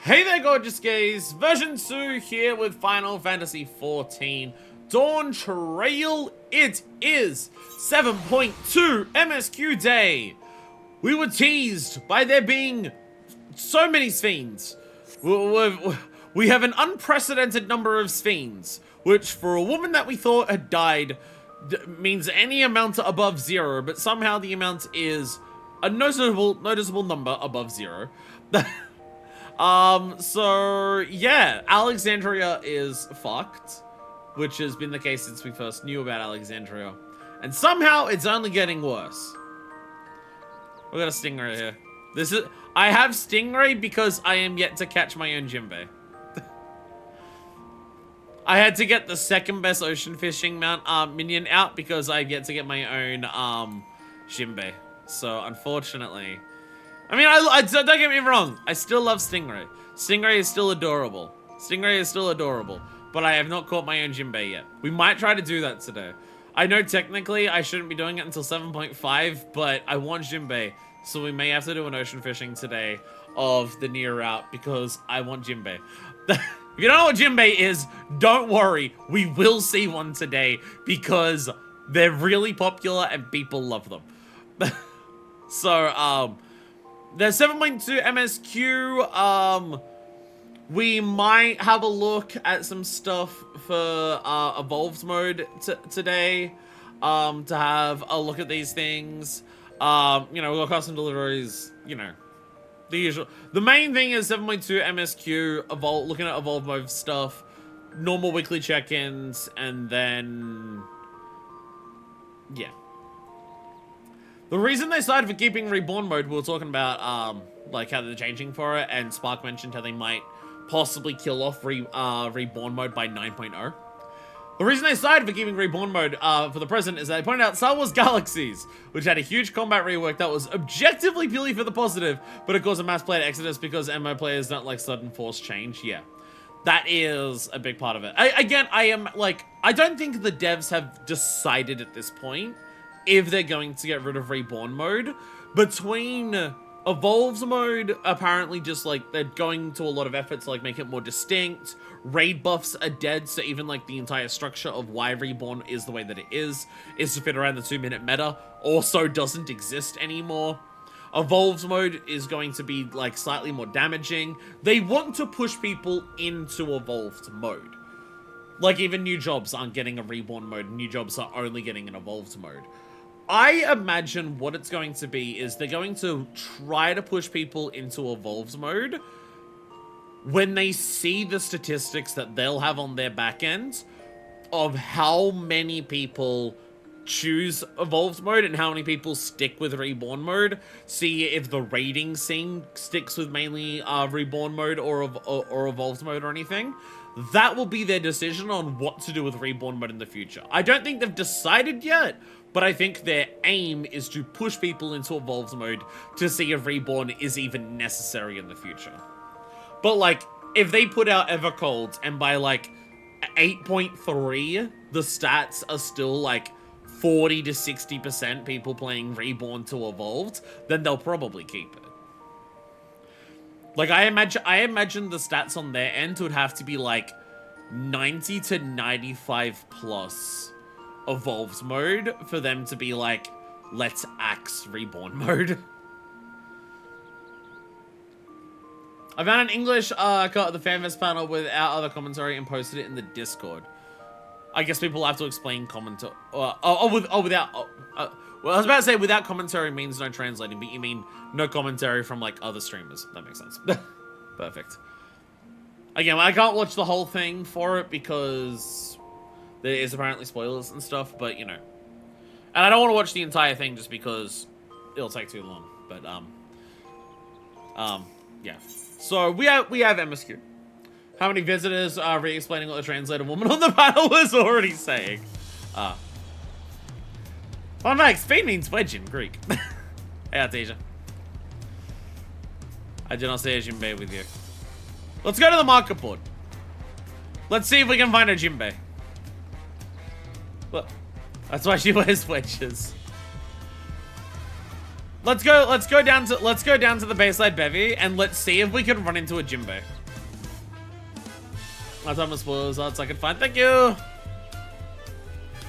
Hey there, gorgeous gays! Version 2 here with Final Fantasy XIV Dawntrail. It is 7.2 MSQ day. We were teased by there being so many Sphenes. We have an unprecedented number of Sphenes, which for a woman that we thought had died means any amount above 0, but somehow the amount is a noticeable number above 0. So yeah, Alexandria is fucked, which has been the case since we first knew about Alexandria, and somehow it's only getting worse. We got a Stingray here. I have Stingray because I am yet to catch my own Jinbei. I had to get the second best ocean fishing minion out because I get to get my own Jinbei. So unfortunately, I mean, I don't get me wrong, I still love Stingray. Stingray is still adorable. Stingray is still adorable, but I have not caught my own Jinbei yet. We might try to do that today. I know technically I shouldn't be doing it until 7.5, but I want Jinbei, so we may have to do an ocean fishing today of the near route because I want Jinbei. If you don't know what Jinbei is, don't worry, we will see one today because they're really popular and people love them. So, there's 7.2 MSQ. We might have a look at some stuff for evolved mode today. To have a look at these things. You know, we've got custom deliveries, you know, the usual. The main thing is 7.2 MSQ, looking at evolved mode stuff, normal weekly check-ins, and then, yeah. The reason they started for keeping Reborn mode, we were talking about, like, how they're changing for it, and Spark mentioned how they might possibly kill off Reborn mode by 9.0. The reason they started for keeping Reborn mode for the present is they pointed out Star Wars Galaxies, which had a huge combat rework that was objectively purely for the positive, but it caused a mass player exodus because MMO players don't like sudden forced change. Yeah, that is a big part of it. I don't think the devs have decided at this point if they're going to get rid of Reborn mode. Between Evolved mode, apparently just like they're going to a lot of effort to like make it more distinct. Raid buffs are dead, so even like the entire structure of why Reborn is the way that it is to fit around the 2-minute meta, also doesn't exist anymore. Evolved mode is going to be like slightly more damaging. They want to push people into Evolved mode. Like even new jobs aren't getting a Reborn mode, new jobs are only getting an Evolved mode. I imagine what it's going to be is they're going to try to push people into Evolved mode when they see the statistics that they'll have on their back end of how many people choose Evolved mode and how many people stick with Reborn mode. See if the raiding scene sticks with mainly Reborn mode or Evolved mode or anything. That will be their decision on what to do with Reborn mode in the future. I don't think they've decided yet, but I think their aim is to push people into Evolved mode to see if Reborn is even necessary in the future. But, like, if they put out Evercold and by, like, 8.3, the stats are still, like, 40 to 60% people playing Reborn to Evolved, then they'll probably keep it. Like, I imagine the stats on their end would have to be, like, 90 to 95 plus Evolved mode for them to be like, let's axe Reborn mode. I found an English cut of the FanFest panel without other commentary and posted it in the Discord. I guess people have to explain commentary. Well, I was about to say without commentary means no translating, but you mean no commentary from like other streamers. That makes sense. Perfect. Again, I can't watch the whole thing for it because there is apparently spoilers and stuff, but you know. And I don't want to watch the entire thing just because it'll take too long. But yeah. So we have MSQ. How many visitors are re-explaining what the translator woman on the panel was already saying? Fun fact, Sphene means wedge in Greek. Hey, Artesia. I do not see a Jinbei with you. Let's go to the market board. Let's see if we can find a Jinbei. Look, that's why she wears wedges. let's go down to the Bayside Bevy and let's see if we can run into a Jinbei. My time of spoilers arts I can find. Thank you.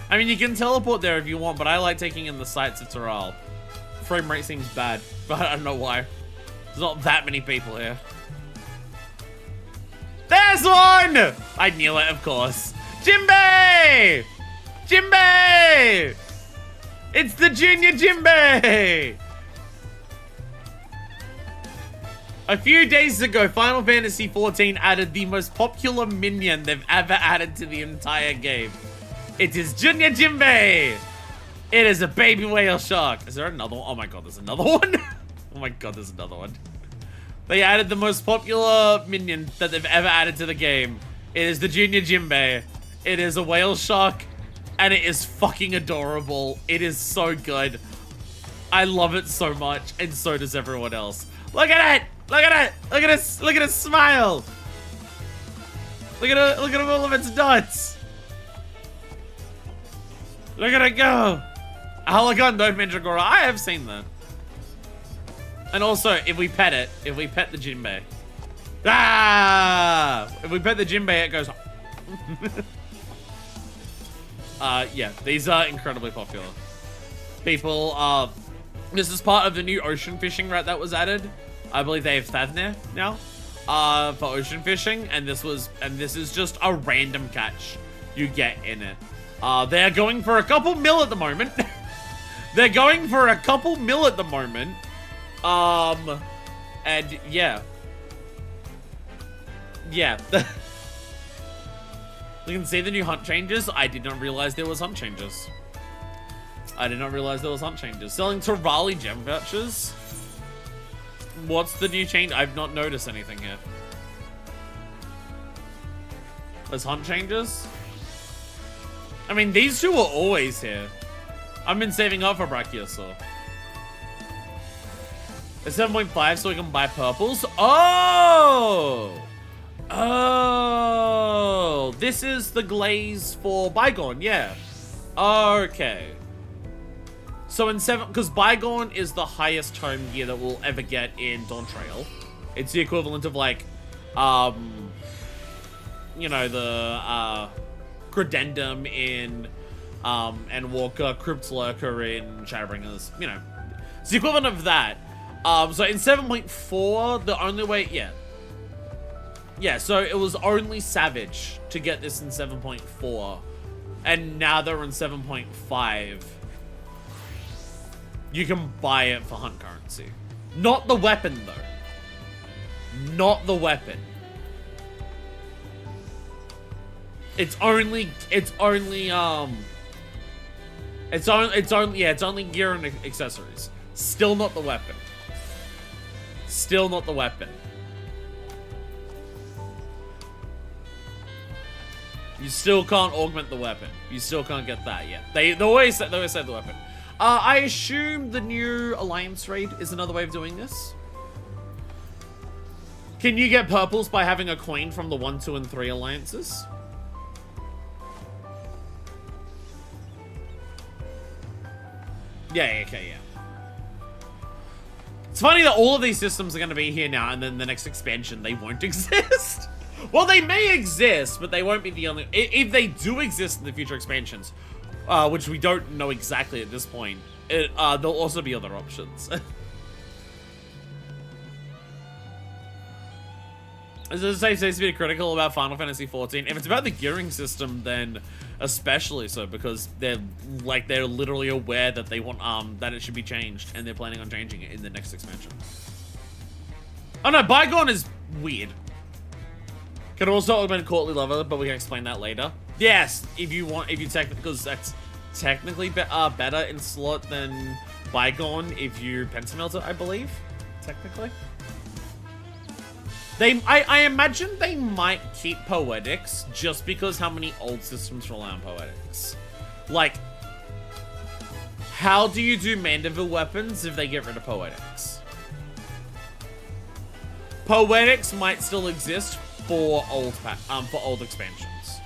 I mean, you can teleport there if you want, but I like taking in the sights of Toral. Frame rate seems bad, but I don't know why. There's not that many people here. There's one! I knew it, of course. Jinbei! Jinbei! It's the Junior Jinbei! A few days ago, Final Fantasy XIV added the most popular minion they've ever added to the entire game. It is Junior Jinbei! It is a baby whale shark. Is there another one? Oh my god, there's another one? Oh my god, there's another one. They added the most popular minion that they've ever added to the game. It is the Junior Jinbei. It is a whale shark, and it is fucking adorable. It is so good. I love it so much, and so does everyone else. Look at it! Look at it! Look at it! Look at it smile! Look at it! Look at all of its dots! Look at it go! Halagondo Mandragora. I have seen that. And also, if we pet the Jinbei. Ah! If we pet the Jinbei, it goes. Yeah, these are incredibly popular. People, this is part of the new ocean fishing route that was added. I believe they have Thavner now, for ocean fishing, and this is just a random catch you get in it. They're going for a couple mil at the moment. They're going for a couple mil at the moment. And yeah. Yeah. You can see the new hunt changes. I did not realize there was hunt changes. Selling Torali gem vouchers. What's the new change? I've not noticed anything here. There's hunt changes? I mean, these two are always here. I've been saving up for Brachiosaur. It's 7.5 so we can buy purples. Oh! Oh! This is the glaze for Bygone, yeah. Okay. So in 7, because Bygone is the highest home gear that we'll ever get in Dawntrail. It's the equivalent of like, you know, the, Credendum in, Endwalker, Crypt Lurker in Shadowbringers, you know. It's the equivalent of that. So in 7.4, the only way, yeah. Yeah, so it was only Savage to get this in 7.4. And now they're in 7.5. You can buy it for hunt currency. Not the weapon, though. Not the weapon. It's only gear and accessories. Still not the weapon. Still not the weapon. You still can't augment the weapon. You still can't get that yet. They always say the weapon. I assume the new Alliance raid is another way of doing this. Can you get purples by having a coin from the 1, 2, and 3 alliances? Yeah, okay, yeah. It's funny that all of these systems are going to be here now, and then the next expansion, they won't exist. Well, they may exist, but they won't be the only... If they do exist in the future expansions, which we don't know exactly at this point, there'll also be other options. As I say, seems to be critical about Final Fantasy XIV. If it's about the gearing system, then especially so, because they're literally aware that they want that it should be changed, and they're planning on changing it in the next expansion. Oh no, Bygone is weird. Can also augment Courtly Lover, but we can explain that later. Yes, if you because that's technically better in slot than Bygone if you Pentamilter, I believe, technically. I imagine they might keep Poetics just because how many old systems rely on Poetics. Like, how do you do Mandeville weapons if they get rid of Poetics? Poetics might still exist for old expansions.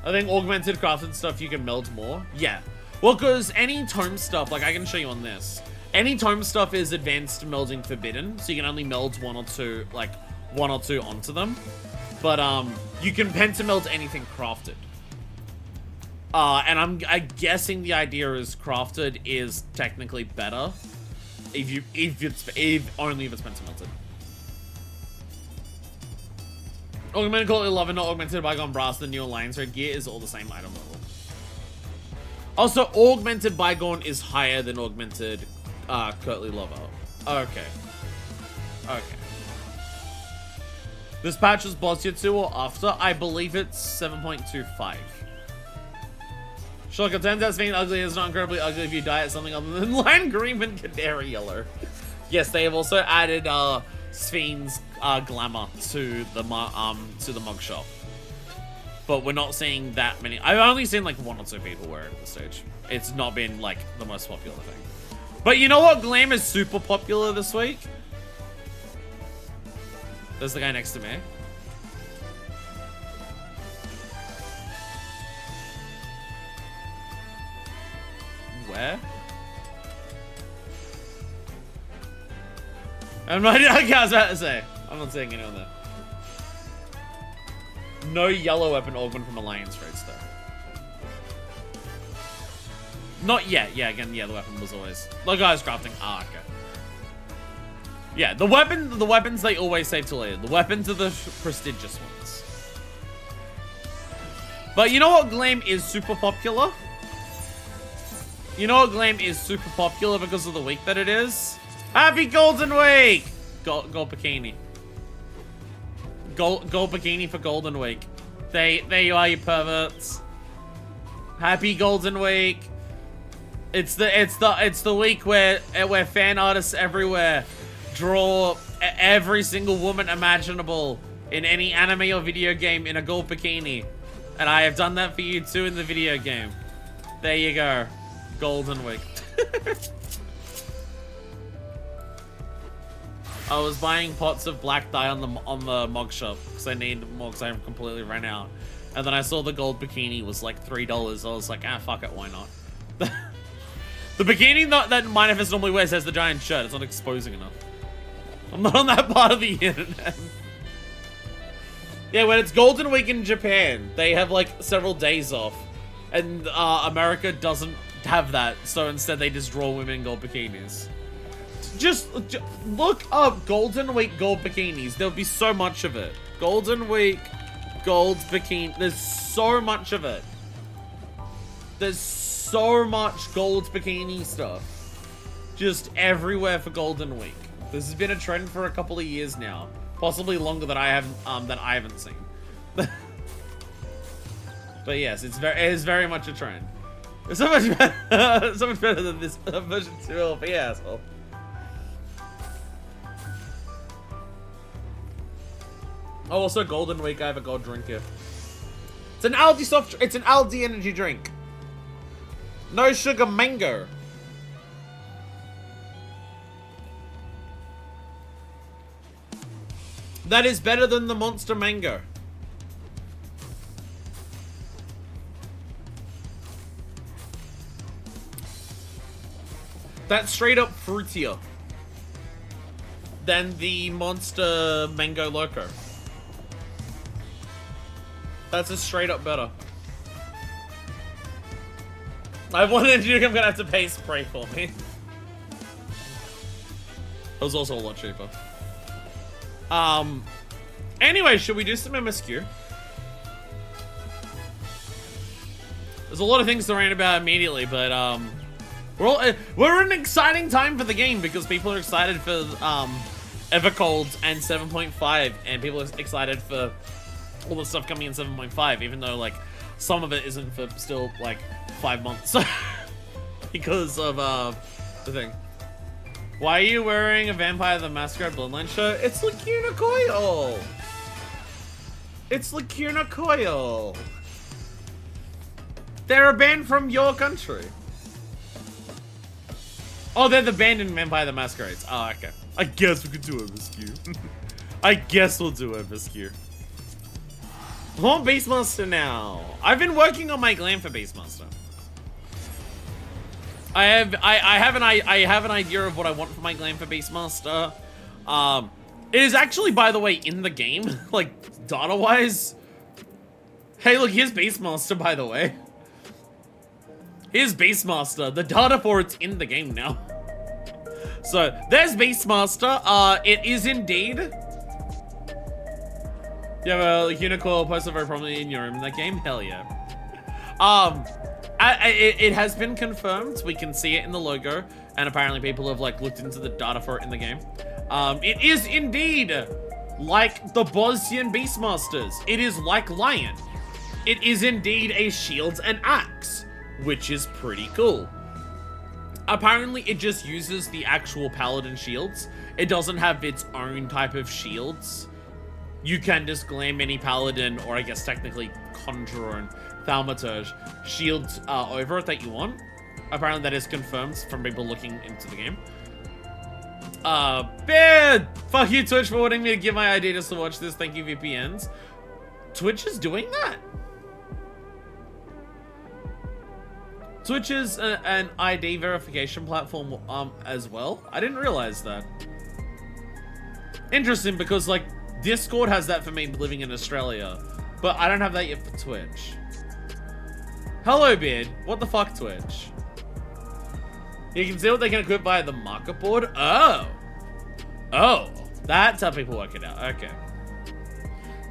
I think augmented crafted stuff you can meld more. Yeah. Well, because any tome stuff, like I can show you on this, any tome stuff is advanced melding forbidden, so you can only meld one or two onto them. But you can pentameld anything crafted. And I'm guessing the idea is crafted is technically better if only if it's pentamelted. Augmented Quality Lover, not augmented Bygone Brass, the new Alliance Red gear is all the same item level. Also, augmented Bygone is higher than augmented Curtly Lover. Okay. Okay. This patch was boss tier 2 or after? I believe it's 7.25. Sure, it turns out being ugly is not incredibly ugly if you die at something other than lime green and canary yellow. Yes, they have also added Sphene's glamour to the mug shop. But we're not seeing that many. I've only seen like 1 or 2 people wear it at this stage. It's not been like the most popular thing. But you know what glam is super popular this week? There's the guy next to me. Where? I'm not, okay, I was about to say. I'm not seeing anyone there. No yellow weapon augment from Alliance rates though. Not yet. Yeah, again, yeah, the weapon was always. The guy's crafting. Ah, okay. Yeah, the weapons they always save till later. The weapons are the prestigious ones. But you know what glam is super popular? You know what glam is super popular because of the week that it is? Happy Golden Week! Gold bikini. Gold bikini for Golden Week. There you are, you perverts. Happy Golden Week. It's the week where fan artists everywhere draw every single woman imaginable in any anime or video game in a gold bikini. And I have done that for you too in the video game. There you go. Golden Week. I was buying pots of black dye on the mug shop because I need more because I completely ran out. And then I saw the gold bikini was like $3. I was like, ah, fuck it, why not? The bikini that Minefest normally wears has the giant shirt. It's not exposing enough. I'm not on that part of the internet. Yeah, when it's Golden Week in Japan, they have like several days off. And America doesn't have that. So instead they just draw women in gold bikinis. Just look up Golden Week gold bikinis. There'll be so much of it. Golden Week gold bikini. There's so much of it. There's so much gold bikini stuff. Just everywhere for Golden Week. This has been a trend for a couple of years now. Possibly longer than I haven't seen. But yes, it is very much a trend. It's so much better, so much better than this version 2 LP, asshole. Oh, also Golden Week, I have a gold drink here. It's an Aldi energy drink. No sugar mango. That is better than the Monster Mango. That's straight up fruitier than the Monster Mango Loco. That's a straight up better. I have one energy drink, I'm gonna have to pay spray for me. That was also a lot cheaper. Anyway, should we do some MSQ? There's a lot of things to rant about immediately, but we're in an exciting time for the game because people are excited for Evercold and 7.5, and people are excited for all the stuff coming in 7.5, even though like some of it isn't for still like 5 months because of the thing. Why are you wearing a Vampire the Masquerade Bloodline shirt? It's Lacuna Coil! It's Lacuna Coil! They're a band from your country. Oh, they're the band in Vampire the Masquerades. Oh, okay. I guess we could do MSQ. I guess we'll do MSQ. I want Beastmaster now. I've been working on my glam for Beastmaster. I have an idea of what I want for my glam for Beastmaster. It is actually, by the way, in the game, like data-wise. Hey, look, here's Beastmaster, by the way. Here's Beastmaster. The data for it's in the game now. So there's Beastmaster. It is indeed. Yeah, well, Unicorn posted very prominently in your room in that game. Hell yeah. It has been confirmed. We can see it in the logo, and apparently people have like looked into the data for it in the game. It is indeed like the Bosnian Beastmasters. It is like Lion. It is indeed a shield and axe, which is pretty cool. Apparently, it just uses the actual paladin shields. It doesn't have its own type of shields. You can just glam any paladin, or I guess technically conjurer and thaumaturge shields over it that you want. Apparently that is confirmed from people looking into the game. Bad! Fuck you, Twitch, for wanting me to give my ID just to watch this. Thank you, VPNs. Twitch is doing that? Twitch is an ID verification platform as well? I didn't realize that. Interesting, because like Discord has that for me living in Australia, but I don't have that yet for Twitch. Hello, Beard. What the fuck, Twitch? You can see what they can equip via the market board. Oh. Oh. That's how people work it out. Okay.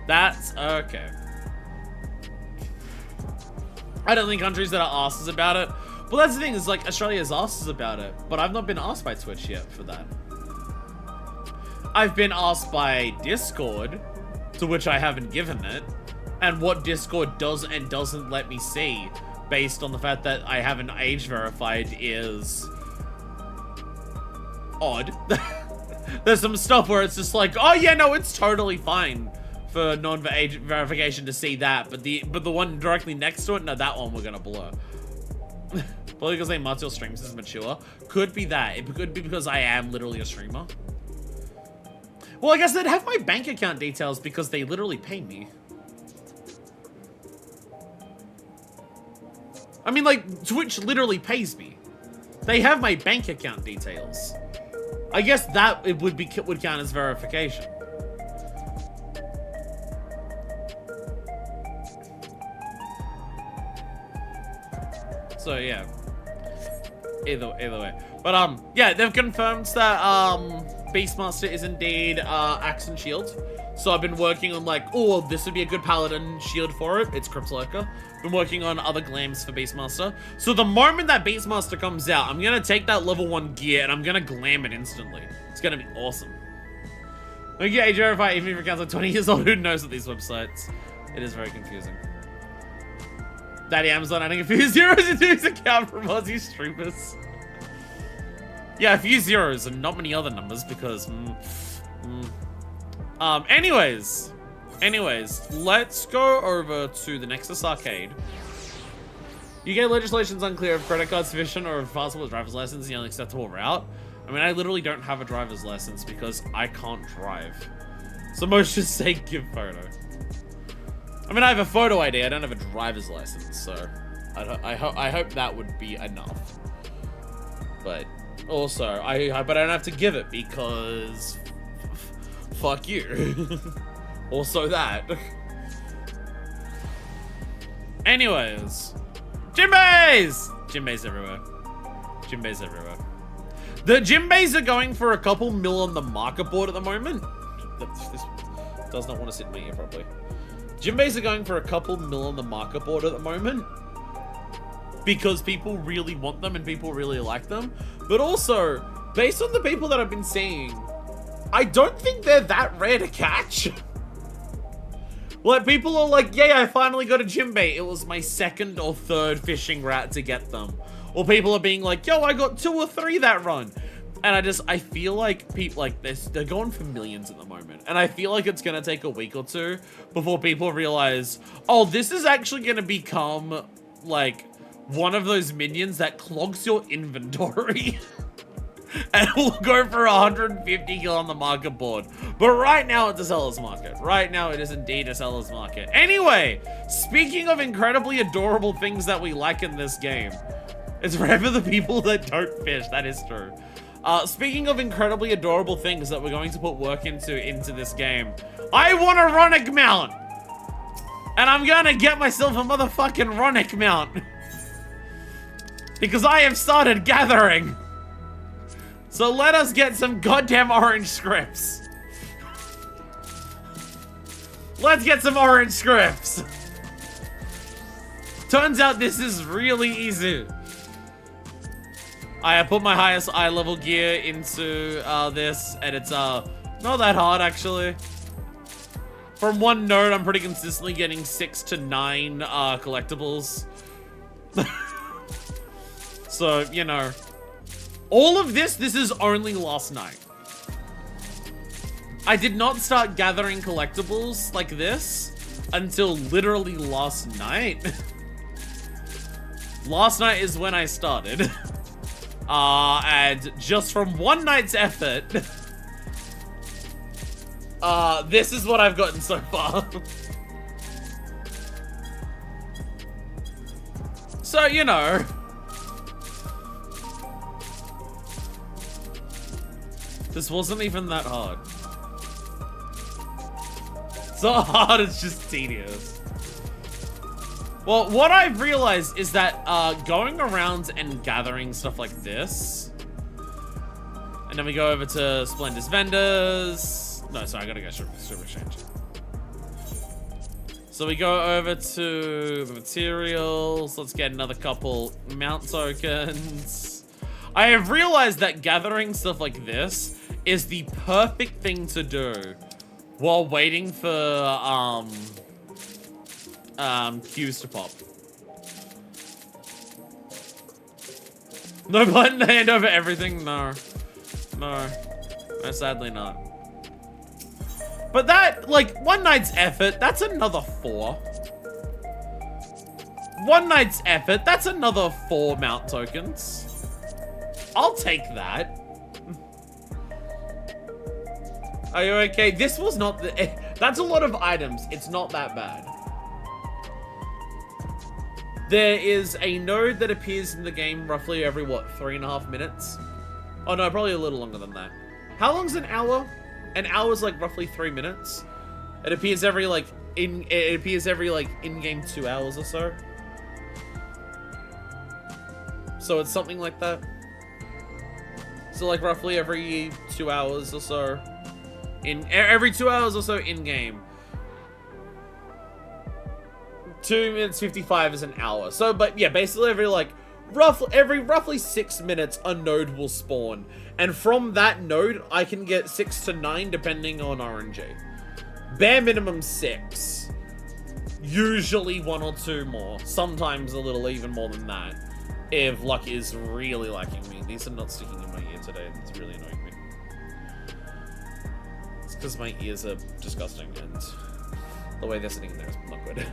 That's okay. I don't think countries that are asses about it. But that's the thing, is like Australia's asses about it. But I've not been asked by Twitch yet for that. I've been asked by Discord, to which I haven't given it. And what Discord does and doesn't let me see, based on the fact that I haven't age verified, is odd. There's some stuff where it's just like, oh yeah, no, it's totally fine for non-age verification to see that, but the one directly next to it, no, that one we're gonna blur. Probably because they mark your streams as mature. Could be that. It could be because I am literally a streamer. Well, I guess they'd have my bank account details because they literally pay me. I mean, like, Twitch literally pays me. They have my bank account details. I guess that it would count as verification. So yeah, either way. But yeah, they've confirmed that Beastmaster is indeed axe and shield. So I've been working on like, oh, this would be a good paladin shield for it. It's Cryptolurker. Been working on other glams for Beastmaster. So the moment that Beastmaster comes out, I'm gonna take that level 1 gear and I'm gonna glam it instantly. It's gonna be awesome. Okay, age verify, even if your account's like 20 years old, who knows at these websites? It is very confusing. Daddy Amazon adding a few zeros into his account from Aussie streamers. Yeah, a few zeros and not many other numbers because, anyways, let's go over to the Nexus Arcade. UK legislation's unclear if credit card's sufficient or if passport with driver's license is the only acceptable route. I mean, I literally don't have a driver's license because I can't drive. So most just say give photo. I mean, I have a photo ID, I don't have a driver's license, so I hope that would be enough. But also, but I don't have to give it because fuck you. Also that. Anyways, Jimbays! Jimbays everywhere. Jimbays everywhere. The Jimbays are going for a couple mil on the market board at the moment. This does not want to sit in my ear properly. Jimbays are going for a couple mil on the market board at the moment because people really want them and people really like them. But also, based on the people that I've been seeing, I don't think they're that rare to catch. Like, people are like, yay, I finally got a Jimbay. It was my 2nd or 3rd fishing route to get them. Or people are being like, yo, I got 2 or 3 that run. And I feel like people, like, they're going for millions at the moment. And I feel like it's gonna take a week or 2 before people realize, oh, this is actually gonna become, like, one of those minions that clogs your inventory. And will go for 150 gil on the market board. But right now, it's a seller's market. Right now, it is indeed a seller's market. Anyway, speaking of incredibly adorable things that we like in this game, It's rare for the people that don't fish. That is true. Speaking of incredibly adorable things that we're going to put work into this game, I want a Ronic mount! And I'm gonna get myself a motherfucking Ronic mount. Because I have started gathering. So let us get some goddamn orange scripts. Let's get some orange scripts. Turns out this is really easy. I put my highest eye level gear into this, and it's not that hard actually. From one node, I'm pretty consistently getting 6 to 9 collectibles. So, you know, all of this is only last night. I did not start gathering collectibles like this until literally last night. Last night is when I started. And just from one night's effort, this is what I've gotten so far. So, you know. This wasn't even that hard. It's not hard, it's just tedious. Well, what I've realized is that going around and gathering stuff like this, and then we go over to Splendor's vendors. No, sorry, I gotta go super exchange. So we go over to the materials. Let's get another couple mount tokens. I have realized that gathering stuff like this is the perfect thing to do while waiting for queues to pop. No button to hand over everything? No, sadly not. But that, like, one night's effort, that's another 4. One night's effort, that's another 4 mount tokens. I'll take that. Are you okay? This was not the... That's a lot of items. It's not that bad. There is a node that appears in the game roughly every, what, 3.5 minutes? Oh no, probably a little longer than that. How long's an hour? An hour's like roughly 3 minutes. It appears every like in-game 2 hours or so. So it's something like that. So like roughly every 2 hours or so. Every 2 hours or so in-game. 2 minutes 55 is an hour. So, but yeah, basically every roughly 6 minutes a node will spawn. And from that node, I can get 6 to 9 depending on RNG. Bare minimum 6. Usually 1 or 2 more. Sometimes a little even more than that. If luck is really liking me. These are not sticking in my ear today. It's really annoying me. It's because my ears are disgusting and the way they're sitting in there is not good.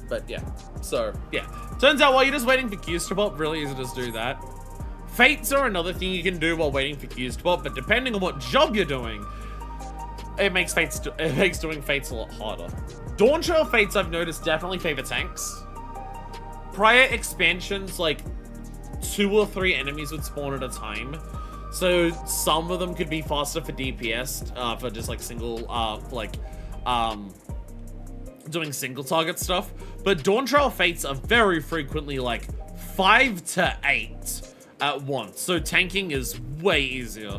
But yeah, so yeah. Turns out while you're just waiting for queues to pop, really easy to just do that. Fates are another thing you can do while waiting for queues to pop, but depending on what job you're doing, it makes doing fates a lot harder. Dawntrail fates, I've noticed, definitely favor tanks. Prior expansions, like 2 or 3 enemies would spawn at a time. So some of them could be faster for DPS, for just like single, doing single target stuff. But Dawntrail fates are very frequently like 5 to 8 at once. So tanking is way easier.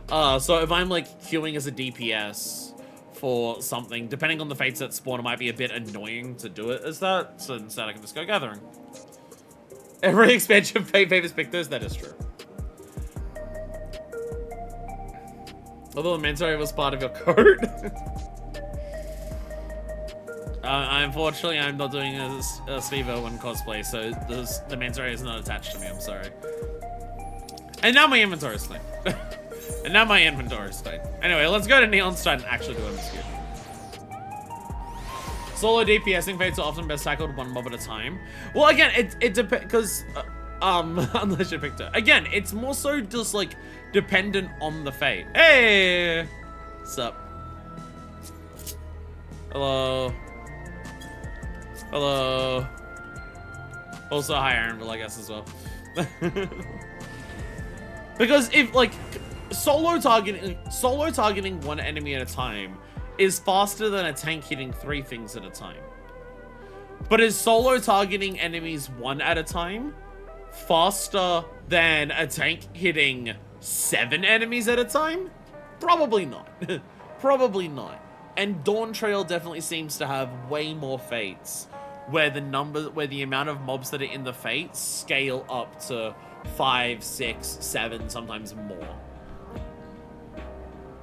So if I'm like queuing as a DPS for something, depending on the fates that spawn, it might be a bit annoying to do it as that. So instead I can just go gathering. Every expansion favors Pictos, that is true. Although the mentor was part of your code. Unfortunately, I'm not doing a Sphene Everywhere cosplay, so the mentor is not attached to me, I'm sorry. And now my inventory is clean. Anyway, let's go to Neonstein and actually do MSQ. Solo DPSing fates are often best tackled 1 mob at a time. Well, again, it depends, because, unless you picked it. Again, it's more so just, like, dependent on the fate. Hey! What's up? Hello? Hello? Also, hi, Aaronville, I guess, as well. Because if, like, solo targeting one enemy at a time is faster than a tank hitting 3 things at a time. But is solo targeting enemies 1 at a time faster than a tank hitting 7 enemies at a time? Probably not. Probably not. And Dawntrail definitely seems to have way more fates where the amount of mobs that are in the fates scale up to 5, 6, 7, sometimes more.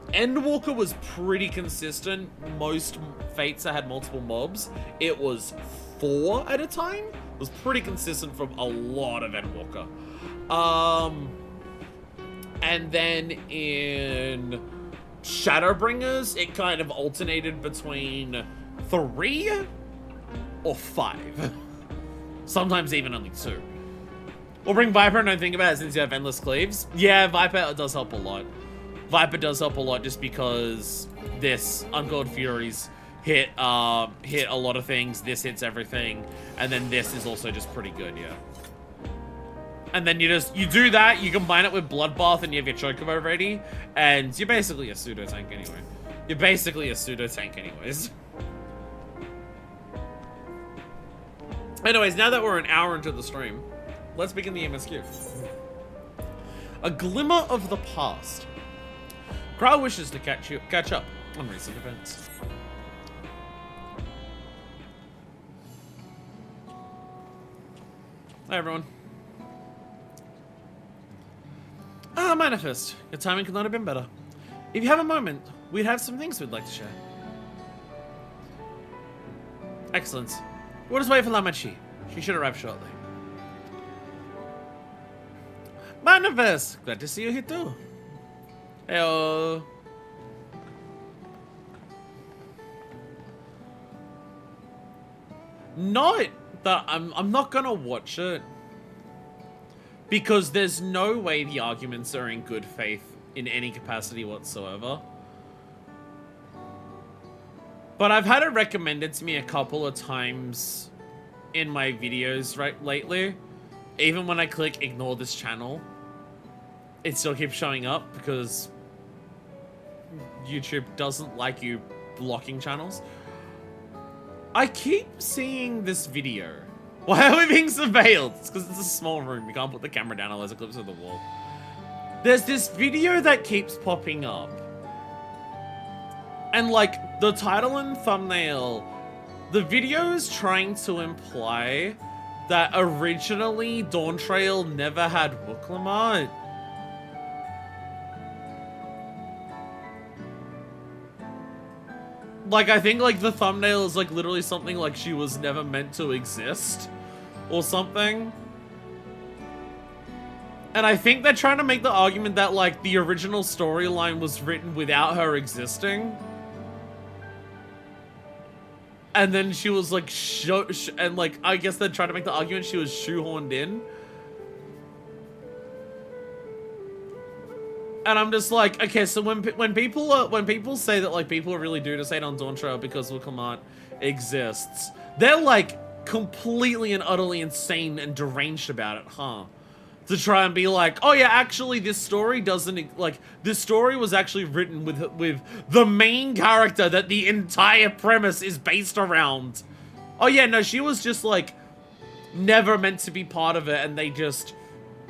Endwalker was pretty consistent. Most fates that had multiple mobs, it was 4 at a time. It was pretty consistent from a lot of Endwalker. And then in Shadowbringers, it kind of alternated between 3 or 5. Sometimes even only 2. We'll bring Viper and don't think about it since you have Endless Cleaves. Yeah, Viper does help a lot. Viper does help a lot just because this Uncalled Furies hit a lot of things. This hits everything. And then this is also just pretty good, yeah. And then you do that, you combine it with Bloodbath and you have your Chocobo ready, and you're basically a pseudo tank anyway. You're basically a pseudo tank anyways. Anyways, now that we're an hour into the stream, let's begin the MSQ. A glimmer of the past. Crowd wishes to catch up on recent events. Hi everyone. Manifest. Your timing could not have been better. If you have a moment, we'd have some things we'd like to share. Excellent. We'll just wait for Lamachi. She should arrive shortly. Manifest! Glad to see you here too. Heyo. Not that I'm not gonna watch it. Because there's no way the arguments are in good faith in any capacity whatsoever. But I've had it recommended to me a couple of times in my videos lately. Even when I click ignore this channel, it still keeps showing up because YouTube doesn't like you blocking channels. I keep seeing this video. Why are we being surveilled? It's because it's a small room. We can't put the camera down unless it clips to the wall. There's this video that keeps popping up. And like, the title and thumbnail, the video is trying to imply that originally Dawntrail never had Wooklamart. Like, I think, like, the thumbnail is, like, literally something like she was never meant to exist. Or something. And I think they're trying to make the argument that, like, the original storyline was written without her existing. And then she was, like, and, like, I guess they're trying to make the argument she was shoehorned in. And I'm just like, okay, so when people say that like people really do just hate on Dawntrail because Wooklamart exists, they're like completely and utterly insane and deranged about it, huh? To try and be like, oh yeah, actually this story doesn't, like, this story was actually written with the main character that the entire premise is based around. Oh yeah, no, she was just like never meant to be part of it and they just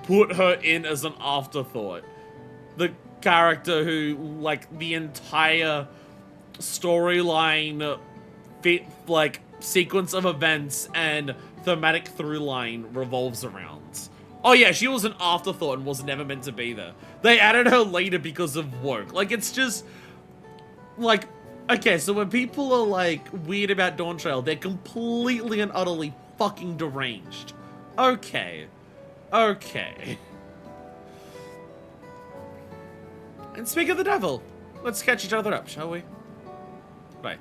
put her in as an afterthought. The character who, like, the entire storyline, like, sequence of events and thematic through line revolves around. Oh yeah, she was an afterthought and was never meant to be there. They added her later because of woke. Like, it's just, like, okay, so when people are, like, weird about Dawntrail, they're completely and utterly fucking deranged. Okay. Okay. And speak of the devil, let's catch each other up, shall we? Right.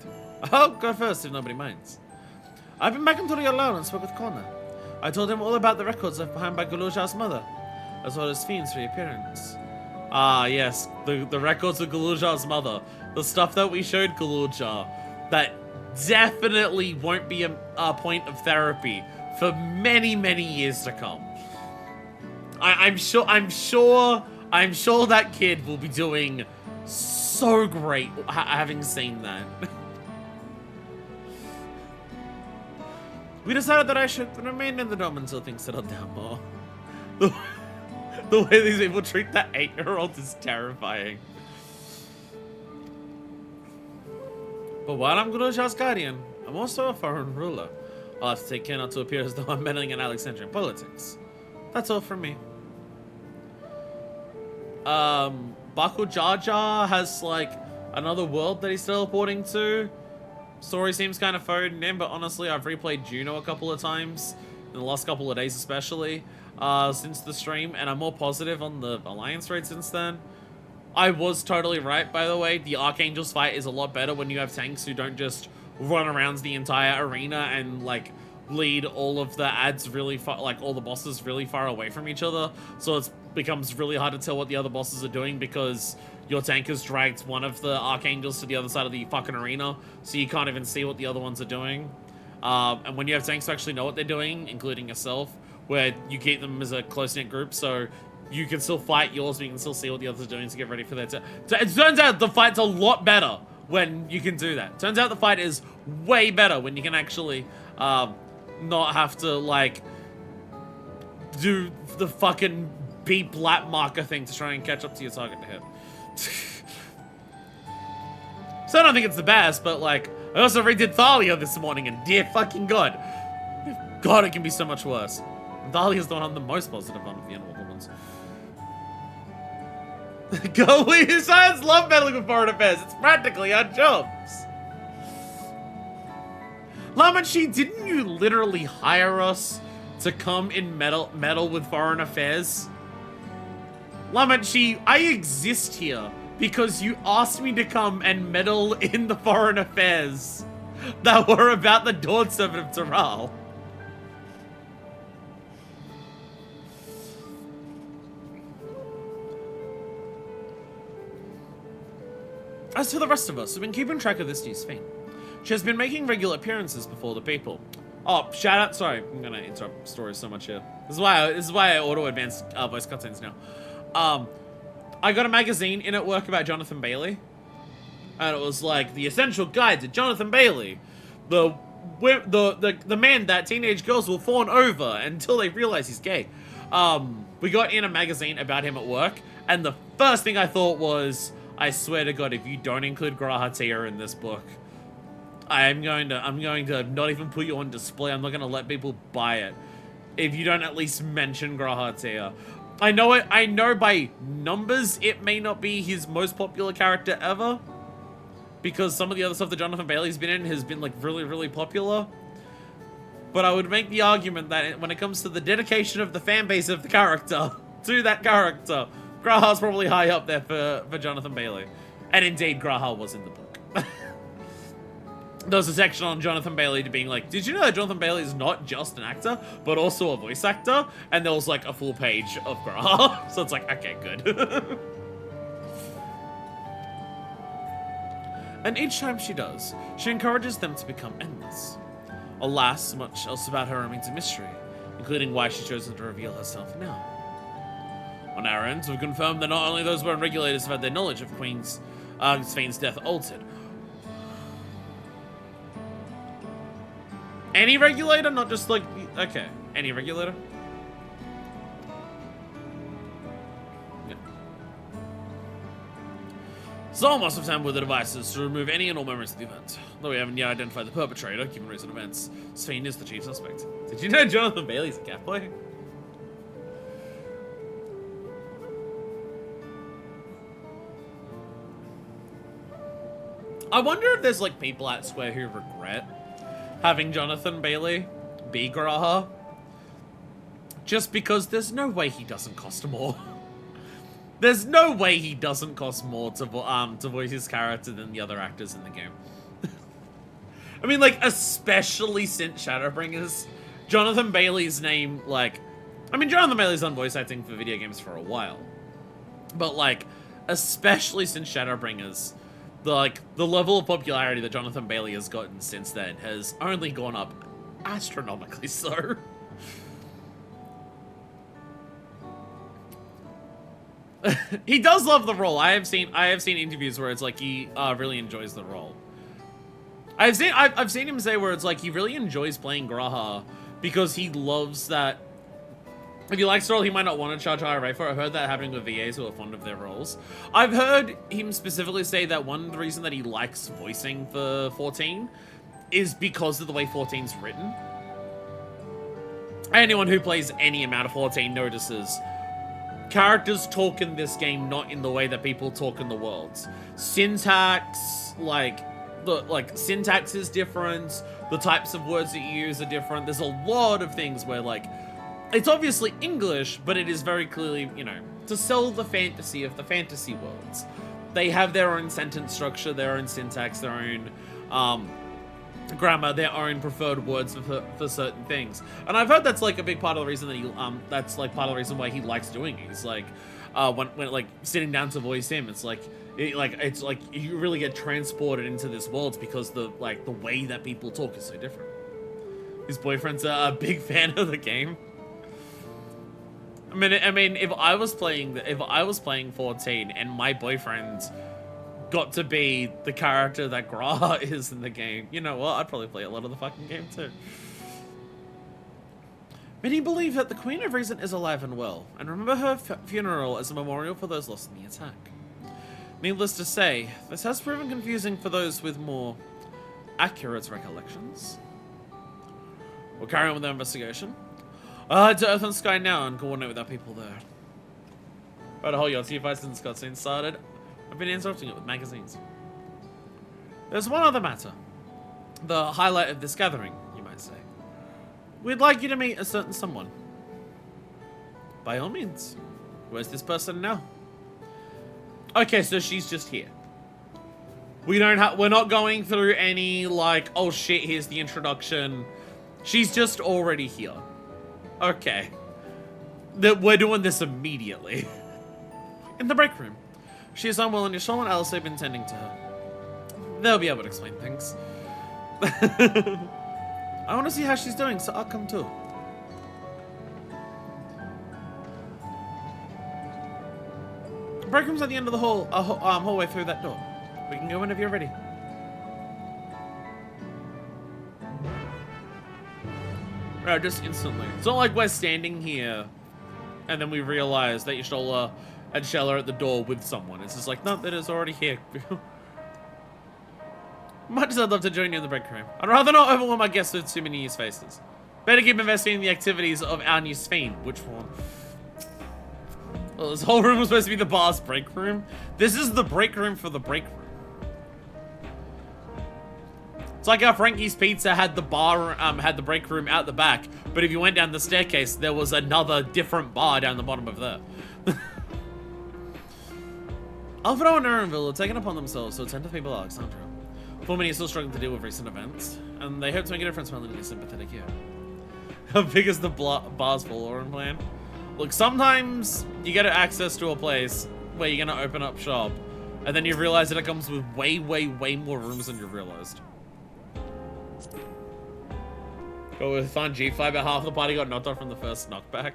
I'll go first if nobody minds. I've been back in Toria alone and spoke with Connor. I told him all about the records left behind by Galuja's mother, as well as Sphene's reappearance. Ah, yes, the records of Galuja's mother. The stuff that we showed Galuja that definitely won't be a point of therapy for many, many years to come. I'm sure that kid will be doing so great having seen that. We decided that I should remain in the dome until things settle down more. The way these people treat that 8-year-old is terrifying. But while I'm Guruja's guardian, I'm also a foreign ruler. I'll have to take care not to appear as though I'm meddling in Alexandrian politics. That's all from me. Baku Jar Jar has, like, another world that he's teleporting to. Story seems kind of phoned in, but honestly, I've replayed Juno a couple of times, in the last couple of days especially, since the stream, and I'm more positive on the Alliance raid since then. I was totally right, by the way. The Archangels fight is a lot better when you have tanks who don't just run around the entire arena and, like, lead all of the ads really far, like, all the bosses really far away from each other. So it becomes really hard to tell what the other bosses are doing because your tank has dragged one of the Archangels to the other side of the fucking arena, so you can't even see what the other ones are doing. And when you have tanks who actually know what they're doing, including yourself, where you keep them as a close-knit group, so you can still fight yours, but you can still see what the others are doing to get ready for their turn. So it turns out the fight's a lot better when you can do that. Turns out the fight is way better when you can actually not have to, like, do the fucking beep lap marker thing to try and catch up to your target to hit. So I don't think it's the best, but, like, I also redid Thalia this morning, and dear fucking God. God, it can be so much worse. Thalia's the one I'm the most positive on of the Animal ones. Go, we science love meddling with foreign affairs. It's practically our jobs. Lamanchi, didn't you literally hire us to come in meddle with foreign affairs? Lamanchi, I exist here because you asked me to come and meddle in the foreign affairs that were about the Dawn Servant of Taral. As for the rest of us, we've been keeping track of this new Sphene. She has been making regular appearances before the people. Oh, shout out, sorry, I'm gonna interrupt stories so much here. This is why I auto-advance voice cutscenes now. I got a magazine in at work about Jonathan Bailey. And it was like, the essential guide to Jonathan Bailey. The man that teenage girls will fawn over until they realize he's gay. We got in a magazine about him at work, and the first thing I thought was, I swear to God, if you don't include Grahatia in this book, I'm going to not even put you on display. I'm not going to let people buy it if you don't at least mention Grahatia. I know by numbers it may not be his most popular character ever, because some of the other stuff that Jonathan Bailey's been in has been, like, really, really popular. But I would make the argument that when it comes to the dedication of the fan base of the character to that character, Graha's probably high up there for Jonathan Bailey. And indeed, Graha was in the book. There was a section on Jonathan Bailey being like, did you know that Jonathan Bailey is not just an actor, but also a voice actor? And there was, like, a full page of Graha. So it's like, okay, good. And each time she does, she encourages them to become endless. Alas, much else about her remains a mystery, including why she chose to reveal herself now. On our end, we've confirmed that not only those born regulators have had their knowledge of Sphene's death altered. Any regulator? Not just, like, okay, any regulator? Yeah. Soul must have tampered with the devices to remove any and all memories of the event. Though we haven't yet identified the perpetrator, given recent events, Sphene is the chief suspect. Did you know Jonathan Bailey's a cat boy? I wonder if there's, like, people at Square who regret having Jonathan Bailey be Graha. Just because there's no way he doesn't cost more. There's no way he doesn't cost more to voice his character than the other actors in the game. I mean, like, especially since Shadowbringers, Jonathan Bailey's name, like, I mean, Jonathan Bailey's done voice acting for video games for a while. But, like, especially since Shadowbringers, the level of popularity that Jonathan Bailey has gotten since then has only gone up astronomically so. he does love the role. I have seen interviews where it's like he really enjoys the role. I've seen him say where it's like he really enjoys playing Graha because he loves that. If he likes the role, he might not want to charge higher rate for it. I've heard that happening with VAs who are fond of their roles. I've heard him specifically say that one reason that he likes voicing for 14 is because of the way 14's written. Anyone who plays any amount of 14 notices characters talk in this game not in the way that people talk in the worlds. Syntax, syntax is different. The types of words that you use are different. There's a lot of things where, like, it's obviously English, but it is very clearly, you know, to sell the fantasy of the fantasy worlds. They have their own sentence structure, their own syntax, their own grammar, their own preferred words for certain things. And I've heard that's like a big part of the reason that he that's like part of the reason why he likes doing it. He's like when like sitting down to voice him, it's like it's like you really get transported into this world because the way that people talk is so different. His boyfriend's a big fan of the game. I mean, if I was playing 14 and my boyfriend got to be the character that Graha is in the game, you know what? I'd probably play a lot of the fucking game too. Many believe that the Queen of Reason is alive and well, and remember her funeral as a memorial for those lost in the attack. Needless to say, this has proven confusing for those with more accurate recollections. We'll carry on with the investigation. I'll head to Earth and Sky now and coordinate with our people there. Right, hold your T5 since cutscene started. I've been interrupting it with magazines. There's one other matter. The highlight of this gathering, you might say. We'd like you to meet a certain someone. By all means. Where's this person now? Okay, so she's just here. We're not going through any, like, oh shit, here's the introduction. She's just already here. Okay. We're doing this immediately. In the break room. She is unwell and Yashol and Alice have been tending to her. They'll be able to explain things. I want to see how she's doing, so I'll come too. Break room's at the end of the hallway through that door. We can go whenever you're ready. Right, just instantly. It's not like we're standing here and then we realize that Yashola and Shell are at the door with someone. It's just like, no, that is already here. Much as I'd love to join you in the break room, I'd rather not overwhelm my guests with too many new faces. Better keep investigating the activities of our new Sphene. Which one? Well, this whole room was supposed to be the bar's break room. This is the break room for the break room. It's like how Frankie's Pizza had the bar, had the break room out the back, but if you went down the staircase, there was another different bar down the bottom of there. Alfredo and Nurenville have taken upon themselves to attend to people of Alexandria. Formini is still struggling to deal with recent events, and they hope to make a difference when they're sympathetic here. How big is the bar's Valorant plan? Look, sometimes you get access to a place where you're gonna open up shop, and then you realize that it comes with way, way, way more rooms than you realized. But with Thanjeet, about half the party got knocked off from the first knockback.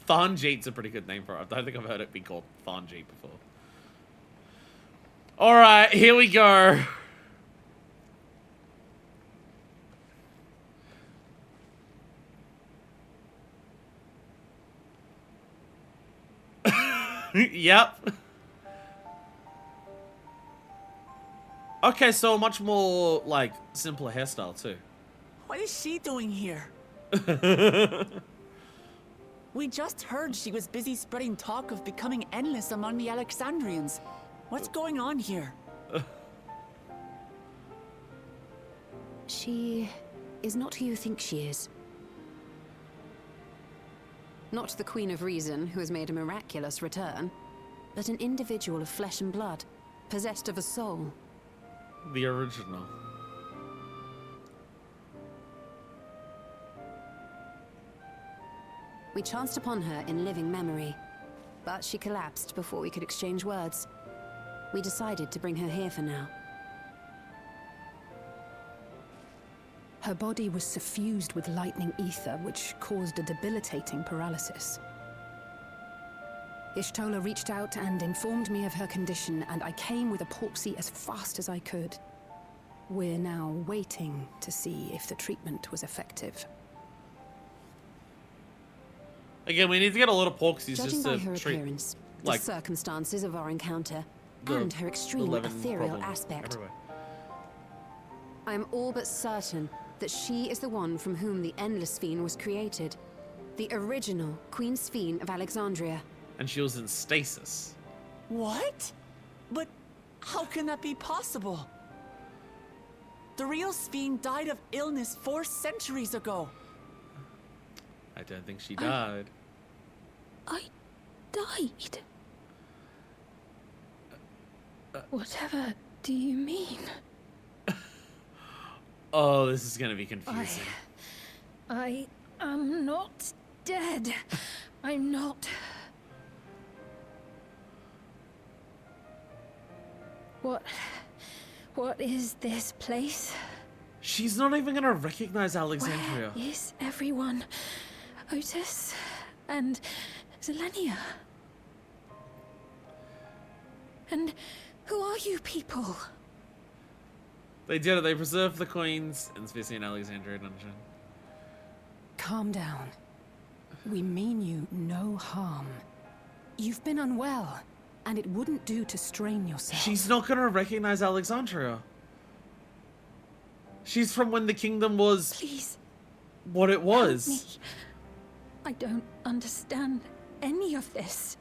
Thanjeet's a pretty good name for it. I don't think I've heard it be called Thanjeet before. Alright, here we go. Yep. Okay, so a much more, like, simpler hairstyle, too. What is she doing here? We just heard she was busy spreading talk of becoming endless among the Alexandrians. What's going on here? She is not who you think she is. Not the Queen of Reason, who has made a miraculous return, but an individual of flesh and blood, possessed of a soul. The original. We chanced upon her in living memory, but she collapsed before we could exchange words. We decided to bring her here for now. Her body was suffused with lightning ether, which caused a debilitating paralysis. Ishtola reached out and informed me of her condition, and I came with a portsy as fast as I could. We're now waiting to see if the treatment was effective. Again, we need to get a lot of porksies Judging just by to her treat, appearance, like, the circumstances of our encounter, the- and her extreme 11 ethereal problem aspect, everywhere. I am all but certain that she is the one from whom the Endless Sphene was created. The original Queen Sphene of Alexandria. And she was in stasis. What? But how can that be possible? The real Sphene died of illness 4 centuries ago. I don't think she died. I died. Whatever do you mean? Oh, this is gonna be confusing. I am not dead. I'm not. What is this place? She's not even gonna recognize Alexandria. Where is everyone? Otis and Zelenia. And who are you people? They did it. They preserved the coins in Sphene Alexandria dungeon. Calm down. We mean you no harm. You've been unwell, and it wouldn't do to strain yourself. She's not gonna recognize Alexandria. She's from when the kingdom was Please, what it help was. me. I don't understand any of this.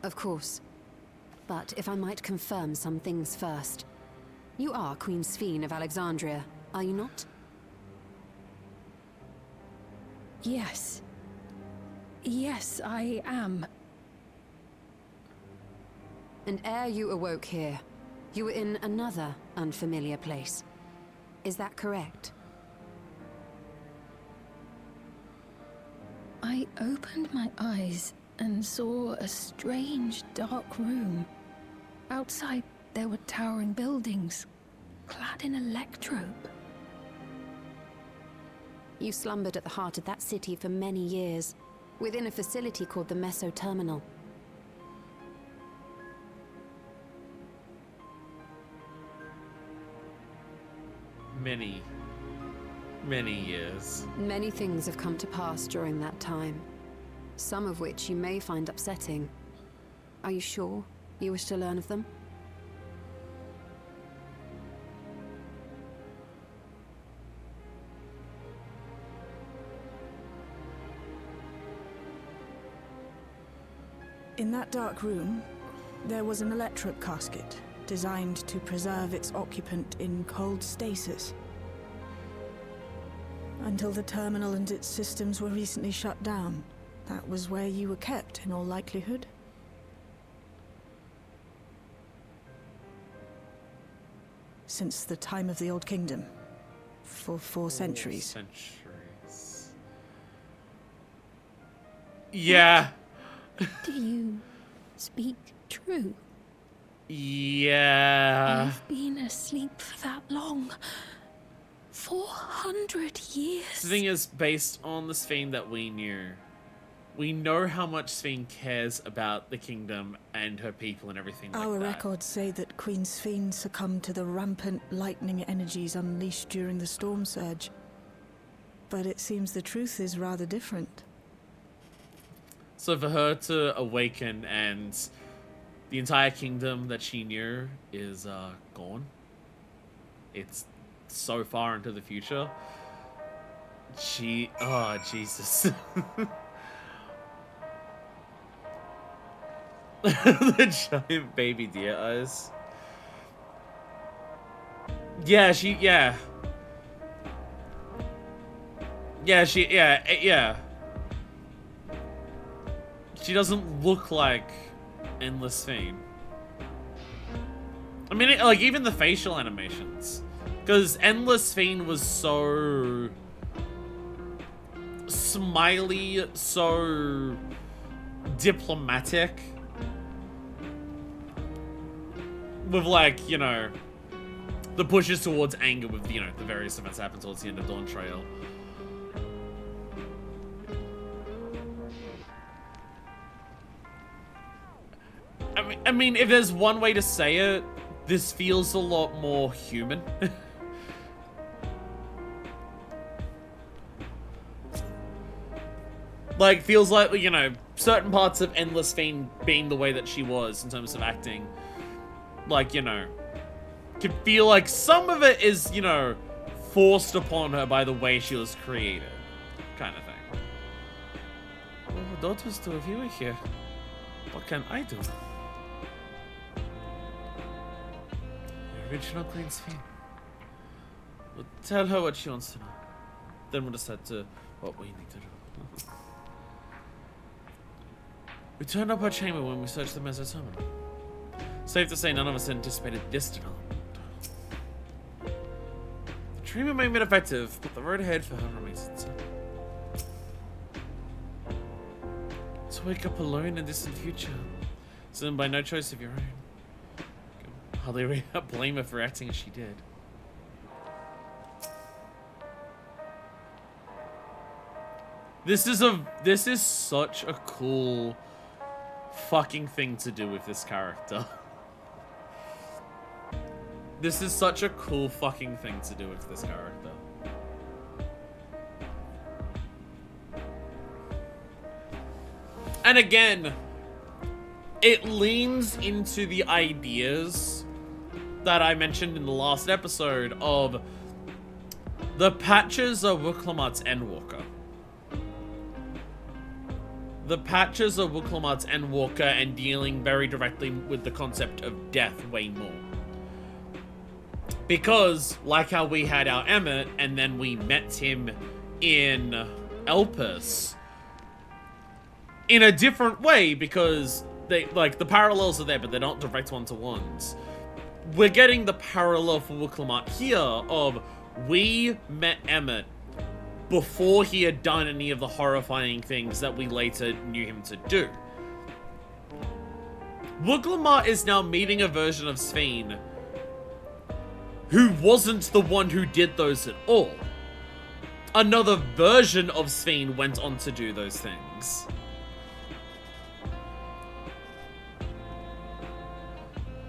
Of course. But if I might confirm some things first. You are Queen Sphene of Alexandria, are you not? Yes. Yes, I am. And ere you awoke here, you were in another unfamiliar place. Is that correct? I opened my eyes and saw a strange, dark room. Outside, there were towering buildings, clad in electrobe. You slumbered at the heart of that city for many years, within a facility called the Meso Terminal. Many years. Many things have come to pass during that time, some of which you may find upsetting. Are you sure you wish to learn of them? In that dark room, there was an electric casket designed to preserve its occupant in cold stasis. Until the terminal and its systems were recently shut down, that was where you were kept, in all likelihood. Since the time of the Old Kingdom, for 4 centuries. Yeah. Do you speak true? Yeah. I've been asleep for that long. 400 years. The thing is, based on the Sphene that we knew, we know how much Sphene cares about the kingdom and her people and everything like Our that. records say that Queen Sphene succumbed to the rampant lightning energies unleashed during the storm surge. But it seems the truth is rather different. So for her to awaken and the entire kingdom that she knew is gone. It's so far into the future. Oh, Jesus. The giant baby deer eyes. Yeah, yeah. She doesn't look like Endless Sphene. I mean, like, even the facial animations. Because Endless Sphene was so smiley, so diplomatic. With, like, you know, the pushes towards anger with, you know, the various events that happen towards the end of Dawntrail. I mean, if there's one way to say it, this feels a lot more human. Like, feels like, you know, certain parts of Endless Sphene being the way that she was in terms of acting. Like, you know, can feel like some of it is, you know, forced upon her by the way she was created. Kind of thing. Oh, daughters, two of you are here. What can I do? The original Queen Sphene. We'll tell her what she wants to know. Then we'll decide to what we need to do. We turned up our chamber when we searched the Meso Terminal. Safe to say none of us anticipated this development. The treatment may have been effective, but the road ahead for her remains uncertain. To wake up alone in a distant future, soon by no choice of your own. Can hardly blame her for acting as she did. This is such a cool fucking thing to do with this character. This is such a cool fucking thing to do with this character. And again, it leans into the ideas that I mentioned in the last episode of the patches of Wuklamot's Endwalker. The patches of Wuklamot's Endwalker and dealing very directly with the concept of death way more. Because, like how we had our Emmett, and then we met him in Elpis, in a different way, because they, like, the parallels are there, but they're not direct one-to-ones. We're getting the parallel for Wuklamot here of, we met Emmett before he had done any of the horrifying things that we later knew him to do. Wuklamot is now meeting a version of Sphene who wasn't the one who did those at all. Another version of Sphene went on to do those things.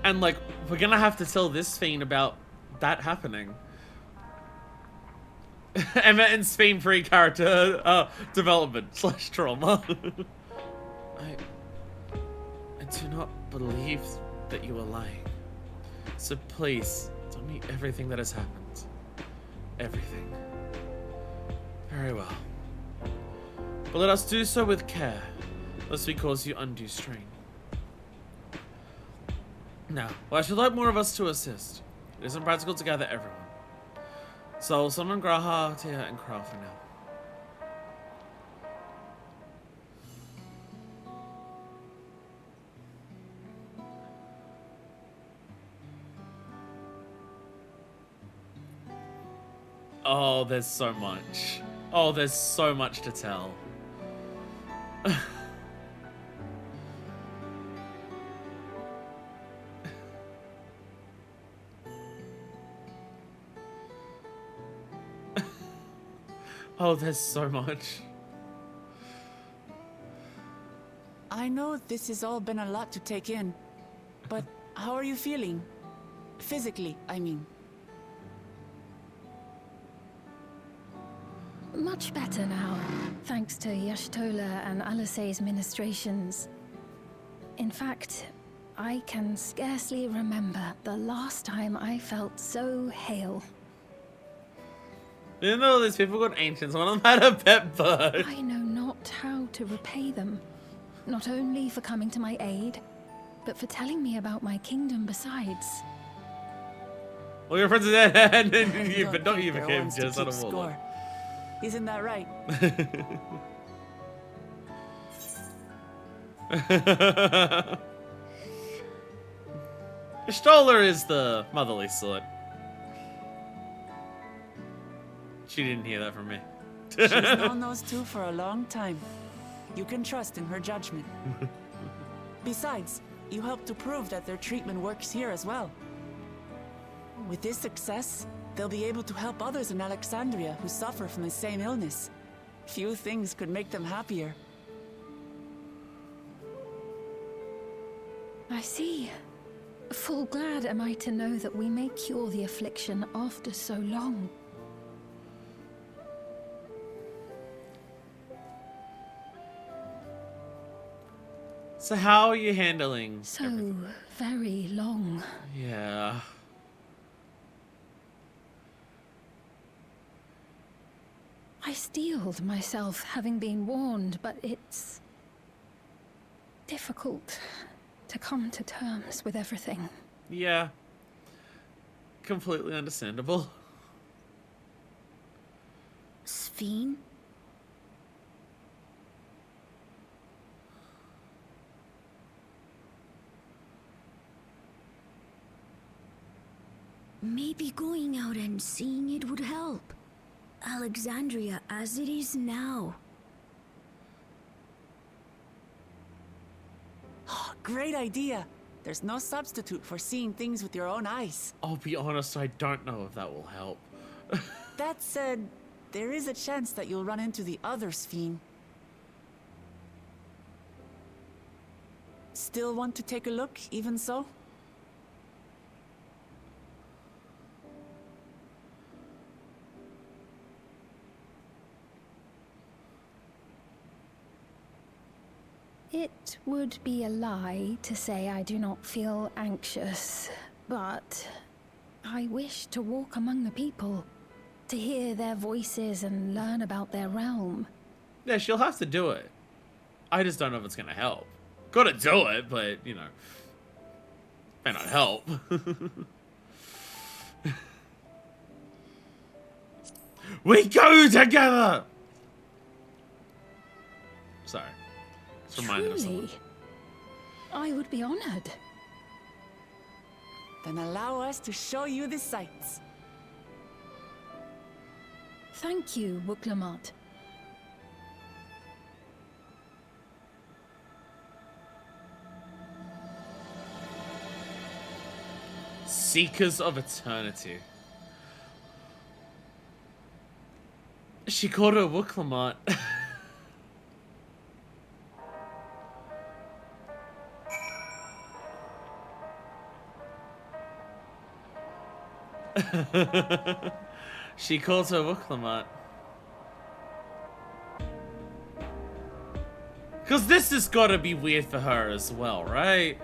And, like, we're gonna have to tell this Sphene about that happening. Emmett and Sphene free character development / trauma. I do not believe that you are lying. So please, tell me everything that has happened. Everything. Very well. But let us do so with care, lest we cause you undue strain. Now, well, I should like more of us to assist. It isn't practical to gather everyone. So I'll summon Graha, Tia, and Krau for now. Oh, there's so much. Oh, there's so much to tell. Oh, there's so much. I know this has all been a lot to take in, but how are you feeling? Physically, I mean. Much better now, thanks to Y'shtola and Alisay's ministrations. In fact, I can scarcely remember the last time I felt so hale. You know these people got ancients, one of them had a pet bird. I know not how to repay them, not only for coming to my aid, but for telling me about my kingdom besides. Well, your friends are dead, and then you, Don't but not think you they're became ones to just on a keep wall. score. Isn't that right? Stoller is the motherly sort. She didn't hear that from me. She's known those two for a long time. You can trust in her judgment. Besides, you helped to prove that their treatment works here as well. With this success, they'll be able to help others in Alexandria who suffer from the same illness. Few things could make them happier. I see. Full glad am I to know that we may cure the affliction after so long. So how are you handling So everything? very long. Yeah. I steeled myself, having been warned, but it's difficult to come to terms with everything. Yeah. Completely understandable. Sphene? Maybe going out and seeing it would help. Alexandria as it is now. Great idea. There's no substitute for seeing things with your own eyes. I'll be honest, I don't know if that will help. That said, there is a chance that you'll run into the other Sphene. Still want to take a look, even so? It would be a lie to say I do not feel anxious, but I wish to walk among the people, to hear their voices and learn about their realm. Yeah, she'll have to do it. I just don't know if it's gonna help. Gotta do it, but, you know, may not help. We go together! Sorry. Just reminded of Truly, someone. I would be honored. Then allow us to show you the sights. Thank you, Wuklamot. Seekers of Eternity. She called her Wuklamot. She calls her Wuklamot. Because this has got to be weird for her as well, right?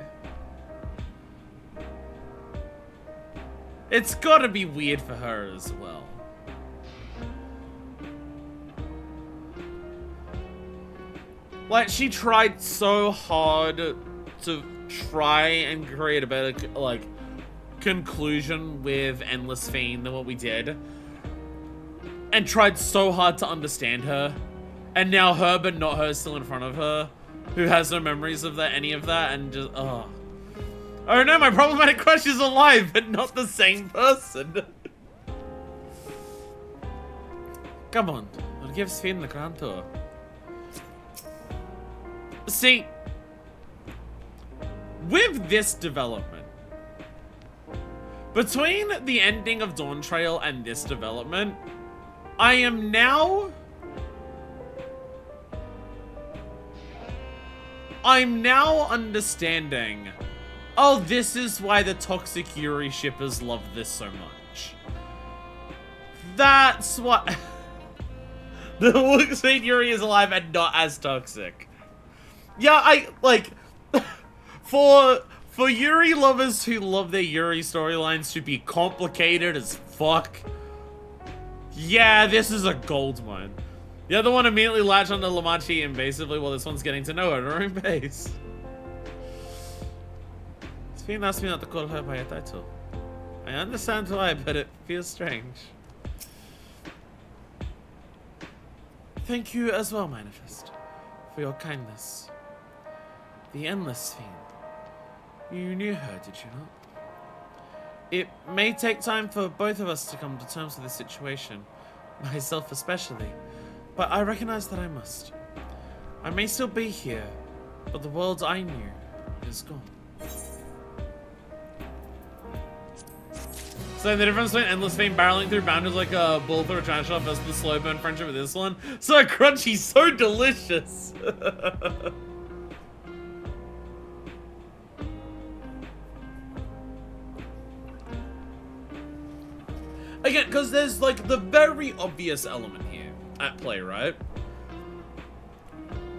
It's got to be weird for her as well. Like, she tried so hard to try and create a better, like, conclusion with Endless Fiend than what we did. And tried so hard to understand her. And now her, but not her, still in front of her. Who has no memories of that, any of that, and just, oh. Oh no, my problematic crush is alive, but not the same person. Come on, we'll give Sphene the Grand Tour. See, with this development, between the ending of Dawntrail and this development, I am now... I'm now understanding, oh, this is why the toxic Yuri shippers love this so much. That's what... The Wuxin Yuri is alive and not as toxic. Yeah, I, like, for Yuri lovers who love their Yuri storylines to be complicated as fuck, yeah, this is a gold mine. The other one immediately latched onto Lamachi invasively while this one's getting to know her at her own pace. Sphene asked me not to call her by a title. I understand why, but it feels strange. Thank you as well, Manifest, for your kindness. The Endless Fiend. You knew her, did you not? It may take time for both of us to come to terms with this situation, myself especially, but I recognize that I must. I may still be here, but the world I knew is gone. So the difference between Endless Fiend barreling through boundaries like a bull through a trash shop versus the slow burn friendship with this one. So crunchy, so delicious. Again, because there's like the very obvious element here at play, right?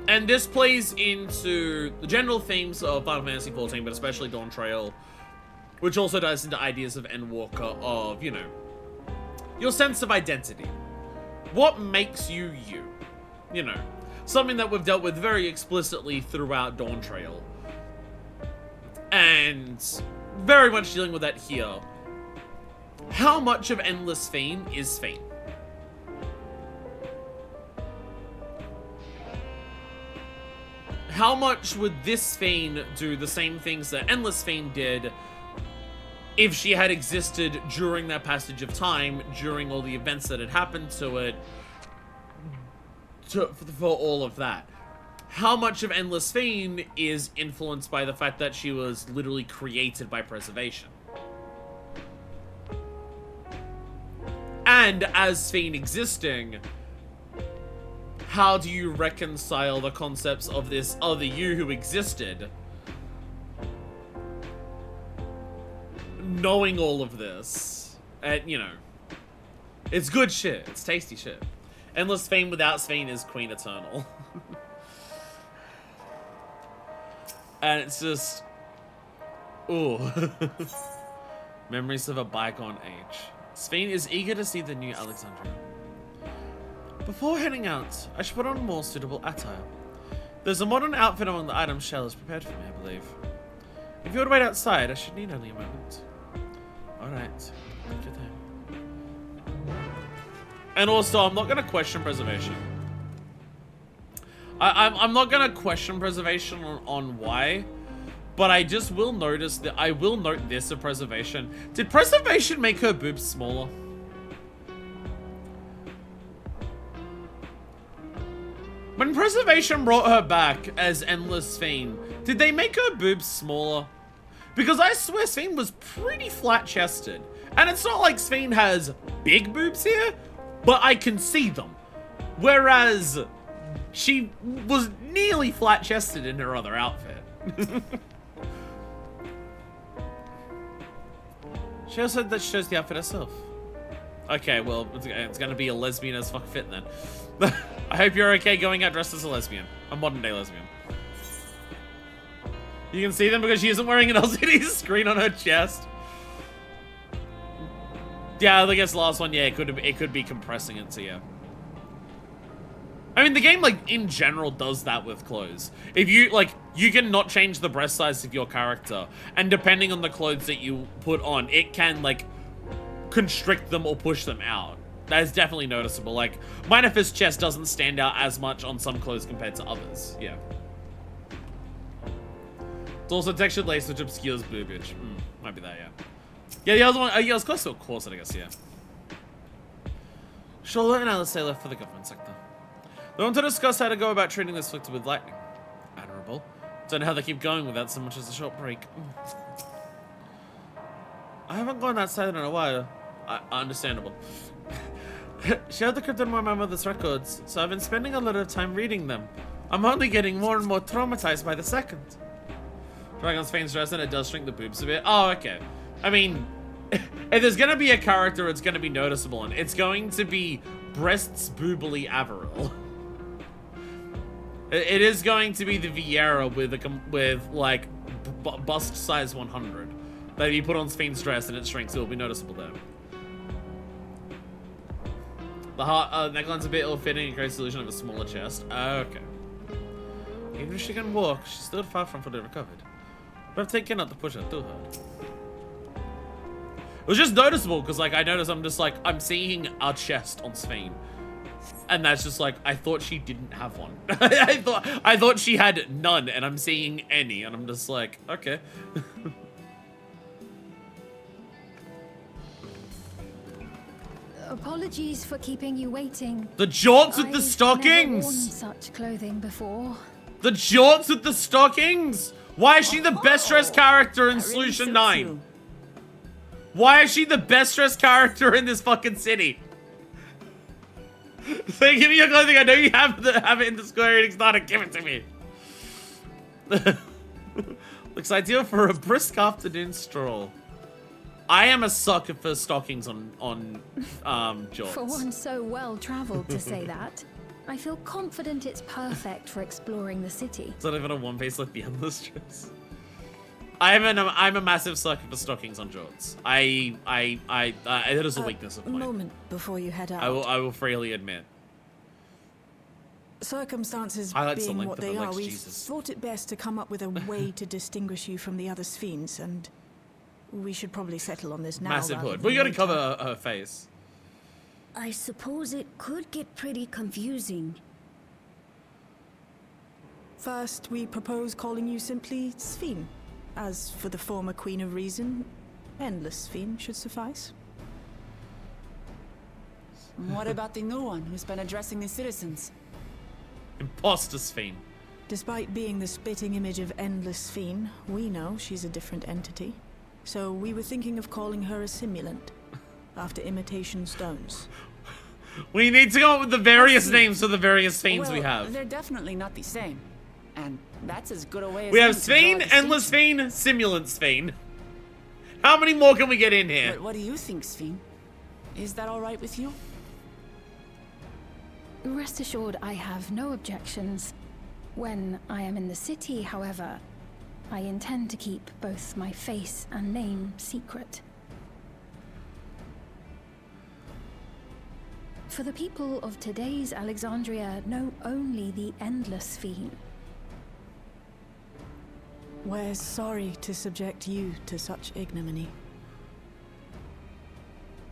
And this plays into the general themes of Final Fantasy XIV, but especially Dawntrail, which also dives into ideas of Endwalker, of, you know, your sense of identity. What makes you you? You know, something that we've dealt with very explicitly throughout Dawntrail. And very much dealing with that here. How much of Endless Sphene is Sphene? How much would this Sphene do the same things that Endless Sphene did if she had existed during that passage of time, during all the events that had happened to it, for all of that? How much of Endless Sphene is influenced by the fact that she was literally created by preservation? And as Sphene existing, how do you reconcile the concepts of this other you who existed, knowing all of this? And, you know, it's good shit. It's tasty shit. Endless Sphene without Sphene is Queen Eternal. And it's just... ooh. Memories of a bygone age. Sphene is eager to see the new Alexandria. Before heading out, I should put on more suitable attire. There's a modern outfit among the items Shell has prepared for me, I believe. If you would wait outside, I should need only a moment. Alright, take your time. And also, I'm not going to question preservation. I'm not going to question preservation on why, but I just will notice that I will note this of preservation. Did preservation make her boobs smaller? When preservation brought her back as Endless Sphene, did they make her boobs smaller? Because I swear Sphene was pretty flat-chested. And it's not like Sphene has big boobs here, but I can see them. Whereas she was nearly flat-chested in her other outfit. She also said that she chose the outfit herself. Okay, well, it's gonna be a lesbian as fuck fit then. I hope you're okay going out dressed as a lesbian. A modern day lesbian. You can see them because she isn't wearing an LCD screen on her chest. Yeah, I guess the last one, yeah, it could be compressing it, so yeah. I mean, the game, like, in general does that with clothes. If you, like, you can not change the breast size of your character, and depending on the clothes that you put on, it can, like, constrict them or push them out. That is definitely noticeable. Like, Minifist's chest doesn't stand out as much on some clothes compared to others. Yeah. It's also textured lace, which obscures boobage. Might be that, yeah. Yeah, the other one, yeah, it was close to a corset, I guess, yeah. Charlotte and Alice left for the government sector. They want to discuss how to go about treating this afflicted with lightning. Admirable. Don't know how they keep going without so much as a short break. I haven't gone outside in a while. Understandable. She had the crypt in my mother's records, so I've been spending a lot of time reading them. I'm only getting more and more traumatized by the second. Dragon's Phane's dress, and it does shrink the boobs a bit. Oh, okay. I mean, if there's gonna be a character, it's gonna be noticeable, and it's going to be breasts boobily Averill. It is going to be the Vieira with like bust size 100. That if you put on Sphene's dress and it shrinks, it will be noticeable there. The heart neckline's a bit ill-fitting and creates the illusion of a smaller chest. Okay. Even if she can walk, she's still far from fully recovered. But I've taken out to push her too hard. It was just noticeable because, like, I noticed I'm seeing a chest on Sphene. And that's just like, I thought she didn't have one. I thought she had none, and I'm seeing any, and I'm just like, okay. Apologies for keeping you waiting. The jorts with the I've stockings! never worn such clothing before. The jorts with the stockings! Why is she the best dressed character in Solution 9? Why is she the best dressed character in this fucking city? Say, give me your clothing. I know you have it in the Square Enix data. Give it to me. Looks ideal for a brisk afternoon stroll. I am a sucker for stockings on jorts. For one so well traveled to say that, I feel confident it's perfect for exploring the city. It's not even a one piece like the endless dress. I'm a massive sucker for stockings on jorts. It is a weakness of A mine. moment before you head out. I will freely admit. Circumstances Highlights the being length what of they her are, legs, we Jesus. thought it best to come up with a way to distinguish you from the other Sphenes, and we should probably settle on this now. Massive rather hood. than We gotta later. cover her face. I suppose it could get pretty confusing. First, we propose calling you simply Sphene. As for the former Queen of Reason, Endless Sphene should suffice. What about the new one who's been addressing the citizens? Imposter Sphene. Despite being the spitting image of Endless Sphene, we know she's a different entity. So we were thinking of calling her a simulant, after imitation stones. We need to come up with the various see. names for the various Sphenes we Well, have. they're definitely not the same. And that's as good a way as We have any to draw a Sphene, Endless distinction. Sphene, Simulant Sphene. How many more can we get in here? But what do you think, Sphene? Is that all right with you? Rest assured, I have no objections. When I am in the city, however, I intend to keep both my face and name secret. For the people of today's Alexandria know only the Endless Sphene. We're sorry to subject you to such ignominy.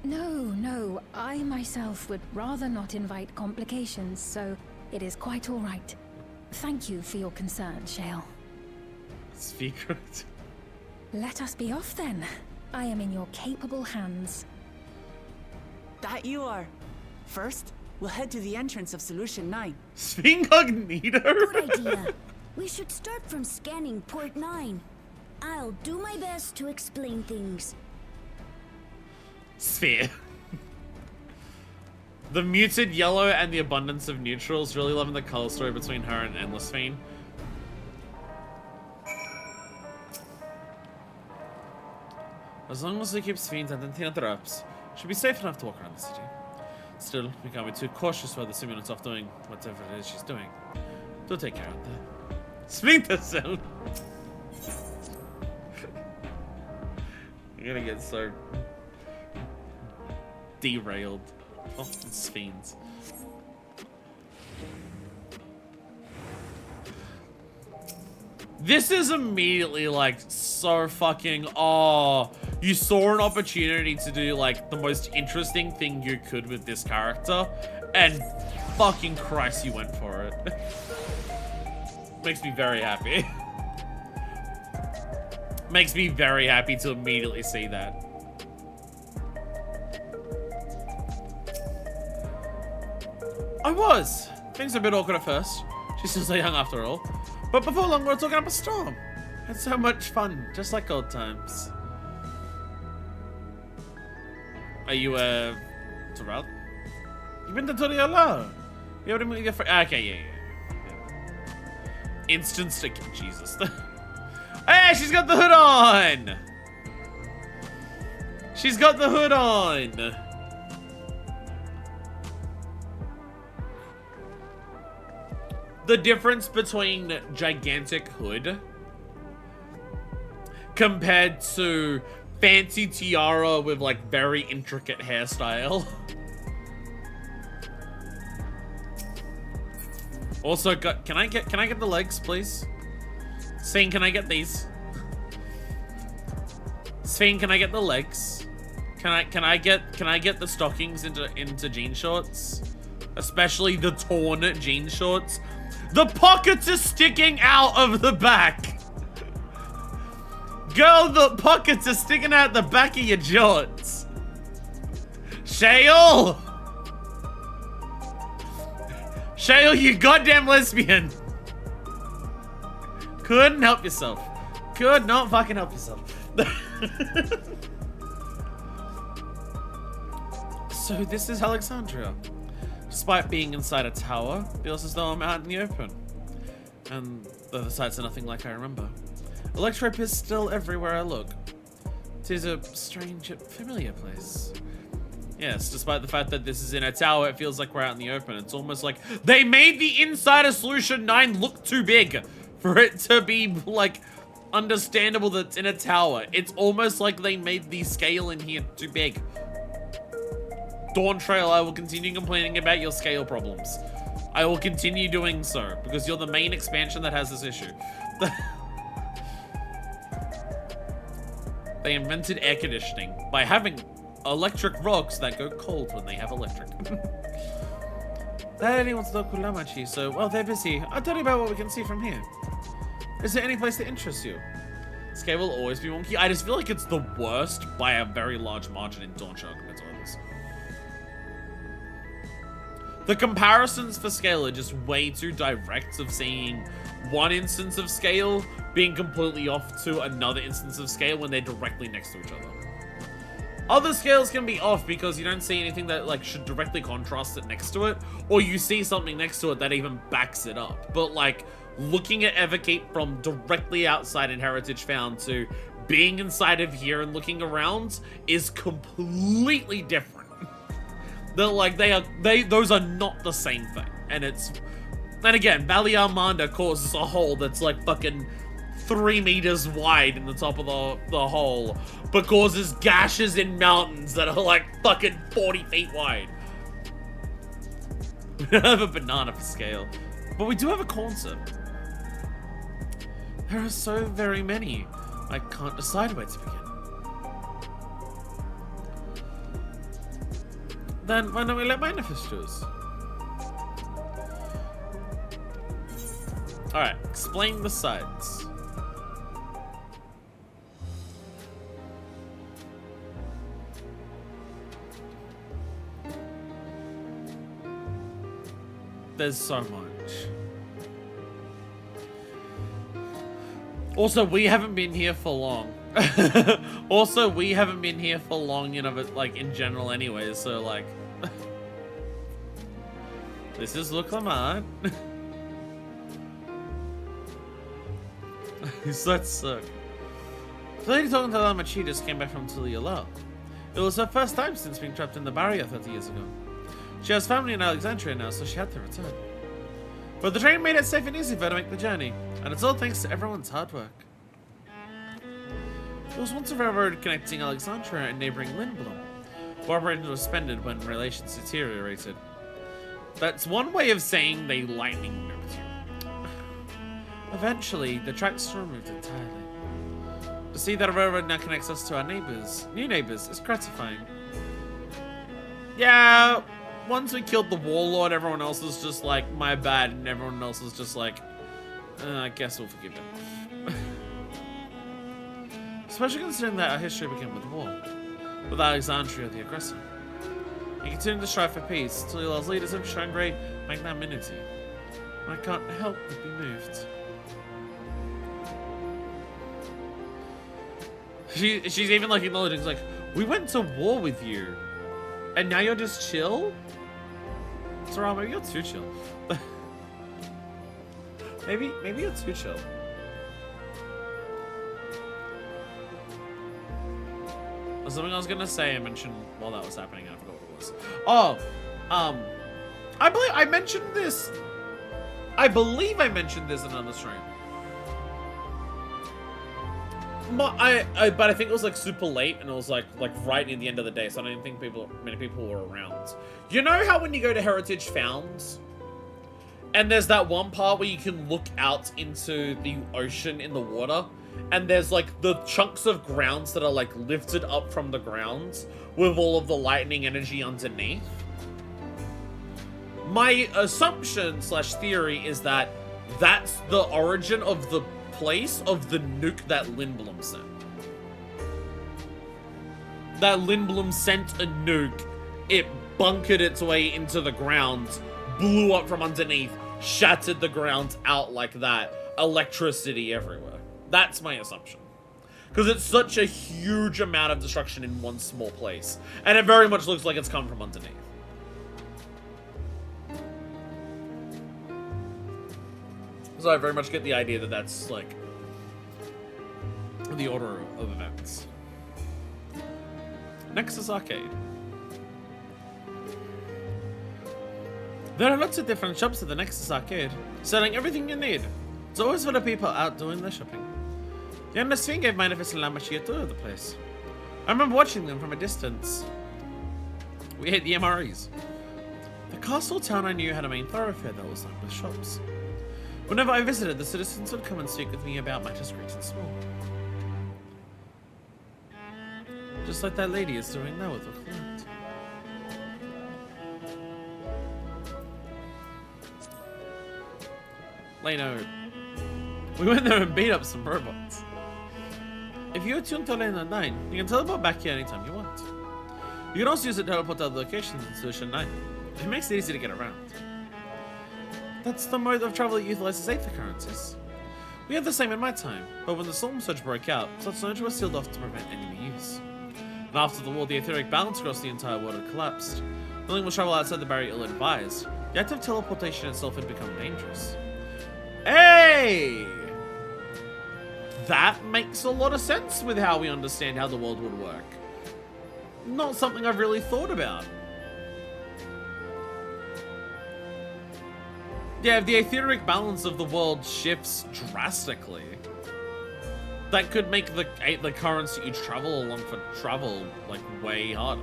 No, I myself would rather not invite complications, so it is quite all right. Thank you for your concern, Shale. Secret. Let us be off then. I am in your capable hands. That you are. First, we'll head to the entrance of Solution 9. Sphincognito? Good idea. We should start from scanning Port 9. I'll do my best to explain things. Sphere. The muted yellow and the abundance of neutrals. Really loving the color story between her and Endless Sphene. As long as we keep Sphene's identity under wraps, should be safe enough to walk around the city. Still, we can't be too cautious while the simulant's off doing whatever it is she's doing. Do take care of that. Sphincter sound. You're gonna get so derailed. Oh, it's Sphenes. This is immediately like so fucking, oh, you saw an opportunity to do like the most interesting thing you could with this character, and fucking Christ, you went for it. Makes me very happy. Makes me very happy to immediately see that. I was. Things were a bit awkward at first. She's still so young after all. But before long, we were talking up a storm. Had so much fun, just like old times. Are you, Terrell? You've been to Toriola? You able to meet your friend? Okay, yeah. Instant stick. Jesus. Hey, she's got the hood on! She's got the hood on! The difference between gigantic hood compared to fancy tiara with like very intricate hairstyle. Also, can I get the legs, please? Sphene, can I get these? Sphene, can I get the legs? Can I get the stockings into jean shorts? Especially the torn jean shorts. The pockets are sticking out of the back. Girl, the pockets are sticking out the back of your jorts. Shale! Shale, you goddamn lesbian. Couldn't help yourself. Could not fucking help yourself. So this is Alexandria. Despite being inside a tower, it feels as though I'm out in the open. And the sights are nothing like I remember. Electro is still everywhere I look. It is a strange yet familiar place. Yes, despite the fact that this is in a tower, it feels like we're out in the open. It's almost like they made the inside of Solution 9 look too big for it to be, like, understandable that it's in a tower. It's almost like they made the scale in here too big. Dawntrail, I will continue complaining about your scale problems. I will continue doing so, because you're the main expansion that has this issue. They invented air conditioning by having electric rocks that go cold when they have electric. That anyone's local Lamachi, so while they're busy, I'll tell you about what we can see from here. Is there any place that interests you? Scale will always be wonky. I just feel like it's the worst by a very large margin in Dawntrail compared to others. The comparisons for scale are just way too direct of seeing one instance of scale being completely off to another instance of scale when they're directly next to each other. Other scales can be off because you don't see anything that like should directly contrast it next to it, or you see something next to it that even backs it up. But like looking at Everkeep from directly outside in Heritage Found to being inside of here and looking around is completely different. They're like those are not the same thing, and again, Valley Armanda causes a hole that's like fucking 3 meters wide in the top of the hole, but causes gashes in mountains that are like fucking 40 feet wide. We don't have a banana for scale, but we do have a concept. There are so very many, I can't decide where to begin. Then why don't we let Manifest choose? Alright, explain the sides. There's so much. Also, we haven't been here for long. Also, we haven't been here for long, you know, but like in general anyways, so like this is Look Lamont. That suck. The lady talking to Lamachi just came back from Tuliala. It was her first time since being trapped in the barrier 30 years ago. She has family in Alexandria now, so she had to return. But the train made it safe and easy for her to make the journey, and it's all thanks to everyone's hard work. There was once a railroad connecting Alexandria and neighboring Lindblom. Cooperation was suspended when relations deteriorated. That's one way of saying they lightning nipped you. Eventually, the tracks were removed entirely. To see that a railroad now connects us to our new neighbors, is gratifying. Yeah, once we killed the warlord, everyone else was just like, my bad, and everyone else was just like, I guess we'll forgive him. Especially considering that our history began with war, with Alexandria the aggressor. We continue to strive for peace, Tulila's leaders have shown great magnanimity. I can't help but be moved. She's even like acknowledging, like, we went to war with you, and now you're just chill? Sarama, you're too chill. maybe you're too chill. There's something I was gonna say I mentioned while that was happening, I forgot what it was. Oh, I believe I mentioned this. I believe I mentioned this in another stream. But I think it was like super late, and it was like right near the end of the day, so I don't think many people were around. You know how when you go to Heritage Founds, and there's that one part where you can look out into the ocean in the water, and there's like the chunks of grounds that are like lifted up from the ground with all of the lightning energy underneath? My assumption / theory is that that's the origin of the place of the nuke that Lindblom sent. That Lindblom sent a nuke, it bunkered its way into the ground, blew up from underneath, shattered the ground out like that, electricity everywhere. That's my assumption. Because it's such a huge amount of destruction in one small place. And it very much looks like it's come from underneath. So I very much get the idea that that's, like, the order of events. Nexus Arcade. There are lots of different shops at the Nexus Arcade, selling everything you need. It's always full of people out doing their shopping. The Endless Sphene gave Manifest and Lamachia a tour of the place. I remember watching them from a distance. We hit the MREs. The castle town I knew had a main thoroughfare that was lined with shops. Whenever I visited, the citizens would come and speak with me about matters great and small. Just like that lady is doing now with her client. Leno. We went there and beat up some robots. If you attune to Lane 9, you can teleport back here anytime you want. You can also use it to teleport to other locations in Solution 9. It makes it easy to get around. That's the mode of travel that utilizes Aether currencies. We had the same in my time, but when the Storm Surge broke out, such knowledge was sealed off to prevent enemy use. And after the war, the etheric balance across the entire world had collapsed. Nothing was travel outside the barrier ill-advised. The act of teleportation itself had become dangerous. Hey! That makes a lot of sense with how we understand how the world would work. Not something I've really thought about. Yeah, if the etheric balance of the world shifts drastically, that could make the currency you travel along for travel, like, way harder.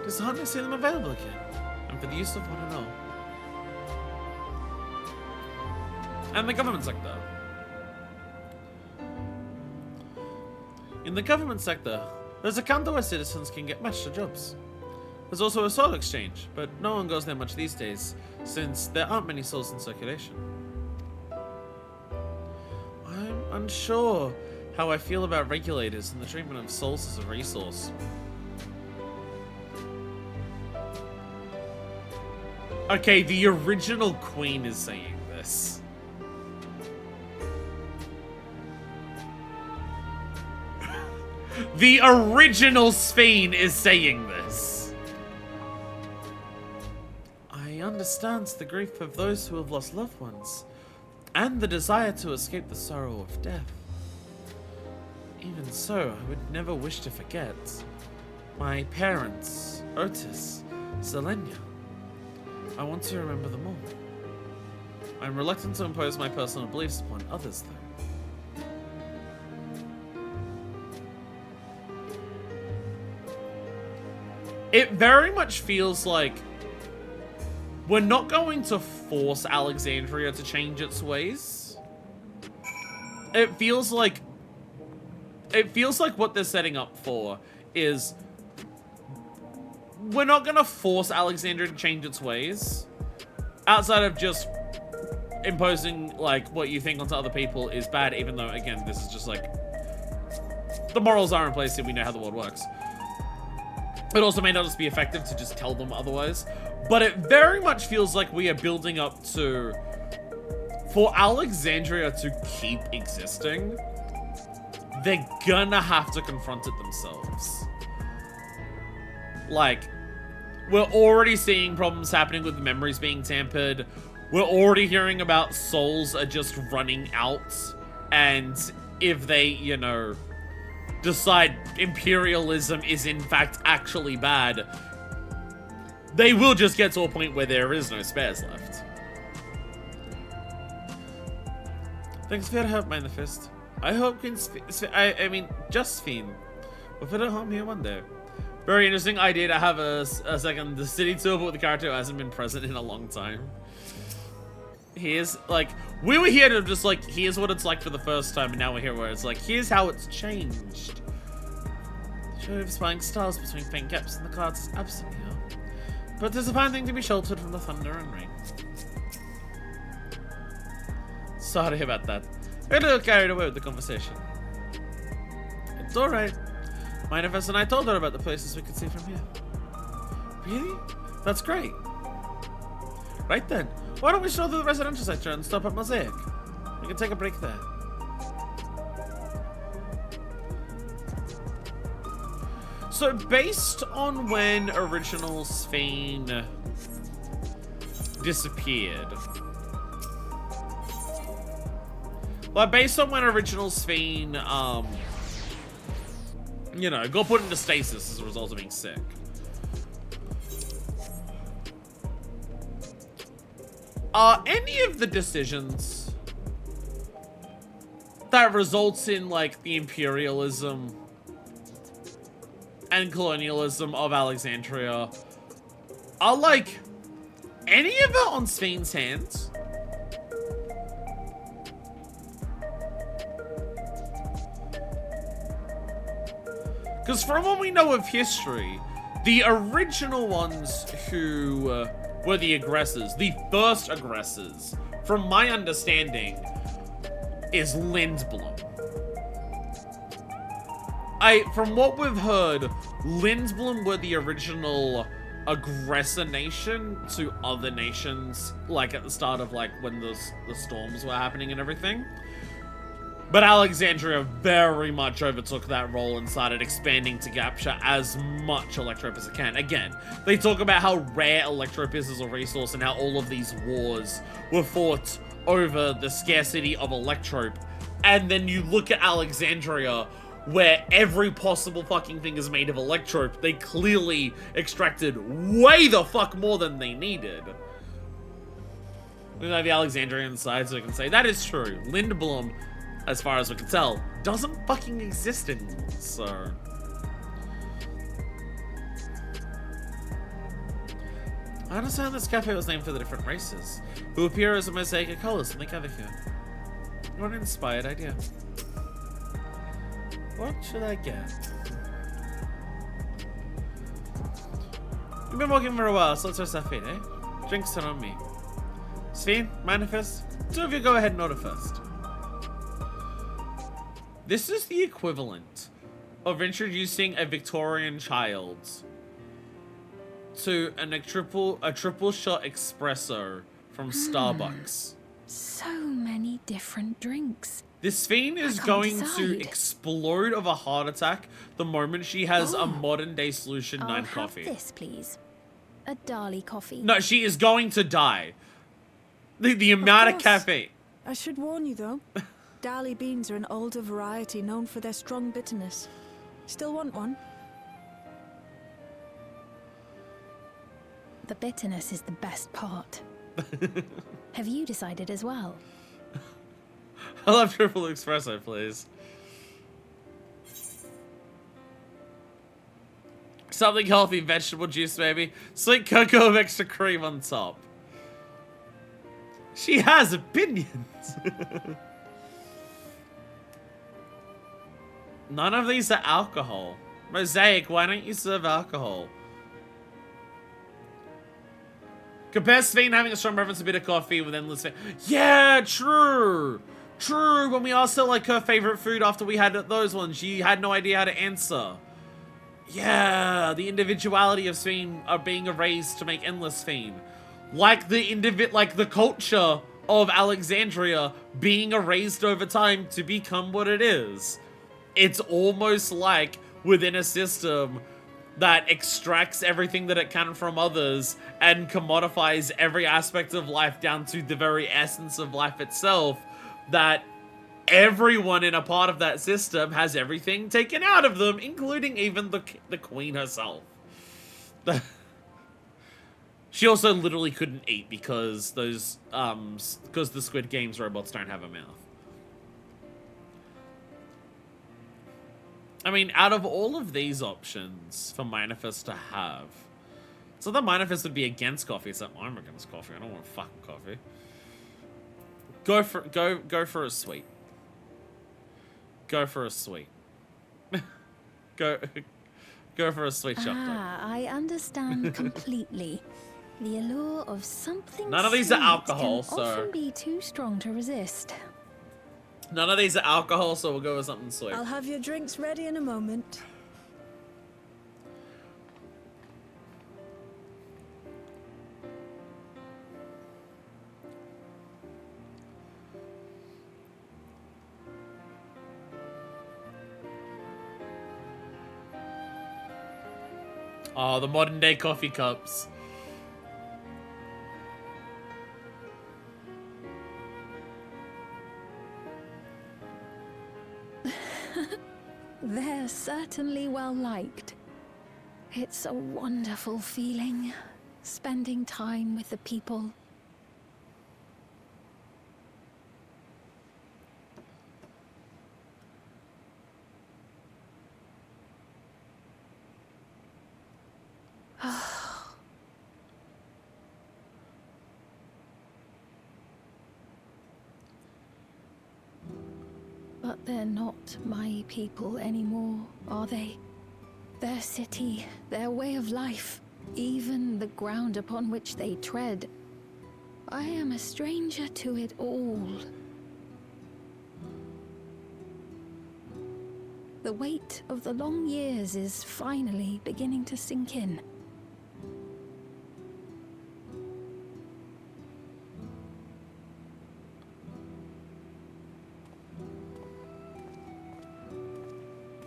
Does hardly see them available again, and for the use of what I know. And the government sector. In the government sector, there's a counter where citizens can get matched to jobs. There's also a soul exchange, but no one goes there much these days, since there aren't many souls in circulation. I'm unsure how I feel about regulators and the treatment of souls as a resource. Okay, the original queen is saying this. The original Sphene is saying this. I understand the grief of those who have lost loved ones, and the desire to escape the sorrow of death. Even so, I would never wish to forget my parents, Otis, Selenia. I want to remember them all. I'm reluctant to impose my personal beliefs upon others, though. It very much feels like we're not going to force Alexandria to change its ways. It feels like what they're setting up for is we're not gonna force Alexandria to change its ways outside of just imposing like what you think onto other people is bad, even though again this is just like the morals are in place and we know how the world works. It also may not just be effective to just tell them otherwise, but it very much feels like we are building up to, for Alexandria to keep existing, they're gonna have to confront it themselves. Like, we're already seeing problems happening with memories being tampered. We're already hearing about souls are just running out, and if they, you know, decide imperialism is in fact actually bad, they will just get to a point where there is no spares left. Thanks for your help, Manifest. I hope Queen I mean, just Sphene will fit at home here one day. Very interesting idea to have a second the city tour, but with a character who hasn't been present in a long time. Here's, like, we were here to just, like, here's what it's like for the first time, and now we're here where it's like, here's how it's changed. The show of spying stars between faint gaps in the clouds is absent here. But there's a fine thing to be sheltered from the thunder and rain. Sorry about that. I got a little carried away with the conversation. It's alright. Manifest and I told her about the places we could see from here. Really? That's great. Right then. Why don't we stroll through the residential sector and stop at Mosaic? We can take a break there. So based on when original Sphene disappeared, Like, based on when original Sphene, you know, got put into stasis as a result of being sick. Any of the decisions that results in, like, the imperialism and colonialism of Alexandria are, like, any of it on Sphene's hands? Because from what we know of history, the original ones who were the aggressors, the first aggressors, from my understanding, is Lindblom. From what we've heard, Lindblom were the original aggressor nation to other nations, like at the start of like when the storms were happening and everything. But Alexandria very much overtook that role and started expanding to capture as much Electrope as it can. Again, they talk about how rare Electrope is as a resource and how all of these wars were fought over the scarcity of Electrope. And then you look at Alexandria, where every possible fucking thing is made of Electrope. They clearly extracted way the fuck more than they needed. We know the Alexandrian side, so we can say that is true. Lindblom, as far as we can tell, doesn't fucking exist anymore, so... I understand this cafe was named for the different races, who appear as a mosaic of colors and they gather here. What an inspired idea. What should I get? You've been walking for a while, so let's rest our feet, eh? Drinks are on me. Sphene, Manifest, two of you go ahead and order first. This is the equivalent of introducing a Victorian child to a triple shot espresso from Starbucks. So many different drinks. This Sphene is going to explode of a heart attack the moment she has a modern day solution 9 coffee. Have this, please. A Dali coffee. No, she is going to die. The amount of caffeine. I should warn you though. Dali beans are an older variety known for their strong bitterness. Still want one? The bitterness is the best part. Have you decided as well? I'll have triple espresso, please. Something healthy, vegetable juice, maybe. Sweet cocoa with extra cream on top. She has opinions. None of these are alcohol. Mosaic, why don't you serve alcohol? Compare Sphene having a strong reference to bitter coffee with endless... Yeah, true! True, when we asked her, like, her favorite food after we had those ones, she had no idea how to answer. Yeah, the individuality of Sphene are being erased to make endless Sphene. Like the culture of Alexandria being erased over time to become what it is. It's almost like within a system that extracts everything that it can from others and commodifies every aspect of life down to the very essence of life itself, that everyone in a part of that system has everything taken out of them, including even the queen herself. She also literally couldn't eat because the Squid Games robots don't have a mouth. I mean, out of all of these options for Manifest to have, so the Manifest would be against coffee, so I'm against coffee. I don't want fucking coffee. Go for a sweet. Go for a sweet. go for a sweet chocolate. I understand completely. The allure of something None of these are sweet alcohol, can so often be too strong to resist. none of these are alcohol, so we'll go with something sweet. I'll have your drinks ready in a moment. Oh, the modern day coffee cups. they're certainly well liked. It's a wonderful feeling, spending time with the people. But they're not my people anymore, are they? Their city, their way of life, even the ground upon which they tread. I am a stranger to it all. The weight of the long years is finally beginning to sink in.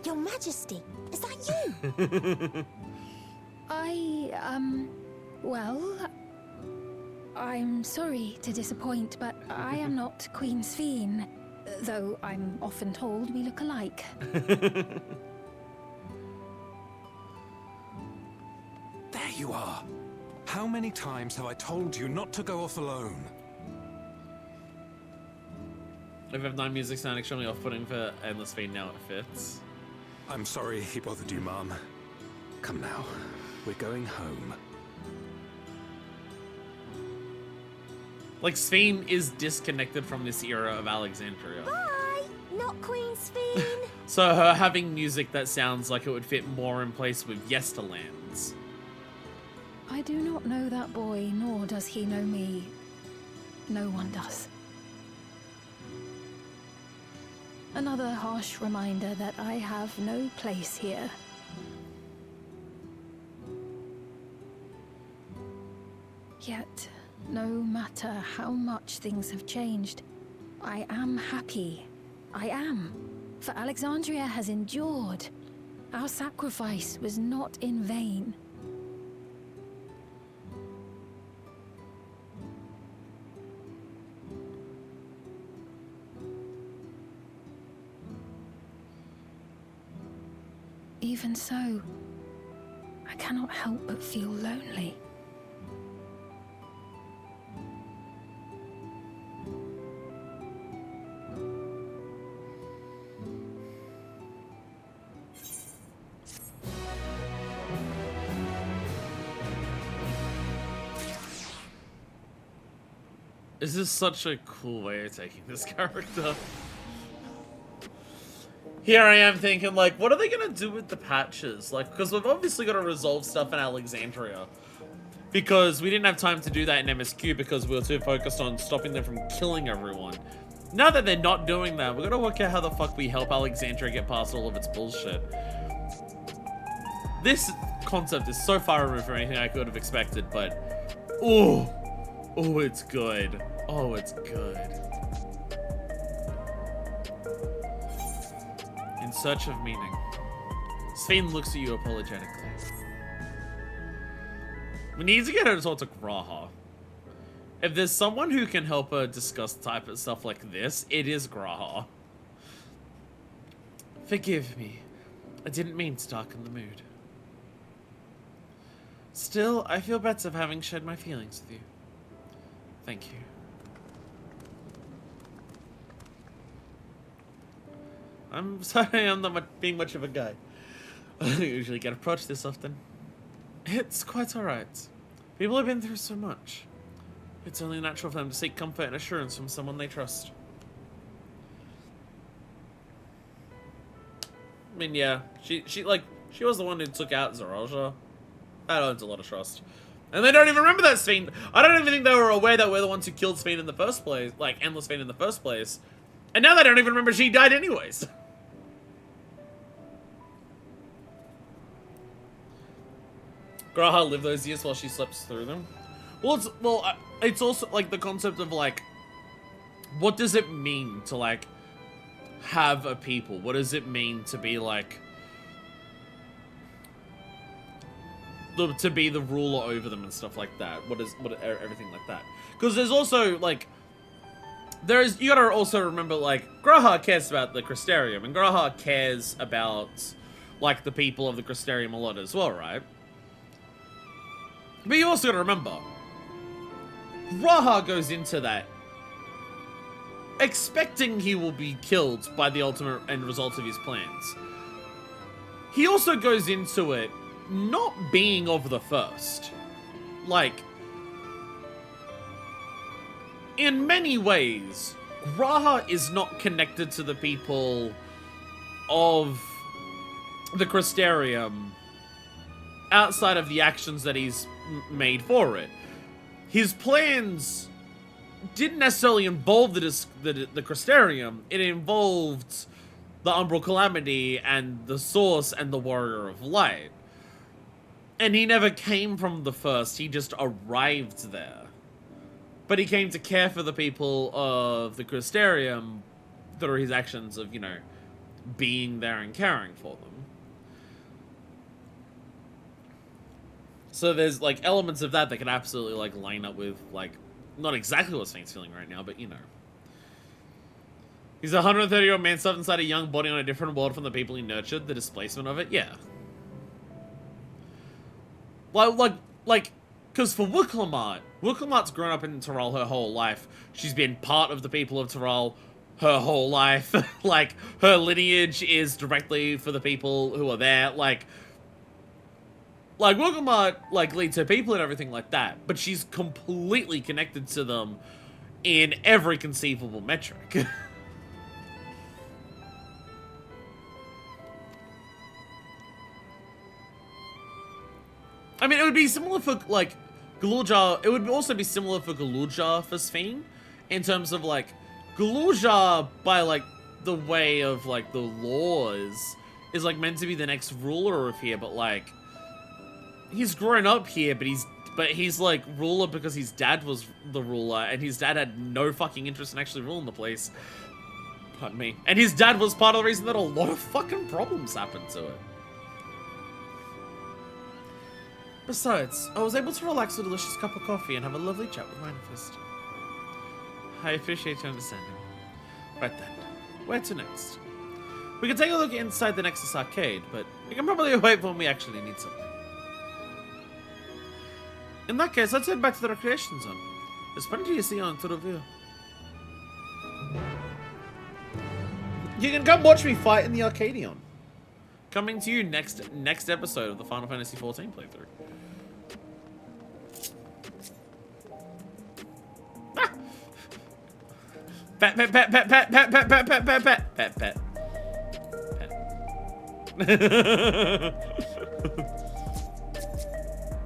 Your Majesty, is that you? Well, I'm sorry to disappoint, but I am not Queen Sphene, though I'm often told we look alike. There you are. How many times have I told you not to go off alone? FF9 music sound extremely off-putting for Endless Sphene, now it fits. I'm sorry he bothered you, Mom. Come now. We're going home. Like, Sphene is disconnected from this era of Alexandria. Bye! Not Queen Sphene! So her having music that sounds like it would fit more in place with Yesterlands. I do not know that boy, nor does he know me. No one does. Another harsh reminder that I have no place here. Yet, no matter how much things have changed, I am happy. I am. For Alexandria has endured. Our sacrifice was not in vain. Even so, I cannot help but feel lonely. This is such a cool way of taking this character. Here I am thinking, like, what are they gonna do with the patches? Like, because we've obviously got to resolve stuff in Alexandria. Because we didn't have time to do that in MSQ because we were too focused on stopping them from killing everyone. Now that they're not doing that, we're gonna work out how the fuck we help Alexandria get past all of its bullshit. This concept is so far removed from anything I could have expected, but... oh, it's good. Oh, it's good. In search of meaning. Sphene looks at you apologetically. We need to get her to talk to Graha. If there's someone who can help her discuss type of stuff like this, it is Graha. Forgive me. I didn't mean to darken the mood. Still, I feel better for having shared my feelings with you. Thank you. I'm sorry I'm not being much of a guy. I don't usually get approached this often. It's quite alright. People have been through so much. It's only natural for them to seek comfort and assurance from someone they trust. I mean, yeah, she was the one who took out Zaraja. That owns a lot of trust. And they don't even remember that Sphene. I don't even think they were aware that we're the ones who killed Sphene in the first place, like Endless Sphene in the first place. And now they don't even remember she died anyways. Graha lived those years while she slept through them. Well, it's also like the concept of like, what does it mean to like have a people? What does it mean to be like to be the ruler over them and stuff like that? What everything like that? Because there's also like you gotta also remember, like, Graha cares about the Crystarium, and Graha cares about, like, the people of the Crystarium a lot as well, right? But you also gotta remember, Graha goes into that expecting he will be killed by the ultimate end result of his plans. He also goes into it not being of the first. Like, in many ways, Graha is not connected to the people of the Crystarium outside of the actions that he's made for it. His plans didn't necessarily involve the Crystarium. It involved the Umbral Calamity and the Source and the Warrior of Light. And he never came from the first, he just arrived there. But he came to care for the people of the Crystarium through his actions of, you know, being there and caring for them. So there's, like, elements of that can absolutely, like, line up with, like, not exactly what Sphene's feeling right now, but, you know. He's a 130-year-old man stuffed inside a young body on a different world from the people he nurtured, the displacement of it, yeah. Like, because for Wooklamart's grown up in Tyrell her whole life. She's been part of the people of Tyrell her whole life. Like, her lineage is directly for the people who are there. Like Wookamart, like, leads her people and everything like that. But she's completely connected to them in every conceivable metric. I mean, it would be similar for, like, Galuljar. It would also be similar for Galuljar for Sphene, in terms of, like, Galuljar, by, like, the way of, like, the laws, is, like, meant to be the next ruler of here, but, like, he's grown up here, but he's, like, ruler because his dad was the ruler, and his dad had no fucking interest in actually ruling the place. Pardon me. And his dad was part of the reason that a lot of fucking problems happened to it. Besides, I was able to relax with a delicious cup of coffee and have a lovely chat with Manifest. I appreciate your understanding. Right then, where to next? We can take a look inside the Nexus Arcade, but we can probably wait for when we actually need something. In that case, let's head back to the recreation zone. There's plenty to see on Turuvia. You can come watch me fight in the Arcadion. Coming to you next episode of the Final Fantasy XIV playthrough. Ah! Pet, pet, pet, pet, pet, pet, pet, pet, pet, pet, pet, pet, pet.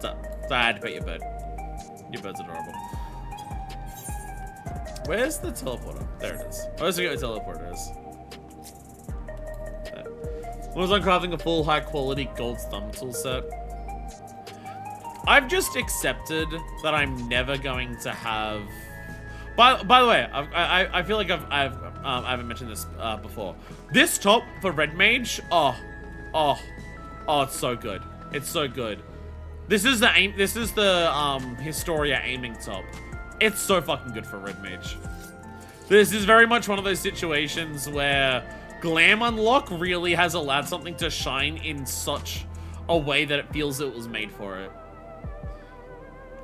So I had to pet your bird. Your bird's adorable. Where's the teleporter? There it is. I always forget what the teleporter is. When was on crafting a full high-quality gold thumb tool set? I've just accepted that I'm never going to have. By the way, I feel like I haven't mentioned this before. This top for Red Mage, oh, it's so good. It's so good. This is the Historia aiming top. It's so fucking good for Red Mage. This is very much one of those situations where Glam Unlock really has allowed something to shine in such a way that it feels it was made for it.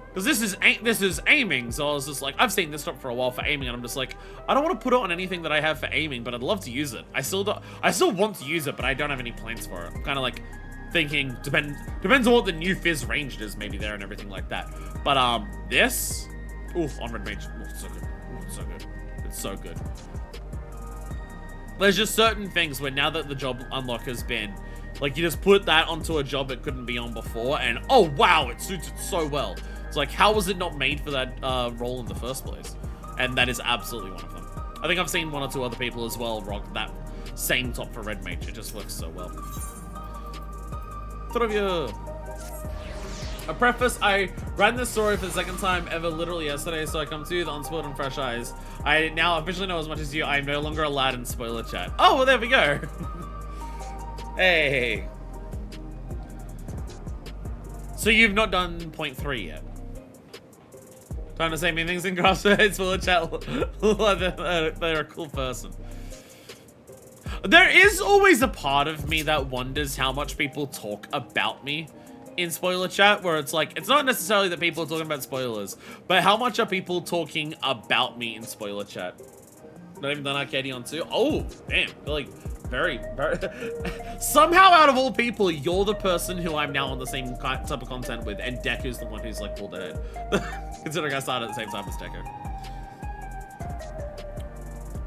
Because this is aiming, so I was just like, I've seen this top for a while for aiming, and I'm just like, I don't want to put it on anything that I have for aiming, but I'd love to use it. I still want to use it, but I don't have any plans for it. I'm kind of like thinking, depends on what the new Fizz ranged is, maybe there and everything like that. But this, oof, on Red Mage, it's so good. It's so good. It's so good. There's just certain things where now that the job unlock has been, like, you just put that onto a job it couldn't be on before, and oh wow, it suits it so well. It's like, how was it not made for that role in the first place? And that is absolutely one of them. I think I've seen one or two other people as well rock that same top for Red Mage. It just works so well. Trivia. A preface, I ran this story for the second time ever literally yesterday, so I come to you with unspoiled and fresh eyes. I now officially know as much as you. I am no longer allowed in spoiler chat. Oh, well, there we go. Hey. So you've not done point 3 yet? Trying to say mean things in crosswords, spoiler chat. They're a cool person. There is always a part of me that wonders how much people talk about me in spoiler chat, where it's like, it's not necessarily that people are talking about spoilers, but how much are people talking about me in spoiler chat? Not even done Arcadian on 2. Oh, damn. Like, very, very... Somehow, out of all people, you're the person who I'm now on the same type of content with, and Deku's the one who's, like, pulled ahead. Considering I started at the same time as Deku.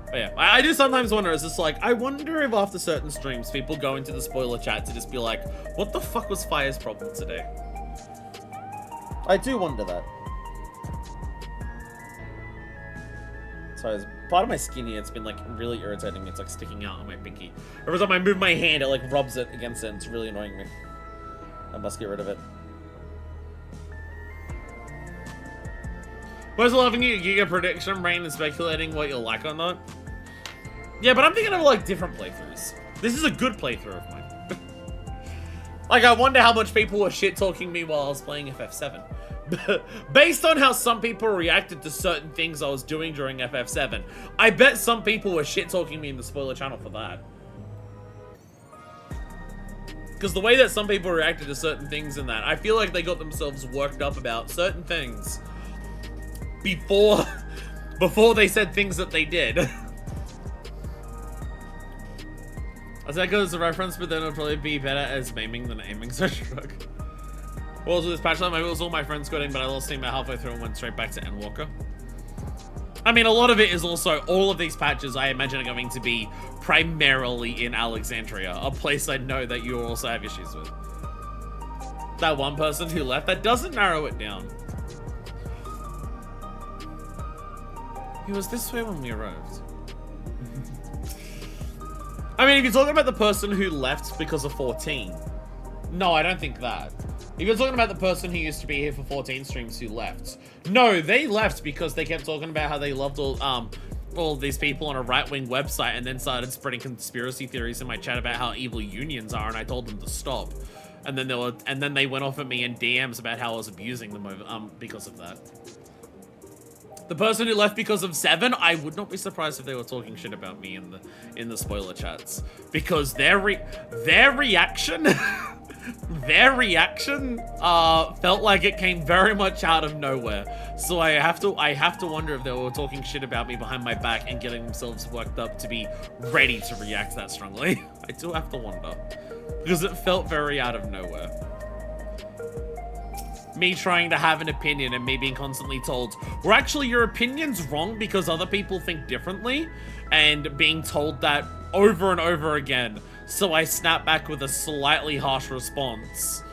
But yeah, I do sometimes wonder, it's just like, I wonder if after certain streams, people go into the spoiler chat to just be like, what the fuck was Fire's problem today? I do wonder that. Sorry, as part of my skin here, it's been like really irritating me. It's like sticking out on my pinky. Every time I move my hand, it like rubs it against it, and it's really annoying me. I must get rid of it. Was loving you Giga prediction brain and speculating what you'll like or not. Yeah, but I'm thinking of like different playthroughs. This is a good playthrough of mine. Like, I wonder how much people were shit talking me while I was playing FF7. Based on how some people reacted to certain things I was doing during FF7, I bet some people were shit talking me in the spoiler channel for that. Because the way that some people reacted to certain things in that, I feel like they got themselves worked up about certain things before they said things that they did. I said because it's a reference, but then it'll probably be better as maiming than aiming, so shrug. What was with this patch? Maybe it was all my friends quitting, but I lost steam about halfway through and went straight back to Endwalker. I mean, a lot of it is also, all of these patches I imagine are going to be primarily in Alexandria, a place I know that you also have issues with. That one person who left, that doesn't narrow it down. He was this way when we arrived. I mean, if you're talking about the person who left because of 14, no, I don't think that. If you're talking about the person who used to be here for 14 streams who left, no, they left because they kept talking about how they loved all of these people on a right-wing website, and then started spreading conspiracy theories in my chat about how evil unions are, and I told them to stop. And then they went off at me in DMs about how I was abusing them because of that. The person who left because of 7, I would not be surprised if they were talking shit about me in the spoiler chats, because their reaction felt like it came very much out of nowhere. So I have to wonder if they were talking shit about me behind my back and getting themselves worked up to be ready to react that strongly. I do have to wonder, because it felt very out of nowhere. Me trying to have an opinion and me being constantly told, well, actually your opinion's wrong because other people think differently, and being told that over and over again. So I snap back with a slightly harsh response,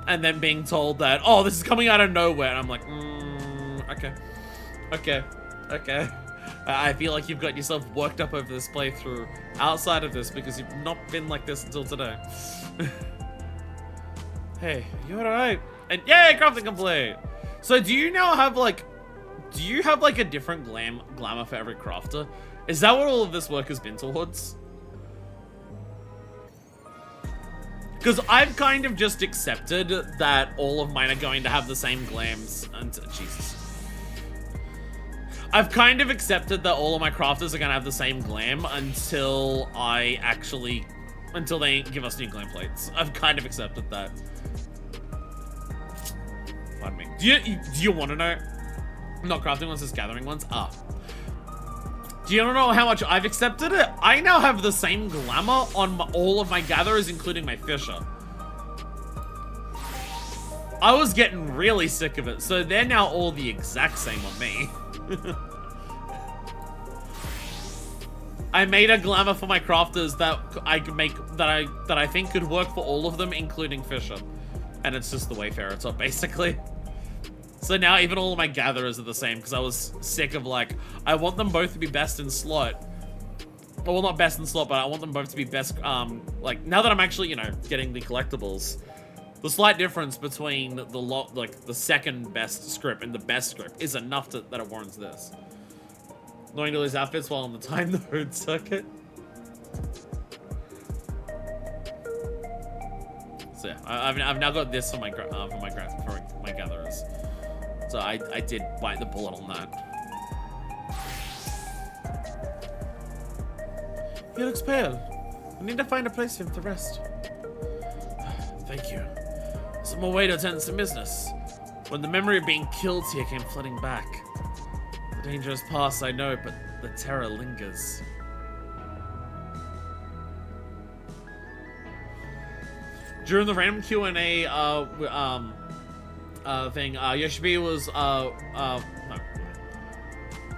and then being told that, oh, this is coming out of nowhere, and I'm like, okay. I feel like you've got yourself worked up over this playthrough outside of this because you've not been like this until today. Hey, you alright? And yay, crafting complete! So do you now have like, a different glamour for every crafter? Is that what all of this work has been towards? Because I've kind of just accepted that all of mine are going to have the same glams until, Jesus. I've kind of accepted that all of my crafters are going to have the same glam until they give us new glam plates. I've kind of accepted that. Pardon me. Do you want to know? Not crafting ones, just gathering ones. Do you know how much I've accepted it? I now have the same glamour on all of my gatherers, including my fisher. I was getting really sick of it, so they're now all the exact same on me. I made a glamour for my crafters that I could make, that I think could work for all of them, including fisher. And it's just the Wayfarer top, basically. So now even all of my gatherers are the same, because I was sick of, like, I want them both to be best in slot. Well, not best in slot, but I want them both to be best, like, now that I'm actually, you know, getting the collectibles, the slight difference between the second best script and the best script is enough that it warrants this. Knowing to lose outfits while on the time the road circuit. So yeah, I've now got this for my gatherers. So I did bite the bullet on that. He looks pale. We need to find a place for him to rest. Thank you. Some more way to attend to some business. When the memory of being killed here came flooding back. The danger is past, I know, but the terror lingers. During the random Q&A thing, Yoshibi was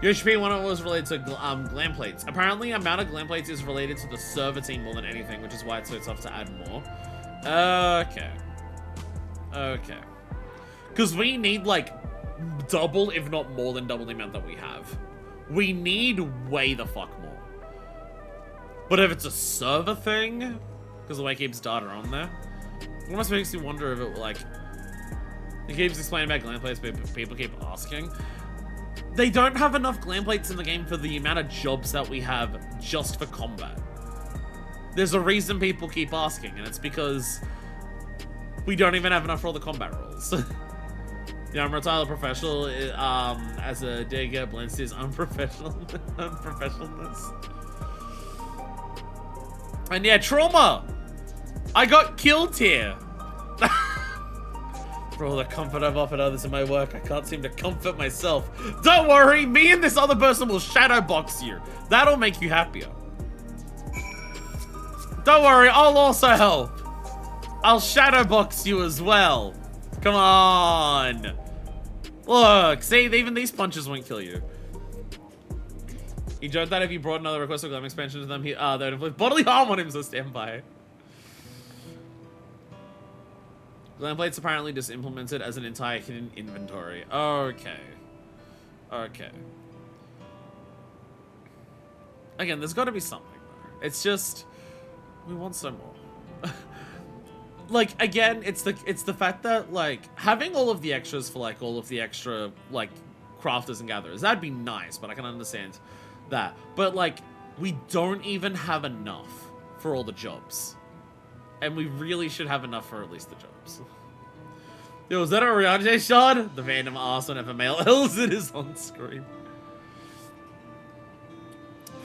Yoshibi one was related to glam plates. Apparently, amount of glam plates is related to the server team more than anything, which is why it's so tough to add more. Okay. Okay. Because we need like double, if not more than double the amount that we have. We need way the fuck more. But if it's a server thing, because the way it keeps data on there, it almost makes me wonder if it like it keeps explaining about glam plates, but people keep asking. They don't have enough glam plates in the game for the amount of jobs that we have just for combat. There's a reason people keep asking, and it's because we don't even have enough for all the combat roles. Yeah, I'm retired professional. As a digger, blends his unprofessionalness. And yeah, trauma. I got killed here. For all the comfort I've offered others in my work, I can't seem to comfort myself. Don't worry, me and this other person will shadow box you. That'll make you happier. Don't worry, I'll also help. I'll shadow box you as well. Come on. Look, see, even these punches won't kill you. He joked that if you brought another request for glam expansion to them, they'd inflict bodily harm on him, so stand by. Glam plates apparently just implemented as an entire hidden inventory. Okay. Okay. Again, there's got to be something though. It's just we want some more. Like again, it's the fact that like having all of the extras for like all of the extra like crafters and gatherers, that'd be nice, but I can understand that. But like we don't even have enough for all the jobs. And we really should have enough for at least the jobs. Yo, is that a Rianjay shot? The random ass whenever male Elzin is on screen.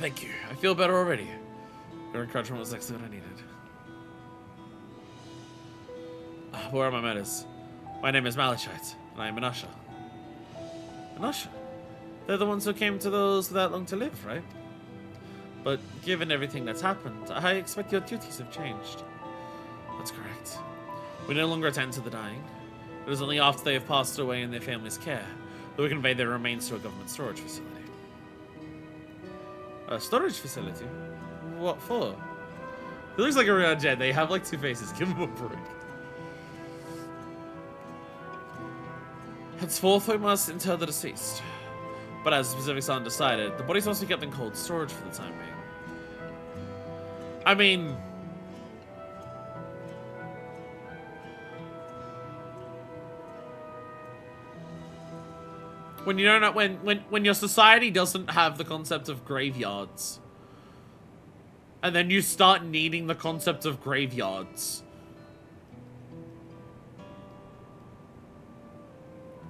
Thank you. I feel better already. Your encouragement was exactly what I needed. Where are my matters? My name is Malachite, and I am an usher. An usher? They're the ones who came to those that long to live, right? But given everything that's happened, I expect your duties have changed. That's correct. We no longer attend to the dying. It is only after they have passed away in their family's care that we convey their remains to a government storage facility. A storage facility? What for? It looks like a real jet. They have like two faces. Give him a break. Henceforth, we must inter the deceased. But as specifics are undecided, the bodies must be kept in cold storage for the time being. I mean, when you don't know, when your society doesn't have the concept of graveyards, and then you start needing the concept of graveyards.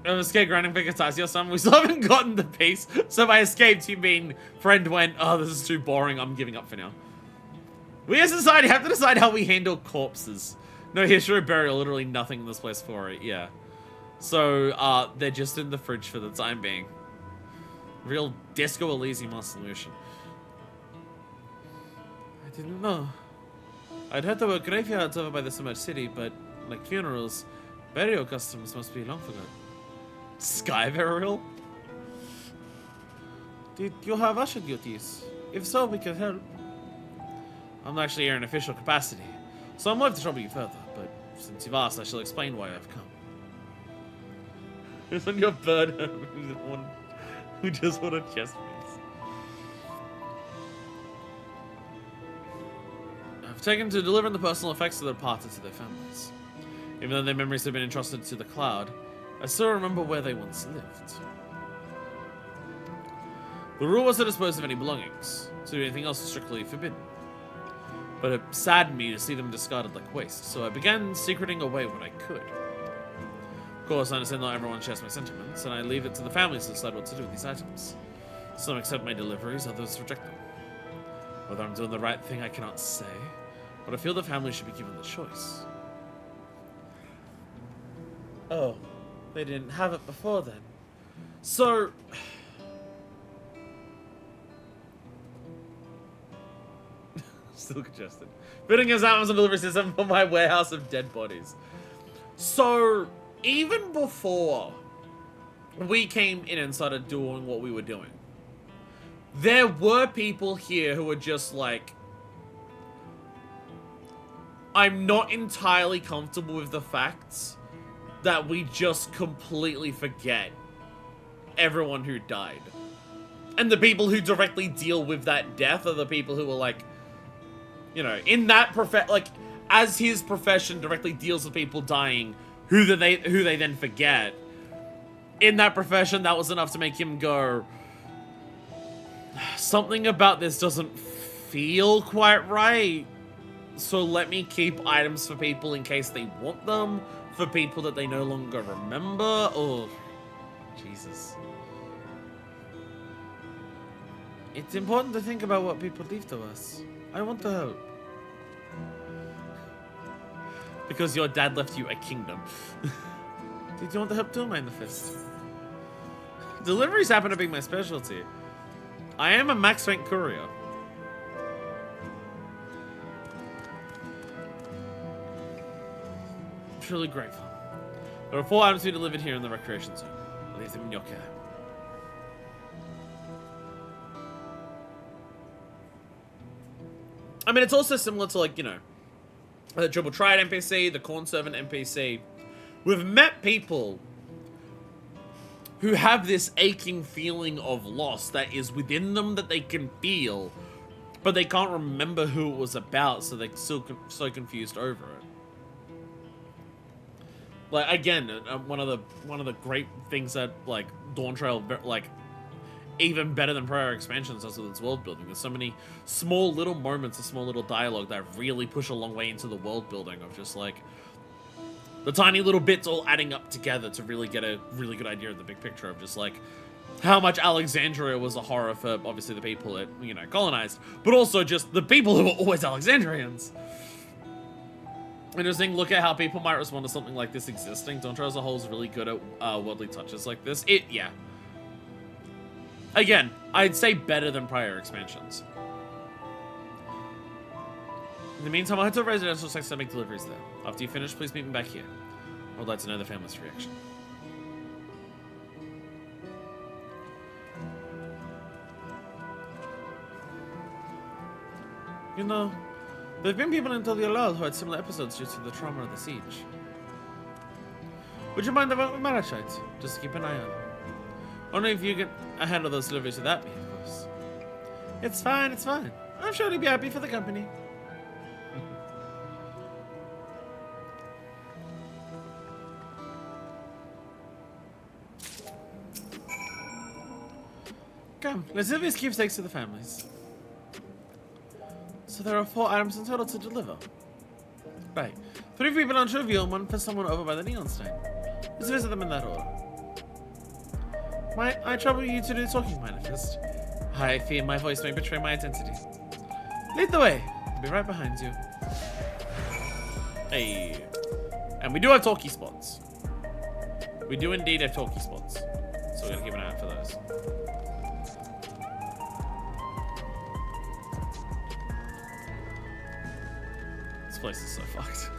I've escaped grinding for Katasio son. We still haven't gotten the piece. So by escaped, you mean friend went, oh, this is too boring. I'm giving up for now. We as a society have to decide how we handle corpses. No history of burial, literally nothing in this place for it. Yeah. So, they're just in the fridge for the time being. Real Disco Elysium solution. I didn't know. I'd heard there were graveyards over by the submerged city, but like funerals, burial customs must be long forgotten. Sky burial? Did you have usher duties? If so, we could help. I'm actually here in official capacity, so I'm loath to trouble you further, but since you've asked, I shall explain why I've come. Who's on your bird who just want a chest piece? I've taken to delivering the personal effects of the departed to their families. Even though their memories have been entrusted to the cloud, I still remember where they once lived. The rule was to dispose of any belongings, so anything else was strictly forbidden. But it saddened me to see them discarded like waste, so I began secreting away what I could. Of course, I understand not everyone shares my sentiments, and I leave it to the families to decide what to do with these items. Some accept my deliveries, others reject them. Whether I'm doing the right thing, I cannot say, but I feel the family should be given the choice. Oh, they didn't have it before then. So... Still congested. Fitting his Amazon delivery system for my warehouse of dead bodies. So, even before we came in and started doing what we were doing, there were people here who were just like, I'm not entirely comfortable with the facts that we just completely forget everyone who died. And the people who directly deal with that death are the people who were like, you know, in that like, as his profession directly deals with people dying, who they then forget. In that profession, that was enough to make him go, something about this doesn't feel quite right. So let me keep items for people in case they want them, for people that they no longer remember. Oh, Jesus. It's important to think about what people leave to us. I want to help. Because your dad left you a kingdom. Did you want to help too, Mind the Fist? Deliveries happen to be my specialty. I am a max rank courier. Truly grateful. There are 4 items to be delivered here in the recreation zone. I'll leave them in your care. I mean, it's also similar to, like, you know, the Triple Triad NPC, the Corn Servant NPC. We've met people who have this aching feeling of loss that is within them that they can feel, but they can't remember who it was about, so they're still so confused over it. Like, again, one of the great things that, like, Dawntrail, like, even better than prior expansions does with its world building. There's so many small little moments of small little dialogue that really push a long way into the world building of just, like, the tiny little bits all adding up together to really get a really good idea of the big picture of just, like, how much Alexandria was a horror for, obviously, the people it, you know, colonized, but also just the people who were always Alexandrians. Interesting, look at how people might respond to something like this existing. Dawntrail as a whole is really good at worldly touches like this. Yeah. Again, I'd say better than prior expansions. In the meantime, I'll head to a residential section to make deliveries there. After you finish, please meet me back here. I would like to know the family's reaction. You know, there have been people in Tolialal who had similar episodes due to the trauma of the siege. Would you mind about Marachite? Just keep an eye on it. Only if you get a hand of those deliveries without me, of course. It's fine, it's fine. I'm sure he'll be happy for the company. Come, let's give these keepsakes to the families. So there are 4 items in total to deliver. Right. 3 people on Trivial and 1 for someone over by the Neon Stein. Let's visit them in that order. I trouble you to do talking, Manifest. I fear my voice may betray my identity. Lead the way. I'll be right behind you. Hey. And we do have talkie spots. We do indeed have talkie spots. So we're going to keep an eye out for those. This place is so fucked.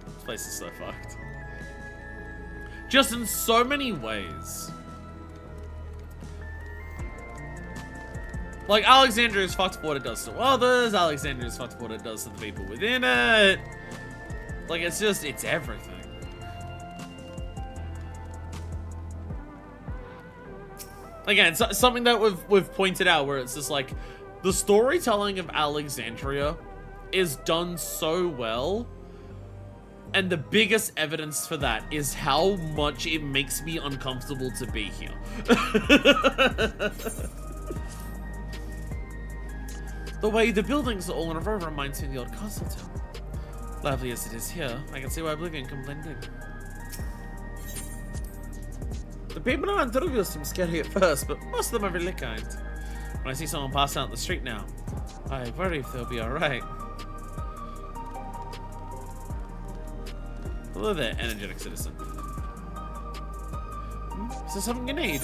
This place is so fucked. Just in so many ways. Like, Alexandria is fucked for what it does to others. Alexandria is fucked for what it does to the people within it. Like, it's just, it's everything. Again, it's something that we've pointed out where it's just like, the storytelling of Alexandria is done so well. And the biggest evidence for that is how much it makes me uncomfortable to be here. The way the buildings are all in a row reminds me of the old castle town. Lovely as it is here, I can see why Oblivion can blend in. The people around Drugos seem scary at first, but most of them are really kind. When I see someone pass out the street now, I worry if they'll be alright. Hello there, energetic citizen. Is there something you need?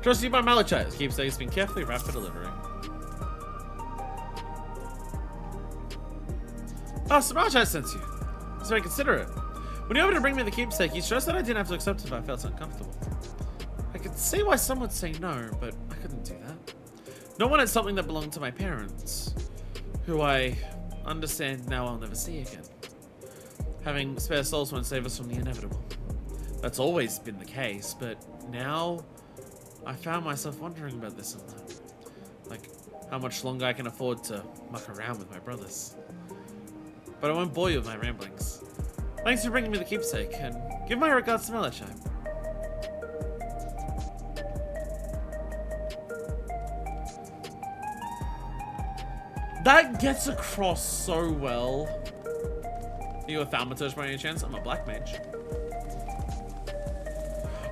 Trust you by Malachite. Keepsake has been carefully wrapped for delivery. Oh, so Malachite sent you. He's very considerate. When he offered to bring me the keepsake, he stressed that I didn't have to accept it if I felt uncomfortable. I could see why some would say no, but I couldn't do that. No one had something that belonged to my parents, who I understand now I'll never see again. Having spare souls won't save us from the inevitable. That's always been the case, but now I found myself wondering about this and that. Like, how much longer I can afford to muck around with my brothers. But I won't bore you with my ramblings. Thanks for bringing me the keepsake, and give my regards to Malachite. That gets across so well. Are you a thaumaturge by any chance? I'm a black mage.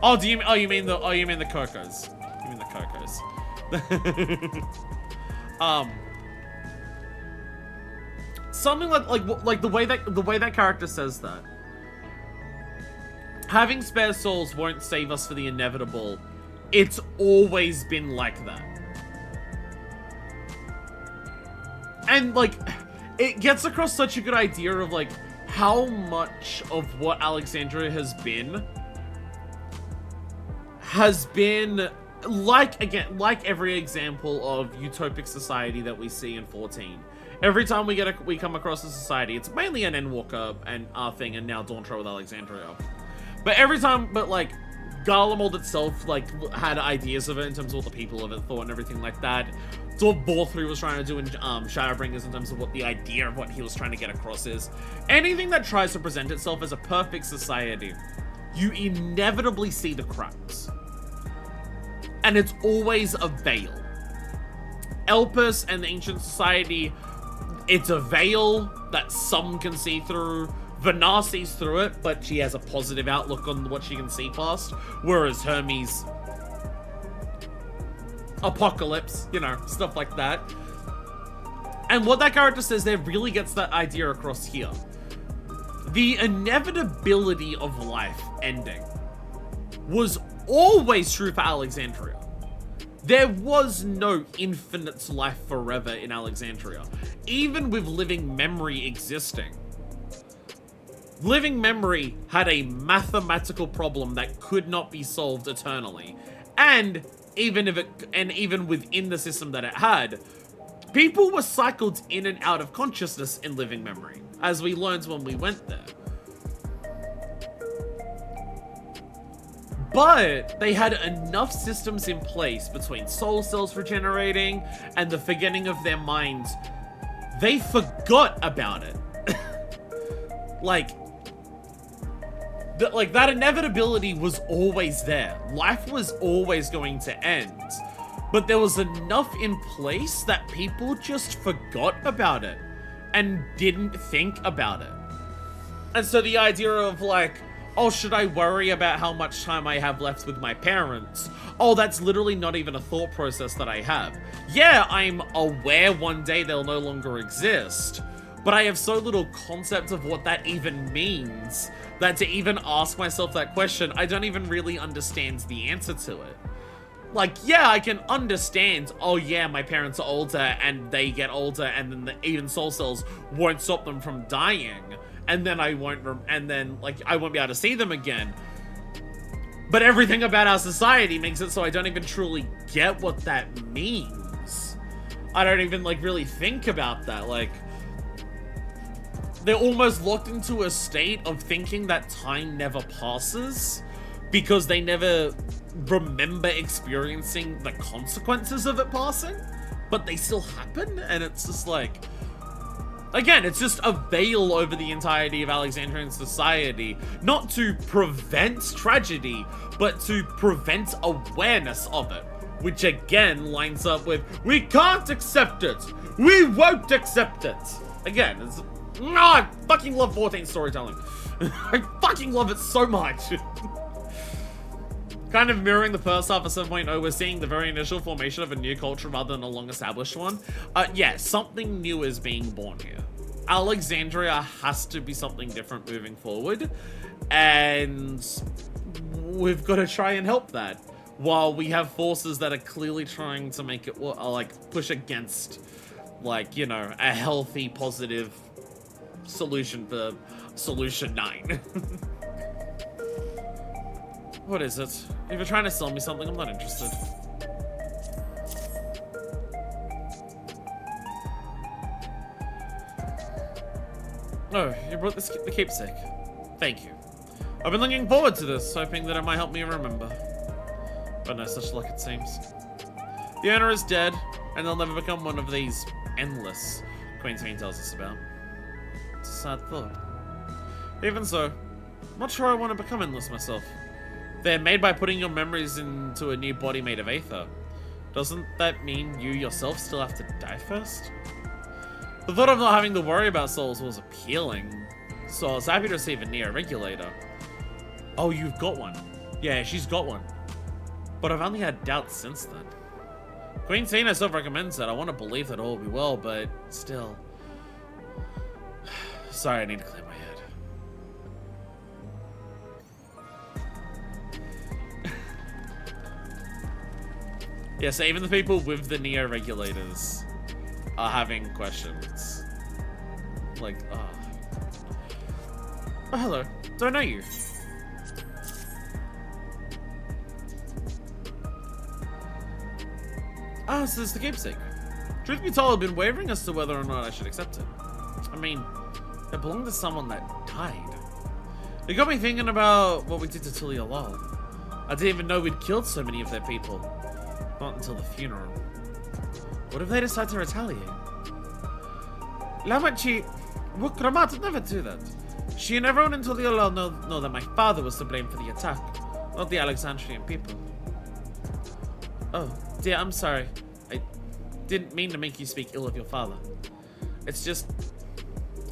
Oh, do you? Oh, you mean the? Oh, you mean the Cocos? You mean the Cocos? Something like the way that character says that. Having spare souls won't save us for the inevitable. It's always been like that. And like, it gets across such a good idea of like how much of what Alexandria has been like, again, like every example of utopic society that we see in 14. Every time we come across a society, it's mainly an Endwalker and thing, and now Dawntrail with Alexandria. But every time, like, Garlemald itself, like, had ideas of it in terms of what the people of it thought and everything like that. It's what Borthry was trying to do in Shadowbringers in terms of what the idea of what he was trying to get across is. Anything that tries to present itself as a perfect society, you inevitably see the cracks. And it's always a veil. Elpis and the Ancient Society, it's a veil that some can see through. Vanar sees through it, but she has a positive outlook on what she can see past. Whereas Hermes... Apocalypse, you know, stuff like that. And what that character says there really gets that idea across here. The inevitability of life ending was always true for Alexandria. There was no infinite life forever in Alexandria, even with living memory existing. Living memory had a mathematical problem that could not be solved eternally, and even within the system that it had, people were cycled in and out of consciousness in living memory, as we learned when we went there. But they had enough systems in place between soul cells regenerating and the forgetting of their minds. They forgot about it. That inevitability was always there. Life was always going to end. But there was enough in place that people just forgot about it and didn't think about it. And so the idea of like, oh, should I worry about how much time I have left with my parents? Oh, that's literally not even a thought process that I have. Yeah, I'm aware one day they'll no longer exist, but I have so little concept of what that even means that to even ask myself that question, I don't even really understand the answer to it. Like, yeah, I can understand, oh yeah, my parents are older and they get older and then even soul cells won't stop them from dying. And then I won't be able to see them again. But everything about our society makes it so I don't even truly get what that means. I don't even, like, really think about that. Like, they're almost locked into a state of thinking that time never passes because they never remember experiencing the consequences of it passing, but they still happen, and it's just like... Again, it's just a veil over the entirety of Alexandrian society, not to prevent tragedy, but to prevent awareness of it, which again lines up with, we can't accept it, we won't accept it. Again, No, I fucking love 14 storytelling. I fucking love it so much. Kind of mirroring the first half of 7.0, we're seeing the very initial formation of a new culture rather than a long-established one. Yeah, something new is being born here. Alexandria has to be something different moving forward, and we've got to try and help that, while we have forces that are clearly trying to make it, like, push against, like, you know, a healthy, positive solution for Solution 9. What is it? If you're trying to sell me something, I'm not interested. Oh, you brought the keepsake. Thank you. I've been looking forward to this, hoping that it might help me remember. But no such luck, it seems. The owner is dead, and they'll never become one of these endless Queen Sphene tells us about. It's a sad thought. Even so, I'm not sure I want to become endless myself. They're made by putting your memories into a new body made of aether. Doesn't that mean you yourself still have to die first? The thought of not having to worry about souls was appealing, so I was happy to receive a Neo regulator. Oh, you've got one. Yeah, she's got one. But I've only had doubts since then. Queen Sphene herself recommends it. I want to believe that all will be well, but still. Sorry, I need to clear my head. Yeah, so even the people with the Neo regulators are having questions. Like, oh, hello. Don't know you. Ah, so this is the keepsake. Truth be told, I've been wavering as to whether or not I should accept it. I mean, it belonged to someone that died. It got me thinking about what we did to Tulia Lal. I didn't even know we'd killed so many of their people. Not until the funeral. What if they decide to retaliate? Lamachi, Wukramat would never do that. She and everyone in Tulia Lal know that my father was to blame for the attack, not the Alexandrian people. Oh, dear, I'm sorry. I didn't mean to make you speak ill of your father. It's just,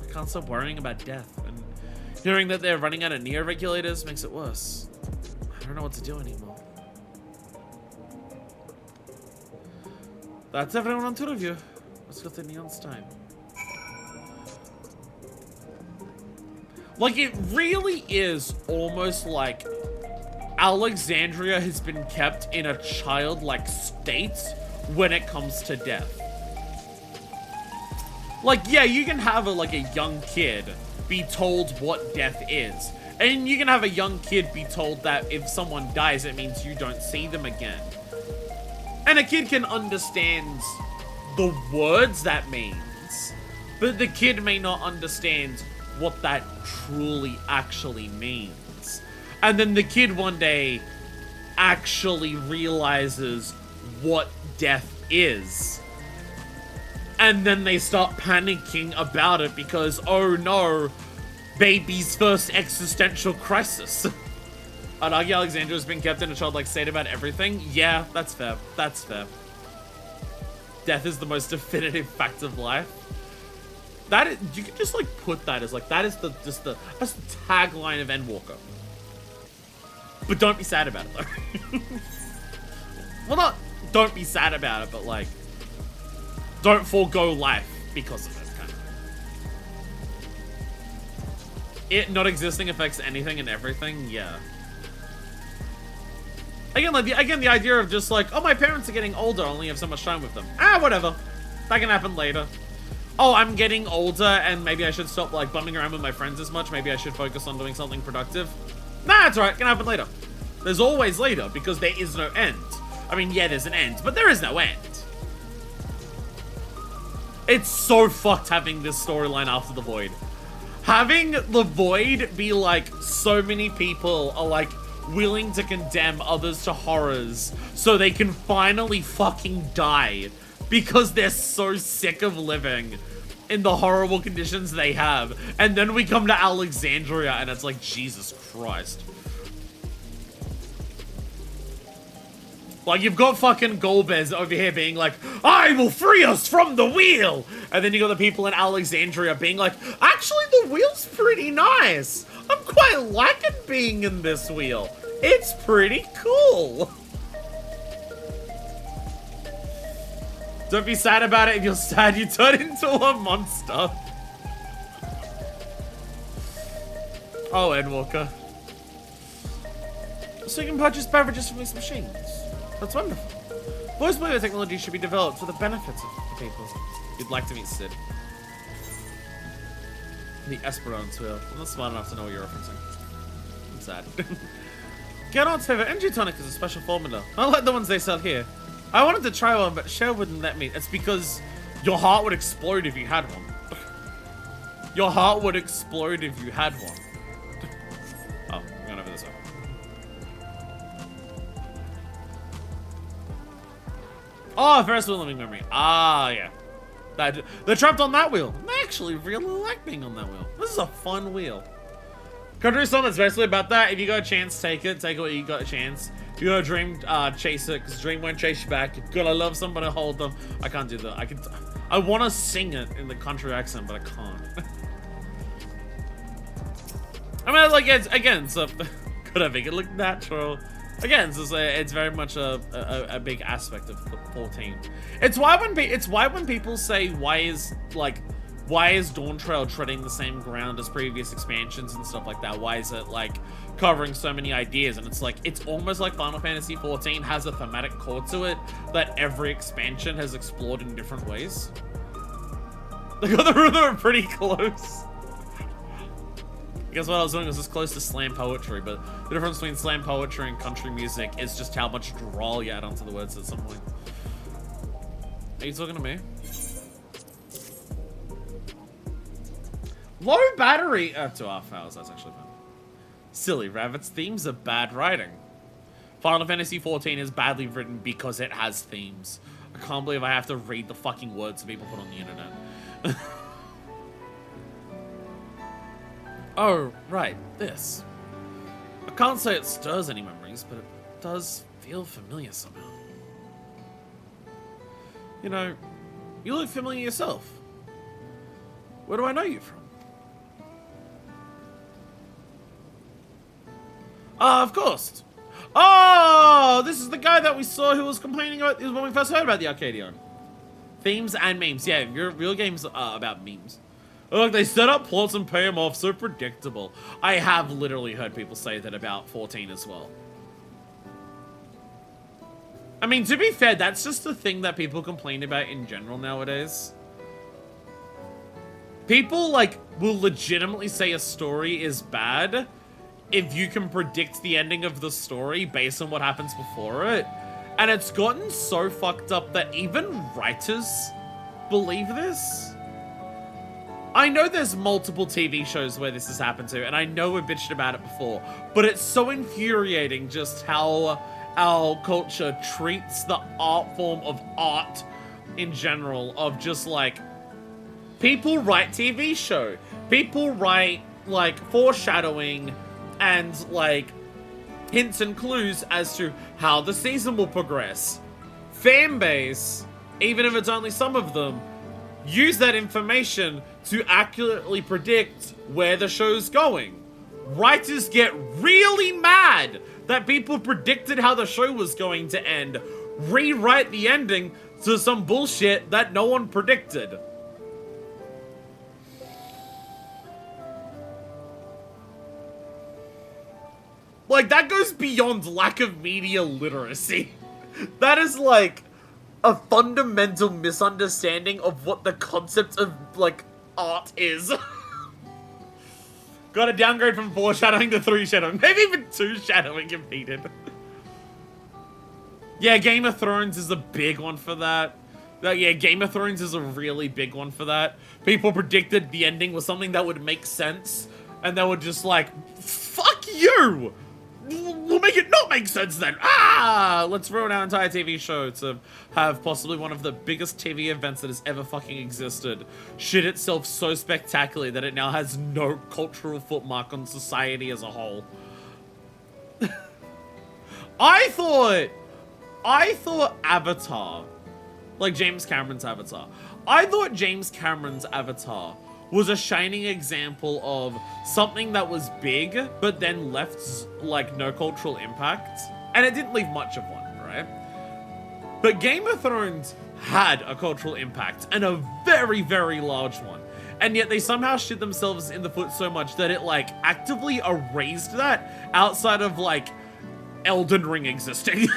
I can't stop worrying about death, and hearing that they're running out of Neo regulators makes it worse. I don't know what to do anymore. That's everyone on tour of you. Let's go to Neon's time. Like, it really is almost like Alexandria has been kept in a childlike state when it comes to death. Like, yeah, you can have a young kid be told what death is. And you can have a young kid be told that if someone dies, it means you don't see them again. And a kid can understand the words that means, but the kid may not understand what that truly actually means. And then the kid one day actually realizes what death is. And then they start panicking about it because, oh no, baby's first existential crisis. I'd argue Alexandria has been kept in a childlike state about everything. Yeah, that's fair. That's fair. Death is the most definitive fact of life. That is, you could just put that as that is that's the tagline of Endwalker. But don't be sad about it though. Well, not don't be sad about it, but don't forego life because of it. Kind of. It not existing affects anything and everything. Yeah. Again, the idea of just oh, my parents are getting older, I only have so much time with them. Ah, whatever. That can happen later. Oh, I'm getting older and maybe I should stop bumming around with my friends as much. Maybe I should focus on doing something productive. Nah, it's alright, can happen later. There's always later because there is no end. I mean, yeah, there's an end, but there is no end. It's so fucked having this storyline after the Void. Having the Void be so many people are willing to condemn others to horrors so they can finally fucking die because they're so sick of living in the horrible conditions they have. And then we come to Alexandria and it's Jesus Christ. Like, you've got fucking Golbez over here being like, I will free us from the wheel! And then you got the people in Alexandria being like, actually, the wheel's pretty nice. I'm quite liking being in this wheel. It's pretty cool. Don't be sad about it. If you're sad, you turn into a monster. Oh, Endwalker. So you can purchase beverages from these machines. That's wonderful. Voice player technology should be developed for the benefits of the people. You'd like to meet Sid. The Esperance wheel. I'm not smart enough to know what you're referencing. I'm sad. Gernard's favorite energy tonic is a special formula. I like the ones they sell here. I wanted to try one, but Cher wouldn't let me. It's because your heart would explode if you had one. Your heart would explode if you had one. Oh, I'm going over this way. Oh, Ferris wheel living memory. Ah, yeah. They're trapped on that wheel. I actually really like being on that wheel. This is a fun wheel. Country song that's basically about that. If you got a chance, take it. Take it when you got a chance. If you got a dream, chase it, because dream won't chase you back. You've got to love somebody, hold them. I can't do that. I want to sing it in the country accent, but I can't. I mean, like, again, so could I make it look natural? Again, it's very much a big aspect of 14. It's why when people say why is Dawntrail treading the same ground as previous expansions and stuff like that? Why is it like covering so many ideas? And it's like it's almost like Final Fantasy 14 has a thematic core to it that every expansion has explored in different ways. They got the room that were pretty close. I guess what I was doing was just close to slam poetry, but the difference between slam poetry and country music is just how much drawl you add onto the words at some point. Are you talking to me? Low battery! 2.5 hours, that's actually fun. Silly, Ravit's themes are bad writing. Final Fantasy 14 is badly written because it has themes. I can't believe I have to read the fucking words people put on the internet. Oh, right, this. I can't say it stirs any memories, but it does feel familiar somehow. You know, you look familiar yourself. Where do I know you from? Ah, of course. Oh, this is the guy that we saw who was complaining about this when we first heard about the Arcadion. Themes and memes. Yeah, real games are about memes. Look, they set up plots and pay them off. So predictable. I have literally heard people say that about 14 as well. I mean, to be fair, that's just the thing that people complain about in general nowadays. People, like, will legitimately say a story is bad if you can predict the ending of the story based on what happens before it. And it's gotten so fucked up that even writers believe this. I know there's multiple TV shows where this has happened to, and I know we've bitched about it before, but it's so infuriating just how our culture treats the art form of art in general, of just like, people write TV show, people write like foreshadowing and like hints and clues as to how the season will progress. Fanbase, even if it's only some of them, use that information to accurately predict where the show's going. Writers get really mad that people predicted how the show was going to end, rewrite the ending to some bullshit that no one predicted. Like, that goes beyond lack of media literacy. That is like a fundamental misunderstanding of what the concept of, like, art is. Got to downgrade from 4 shadowing to 3 shadowing. Maybe even 2 shadowing if needed. Yeah, Game of Thrones is a big one for that. Yeah, Game of Thrones is a really big one for that. People predicted the ending was something that would make sense, and they were just like, fuck you! We'll make it not make sense then. Ah! Let's ruin our entire TV show to have possibly one of the biggest TV events that has ever fucking existed shit itself so spectacularly that it now has no cultural footmark on society as a whole. I thought I thought Avatar, like James Cameron's Avatar, I thought James Cameron's Avatar was a shining example of something that was big, but then left, like, no cultural impact. And it didn't leave much of one, right? But Game of Thrones had a cultural impact, and a very, very large one. And yet they somehow shit themselves in the foot so much that it, like, actively erased that outside of, like, Elden Ring existing.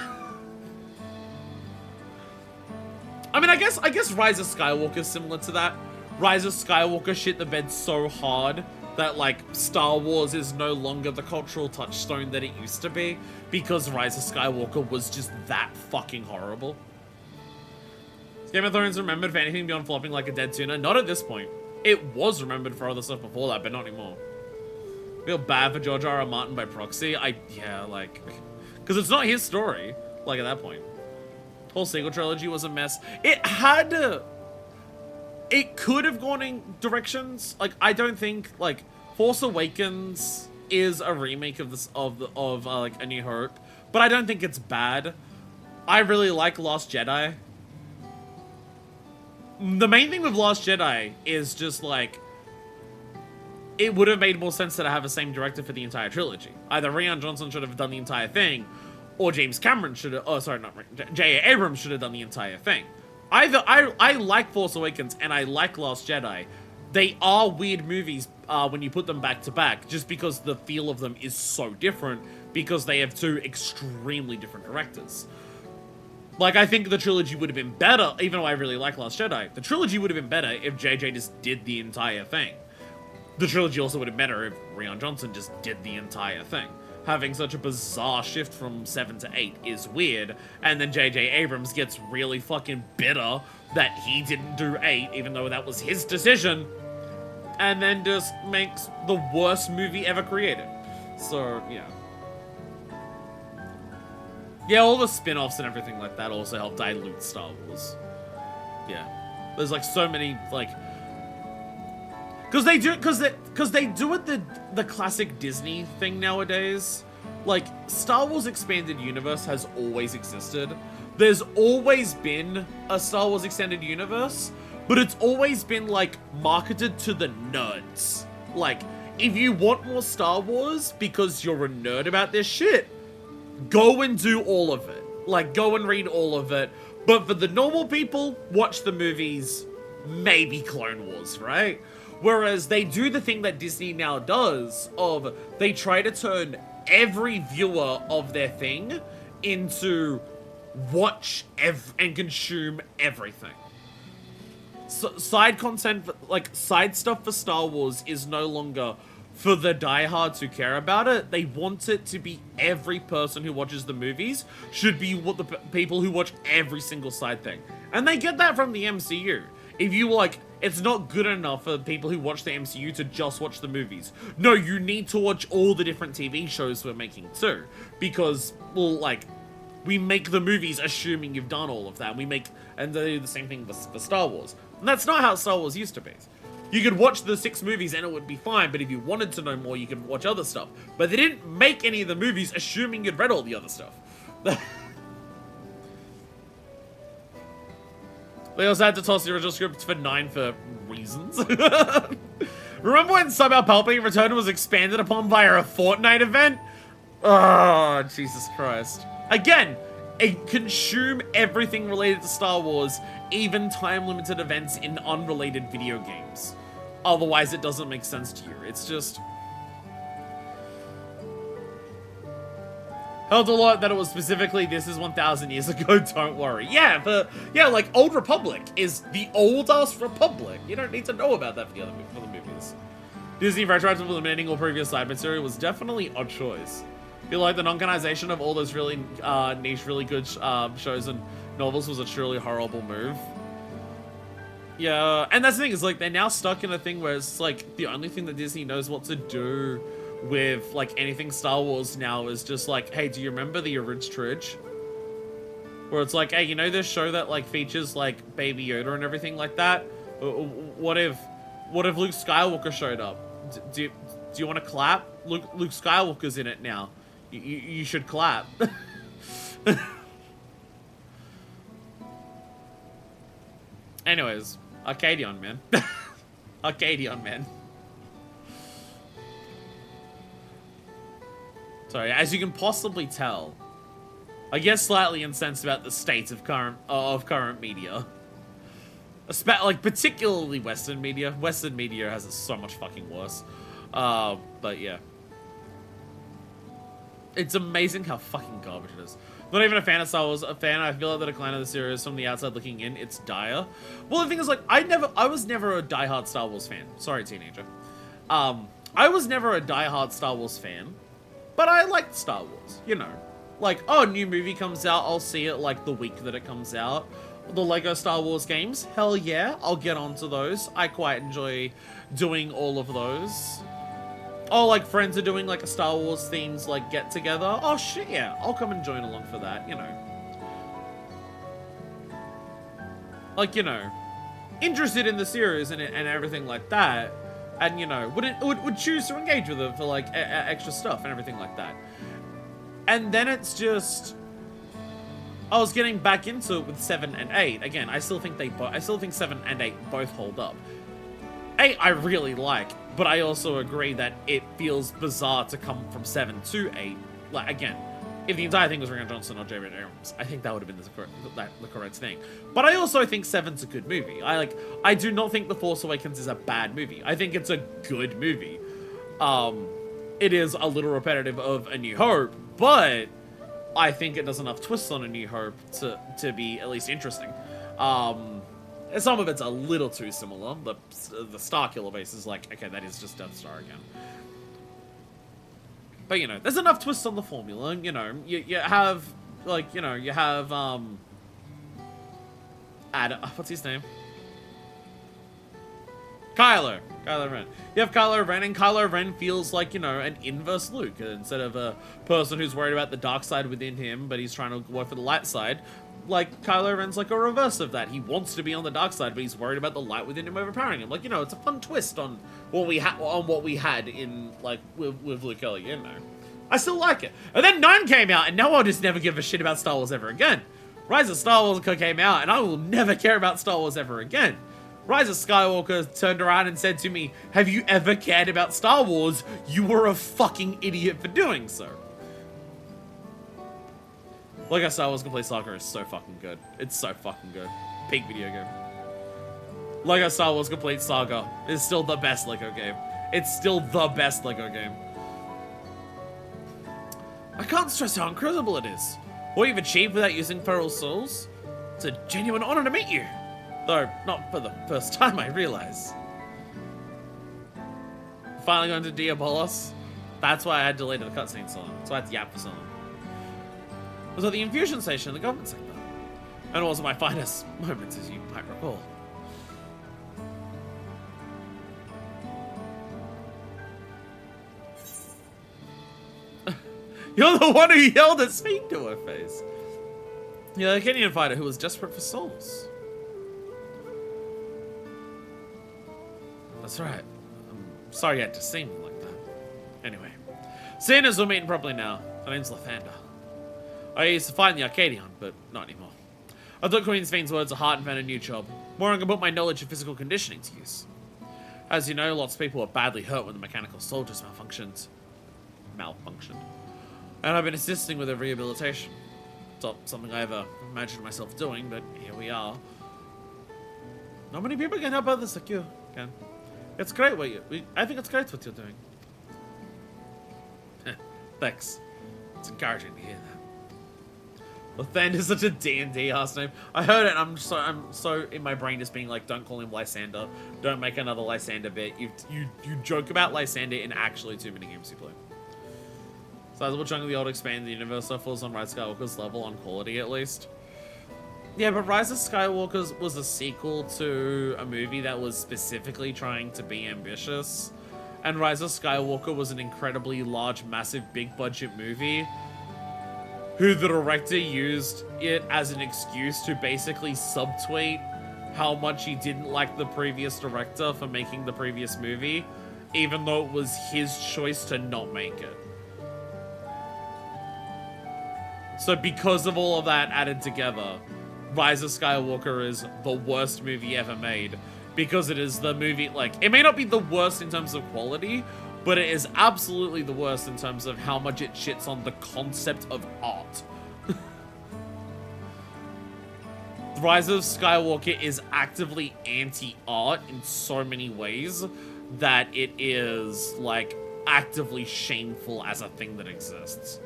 I mean, I guess Rise of Skywalker is similar to that. Rise of Skywalker shit the bed so hard that, like, Star Wars is no longer the cultural touchstone that it used to be because Rise of Skywalker was just that fucking horrible. Is Game of Thrones remembered for anything beyond flopping like a dead tuna? Not at this point. It was remembered for other stuff before that, but not anymore. Feel bad for George R.R. Martin by proxy? Yeah, like... Because it's not his story, like, at that point. Whole sequel trilogy was a mess. It had to... It could have gone in directions. Like, I don't think, like, Force Awakens is a remake of this, like, A New Hope. But I don't think it's bad. I really like Last Jedi. The main thing with Last Jedi is just, like, it would have made more sense to have the same director for the entire trilogy. Either Rian Johnson should have done the entire thing, or James Cameron should have, oh, sorry, not J.A. Abrams should have done the entire thing. Either, I like Force Awakens and I like Last Jedi. They are weird movies when you put them back to back, just because the feel of them is so different, because they have two extremely different directors. Like, I think the trilogy would have been better, even though I really like Last Jedi. The trilogy would have been better if JJ just did the entire thing. The trilogy also would have been better if Rian Johnson just did the entire thing. Having such a bizarre shift from 7 to 8 is weird, and then J.J. Abrams gets really fucking bitter that he didn't do 8, even though that was his decision, and then just makes the worst movie ever created. So, yeah. Yeah, all the spin-offs and everything like that also help dilute Star Wars. Yeah. There's, like, so many, like... Because they do it the classic Disney thing nowadays. Like, Star Wars Expanded Universe has always existed. There's always been a Star Wars Extended Universe, but it's always been, like, marketed to the nerds. Like, if you want more Star Wars because you're a nerd about this shit, go and do all of it. Like, go and read all of it. But for the normal people, watch the movies, maybe Clone Wars, right? Whereas they do the thing that Disney now does of they try to turn every viewer of their thing into watch and consume everything. So, side content, like side stuff for Star Wars is no longer for the diehards who care about it. They want it to be every person who watches the movies should be what the people who watch every single side thing. And they get that from the MCU. If you like... It's not good enough for people who watch the MCU to just watch the movies. No, you need to watch all the different TV shows we're making too. Because, well, like, we make the movies assuming you've done all of that. And they do the same thing for Star Wars. And that's not how Star Wars used to be. You could watch the 6 movies and it would be fine, but if you wanted to know more, you could watch other stuff. But they didn't make any of the movies assuming you'd read all the other stuff. They also had to toss the original script for 9 for reasons. Remember when somehow Palpatine Return was expanded upon via a Fortnite event? Oh, Jesus Christ. Again, consume everything related to Star Wars, even time-limited events in unrelated video games. Otherwise, it doesn't make sense to you. It's just... Helped a lot that it was specifically, this is 1,000 years ago, don't worry. Yeah, but, yeah, like, Old Republic is the old-ass Republic. You don't need to know about that for the movies. Disney retroactively eliminating all previous side material was definitely a choice. I feel like the non-canonization of all those really niche, really good shows and novels was a truly horrible move. Yeah, and that's the thing, is like, they're now stuck in a thing where it's like, the only thing that Disney knows what to do with, like, anything Star Wars now is just like, hey, do you remember the original Tridge? Where it's like, hey, you know this show that, like, features, like, Baby Yoda and everything like that? What if Luke Skywalker showed up? Do you want to clap? Luke Skywalker's in it now. You should clap. Anyways, Arcadion, man. Arcadion, man. Sorry, as you can possibly tell, I get slightly incensed about the state of current media. Like, particularly Western media. Western media has it so much fucking worse. But yeah. It's amazing how fucking garbage it is. Not even a fan of Star Wars, a fan. I feel like the decline of the series from the outside looking in, it's dire. Well, the thing is, like, I was never a diehard Star Wars fan. Sorry, teenager. I was never a diehard Star Wars fan, but I liked Star Wars, you know. Like, oh, a new movie comes out, I'll see it, like, the week that it comes out. The Lego Star Wars games, hell yeah, I'll get onto those. I quite enjoy doing all of those. Oh, like, friends are doing, like, a Star Wars themed, like, get-together. Oh, shit, yeah, I'll come and join along for that, you know. Like, you know, interested in the series and everything like that. And, you know, would choose to engage with it for, like, extra stuff and everything like that. And then it's just... I was getting back into it with 7 and 8. Again, I still think 7 and 8 both hold up. 8 I really like, but I also agree that it feels bizarre to come from 7 to 8. Like, again, if the entire thing was Rian Johnson or J.J. Abrams, I think that would have been the correct thing. But I also think 7's a good movie. I do not think The Force Awakens is a bad movie. I think it's a good movie. It is a little repetitive of A New Hope, but I think it does enough twists on A New Hope to be at least interesting. Some of it's a little too similar. The Starkiller base is like, okay, that is just Death Star again. But, you know, there's enough twists on the formula. You know, you have, like, you know, you have, what's his name? Kylo Ren. You have Kylo Ren, and Kylo Ren feels like, you know, an inverse Luke. Instead of a person who's worried about the dark side within him, but he's trying to work for the light side, like, Kylo Ren's like a reverse of that. He wants to be on the dark side, but he's worried about the light within him overpowering him. Like, you know, it's a fun twist on what we had in, like, with Luke earlier, you know. I still like it. And then 9 came out, and now I'll just never give a shit about Star Wars ever again. Rise of Star Wars came out, and I will never care about Star Wars ever again. Rise of Skywalker turned around and said to me, have you ever cared about Star Wars? You were a fucking idiot for doing so. Lego Star Wars Complete Saga is so fucking good. It's so fucking good. Peak video game. Lego Star Wars Complete Saga is still the best Lego game. It's still the best Lego game. I can't stress how incredible it is. What you've achieved without using feral souls. It's a genuine honor to meet you. Though, not for the first time, I realize. Finally going to Diabolos. That's why I had deleted the cutscene so long. That's why I had to yap for so long. It was at the infusion station in the government sector. And it wasn't my finest moments, as you might recall. You're the one who yelled at Sphene to her face. You're a Kenyan fighter who was desperate for souls. That's right. I'm sorry you had to see me like that. Anyway. Seeing as we're meeting properly now, my name's Lathander. I used to fight in the Arcadion, but not anymore. I took Queen Sphene's words to heart and found a new job, where I can put my knowledge of physical conditioning to use. As you know, lots of people were badly hurt when the mechanical soldiers malfunctioned. And I've been assisting with their rehabilitation. It's not something I ever imagined myself doing, but here we are. Not many people can help others like you, Ken. It's great I think it's great what you're doing. Thanks. It's encouraging to hear that. Lathander is such a D&D ass name. I heard it and I'm so in my brain just being like, don't call him Lysander. Don't make another Lysander bit. You joke about Lysander in actually too many games you play. Sizable chunk of the old expanded universe stuff falls on Rise of Skywalker's level on quality at least. Yeah, but Rise of Skywalker was a sequel to a movie that was specifically trying to be ambitious. And Rise of Skywalker was an incredibly large, massive, big budget movie who the director used it as an excuse to basically subtweet how much he didn't like the previous director for making the previous movie, even though it was his choice to not make it. So because of all of that added together, Rise of Skywalker is the worst movie ever made, because it is the movie, like, it may not be the worst in terms of quality, but it is absolutely the worst in terms of how much it shits on the concept of art. Rise of Skywalker is actively anti-art in so many ways that it is, like, actively shameful as a thing that exists.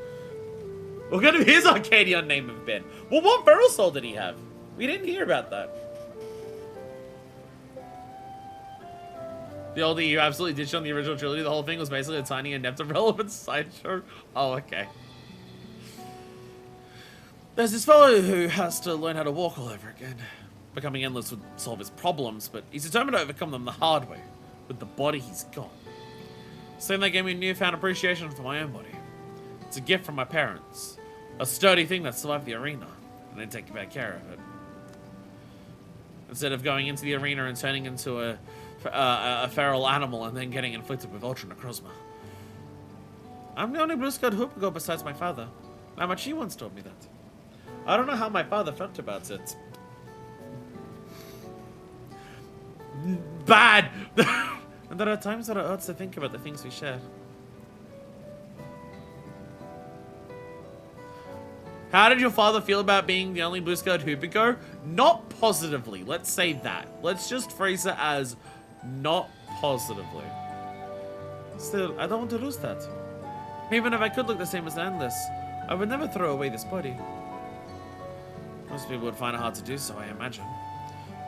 What kind of his Arcadian name have been? Well, what barrel soul did he have? We didn't hear about that. The older you absolutely ditched on the original trilogy, the whole thing was basically a tiny inept irrelevant sideshow. Oh, okay. There's this fellow who has to learn how to walk all over again. Becoming endless would solve his problems, but he's determined to overcome them the hard way, with the body he's got. Same they gave me a newfound appreciation for my own body. It's a gift from my parents. A sturdy thing that survived the arena, and they take bad care of it. Instead of going into the arena and turning into a feral animal and then getting inflicted with ultra necrozma. I'm the only blue-skulled Hoopago besides my father. How much he once told me that. I don't know how my father felt about it. Bad! And there are times that it hurts to think about the things we share. How did your father feel about being the only blue-skulled Hoopago? Not positively, let's say that. Let's just phrase it as not positively. Still, I don't want to lose that. Even if I could look the same as Endless, I would never throw away this body. Most people would find it hard to do so, I imagine.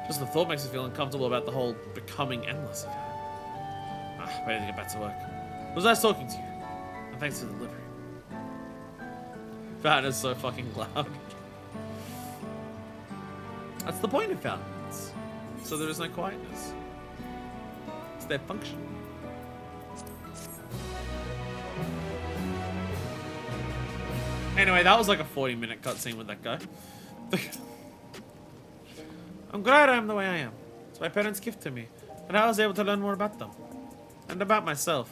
Just the thought makes me feel uncomfortable about the whole becoming Endless event. Ready to get back to work. It was nice talking to you. And thanks for the delivery. That is so fucking loud. That's the point of fountains. So there is no quietness. It's their function. Anyway, that was like a 40-minute cutscene with that guy. I'm glad I am the way I am. It's my parents' gift to me. And I was able to learn more about them. And about myself.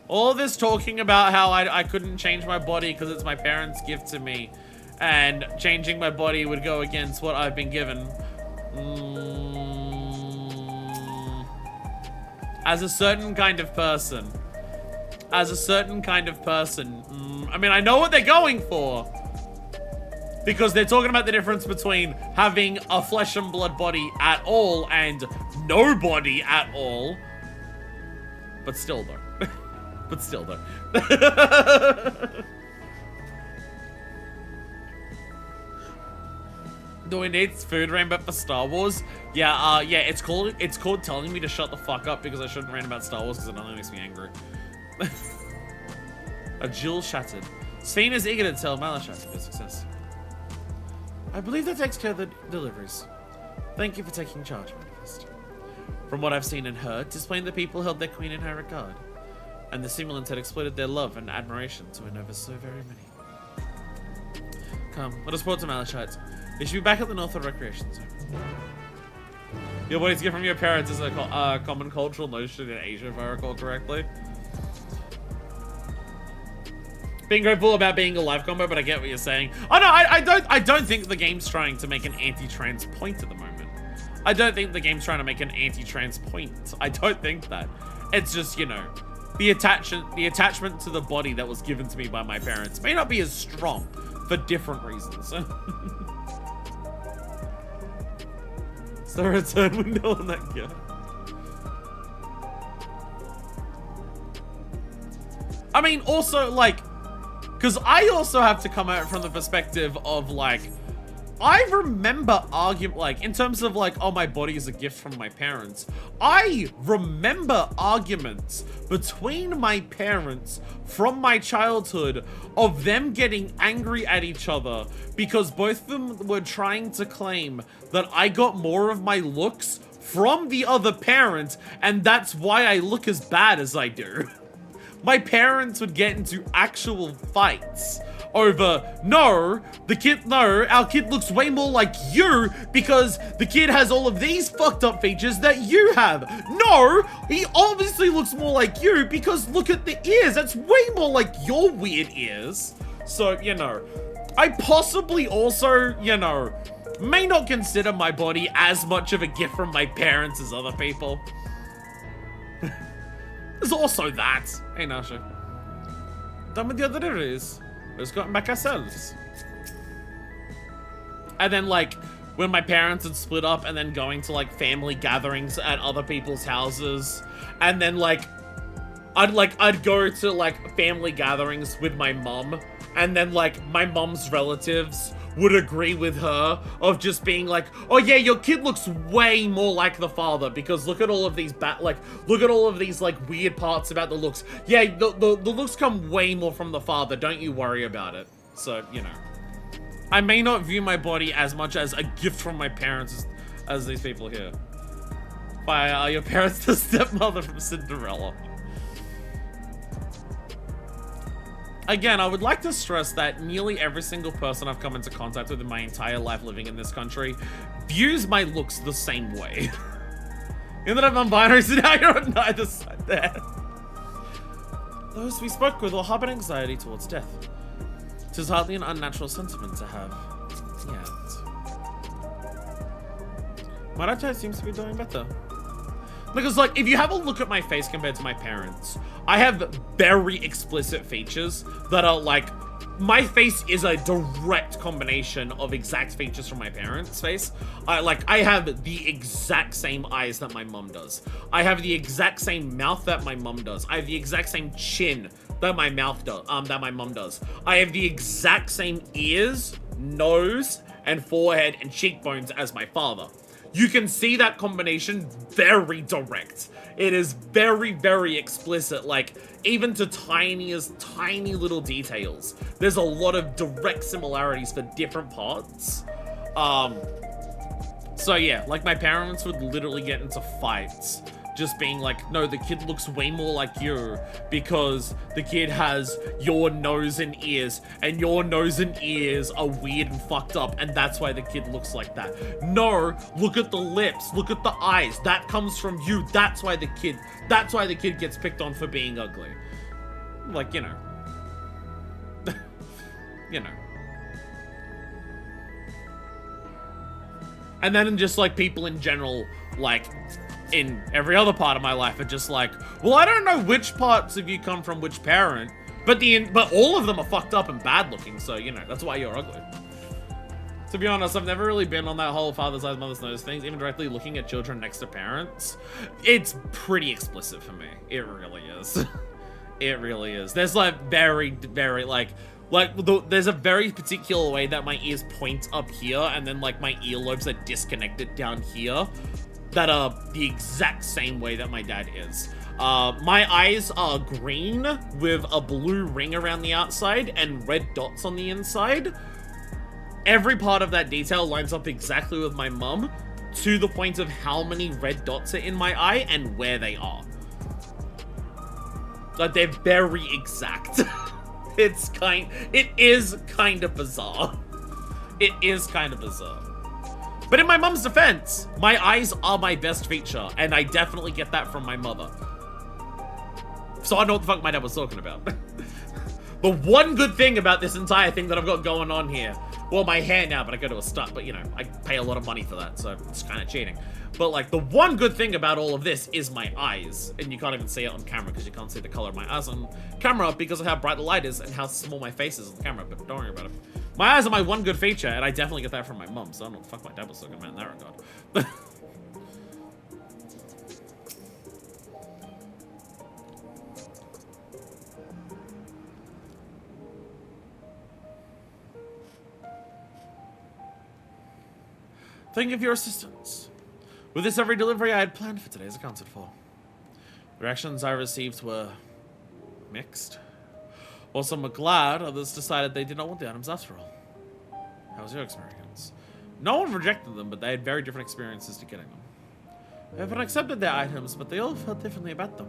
All this talking about how I couldn't change my body because it's my parents' gift to me. And changing my body would go against what I've been given. As a certain kind of person. I mean, I know what they're going for. Because they're talking about the difference between having a flesh and blood body at all and no body at all. But still, though. Do we need food rant about for Star Wars? Yeah, it's called telling me to shut the fuck up because I shouldn't rant about Star Wars because it only makes me angry. A jewel shattered. Sphene is eager to tell Malachite of his success. I believe that takes care of the deliveries. Thank you for taking charge, Manifest. From what I've seen and heard, it's plain the people held their queen in high regard, and the simulants had exploited their love and admiration to win over so very many. Come, let us report to Malachite. They should be back at the Northwood Recreation Zone. Your body's gift from your parents is a common cultural notion in Asia, if I recall correctly. Being grateful about being a live combo, but I get what you're saying. Oh no, I don't think the game's trying to make an anti-trans point at the moment. I don't think the game's trying to make an anti-trans point. I don't think that. It's just, you know, the attachment to the body that was given to me by my parents may not be as strong for different reasons. Is there a return window on that guy? I mean, also, like, because I also have to come at it from the perspective of, like, I remember argument, like, in terms of, like, oh, my body is a gift from my parents. I remember arguments between my parents from my childhood of them getting angry at each other because both of them were trying to claim that I got more of my looks from the other parent, and that's why I look as bad as I do. My parents would get into actual fights over, our kid looks way more like you because the kid has all of these fucked up features that you have. No, he obviously looks more like you because look at the ears. That's way more like your weird ears. So, you know, I possibly also, you know, may not consider my body as much of a gift from my parents as other people. There's also that. Hey, Nasha. Done with the other deliveries. We're just going back ourselves. And then, like, when my parents had split up and then going to, like, family gatherings at other people's houses. And then, like, I'd go to, like, family gatherings with my mum. And then, like, my mum's relatives would agree with her of just being like, oh yeah, your kid looks way more like the father because look at all of these look at all of these like weird parts about the looks. Yeah, the looks come way more from the father. Don't you worry about it. So, you know, I may not view my body as much as a gift from my parents as these people here. Why are your parents the stepmother from Cinderella? Again, I would like to stress that nearly every single person I've come into contact with in my entire life living in this country views my looks the same way. In that I'm non-binary, so now you're on neither side there. Those we spoke with all harbor anxiety towards death. 'Tis hardly an unnatural sentiment to have yet. Maratai seems to be doing better. Because, like, if you have a look at my face compared to my parents, I have very explicit features that are, like, my face is a direct combination of exact features from my parents' face. I have the exact same eyes that my mum does. I have the exact same mouth that my mum does. I have the exact same chin that my mouth does, that my mum does. I have the exact same ears, nose, and forehead and cheekbones as my father. You can see that combination very direct. It is very, very explicit, like, even to tiny little details. There's a lot of direct similarities for different parts. So yeah, like, my parents would literally get into fights. Just being like, no, the kid looks way more like you because the kid has your nose and ears, and your nose and ears are weird and fucked up, and that's why the kid looks like that. No, look at the lips, look at the eyes. That comes from you. That's why the kid gets picked on for being ugly. Like, you know. You know. And then just, like, people in general, like, in every other part of my life are just like, well, I don't know which parts of you come from which parent, but all of them are fucked up and bad looking, so, you know, that's why you're ugly. To be honest, I've never really been on that whole father's eyes, mother's nose things, even directly looking at children next to parents. It's pretty explicit for me. It really is. It really is. There's, like, very, very, there's a very particular way that my ears point up here, and then, like, my earlobes are disconnected down here, that are the exact same way that my dad is. My eyes are green with a blue ring around the outside and red dots on the inside. Every part of that detail lines up exactly with my mum, to the point of how many red dots are in my eye and where they are. Like, they're very exact. It is kind of bizarre. It is kind of bizarre. But in my mum's defense, my eyes are my best feature, and I definitely get that from my mother. So I know what the fuck my dad was talking about. The one good thing about this entire thing that I've got going on here, well, my hair now, but I go to a stut, but, you know, I pay a lot of money for that, so it's kind of cheating. But, like, the one good thing about all of this is my eyes, and you can't even see it on camera because you can't see the color of my eyes on camera because of how bright the light is and how small my face is on the camera, but don't worry about it. My eyes are my one good feature, and I definitely get that from my mum, so I don't know what the fuck my dad was talking about in that regard. Thank you for your assistance. With this, every delivery I had planned for today is accounted for. The reactions I received were mixed. While some were glad, others decided they did not want the items after all. How was your experience? No one rejected them, but they had very different experiences to getting them. Everyone accepted their items, but they all felt differently about them.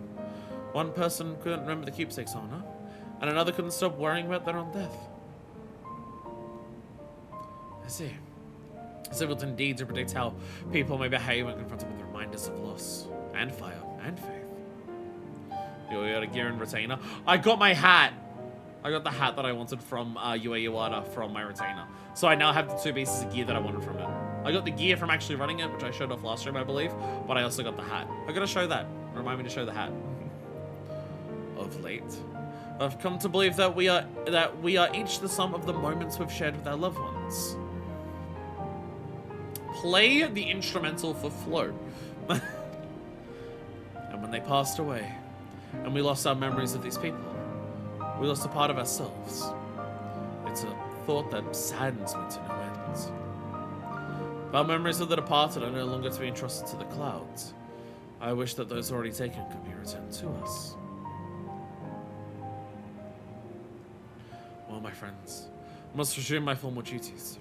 One person couldn't remember the keepsake's owner, and another couldn't stop worrying about their own death. I see. Singleton deeds to predict how people may behave when confronted with reminders of loss, and fire, and faith. You got a gear and retainer. I got my hat. I got the hat that I wanted from Yue Iwata from my retainer. So I now have the 2 pieces of gear that I wanted from it. I got the gear from actually running it, which I showed off last stream, I believe. But I also got the hat. I gotta show that. Remind me to show the hat. Of late, I've come to believe that we are each the sum of the moments we've shared with our loved ones. Play the instrumental for Flo. And when they passed away, and we lost our memories of these people, we lost a part of ourselves. It's a thought that saddens me to no end. Our memories of the departed are no longer to be entrusted to the clouds. I wish that those already taken could be returned to us. Well, my friends, I must resume my formal duties.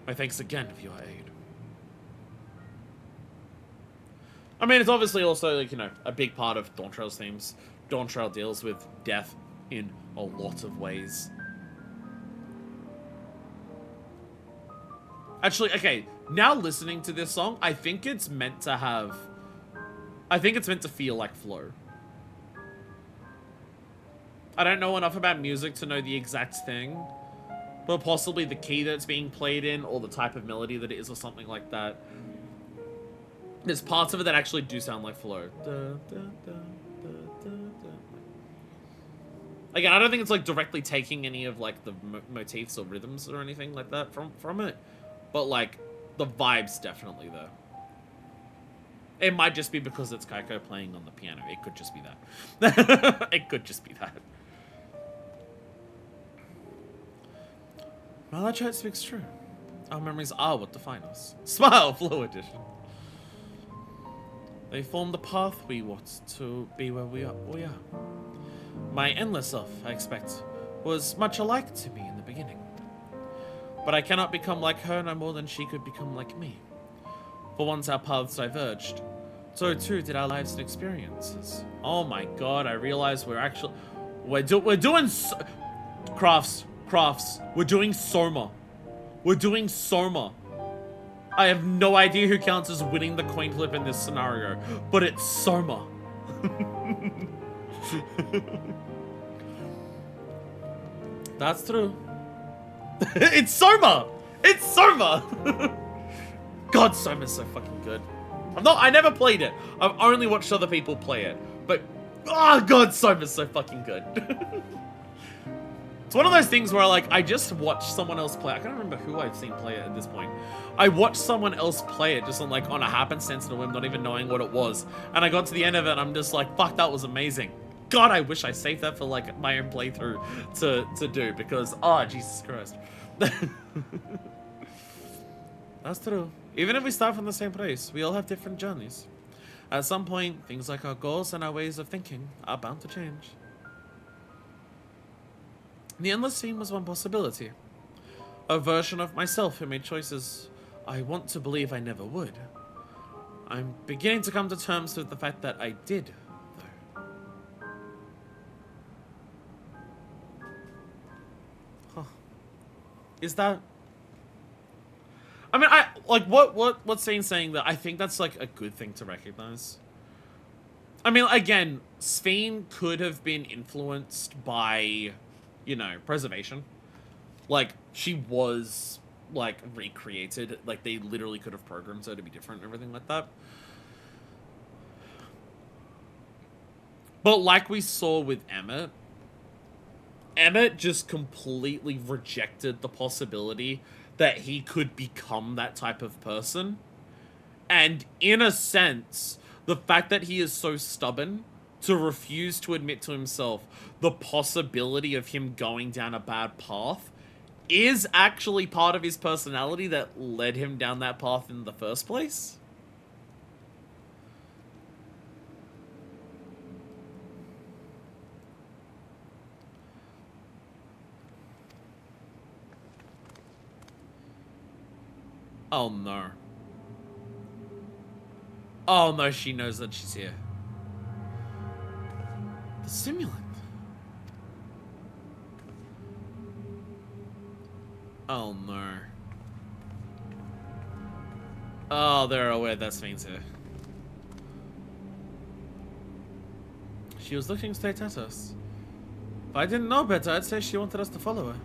My thanks again for your aid. I mean, it's obviously also, like, you know, a big part of Dawntrail's themes. Dawntrail deals with death in a lot of ways. Actually, okay, now listening to this song, I think it's meant to have... I think it's meant to feel like Flo. I don't know enough about music to know the exact thing, but possibly the key that it's being played in, or the type of melody that it is, or something like that. There's parts of it that actually do sound like Flo. Again, I don't think it's like directly taking any of like the motifs or rhythms or anything like that from it, but like the vibe's definitely there. It might just be because it's Kaiko playing on the piano. It could just be that. It could just be that. Well, that chat speaks true. Our memories are what define us. Smile, Flow Edition. They form the path we want to be where we are. My endless self, I expect, was much alike to me in the beginning. But I cannot become like her no more than she could become like me. For once our paths diverged, so too did our lives and experiences. Oh my god, I realize we're doing crafts. We're doing Soma. We're doing Soma. I have no idea who counts as winning the coin flip in this scenario, but it's Soma. That's true. It's Soma! It's Soma! God, Soma's so fucking good. I never played it. I've only watched other people play it. But, oh god, Soma's so fucking good. It's one of those things where, like, I just watched someone else play. I can't remember who I've seen play it at this point. I watched someone else play it just on, like, on a happenstance and a whim, not even knowing what it was. And I got to the end of it and I'm just like, fuck, that was amazing. God, I wish I saved that for, like, my own playthrough to do, because, oh, Jesus Christ. That's true. Even if we start from the same place, we all have different journeys. At some point, things like our goals and our ways of thinking are bound to change. The endless scene was one possibility. A version of myself who made choices I want to believe I never would. I'm beginning to come to terms with the fact that I did, though. Huh. Is that... I mean, what's saying that I think that's, like, a good thing to recognize. I mean, again, Sphene could have been influenced by, you know, preservation. Like, she was, like, recreated. Like, they literally could have programmed her to be different and everything like that. But like we saw with Emmett just completely rejected the possibility that he could become that type of person. And in a sense, the fact that he is so stubborn to refuse to admit to himself the possibility of him going down a bad path is actually part of his personality that led him down that path in the first place. Oh no. Oh no, she knows that she's here. The simulant. Oh no. Oh, they're aware that Sphene's here. She was looking straight at us. If I didn't know better, I'd say she wanted us to follow her.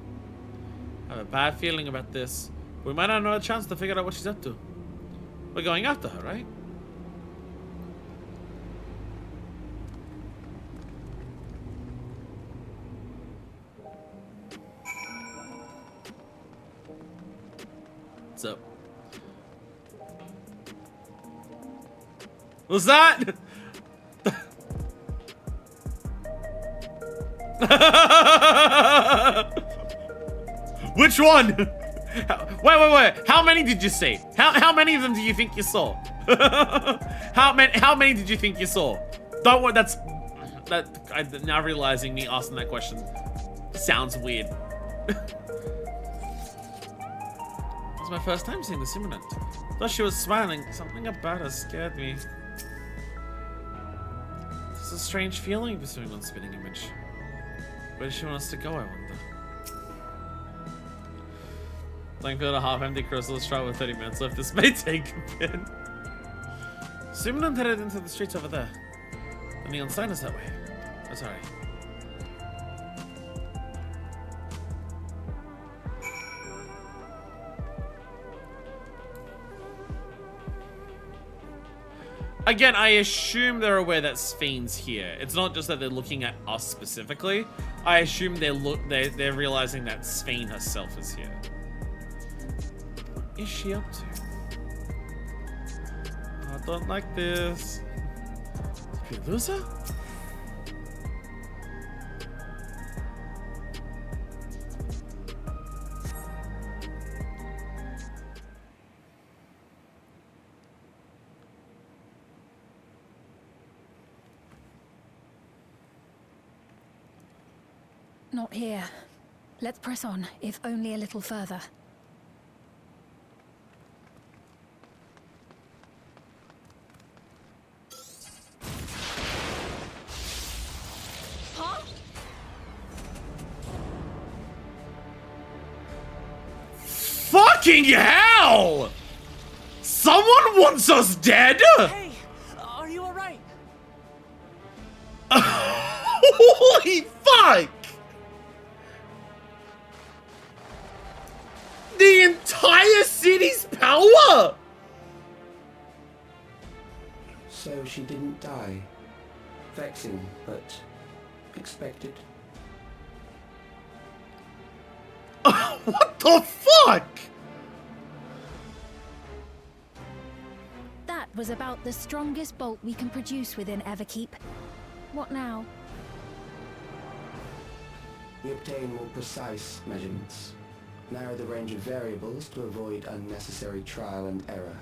I have a bad feeling about this. We might not have a chance to figure out what she's up to. We're going after her, right? What's up? What's that? Which one? Wait. How many did you see? How many of them do you think you saw? How many did you think you saw? Don't worry, I'm now realizing me asking that question sounds weird. It's my first time seeing the simulant. Thought she was smiling. Something about her scared me. There's a strange feeling pursuing one spinning image. Where does she want us to go, I wonder? Playing field a half-empty crystal. Let's try with 30 minutes left. This may take a bit. Simulant headed into the streets over there. The neon sign is that way. Oh, sorry. Again, I assume they're aware that Sphene's here. It's not just that they're looking at us specifically. I assume they're realizing that Sphene herself is here. What is she up to? I don't like this. Did we lose her? Not here. Let's press on, if only a little further. Huh? Fucking hell! Someone wants us dead? Hey, are you alright? Holy fuck! The entire city's power? So she didn't die. Vexing, but expected. What the fuck? That was about the strongest bolt we can produce within Everkeep. What now? We obtain more precise measurements. Narrow the range of variables to avoid unnecessary trial and error.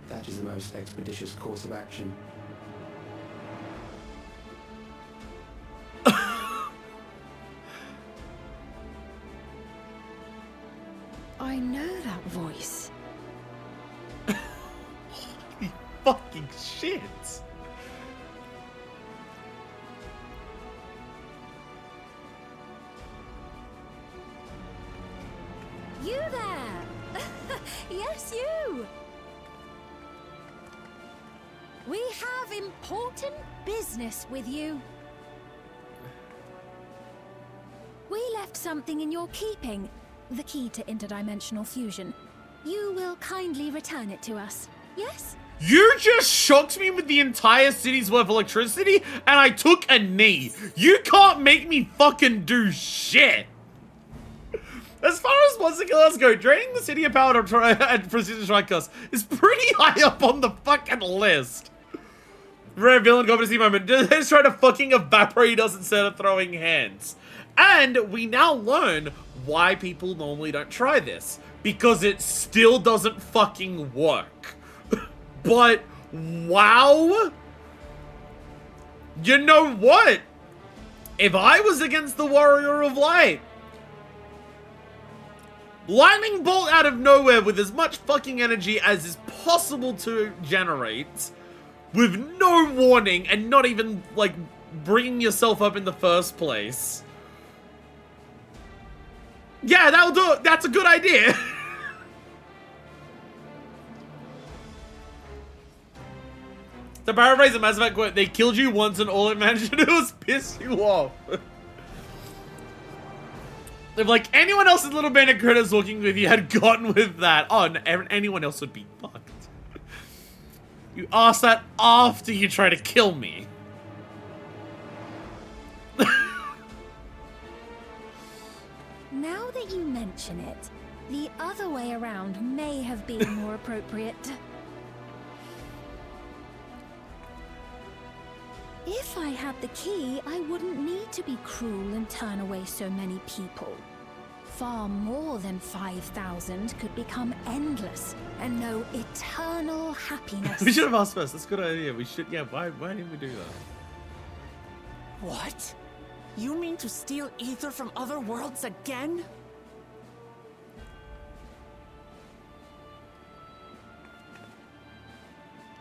That is the most expeditious course of action. I know that voice. Holy fucking shit. You there! Yes, you! We have important business with you. We left something in your keeping. The key to interdimensional fusion. You will kindly return it to us, yes? You just shocked me with the entire city's worth of electricity, and I took a knee. You can't make me fucking do shit. As far as monster killers go, draining the city of power and precision strike us is pretty high up on the fucking list. Rare villain competency moment. Just try to fucking evaporate us instead of throwing hands. And we now learn why people normally don't try this. Because it still doesn't fucking work. But, wow. You know what? If I was against the Warrior of Light, lightning bolt out of nowhere with as much fucking energy as is possible to generate, with no warning and not even, like, bringing yourself up in the first place. Yeah, that'll do it. That's a good idea. To paraphrase the Mass Effect quote, they killed you once and all it managed to do was piss you off. If, like, anyone else in Little Bandit Critters working with you had gotten with that, oh, anyone else would be fucked. You asked that after you try to kill me. Now that you mention it, the other way around may have been more appropriate. If I had the key, I wouldn't need to be cruel and turn away so many people. Far more than 5,000 could become endless and know eternal happiness. We should have asked first. That's a good idea. We should, yeah, why didn't we do that? What? You mean to steal ether from other worlds again?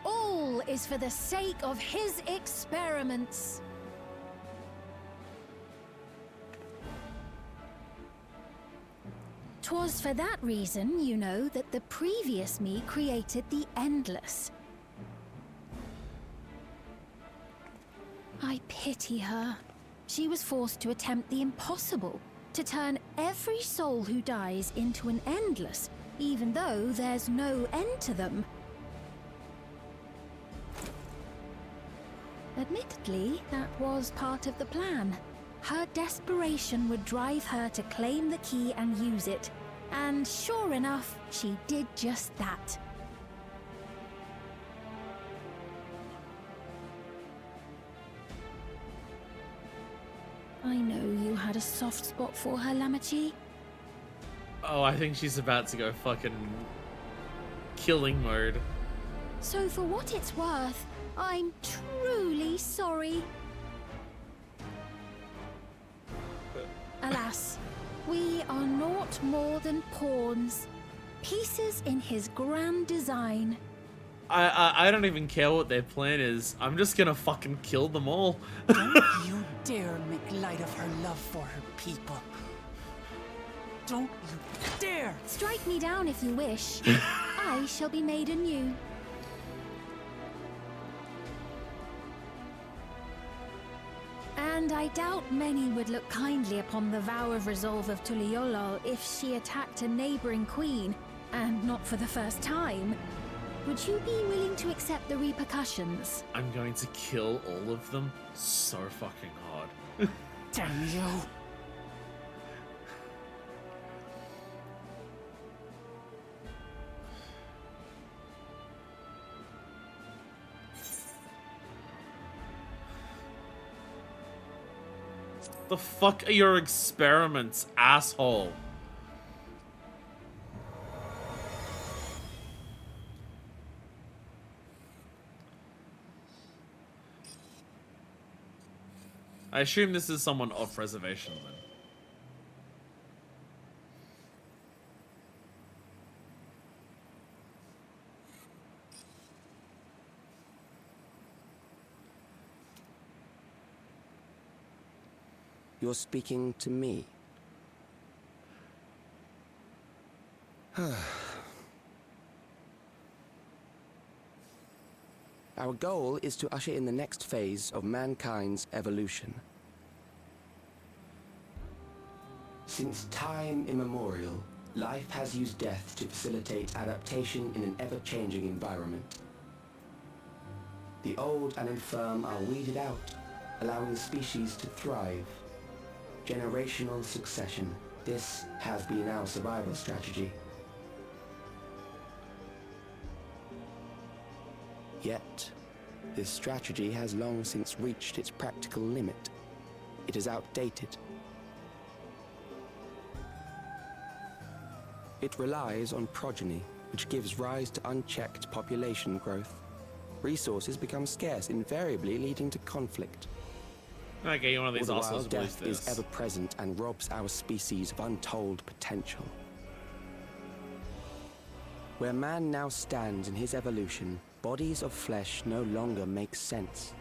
All is for the sake of his experiments. Twas for that reason, you know, that the previous me created the Endless. I pity her. She was forced to attempt the impossible, to turn every soul who dies into an Endless, even though there's no end to them. Admittedly, that was part of the plan. Her desperation would drive her to claim the key and use it, and sure enough, she did just that. I know you had a soft spot for her, Lamachi. Oh, I think she's about to go fucking killing mode. So for what it's worth, I'm truly sorry. Alas, we are naught more than pawns, pieces in his grand design. I don't even care what their plan is. I'm just gonna fucking kill them all. Don't you dare make light of her love for her people. Don't you dare! Strike me down if you wish. I shall be made anew. And I doubt many would look kindly upon the vow of resolve of Tuliolol if she attacked a neighboring queen, and not for the first time. Would you be willing to accept the repercussions? I'm going to kill all of them so fucking hard. Damn you! The fuck are your experiments, asshole? I assume this is someone off reservation then. You're speaking to me. Our goal is to usher in the next phase of mankind's evolution. Since time immemorial, life has used death to facilitate adaptation in an ever-changing environment. The old and infirm are weeded out, allowing the species to thrive. Generational succession. This has been our survival strategy. Yet, this strategy has long since reached its practical limit. It is outdated. It relies on progeny, which gives rise to unchecked population growth. Resources become scarce, invariably leading to conflict. Okay, you're one of these All the while, assholes. death is ever present and robs our species of untold potential. Where man now stands in his evolution, bodies of flesh no longer make sense.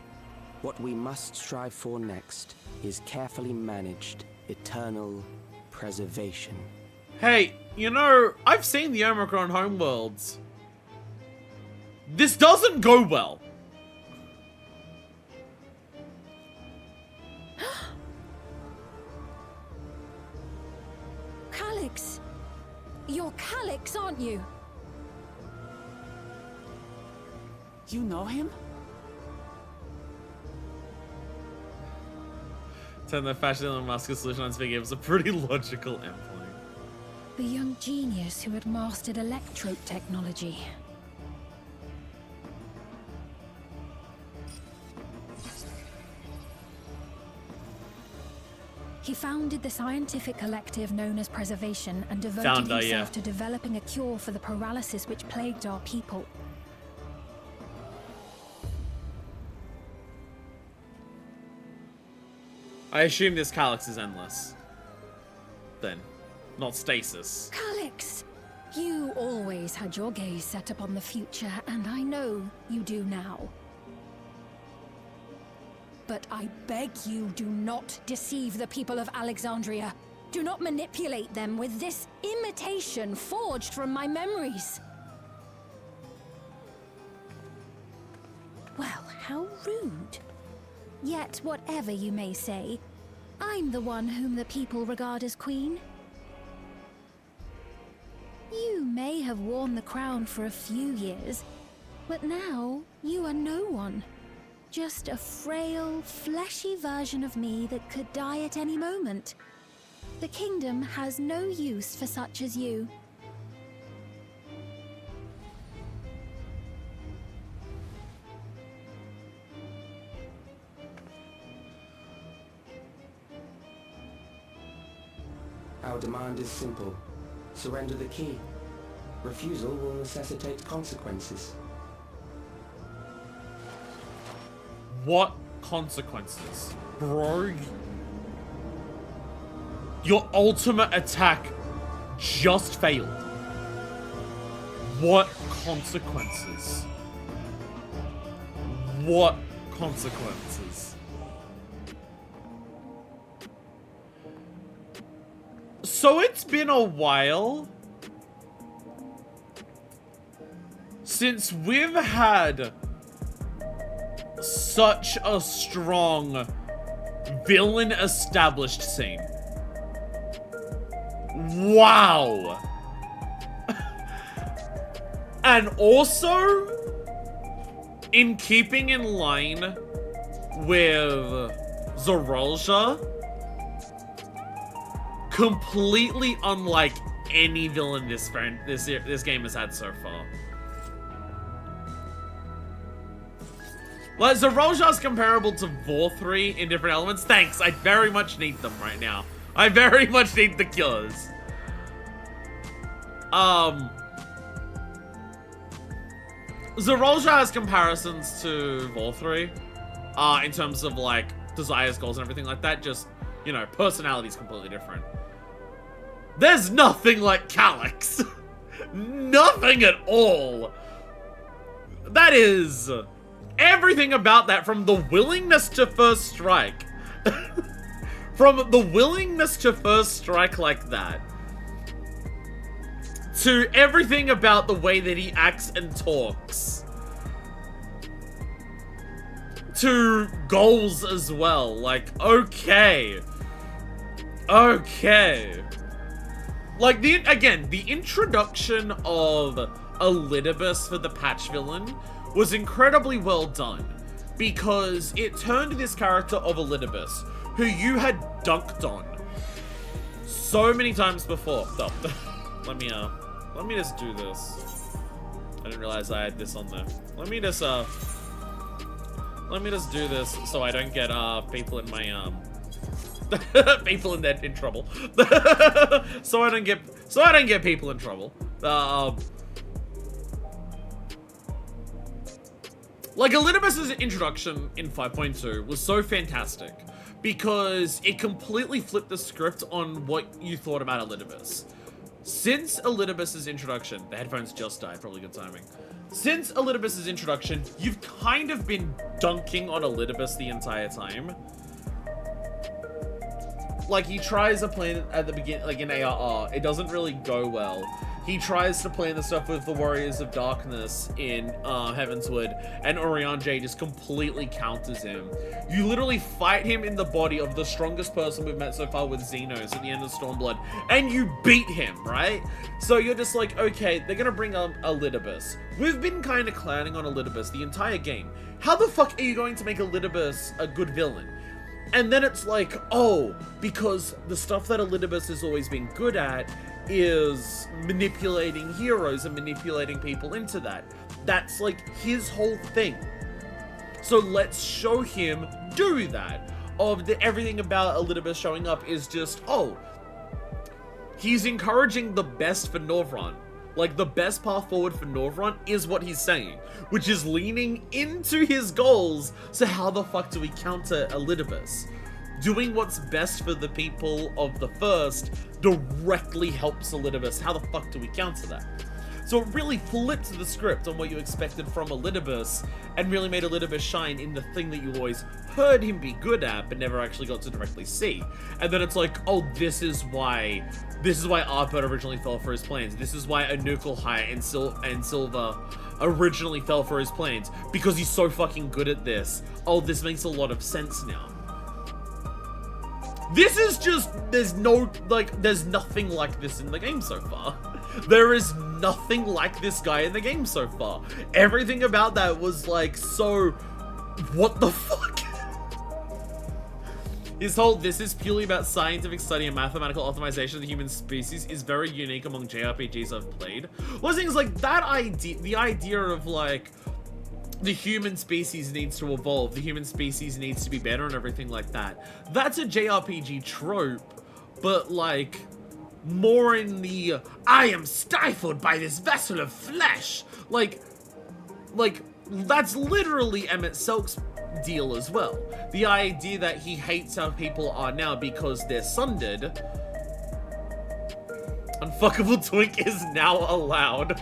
What we must strive for next is carefully managed, eternal preservation. Hey, you know, I've seen the Omicron homeworlds. This doesn't go well. You're Calyx, aren't you? You know him? Turn the fashion and muscular solution on Sphene gives a pretty logical endpoint. The young genius who had mastered electrope technology. He founded the scientific collective known as Preservation and devoted himself to developing a cure for the paralysis which plagued our people. I assume this Calyx is endless. Then. Not stasis. Calyx! You always had your gaze set upon the future, and I know you do now. But I beg you, do not deceive the people of Alexandria. Do not manipulate them with this imitation forged from my memories. Well, how rude. Yet, whatever you may say, I'm the one whom the people regard as queen. You may have worn the crown for a few years, but now you are no one. Just a frail, fleshy version of me that could die at any moment. The kingdom has no use for such as you. Our demand is simple. Surrender the key. Refusal will necessitate consequences. What consequences? Bro, your ultimate attack just failed. What consequences? What consequences? So it's been a while since we've had such a strong villain established scene. Wow. And also, in keeping in line with Zorolja, completely unlike any villain this game has had so far. Like, Zorolja's comparable to Vor3 in different elements. Thanks, I very much need them right now. I very much need the cures. Zorolja has comparisons to Vor3, in terms of, like, desires, goals, and everything like that. Just, you know, personality's completely different. There's nothing like Calyx. Nothing at all. That is... everything about that, from the willingness to first strike. From the willingness to first strike like that, to everything about the way that he acts and talks, to goals as well. Like, okay. Okay. Like, the introduction of Elidibus for the patch villain was incredibly well done, because it turned this character of Elidibus, who you had dunked on so many times before. Oh, let me just do this. I didn't realize I had this on there. Let me just do this so I don't get people in my people in trouble. so I don't get people in trouble. Like, Elidibus' introduction in 5.2 was so fantastic because it completely flipped the script on what you thought about Elidibus. Since Elidibus' introduction, the headphones just died, probably good timing. Since Elidibus' introduction, you've kind of been dunking on Elidibus the entire time. Like, he tries a plan at the beginning, like in ARR, it doesn't really go well. he tries to plan the stuff with the Warriors of Darkness in Heavensward, and Oriange just completely counters him. You literally fight him in the body of the strongest person we've met so far with Xenos at the end of Stormblood, and you beat him, right? So you're just like, okay, they're gonna bring up Elidibus. We've been kind of clowning on Elidibus the entire game. How the fuck are you going to make Elidibus a good villain? And then it's like, oh, because the stuff that Elidibus has always been good at is manipulating heroes and manipulating people into that. That's like his whole thing. So let's show him do that. Everything about Elidibus showing up is just, oh, he's encouraging the best for Norvrun. Like, the best path forward for Norvrun is what he's saying, which is leaning into his goals. So how the fuck do we counter Elidibus? Doing what's best for the people of the First directly helps Elidibus. How the fuck do we counter that? So it really flipped the script on what you expected from Elidibus, and really made Elidibus shine in the thing that you always heard him be good at, but never actually got to directly see. And then it's like, oh, this is why Arpad originally fell for his plans. This is why Anukulhai and Silva originally fell for his plans, because he's so fucking good at this. Oh, this makes a lot of sense now. This is just, there's nothing like this in the game so far. There is nothing like this guy in the game so far. Everything about that was like, so, what the fuck? His whole, this is purely about scientific study and mathematical optimization of the human species, is very unique among JRPGs I've played. Well, things like that idea, the idea of like, the human species needs to evolve, the human species needs to be better and everything like that. That's a JRPG trope, but like, more in the, I am stifled by this vessel of flesh. Like, that's literally Emmett Selk's deal as well. The idea that he hates how people are now because they're sundered. Unfuckable Twink is now allowed.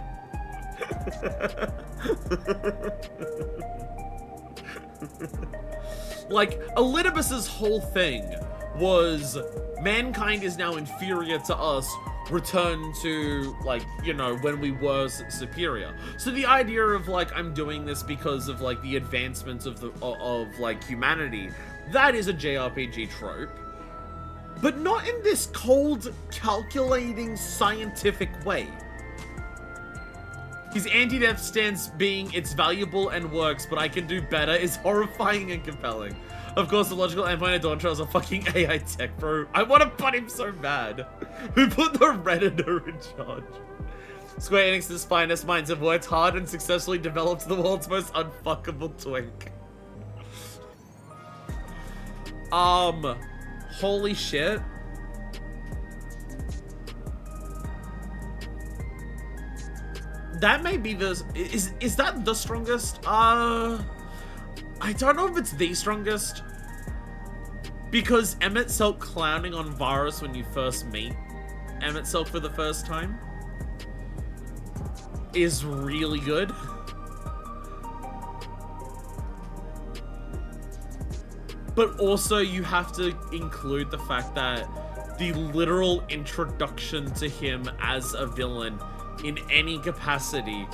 Like, Elidibus's whole thing was, mankind is now inferior to us, return to, like, you know, when we were superior. So the idea of, like, I'm doing this because of, like, the advancements of like, humanity, that is a JRPG trope. But not in this cold, calculating, scientific way. His anti-death stance being, it's valuable and works, but I can do better, is horrifying and compelling. Of course, the logical endpoint of Dawntrail is a fucking AI tech, bro. I want to put him so bad. Who put the Redditor in charge? Square Enix's finest minds have worked hard and successfully developed the world's most unfuckable twink. Holy shit. That may be the, is that the strongest? I don't know if it's the strongest, because Emmett Selk clowning on Varus when you first meet Emmett Selk for the first time is really good. But also you have to include the fact that the literal introduction to him as a villain in any capacity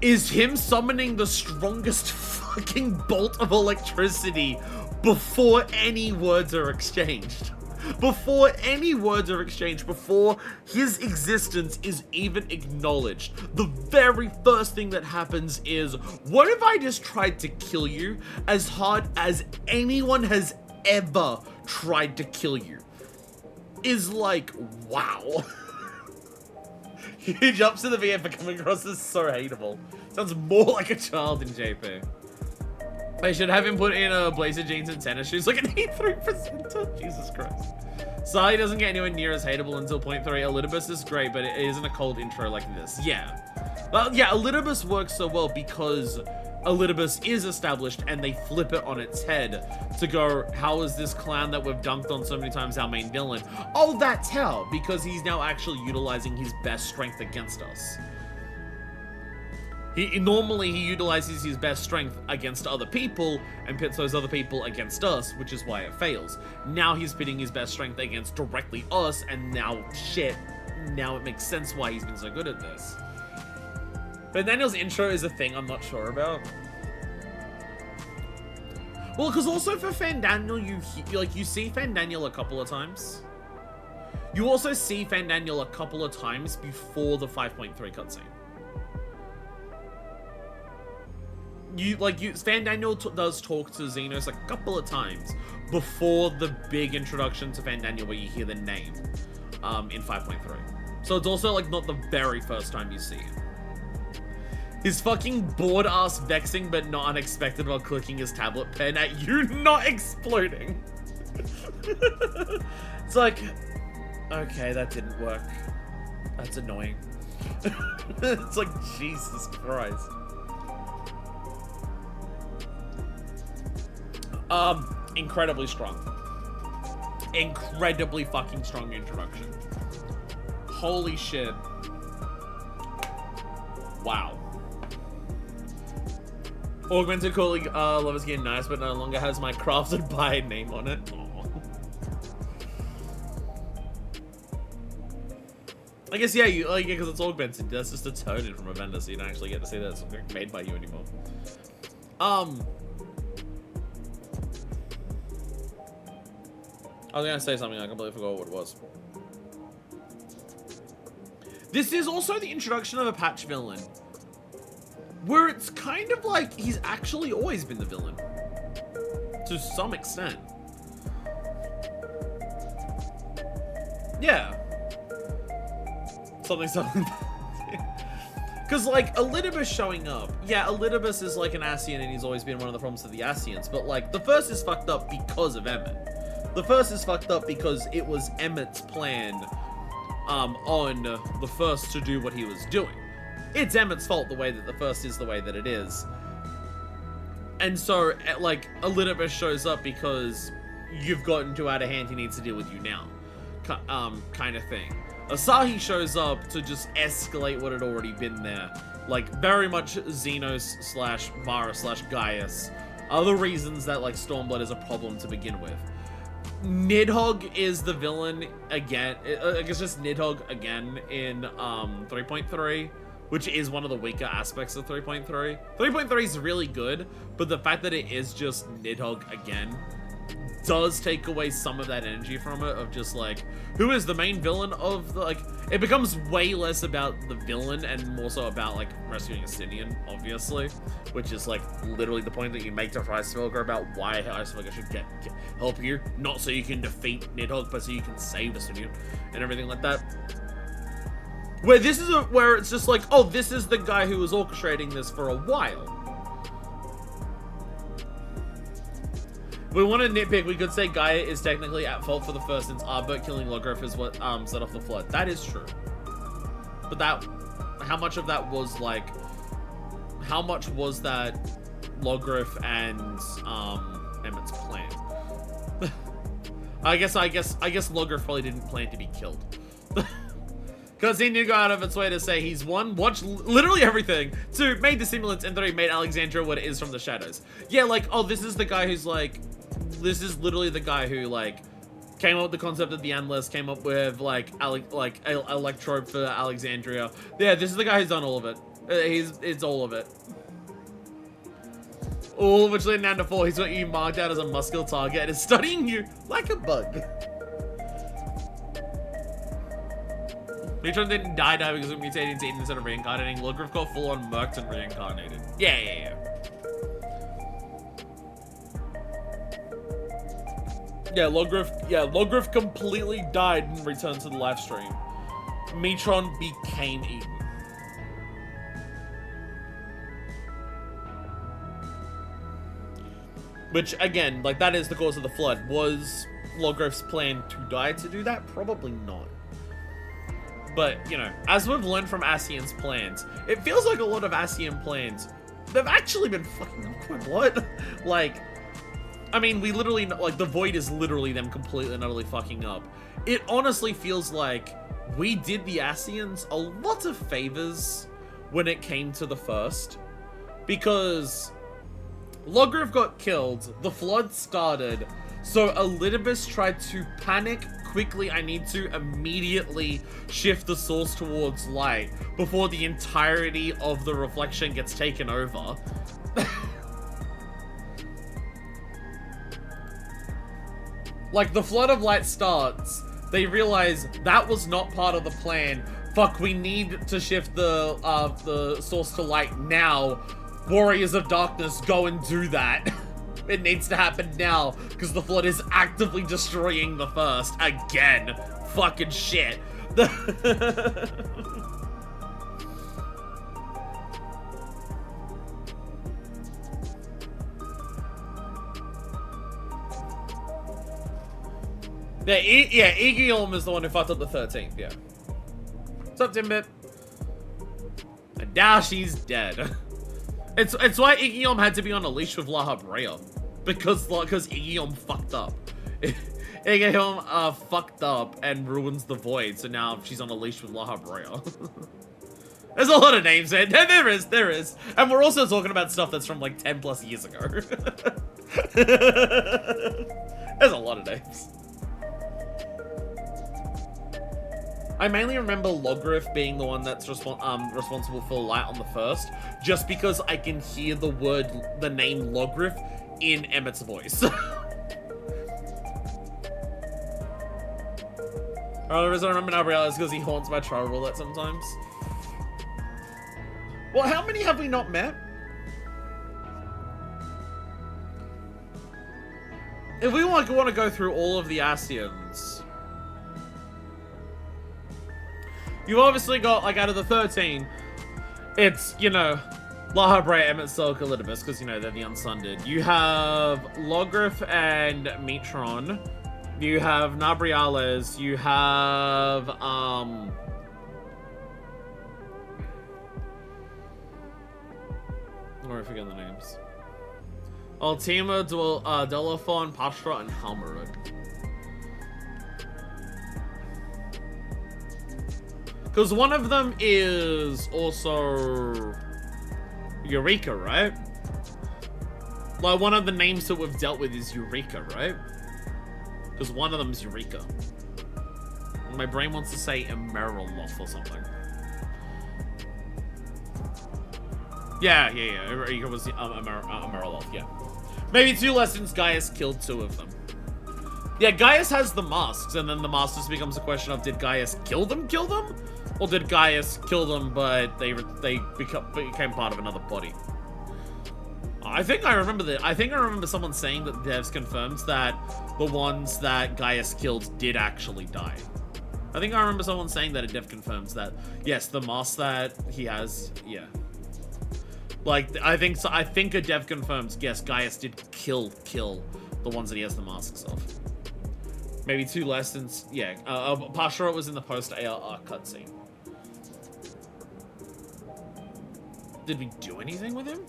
is him summoning the strongest fucking bolt of electricity before any words are exchanged. Before any words are exchanged, before his existence is even acknowledged. The very first thing that happens is, what if I just tried to kill you as hard as anyone has ever tried to kill you? Is like, wow. He jumps to the VM for coming across as so hateable. Sounds more like a child in JP. I should have him put in blazer jeans and tennis shoes like an 83%. Jesus Christ. Sally doesn't get anywhere near as hateable until point 3. Elidibus is great, but it isn't a cold intro like this. Yeah. Well, yeah, Elidibus works so well because Elidibus is established and they flip it on its head to go, how is this clown that we've dunked on so many times our main villain? Oh, that's how, because he's now actually utilizing his best strength against us. Normally he utilizes his best strength against other people and pits those other people against us, which is why it fails. Now he's pitting his best strength against directly us, and now shit, now it makes sense why he's been so good at this. But Daniel's intro is a thing I'm not sure about. Well, because also for Fandaniel, you see Fandaniel a couple of times. You also see Fandaniel a couple of times before the 5.3 cutscene. Fandaniel does talk to Xenos a couple of times before the big introduction to Fandaniel where you hear the name in 5.3. So it's also like not the very first time you see him. His fucking bored-ass vexing but not unexpected while clicking his tablet pen at you not exploding. It's like, okay, that didn't work. That's annoying. It's like, Jesus Christ. Incredibly strong. Incredibly fucking strong introduction. Holy shit. Wow. Augmented calling love is getting nice, but no longer has my crafted by name on it. Aww. I guess, yeah, because it's augmented. That's just a turn-in from a vendor, so you don't actually get to see that it's made by you anymore. I was gonna say something, I completely forgot what it was. This is also the introduction of a patch villain, where it's kind of like he's actually always been the villain. To some extent. Yeah. Something. Because, like, Elidibus showing up. Yeah, Elidibus is like an Ascian and he's always been one of the problems of the Ascians. But, like, the first is fucked up because of Emmett. The first is fucked up because it was Emmett's plan on the first to do what he was doing. It's Emmett's fault the way that the first is the way that it is. And so, like, Elidibus shows up because you've gotten too out of hand, he needs to deal with you now. Kind of thing. Asahi shows up to just escalate what had already been there. Like, very much Xenos slash Mara slash Gaius are the reasons that, like, Stormblood is a problem to begin with. Nidhogg is the villain again. I guess just Nidhogg again in 3.3, which is one of the weaker aspects of 3.3. 3.3 is really good, but the fact that it is just Nidhogg again does take away some of that energy from it, of just like, who is the main villain of the, like, it becomes way less about the villain and more so about, like, rescuing a Sinian, obviously, which is, like, literally the point that you make to Icefilger about why Icefilger should help you, not so you can defeat Nidhogg, but so you can save the Sinian and everything like that. Where this is where it's just like, oh, this is the guy who was orchestrating this for a while. We want to nitpick, we could say Gaia is technically at fault for the first, since Arbert killing Logrif is what set off the flood. That is true. But that, how much of that was like, how much was that Logrif and Emmett's plan? I guess Logrif probably didn't plan to be killed. Because he knew go out of its way to say he's one, watched literally everything, two, made the simulants, and three, made Alexandria what it is from the shadows. Yeah, like, oh, this is the guy who's like, this is literally the guy who, like, came up with the concept of the Endless, came up with, like, Electrope for Alexandria. Yeah, this is the guy who's done all of it. It's all of it. All of which led down to 4. He's got you marked out as a muscular target and is studying you like a bug. Neutron didn't die because it mutated into Eden instead of reincarnating. Logrif got full-on murked and reincarnated. Yeah. Logrif completely died and returned to the live stream. Metron became Eden. Which, again, like, that is the cause of the flood. Was Logrif's plan to die to do that? Probably not. But, you know, as we've learned from Ascian's plans, it feels like a lot of Ascian plans, they've actually been fucking up quite a lot. Like, I mean, we literally, like, the Void is literally them completely and utterly fucking up. It honestly feels like we did the Ascians a lot of favors when it came to the first. Because Logrif got killed, the flood started, so Elidibus tried to panic quickly I need to immediately shift the source towards light before the entirety of the reflection gets taken over. Like, the flood of light starts, they realize that was not part of the plan. Fuck, we need to shift the source to light now. Warriors of Darkness, go and do that. It needs to happen now, because the flood is actively destroying the first. Again. Fucking shit. Yeah, Iggyom is the one who fucked up the 13th, yeah. What's up, Timbit? And now she's dead. It's why Iggyom had to be on a leash with La Habrea. Because Iggyom fucked up. Iggyom fucked up and ruins the void, so now she's on a leash with La Habrea. There's a lot of names there. There is. And we're also talking about stuff that's from like 10 plus years ago. There's a lot of names. I mainly remember Logrif being the one that's responsible for light on the first, just because I can hear the name Logrif in Emmett's voice. The reason I remember Gabrielle is because he haunts my trial roulette sometimes. Well, how many have we not met? If we want to go through all of the Ascians, you've obviously got, like, out of the 13, it's, you know, La Habrea, Emmett, Selk, Elidibus, because, you know, they're the Unsundered. You have Logrif and Metron. You have Nabriales. You have, oh, I forget the names. Ultima, Delafon, Pastra, and Halmerud. Because one of them is also Eureka, right? Like, one of the names that we've dealt with is Eureka, right? Because one of them is Eureka. My brain wants to say Emeraloth or something. Yeah. Eureka was Emeraloth, yeah. Maybe 2 lessons, Gaius killed 2 of them. Yeah, Gaius has the masks, and then the masks just becomes a question of, did Gaius kill them? Or did Gaius kill them, but they became part of another body? I think I remember someone saying that devs confirmed that the ones that Gaius killed did actually die. I think I remember someone saying that a dev confirms that, yes, the mask that he has, yeah. Like, I think a dev confirms, yes, Gaius did kill the ones that he has the masks of. Maybe 2 lessons, yeah. Pashra was in the post-AR cutscene. Did we do anything with him?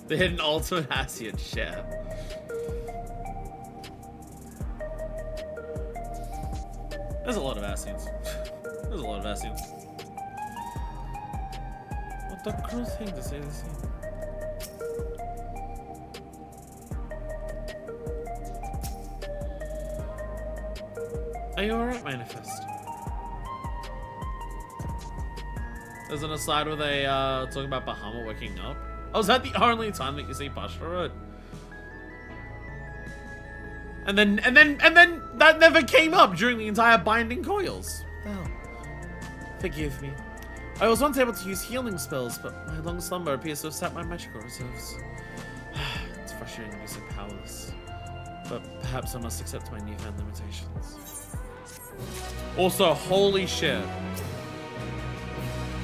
The hidden ultimate Ascian share. There's a lot of Ascians. There's a lot of Ascians. What the cruel thing to say this here? Are you alright, Manifest? There's an aside where they talk about Bahama waking up. Oh, is that the only time that you see Pashra? And then that never came up during the entire Binding Coils. Oh, forgive me. I was once able to use healing spells, but my long slumber appears to have sapped my magical reserves. It's frustrating to be so powerless, but perhaps I must accept my newfound limitations. Also, holy shit.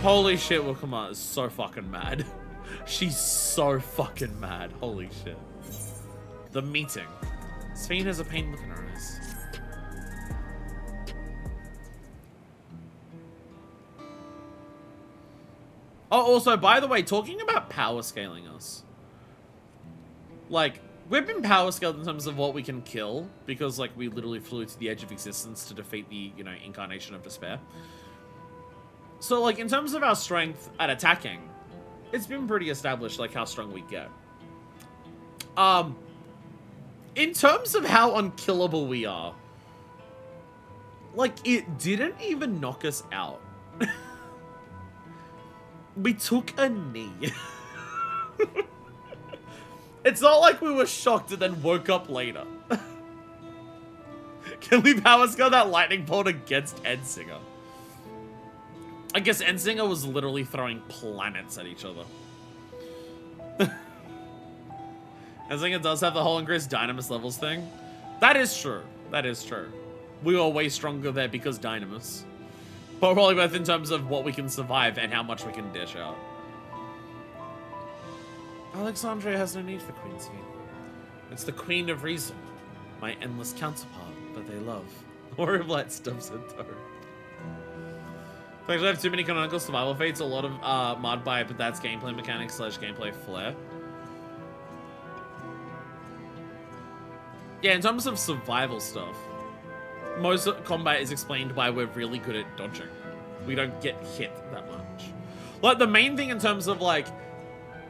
Holy shit, Wilkama is so fucking mad. She's so fucking mad. Holy shit. The meeting. Sphene has a pain look in her eyes. Oh, also, by the way, talking about power scaling us. Like, we've been power scaled in terms of what we can kill, because, like, we literally flew to the edge of existence to defeat the, you know, incarnation of despair. So, like, in terms of our strength at attacking, it's been pretty established, like, how strong we get. in terms of how unkillable we are, like, it didn't even knock us out. We took a knee. It's not like we were shocked and then woke up later. Can we power scale that lightning bolt against Endsinger? I guess Endsinger was literally throwing planets at each other. Endsinger does have the whole increased Dynamis levels thing. That is true. That is true. We were way stronger there because Dynamis. But probably both in terms of what we can survive and how much we can dish out. Alexandria has no need for Queen Sphene. It's the Queen of Reason, my endless counterpart that they love. Or if Light stubs her toe. I actually have too many canonical survival fates, a lot of mod by it, but that's gameplay mechanics / gameplay flair. Yeah, in terms of survival stuff, most combat is explained by we're really good at dodging. We don't get hit that much. Like, the main thing in terms of, like,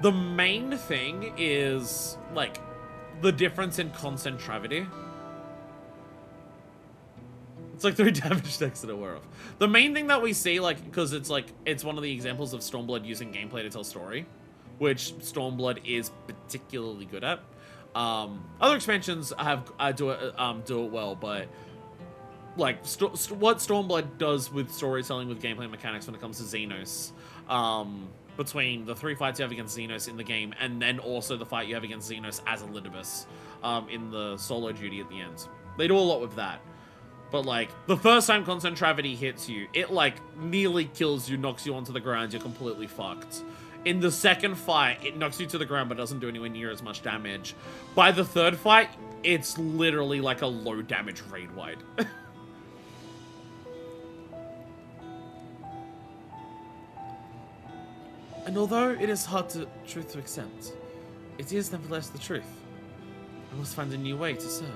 the main thing is, like, the difference in concentravity. It's like 3 damage decks that are aware of. The main thing that we see, like, because it's like, it's one of the examples of Stormblood using gameplay to tell story, which Stormblood is particularly good at. Other expansions do it well, but like what Stormblood does with storytelling with gameplay mechanics when it comes to Xenos, between the 3 fights you have against Xenos in the game and then also the fight you have against Xenos as Elidibus in the solo duty at the end. They do a lot with that. But like, the first time concentravity hits you, it like nearly kills you, knocks you onto the ground, you're completely fucked. In the second fight, it knocks you to the ground but doesn't do anywhere near as much damage. By the third fight, it's literally like a low damage raid wide. And although it is hard truth to accept, it is nevertheless the truth. I must find a new way to serve.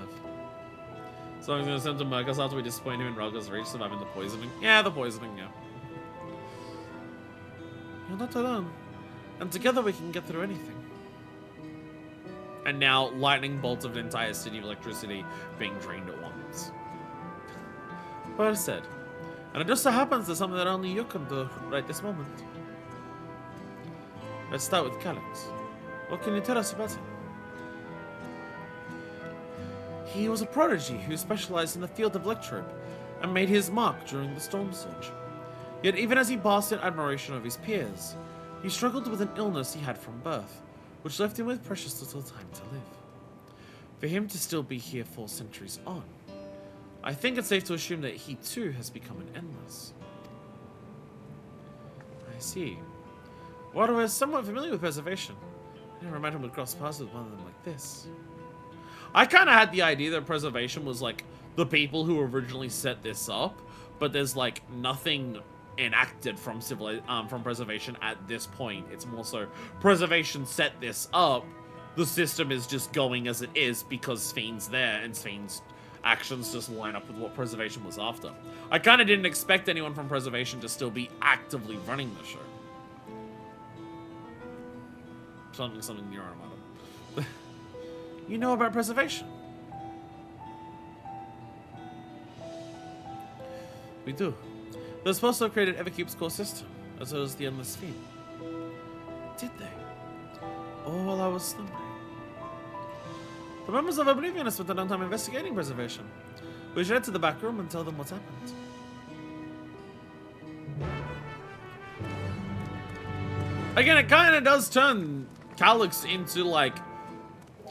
So I'm going to send to murk us after we disappoint him in Ralga's reach, surviving the poisoning. Yeah, the poisoning, yeah. You're not alone. And together we can get through anything. And now, lightning bolts of an entire city of electricity being drained at once. Well said. And it just so happens there's something that only you can do right this moment. Let's start with Calyx. What can you tell us about him? He was a prodigy who specialized in the field of electrobe and made his mark during the Storm Surge. Yet even as he basked in admiration of his peers, he struggled with an illness he had from birth, which left him with precious little time to live. For him to still be here 4 centuries on, I think it's safe to assume that he too has become an endless. I see. While I was somewhat familiar with preservation, I never imagined we'd cross paths with one of them like this. I kind of had the idea that preservation was like the people who originally set this up, but there's like nothing enacted from preservation at this point. It's more so preservation set this up. The system is just going as it is because Sphene's there, and Sphene's actions just line up with what preservation was after. I kind of didn't expect anyone from preservation to still be actively running the show. Something near Armada. You know about preservation? We do. They're supposed to have created Everkeep's core system, as well as the Endless Sphene. Did they? Oh, while I was slumbering. The members of Oblivion spent a long time investigating preservation. We should head to the back room and tell them what's happened. Again, it kind of does turn Calyx into like,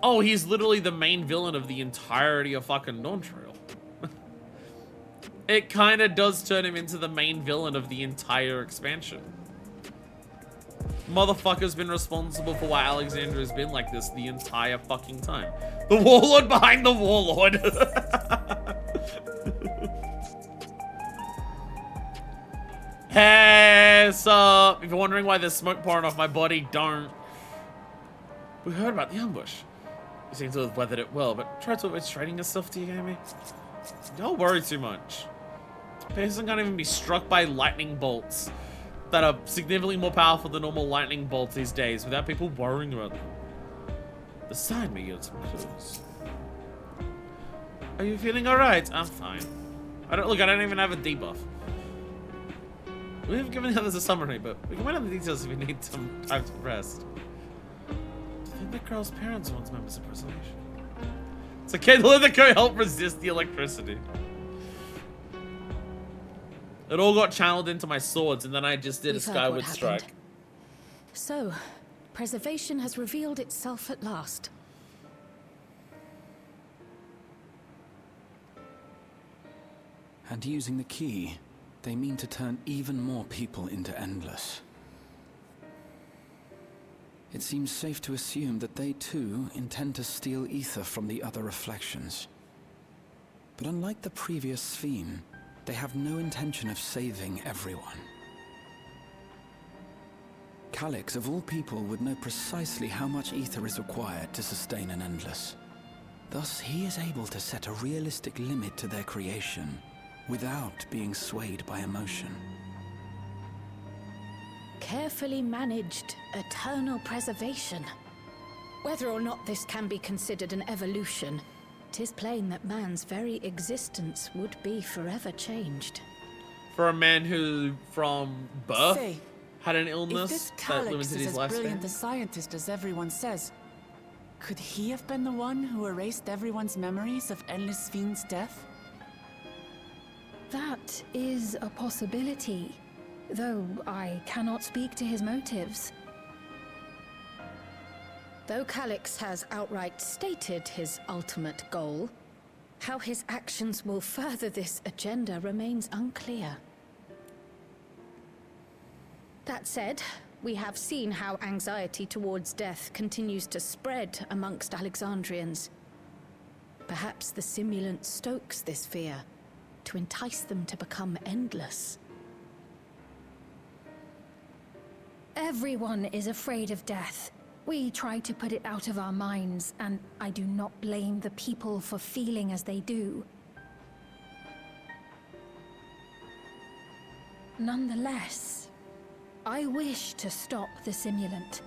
oh, he's literally the main villain of the entirety of fucking Dawntrail. It kind of does turn him into the main villain of the entire expansion. Motherfucker's been responsible for why Alexandria's been like this the entire fucking time. The warlord behind the warlord. Hey, sup? If you're wondering why there's smoke pouring off my body, don't. We heard about the ambush. You seem to have weathered it well, but try to avoid straining yourself, do you hear me? Don't worry too much. Person can't even be struck by lightning bolts that are significantly more powerful than normal lightning bolts these days without people worrying about them. The sign may yield some clues. Are you feeling alright? I'm fine. I don't even have a debuff. We've given the others a summary, but we can wait on the details if we need some time to rest. I think the girl's parents want members of preservation. It's okay to let the girl help resist the electricity. It all got channeled into my swords, and then I just did a skyward strike. So, preservation has revealed itself at last. And using the key, they mean to turn even more people into Endless. It seems safe to assume that they too intend to steal ether from the other reflections. But unlike the previous Sphene, they have no intention of saving everyone. Calyx, of all people, would know precisely how much ether is required to sustain an Endless. Thus, he is able to set a realistic limit to their creation, without being swayed by emotion. Carefully managed, eternal preservation. Whether or not this can be considered an evolution, 'tis plain that man's very existence would be forever changed. For a man who, from birth, Say, had an illness if this that Calyx limited is his as brilliant lifespan. a scientist as everyone says, could he have been the one who erased everyone's memories of Endless Sphene's death? That is a possibility, though I cannot speak to his motives. Though Calyx has outright stated his ultimate goal, how his actions will further this agenda remains unclear. That said, we have seen how anxiety towards death continues to spread amongst Alexandrians. Perhaps the simulant stokes this fear to entice them to become endless. Everyone is afraid of death. We try to put it out of our minds, and I do not blame the people for feeling as they do. Nonetheless, I wish to stop the simulant.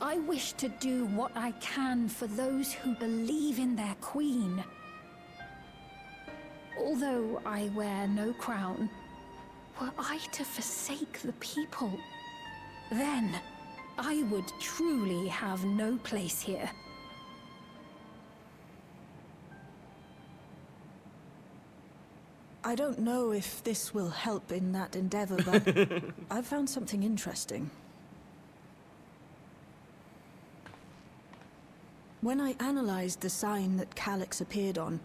I wish to do what I can for those who believe in their queen. Although I wear no crown, were I to forsake the people, then I would truly have no place here. I don't know if this will help in that endeavor, but I've found something interesting. When I analyzed the sign that Calyx appeared on,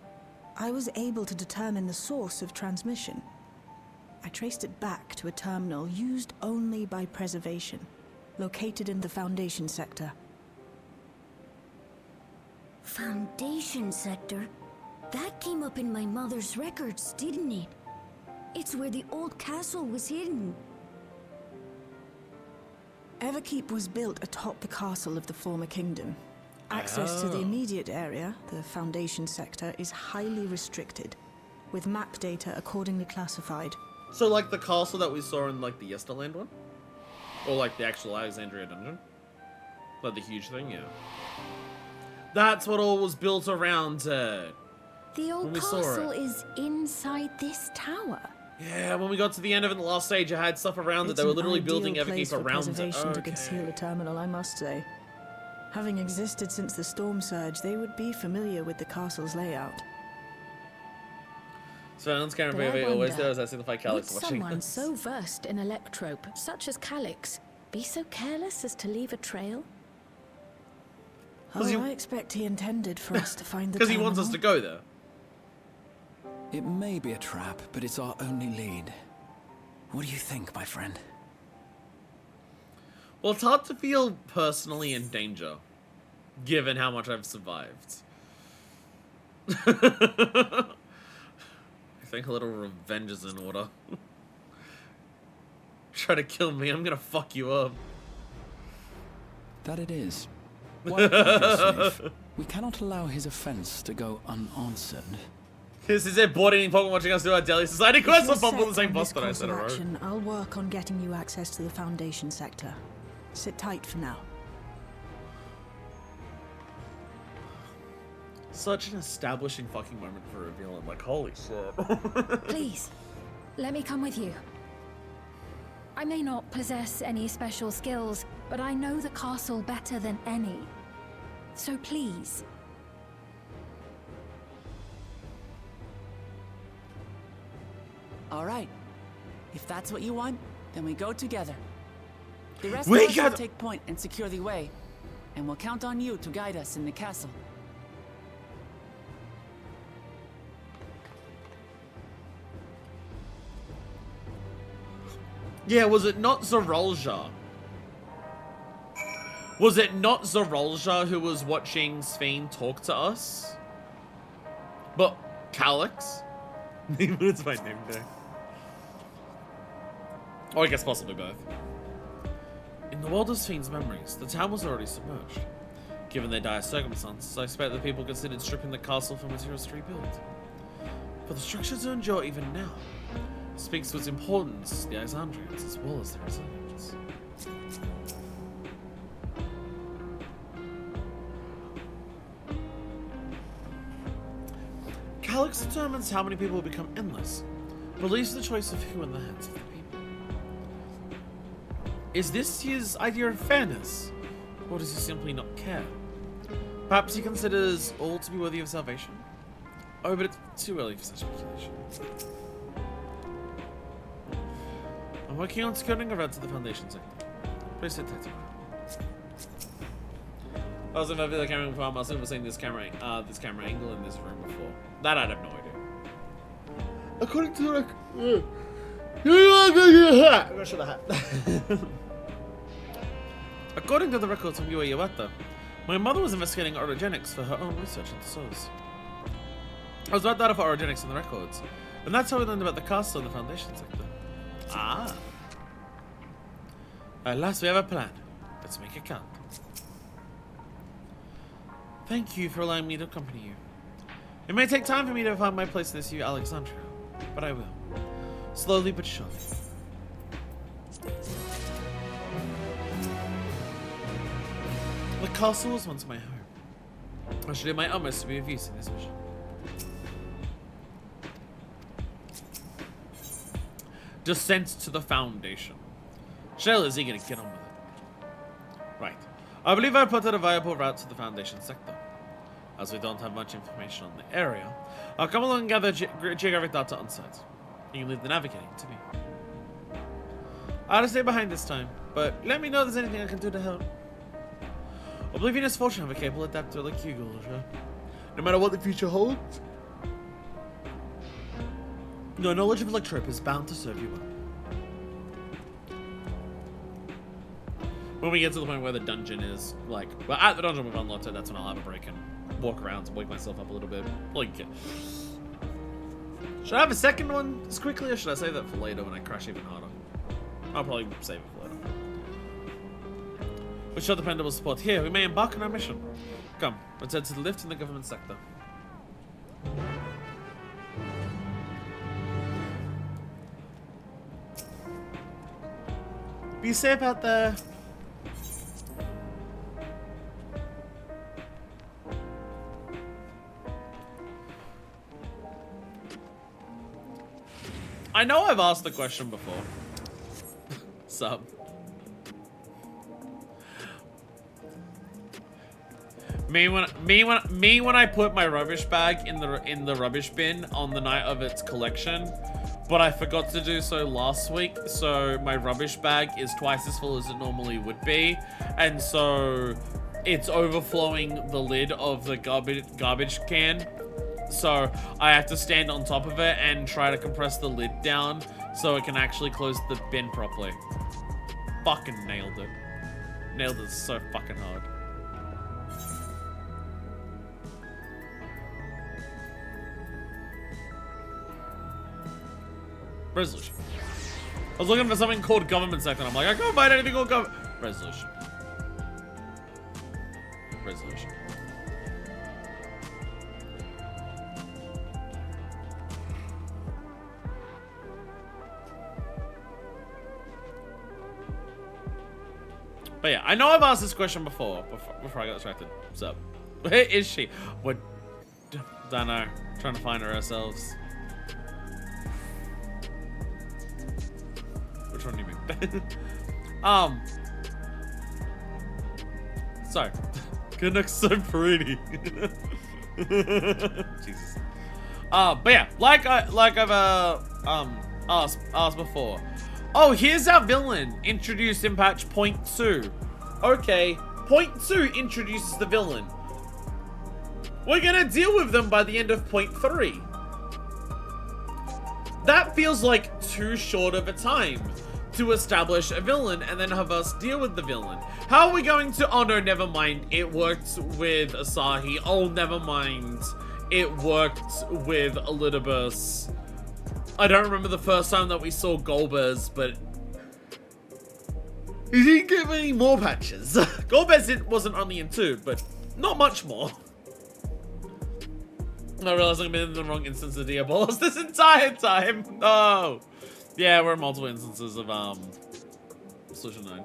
I was able to determine the source of transmission. I traced it back to a terminal used only by preservation, located in the Foundation sector. Foundation sector? That came up in my mother's records, didn't it? It's where the old castle was hidden. Everkeep was built atop the castle of the former kingdom. Access to the immediate area, the Foundation sector, is highly restricted, with map data accordingly classified. So like the castle that we saw in like the Yesterland one? Or like the actual Alexandria dungeon? Like the huge thing, yeah. That's what all was built around The old when we saw castle it. is inside this tower. Yeah, when we got to the end of it in the last stage, it had stuff around it. They were literally building Everkeep around it. To conceal a terminal, I must say. Having existed since the storm surge, they would be familiar with the castle's layout. Surveillance camera But I POV always wonder, there as I signify Calyx would watching someone this. so versed in electrope, such as Calyx, be so careless as to leave a trail? I expect he intended for us to find the Because he wants us to go there. It may be a trap, but it's our only lead. What do you think, my friend? Well, it's hard to feel personally in danger, given how much I've survived. I think a little revenge is in order. Try to kill me, I'm gonna fuck you up. That it is. While safe, we cannot allow his offense to go unanswered. This is it, board eating Pokemon watching us do our daily society quest. I'll bump on the same on bus this that I course said of I wrote. action, I'll work on getting you access to the Foundation sector. Sit tight for now. Such an establishing fucking moment for a reveal. I'm like, holy shit. Please, let me come with you. I may not possess any special skills, but I know the castle better than any. So please. All right. If that's what you want, then we go together. The rest We of us will gotta- take point and secure the way, and we'll count on you to guide us in the castle. Yeah, was it not Zorolja? Was it not Zorolja who was watching Sphene talk to us? But Calyx? It's my name there. Oh, I guess possibly both. In the world of Sphene's memories, the town was already submerged. Given their dire circumstances, I expect that people considered stripping the castle for materials to rebuild. For the structure to endure even now speaks to its importance to the Alexandrians as well as their resilience. Calyx determines how many people will become endless, but leaves the choice of who in the hands of the people. Is this his idea of fairness, or does he simply not care? Perhaps he considers all to be worthy of salvation? Oh, but it's too early for such speculation. I'm working on securing a route to the Foundation sector. Please sit tight. I was in the video camera before. I must have seen this camera angle in this room before. That I'd have no idea. According to the record, I'm gonna show the hat. According to the records from Yue Iwata, my mother was investigating orogenics for her own research into souls. I was about data for orogenics in the records, and that's how we learned about the castle and the Foundation sector. Ah. At last we have a plan. Let's make it count. Thank you for allowing me to accompany you. It may take time for me to find my place in this new Alexandria, but I will. Slowly but surely. The castle was once my home. I should do my utmost to be of use in this mission. Descent to the Foundation. Shell is eager to get on with it. Right. I believe I put out a viable route to the Foundation sector. As we don't have much information on the area, I'll come along and gather geographic data on site. You can leave the navigating to me. I'll stay behind this time, but let me know if there's anything I can do to help. Oblivion is fortunate to have a capable adapter like you, Gulja. No matter what the future holds, your knowledge of Electrope is bound to serve you well. When we get to the point where the dungeon is, like, well, at the dungeon we've unlocked it, that's when I'll have a break and walk around to wake myself up a little bit. Like, should I have a second one as quickly, or should I save that for later when I crash even harder? I'll probably save it for later. With your dependable support here, we may embark on our mission. Come, let's head to the lift in the government sector. Be safe out there. I know I've asked the question before. Sub. Me when I put my rubbish bag in the rubbish bin on the night of its collection, but I forgot to do so last week, so my rubbish bag is twice as full as it normally would be, and so it's overflowing the lid of the garbage can. So I have to stand on top of it and try to compress the lid down so it can actually close the bin properly. Fucking nailed it. Nailed it so fucking hard. Resolution. I was looking for something called government sector. I'm like, I can't find anything called government. Resolution. Resolution. But yeah, I know I've asked this question before I got distracted. So, where is she? What? Don't know. Trying to find her ourselves. Which one do you mean? Sorry. Canuck's so pretty. Jesus. But yeah, like I've asked before. Oh, here's our villain introduced in patch 0.2. Okay, 0.2 introduces the villain. We're gonna deal with them by the end of 0.3. That feels like too short of a time to establish a villain and then have us deal with the villain. How are we going to... Oh no, never mind. It worked with Asahi. Oh, never mind. It worked with Elidibus. I don't remember the first time that we saw Golbez, but... He didn't get any more patches. Golbez wasn't only in 2, but not much more. I realized I've been in the wrong instance of Diabolos this entire time. No. Yeah, we're in multiple instances of Solution 9.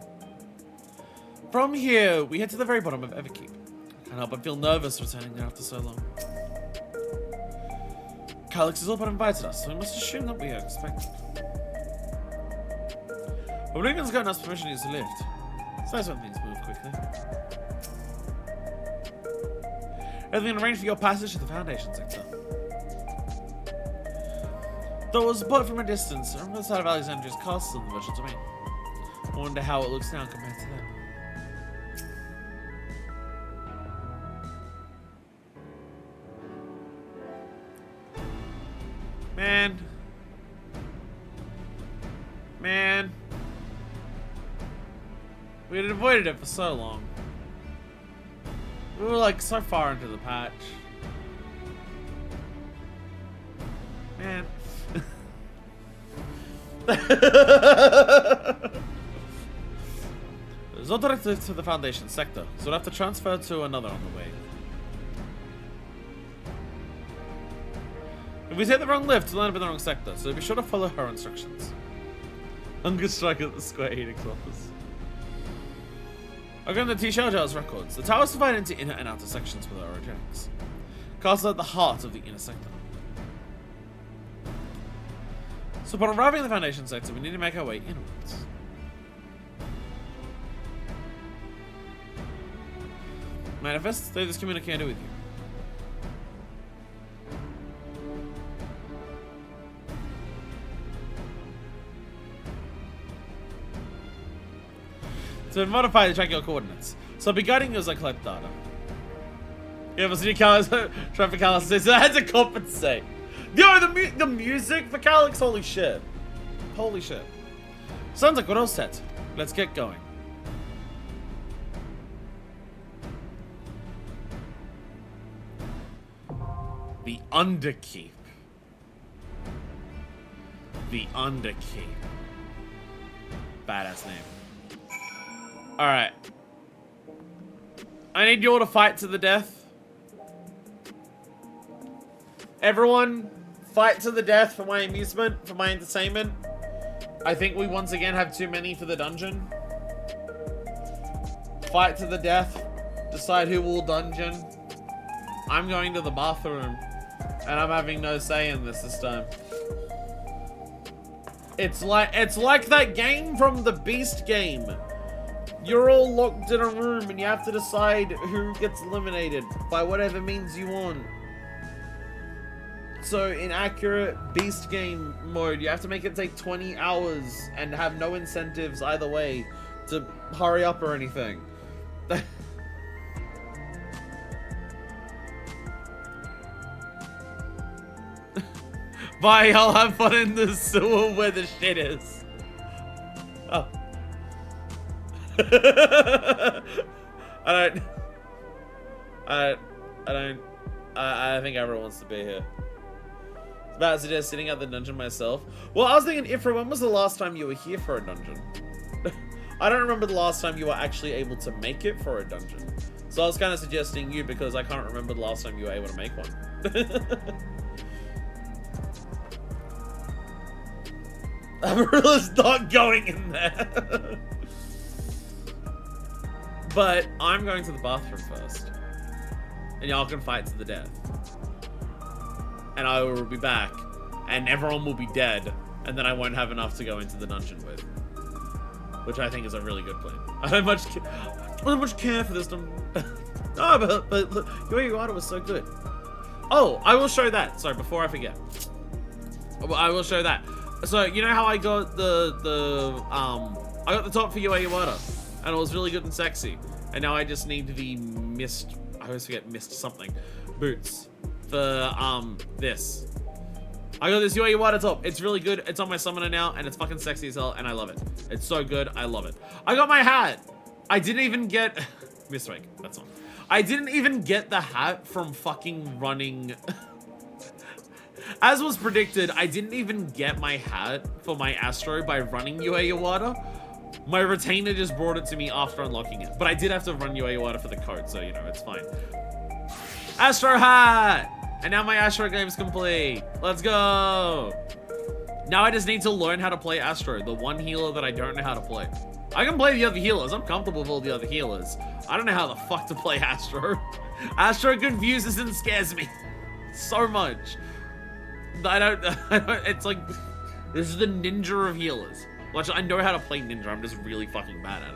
From here, we head to the very bottom of Everkeep. I can't help but feel nervous returning there after so long. Calyx has all but invited us, so we must assume that we are expected. But Lincoln's gotten us permission to use the lift. It's nice when things move quickly. Everything arranged for your passage to the Foundation sector. Though it was spotted from a distance, I remember the side of Alexandria's castle in the virtual domain. I wonder how it looks now compared to that. Man. We had avoided it for so long. We were like so far into the patch. Man. There's no direct lift to the Foundation sector, so we'll have to transfer to another on the way. If we take the wrong lift, we'll end up in the wrong sector, so be sure to follow her instructions. Hunger strike at the Square Enix office. According to T-Sheljar's records, the tower is divided into inner and outer sections with orogenics. Castle at the heart of the inner sector. So upon arriving at the Foundation sector, we need to make our way inwards. Manifest, they just communicated with you. To modify the track your coordinates. So I'll be guiding you as I collect data. Yeah, but see Calyx trying for Calyx says I had to compensate. Yo, the music for Calyx, holy shit. Holy shit. Sounds like we're all set. Let's get going. The Underkeep. The Underkeep. Badass name. Alright. I need you all to fight to the death. Everyone, fight to the death for my amusement, for my entertainment. I think we once again have too many for the dungeon. Fight to the death. Decide who will dungeon. I'm going to the bathroom. And I'm having no say in this time. It's like that game from the Beast game. You're all locked in a room and you have to decide who gets eliminated by whatever means you want. So in accurate Beast game mode, you have to make it take 20 hours and have no incentives either way to hurry up or anything. Bye, I'll have fun in the sewer where the shit is. Oh. I think everyone wants to be here. I was about to suggest sitting at the dungeon myself. Well, I was thinking, Ifra, when was the last time you were here for a dungeon? I don't remember the last time you were actually able to make it for a dungeon. So I was kind of suggesting you because I can't remember the last time you were able to make one. Amarilla's not going in there. But I'm going to the bathroom first. And y'all can fight to the death. and I will be back, and everyone will be dead, and then I won't have enough to go into the dungeon with. Which I think is a really good plan. I don't much care for this. No, but look, Yui Iwata was so good. Oh, I will show that. Sorry, before I forget. I will show that. So, you know how I got I got the top for Yui Iwata, and it was really good and sexy. And now I just need the mist, I always forget mist something, boots for this. I got this Yui Iwata top. It's really good. It's on my summoner now, and it's fucking sexy as hell, and I love it. It's so good. I love it. I got my hat. I didn't even get Mistwake. That's all. I didn't even get the hat from fucking running. As was predicted, I didn't even get my hat for my Astro by running Yui Iwata. My retainer just brought it to me after unlocking it. But I did have to run Yui Iwata for the code, so, you know, it's fine. Astro hat! And now my Astro game is complete. Let's go! Now I just need to learn how to play Astro, the one healer that I don't know how to play. I can play the other healers. I'm comfortable with all the other healers. I don't know how the fuck to play Astro. Astro confuses and scares me so much. I don't, it's like, this is the ninja of healers. Well, actually, I know how to play ninja. I'm just really fucking bad at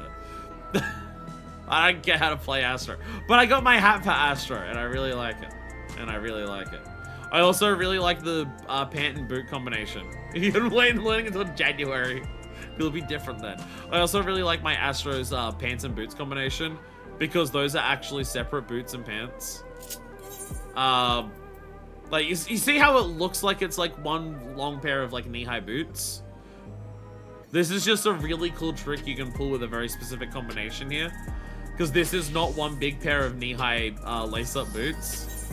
it. I don't get how to play Astro. But I got my hat for Astro, and I really like it. I also really like the pant and boot combination. You can wait and learning until January. It'll be different then. I also really like my Astro's pants and boots combination, because those are actually separate boots and pants. Like, you see how it looks like it's like one long pair of like knee-high boots? This is just a really cool trick you can pull with a very specific combination here. Because this is not one big pair of knee-high lace-up boots.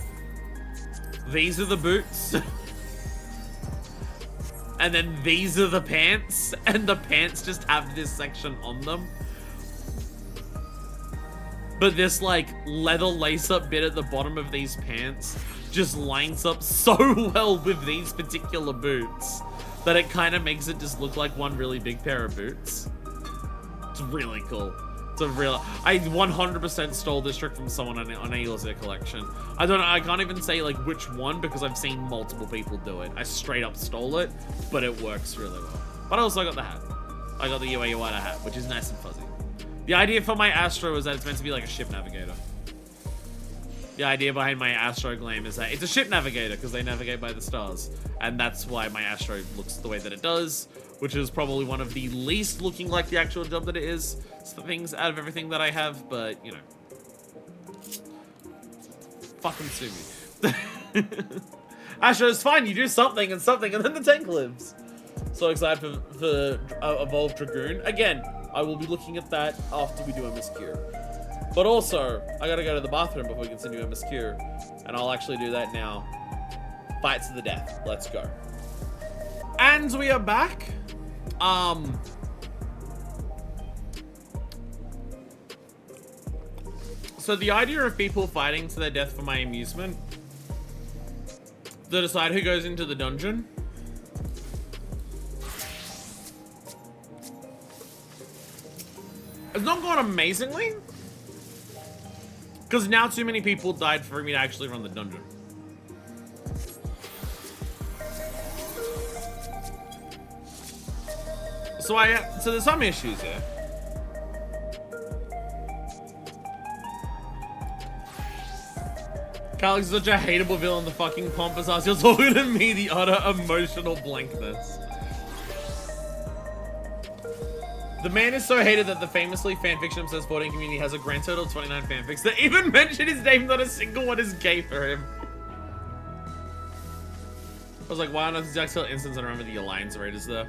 These are the boots. And then these are the pants. And the pants just have this section on them. But this like leather lace-up bit at the bottom of these pants just lines up so well with these particular boots that it kind of makes it just look like one really big pair of boots. It's really cool. It's a real... I 100% stole this trick from someone on a Elixir collection. I don't know, I can't even say like which one because I've seen multiple people do it. I straight up stole it, but it works really well. But I also got the hat. I got the Yui Iwata hat, which is nice and fuzzy. The idea for my Astro is that it's meant to be like a ship navigator. The idea behind my Astro Gleam is that it's a ship navigator because they navigate by the stars. And that's why my Astro looks the way that it does, which is probably one of the least looking like the actual job that it is. Things out of everything that I have, but, you know. Fucking sue me. Astro's fine, you do something and then the tank lives. So excited for Evolved Dragoon. Again, I will be looking at that after we do MSQ. But also, I gotta go to the bathroom before we continue MSQ. And I'll actually do that now. Fight to the death. Let's go. And we are back. So the idea of people fighting to their death for my amusement, to decide who goes into the dungeon, it's not gone amazingly, because now too many people died for me to actually run the dungeon. So there's some issues here. Calix is such a hateable villain, the fucking pompous ass. You're talking to me, the utter emotional blankness. The man is so hated that the famously fanfiction obsessed 14 community has a grand total of 29 fanfics that even mention his name, not a single one is gay for him. I was like, why not the exact instance? I remember the Alliance Raiders there.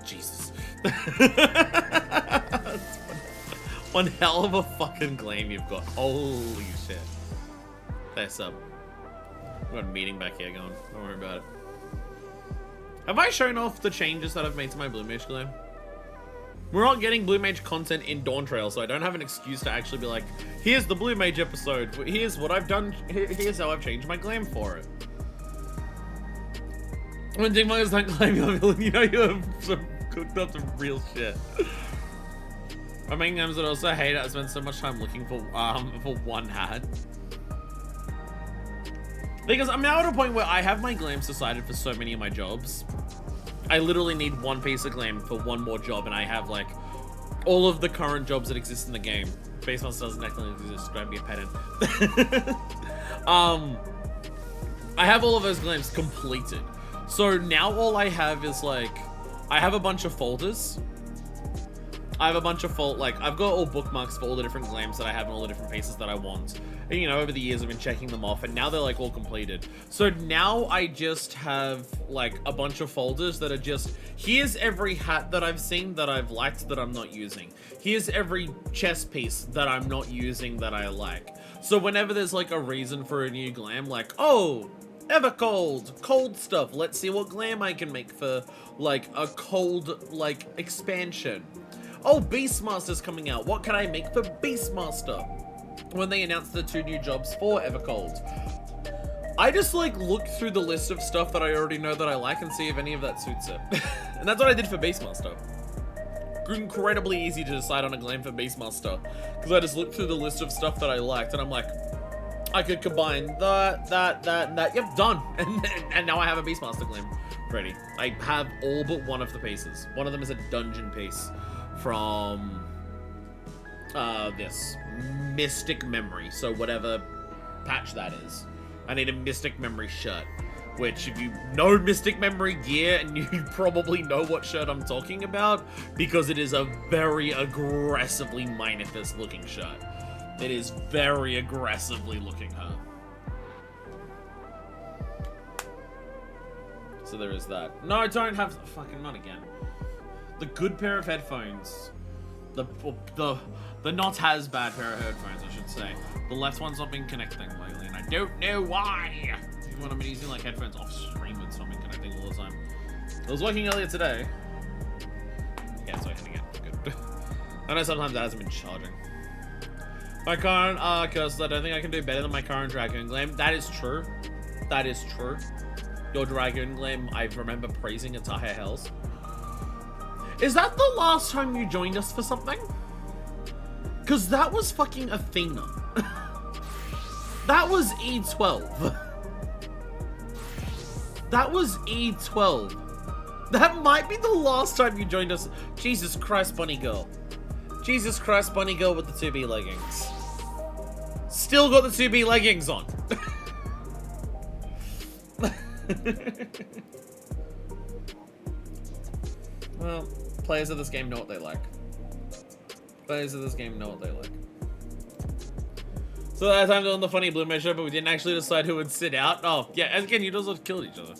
Jesus. One hell of a fucking claim you've got. Holy shit. Face up. We've got a meeting back here going. Don't worry about it. Have I shown off the changes that I've made to my Blue Mage Glam? We're not getting Blue Mage content in Dawntrail, so I don't have an excuse to actually be like, here's the Blue Mage episode, here's what I've done, here's how I've changed my glam for it. When Digmongers don't claim your villain, you know you have cooked up some real shit. I mean, games that I also hate it. I spend so much time looking for one hat. Because I'm now at a point where I have my glams decided for so many of my jobs. I literally need one piece of glam for one more job, and I have like all of the current jobs that exist in the game. Base Master doesn't actually exist. Grab me a pen. I have all of those glams completed. So now all I have is like, I have a bunch of folders. I have a bunch of I've got all bookmarks for all the different glams that I have and all the different pieces that I want. And, you know, over the years I've been checking them off, and now they're like all completed. So now I just have like a bunch of folders that are just, here's every hat that I've seen that I've liked that I'm not using. Here's every chest piece that I'm not using that I like. So whenever there's like a reason for a new glam, like, oh, Evercold, cold stuff. Let's see what glam I can make for like a cold like expansion. Oh, Beastmaster's coming out. What can I make for Beastmaster? When they announced the 2 new jobs for Evercold, I just like look through the list of stuff that I already know that I like and see if any of that suits it. And that's what I did for Beastmaster. Incredibly easy to decide on a glam for Beastmaster, because I just looked through the list of stuff that I liked and I'm like, I could combine that, and that. Yep, done. And now I have a Beastmaster glam ready. I have all but one of the pieces. One of them is a dungeon piece from this Mystic Memory. So whatever patch that is. I need a Mystic Memory shirt. Which, if you know Mystic Memory gear, and you probably know what shirt I'm talking about, because it is a very aggressively Minifist looking shirt. It is very aggressively looking her. So there is that. No, I don't have, fucking not again. The good pair of headphones. The not as bad pair of headphones, I should say. The left one's not been connecting lately, and I don't know why. Even when I've been using like headphones off stream, it's not been connecting all the time. It was working earlier today. Yeah, it's working again. Good. I know sometimes that hasn't been charging. My current curse, I don't think I can do better than my current Dragoon Glam. That is true. That is true. Your Dragoon Glam, I remember praising its higher hells. Is that the last time you joined us for something? Because that was fucking Athena. That was E12. That was E12. That might be the last time you joined us. Jesus Christ, bunny girl. Jesus Christ, bunny girl with the 2B leggings. Still got the 2B leggings on. Well, players of this game know what they like. Players of this game know what they like. So that time doing the funny blue measure, but we didn't actually decide who would sit out. Oh, yeah, and again, you just killed each other.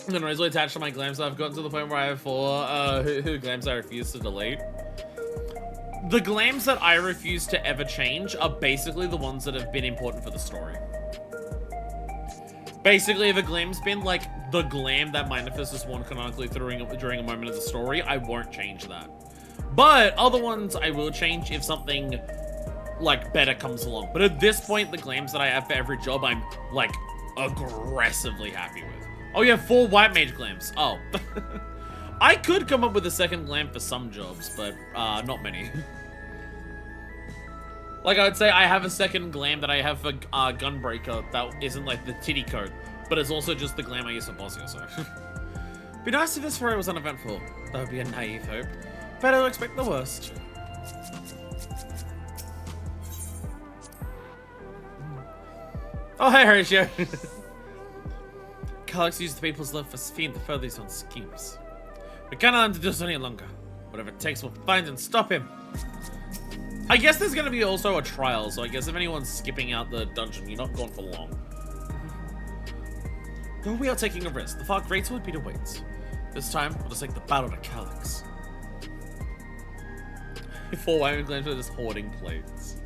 And I'm easily attached to my glams. I've gotten to the point where I have 4 who glams I refuse to delete. The glams that I refuse to ever change are basically the ones that have been important for the story. Basically, if a glam's been like the glam that Minifest has worn canonically during a moment of the story, I won't change that. But other ones I will change if something like better comes along. But at this point, the glams that I have for every job, I'm like aggressively happy with. Oh, you have 4 white mage glams. Oh. I could come up with a second glam for some jobs, but not many. Like I would say, I have a second glam that I have for Gunbreaker that isn't like the titty coat, but it's also just the glam I use for Bossio, so. Be nice if this foray was uneventful. That would be a naive hope. But I'll expect the worst. Oh, hey, Horatio. Calyx used the people's love for Sphene to further his own schemes. We can't allow him to do this any longer. Whatever it takes, we'll find and stop him. I guess there's gonna be also a trial, so I guess if anyone's skipping out the dungeon, you're not gone for long. Though we are taking a risk, the far greater would be to wait. This time, we'll just take the battle to Calyx. 4 Wyoming glams are just hoarding plates.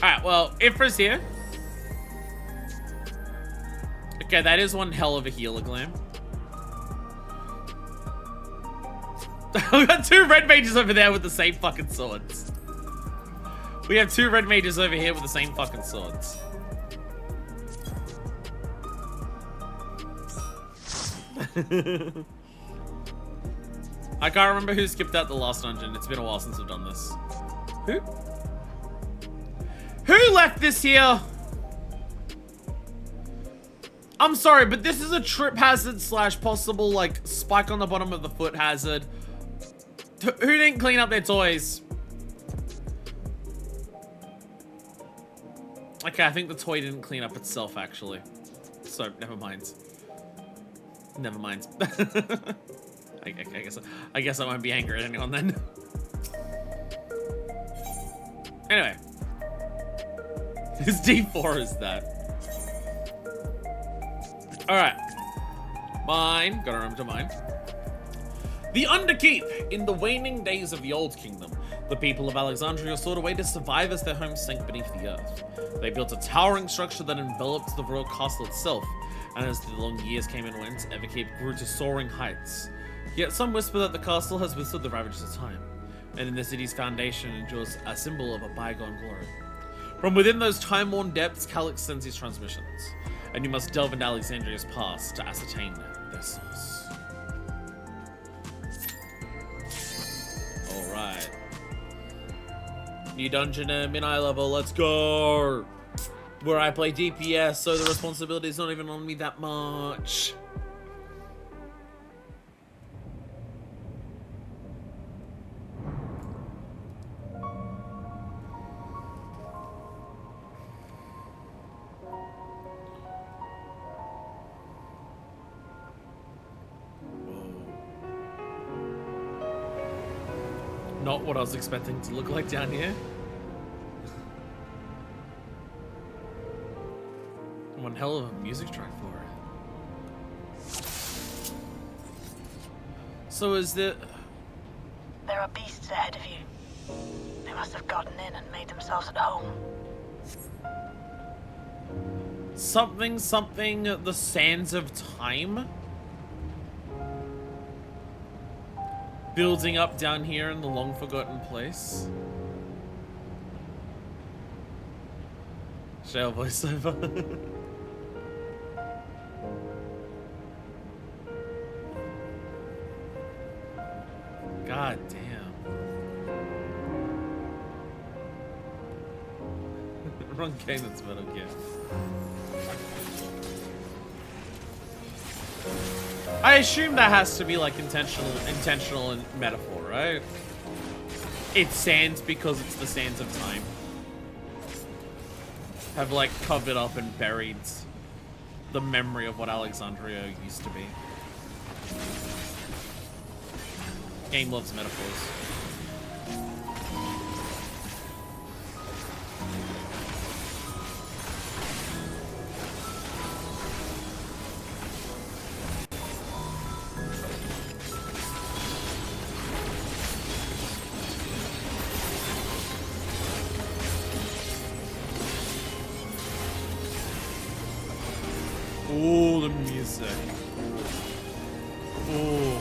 Alright, well, Ifra's here. Okay, that is one hell of a healer glam. We got 2 red mages over there with the same fucking swords. We have 2 red mages over here with the same fucking swords. I can't remember who skipped out the last dungeon. It's been a while since I've done this. Who? Who left this here? I'm sorry, but this is a trip hazard slash possible, like, spike on the bottom of the foot hazard. Who didn't clean up their toys? Okay, I think the toy didn't clean up itself, actually. So, never mind. Never mind. I guess I won't be angry at anyone then. Anyway. Whose D4 is that? Alright. Mine. Gotta remember to mine. The Underkeep. In the waning days of the Old Kingdom, the people of Alexandria sought a way to survive as their homes sank beneath the earth. They built a towering structure that enveloped the royal castle itself, and as the long years came and went, Everkeep grew to soaring heights. Yet some whisper that the castle has withstood the ravages of time, and in the city's foundation endures a symbol of a bygone glory. From within those time-worn depths, Calyx sends his transmissions, and you must delve into Alexandria's past to ascertain their source. Alright. New dungeon at mid-eye level, let's go! Where I play DPS, so the responsibility is not even on me that much. Not what I was expecting to look like down here. One hell of a music track for it. So is there... There are beasts ahead of you. They must have gotten in and made themselves at home. Something, the sands of time? Building up down here in the long-forgotten place. Shale voiceover. God damn. Wrong game, that's Metal Gear. I assume that has to be like intentional and metaphor, right? It's sands because it's the sands of time. Have like covered up and buried the memory of what Alexandria used to be. Game loves metaphors. Ooh, the music. Ooh.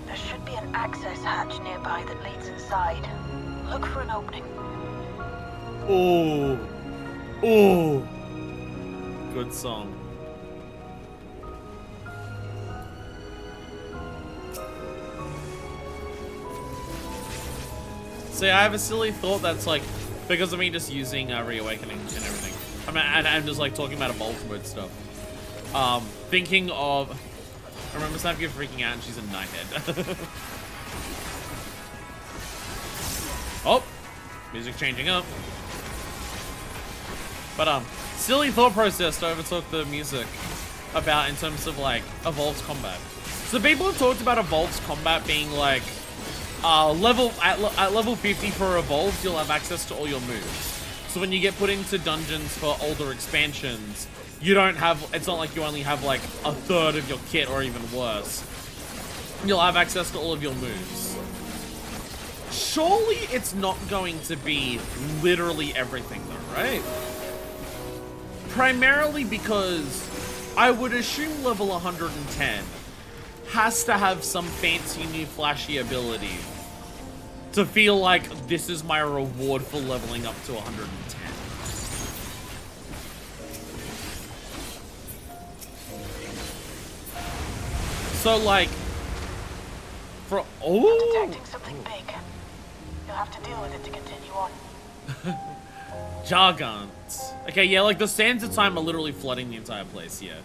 There should be an access hatch nearby that leads inside. Look for an opening. Ooh. Ooh. Good song. See, I have a silly thought that's like, because of me just using Reawakening and everything. I mean, and I'm just like talking about evolved mode stuff. Thinking of, I remember Snapgear freaking out and she's a knighthead. Oh, music changing up. But silly thought process to overtalk the music about in terms of like evolved combat. So people have talked about evolved combat being like, at level 50 for evolved, you'll have access to all your moves. So when you get put into dungeons for older expansions, you don't have, it's not like you only have like a third of your kit or even worse. You'll have access to all of your moves. Surely it's not going to be literally everything though, right? Primarily because I would assume level 110 has to have some fancy new flashy ability to feel like this is my reward for leveling up to 110. So like, for I'm detecting something big. You'll have to deal with it to continue on. Jargons. Okay, yeah, like the sands of time are literally flooding the entire place. Yeah.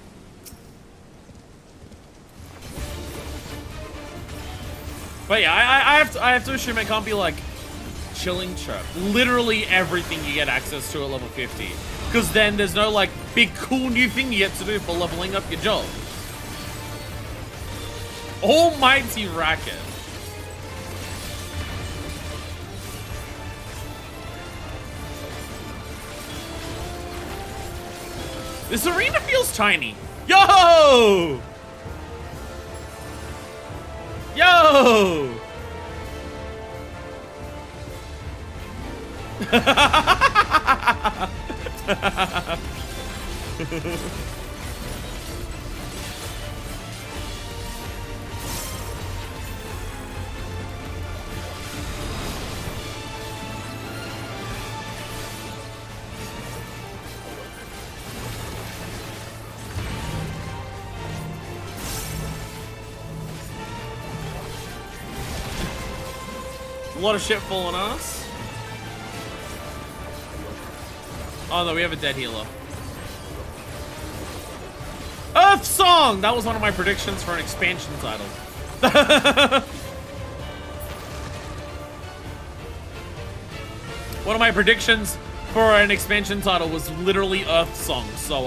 But yeah, I have to assume it can't be like chilling chirp. Literally everything you get access to at level 50. Because then there's no like big cool new thing you get to do for leveling up your job. Almighty racket. This arena feels tiny. Yo! Yo! A lot of shit falling on us. Oh no, we have a dead healer. Earth Song! That was one of my predictions for an expansion title. One of my predictions for an expansion title was literally Earth Song. So,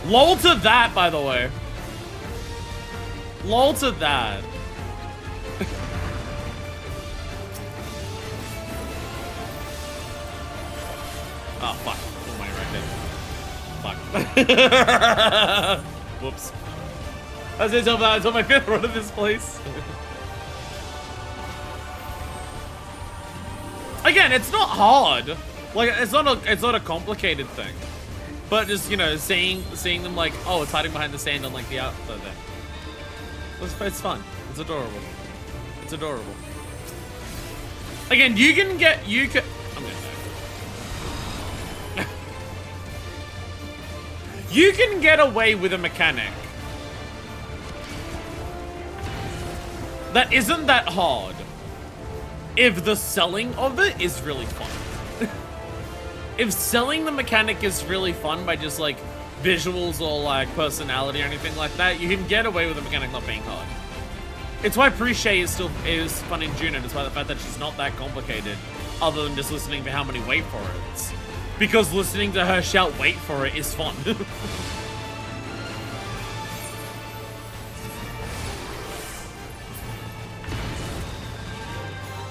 lol to that, by the way. Lol to that. Oh, fuck. Oh, my right there. Fuck. Whoops. I was gonna tell my fifth run of this place. Again, it's not hard. Like, it's not a complicated thing. But just, you know, seeing them like, oh, it's hiding behind the sand on like the outside there. It's fun. It's adorable. It's adorable. Again, you can I'm gonna die. You can get away with a mechanic that isn't that hard if the selling of it is really fun. If selling the mechanic is really fun by just like visuals or like personality or anything like that, you can get away with a mechanic not being hard. It's why Pre-Shay is fun in Juno, despite the fact that she's not that complicated, other than just listening to how many wait for it. Because listening to her shout wait for it is fun.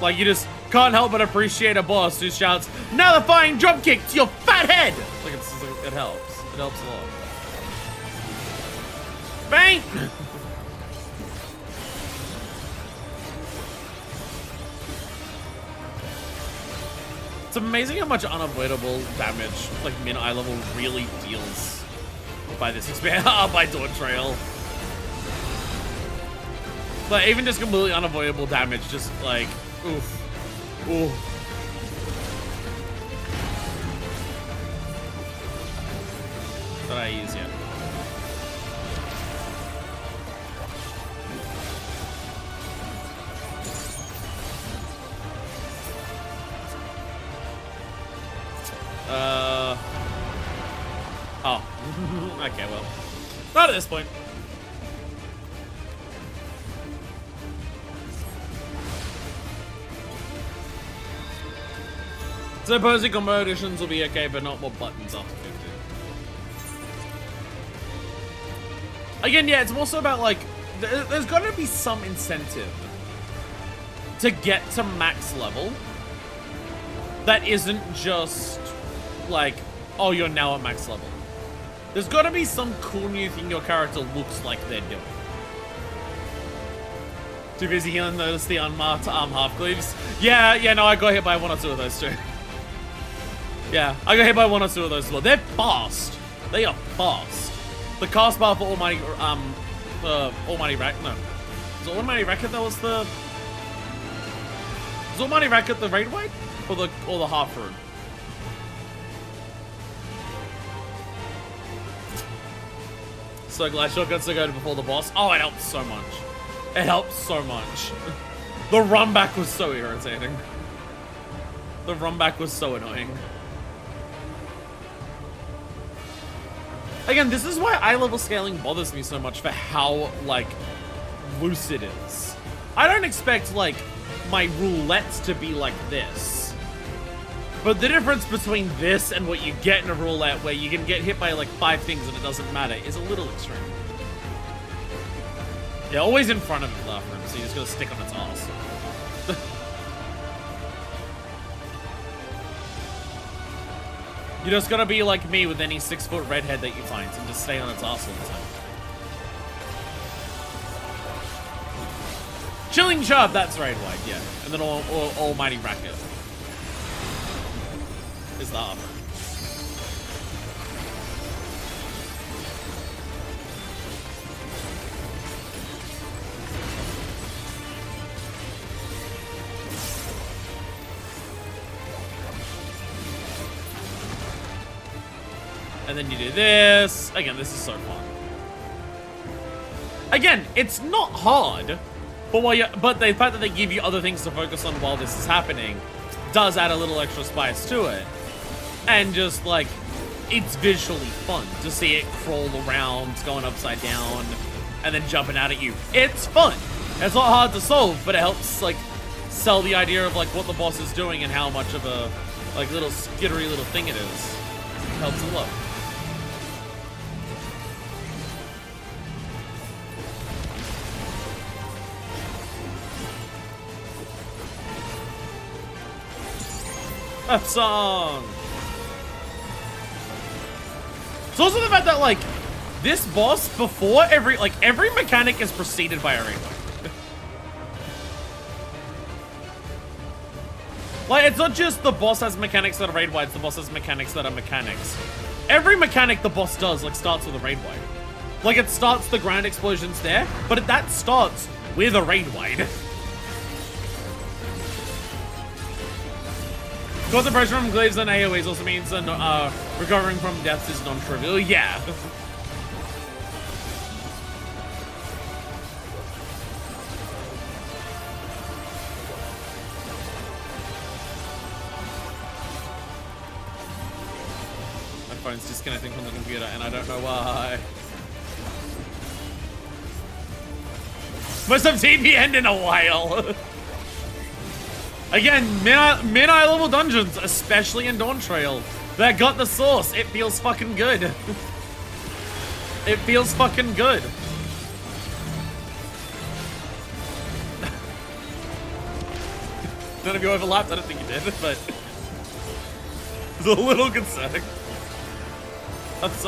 Like, you just can't help but appreciate a boss who shouts, "Nullifying dropkick to your fat head!" Like, it helps. It helps a lot. Bang! It's amazing how much unavoidable damage, like, mid-eye level really deals by this by Dawntrail. But even just completely unavoidable damage, just like, oof. Ooh. That I use yet. Oh. Okay, well. Not at this point. So opposing combo additions will be okay, but not more buttons after 50. Again, yeah, it's more so about like, there's gotta be some incentive to get to max level that isn't just like, oh, you're now at max level. There's gotta be some cool new thing your character looks like they're doing. Too busy healing, notice the unmarked half cleaves. Yeah, no, I got hit by one or two of those too. Yeah, I got hit by one or two of those as well. They're fast. They are fast. The cast bar for Almighty Racket, no. Was it Almighty Racket that was the... Was Almighty Racket the raid weight? Or the half rune? so glad shotguns to go before the boss. Oh, it helps so much. It helps so much. The run back was so irritating. The run back was so annoying. Again, this is why eye level scaling bothers me so much for how, like, loose it is. I don't expect, like, my roulettes to be like this. But the difference between this and what you get in a roulette where you can get hit by, like, 5 things and it doesn't matter is a little extreme. Yeah, always in front of the laugh room, so you just gotta stick on its ass. You just gotta be like me with any 6-foot redhead that you find and just stay on its ass all the time. Chilling Chub, that's raid wide, yeah. And then Almighty Racket is the offer. And then you do this. Again, this is so fun. Again, it's not hard, but the fact that they give you other things to focus on while this is happening does add a little extra spice to it. And just like, it's visually fun to see it crawl around, going upside down, and then jumping out at you. It's fun. It's not hard to solve, but it helps like sell the idea of like what the boss is doing and how much of a like little skittery little thing it is. It helps a lot. F song. It's also the fact that like this boss before every mechanic is preceded by a raid wide. Like it's not just the boss has mechanics that are raid wide, it's the boss has mechanics that are mechanics. Every mechanic the boss does like starts with a raid wide. Like it starts the grand explosions there, but that starts with a raid wide. Constant pressure from glaives and AoEs also means that recovering from deaths is non-trivial. Yeah. My phone's disconnecting from the computer and I don't know why. Must have TPN'd in a while. Again, mid-eye level dungeons, especially in Dawntrail, that got the sauce. It feels fucking good. It feels fucking good. None of you overlapped, I don't think you did, but it's a little concerning. That's,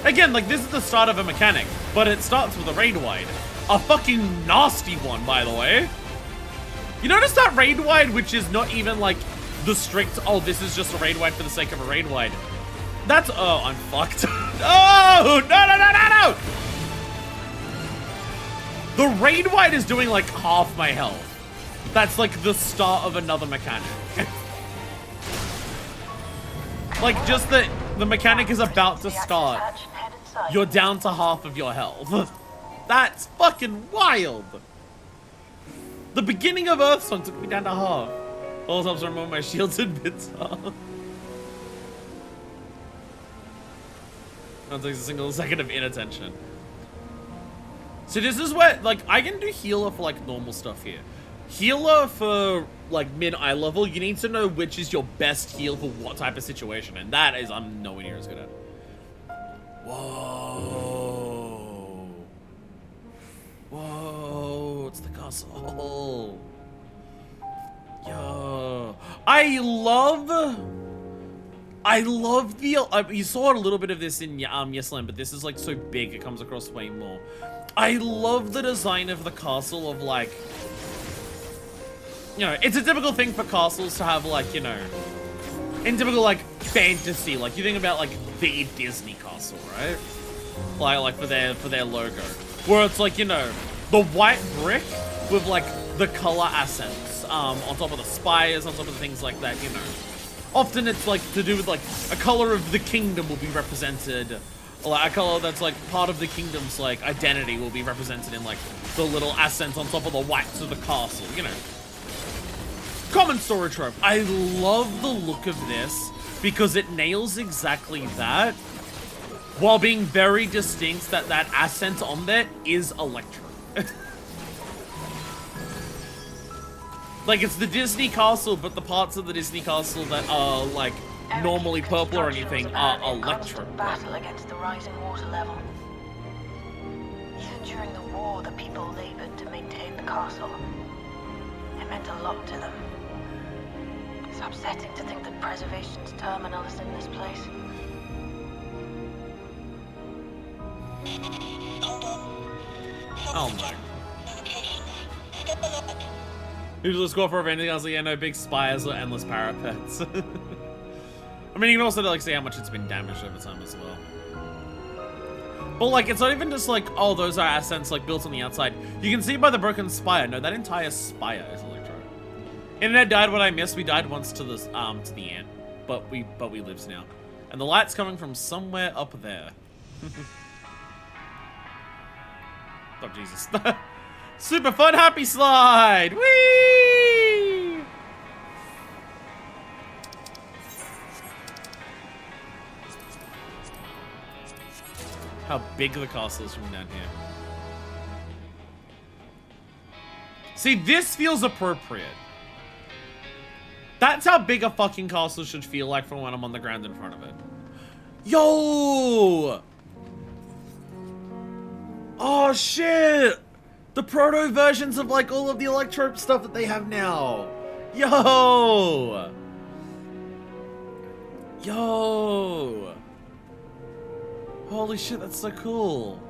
again, like, this is the start of a mechanic, but it starts with a raid wide. A fucking nasty one, by the way. You notice that raid wide, which is not even like the strict, oh, this is just a raid wide for the sake of a raid wide. That's, oh, I'm fucked. Oh, no. The raid wide is doing like half my health. That's like the start of another mechanic. Like just the mechanic is about to start. You're down to half of your health. That's fucking wild. The beginning of Earthsong took me down to half. All helps remove my shields and bits off. That takes a single second of inattention. So this is where, like, I can do healer for, like, normal stuff here. Healer for, like, mid-eye level, you need to know which is your best heal for what type of situation. And that is, I'm nowhere near as good at. Whoa. Whoa, it's the castle. Yo. I love the, you saw a little bit of this in Yesland, but this is like so big, it comes across way more. I love the design of the castle of like, you know, it's a typical thing for castles to have like, you know, in typical like fantasy, like you think about like the Disney castle, right? Like for their logo. Where it's like, you know, the white brick with like the color accents on top of the spires, on top of the things like that, you know. Often it's like to do with like a color of the kingdom will be represented like a color that's like part of the kingdom's like identity will be represented in like the little accents on top of the whites of the castle, you know. Common story trope. I love the look of this because it nails exactly that, while being very distinct that that accent on there is Electro. Like, it's the Disney castle, but the parts of the Disney castle that are like normally purple or anything are Electro. Battle against the rising water level. Even during the war, the people labored to maintain the castle. It meant a lot to them. It's upsetting to think that preservation's terminal is in this place. Oh my. Usually score for anything else, like, yeah, no big spires or endless parapets. I mean, you can also like see how much it's been damaged over time as well. But like, it's not even just like, oh, those are accents like built on the outside. You can see by the broken spire. No, that entire spire is Electro. Internet died when I missed. We died once to the ant, but we lives now. And the light's coming from somewhere up there. Oh Jesus! Super fun, happy slide! Whee! How big the castle is from down here. See, this feels appropriate. That's how big a fucking castle should feel like from when I'm on the ground in front of it. Yo! Oh shit! The proto versions of like all of the Electro stuff that they have now. Yo! Yo! Holy shit, that's so cool.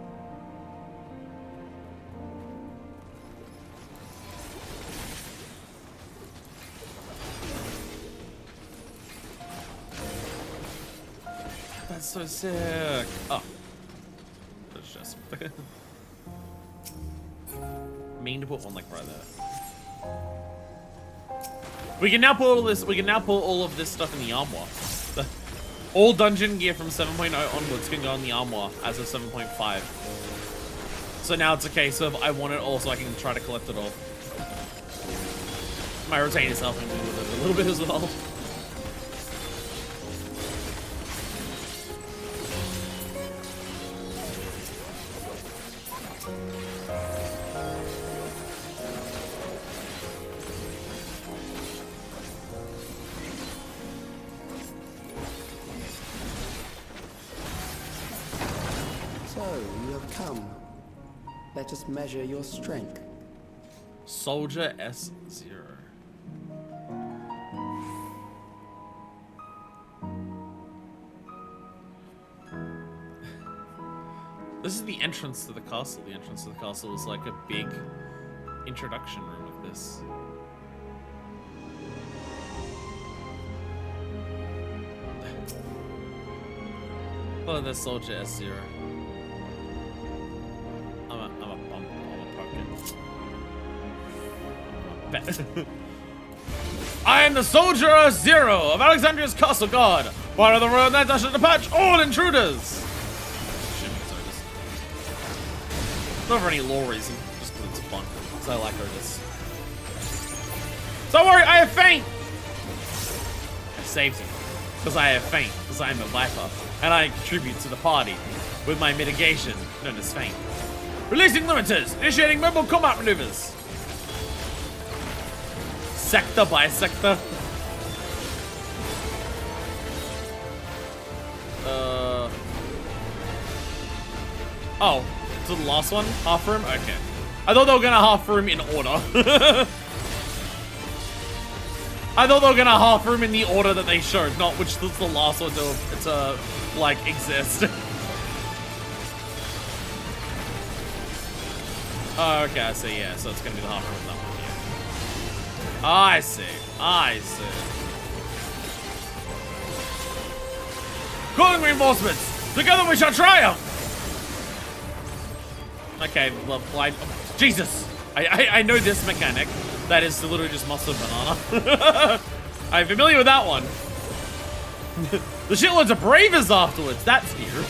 That's so sick. Oh. That's just mean to put one like right there. We can now put all this. We can now put all of this stuff in the armoire. All dungeon gear from 7.0 onwards can go in the armoire as of 7.5. So now it's a case of I want it all so I can try to collect it all. My retain is helping me with it a little bit as well. Let us measure your strength. Soldier S0. This is the entrance to the castle. The entrance to the castle is like a big introduction room of this. Follow the soldier S0. I am the soldier Zero of Alexandria's castle guard. Part of the road that I should depatch all intruders. Not for any lore reason, just because it's fun. Because I like Otis. Don't worry, I have faint. I saved him because I have faint. Because I am a viper, and I contribute to the party with my mitigation known as faint. Releasing limiters, initiating mobile combat maneuvers. Sector by sector. Oh, so the last one? Half room? Okay. I thought they were gonna half room in order. I thought they were gonna half room in the order that they showed, not which was the last one to like, exist. Oh, okay, I see, yeah, so it's gonna be the half room of that one. I see. I see. Calling reinforcements! Together we shall triumph! Okay, well, Jesus! I know this mechanic. That is literally just muscle banana. I'm familiar with that one. The shitloads of bravers afterwards. That's new.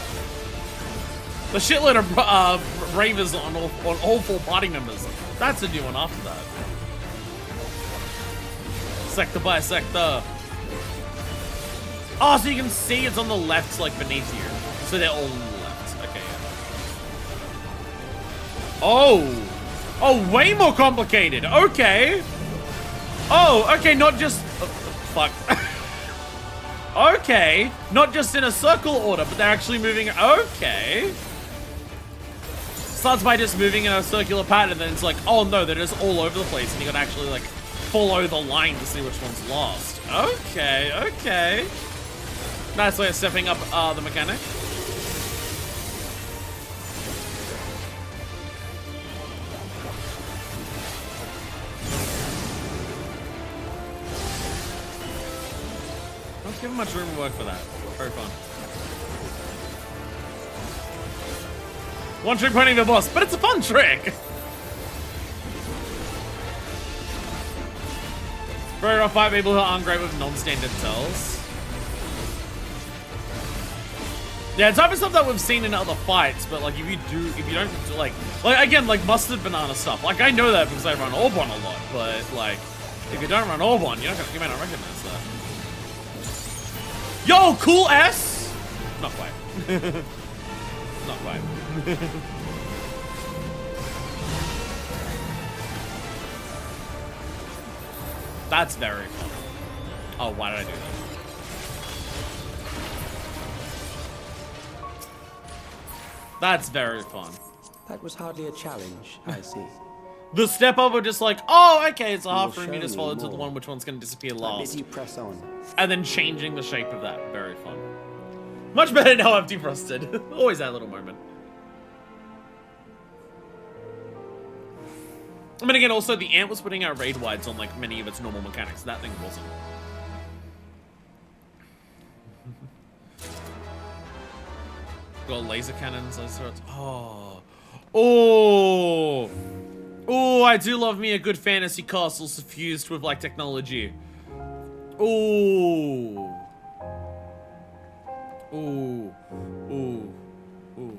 The shitload of ravers on all 4 party members. That's a new one after that. Sector by sector. Oh, so you can see it's on the left, like beneath you. So they're all on the left. Okay, yeah. Oh. Oh, way more complicated. Okay. Oh, okay, not just... fuck. Okay. Not just in a circle order, but they're actually moving... Okay. Starts by just moving in a circular pattern, and then it's like, oh no, they're just all over the place, and you gotta actually, like, follow the line to see which one's lost. Okay, okay. Nice way of stepping up the mechanic. Don't give him much room to work for that. Very fun. One trick pony the boss, but it's a fun trick. Very rough fight people who aren't great with non-standard tells. Yeah, it's type of stuff that we've seen in other fights, but like if you don't do like again, like mustard banana stuff. Like I know that because I run Orbon a lot, but like if you don't run Orbon, you may not recognize that. Yo, cool S! Not quite. Not quite. That's very fun. Oh, why did I do that? That's very fun. That was hardly a challenge, I see. The step up are just like, oh, okay, it's a half room, you just follow to the one which one's gonna disappear last. You press on. And then changing the shape of that. Very fun. Much better now I'm defrosted. Always that little moment. I mean, again, also, the ant was putting out raid wides on, like, many of its normal mechanics. That thing wasn't. Got laser cannons, laser rods. Oh. Oh. Oh, I do love me a good fantasy castle suffused with, like, technology. Oh. Ooh. Ooh. Ooh.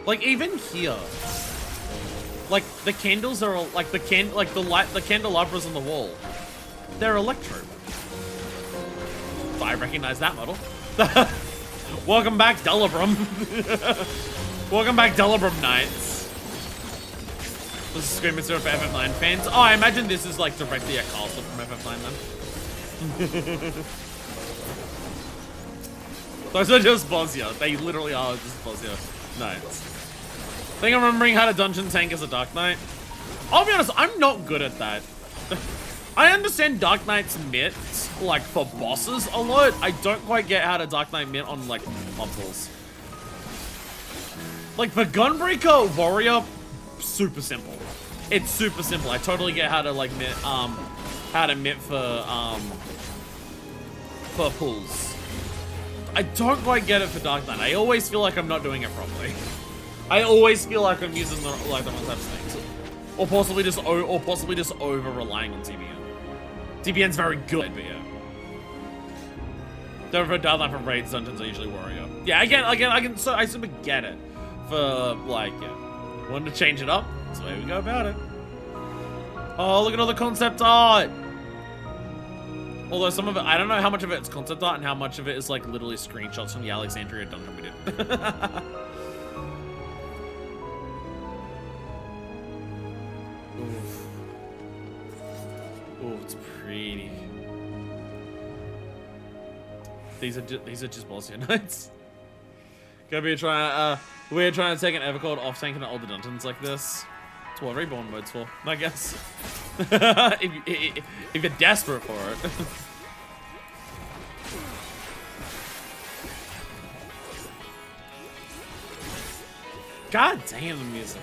Like even here, like the candles are like the candelabras on the wall. They're electro. I recognize that model. Welcome back, Delabrum. Welcome back, Delabrum Knights. This is Screaming Zero for FF9 fans. Oh, I imagine this is like directly a castle from FF9 then. Those are just Bosnia. They literally are just Bosnia Knights. I think I'm remembering how to dungeon tank as a Dark Knight. I'll be honest, I'm not good at that. I understand Dark Knight's mitts, like, for bosses a lot. I don't quite get how to Dark Knight mitt on, like, mob-tools. Like, for Gunbreaker Warrior, super simple. It's super simple. I totally get how to, like, mitt, for pulls. I don't quite get it for Dark Knight. I always feel like I'm not doing it properly. I always feel like I'm using the wrong type of things, or possibly just over relying on TBN. TBN's very good, but yeah. Don't for Dark Knight for raids dungeons are usually Warrior. Yeah, I super get it for like yeah. Wanted to change it up. That's the way we go about it. Oh, look at all the concept art. Although some of it, I don't know how much of it's concept art and how much of it is like literally screenshots from the Alexandria dungeon we did. Oof. Oh, it's pretty. These are just Bosnia Knights. We're trying to take an Evercold off tank into older dungeons like this. That's what Reborn mode's for, I guess. if you're desperate for it. God damn the music.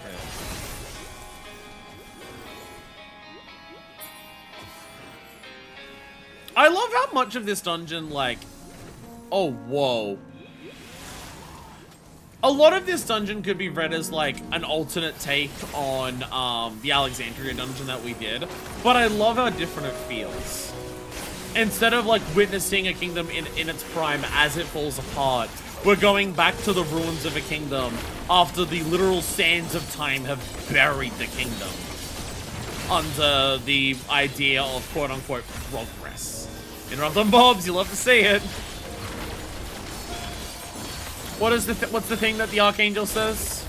I love how much of this dungeon, like... Oh, whoa. A lot of this dungeon could be read as, like, an alternate take on, the Alexandria dungeon that we did. But I love how different it feels. instead of like witnessing a kingdom in its prime as it falls apart, we're going back to the ruins of a kingdom after the literal sands of time have buried the kingdom under the idea of quote-unquote progress. Interrupt on Bobs, you love to see it. What's the thing that the Archangel says?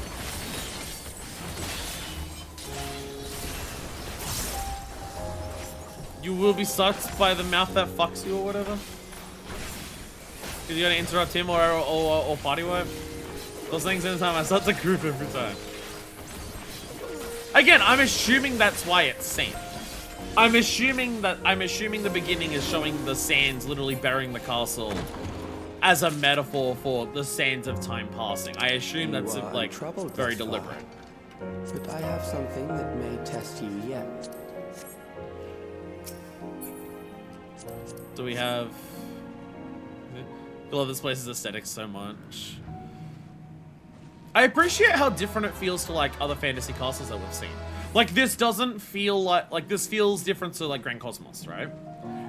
You will be sucked by the mouth that fucks you or whatever? Because you gotta interrupt him or party wipe? Those things anytime I start to group every time. Again, I'm assuming that's why it's sand. I'm assuming the beginning is showing the sands literally burying the castle as a metaphor for the sands of time passing. I assume that's like very deliberate. But I have something that may test you yet. Do we have... I love this place's aesthetic so much. I appreciate how different it feels to like other fantasy castles that we've seen. Like this doesn't feel like this feels different to like Grand Cosmos, right?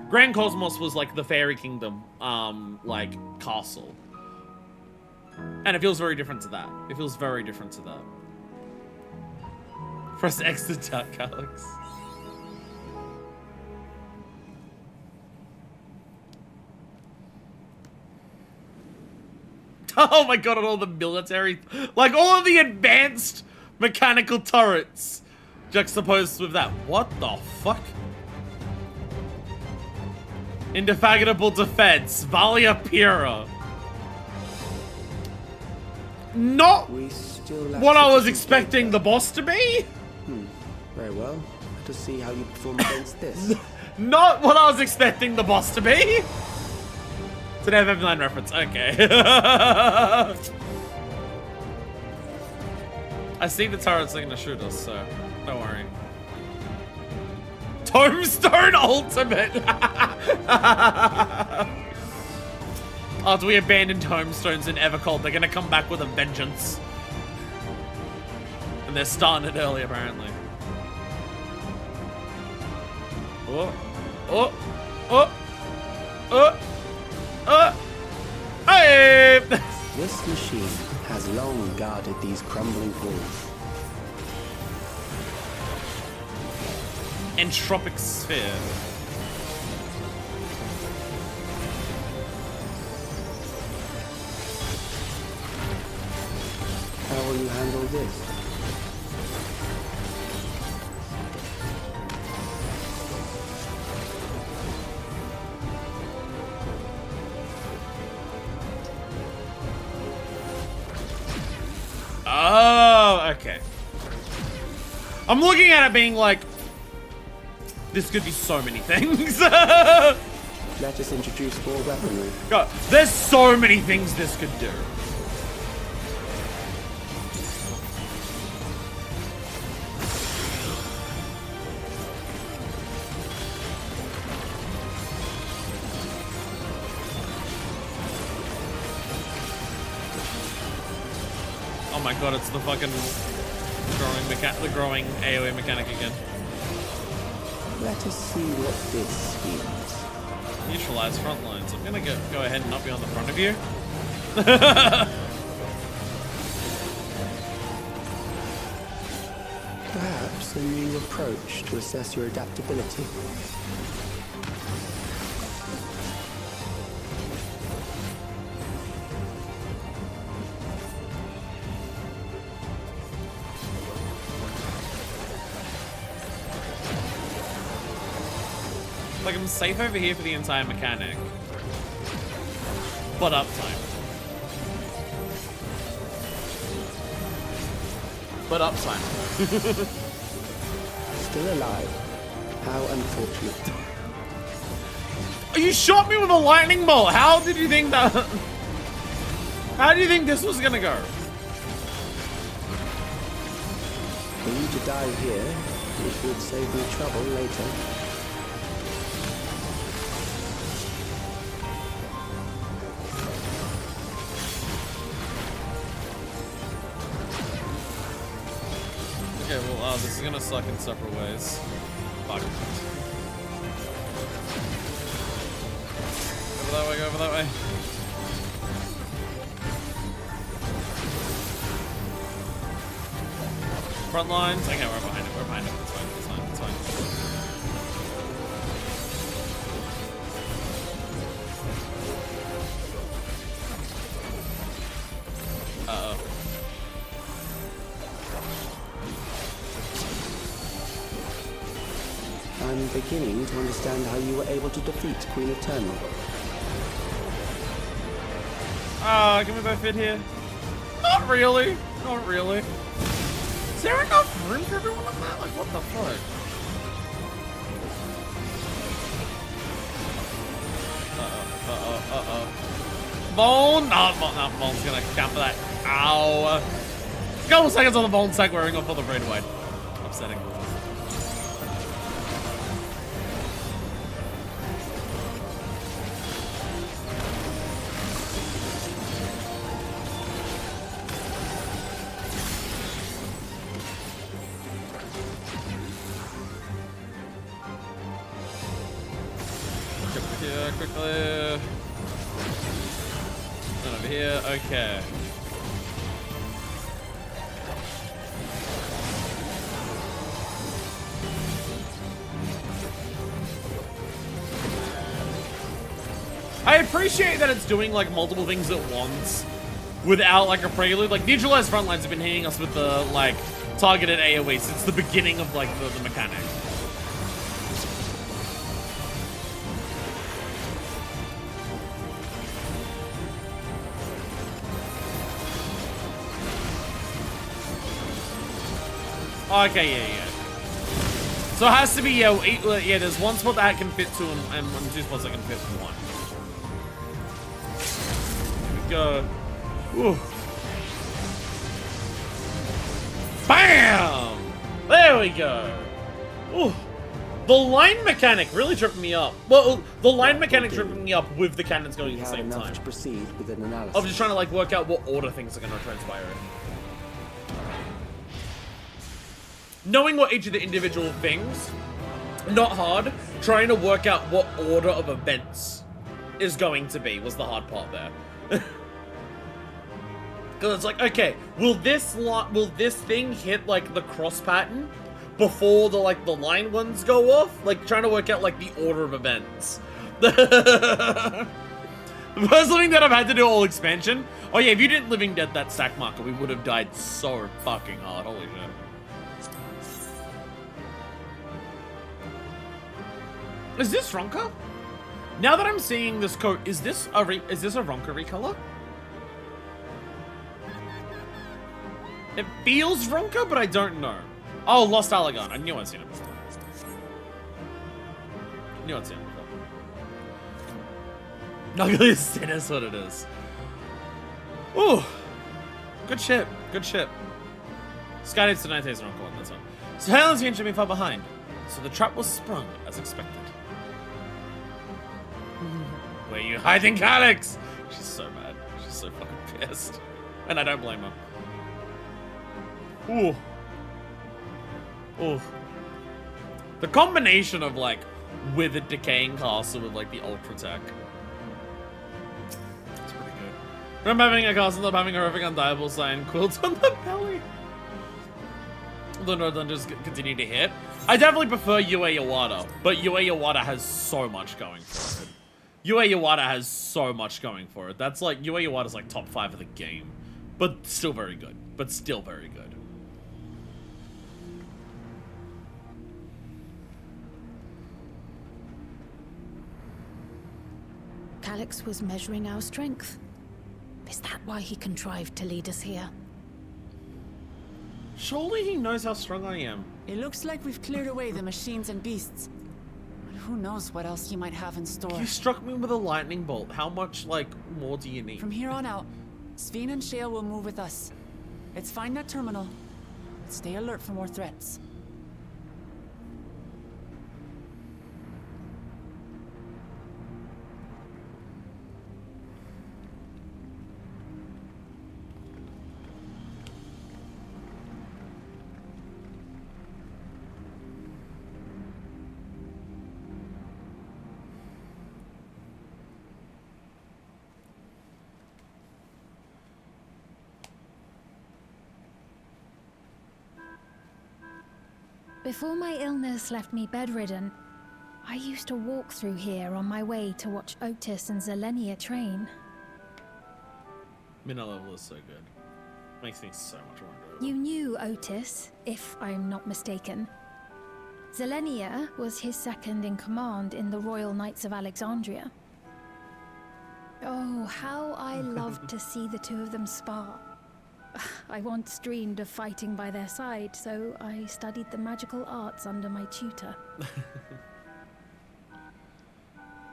Grand Cosmos was like the Fairy Kingdom, like castle. And it feels very different to that. It feels very different to that. Press X to duck, Alex. Oh my god, and all the military, like all of the advanced mechanical turrets juxtaposed with that. What the fuck? Indefatigable defense, Valia Pira. Not what I was expecting the boss to be. Very well. Let us see how you perform against this. Not what I was expecting the boss to be. It's an FF9 reference, okay. I see the turrets are gonna shoot us, so don't worry. Tombstone Ultimate! After we abandon Tombstones in Evercold, they're gonna come back with a vengeance. And they're starting it early, apparently. Oh. Oh. Oh. Oh. Hey! This machine has long guarded these crumbling walls. Entropic sphere. How will you handle this? Oh, okay. I'm looking at it being like, this could be so many things. Let us introduce more weaponry. God, there's so many things this could do. Oh my god, it's the fucking growing AoE mechanic again. Let us see what this means. Neutralize front lines. I'm gonna go ahead and not be on the front of you. Perhaps a new approach to assess your adaptability. Like, I'm safe over here for the entire mechanic. But uptime. But uptime. Still alive. How unfortunate. You shot me with a lightning bolt! How did you think that... How do you think this was gonna go? For you to die here, it would save me trouble later. Okay, well, this is gonna suck in separate ways. Fuck. that way, go over that way. Front lines. Okay, we're behind it. We're behind it. It's fine. It's fine. It's fine. Uh-oh. I'm beginning to understand how you were able to defeat Queen Eternal. Ah, can we both fit here? Not really. Not really. Is there enough room for everyone on that? Like, what the fuck? Bone! No, Bone's gonna counter that. Ow. A couple seconds on the Bone stack wearing off for the raid away. Upsetting. Here, quickly. Then over here, okay. I appreciate that it's doing like multiple things at once without like a prelude. Like neutralized front lines have been hitting us with the like targeted AoE since the beginning of like the mechanic. Okay, yeah. So it has to be, yeah, there's one spot that can fit two and two spots that can fit one. Here we go. Ooh. Bam! There we go. Ooh. The line mechanic really tripped me up. Well, the line mechanic tripped me up with the cannons going at the same time. To proceed with an analysis. I was just trying to like work out what order things are going to transpire in. Knowing what each of the individual things, not hard. Trying to work out what order of events is going to be was the hard part there. Because it's like, okay, will this thing hit like the cross pattern before the like the line ones go off? Like trying to work out like the order of events. The first thing that I've had to do all expansion. Oh yeah, if you didn't Living Dead that stack marker, we would have died so fucking hard. Holy shit. Is this Ronka? Now that I'm seeing this coat, is this a Ronka recolor? It feels Ronka, but I don't know. Oh, Lost Allegan. I knew I'd seen it before. Ugliest sin is what it is. Ooh. Good ship. Good ship. Skydive's tonight is Ronka on this one. So Helen's going to be far behind. So the trap was sprung as expected. Where you hiding, Calyx? She's so mad. She's so fucking pissed. And I don't blame her. Ooh. Ooh. The combination of, like, withered decaying castle with, like, the ultra tech. It's pretty good. From having a castle of having a horrific undiable sign quilts on the belly. The Northern just continue to hit. I definitely prefer Yue Yawada, but Yue Yawada has so much going for it. Yue Yawada has so much going for it. That's like, Yue Yawada's like top 5 of the game. But still very good. But still very good. Calyx was measuring our strength. Is that why he contrived to lead us here? Surely he knows how strong I am. It looks like we've cleared away the machines and beasts. But who knows what else he might have in store. You struck me with a lightning bolt. How much, like, more do you need? From here on out, Sphene and Shale will move with us. Let's find that terminal. Stay alert for more threats. Before my illness left me bedridden, I used to walk through here on my way to watch Otis and Zelenia train. Minna level is so good. Makes things so much more enjoyable. You knew Otis, if I'm not mistaken. Zelenia was his second in command in the Royal Knights of Alexandria. Oh, how I loved to see the two of them spar. I once dreamed of fighting by their side, so I studied the magical arts under my tutor.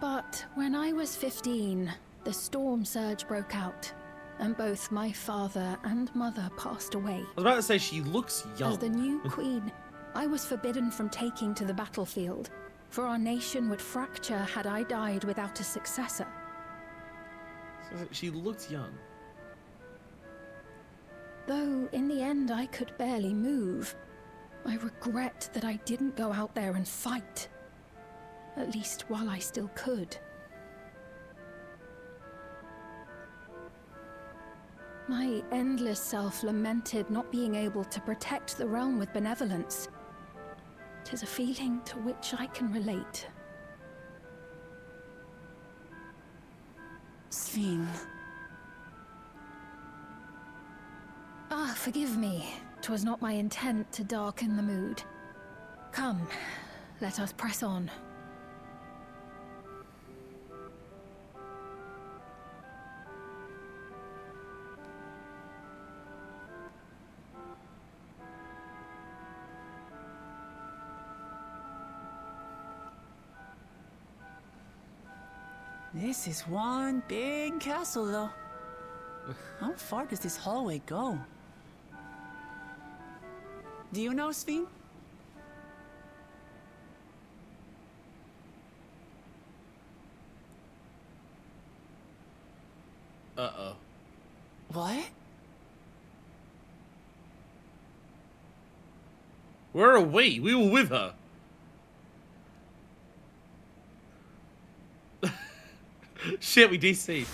But when I was 15, the storm surge broke out, and both my father and mother passed away. I was about to say, she looks young. As the new queen, I was forbidden from taking to the battlefield, for our nation would fracture had I died without a successor. So she looks young. Though in the end I could barely move, I regret that I didn't go out there and fight. At least while I still could. My endless self lamented not being able to protect the realm with benevolence. 'Tis a feeling to which I can relate. Sphene. Ah, forgive me. 'Twas not my intent to darken the mood. Come, let us press on. This is one big castle, though. How far does this hallway go? Do you know, Sphene? Uh-oh. What? Where are we? We were with her. Shit, we DC'd.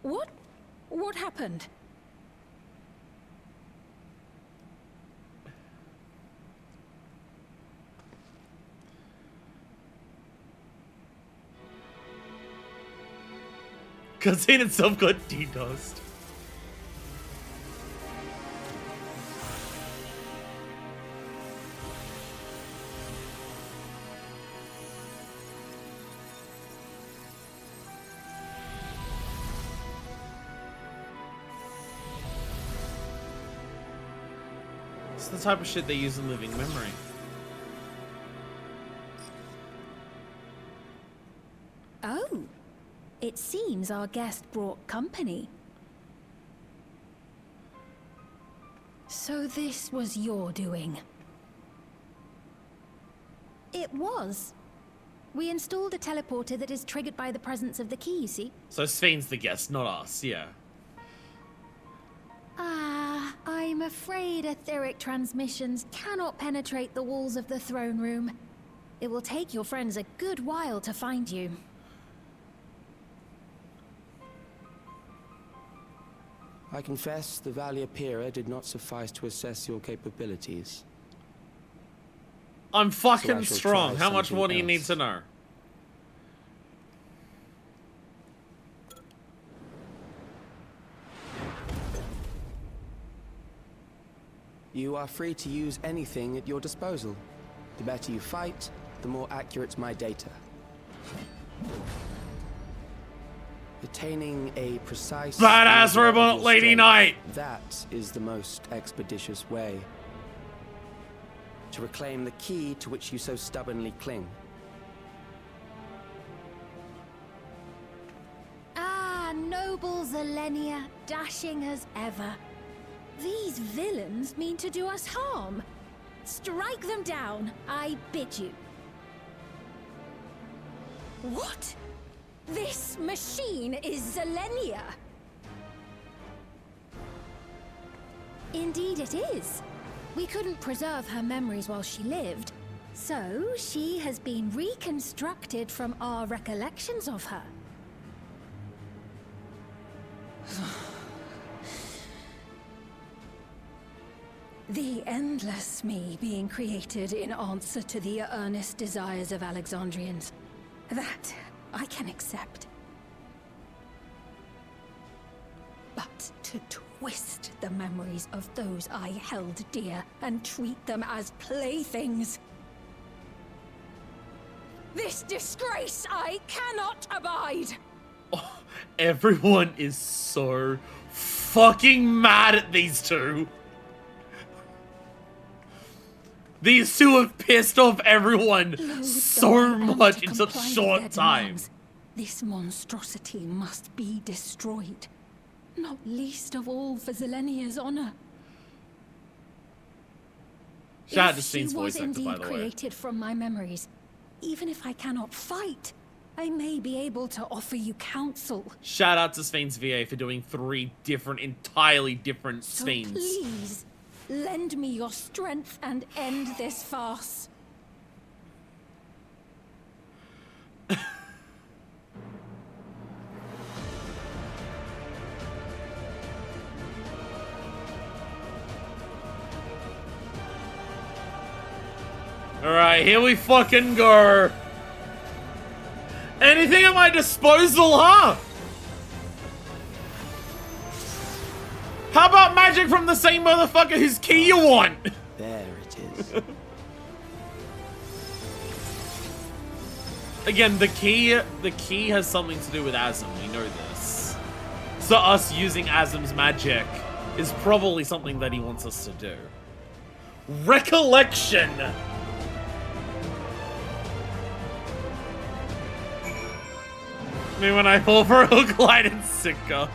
What? What happened? Cutscene itself got DDoSed. It's the type of shit they use in Living Memory. Oh, it seems our guest brought company. So this was your doing? It was. We installed a teleporter that is triggered by the presence of the key, you see? So Sphene's the guest, not us, yeah. Ah, I'm afraid etheric transmissions cannot penetrate the walls of the throne room. It will take your friends a good while to find you. I confess the Valia Pira did not suffice to assess your capabilities. I'm fucking So I shall strong. try How much more do you something need else. to know? You are free to use anything at your disposal. The better you fight, the more accurate my data. Attaining a precise... Badass measure of robot your Lady strength, Knight! That is the most expeditious way. To reclaim the key to which you so stubbornly cling. Ah, noble Zelenia, dashing as ever. These villains mean to do us harm. Strike them down, I bid you. What? This machine is Zelenia. Indeed it is. We couldn't preserve her memories while she lived, so she has been reconstructed from our recollections of her. The endless me being created in answer to the earnest desires of Alexandrians. That I can accept. But to twist the memories of those I held dear and treat them as playthings. This disgrace I cannot abide! Oh, everyone is so fucking mad at these two. These two have pissed off everyone so much in such short time. This monstrosity must be destroyed. Not least of all for Zelenia's honor. Shout out to If Sphene's she was voice actor, by indeed the way. created from my memories, even if I cannot fight, I may be able to offer you counsel. Shout out to Sphene's VA for doing 3 different, entirely different So Sphenes. please, lend me your strength and end this farce. Alright, here we fucking go. Anything at my disposal, huh? How about magic from the same motherfucker whose key you want? There it is. Again, the key has something to do with Azim, we know this. So us using Azim's magic is probably something that he wants us to do. Recollection! Me when I fall for a hook, line, and sinker.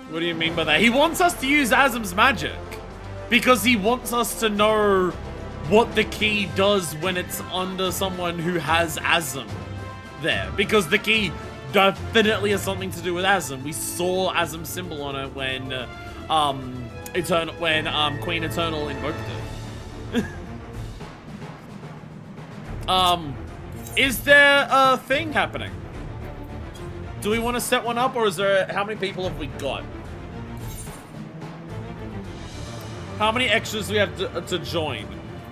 What do you mean by that? He wants us to use Azim's magic. Because he wants us to know what the key does when it's under someone who has Azim there. Because the key definitely has something to do with Azim. We saw Azim's symbol on it when Queen Eternal invoked it. Is there a thing happening? Do we want to set one up, or is there... How many people have we got? How many extras do we have to join?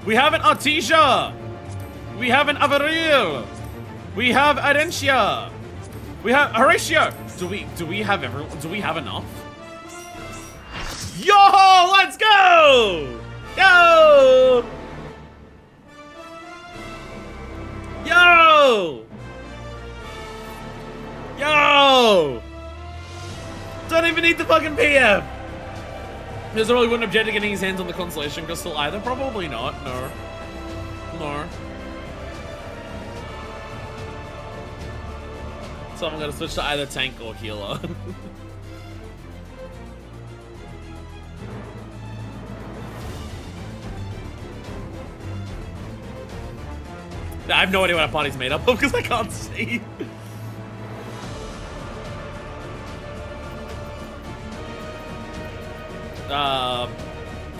We have an Artesia! We have an Avaril! We have Adentia! We have Horatio! Do we have everyone? Do we have enough? Yo! Let's go! Yo! Yo! Yo! Don't even need the fucking PF! Mizaroli wouldn't object to getting his hands on the Constellation Crystal either. Probably not. No. No. So I'm gonna switch to either tank or healer. I have no idea what our party's made up of because I can't see.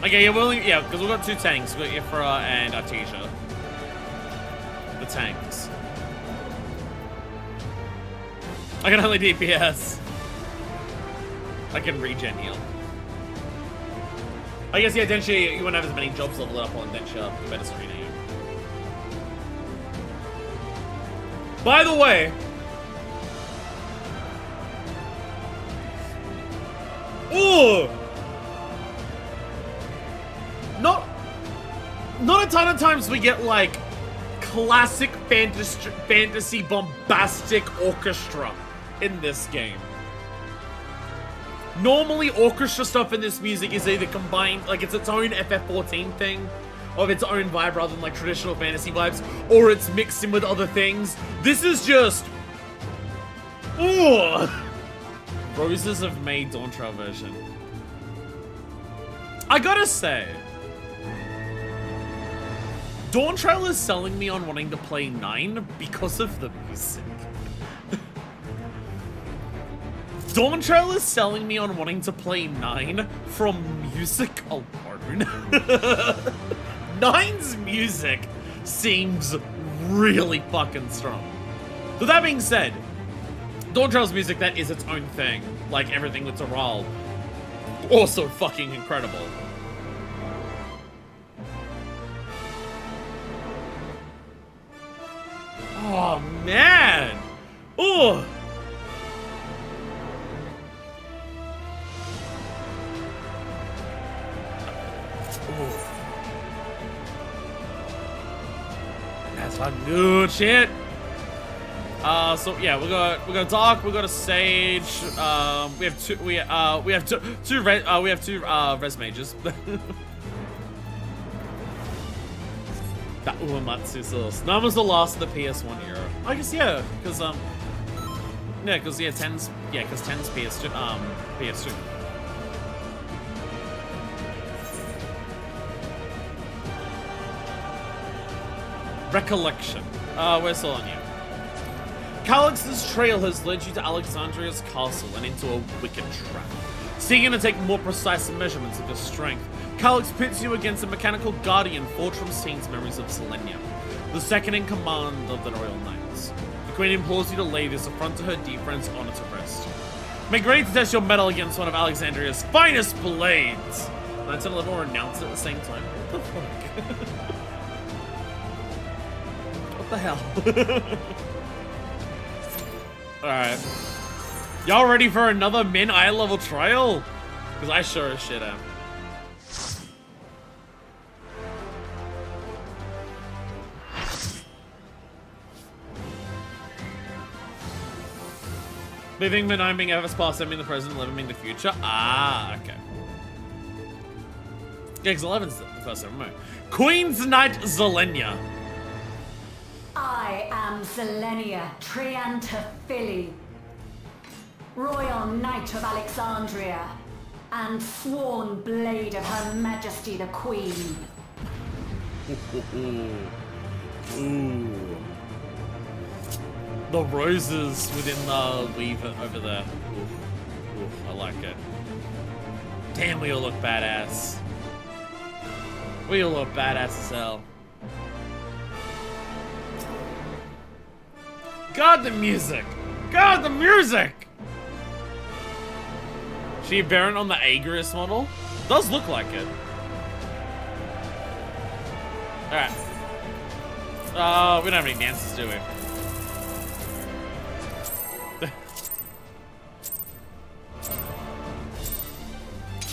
Okay, yeah, because we've got 2 tanks. We've got Ifra and Artesia. The tanks. I can only DPS. I can regen heal. I guess, yeah, Densha, you won't have as many jobs leveled up on Densha, the better Serena you. By the way... Ooh! Not a ton of times we get, like, classic fantasy bombastic orchestra in this game. Normally, orchestra stuff in this music is either combined, like, it's its own FF14 thing, of its own vibe rather than, like, traditional fantasy vibes, or it's mixed in with other things. This is just... Ooh! Roses have made Dawntrail version. I gotta say... Dawntrail is selling me on wanting to play 9 because of the music. Dawntrail is selling me on wanting to play 9 from music alone. 9's music seems really fucking strong. So that being said, Dawntrail's music, that is its own thing, like everything with Toral. Also fucking incredible. Oh man! Ooh! That's fucking good shit. So yeah, we got Dark, we got a Sage. We have two res mages. That Uematsu sauce. That was the last of the PS1 era. I guess yeah, because yeah, because 10's PS2 PS2. Recollection. We're still on you. Calix's trail has led you to Alexandria's castle and into a wicked trap. Seeking to take more precise measurements of your strength, Calix pits you against a mechanical guardian forged from Saint's memories of Selenia, the second in command of the Royal Knights. The Queen implores you to lay this affront to her dear friend's honor to rest. Make ready to test your mettle against one of Alexandria's finest blades! Knights and level renounce at the same time. What the fuck? What the hell? Alright. Y'all ready for another min eye level trial? Because I sure as shit am. Living but knowing being FS past, living the present, living being the future. Ah, okay. Yeah, because 11's the first ever mode. Queen's Knight Zelenia. I am Zelenia Triantaphili, Royal Knight of Alexandria, and sworn blade of Her Majesty the Queen. Ooh. The roses within the leaf over there. Oof, I like it. Damn, we all look badass. We all look badass as hell. God, the music! God, the music! She a Baron on the Agrius model? Does look like it. Alright. We don't have any dances, do we?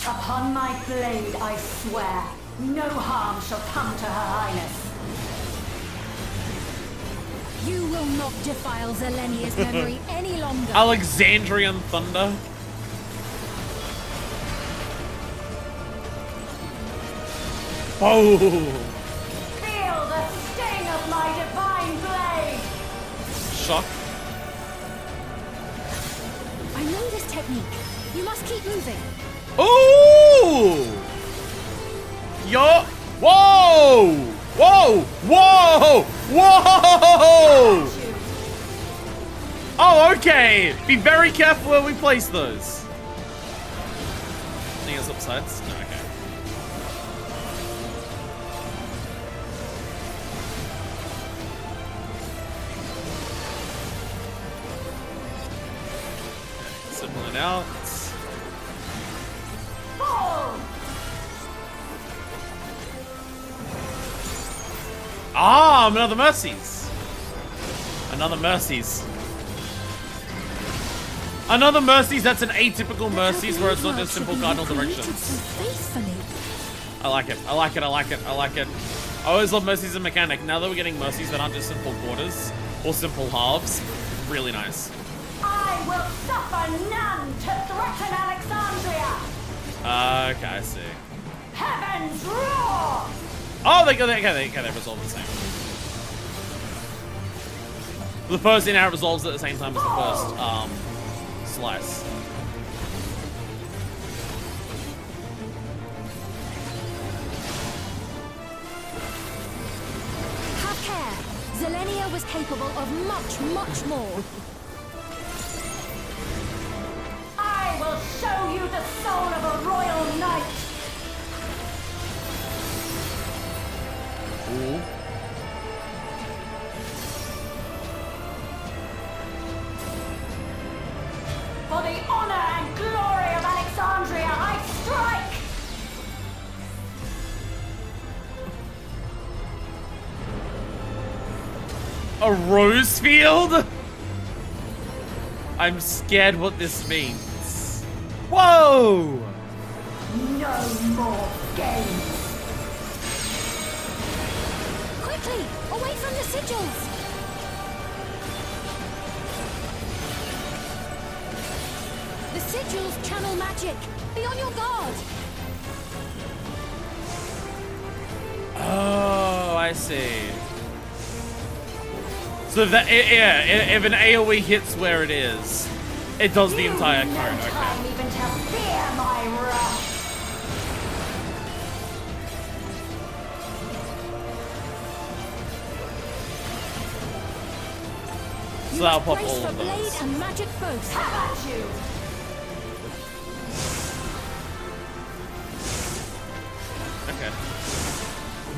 Upon my blade, I swear, no harm shall come to Her Highness. You will not defile Zelenia's memory any longer. Alexandrian Thunder. Oh! Feel the sting of my divine blade! Shock. I know this technique. You must keep moving. Ooh! Yo! Whoa! Whoa! Whoa! Whoa! Oh, okay. Be very careful where we place those. I think it's upsides. No, okay. Simple it out. Ah, another Mercies. Another Mercies. Another Mercies that's an atypical Mercies where it's not just simple cardinal directions. I like it. I like it. I like it. I like it. I always love Mercies and mechanic. Now that we're getting Mercies that aren't just simple quarters or simple halves, really nice. I will suffer none to threaten Alexandria. Okay, I see. Heavens roar! Oh, they resolve the same. The first in out resolves at the same time as the first slice. Have care. Zelenia was capable of much, much more. I will show you the soul of a royal knight. Ooh. For the honor and glory of Alexandria, I A rose field? I'm scared what this means. Whoa! No more games. Quickly, away from the sigils! The sigils channel magic. Be on your guard. Oh, I see. So that if an AoE hits where it is, it does the entire cone. Okay. Time even to fear my wrath. So that'll pop Brace all for of blade those. and magic both. How about you? Okay.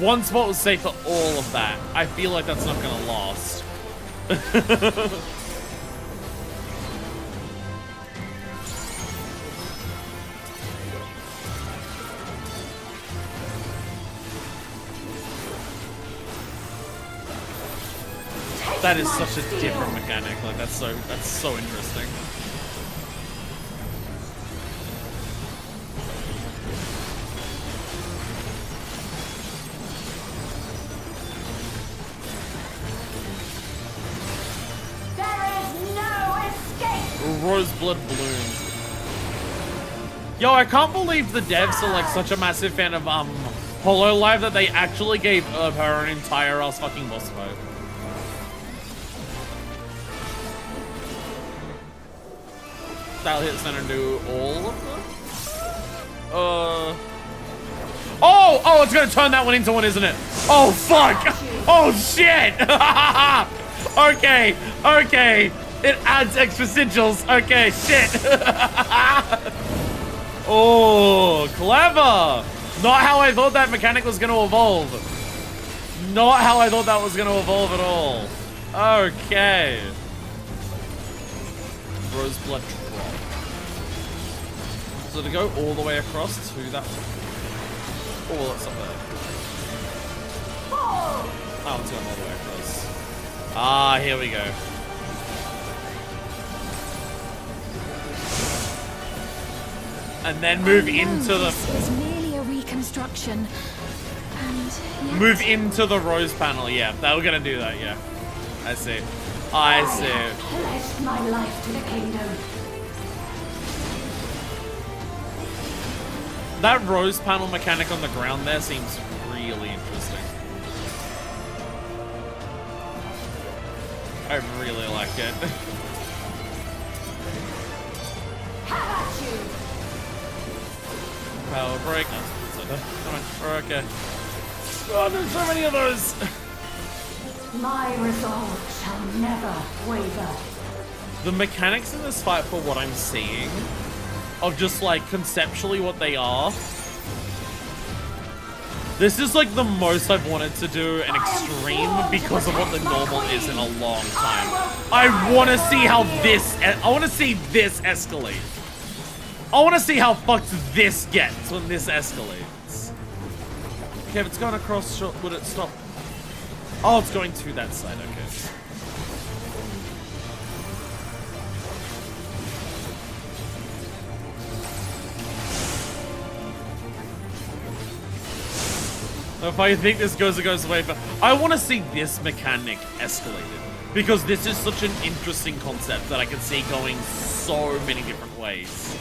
One spot was safe for all of that. I feel like that's not gonna last. That is such a different mechanic. Like that's so interesting. There is no escape. Roseblood Bloom. Yo, I can't believe the devs are like such a massive fan of Hololive that they actually gave Herb her an entire ass fucking boss fight. That'll hit center and do all of them? Oh, it's gonna turn that one into one, isn't it? Oh, fuck! Oh, shit! Okay. It adds extra sigils. Okay, shit. Oh, clever! Not how I thought that mechanic was gonna evolve. Not how I thought that was gonna evolve at all. Okay. Roseblood Drop. So to go all the way across to that one. Oh, that's up there. Oh, it's going all the way across. Ah, here we go. And then move into the... This is merely a reconstruction. And yet... Move into the rose panel, yeah. They were gonna do that, yeah. I see. I see. Pledged my life to the kingdom. That rose panel mechanic on the ground there seems really interesting. I really like it. How about you? Power break. No, come on, we're okay. Oh, there's so many of those. My resolve shall never waver. The mechanics in this fight, for what I'm seeing, of just like conceptually what they are. This is like the most I've wanted to do an extreme because of what the normal is in a long time. I want to see how this, I want to see this escalate. I want to see how fucked this gets when this escalates. Okay, if it's going across, would it stop? Oh, it's going to that side, okay. If I think this goes away, but I want to see this mechanic escalated because this is such an interesting concept that I can see going so many different ways.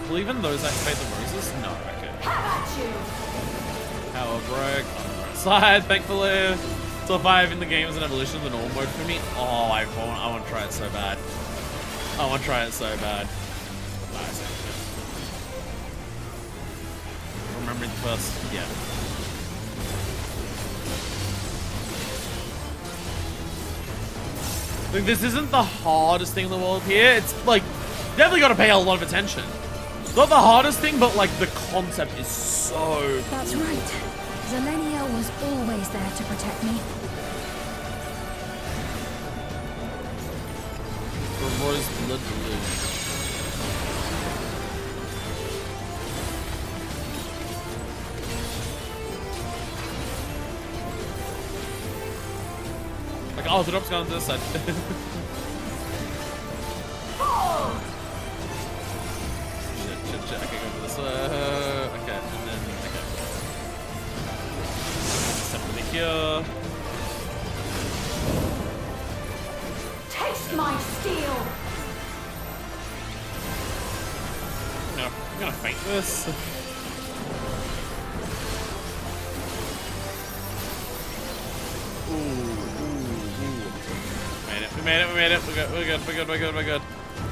Will even those activate the roses? No, okay. How about you? Power break on the right side, thankfully. Top 5 in the game is an evolution of the normal mode for me. Oh, I want to try it so bad. I want to try it so bad. Nice. Remembering the first, yeah. Like, this isn't the hardest thing in the world here. It's like, definitely got to pay a lot of attention. Not the hardest thing, but like the concept is so That's right. Zelenia was always there to protect me. Roseblood Bloom. Like, oh, the drop's going to this side. Shit. Okay, go for this. Okay, and then, okay. Separately here. Taste my steel! No, I'm gonna fight this. Ooh. We made it. We're good.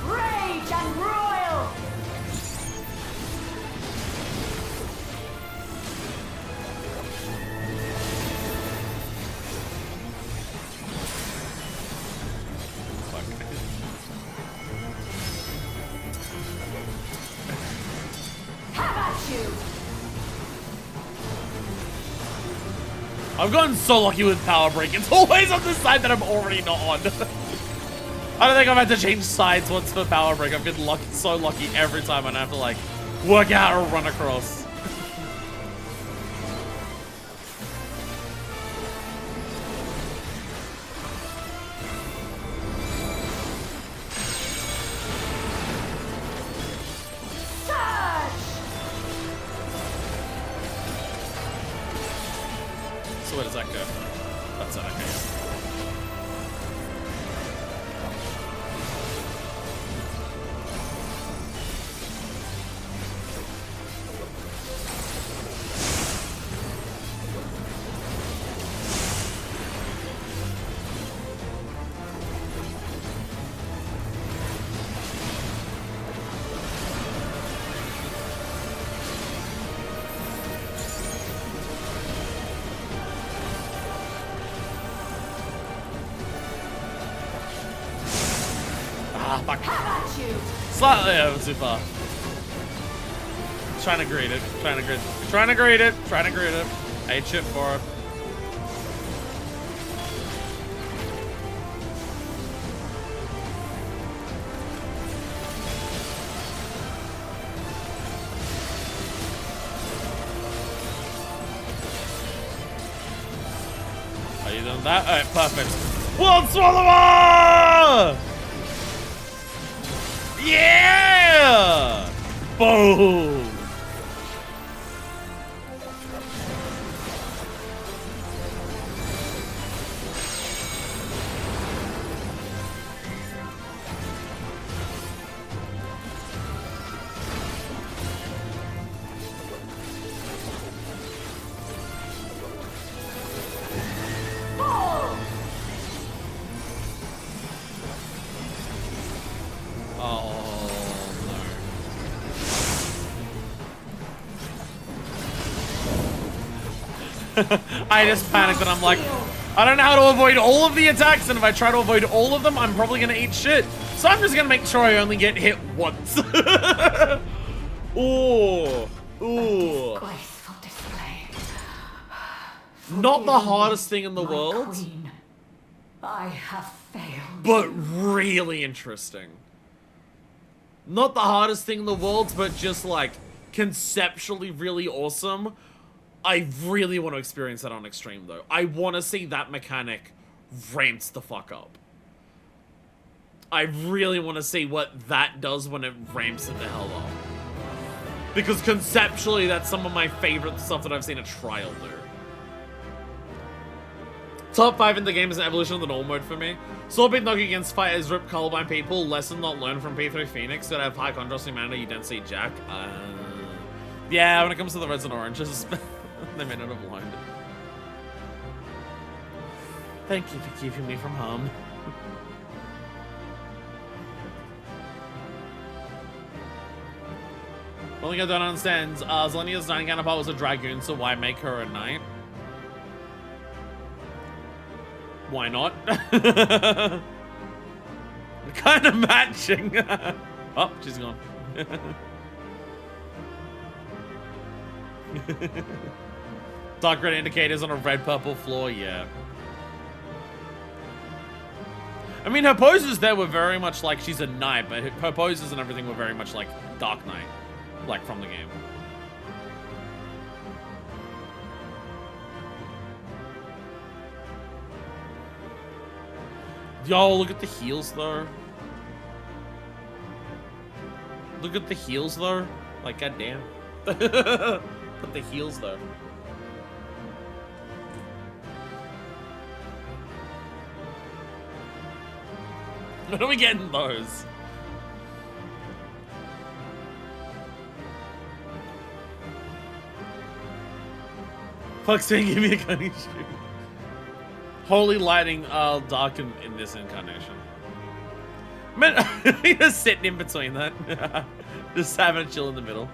Rage and royal! I've gotten so lucky with Power Break. It's always on the side that I'm already not on. I don't think I've had to change sides once for Power Break. I've been so lucky every time, and I have to like work out or run across. So where does that go? That's it, okay. Fuck. Slightly over too far. Trying to greet it. Ate shit for it. Are you doing that? Alright, perfect. World Swallower! Yeah! Boom! I just panicked and I'm like, I don't know how to avoid all of the attacks, and if I try to avoid all of them, I'm probably gonna eat shit. So I'm just gonna make sure I only get hit once. Ooh. Ooh. Not the hardest thing in the world. Queen, I have failed. But really interesting. Not the hardest thing in the world, but just like conceptually really awesome. I really want to experience that on Extreme, though. I want to see that mechanic ramped the fuck up. I really want to see what that does when it ramps it the hell up. Because conceptually, that's some of my favorite stuff that I've seen a trial do. Top 5 in the game is an evolution of the normal mode for me. Sword knocking against fighters, rip colorblind people, lesson not learned from P3 Phoenix, that have high contrast humanity, you don't see Jack. Yeah, when it comes to the reds and oranges, they may not have learned. Thank you for keeping me from harm. One thing I don't understand is Zelenia's dining counterpart was a dragoon, so why make her a knight? Why not? Kind of matching. Oh, she's gone. Dark red indicators on a red-purple floor, yeah. I mean, her poses there were very much like she's a knight, but her poses and everything were very much like Dark Knight, like from the game. Yo, look at the heels though. Look at the heels though. Like, goddamn. Look at the heels though. When are we getting those? Fuck's saying, give me a gunny shoe. Holy lighting, dark in this incarnation. Man, just sitting in between that. Just having a chill in the middle.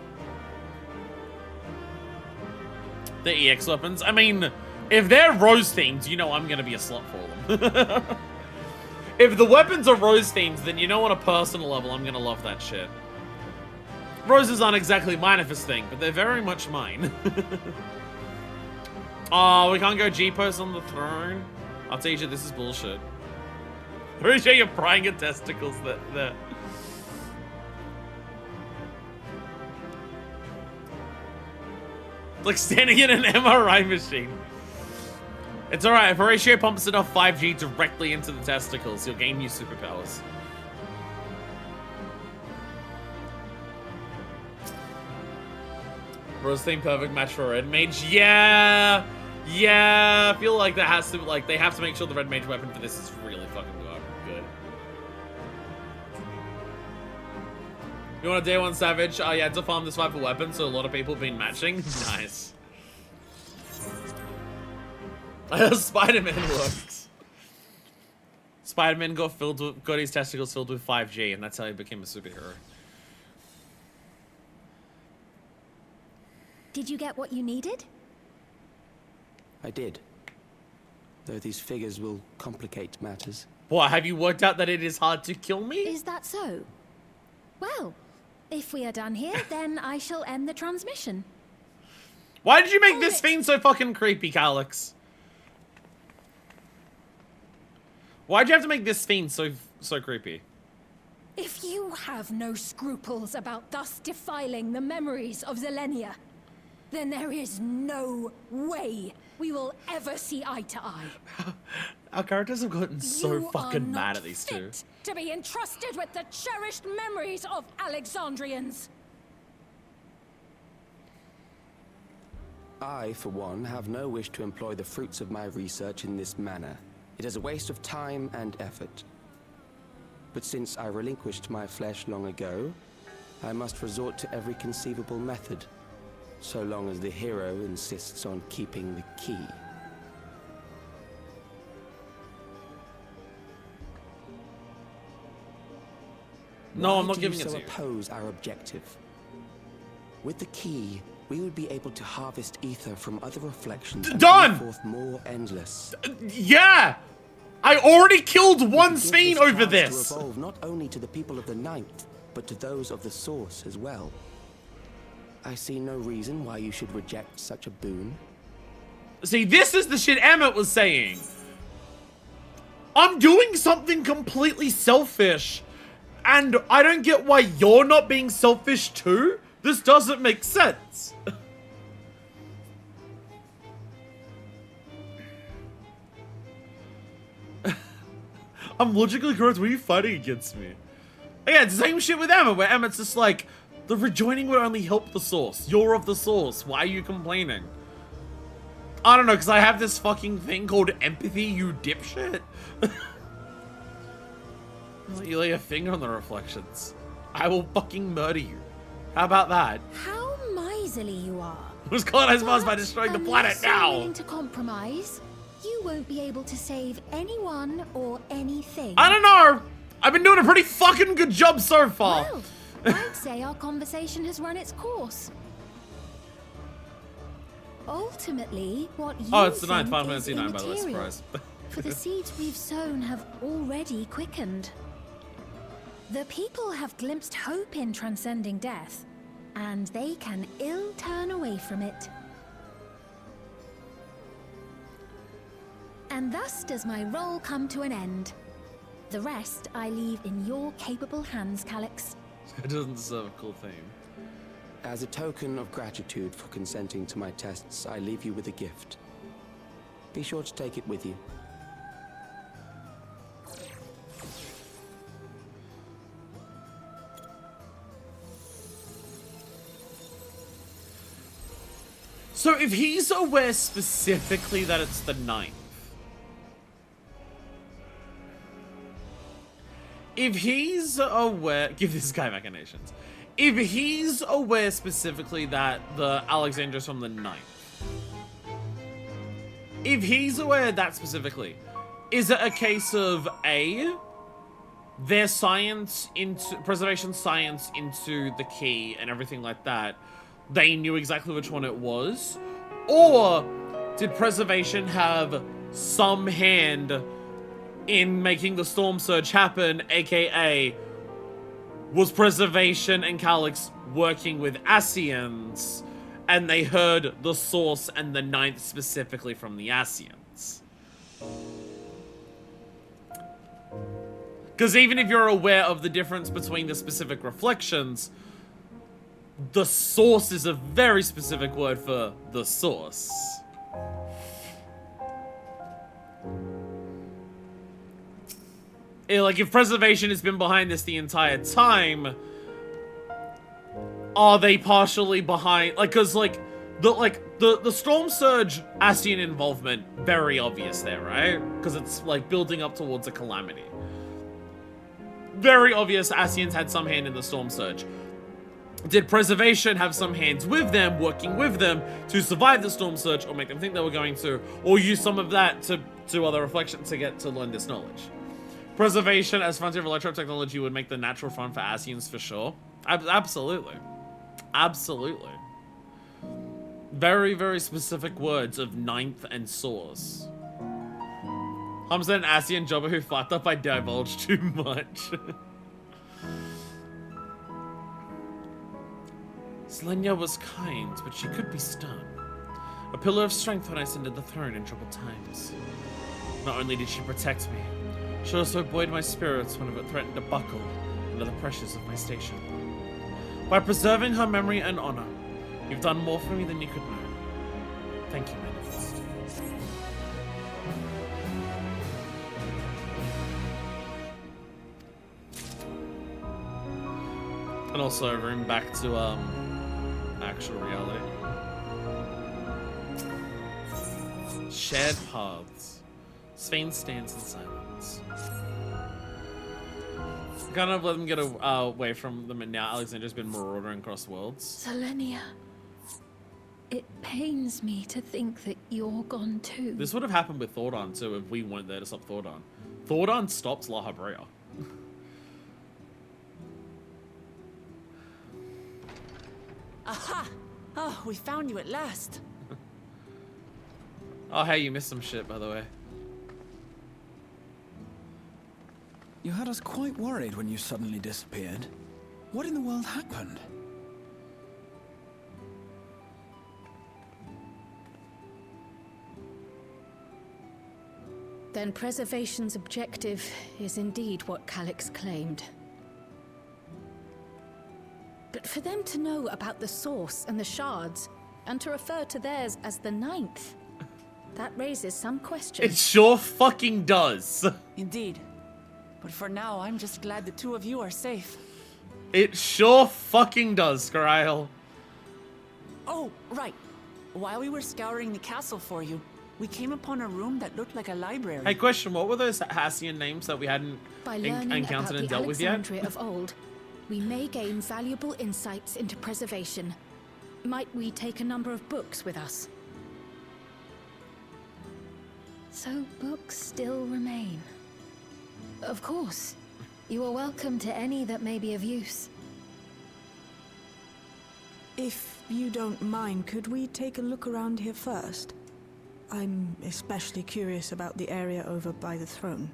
The EX weapons. I mean, if they're rose themed, you know I'm gonna be a slut for them. If the weapons are rose themed, then you know on a personal level I'm gonna love that shit. Roses aren't exactly Minifest thing, but they're very much mine. Oh, we can't go G-pose on the throne? I'll tell you, this is bullshit. I'm pretty sure you're prying your testicles that. Like standing in an MRI machine. It's alright, if Horatio pumps enough 5G directly into the testicles, you'll gain new superpowers. Rose theme perfect match for Red Mage. Yeah! Yeah! I feel like that has to, like, they have to make sure the Red Mage weapon for this is really fucking good. You want a day one Savage? Oh, yeah, to farm this fight for weapons, so a lot of people have been matching. Nice. Spider-Man works. Spider-Man got his testicles filled with 5G, and that's how he became a superhero. Did you get what you needed? I did. Though these figures will complicate matters. What, have you worked out that it is hard to kill me? Is that so? Well, if we are done here, then I shall end the transmission. Why did you make this Sphene so fucking creepy, Calyx? Why'd you have to make this Sphene so creepy? If you have no scruples about thus defiling the memories of Zelenia, then there is no way we will ever see eye to eye. Our characters have gotten so fucking mad at these two. To be entrusted with the cherished memories of Alexandrians. I, for one, have no wish to employ the fruits of my research in this manner. It is a waste of time and effort. But since I relinquished my flesh long ago, I must resort to every conceivable method, so long as the hero insists on keeping the key. No, I'm not giving it to to you. Oppose our objective. With the key, we would be able to harvest ether from other reflections and bring forth more endless. Yeah! I already killed one Sphene over this! To evolve not only to the people of the Ninth, but to those of the Source as well. I see no reason why you should reject such a boon. See, this is the shit Emmett was saying. I'm doing something completely selfish, and I don't get why you're not being selfish too. This doesn't make sense. I'm logically correct. What are you fighting against me? Yeah, it's the same shit with Emma, where Emmett's just like, the rejoining would only help the Source. You're of the Source. Why are you complaining? I don't know, because I have this fucking thing called empathy, you dipshit. You lay a finger on the reflections. I will fucking murder you. How about that? How miserly you are. Who's colonized Mars by destroying the planet now? Unless you're willing to compromise, you won't be able to save anyone or anything. I don't know. I've been doing a pretty fucking good job so far. Well, I'd say our conversation has run its course. Ultimately, what you oh, it's the think 9th Final is Fantasy 9 by the way, immaterial, surprise. for the seeds we've sown have already quickened. The people have glimpsed hope in transcending death, and they can ill turn away from it. And thus does my role come to an end. The rest I leave in your capable hands, Calyx. It doesn't deserve a cool theme. As a token of gratitude for consenting to my tests, I leave you with a gift. Be sure to take it with you. So if he's aware specifically that it's the 9th, if he's aware, give this guy machinations. If he's aware specifically that the Alexandra's from the 9th, if he's aware that specifically, is it a case of A, their science into preservation science into the key and everything like that, they knew exactly which one it was? Or did preservation have some hand in making the storm surge happen, aka was preservation and Calyx working with Ascians and they heard the source and the 9th specifically from the Ascians? Because even if you're aware of the difference between the specific reflections, the source is a very specific word for the source. Like, if preservation has been behind this the entire time, are they partially behind? Like, because, like, the Storm Surge Ascian involvement, very obvious there, right? Because it's, like, building up towards a calamity. Very obvious Ascians had some hand in the Storm Surge. Did preservation have some hands with them, working with them, to survive the Storm Surge, or make them think they were going to, or use some of that to do other reflections to get to learn this knowledge? Preservation as frontier of electro technology would make the natural fun for Ascians for sure. Absolutely. Absolutely. Very, very specific words of 9th and source. Hamza and Ascian jobber who fucked up I divulged too much. Selenia was kind, but she could be stern. A pillar of strength when I ascended the throne in troubled times. Not only did she protect me, she also buoyed my spirits whenever it threatened to buckle under the pressures of my station. By preserving her memory and honor, you've done more for me than you could know. Thank you, Manifest. And also room back to actual reality. Shared paths. Sphene stands in silence. Kind of let them get away from them, and now Alexandra's been marauding across worlds. Selenia, it pains me to think that you're gone too. This would have happened with Thordon too if we weren't there to stop Thordon. Thordon stopped La Habrea. Aha! Oh, we found you at last. Oh, hey, you missed some shit, by the way. You had us quite worried when you suddenly disappeared. What in the world happened? Then preservation's objective is indeed what Calyx claimed. But for them to know about the source and the shards, and to refer to theirs as the 9th, that raises some questions. It sure fucking does. Indeed. But for now, I'm just glad the two of you are safe. It sure fucking does, Skryl. Oh, right. While we were scouring the castle for you, we came upon a room that looked like a library. Hey, question, what were those Hassian names that we hadn't By learning encountered about and the dealt with yet? Alexandria of old, we may gain valuable insights into preservation. Might we take a number of books with us? So books still remain. Of course. You are welcome to any that may be of use. If you don't mind, could we take a look around here first? I'm especially curious about the area over by the throne.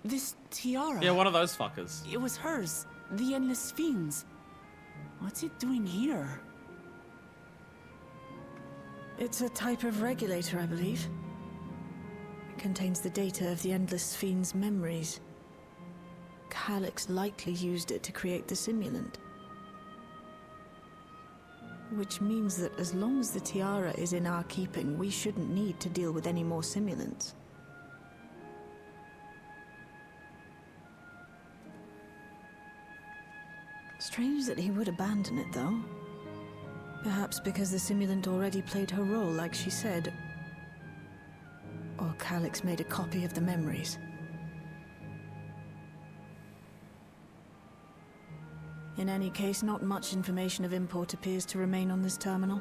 This tiara... Yeah, one of those fuckers. It was hers. The Endless Sphene's. What's it doing here? It's a type of regulator, I believe. It contains the data of the Endless Sphene's memories. Calyx likely used it to create the simulant. Which means that as long as the tiara is in our keeping, we shouldn't need to deal with any more simulants. Strange that he would abandon it, though. Perhaps because the simulant already played her role, like she said. Or Calyx made a copy of the memories. In any case, not much information of import appears to remain on this terminal.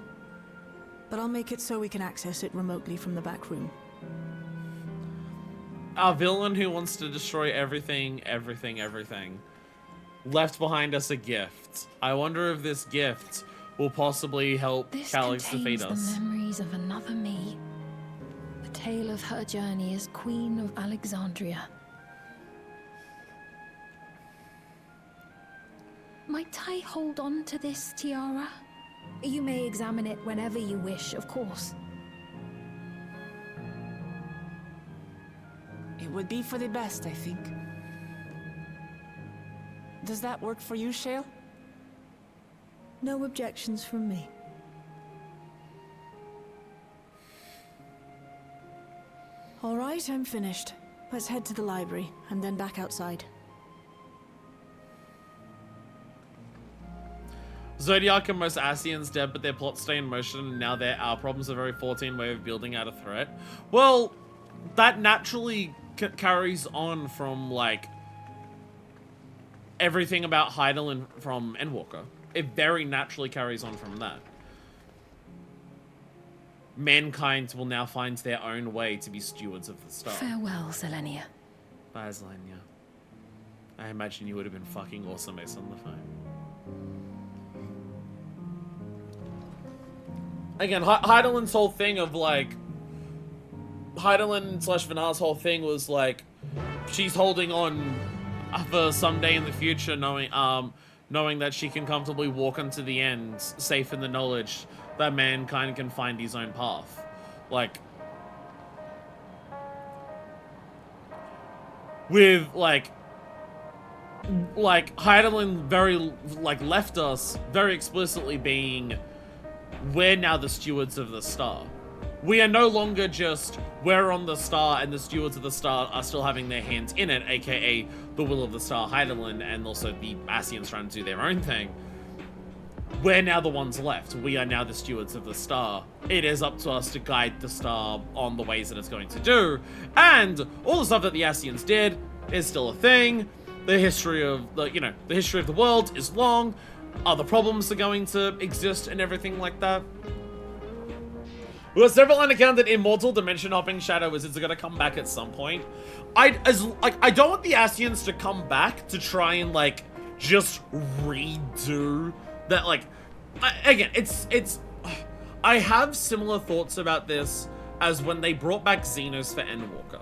But I'll make it so we can access it remotely from the back room. Our villain who wants to destroy everything, left behind us a gift. I wonder if this gift will possibly help Calyx defeat us. This contains the memories of another me. The tale of her journey as Queen of Alexandria. Might I hold on to this tiara? You may examine it whenever you wish, of course. It would be for the best, I think. Does that work for you, Shale? No objections from me. All right, I'm finished. Let's head to the library, and then back outside. Zodiac and most Asians dead, but their plots stay in motion, and now our problems are a very 14 way of building out a threat. Well, that naturally carries on from, like, everything about Hydaelyn from Endwalker. It very naturally carries on from that. Mankind will now find their own way to be stewards of the star. Farewell, Selenia. Bye, Selenia. I imagine you would have been fucking awesome based on the phone. Again, Hydaelyn's whole thing of, like... Hydaelyn / Vanar's whole thing was, like... She's holding on for someday in the future, knowing that she can comfortably walk onto the end, safe in the knowledge that mankind can find his own path. Like... With, like... Hydaelyn left us very explicitly being... We're now the stewards of the star. We are no longer just, we're on the star and the stewards of the star are still having their hands in it, aka the will of the star Hydaelyn and also the Asians trying to do their own thing. We're now the ones left. We are now the stewards of the star. It is up to us to guide the star on the ways that it's going to do. And all the stuff that the Asians did is still a thing. The history of the world is long. Other problems are going to exist and everything like that. We got several unaccounted immortal dimension hopping shadow wizards are gonna come back at some point. I don't want the Asians to come back to try and like just redo that. Like, again, it's. I have similar thoughts about this as when they brought back Xenos for Endwalker.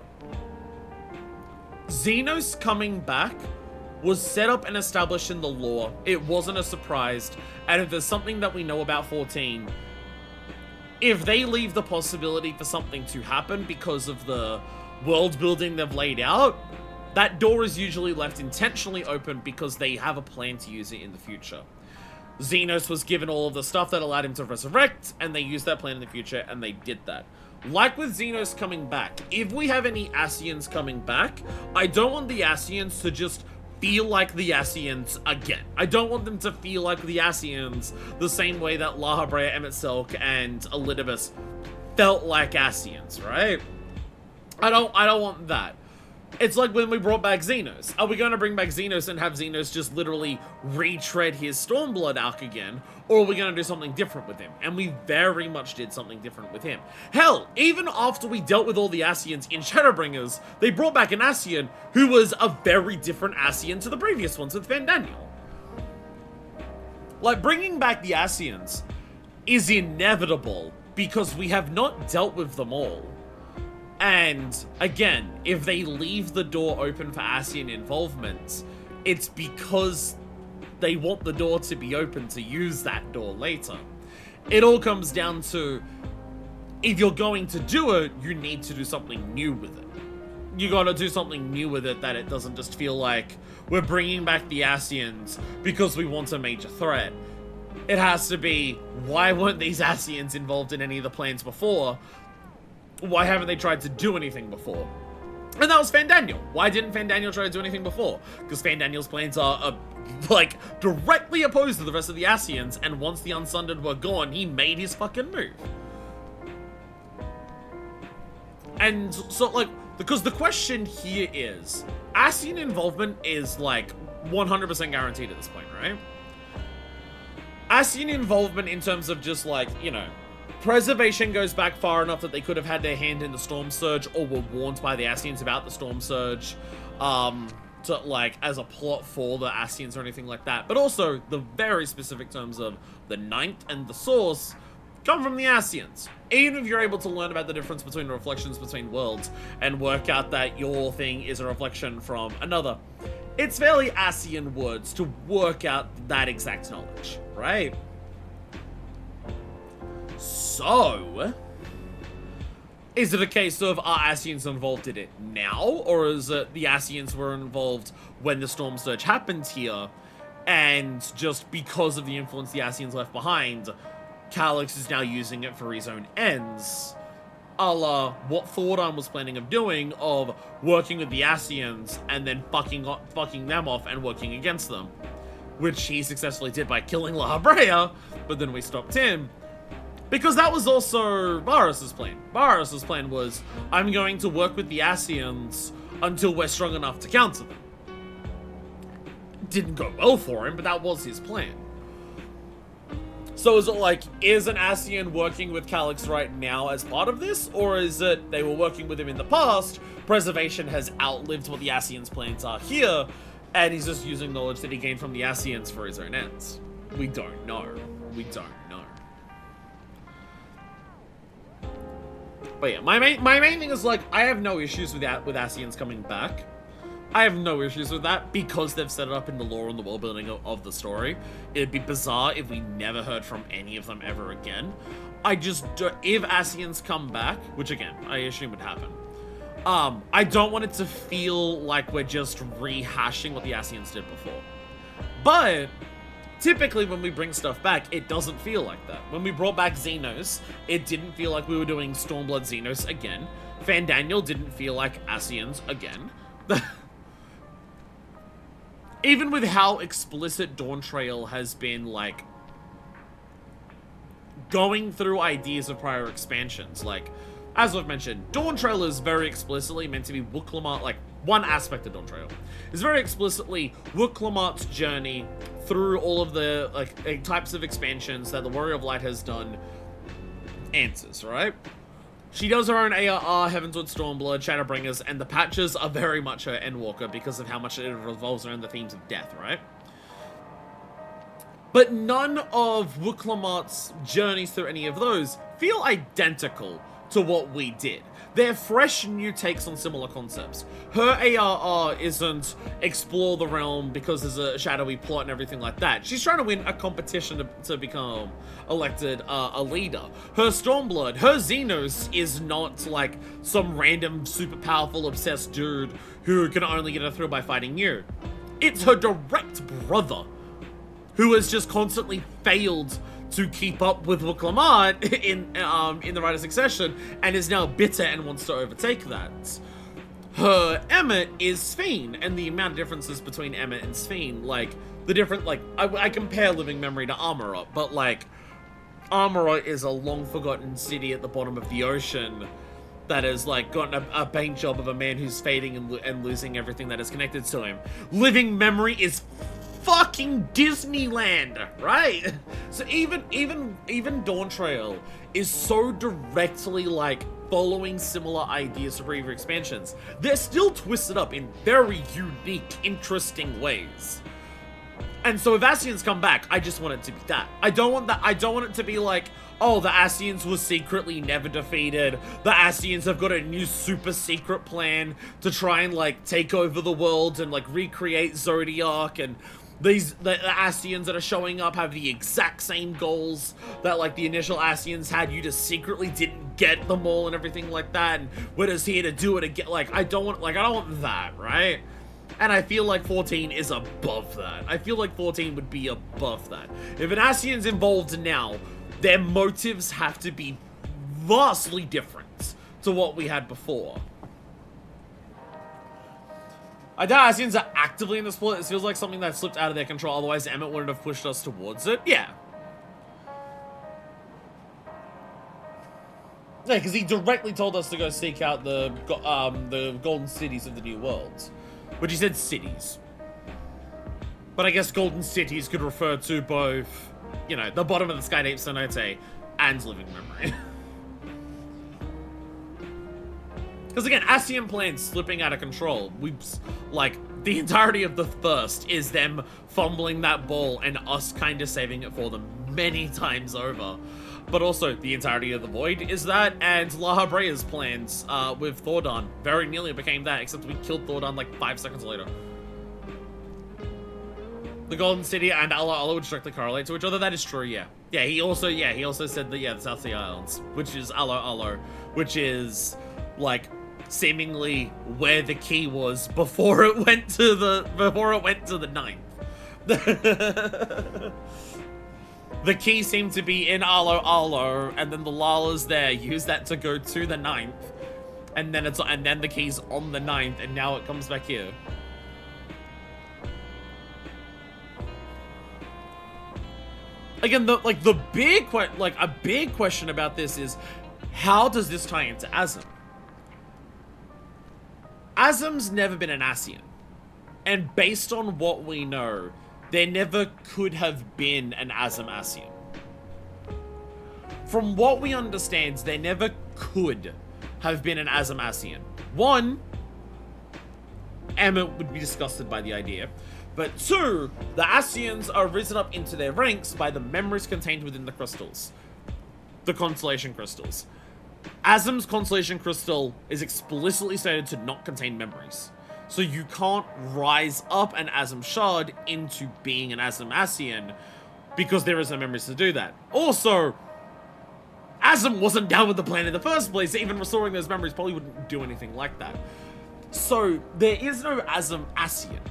Xenos coming back was set up and established in the lore. It wasn't a surprise. And if there's something that we know about 14, if they leave the possibility for something to happen because of the world building they've laid out, that door is usually left intentionally open because they have a plan to use it in the future. Xenos was given all of the stuff that allowed him to resurrect, and they used that plan in the future, and they did that. Like with Xenos coming back, if we have any Asians coming back, I don't want the Asians to just feel like the Asians again. I don't want them to feel like the Asians the same way that La Habrea, Emet-Selch, and Elidibus felt like Asians, right? I don't want that. It's like when we brought back Xenos. Are we going to bring back Xenos and have Xenos just literally retread his Stormblood arc again? Or are we going to do something different with him? And we very much did something different with him. Hell, even after we dealt with all the Asians in Shadowbringers, they brought back an Asian who was a very different Asian to the previous ones with Vandaniel. Like, bringing back the Asians is inevitable because we have not dealt with them all. And, again, if they leave the door open for Asian involvement, it's because they want the door to be open to use that door later. It all comes down to, if you're going to do it, you need to do something new with it. You gotta do something new with it that it doesn't just feel like we're bringing back the Asians because we want a major threat. It has to be, why weren't these Ascians involved in any of the plans before? Why haven't they tried to do anything before? And that was Fandaniel. Why didn't Fandaniel try to do anything before? Because Fandaniel's plans are, like, directly opposed to the rest of the Ascians, and once the Unsundered were gone, he made his fucking move. And so, like, because the question here is, Ascian involvement is, like, 100% guaranteed at this point, right? Ascian involvement in terms of just, like, you know, preservation goes back far enough that they could have had their hand in the Storm Surge or were warned by the Ascians about the Storm Surge, to, like, as a plot for the Ascians or anything like that. But also, the very specific terms of the Ninth and the Source come from the Ascians. Even if you're able to learn about the difference between reflections between worlds and work out that your thing is a reflection from another, it's fairly Ascian words to work out that exact knowledge, right? So, is it a case of, are Ascians involved in it now? Or is it the Ascians were involved when the Storm Surge happened here, and just because of the influence the Ascians left behind, Calix is now using it for his own ends? A la what Thordarn was planning of doing, of working with the Ascians and then fucking them off and working against them. Which he successfully did by killing La Habrea, but then we stopped him. Because that was also Varus's plan. Varus's plan was, I'm going to work with the Ascians until we're strong enough to counter them. Didn't go well for him, but that was his plan. So is it like, is an Ascian working with Calix right now as part of this? Or is it they were working with him in the past, preservation has outlived what the Ascians' plans are here, and he's just using knowledge that he gained from the Ascians for his own ends? We don't know. We don't know. But yeah, my main thing is, like, I have no issues with that, with Ascians coming back. I have no issues with that because they've set it up in the lore and the world building of the story. It'd be bizarre if we never heard from any of them ever again. I just, if Ascians come back, which again, I assume would happen, I don't want it to feel like we're just rehashing what the Ascians did before. But typically when we bring stuff back, it doesn't feel like that. When we brought back Xenos, it didn't feel like we were doing Stormblood Xenos again. Fandaniel didn't feel like Ascians again. Even with how explicit Dawntrail has been, like, going through ideas of prior expansions. Like, as I've mentioned, Dawntrail is very explicitly meant to be Wuklamart, like, one aspect of Dawntrail is very explicitly Wuklamart's journey through all of the, like, types of expansions that the Warrior of Light has done answers, right? She does her own ARR, Heavensward Stormblood, Shadowbringers, and the patches are very much her Endwalker because of how much it revolves around the themes of death, right? But none of Wuklamart's journeys through any of those feel identical to what we did. They're fresh new takes on similar concepts. Her ARR isn't explore the realm because there's a shadowy plot and everything like that. She's trying to win a competition to become elected a leader. Her Stormblood, her Xenos is not like some random super powerful obsessed dude who can only get her through by fighting you. It's her direct brother who has just constantly failed to keep up with Wuklamart in the Rite of Succession, and is now bitter and wants to overtake that. Her Emmet is Sphene, and the amount of differences between Emmet and Sphene, like, the different, like, I compare Living Memory to Armorot, but, like, Armorot is a long-forgotten city at the bottom of the ocean that has, like, gotten a paint job of a man who's fading and losing everything that is connected to him. Living Memory is fucking Disneyland, right? So even Dawntrail is so directly, like, following similar ideas to previous expansions. They're still twisted up in very unique, interesting ways. And so if Ascians come back, I just want it to be that. I don't want it to be like, oh, the Ascians were secretly never defeated. The Ascians have got a new super secret plan to try and, like, take over the world and, like, recreate Zodiac, and the Ascians that are showing up have the exact same goals that, like, the initial Ascians had. You just secretly didn't get them all and everything like that, and we're just here to do it again. Like, I don't want that, right? And I feel like 14 is above that. I feel like 14 would be above that. If an Ascian's involved now, their motives have to be vastly different to what we had before. I doubt Ascians are actively in the split. It feels like something that slipped out of their control. Otherwise, Emmett wouldn't have pushed us towards it. Yeah. Yeah, because he directly told us to go seek out the golden cities of the New World. Which he said cities. But I guess golden cities could refer to both, you know, the bottom of the Sky Deep Cenote and Living Memory. Because again, Ascian plans slipping out of control. Like, the entirety of the Thirst is them fumbling that ball and us kind of saving it for them many times over. But also, the entirety of the Void is that, and La Habrea's plans with Thordan very nearly became that, except we killed Thordan like 5 seconds later. The Golden City and Allah would directly correlate to each other. That is true, yeah. He also said that, the South Sea Islands, which is Allah, which is, like, seemingly where the key was before it went to the ninth. The key seemed to be in Arlo, and then the Lala's there. Use that to go to the ninth, and then the key's on the ninth, and now it comes back here. Again, a big question about this is, how does this tie into Azem? Azem's never been an Ascian, and based on what we know, there never could have been an Azem Ascian. From what we understand, there never could have been an Azem Ascian. One, Emmett would be disgusted by the idea. But two, the Ascians are risen up into their ranks by the memories contained within the crystals. The Constellation Crystals. Azem's Constellation Crystal is explicitly stated to not contain memories. So you can't rise up an Azem Shard into being an Azem Ascian because there is no memories to do that. Also, Azem wasn't down with the plan in the first place, so even restoring those memories probably wouldn't do anything like that. So there is no Azem Ascian.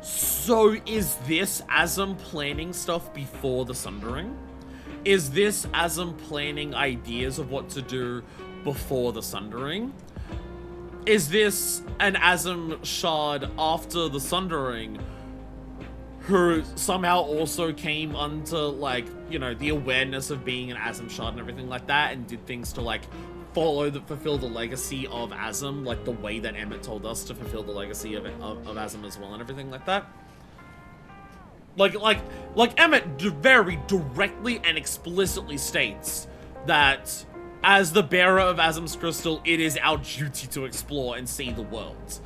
So is this Azem planning stuff before the Sundering? Is this Azem planning ideas of what to do before the Sundering? Is this an Azem Shard after the Sundering who somehow also came onto, like, you know, the awareness of being an Azem Shard and everything like that, and did things to, like, fulfill the legacy of Azem, like the way that Emmett told us to fulfill the legacy of Azem as well and everything like that? Like Emmett very directly and explicitly states that as the bearer of Azem's crystal, it is our duty to explore and see the world.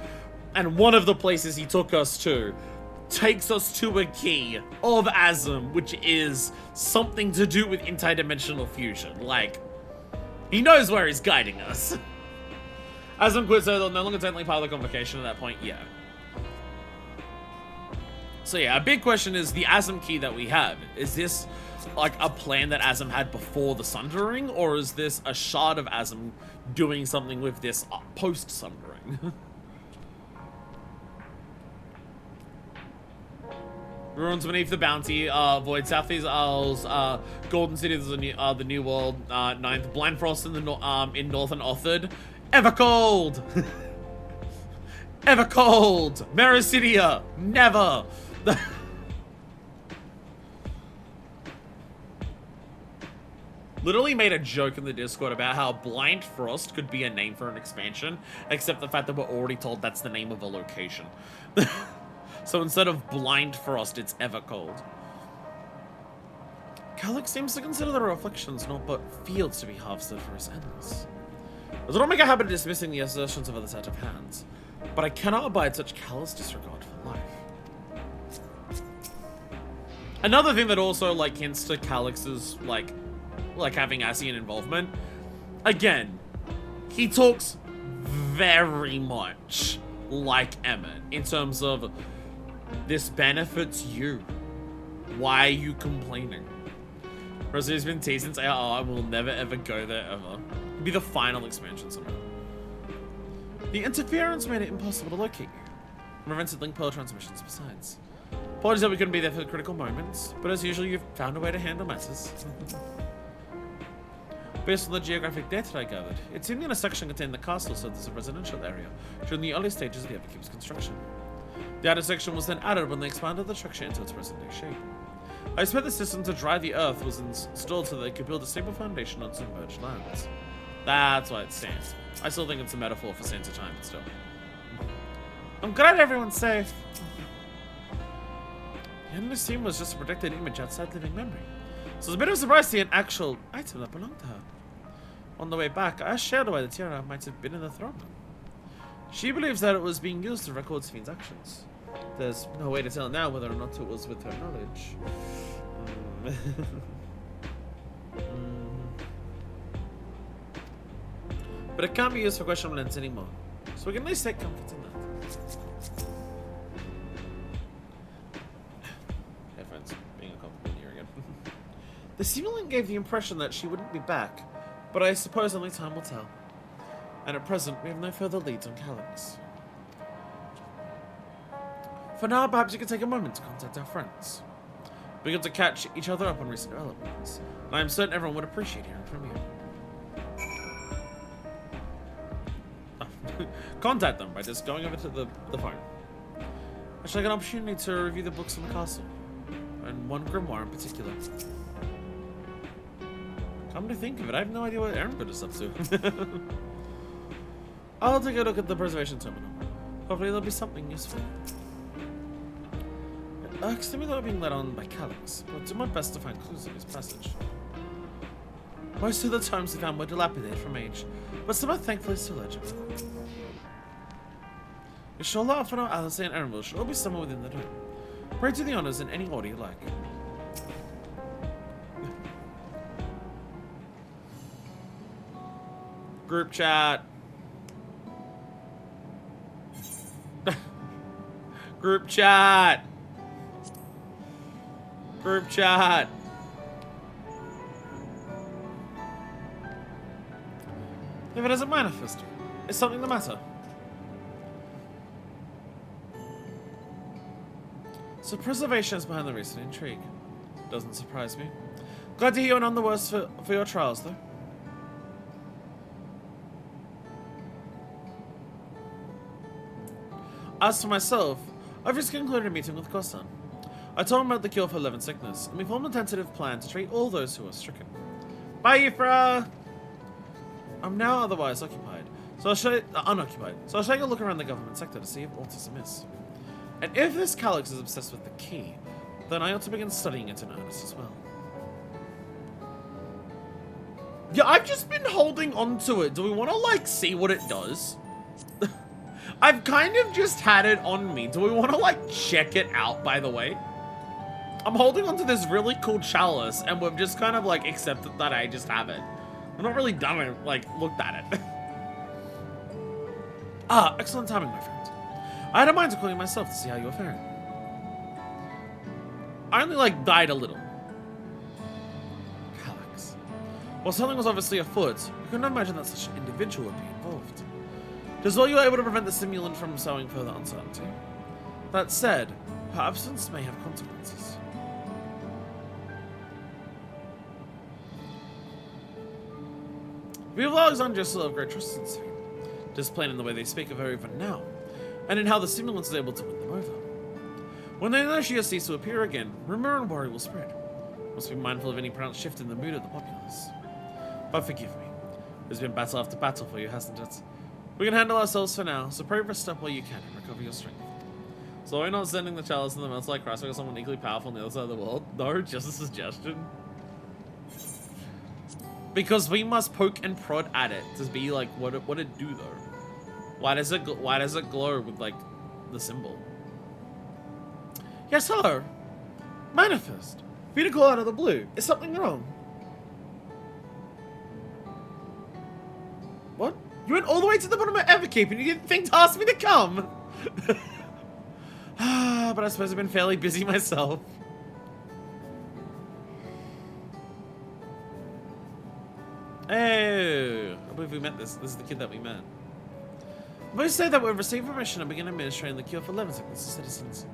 And one of the places he took us to takes us to a key of Azem, which is something to do with interdimensional fusion. Like, he knows where he's guiding us. Azem quit, so they'll no longer technically part of the convocation at that point, yeah. So yeah, a big question is the Azem key that we have. Is this like a plan that Azem had before the Sundering, or is this a shard of Azem doing something with this post-Sundering? Ruins beneath the bounty, Void, Southeast Isles, Golden City, the New World, 9th, Blind Frost in the in Northern Othard, Evercold, Evercold, Mericidia, never. Literally made a joke in the Discord about how Blind Frost could be a name for an expansion, except the fact that we're already told that's the name of a location. So instead of Blind Frost, it's Evercold. Calyx seems to consider the reflections not but fields to be harvested for his ends. I do not make a habit of dismissing the assertions of others out of hand, but I cannot abide such callous disregard for life. Another thing that also, like, hints to Calyx's, like having Ascian involvement, again, he talks very much like Emmett in terms of, this benefits you. Why are you complaining? Rosie's been teasing saying, oh, I will never ever go there ever. It'll be the final expansion somehow. The interference made it impossible to locate you, and prevented link pearl transmissions besides. Apologies that we couldn't be there for the critical moments, but as usual, you've found a way to handle matters. Based on the geographic data I gathered, it seemed the intersection contained the castle served as a residential area during the early stages of the Everkeep's construction. The outer section was then added when they expanded the structure into its present-day shape. I expect the system to dry the earth was installed so that they could build a stable foundation on submerged lands. That's what it stands. I still think it's a metaphor for Sands of Time, but still. I'm glad everyone's safe. The endless scene was just a projected image outside living memory. So it's a bit of a surprise to see an actual item that belonged to her. On the way back, I asked Shadow why the tiara might have been in the throne room. She believes that it was being used to record Sphene's actions. There's no way to tell now whether or not it was with her knowledge. But it can't be used for questionable ends anymore, so we can at least take comfort in that. Hey friends, being a compliment here again. The simulant gave the impression that she wouldn't be back, but I suppose only time will tell. And at present, we have no further leads on Calyx. For now, perhaps you could take a moment to contact our friends. We got to catch each other up on recent developments, and I am certain everyone would appreciate hearing from you. Contact them by just going over to the phone. I shall get an opportunity to review the books in the castle, and one grimoire in particular. Come to think of it, I have no idea what Ehrenberg is up to. I'll take a look at the preservation terminal. Hopefully there'll be something useful. It irks me that we're being led on by Calyx, but I'll do my best to find clues in his passage. Most of the tomes we found were dilapidated from age, but some are thankfully still legible. Ishola, Afano, Alice, and Ehrenberg should all be somewhere within the dome. Pray to the honors in any order you like. Group chat. Group chat. Group chat. If it doesn't manifest, is something the matter? So preservation is behind the recent intrigue. Doesn't surprise me. Glad to hear you're none the worse for your trials, though. As for myself, I've just concluded a meeting with Kosan. I told him about the cure for love and sickness, and we formed a tentative plan to treat all those who are stricken. Bye, Yifra! I'm now otherwise occupied, so I'll unoccupied, so I'll take a look around the government sector to see if aught is amiss. And if this Calyx is obsessed with the key, then I ought to begin studying it in earnest as well. Yeah, I've just been holding on to it. Do we want to, like, see what it does? I've kind of just had it on me. Do we want to, like, check it out, by the way? I'm holding on to this really cool chalice, and we've just kind of, like, accepted that I just have it. I've not really done it, like, looked at it. Ah, excellent timing, my friend. I had a mind to call you myself to see how you were faring. I only, like, died a little. Calyx. While something was obviously afoot, I couldn't imagine that such an individual would be involved. Just while you were able to prevent the simulant from sowing further uncertainty. That said, her absence may have consequences. The people of Alexandria still have great trust in Sphene, just plain in the way they speak of her even now, and in how the simulant is able to win them over. When they know she has ceased to appear again, rumor and worry will spread. Must be mindful of any pronounced shift in the mood of the populace. But forgive me, there's been battle after battle for you, hasn't it? We can handle ourselves for now, so pray rest up while you can and recover your strength. So we're not sending the chalice in the mouth like Christ, we got someone equally powerful on the other side of the world? No, just a suggestion. Because we must poke and prod at it to be like, what it do though? Why does it glow with like the symbol? Yes, hello. Manifest. For you to call out of the blue. Is something wrong? What? You went all the way to the bottom of Everkeep and you didn't think to ask me to come? But I suppose I've been fairly busy myself. Oh, I believe we met this. This is the kid that we met. We say that we've received permission to begin administering the cure for living sickness to citizens.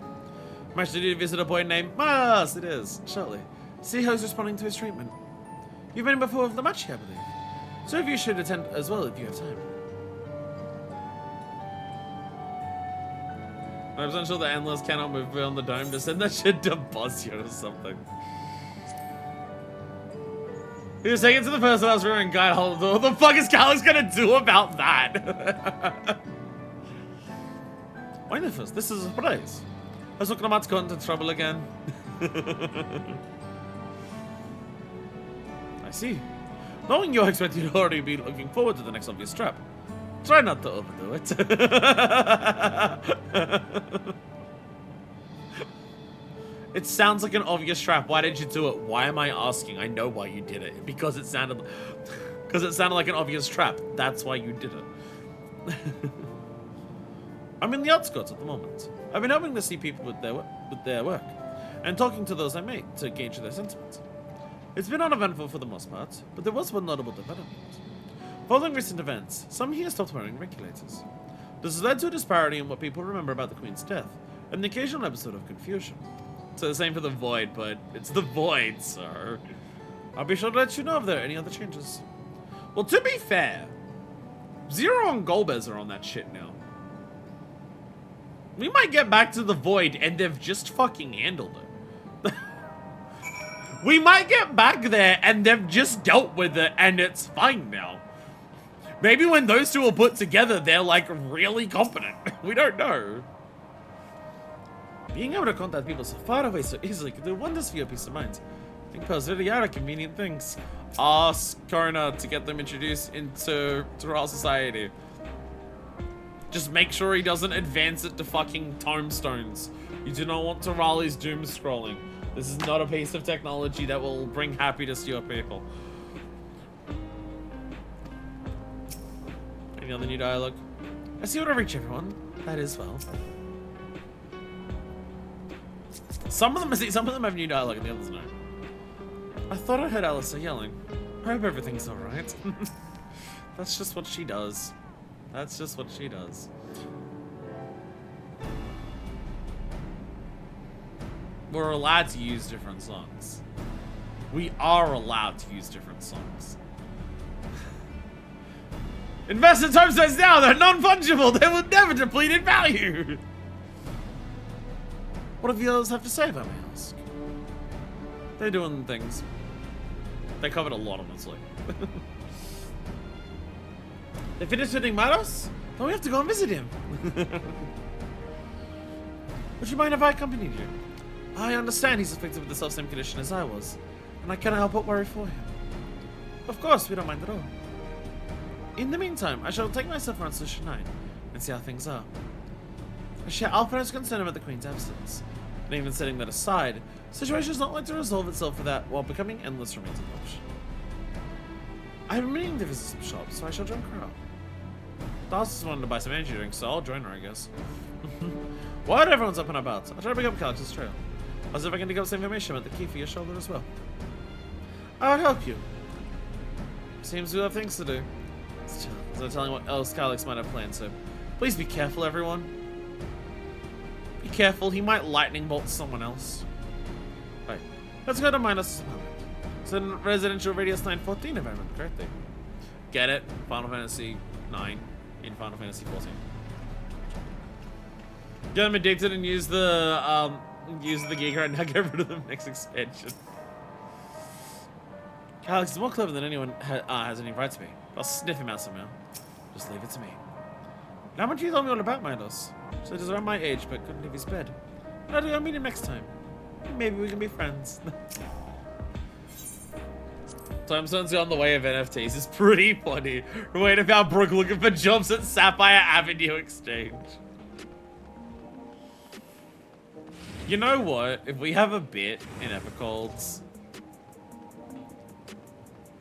I'm actually due to visit a boy named Miles, it is, shortly. See how he's responding to his treatment. You've been before the match here, I believe. So if you should attend as well if you have time. I'm not sure the Endless cannot move beyond the dome to send that shit to Bosnia or something. He was taken to the person I was wearing guide hold the door. What the fuck is Calyx gonna do about that? Why not first? This is a surprise. I was looking about to go into trouble again. I see. Knowing you, I expect you to already be looking forward to the next obvious trap. Try not to overdo it. It sounds like an obvious trap. Why did you do it? Why am I asking? I know why you did it. Because it sounded like an obvious trap. That's why you did it. I'm in the outskirts at the moment. I've been hoping to see people with their work, and talking to those I meet to gauge their sentiments. It's been uneventful for the most part, but there was one notable development. Following recent events, some here stopped wearing regulators. This has led to a disparity in what people remember about the Queen's death, and an occasional episode of confusion. So the same for the Void, but it's the Void, sir. I'll be sure to let you know if there are any other changes. Well, to be fair, Zero and Golbez are on that shit now. We might get back to the Void and they've just fucking handled it. We might get back there and they've just dealt with it and it's fine now. Maybe when those two are put together, they're like really competent. We don't know. Being able to contact people so far away so easily can do wonders for your peace of mind. I think those really are convenient things. Ask Kona to get them introduced into our society. Just make sure he doesn't advance it to fucking tombstones. You do not want Raleigh's doom scrolling. This is not a piece of technology that will bring happiness to your people. Any other new dialogue? I see how to reach everyone. That is well. Some of them have new dialogue and the others no. I thought I heard Alistair yelling. I hope everything's alright. That's just what she does. That's just what she does. We're allowed to use different songs. We are allowed to use different songs. Invest in tombstones now! They're non-fungible! They will never deplete in value! What do the others have to say about me, I ask? They're doing things. They covered a lot, honestly. They finished hitting Maros? Then we have to go and visit him. Would you mind if I accompanied you? I understand he's afflicted with the self-same condition as I was, and I cannot help but worry for him. Of course, we don't mind at all. In the meantime, I shall take myself around Solution 9 and see how things are. I share Alfred's concern about the Queen's absence, and even setting that aside, the situation is not like to resolve itself for that while becoming endless remains an option. I have been meaning to visit some shops, so I shall join Crow. Darcy's wanted to buy some energy drinks, so I'll join her, I guess. While everyone's up and about, I'll try to pick up Calyx's trail. I'll see if I can dig up some information about the key for your shoulder as well. I'll help you. Seems we have things to do. Still, there's no telling what else Calyx might have planned, so please be careful, everyone. Be careful, he might lightning bolt someone else. Right, let's go to Minos' apartment. It's in residential radius 914, if I remember correctly. Get it? Final Fantasy 9 in Final Fantasy 14. Get them addicted and use the gear card and now get rid of them next expansion. Calyx is more clever than anyone has any right to be. I'll sniff him out somehow. Just leave it to me. Now, much you told me all about Minos. So he's around my age, but couldn't leave his bed. I'll meet him next time. Maybe we can be friends. Tombstones on the way of NFTs is pretty funny. Wait about Brooke looking for jobs at Sapphire Avenue Exchange. You know what? If we have a bit in Evercolds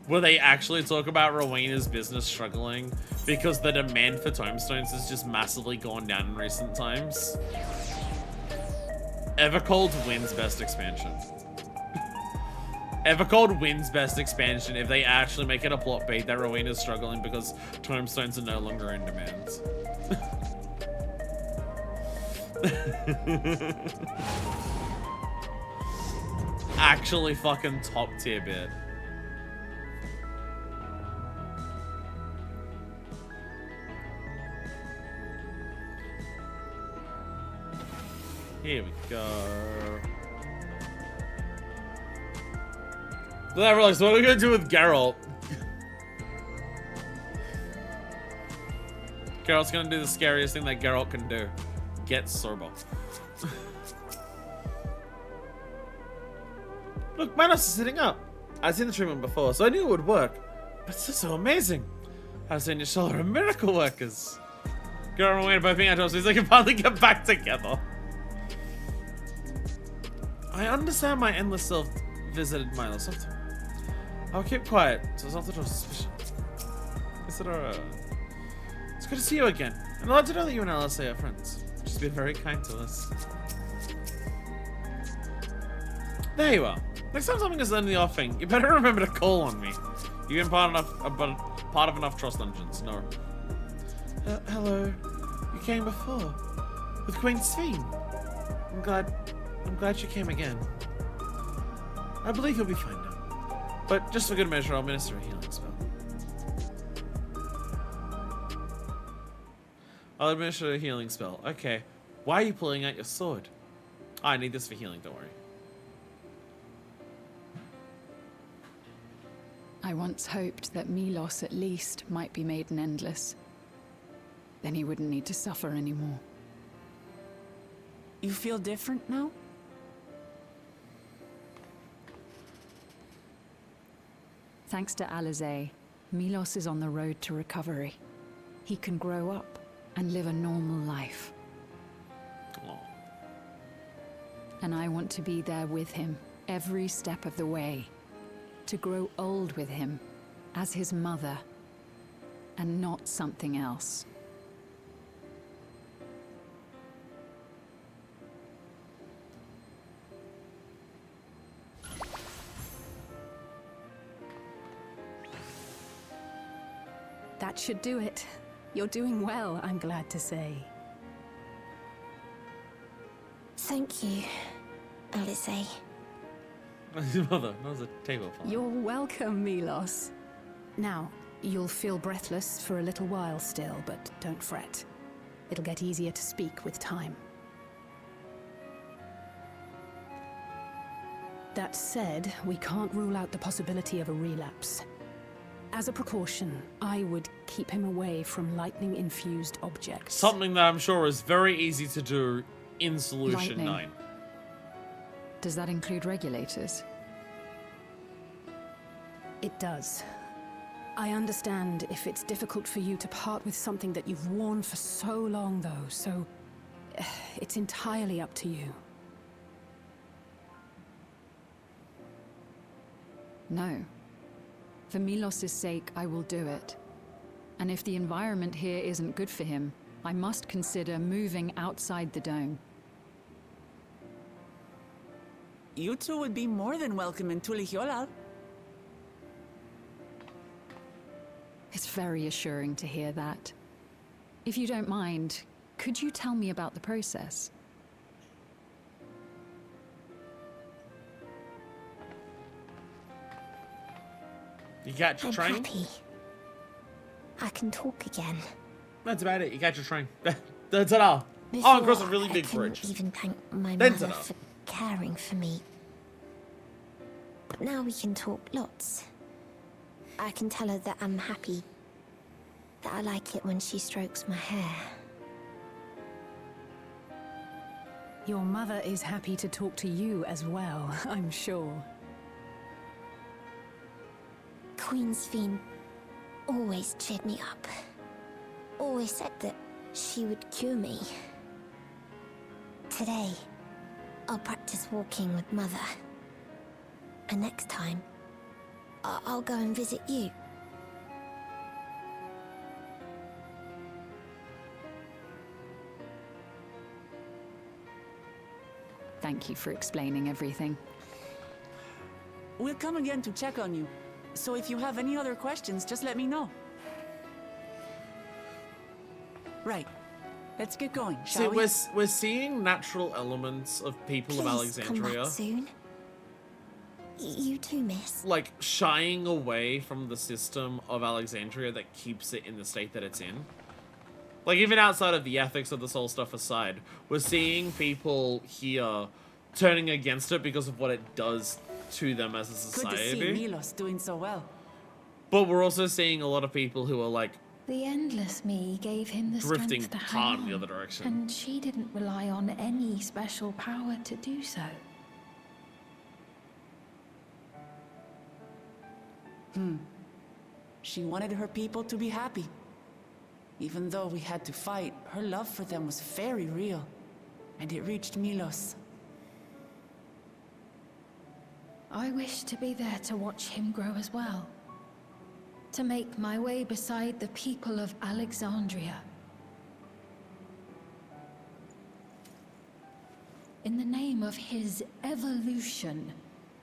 where they actually talk about Rowena's business struggling because the demand for tombstones has just massively gone down in recent times, Evercold wins best expansion. Evercold wins best expansion if they actually make it a plot beat that Rowena's struggling because tomestones are no longer in demand. Actually fucking top tier bit. Here we go. Then I realized, what are we gonna do with Geralt? Geralt's gonna do the scariest thing that Geralt can do. Get sober. Look, Manos is sitting up. I've seen the treatment before, so I knew it would work. But it's just so amazing. I've seen your shoulder are miracle workers. Geralt and Wayne both being out so they can finally get back together. I understand my endless self visited Milos. I'll keep quiet, so it's not to draw suspicion. It's good to see you again. And I'd like to know that you and LSA are friends. Just be very kind to us. There you are. Next time something is in the offing, you better remember to call on me. You've been part of enough trust dungeons. No. Hello. You came before. With Queen Sphene. I'm glad you came again. I believe you'll be fine now. But just for good measure, I'll minister a healing spell. I'll administer a healing spell. Okay. Why are you pulling out your sword? Oh, I need this for healing, don't worry. I once hoped that Milos at least might be made an endless. Then he wouldn't need to suffer anymore. You feel different now? Thanks to Alizé, Milos is on the road to recovery. He can grow up and live a normal life. Aww. And I want to be there with him every step of the way. To grow old with him as his mother and not something else. That should do it. You're doing well, I'm glad to say. Thank you, Alizé. Mother, that was a table fall. You're welcome, Milos. Now, you'll feel breathless for a little while still, but don't fret. It'll get easier to speak with time. That said, we can't rule out the possibility of a relapse. As a precaution, I would keep him away from lightning-infused objects. Something that I'm sure is very easy to do in Solution Lightning. 9. Does that include regulators? It does. I understand if it's difficult for you to part with something that you've worn for so long, though, so it's entirely up to you. No. For Milos' sake, I will do it. And if the environment here isn't good for him, I must consider moving outside the dome. You two would be more than welcome in Tulihyolal. It's very assuring to hear that. If you don't mind, could you tell me about the process? You got your I'm train? happy. I can talk again. That's about it. You got your train. That's it all. Before, Oh, and cross a really I big couldn't bridge. even thank my Then mother ta-da. for caring for me. But now we can talk lots. I can tell her that I'm happy. That I like it when she strokes my hair. Your mother is happy to talk to you as well, I'm sure. Queen Sphene always cheered me up. Always said that she would cure me. Today, I'll practice walking with Mother. And next time, I'll go and visit you. Thank you for explaining everything. We'll come again to check on you. So if you have any other questions, just let me know. Right. Let's get going, shall we? We're seeing natural elements of people of Alexandria. Come back soon. You too, miss. Like, shying away from the system of Alexandria that keeps it in the state that it's in. Like, even outside of the ethics of this whole stuff aside, we're seeing people here turning against it because of what it does to them as a society. Good to see Milos doing so well. But we're also seeing a lot of people who are, like, The endless me gave him the drifting strength to hard hang in the on, other direction. and she didn't rely on any special power to do so. She wanted her people to be happy. Even though we had to fight, her love for them was very real. And it reached Milos. I wish to be there to watch him grow as well. To make my way beside the people of Alexandria. In the name of his evolution,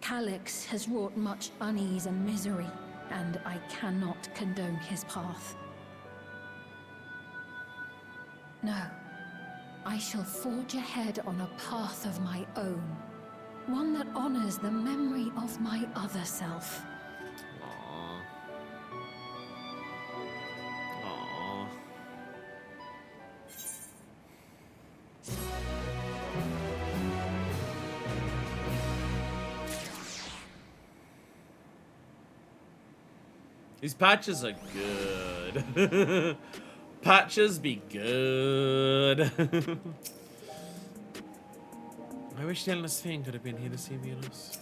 Calyx has wrought much unease and misery, and I cannot condone his path. No, I shall forge ahead on a path of my own, one that honors the memory of my other self. Aww. Aww. These patches are good. Patches be good. I wish the endless Sphene could have been here to see Milos.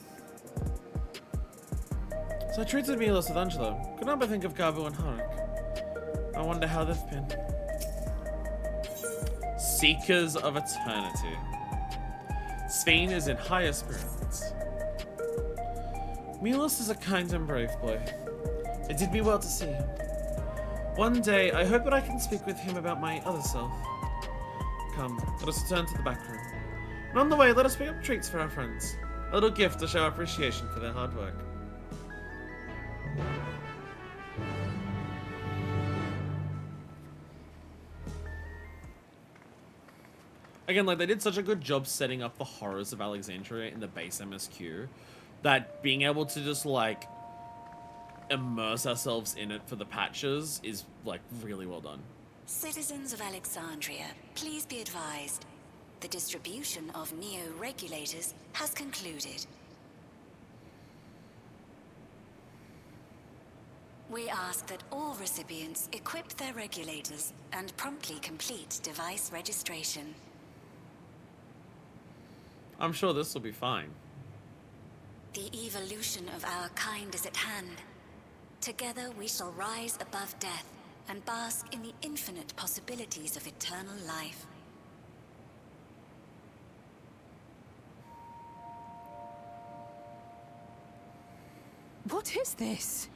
So I treated Milos with Angelo. Could not but think of Garbo and Harak. I wonder how they've been. Seekers of Eternity. Sphene is in higher spirits. Milos is a kind and brave boy. It did me well to see him. One day, I hope that I can speak with him about my other self. Come, let us return to the back room. And on the way, let us pick up treats for our friends. A little gift to show our appreciation for their hard work. Again, like, they did such a good job setting up the horrors of Alexandria in the base MSQ that being able to just, like, immerse ourselves in it for the patches is, like, really well done. Citizens of Alexandria, please be advised. The distribution of neo-regulators has concluded. We ask that all recipients equip their regulators and promptly complete device registration. I'm sure this will be fine. The evolution of our kind is at hand. Together we shall rise above death and bask in the infinite possibilities of eternal life. What is this?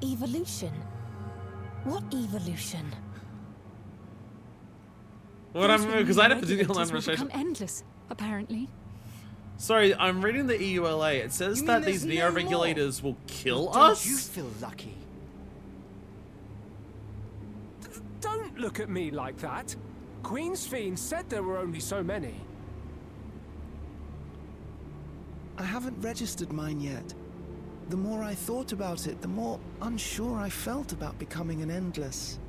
Evolution? What evolution? What I'm because I had a particular Regulators will administration. become endless, apparently. Sorry, I'm reading the EULA. It says that these neo-regulators will kill Don't us? you feel lucky? Don't look at me like that. Queen Sphene said there were only so many. I haven't registered mine yet. The more I thought about it, the more unsure I felt about becoming an Endless.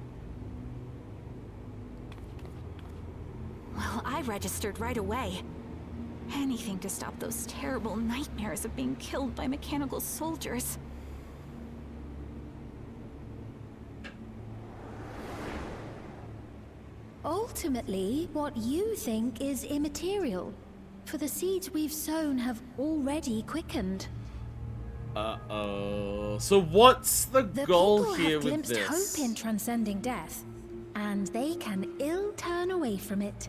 Well, I registered right away. Anything to stop those terrible nightmares of being killed by mechanical soldiers. Ultimately, what you think is immaterial, for the seeds we've sown have already quickened. Uh-oh. So what's the goal people here have with glimpsed this? hope in transcending death, and they can ill turn away from it.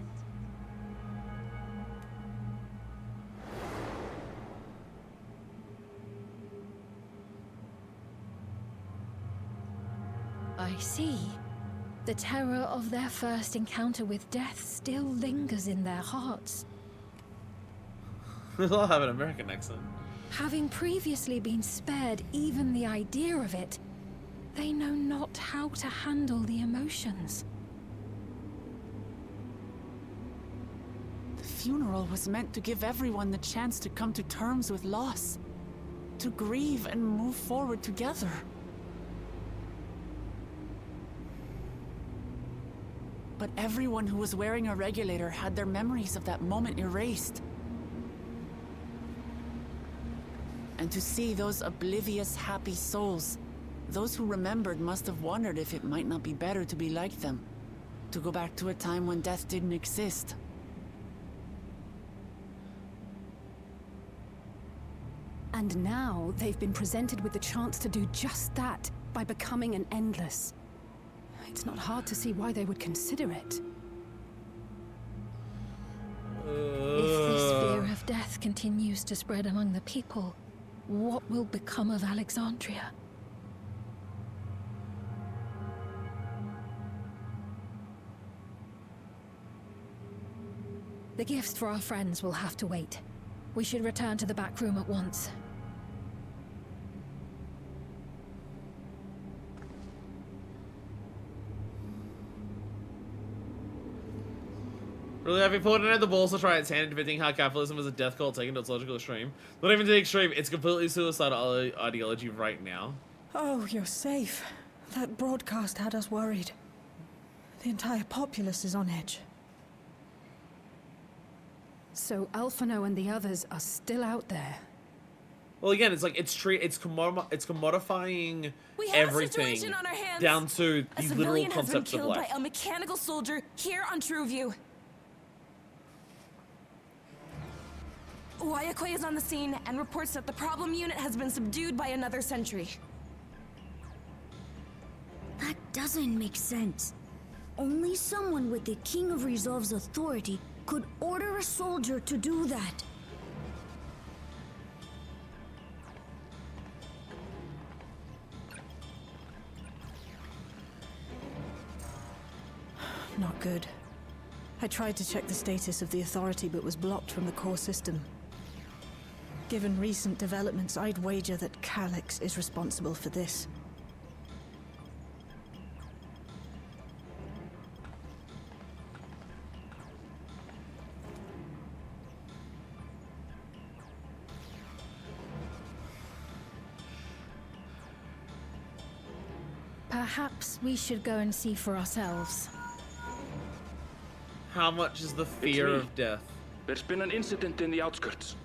I see. The terror of their first encounter with death still lingers in their hearts. I'll have an American accent. Having previously been spared even the idea of it, they know not how to handle the emotions. The funeral was meant to give everyone the chance to come to terms with loss, to grieve and move forward together. But everyone who was wearing a regulator had their memories of that moment erased. And to see those oblivious, happy souls, those who remembered must have wondered if it might not be better to be like them, to go back to a time when death didn't exist. And now they've been presented with the chance to do just that by becoming an Endless. It's not hard to see why they would consider it. If this fear of death continues to spread among the people, what will become of Alexandria? The gifts for our friends will have to wait. We should return to the back room at once. Really, have you put it the balls to try its hand depicting how capitalism is a death cult taken to its logical extreme? Not even to the extreme, it's completely suicidal ideology right now. Oh, you're safe. That broadcast had us worried. The entire populace is on edge. So Alphino and the others are still out there. Well, again, it's like it's commodifying We have everything a situation on our hands. down to A the civilian literal has been concepts of killed life. by a mechanical soldier here on Trueview. Wayakwe is on the scene and reports that the problem unit has been subdued by another sentry. That doesn't make sense. Only someone with the King of Resolve's authority could order a soldier to do that. Not good. I tried to check the status of the authority but was blocked from the core system. Given recent developments, I'd wager that Calyx is responsible for this. Perhaps we should go and see for ourselves. How much is the fear me. of death? There's been an incident in the outskirts.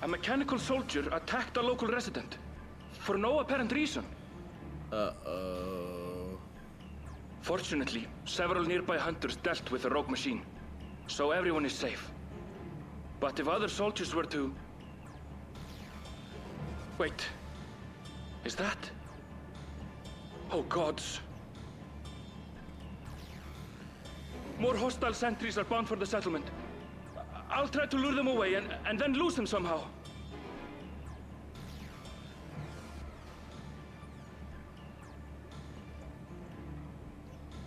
A mechanical soldier attacked a local resident. For no apparent reason. Uh-oh. Fortunately, several nearby hunters dealt with the rogue machine. So everyone is safe. But if other soldiers were to... Wait. Is that... Oh gods. More hostile sentries are bound for the settlement. I'll try to lure them away and then lose them somehow.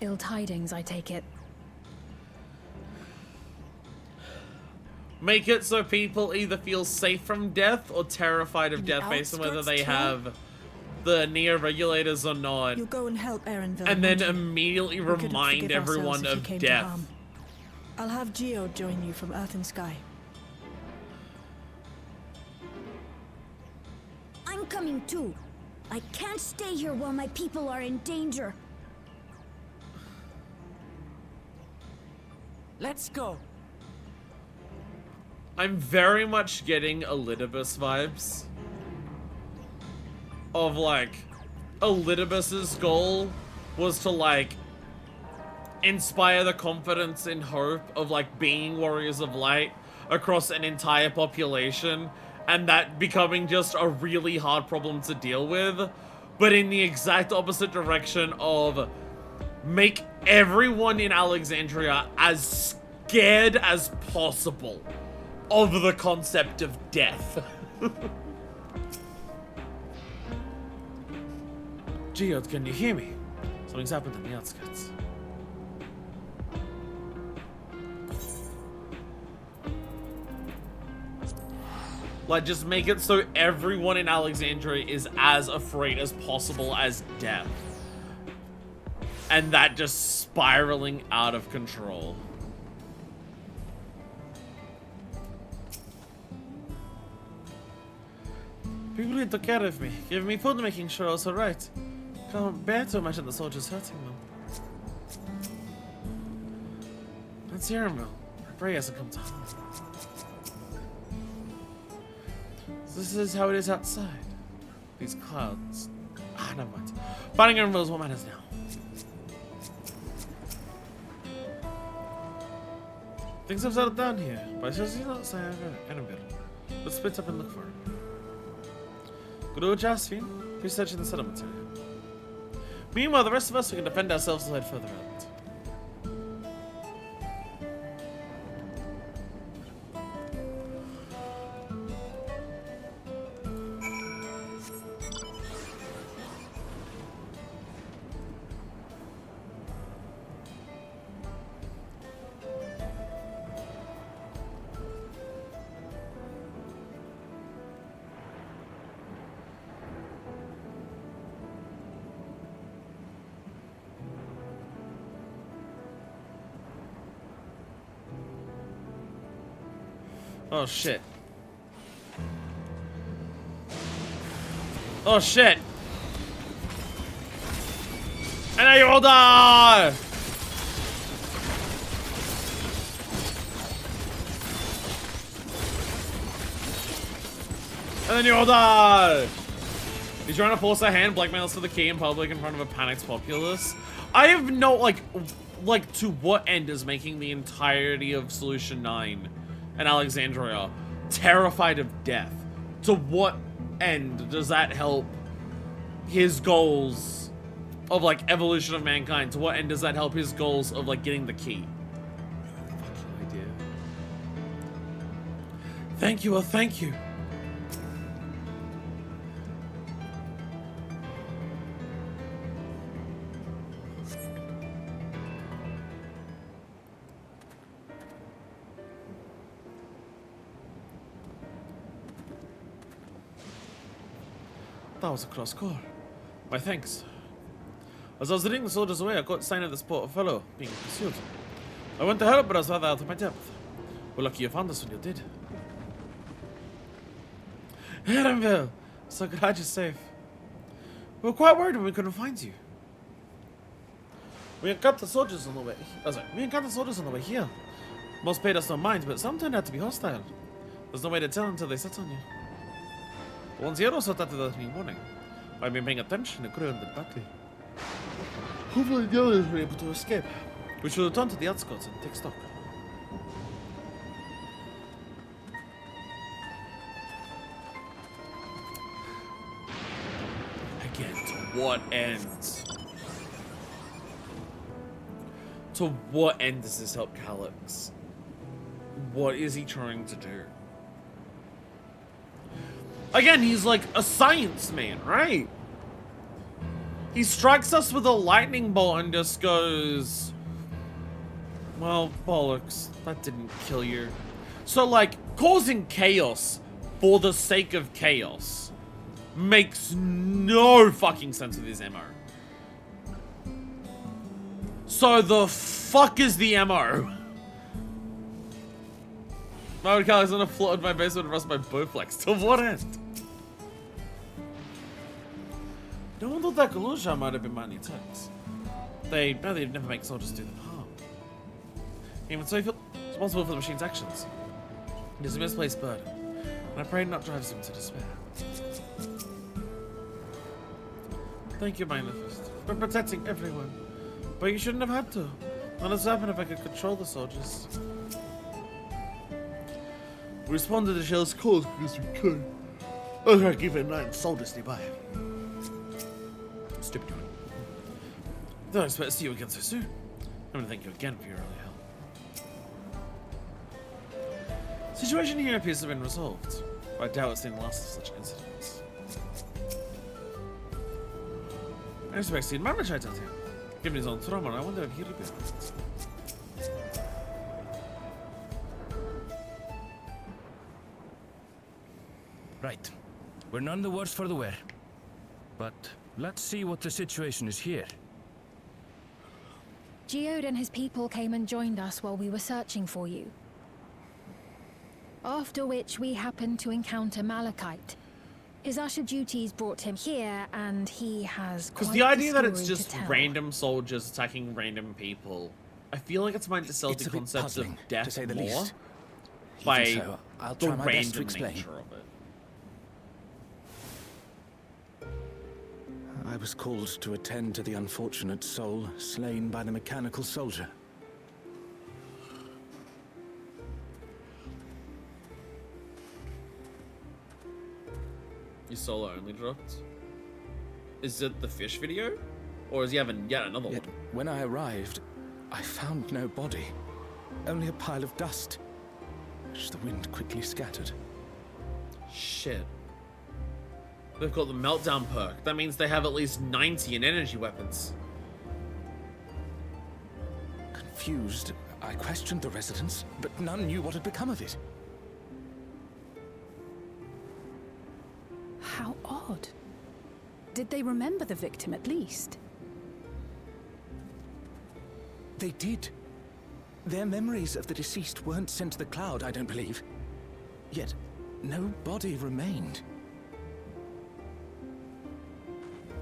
Ill tidings, I take it. Make it so people either feel safe from death or terrified of death based on whether they have the Neo regulators or not. You'll go and help Erenville. And then immediately We couldn't remind forgive ourselves everyone if you of came to death. harm. I'll have Geo join you from Earth and Sky. I'm coming too. I can't stay here while my people are in danger. Let's go. I'm very much getting Elidibus vibes. Of like, Elidibus's goal was to like inspire the confidence and hope of like being warriors of light across an entire population, and that becoming just a really hard problem to deal with, but in the exact opposite direction of make everyone in Alexandria as scared as possible of the concept of death. Geode, can you hear me? Something's happened in the outskirts. Like, just make it so everyone in Alexandria is as afraid as possible as death. And that just spiraling out of control. People who took care of me, gave me food, making sure I was alright. Can't bear to imagine the soldiers hurting them. That's Yaramil. I pray he hasn't come to harm. This is how it is outside. These clouds. Ah, never mind. Finding Yaramil is what matters now. Things have settled down here, but I just not say Annabelle. Let's split up and look for her. Good old Sphene, researching the settlement area. Meanwhile, the rest of us, we can defend ourselves and head further out. Oh shit. Oh shit. And now you all die! And then you all die! He's trying to force a hand, blackmails for the key in public in front of a panicked populace. I have no, like to what end is making the entirety of Solution 9 and Alexandria terrified of death? To what end does that help his goals of, like, evolution of mankind? To what end does that help his goals of, like, getting the key? Fucking idea. Thank you, oh thank you. That was a cross call. My thanks. As I was leading the soldiers away, I caught sign of this poor fellow being pursued. I went to help, but I was rather out of my depth. We're lucky you found us when you did. Erenville, so glad you're safe. We were quite worried when we couldn't find you. We encamped the soldiers on the way. We encamped the soldiers on the way here. Most paid us no mind, but some turned out to be hostile. There's no way to tell until they set on you. The ones here also started us in the morning. By me paying attention, it could have ended badly. Hopefully the others were able to escape. We should return to the outskirts and take stock. Again, to what end? To what end does this help Calyx? What is he trying to do? Again, he's like a science man, right? He strikes us with a lightning bolt and just goes, well, bollocks, that didn't kill you. So, like, causing chaos for the sake of chaos makes no fucking sense with his MO. So the fuck is the MO? My car is gonna float my basement and rust my bowflex. To what end? No one thought that Galusha might have been mighty attacks. They'd never make soldiers do them harm. Even so, he felt responsible for the machine's actions. It is a misplaced burden, and I pray it not drives him to despair. Thank you, Magnificent, for protecting everyone. But you shouldn't have had to. None of this happened if I could control the soldiers. We responded to Shell's calls because we could. I tried keeping 9 soldiers nearby. Stupid one. Don't expect to see you again so soon. I'm gonna thank you again for your early help. Situation here appears to have been resolved, but I doubt it's the last of such incidents. I expect to see Mama tried out here. Given his own trauma, I wonder if he'd be honest. Right. We're none the worse for the wear. But let's see what the situation is here. Geode and his people came and joined us while we were searching for you. After which we happened to encounter Malachite. His usher duties brought him here, and he has quite Because the idea that it's story just to tell. random soldiers attacking random people, I feel like it's meant to sell It's the a bit concepts of puzzling, death to say the more least. by Even so, I'll the try my best to random explain. nature of it. I was called to attend to the unfortunate soul slain by the mechanical soldier. Your solo only dropped? Is it the fish video? Or is he having yet another Yet, one? when I arrived, I found no body. Only a pile of dust, which the wind quickly scattered. Shit. They've got the meltdown perk. That means they have at least 90 in energy weapons. Confused, I questioned the residents, but none knew what had become of it. How odd. Did they remember the victim at least? They did. Their memories of the deceased weren't sent to the cloud, I don't believe. Yet, no body remained.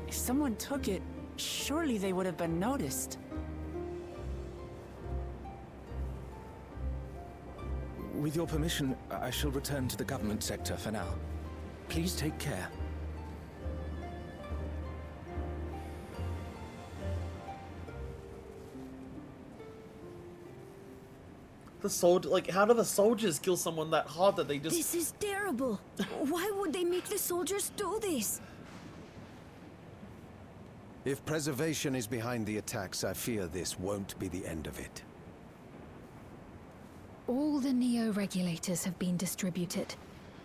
If someone took it, surely they would have been noticed. With your permission, I shall return to the government sector for now. Please take care. The soldier, like, how do the soldiers kill someone that hard that they just... This is terrible. Why would they make the soldiers do this? If preservation is behind the attacks, I fear this won't be the end of it. All the Neo-regulators have been distributed,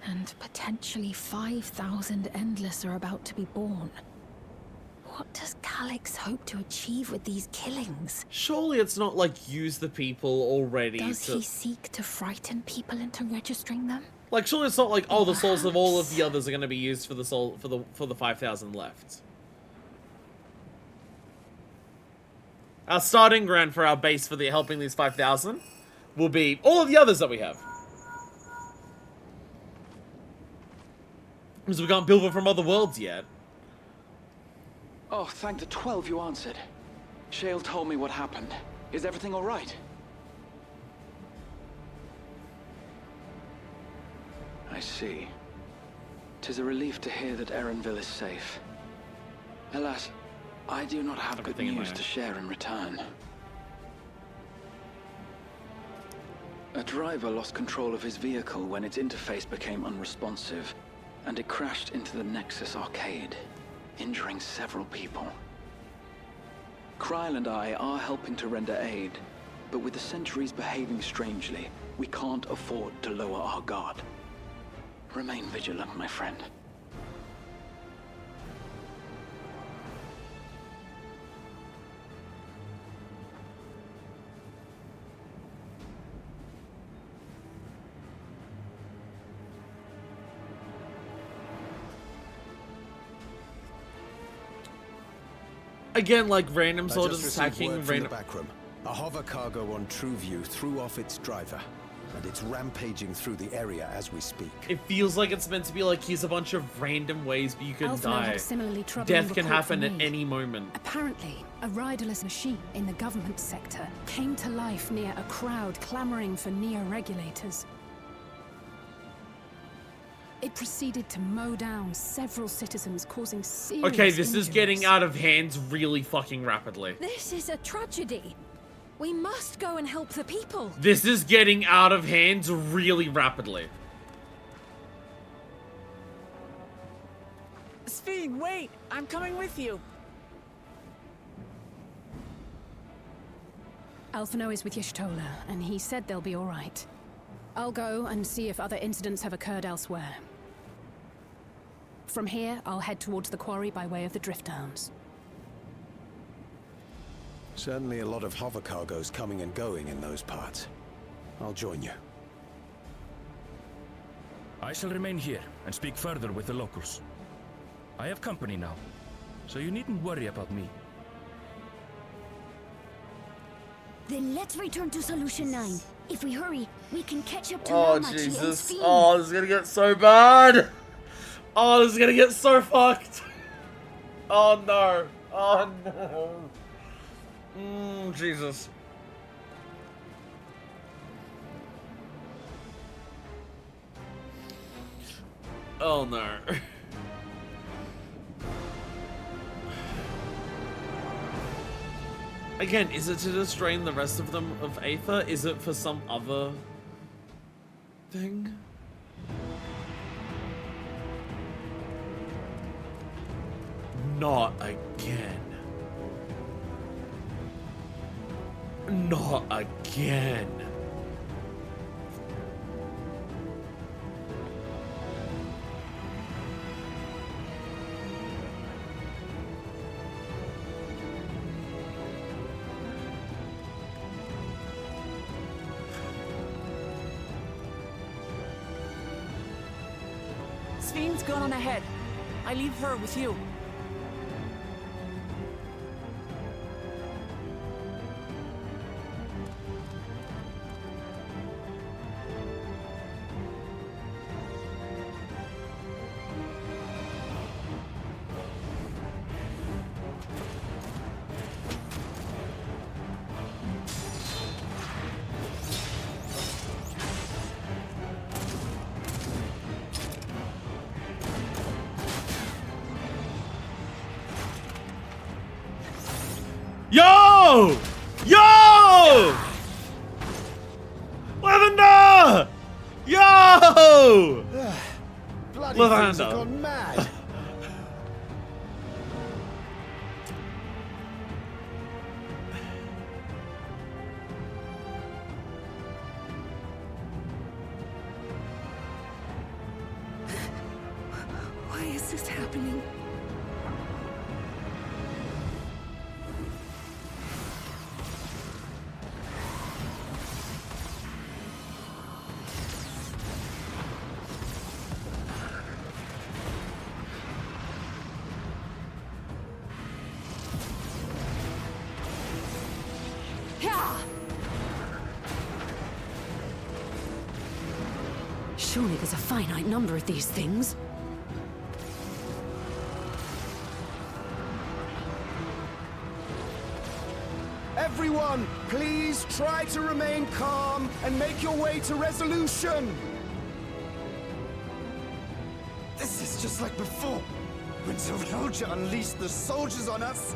and potentially 5,000 Endless are about to be born. What does Calyx hope to achieve with these killings? Surely it's not like use the people already Does to... he seek to frighten people into registering them? Like, surely it's not like, oh, the souls of all of the others are going to be used for the soul for the 5,000 left. Our starting ground for our base for the helping these 5,000 will be all of the others that we have. Because we can't build it from other worlds yet. Oh, thank the 12 you answered. Shale told me what happened. Is everything all right? I see. 'Tis a relief to hear that Erenville is safe. Alas, I do not have good news to share in return. A driver lost control of his vehicle when its interface became unresponsive, and it crashed into the Nexus arcade, injuring several people. Kryl and I are helping to render aid, but with the Sentries behaving strangely, we can't afford to lower our guard. Remain vigilant, my friend. Again, like random I soldiers just received attacking word from random... the back room. A hover cargo on TrueView threw off its driver, and it's rampaging through the area as we speak. It feels like it's meant to be like, here's a bunch of random ways you can Alphinaud die. had a similarly troubling Death can report happen for at me. any moment. Apparently, a riderless machine in the government sector came to life near a crowd clamoring for Neo-regulators. It proceeded to mow down several citizens, causing serious Okay, this is injuries. getting out of hands really fucking rapidly. This is a tragedy. We must go and help the people. This is getting out of hands really rapidly. Sphene, wait! I'm coming with you. Alphinaud is with Y'shtola, and he said they'll be all right. I'll go and see if other incidents have occurred elsewhere. From here, I'll head towards the quarry by way of the Drift Downs. Certainly a lot of hover cargoes coming and going in those parts. I'll join you. I shall remain here and speak further with the locals. I have company now, so you needn't worry about me. Then let's return to Solution 9. If we hurry, we can catch up to Oh, Namachi and Jesus. Sphene. Oh, this is gonna get so bad. Oh, this is gonna get so fucked. Oh, no. Oh, no. Jesus. Oh, no. Again, is it to distrain the rest of them of Aether? Is it for some other thing? Not again. Not again. Sphene's gone on ahead. I leave her with you. Yo! Yo! Lavender! Yo! Bloody Lavender. things have gone mad. Why is this happening? Surely there's a finite number of these things. Everyone, please try to remain calm and make your way to resolution. This is just like before, when Zerelja unleashed the soldiers on us.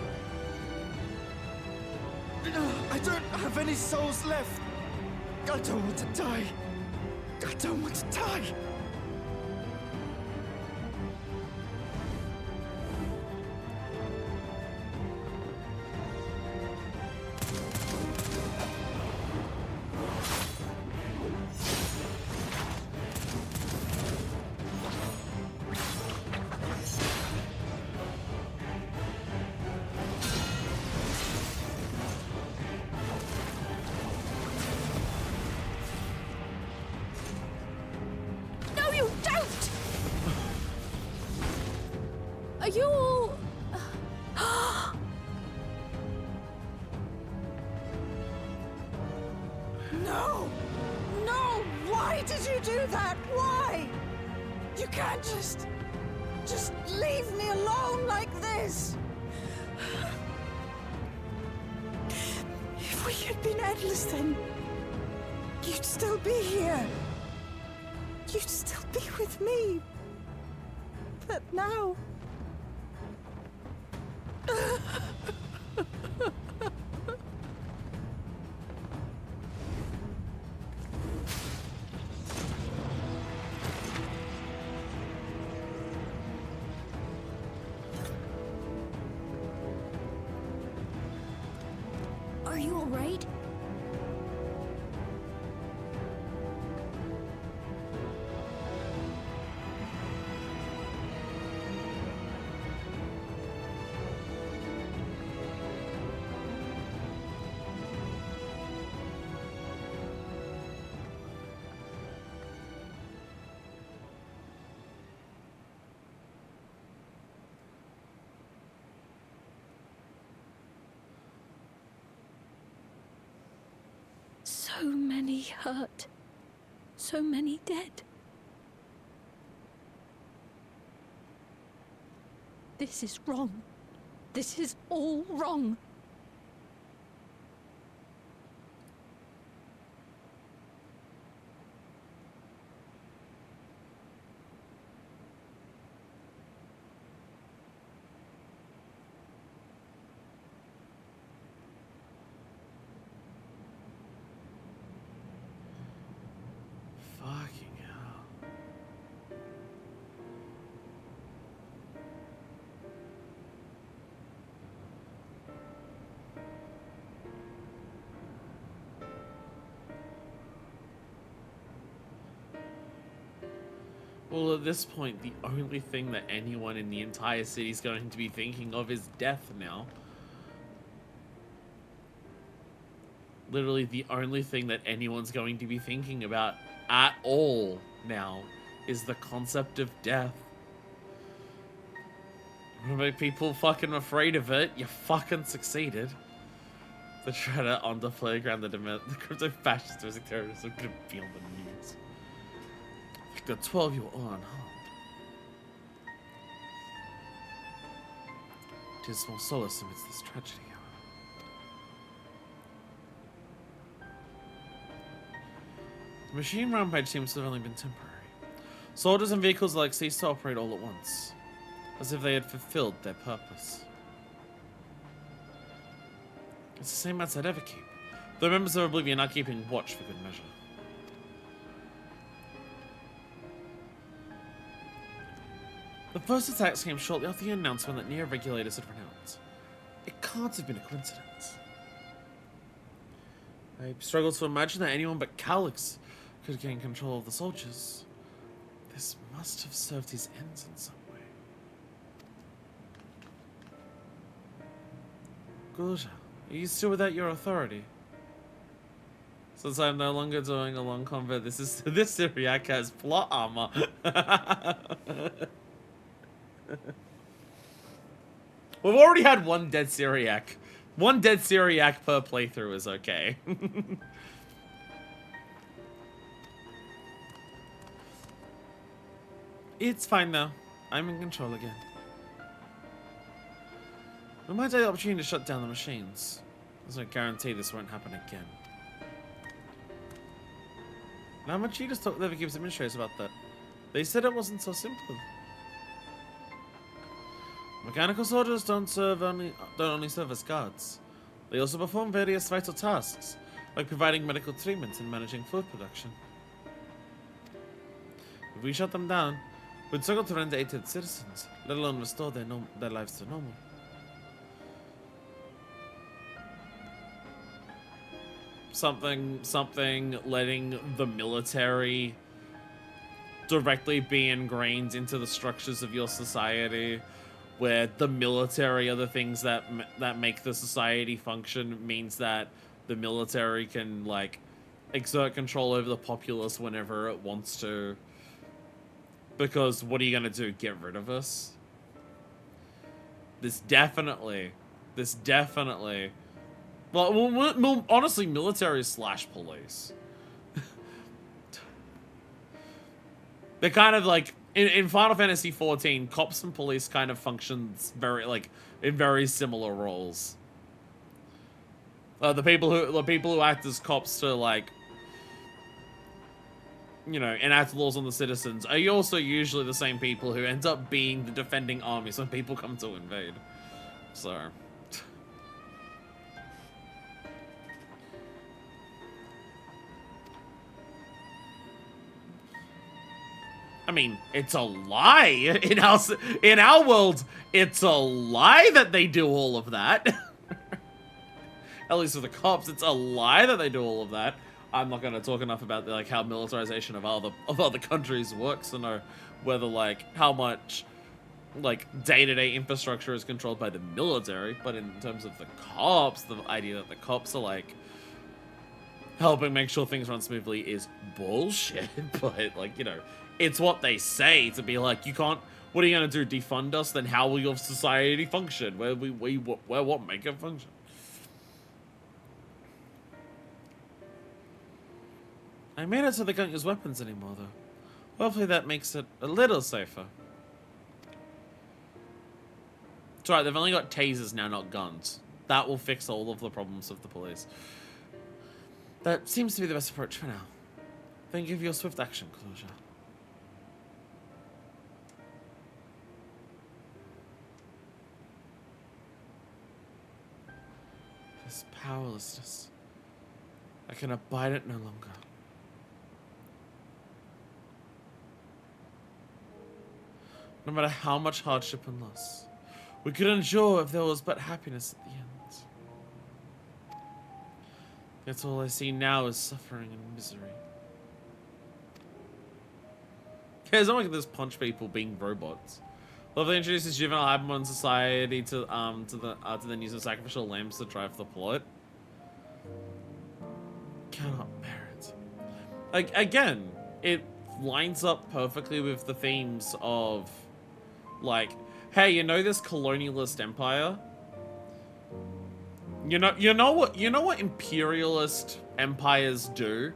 I don't have any souls left. I don't want to die. I don't want to die. No, you don't! Are you all... No! No! Why did you do that? Why? You can't just leave me alone like this! If we had been endless, then you'd still be here. You'd still be with me. But now... Are you all right? many hurt. So many dead. This is wrong. This is all wrong. Fucking hell. Well, at this point, the only thing that anyone in the entire city is going to be thinking of is death now. Literally, the only thing that anyone's going to be thinking about at all now is the concept of death. Make people fucking afraid of it, you fucking succeeded. The shredder on the playground, the crypto fascist domestic terrorists are gonna feel the news. Like the 12-year-old unharmed. Tis small solace amidst this tragedy. The machine rampage seems to have only been temporary. Soldiers and vehicles alike ceased to operate all at once, as if they had fulfilled their purpose. It's the same outside Everkeep. The members of Oblivion are keeping watch for good measure. The first attacks came shortly after the announcement that Neo regulators had run out. It can't have been a coincidence. I struggle to imagine that anyone but Calyx could gain control of the soldiers. This must have served his ends in some way. Good. Are you still without your authority? Since I'm no longer doing a long combat, this Syriac has plot armor. We've already had one dead Syriac. One dead Syriac per playthrough is okay. It's fine though. I'm in control again. We might have the opportunity to shut down the machines. There's no guarantee this won't happen again. Now much you just talked to Everkeep's administrators about that. They said it wasn't so simple. Mechanical soldiers don't only serve as guards. They also perform various vital tasks, like providing medical treatment and managing food production. If we shut them down, we'd struggle to render aid to the citizens, let alone restore their lives to normal. Something letting the military directly be ingrained into the structures of your society, where the military are the things that make the society function, means that the military can, like, exert control over the populace whenever it wants to. Because what are you gonna do? Get rid of us? This definitely. Well, honestly, military / police. They're kind of like in Final Fantasy XIV, cops and police kind of functions in very similar roles. The people who act as cops to, like, you know, enact laws on the citizens are also usually the same people who end up being the defending armies when people come to invade. So. I mean, it's a lie in our world. It's a lie that they do all of that. At least for the cops, it's a lie that they do all of that. I'm not going to talk enough about like how militarization of other countries works to know whether like how much like day-to-day infrastructure is controlled by the military. But in terms of the cops, the idea that the cops are like helping make sure things run smoothly is bullshit. But like, you know, it's what they say to be like, you can't. What are you gonna do? Defund us? Then how will your society function? Where what make it function? I made it so they can't use weapons anymore, though. Hopefully that makes it a little safer. It's right, they've only got tasers now, not guns. That will fix all of the problems of the police. That seems to be the best approach for now. Thank you for your swift action, Closure. This powerlessness. I can abide it no longer. No matter how much hardship and loss, we could endure if there was but happiness at the end. Yet all I see now is suffering and misery. Yeah, it's not like this punch people being robots. Love they introduces juvenile hypermodern society to the use of sacrificial lambs to drive the plot. Cannot bear it. Like again, it lines up perfectly with the themes of, like, hey, you know this colonialist empire? You know what imperialist empires do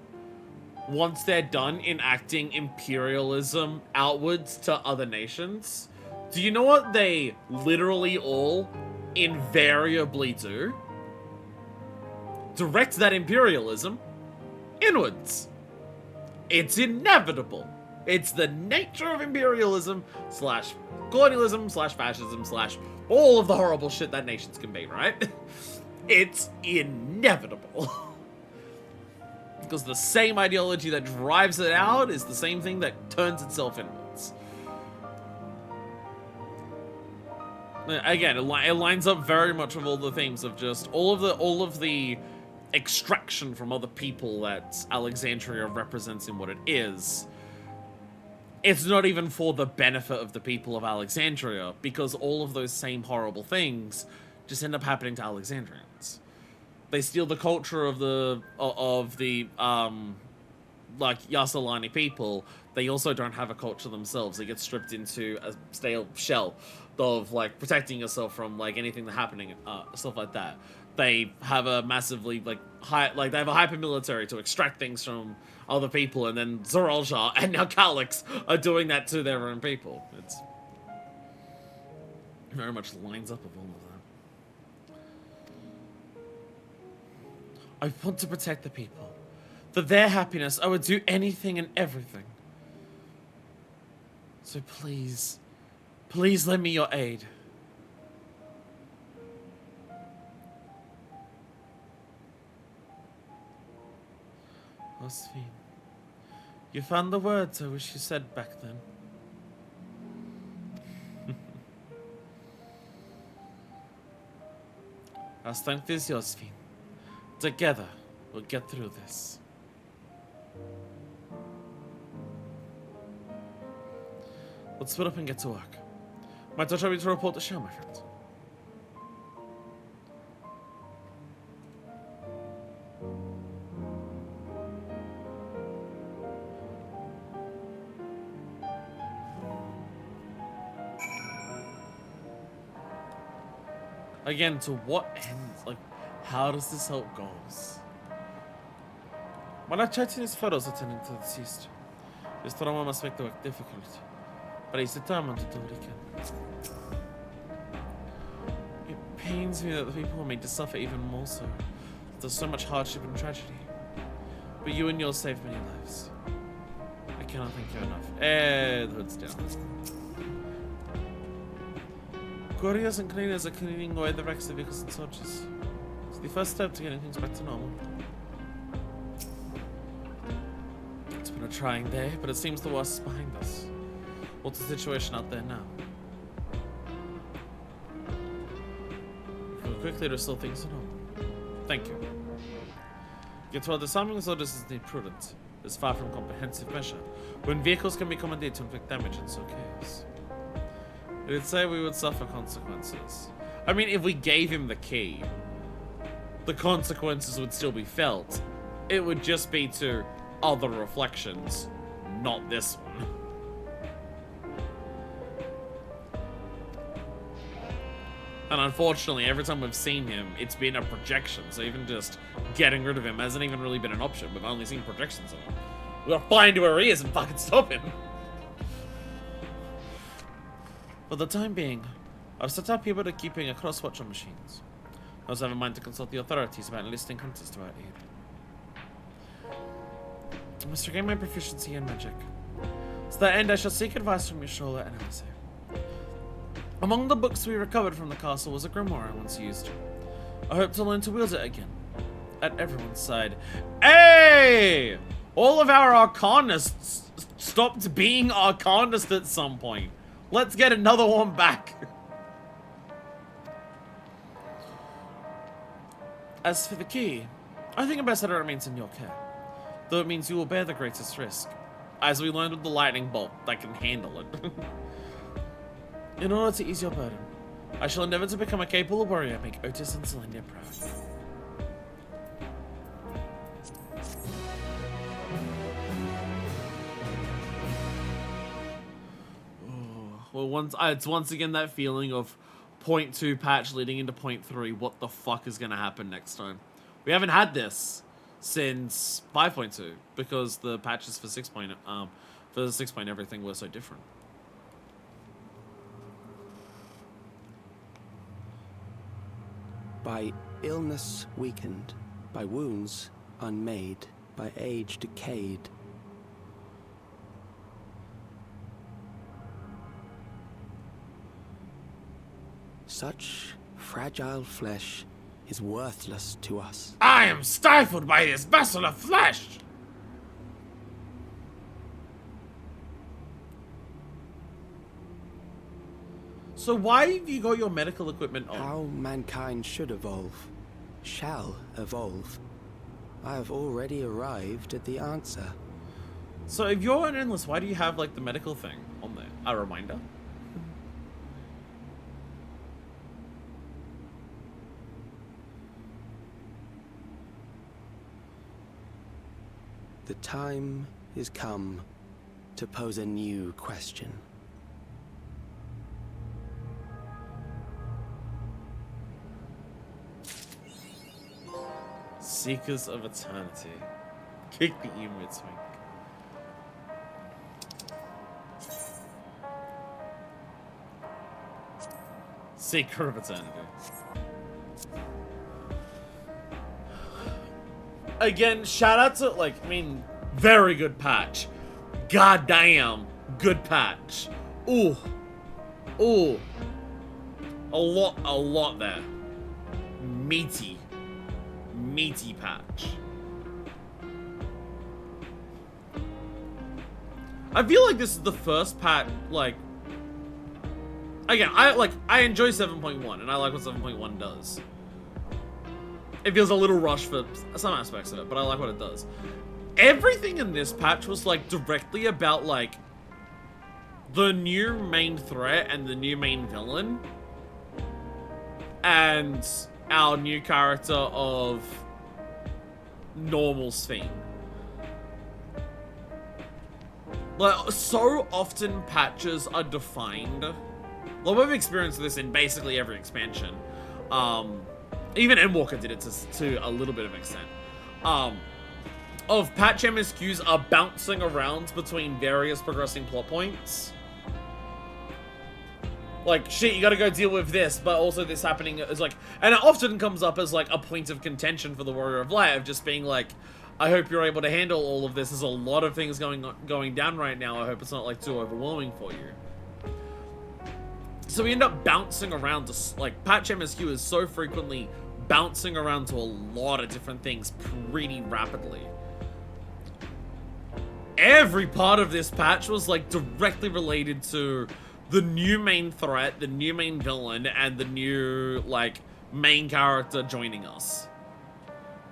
once they're done enacting imperialism outwards to other nations? Do you know what they literally all invariably do? Direct that imperialism inwards. It's inevitable. It's the nature of imperialism slash colonialism slash fascism slash all of the horrible shit that nations can be, right? It's inevitable. Because the same ideology that drives it out is the same thing that turns itself inwards. Again, it lines up very much with all the themes of just all of the extraction from other people that Alexandria represents in what it is. It's not even for the benefit of the people of Alexandria, because all of those same horrible things just end up happening to Alexandrians. They steal the culture of the like Yasalani people. They also don't have a culture themselves. They get stripped into a stale shell of like protecting yourself from like anything that's happening, stuff like that. They have a massively they have a hyper military to extract things from other people, and then Zoraljar and now Calyx are doing that to their own people. It's very much lines up with all of that. I want to protect the people. For their happiness, I would do anything and everything. So please, please lend me your aid. Oh, Sphene, you found the words I wish you said back then. Our strength is yours, Sphene. Together, we'll get through this. Let's split up and get to work. Might touch me to report the show, my friend. Again, to what end? Like, how does this help goals? When I tried to use photos attending to the deceased, his trauma must make the work difficult, but he's determined to do what he can. It pains me that the people are made to suffer even more so. There's so much hardship and tragedy. But you and yours saved many lives. I cannot thank you enough. The hood's down. Couriers and cleaners are cleaning away the wrecks of vehicles and soldiers. It's the first step to getting things back to normal. It's been a trying day, but it seems the worst is behind us. What's the situation out there now? We'll quickly restore things to normal. Thank you. Yet while disarming soldiers is indeed prudent, it is far from comprehensive measure when vehicles can be commanded to inflict damage and sow chaos. It would say we would suffer consequences. I mean, if we gave him the key, the consequences would still be felt. It would just be to other reflections, not this one. And unfortunately, every time we've seen him, it's been a projection, so even just getting rid of him hasn't even really been an option. We've only seen projections of him. We gotta find where he is and fucking stop him. For the time being, I've set up people to keeping a close watch on machines. I also have in mind to consult the authorities about enlisting hunters to our aid. I must regain my proficiency in magic. To that end, I shall seek advice from Yashola and Alice. Among the books we recovered from the castle was a grimoire I once used. I hope to learn to wield it again. At everyone's side. Hey! All of our arcanists stopped being arcanists at some point. Let's get another one back. As for the key, I think it best that it remains in your care. Though it means you will bear the greatest risk. As we learned with the lightning bolt, I can handle it. In order to ease your burden, I shall endeavor to become a capable warrior and make Otis and Selenia proud. Well, it's once again that feeling of 0.2 patch leading into 0.3. What the fuck is going to happen next time? We haven't had this since 5.2 because the patches for 6. For the 6. Everything were so different. By illness weakened, by wounds unmade, by age decayed. Such fragile flesh is worthless to us. I am stifled by this vessel of flesh! So why have you got your medical equipment on? How mankind should evolve, shall evolve. I have already arrived at the answer. So if you're an endless, why do you have like the medical thing on there? A reminder? The time is come to pose a new question. Seekers of Eternity. Kick the mid swing. Seeker of Eternity. Again, shout out to, like, I mean, very good patch. Goddamn, good patch. Ooh. Ooh. A lot there. Meaty patch. I feel like this is the first patch, like, again, I enjoy 7.1 and I like what 7.1 does. It feels a little rushed for some aspects of it, but I like what it does. Everything in this patch was like directly about like the new main threat and the new main villain and our new character of normal Sphene. Like, so often patches are defined. Well, we've experienced this in basically every expansion. Even Endwalker did it to a little bit of extent. Of patch MSQs are bouncing around between various progressing plot points. Like, shit, you gotta go deal with this, but also this happening is like, and it often comes up as like a point of contention for the Warrior of Light, of just being like, I hope you're able to handle all of this. There's a lot of things going down right now. I hope it's not like too overwhelming for you. So we end up bouncing around to, like, patch MSQ is so frequently bouncing around to a lot of different things pretty rapidly. Every part of this patch was like directly related to the new main threat, the new main villain, and the new, like, main character joining us.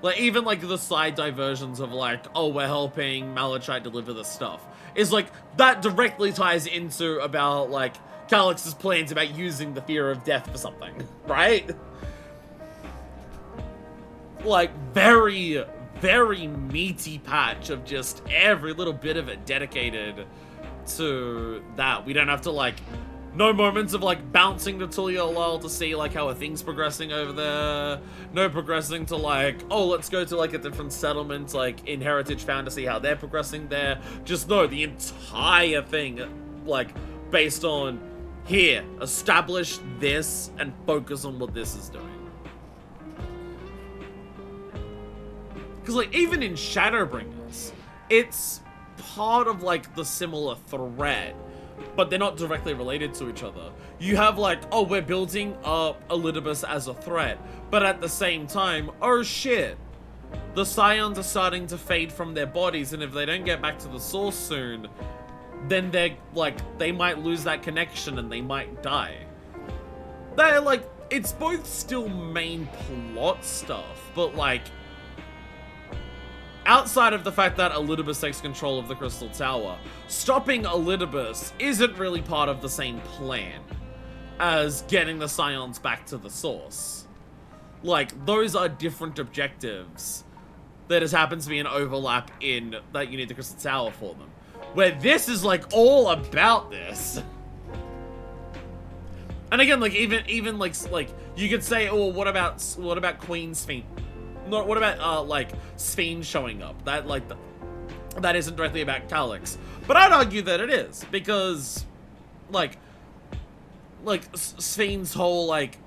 Like, even, like, the side diversions of, like, oh, we're helping Malachite deliver this stuff. Is, like, that directly ties into about, like, Calix's plans about using the fear of death for something, right? Like, very, very meaty patch of just every little bit of it dedicated to that. We don't have to, like, No moments of like bouncing to Tulia to see like how a thing's progressing over there. No progressing to like, oh, let's go to like a different settlement like in Heritage Found to see how they're progressing there. Just no, the entire thing like based on here, establish this and focus on what this is doing. Because like even in Shadowbringers, it's part of like the similar thread, but they're not directly related to each other. You have like, oh, we're building up Elidibus as a threat, but at the same time, oh shit, the Scions are starting to fade from their bodies, and if they don't get back to the source soon, then they're like, they might lose that connection and they might die. They're like, it's both still main plot stuff, but like, outside of the fact that Elidibus takes control of the Crystal Tower, stopping Elidibus isn't really part of the same plan as getting the Scions back to the source. Like, those are different objectives. There just happens to be an overlap in that you need the Crystal Tower for them. Where this is like all about this. And again, like even like you could say, oh, what about Queen Sphene? No, what about like Sphene showing up? That like that isn't directly about Calyx, but I'd argue that it is, because like Sphene's whole like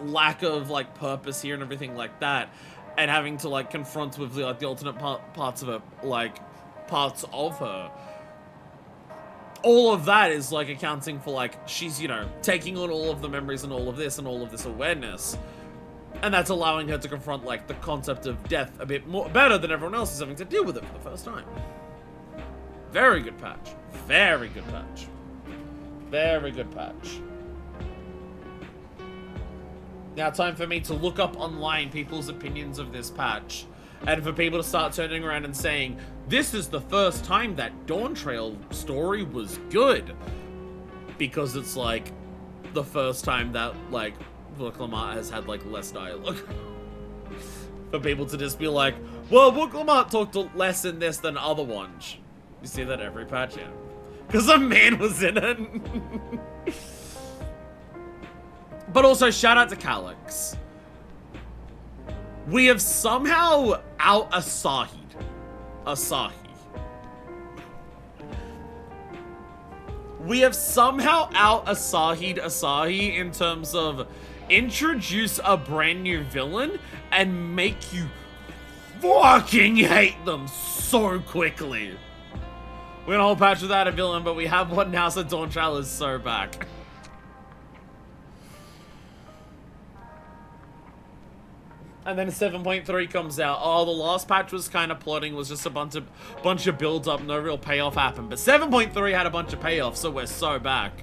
lack of like purpose here and everything like that, and having to like confront with like the alternate parts of her. All of that is like accounting for like she's, you know, taking on all of the memories and all of this awareness. And that's allowing her to confront, like, the concept of death a bit more better than everyone else is having to deal with it for the first time. Very good patch. Very good patch. Very good patch. Now, time for me to look up online people's opinions of this patch. And for people to start turning around and saying, this is the first time that Dawntrail story was good. Because it's, like, the first time that, like, Book Lamont has had like less dialogue. For people to just be like, well, Book Lamont talked less in this than other ones. You see that every patch, yeah. Because a man was in it. But also, shout out to Calyx. We have somehow out Asahi. We have somehow out Asahi in terms of introduce a brand new villain and make you fucking hate them so quickly. We're gonna whole patch without a villain, but we have one now, so Dawntrail is so back. And then 7.3 comes out. Oh, the last patch was kind of plotting, was just a bunch of build up, no real payoff happened. But 7.3 had a bunch of payoff, so we're so back.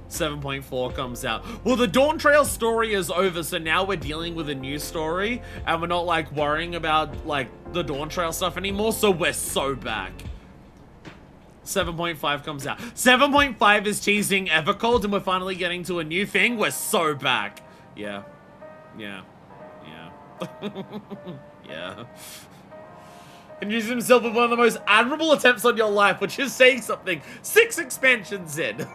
7.4 comes out. Well, the Dawntrail story is over, so now we're dealing with a new story, and we're not like worrying about like the Dawntrail stuff anymore, so we're so back. 7.5 comes out. 7.5 is teasing Evercold, and we're finally getting to a new thing. We're so back. Yeah. Yeah. Yeah. Introduced himself with one of the most admirable attempts on your life, which is saying something. 6 expansions in.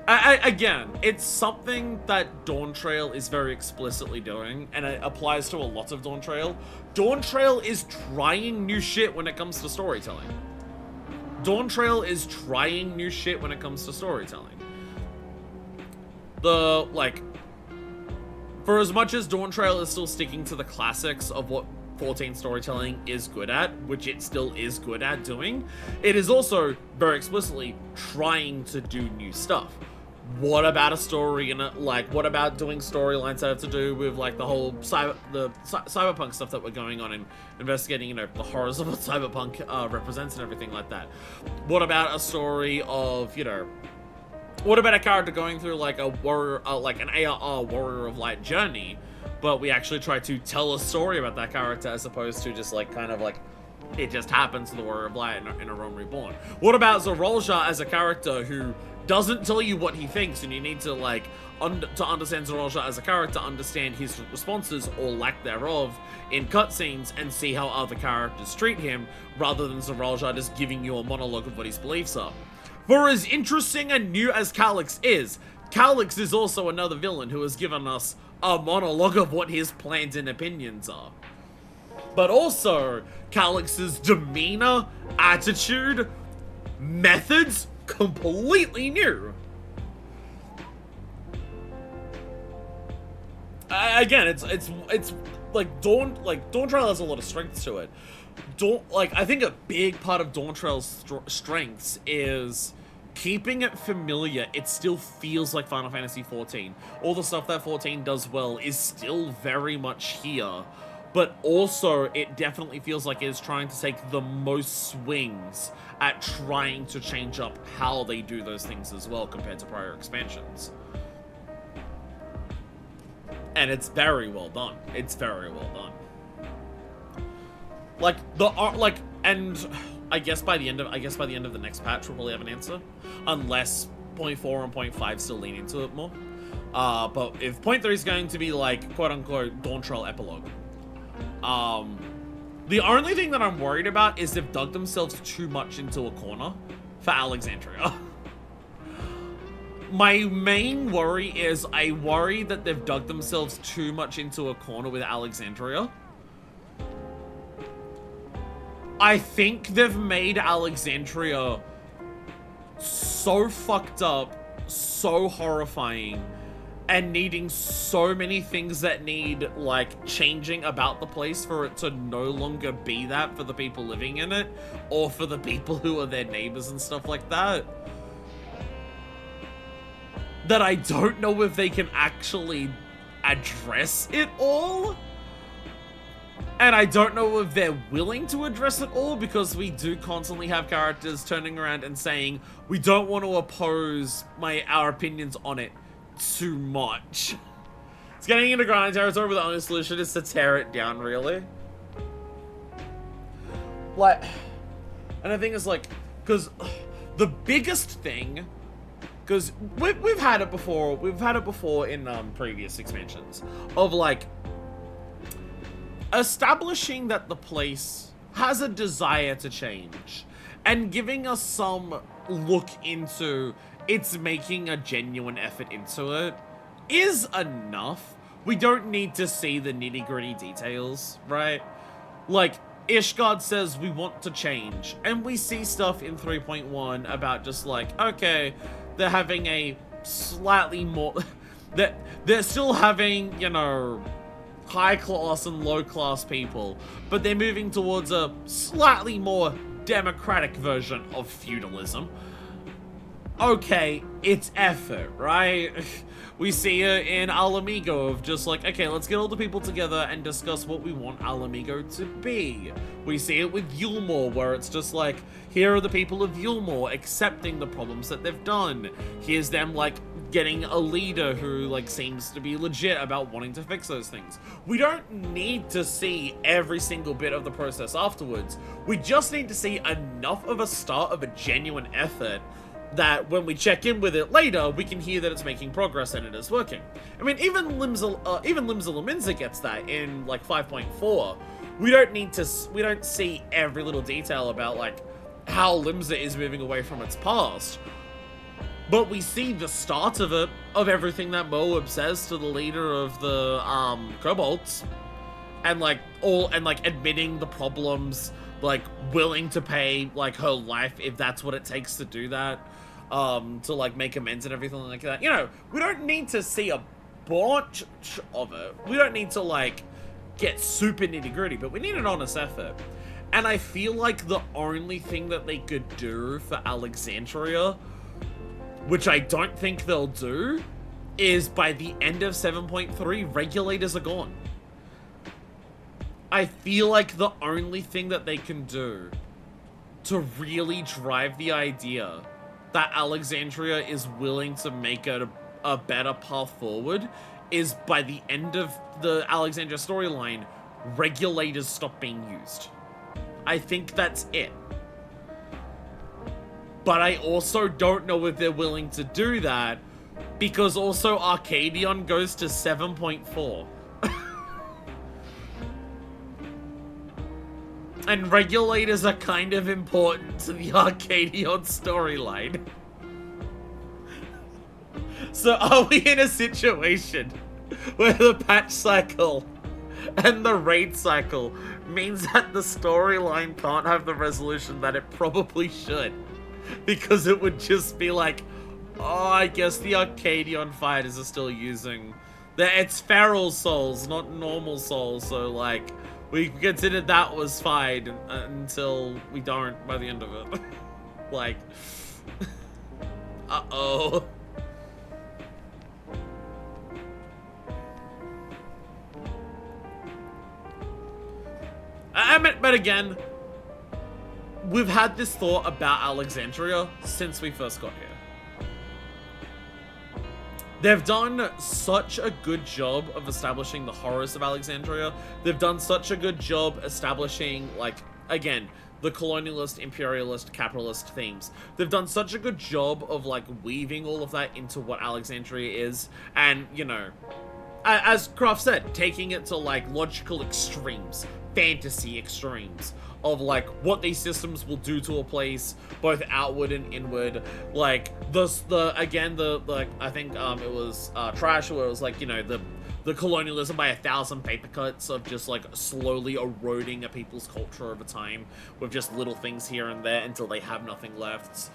Again, it's something that Dawntrail is very explicitly doing, and it applies to a lot of Dawntrail. Dawntrail is trying new shit when it comes to storytelling. Dawntrail is trying new shit when it comes to storytelling. For as much as Dawntrail is still sticking to the classics of what 14 storytelling is good at, which it still is good at doing, it is also very explicitly trying to do new stuff. What about a story in it? Like, what about doing storylines that have to do with like the whole cyberpunk stuff that we're going on and investigating, you know, the horrors of what cyberpunk represents and everything like that? What about a story of, you know, what about a character going through like a warrior, like an ARR Warrior of Light journey, but we actually try to tell a story about that character as opposed to just like kind of like it just happens to the Warrior of Light in a Rome Reborn? What about Zorolja as a character who doesn't tell you what he thinks, and you need to like to understand Zorolja as a character, understand his responses or lack thereof in cutscenes and see how other characters treat him, rather than Zorolja just giving you a monologue of what his beliefs are? For as interesting and new as Calyx is also another villain who has given us a monologue of what his plans and opinions are. But also, Calyx's demeanor, attitude, methods, completely new. Again, it's like Dawntrail has a lot of strengths to it. I think a big part of Dawntrail's strengths is keeping it familiar. It still feels like Final Fantasy XIV. All the stuff that 14 does well is still very much here, but also it definitely feels like it's trying to take the most swings at trying to change up how they do those things as well compared to prior expansions. And it's very well done. It's very well done. Like the art, like, and I guess by the end of the next patch we'll probably have an answer, unless 0.4 and 0.5 still lean into it more. But if 0.3 is going to be like quote unquote Dawntrail epilogue, the only thing that I'm worried about is they've dug themselves too much into a corner for Alexandria. My main worry is I worry that they've dug themselves too much into a corner with Alexandria. I think they've made Alexandria so fucked up, so horrifying, and needing so many things that need, like, changing about the place for it to no longer be that for the people living in it, or for the people who are their neighbors and stuff like that, that I don't know if they can actually address it all. And I don't know if they're willing to address it all, because we do constantly have characters turning around and saying, we don't want to oppose our opinions on it too much. It's getting into grinding territory, but the only solution is to tear it down, really. Like, and the thing is, like, because the biggest thing, because we've had it before in previous expansions, of like establishing that the place has a desire to change and giving us some look into it's making a genuine effort into it is enough. We don't need to see the nitty-gritty details, right? Like, Ishgard says we want to change, and we see stuff in 3.1 about just like, okay, they're having a slightly more... they're still having, you know, high-class and low-class people, but they're moving towards a slightly more democratic version of feudalism. Okay, it's effort, right? We see it in Al Amigo of just like, okay, let's get all the people together and discuss what we want Al Amigo to be. We see it with Yulmore, where it's just like, here are the people of Yulmore accepting the problems that they've done. Here's them, like, getting a leader who, like, seems to be legit about wanting to fix those things. We don't need to see every single bit of the process afterwards. We just need to see enough of a start of a genuine effort that when we check in with it later, we can hear that it's making progress and it is working. I mean, even Limsa Lominsa gets that in, like, 5.4. We don't see every little detail about, like, how Limsa is moving away from its past. But we see the start of it, of everything that Moab says to the leader of the, Kobolds. And, like, admitting the problems, like, willing to pay, like, her life if that's what it takes to do that. To, like, make amends and everything like that. You know, we don't need to see a bunch of it. We don't need to, like, get super nitty-gritty, but we need an honest effort. And I feel like the only thing that they could do for Alexandria, which I don't think they'll do, is by the end of 7.3, regulators are gone. I feel like the only thing that they can do to really drive the idea that Alexandria is willing to make it a better path forward is by the end of the Alexandria storyline, regulators stop being used. I think that's it. But I also don't know if they're willing to do that, because also Arcadion goes to 7.4. And regulators are kind of important to the Arcadion storyline. So are we in a situation where the patch cycle and the raid cycle means that the storyline can't have the resolution that it probably should? Because it would just be like, oh, I guess the Arcadion fighters are still using... It's feral souls, not normal souls, so like, we considered that was fine until we don't by the end of it. Like, uh-oh. But again, we've had this thought about Alexandria since we first got here. They've done such a good job of establishing the horrors of Alexandria. They've done such a good job establishing, like, again, the colonialist, imperialist, capitalist themes. They've done such a good job of, like, weaving all of that into what Alexandria is. And, you know, as Kraft said, taking it to, like, logical extremes, fantasy extremes of like what these systems will do to a place, both outward and inward. Like I think it was Trash, where it was like, you know, the colonialism by 1,000 paper cuts of just like slowly eroding a people's culture over time with just little things here and there until they have nothing left.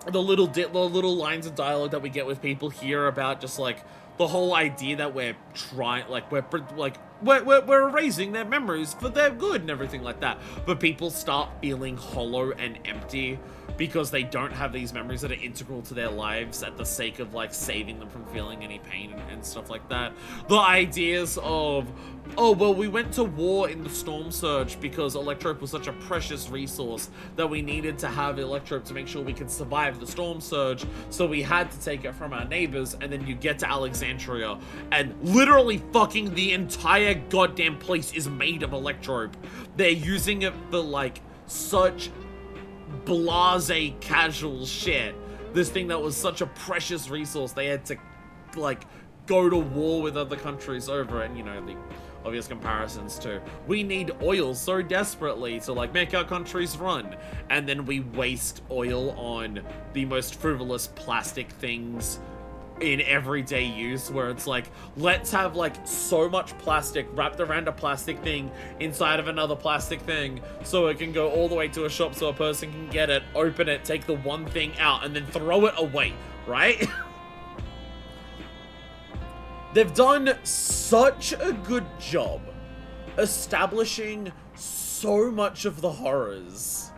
The little lines of dialogue that we get with people here about just like the whole idea that we're trying, like we're erasing their memories for their good and everything like that. But people start feeling hollow and empty because they don't have these memories that are integral to their lives at the sake of like saving them from feeling any pain and stuff like that. The ideas of, oh, well, we went to war in the Storm Surge because Electrope was such a precious resource that we needed to have Electrope to make sure we could survive the Storm Surge, so we had to take it from our neighbors. And then you get to Alexandria and literally fucking the entire goddamn place is made of Electrope. They're using it for like such blase casual shit. This thing that was such a precious resource, they had to like go to war with other countries over it. And you know, the obvious comparisons to, we need oil so desperately to like make our countries run, and then we waste oil on the most frivolous plastic things in everyday use, where it's like, let's have like so much plastic wrapped around a plastic thing inside of another plastic thing so it can go all the way to a shop so a person can get it, open it, take the one thing out, and then throw it away, right? They've done such a good job establishing so much of the horrors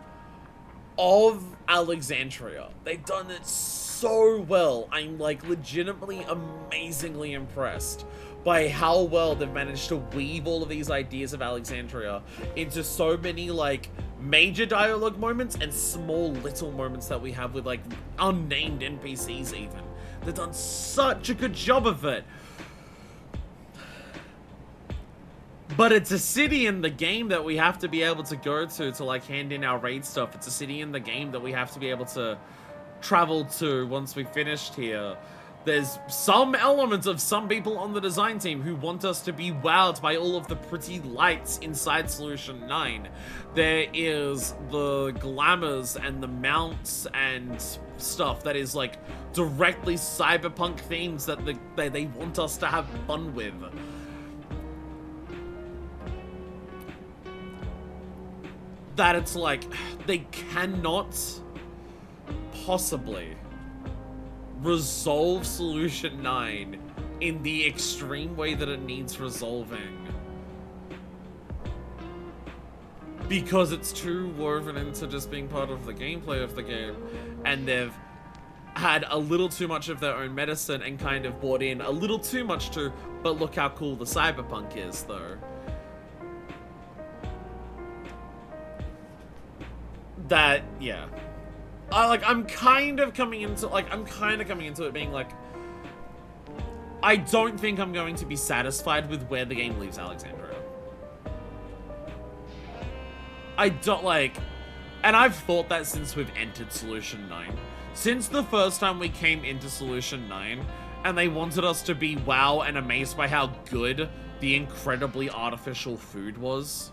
of Alexandria. They've done it so well. I'm like legitimately amazingly impressed by how well they've managed to weave all of these ideas of Alexandria into so many like major dialogue moments and small little moments that we have with like unnamed NPCs even. They've done such a good job of it. But it's a city in the game that we have to be able to go to like hand in our raid stuff. It's a city in the game that we have to be able to travel to once we finished here. There's some elements of some people on the design team who want us to be wowed by all of the pretty lights inside Solution 9. There is the glamours and the mounts and stuff that is like directly cyberpunk themes that they want us to have fun with. That it's like, they cannot possibly resolve Solution 9 in the extreme way that it needs resolving, because it's too woven into just being part of the gameplay of the game, and they've had a little too much of their own medicine and kind of bought in a little too much to, but look how cool the cyberpunk is though. That, yeah. I'm kind of coming into it being like, I don't think I'm going to be satisfied with where the game leaves Alexandria. I don't like, and I've thought that since we've entered Solution 9. Since the first time we came into Solution 9, and they wanted us to be wow and amazed by how good the incredibly artificial food was.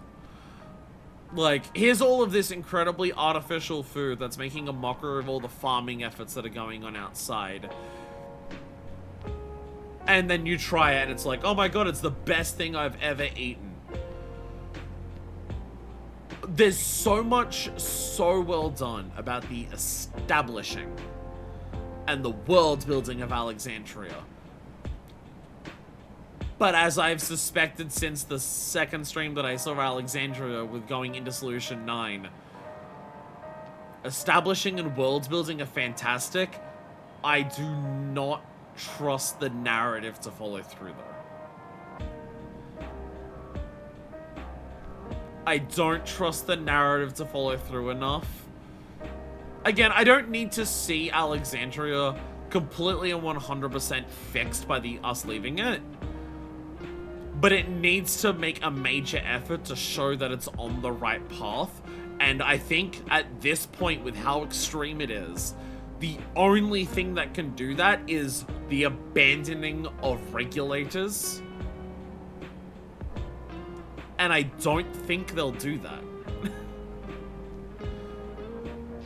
Like, here's all of this incredibly artificial food that's making a mockery of all the farming efforts that are going on outside. And then you try it and it's like, oh my god, it's the best thing I've ever eaten. There's so much so well done about the establishing and the world building of Alexandria. But as I've suspected since the second stream that I saw of Alexandria with going into Solution 9, establishing and world building are fantastic. I do not trust the narrative to follow through though. I don't trust the narrative to follow through enough. Again, I don't need to see Alexandria completely and 100% fixed by us leaving it. But it needs to make a major effort to show that it's on the right path. And I think at this point, with how extreme it is, the only thing that can do that is the abandoning of regulators. And I don't think they'll do that.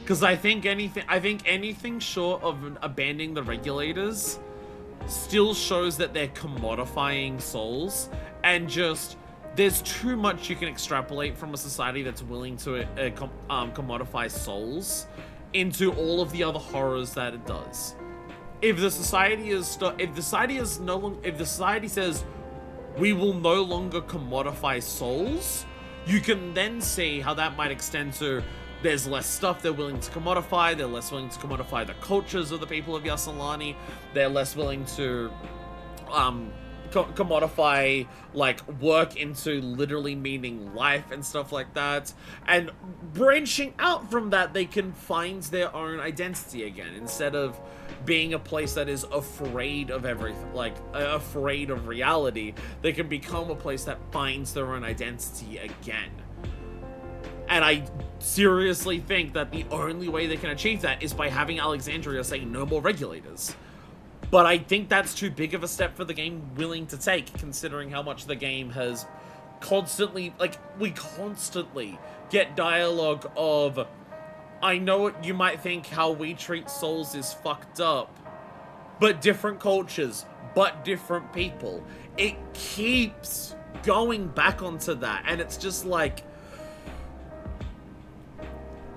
Because I think anything short of abandoning the regulators still shows that they're commodifying souls, and just there's too much you can extrapolate from a society that's willing to commodify souls into all of the other horrors that it does. If the society says we will no longer commodify souls, you can then see how that might extend to there's less stuff they're willing to commodify. They're less willing to commodify the cultures of the people of Yassilani. They're less willing to commodify, like, work into literally meaning life and stuff like that. And branching out from that, they can find their own identity again, instead of being a place that is afraid of everything, like, afraid of reality. They can become a place that finds their own identity again. And I seriously think that the only way they can achieve that is by having Alexandria say no more regulators. But I think that's too big of a step for the game willing to take, considering how much the game has constantly, like, we constantly get dialogue of, I know you might think how we treat souls is fucked up, but different cultures, but different people. It keeps going back onto that, and it's just like,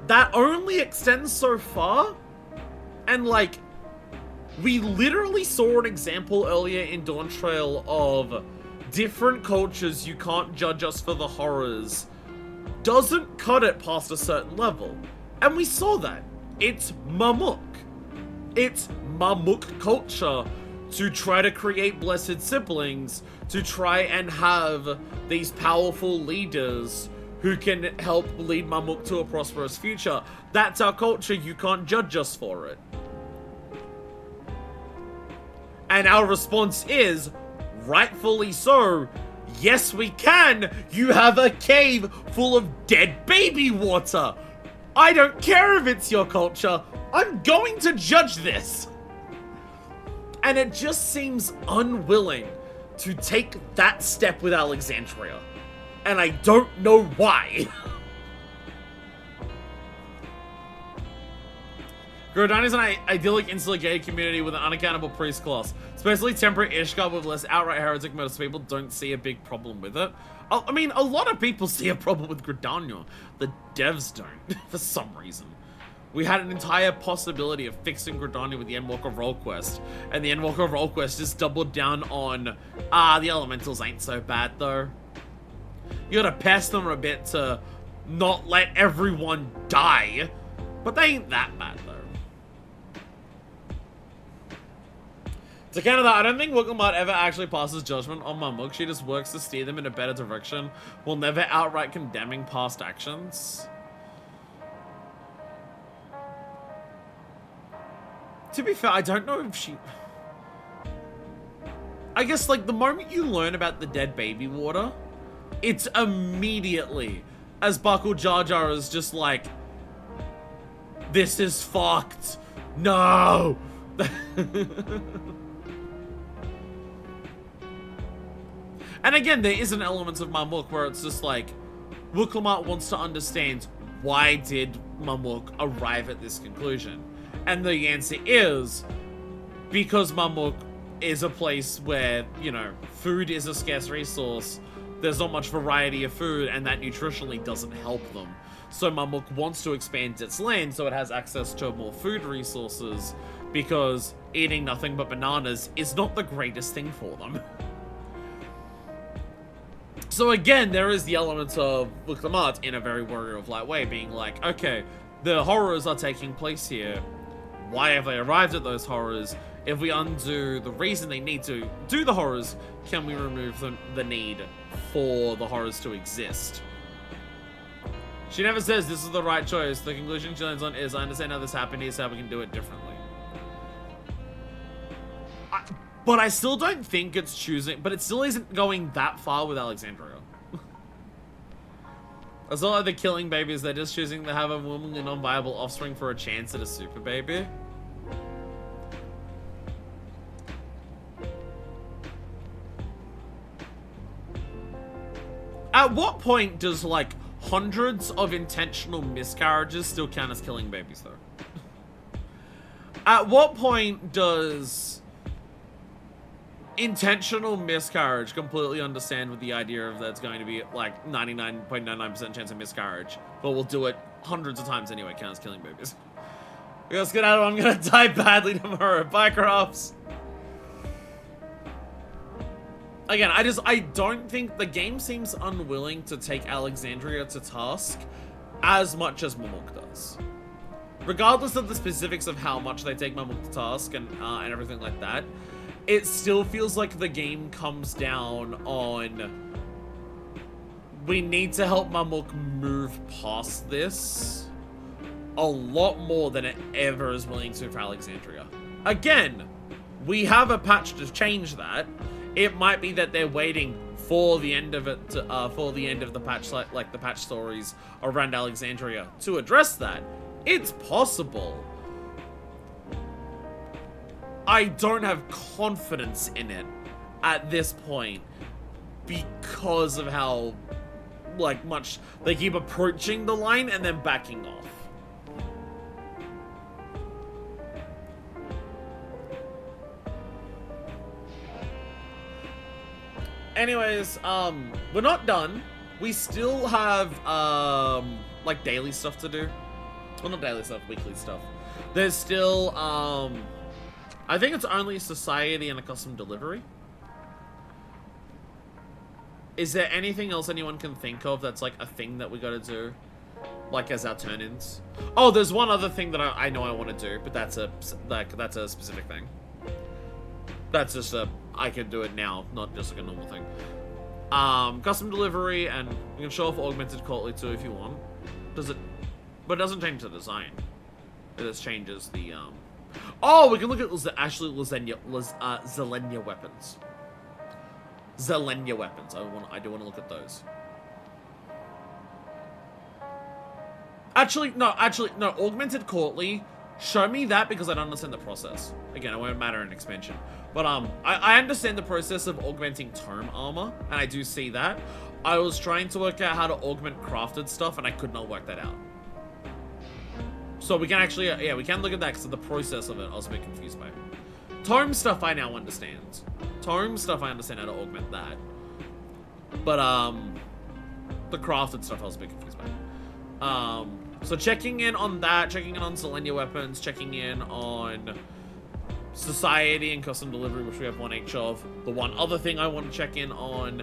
that only extends so far, and like, we literally saw an example earlier in Dawntrail of different cultures, you can't judge us for the horrors, doesn't cut it past a certain level. And we saw that. It's Mamuk. It's Mamuk culture to try to create blessed siblings, to try and have these powerful leaders who can help lead Mamuk to a prosperous future. That's our culture, you can't judge us for it. And our response is, rightfully so, yes we can! You have a cave full of dead baby water! I don't care if it's your culture, I'm going to judge this! And it just seems unwilling to take that step with Alexandria. And I don't know why. Grodani is an idyllic, insular gated community with an unaccountable priest class. Especially temperate Ishgard with less outright heretic motives. People don't see a big problem with it. I mean, a lot of people see a problem with Grodania. The devs don't, for some reason. We had an entire possibility of fixing Grodania with the Endwalker role quest. And the Endwalker role quest just doubled down on, the elementals ain't so bad though. You gotta pest them a bit to not let everyone die. But they ain't that bad though. To counter that, I don't think Wookiee ever actually passes judgment on Mamuk. She just works to steer them in a better direction, while never outright condemning past actions. To be fair, I don't know if she... I guess, like, the moment you learn about the dead baby water, it's immediately, as Buckle Jar Jar is just like, this is fucked. No! And again, there is an element of Mamuk where it's just like, Wuklamart wants to understand, why did Mamuk arrive at this conclusion? And the answer is, because Mamuk is a place where, you know, food is a scarce resource, there's not much variety of food, and that nutritionally doesn't help them. So Mamuk wants to expand its land so it has access to more food resources, because eating nothing but bananas is not the greatest thing for them. So again, there is the element of Wuklamart in a very Warrior of Light way, being like, okay, the horrors are taking place here. Why have they arrived at those horrors? If we undo the reason they need to do the horrors, can we remove the need for the horrors to exist? She never says this is the right choice. The conclusion she lands on is, I understand how this happened, here's how we can do it differently. But I still don't think it's choosing, but it still isn't going that far with Alexandria. It's not like they're killing babies, they're just choosing to have a womanly non-viable offspring for a chance at a super baby. At what point does, like, hundreds of intentional miscarriages still count as killing babies, though? At what point does intentional miscarriage completely understand with the idea of that's going to be, like, 99.99% chance of miscarriage, but we'll do it hundreds of times anyway, count as killing babies? Let's get out of it, I'm gonna die badly tomorrow. Bye, Crofts. Again, I don't think the game seems unwilling to take Alexandria to task as much as Mamuk does. Regardless of the specifics of how much they take Mamuk to task and everything like that, it still feels like the game comes down on, we need to help Mamuk move past this a lot more than it ever is willing to for Alexandria. Again, we have a patch to change that. It might be that they're waiting for the end of it, for the end of the patch, like the patch stories around Alexandria to address that. It's possible. I don't have confidence in it at this point because of how, like, much they keep approaching the line and then backing off. Anyways, we're not done. We still have, like, daily stuff to do. Well, not daily stuff, weekly stuff. There's still, I think it's only society and a custom delivery. Is there anything else anyone can think of that's, like, a thing that we gotta do? Like, as our turn-ins? Oh, there's one other thing that I know I want to do, but that's a specific thing. That's just I can do it now, not just like a normal thing. Custom delivery, and you can show off augmented courtly too if you want. Does it? But it doesn't change the design. It just changes the, Oh, we can look at actually Zelenia weapons. Zelenia weapons. I do want to look at those. Actually, no. Augmented courtly. Show me that because I don't understand the process. Again, it won't matter in expansion. But I understand the process of augmenting tome armor, and I do see that. I was trying to work out how to augment crafted stuff, and I could not work that out. So we can actually, yeah, we can look at that because of the process of it. I was a bit confused by it. Tome stuff I now understand. Tome stuff I understand how to augment that. But the crafted stuff I was a bit confused by. So checking in on that, checking in on Zelenia weapons, checking in on society and custom delivery, which we have one each of. The one other thing I want to check in on,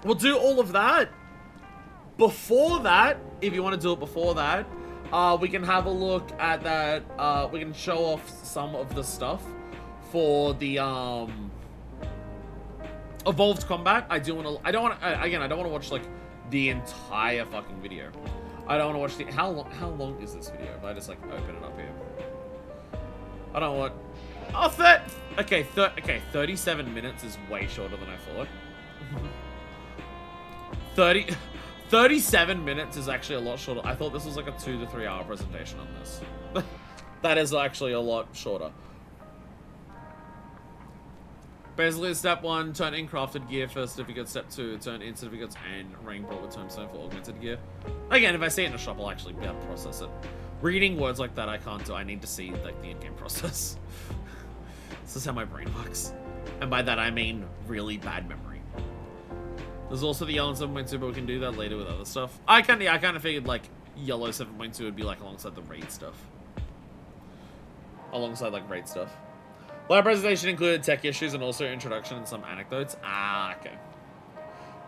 we'll do all of that. Before that, if you want to do it before that, we can have a look at that. We can show off some of the stuff for the evolved combat. I don't want to watch like the entire fucking video. I don't want to watch the how long is this video? If I just like open it up here, I don't want. Oh, okay, 37 minutes is way shorter than I thought. 37 minutes is actually a lot shorter. I thought this was like a 2 to 3 hour presentation on this. That is actually a lot shorter. Basically, step 1, turn in crafted gear for certificates. Step 2, turn in certificates and ring brought with tombstone for augmented gear. Again, if I see it in a shop, I'll actually be able to process it. Reading words like that, I can't do. I need to see like the in-game process. This is how my brain works. And by that, I mean really bad memory. There's also the yellow 7.2, but we can do that later with other stuff. I kind of figured like yellow 7.2 would be like alongside the raid stuff. Alongside like raid stuff. Lab presentation included tech issues and also introduction and some anecdotes. Ah, okay.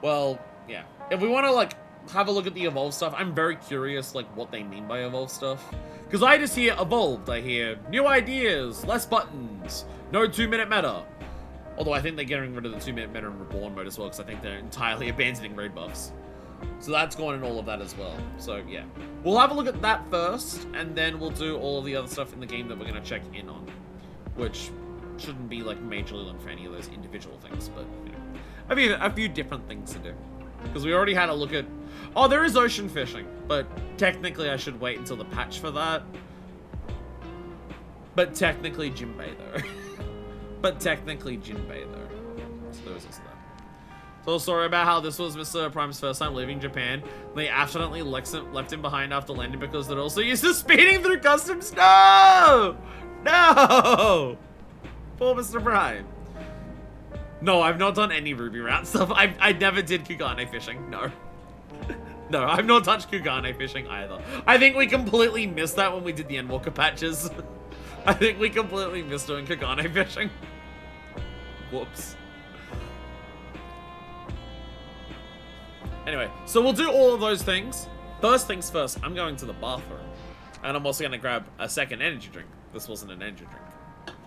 Well, yeah. If we want to like have a look at the evolve stuff, I'm very curious like what they mean by evolve stuff. Because I just hear evolved, I hear new ideas, less buttons, no 2-minute meta. Although I think they're getting rid of the 2-minute meta in Reborn mode as well, because I think they're entirely abandoning raid buffs. So that's gone in all of that as well. So yeah. We'll have a look at that first, and then we'll do all of the other stuff in the game that we're going to check in on. Which shouldn't be like majorly long for any of those individual things, but you know, a few different things to do. Because we already had a look at, oh, there is ocean fishing, but technically I should wait until the patch for that. But technically Jinbei though. But technically Jinbei though. So there was also that. So a story about how this was Mr. Prime's first time leaving Japan. They accidentally left him behind after landing because they're also used to speeding through customs. No! No! Poor Mr. Prime. No, I've not done any Ruby Route stuff. I never did Kugane fishing. No. No, I've not touched Kugane fishing either. I think we completely missed that when we did the Endwalker patches. I think we completely missed doing Kugane fishing. Whoops. Anyway, so we'll do all of those things. First things first, I'm going to the bathroom. And I'm also going to grab a second energy drink. This wasn't an energy drink.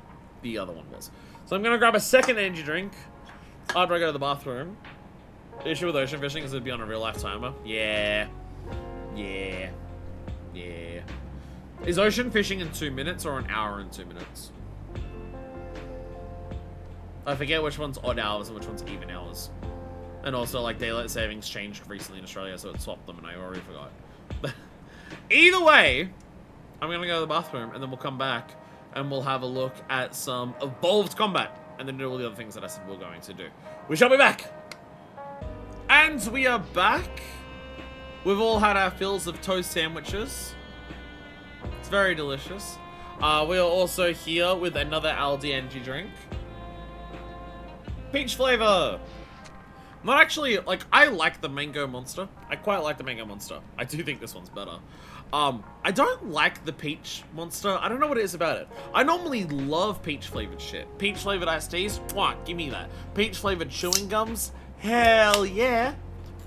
The other one was. So I'm going to grab a second energy drink after I go to the bathroom. The issue with ocean fishing is it'd be on a real life timer. Yeah. Yeah. Yeah. Is ocean fishing in 2 minutes or an hour and 2 minutes? I forget which one's odd hours and which one's even hours. And also, like, daylight savings changed recently in Australia, so it swapped them, and I already forgot. Either way, I'm going to go to the bathroom, and then we'll come back, and we'll have a look at some evolved combat, and then do all the other things that I said we're going to do. We shall be back! And we are back. We've all had our fills of toast sandwiches. It's very delicious. We are also here with another Aldi energy drink. Peach flavor! Not actually, like, I like the mango monster. I quite like the mango monster. I do think this one's better. I don't like the peach monster. I don't know what it is about it. I normally love peach flavored shit. Peach flavored iced teas, mwah, give me that. Peach flavored chewing gums, hell yeah.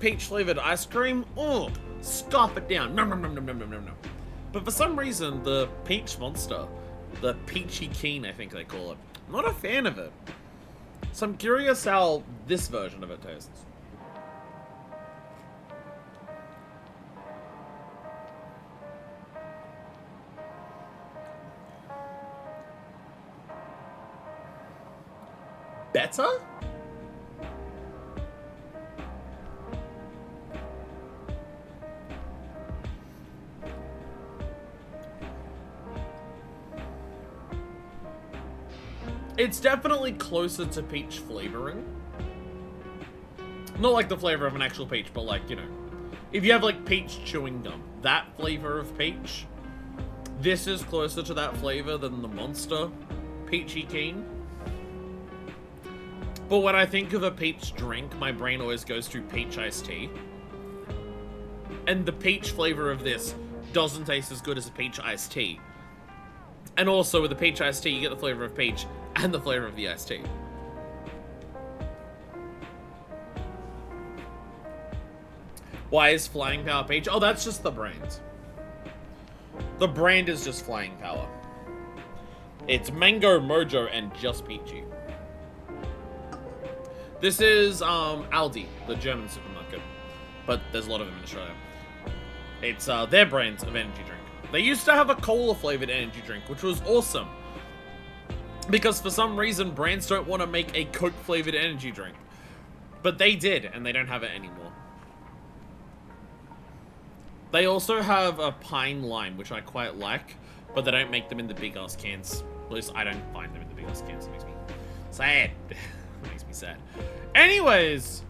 Peach flavored ice cream, oh, scarf it down. Nom nom nom nom nom nom nom. But for some reason, the peach monster, the peachy keen, I think they call it, I'm not a fan of it. So I'm curious how this version of it tastes. Better? It's definitely closer to peach flavoring. Not like the flavor of an actual peach, but like, you know, if you have like peach chewing gum, that flavor of peach, this is closer to that flavor than the monster peachy keen. But when I think of a peach drink, my brain always goes to peach iced tea. And the peach flavor of this doesn't taste as good as a peach iced tea. And also with the peach iced tea, you get the flavor of peach and the flavor of the iced tea. Why is Flying Power peach? Oh, that's just the brand. The brand is just Flying Power. It's Mango, Mojo, and just peachy. This is Aldi, the German supermarket. But there's a lot of them in Australia. It's their brand of energy drink. They used to have a cola-flavored energy drink, which was awesome. Because for some reason, brands don't want to make a Coke-flavored energy drink. But they did, and they don't have it anymore. They also have a pine lime, which I quite like, but they don't make them in the big-ass cans. At least I don't find them in the big-ass cans. It makes me sad. Makes me sad. Anyways,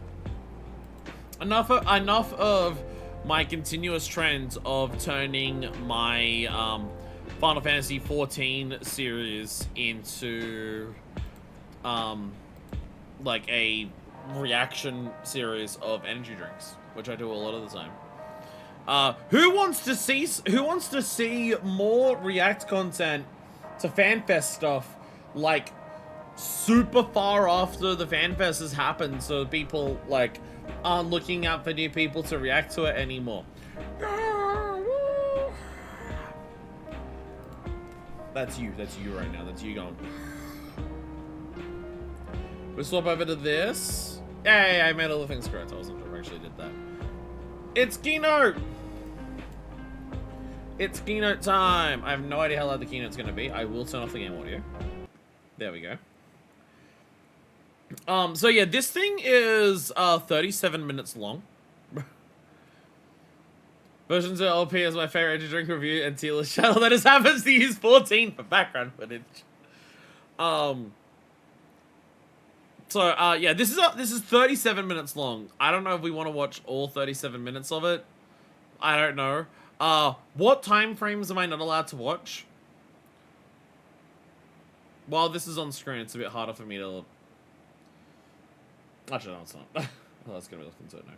enough of my continuous trend of turning my Final Fantasy XIV series into like a reaction series of energy drinks, which I do a lot of the time. Who wants to see more React content to FanFest stuff, like super far after the FanFest has happened, so people like aren't looking out for new people to react to it anymore? That's you right now. That's you going. We'll swap over to this. Hey, I made all the things correct. I wasn't sure if I actually did that. It's keynote! It's keynote time! I have no idea how loud the keynote's gonna be. I will turn off the game audio. There we go. So yeah, this thing is 37 minutes long. Versions of LP is my favorite energy drink review, and Tila's channel that just happens to use 14 for background footage. So yeah, this is 37 minutes long. I don't know if we want to watch all 37 minutes of it. I don't know. What time frames am I not allowed to watch? While this is on screen, it's a bit harder for me to... Actually, no, it's not. Oh, that's gonna be looking into it now.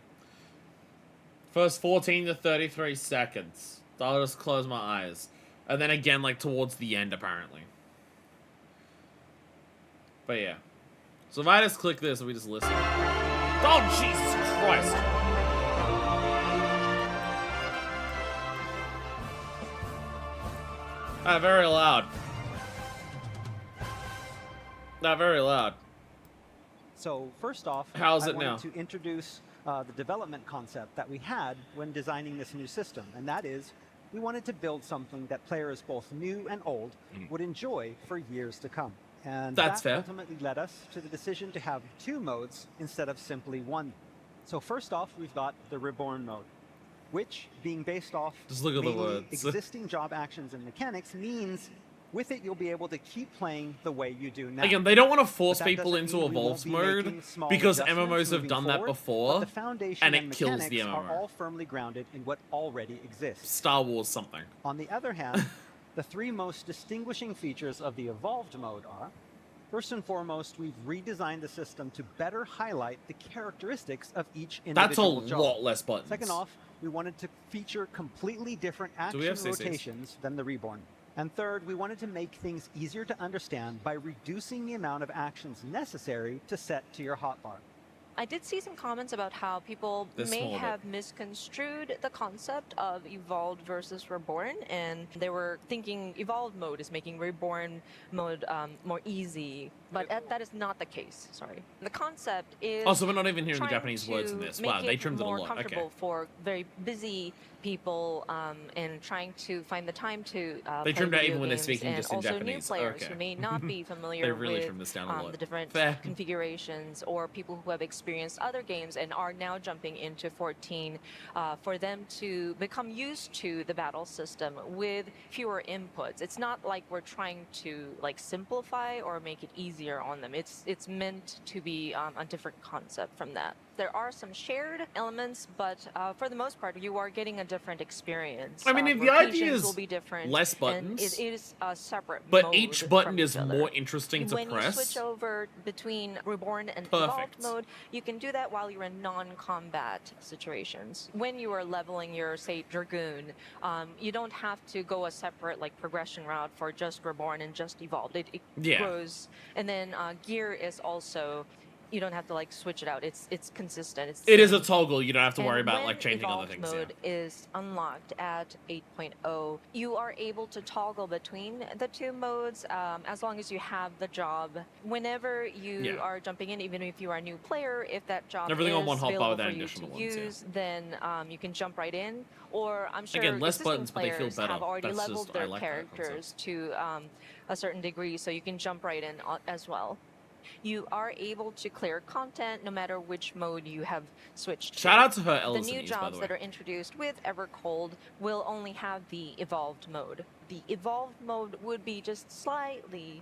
First 14 to 33 seconds. I'll just close my eyes. And then again, like, towards the end, apparently. But yeah. So if I just click this and we just listen. Oh, Jesus Christ! Very loud. Not very loud. So first off, how's I it now? wanted to introduce the development concept that we had when designing this new system, and that is we wanted to build something that players both new and old would enjoy for years to come. And That's that fair. ultimately led us to the decision to have 2 modes instead of simply 1. So first off, we've got the Reborn mode, which, being based off Just look at the mainly words. existing job actions and mechanics, means with it you'll be able to keep playing the way you do now. Again, they don't want to force But that people doesn't into mean we won't Evolved be mode making small because adjustments MMOs have moving done that forward, before, but the foundation and it kills mechanics the are MMO. all firmly grounded in what already exists. Star Wars something. On the other hand, the 3 most distinguishing features of the Evolved mode are: first and foremost, we've redesigned the system to better highlight the characteristics of each individual That's a job. lot less buttons. Second off, we wanted to feature completely different Do we action have CCs? rotations than the Reborn. And third, we wanted to make things easier to understand by reducing the amount of actions necessary to set to your hotbar. I did see some comments about how people This may small bit. have misconstrued the concept of Evolved versus Reborn, and they were thinking Evolved mode is making Reborn mode more easy, but that is not the case. Sorry. The concept is. Oh, so we're not even hearing the trying Japanese words in to this. make Wow, they trimmed it a more lot. comfortable Okay. for very busy people, and trying to find the time to They play trimmed out video even when they're games, speaking and just in also Japanese. new players Okay. who may not be familiar They really with trimmed this down a lot. the different Fair. configurations, or people who have experienced other games and are now jumping into 14, for them to become used to the battle system with fewer inputs. It's not like we're trying to like simplify or make it easier on them. It's meant to be a different concept from that. There are some shared elements, but for the most part, you are getting a different experience. I mean, if the idea Rotations is will be different, less and buttons, it is a separate but mode each button from is each other. more interesting to When press. you switch over between Reborn and Perfect. Evolved mode, you can do that while you're in non-combat situations. When you are leveling your, say, Dragoon, you don't have to go a separate like progression route for just Reborn and just Evolved. It Yeah. grows, and then gear is also. You don't have to like switch it out. It's consistent. It's It is a toggle. You don't have to worry and about when like changing other Evolved things. mode is unlocked at 8.0, you are able to toggle between the 2 modes as long as you have the job. Whenever you Yeah. are jumping in, even if you are a new player, if that job Everything is on one hotbar available with for that you additional to ones, yeah. use, then you can jump right in. Or I'm sure Again, less existing buttons, but they feel players better. have already That's leveled just- I their like that characters to a certain degree, so you can jump right in as well. You are able to clear content no matter which mode you have switched to. Shout out to her The Ellison new Ease, by jobs the that way. are introduced with Evercold will only have the Evolved mode. The Evolved mode would be just slightly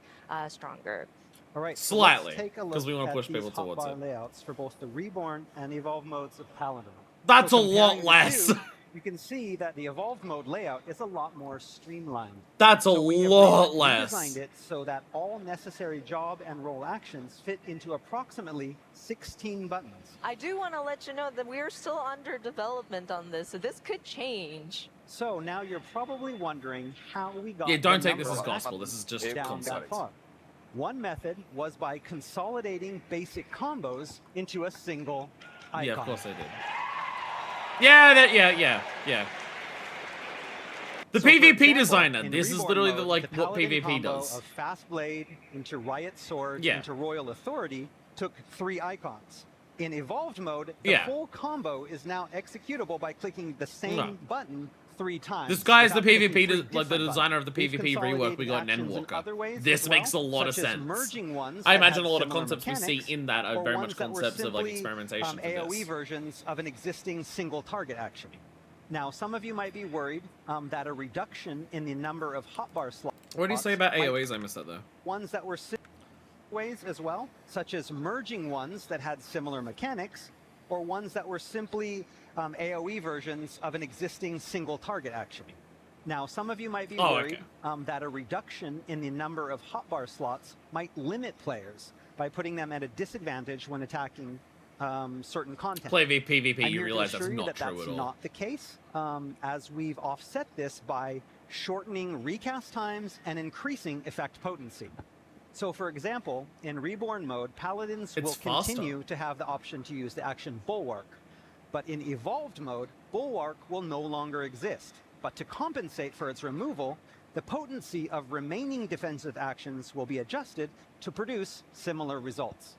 stronger. All right, Slightly, so let's take a 'cause we look wanna at push these people towards hotbar it. layouts for both the Reborn and Evolved modes of Paladin. That's So a lot comparing the less. two, you can see that the Evolved mode layout is a lot more streamlined. That's a So we have lot less. redesigned it so that all necessary job and role actions fit into approximately 16 buttons. I do want to let you know that we're still under development on this, so this could change. So now you're probably wondering how we got Yeah, don't the take this number as of gospel. This actions is just down concept. that far. One method was by consolidating basic combos into a single icon. Yeah, of course they did. Yeah, yeah. The So, for PvP example, designer. in This is Reborn literally mode, the, like the what Paladin PvP combo does. Of Fast Blade into Riot Sword Yeah. into Royal Authority took 3 icons. In Evolved mode, the Yeah. full combo is now executable by clicking the same No. button 3 times. This guy is the without clicking PvP, 3 like the different designer of the buttons. PvP We've rework we got in consolidated actions Endwalker. other ways This as makes a well, lot of such as sense. merging ones I that imagine had a lot of similar concepts we see mechanics, in that are or very ones much that were concepts of like simply, experimentation for AoE this. versions of an existing single target action. Now, some of you might be worried that a reduction in the number of hotbar slots. What do you say about might AoEs? I missed that though. Ones that were similar ways as well, such as merging ones that had similar mechanics, or ones that were simply AoE versions of an existing single target action. Now, some of you might be worried that a reduction in the number of hotbar slots might limit players by putting them at a disadvantage when attacking certain content. Play PvP, I'm you here to realize that's assure you not that true that's at all. not the case, as we've offset this by shortening recast times and increasing effect potency. So, for example, in Reborn mode, Paladins will continue to have the option to use the action Bulwark. But in Evolved mode, Bulwark will no longer exist. But to compensate for its removal, the potency of remaining defensive actions will be adjusted to produce similar results.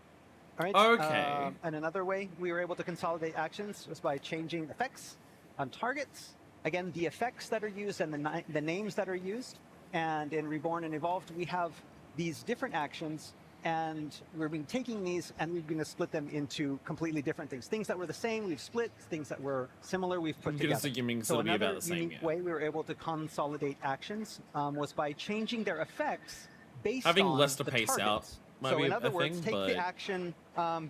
All right. Okay. And another way we were able to consolidate actions was by changing effects on targets. Again, the effects that are used and the names that are used. And in Reborn and Evolved, we have these different actions, and we've been taking these and we're going to split them into completely different things. Things that were the same, we've split. Things that were similar, we've put together. So another unique way we were able to consolidate actions was by changing their effects based Having on less to the pace targets. out might So be in a other words, thing, take but the action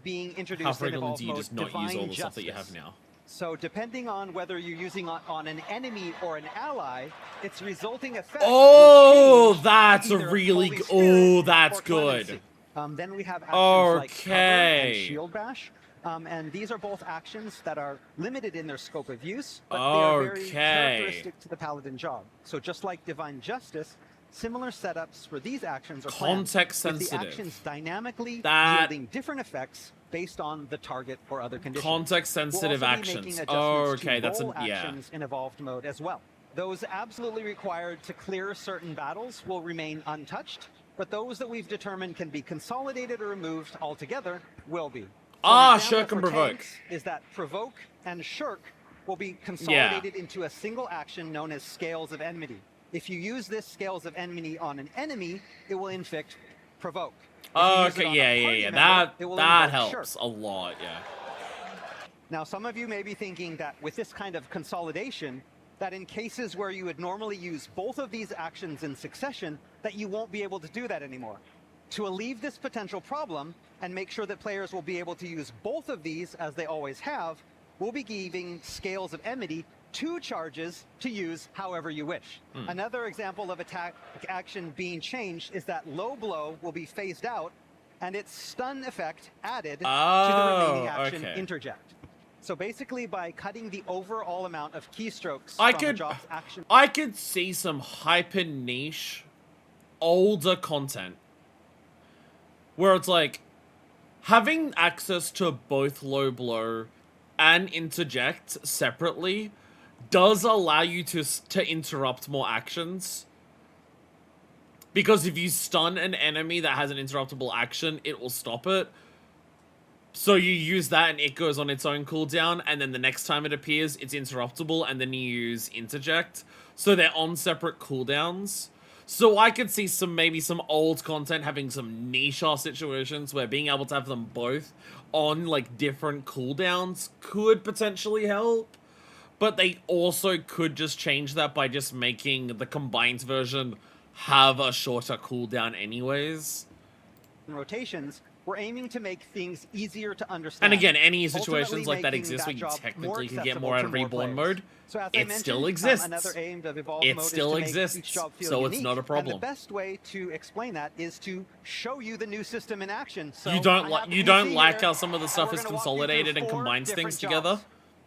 being how introduced in frequently Evolved do you mode, just not use Divine all the stuff that you have Justice. now? So depending on whether you're using it on an enemy or an ally, its resulting effect. Oh, will change that's a either really Holy good. Spirit Oh, that's or clemency. good. Then we have actions like Cover and Okay. Shield Bash. And these are both actions that are limited in their scope of use, but they are very Okay. characteristic to the Paladin job. So just like Divine Justice, similar setups for these actions are planned, Context with sensitive. the actions dynamically That- yielding different effects based on the target or other conditions. Context sensitive We'll also be actions. making adjustments Okay, to that's role yeah. actions in Evolved mode as well. Those absolutely required to clear certain battles will remain untouched, but those that we've determined can be consolidated or removed altogether will be. Shirk and Provoke. Tanks is that Provoke and Shirk will be consolidated into a single action known as Scales of Enmity. If you use this Scales of Enmity on an enemy, it will inflict Provoke. If you use it Okay, on a yeah. party member, That it will that invoke helps Shirk. a lot. Yeah. Now, some of you may be thinking that with this kind of consolidation, that in cases where you would normally use both of these actions in succession, that you won't be able to do that anymore. To alleviate this potential problem and make sure that players will be able to use both of these as they always have, we'll be giving Scales of Enmity 2 charges to use however you wish. Another example of attack action being changed is that Low Blow will be phased out and its stun effect added to the remaining action Interject. So basically, by cutting the overall amount of keystrokes from the job's action, I could see some hyper niche, older content where it's like having access to both Low Blow and Interject separately does allow you to interrupt more actions. Because if you stun an enemy that has an interruptible action, it will stop it. So you use that and it goes on its own cooldown, and then the next time it appears, it's interruptible, and then you use Interject. So they're on separate cooldowns. So I could see maybe some old content having some niche-ass situations where being able to have them both on, like, different cooldowns could potentially help. But they also could just change that by just making the combined version have a shorter cooldown anyways. rotations, we're aiming to make things easier to understand. And again, any ultimately situations like that making exist where you job technically more can get more out of accessible to Reborn players. mode. So as I It mentioned, still exists. Another aim of Evolved It mode still is to make exists, each job feel so unique. it's not a problem. And the best way to explain that is to show you the new system in action. So You don't like like how some of the stuff is consolidated and combines things together?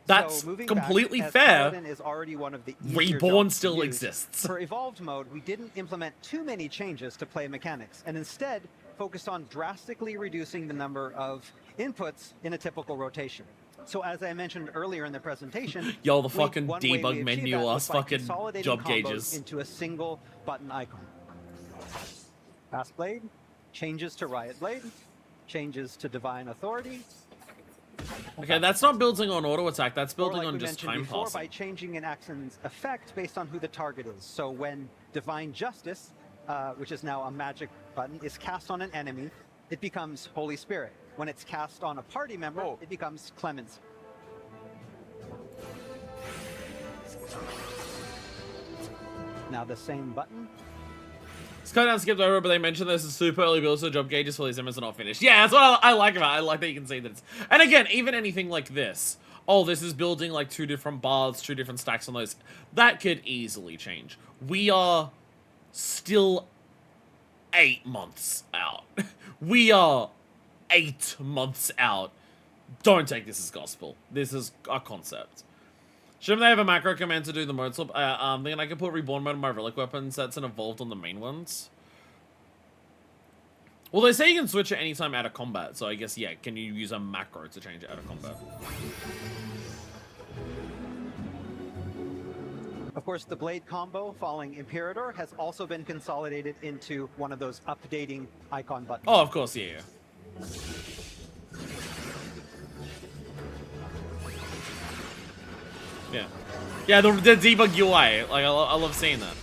That's so completely back, fair. Paladin is already one of the Reborn jobs still used. exists. For Evolved mode, we didn't implement too many changes to play mechanics, and instead focused on drastically reducing the number of inputs in a typical rotation. So as I mentioned earlier in the presentation, Yo, the fucking one way we debug achieve menu that us was by fucking consolidating job combos gauges. into a single button icon. Fast Blade, changes to Riot Blade, changes to Divine Authority. Okay, that's not building on auto attack, that's Or building like on we just mentioned time before, passing. by changing an action's effect based on who the target is. So when Divine Justice, which is now a magic button, is cast on an enemy, it becomes Holy Spirit. When it's cast on a party member, it becomes Clemency. Now the same button. Skydown skipped over, but they mentioned this is super early build, so job gauges for these images are not finished. Yeah, that's what I like about it. I like that you can see that it's... And again, even anything like this. Oh, this is building like 2 different baths, 2 different stacks on those. That could easily change. We are still 8 months out. We are 8 months out. Don't take this as gospel. This is a concept. Shouldn't they have a macro command to do the mode swap? Then I can put Reborn mode on my relic weapon sets and evolved on the main ones. Well, they say you can switch it anytime out of combat, so I guess, yeah, can you use a macro to change it out of combat? Of course, the blade combo following Imperator has also been consolidated into one of those updating icon buttons. Oh, of course, yeah. Yeah. Yeah, the debug UI. Like, I love seeing that.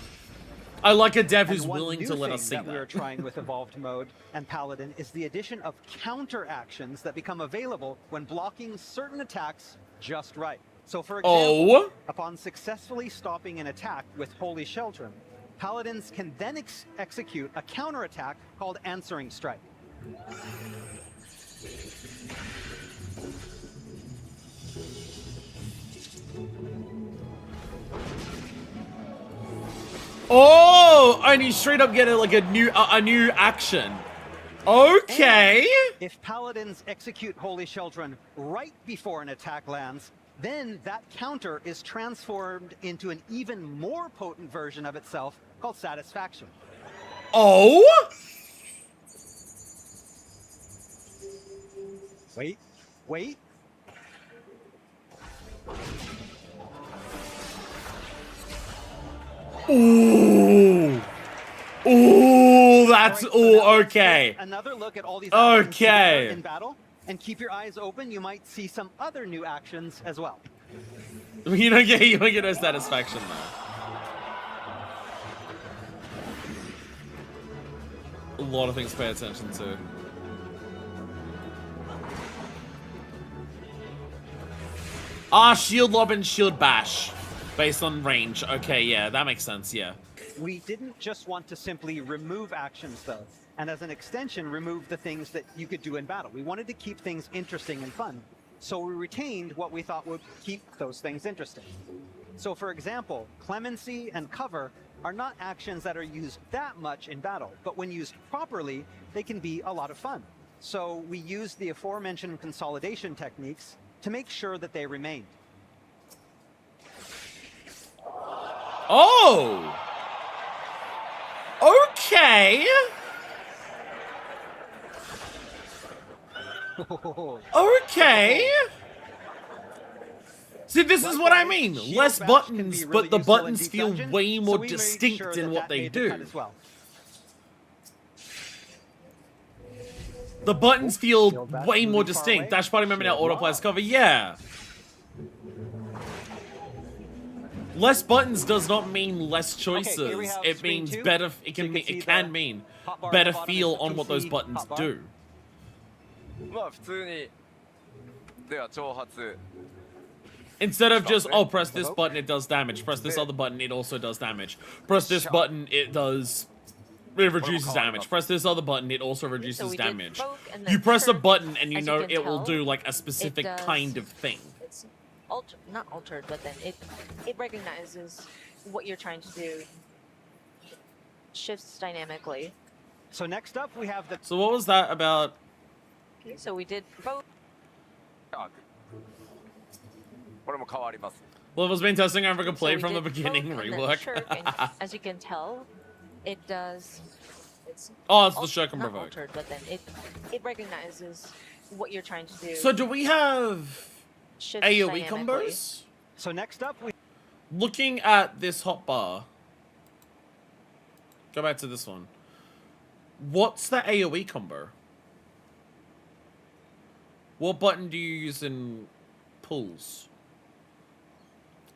I like a dev who's willing to let us see that. We are trying with Evolved Mode and Paladin is the addition of counter actions that become available when blocking certain attacks just right. So for example, upon successfully stopping an attack with Holy Sheltrum, Paladins can then execute a counterattack called Answering Strike. Oh, and you straight up get like a new action. Okay. And if Paladins execute Holy Sheltrum right before an attack lands, then that counter is transformed into an even more potent version of itself called Satisfaction. Oh? Wait. Ooh. Ooh, that's okay. Another look at all these okay in battle, and keep your eyes open. You might see some other new actions as well. You don't get no satisfaction though. A lot of things to pay attention to. Shield lob and shield bash. Based on range. Okay, yeah, that makes sense, yeah. We didn't just want to simply remove actions though, and as an extension, remove the things that you could do in battle. We wanted to keep things interesting and fun, so we retained what we thought would keep those things interesting. So for example, Clemency and Cover are not actions that are used that much in battle, but when used properly, they can be a lot of fun. So we used the aforementioned consolidation techniques to make sure that they remained. Oh! Okay! Okay! See, this is what I mean. Less buttons, but the buttons feel way more distinct in what they do. The buttons feel way more distinct. Dash party member now autoplays cover, yeah. Less buttons does not mean less choices. It means better. It can mean better feel on what those buttons do. Instead of just, oh, press this button, it does damage. Press this other button, it also does damage. Press this button, it does It reduces damage. Press this other button, it also reduces damage. And You press a Shirk, button and you as know can it will tell, do like a specific does- kind of thing. It's not altered, but then it recognizes what you're trying to do. Shifts dynamically. So next up we have the... So what was that about? Okay, so we did both. Well, it was been testing over complete So from we the did beginning, both, and then rework. Shirk, and as you can tell, it does. It's Oh, it's the Shirk and not Provoke. altered, but then it recognizes what you're trying to do. So do we have Shifts AoE dynamically. combos? So next up we... Looking at this hotbar. Go back to this one. What's the AoE combo? What button do you use in pulls?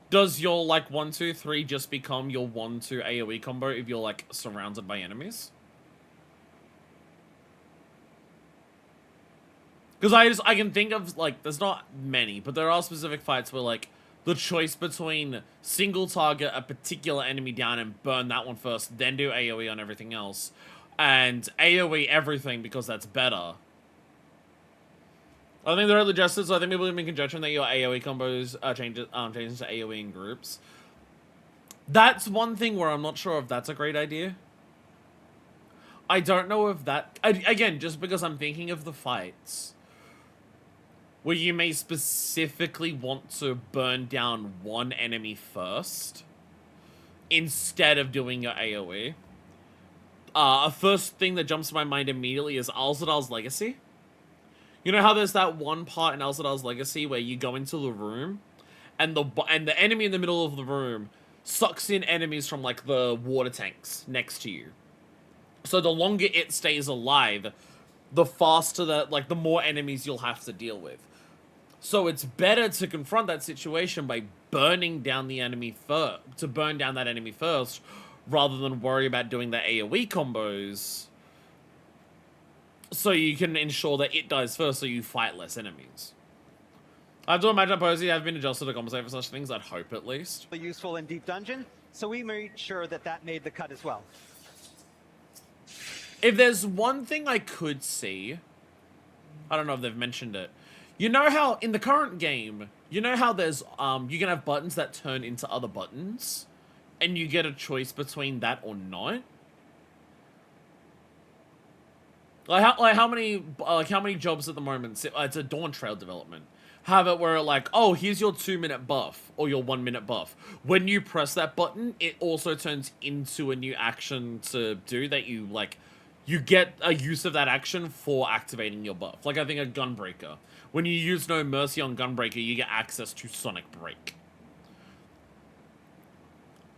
Does your, like, 1, 2, 3 just become your 1, 2 AoE combo if you're, like, surrounded by enemies? Because I can think of, like, there's not many, but there are specific fights where, like, the choice between single target a particular enemy down and burn that one first, then do AoE on everything else, and AoE everything because that's better. I think they're really adjusted, so I think people are in conjunction that your AoE combos changes to AoE in groups. That's one thing where I'm not sure if that's a great idea. I don't know if that... Again, just because I'm thinking of the fights where you may specifically want to burn down one enemy first instead of doing your AoE. A first thing that jumps to my mind immediately is Alzadal's Legacy. You know how there's that one part in Alzadal's Legacy where you go into the room and the enemy in the middle of the room sucks in enemies from, like, the water tanks next to you. So the longer it stays alive, the faster that, like, the more enemies you'll have to deal with. So it's better to confront that situation by burning down the enemy first, to burn down that enemy first, rather than worry about doing the AoE combos, so you can ensure that it dies first so you fight less enemies. I have to imagine Posey have been adjusted to compensate for such things, I'd hope at least. Useful in Deep Dungeon, so we made sure that that made the cut as well. If there's one thing I could see, I don't know if they've mentioned it. You know how, in the current game, you know how there's, you can have buttons that turn into other buttons? And you get a choice between that or not? Like how many jobs at the moment, it's a Dawntrail development, have it where, like, oh, here's your 2-minute buff, or your 1-minute buff. When you press that button, it also turns into a new action to do that you, like, you get a use of that action for activating your buff. Like, I think a Gunbreaker. When you use No Mercy on Gunbreaker, you get access to Sonic Break.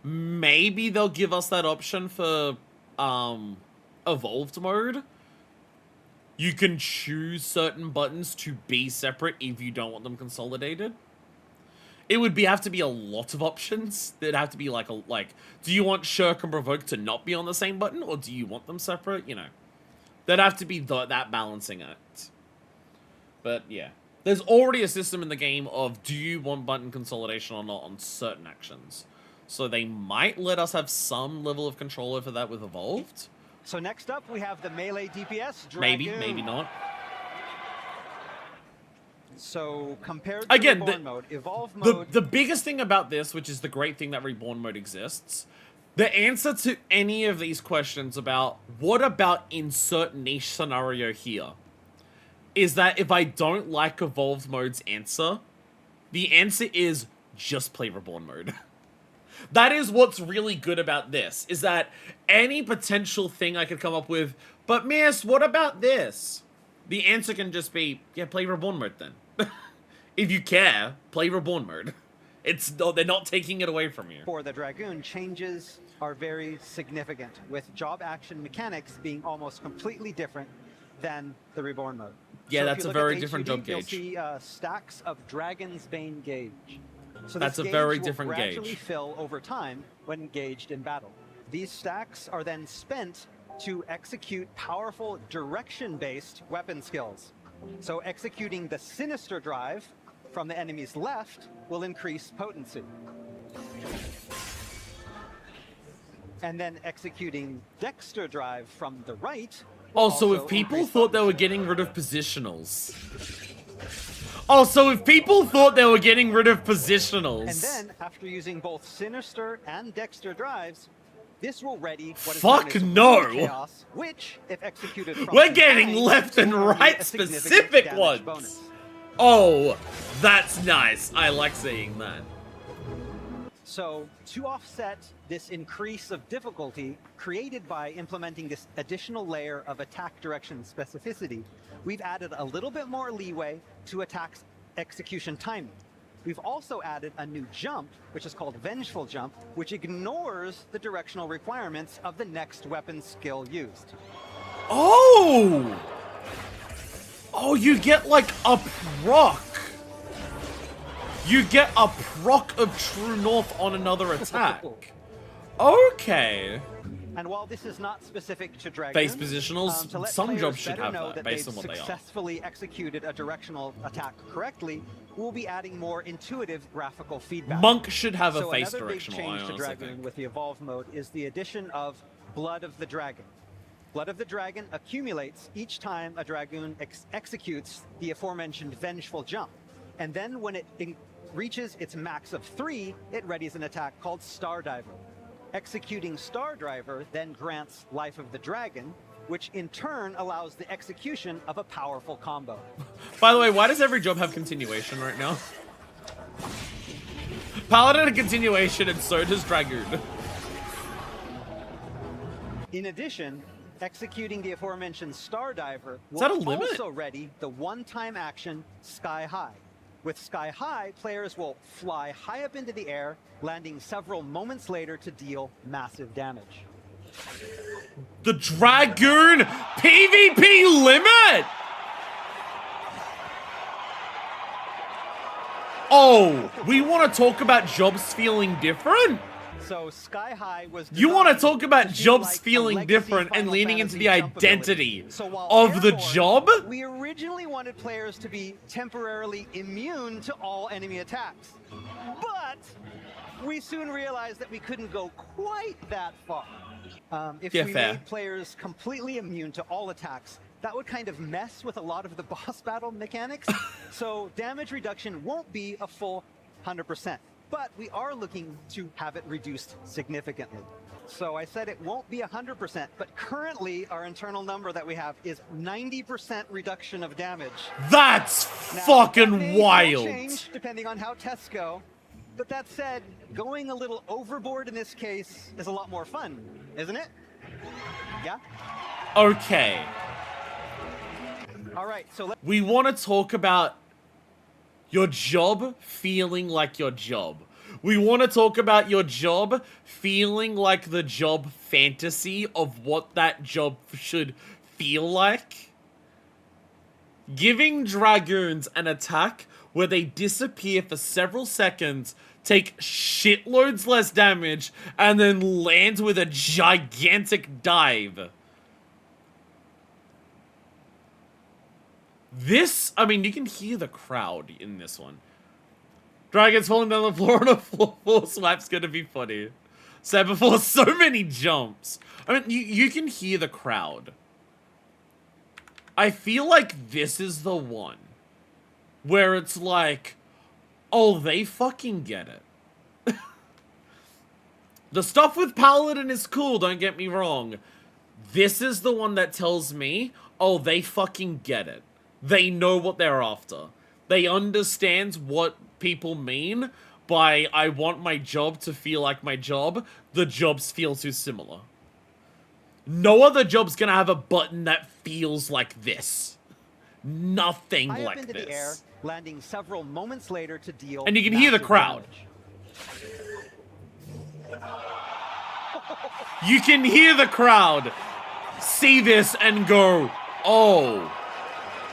Maybe they'll give us that option for, Evolved mode. You can choose certain buttons to be separate if you don't want them consolidated. It would have to be a lot of options. There'd have to be like do you want Shirk and Provoke to not be on the same button, or do you want them separate? You know, there'd have to be that balancing act. But yeah, there's already a system in the game of do you want button consolidation or not on certain actions. So they might let us have some level of control over that with Evolved. So next up, we have the melee DPS, Maybe, Dragoon. maybe not. So compared to Again, Reborn mode, Evolve mode... The biggest thing about this, which is the great thing that Reborn mode exists, the answer to any of these questions about what about insert niche scenario here, is that if I don't like Evolved mode's answer, the answer is just play Reborn mode. That is what's really good about this, is that any potential thing I could come up with, but miss, what about this? The answer can just be, yeah, play Reborn mode then. If you care, play Reborn mode. They're not taking it away from you. For the Dragoon, changes are very significant, with job action mechanics being almost completely different than the Reborn mode. Yeah, so that's a very different job gauge. You'll see stacks of Dragon's Bane gauge. So that's a very different gauge. Gradually fill over time when engaged in battle. These stacks are then spent to execute powerful direction-based weapon skills. So executing the Sinister Drive from the enemy's left will increase potency. And then executing Dexter Drive from the right. Also, if people thought they were getting rid of positionals. Also, if people thought they were getting rid of positionals. And then, after using both Sinister and Dexter drives, this will ready what is Fuck known as no! Chaos, which, if executed from We're getting behind, left and will be right a significant specific damage ones. bonus. Oh, that's nice. I like seeing that. So, to offset this increase of difficulty created by implementing this additional layer of attack direction specificity, we've added a little bit more leeway to attack's execution timing. We've also added a new jump, which is called Vengeful Jump, which ignores the directional requirements of the next weapon skill used. Oh! Oh, you get like a proc. You get a proc of True North on another attack. Okay. And while this is not specific to Dragoon, Face positionals, to let some players jobs should better have know that, that based they've on what they are. successfully executed a directional attack correctly, we'll be adding more intuitive graphical feedback. Monk should have a So face another big directional, change I to honestly Dragoon think. with the Evolve mode is the addition of Blood of the Dragon. Blood of the Dragon accumulates each time a Dragoon executes the aforementioned Vengeful Jump. And then when it reaches its max of 3, it readies an attack called Star Diver. Executing Star Driver then grants Life of the Dragon, which in turn allows the execution of a powerful combo. By the way, why does every job have continuation right now? Paladin a continuation, and so does Dragoon. In addition, executing the aforementioned Star Diver Is that a will limit? also ready the one-time action Sky High. With Sky High, players will fly high up into the air, landing several moments later to deal massive damage. The Dragoon PvP limit! Oh, we want to talk about jobs feeling different? So Sky High was You want to designed talk about to be jobs like a feeling legacy different and Final leaning into Fantasy the jump ability. identity So while of the airborne, job? we originally wanted players to be temporarily immune to all enemy attacks. But we soon realized that we couldn't go quite that far. If Yeah, we fair. made players completely immune to all attacks, that would kind of mess with a lot of the boss battle mechanics. So damage reduction won't be a full 100%. But we are looking to have it reduced significantly. So I said it won't be 100%, but currently our internal number that we have is 90% reduction of damage. That's Now, fucking that may still wild. change depending on how tests go. But that said, going a little overboard in this case is a lot more fun, isn't it? Yeah? Okay. All right, so let's... We want to talk about your job feeling like your job. We want to talk about your job feeling like the job fantasy of what that job should feel like. Giving Dragoons an attack where they disappear for several seconds, take shitloads less damage, and then land with a gigantic dive. This, I mean, you can hear the crowd in this one. Dragons falling down the floor on a floor swap's gonna be funny. Said before, so many jumps. I mean, you can hear the crowd. I feel like this is the one where it's like, oh, they fucking get it. The stuff with Paladin is cool, don't get me wrong. This is the one that tells me, oh, they fucking get it. They know what they're after. They understand what people mean by, I want my job to feel like my job. The jobs feel too similar. No other job's gonna have a button that feels like this. Nothing high up like into this. the air, landing several moments later to deal And you can hear the massive crowd. damage. You can hear the crowd see this and go, oh.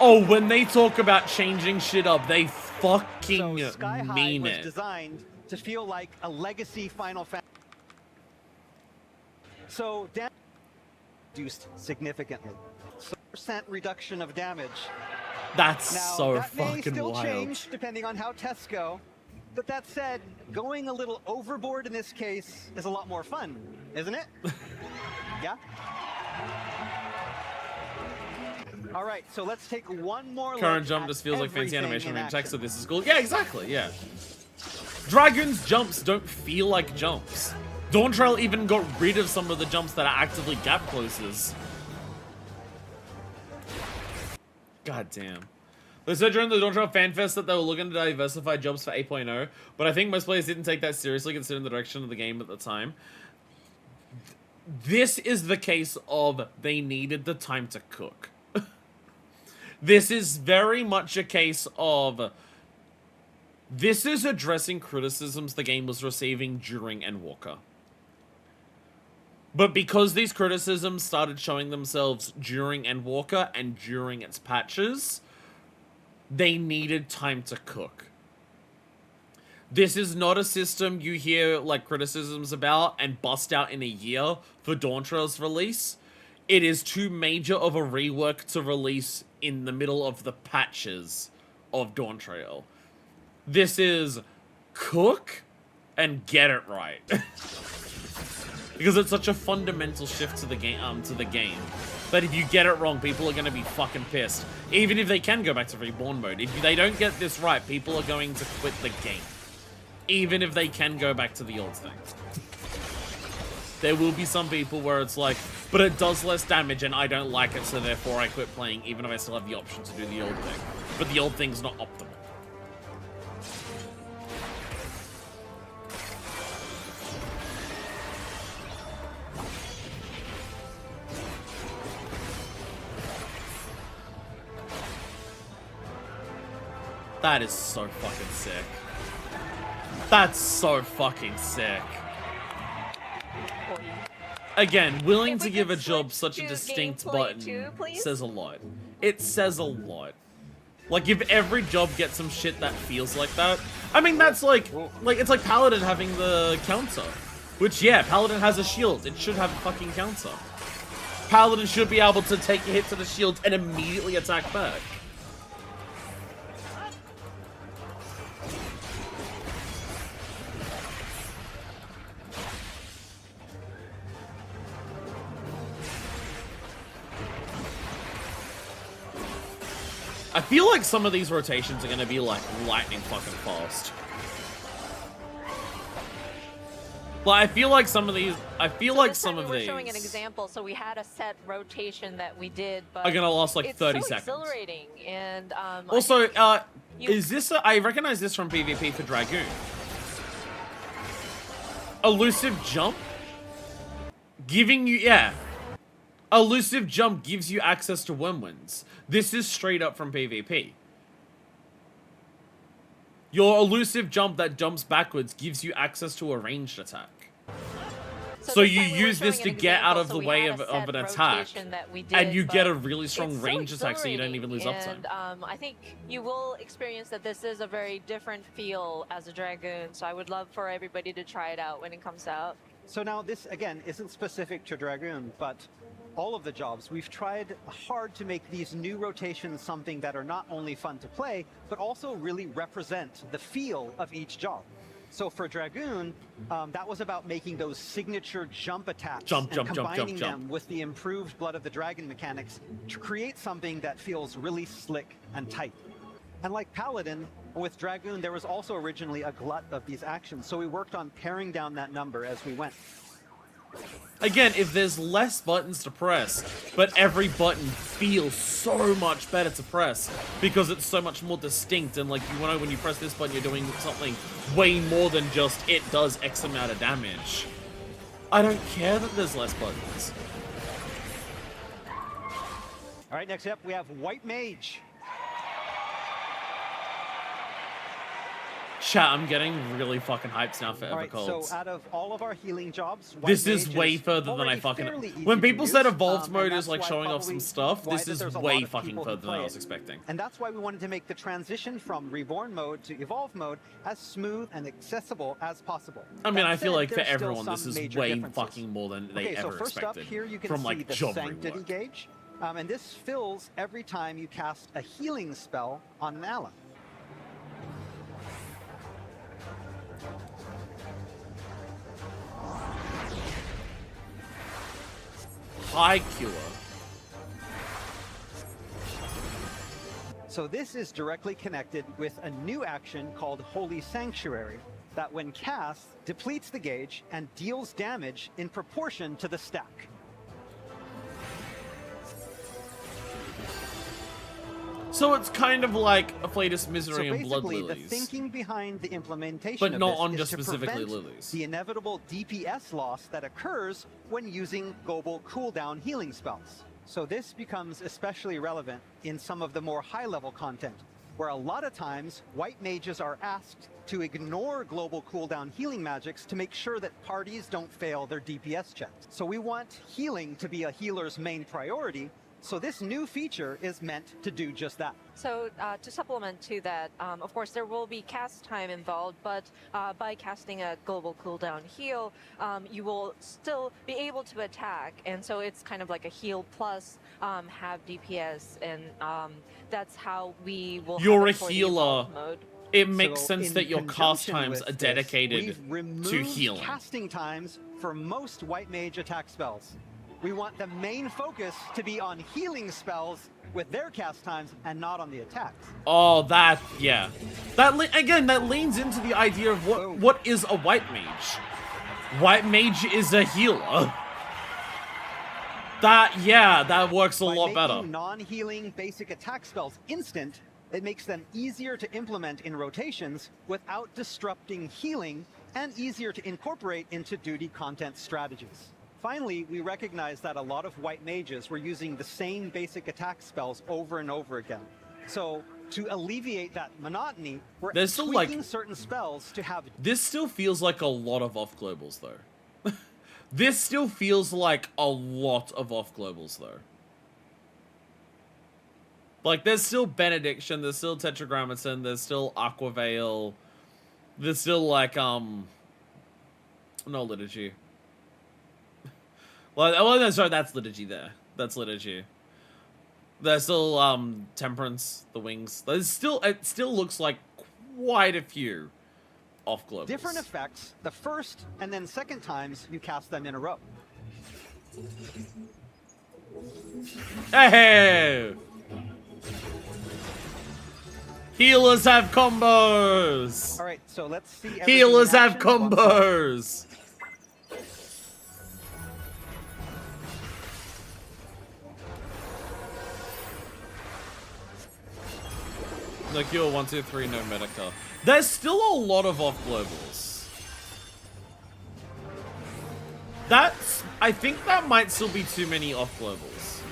Oh, when they talk about changing shit up, they fucking So Sky High mean was it. designed to feel like a legacy Final Fantasy. So damage reduced significantly. So percent reduction of damage. That's Now, so that may fucking still wild. change depending on how tests go. But that said, going a little overboard in this case is a lot more fun, isn't it? Yeah? All right, so let's take one more look. Current jump just feels like fancy animation range text, so this is cool. Yeah, exactly, yeah. Dragoon's jumps don't feel like jumps. Dawntrail even got rid of some of the jumps that are actively gap closes. God damn. They said during the Dawntrail FanFest that they were looking to diversify jobs for 8.0, but I think most players didn't take that seriously considering the direction of the game at the time. This is the case of they needed the time to cook. This is very much a case of... This is addressing criticisms the game was receiving during Endwalker. But because these criticisms started showing themselves during Endwalker and during its patches, they needed time to cook. This is not a system you hear like criticisms about and bust out in a year for Dawntrail's release. It is too major of a rework to release in the middle of the patches of Dawntrail. This is cook and get it right. Because it's such a fundamental shift to the game, that if you get it wrong, people are going to be fucking pissed. Even if they can go back to Reborn mode. If they don't get this right, people are going to quit the game. Even if they can go back to the old thing. There will be some people where it's like, but it does less damage and I don't like it, so therefore I quit playing, even if I still have the option to do the old thing. But the old thing's not optimal. That is so fucking sick. That's so fucking sick. Again, willing to give a job such a distinct button says a lot. It says a lot. Like, if every job gets some shit that feels like that, I mean, that's like it's like Paladin having the counter. Which, yeah, Paladin has a shield. It should have a fucking counter. Paladin should be able to take a hit to the shield and immediately attack back. I feel like some of these rotations are going to be like lightning fucking fast. Like, I feel like some of these, we're showing an example, so we had a set rotation that we did, but are going to last like 30 it's so seconds. Exhilarating, and also, is this I recognize this from PvP for Dragoon. Elusive jump? Giving you, yeah. Elusive jump gives you access to Wormwinds. This is straight up from PvP. Your elusive jump that jumps backwards gives you access to a ranged attack. So you use this to get out of the way of an attack, and you get a really strong range attack so you don't even lose uptime. And I think you will experience that this is a very different feel as a Dragoon, so I would love for everybody to try it out when it comes out. So now this, again, isn't specific to Dragoon, but all of the jobs, we've tried hard to make these new rotations something that are not only fun to play, but also really represent the feel of each job. So for Dragoon, that was about making those signature jump attacks and combining them with the improved Blood of the Dragon mechanics to create something that feels really slick and tight. And like Paladin, with Dragoon, there was also originally a glut of these actions, so we worked on paring down that number as we went. Again, if there's less buttons to press, but every button feels so much better to press because it's so much more distinct, and like, you know, when you press this button, you're doing something way more than just it does X amount of damage. I don't care that there's less buttons. All right, next up we have White Mage. Chat, I'm getting really fucking hyped now for Evercold. Alright, so out of all of our healing jobs, this is way further than I fucking... When people said Evolved mode is like showing off some stuff, this is way fucking further than I was expecting. And that's why we wanted to make the transition from Reborn mode to Evolve mode as smooth and accessible as possible. I mean, I feel like for everyone, this is way fucking more than they ever first expected up, here you can from see like the job Sanctity rework. gauge. And this fills every time you cast a healing spell on an ally. High Cure. So this is directly connected with a new action called Holy Sanctuary, that when cast, depletes the gauge and deals damage in proportion to the stack. So it's kind of like a Flatus Misery So and Blood basically, Lilies. the thinking behind the implementation But of not this on is just to specifically prevent Lilies. the inevitable DPS loss that occurs when using global cooldown healing spells. So this becomes especially relevant in some of the more high-level content, where a lot of times white mages are asked to ignore global cooldown healing magics to make sure that parties don't fail their DPS checks. So we want healing to be a healer's main priority, so this new feature is meant to do just that. So to supplement to that, of course, there will be cast time involved, but by casting a global cooldown heal, you will still be able to attack. And so it's kind of like a heal plus have DPS, and that's how we will You're a have it for the healer. evolved mode. It makes So sense in that your cast conjunction times with are this, dedicated we've removed to healing. casting times for most white mage attack spells. We want the main focus to be on healing spells with their cast times and not on the attacks. Oh, that, yeah. Again, that leans into the idea of what is a white mage. White mage is a healer. That works a lot better. By making non-healing basic attack spells instant, it makes them easier to implement in rotations without disrupting healing, and easier to incorporate into duty content strategies. Finally, we recognize that a lot of white mages were using the same basic attack spells over and over again. So, to alleviate that monotony, we're There's still, tweaking certain spells to have... This still feels like a lot of off-globals, though. This still feels like a lot of off-globals, though. Like, there's still Benediction, there's still Tetragrammaton, there's still Aquaveil, there's still, like, no, Liturgy. Well, no, sorry, that's Liturgy there. That's Liturgy. There's still, Temperance, the Wings. There's still, it still looks like quite a few off-globals. different effects the first and then second times you cast them in a row. Hey! Healers have combos! Alright, so let's see. Healers have everything in action. combos! No cure, 1, 2, 3, no Medica. There's still a lot of off-globals. I think that might still be too many off-globals.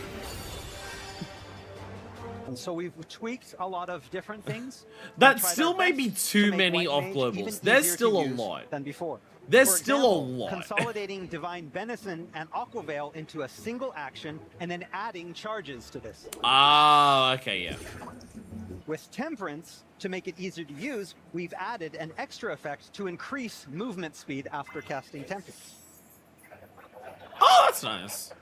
And so we've tweaked a lot of different things. That still may be too many off-globals. There's still a lot. Than before. There's For still example, a lot. Consolidating Divine Benison and Aquaveil into a single action and then adding charges to this. Ah, okay, yeah. With Temperance, to make it easier to use, we've added an extra effect to increase movement speed after casting Temperance. Oh, that's nice.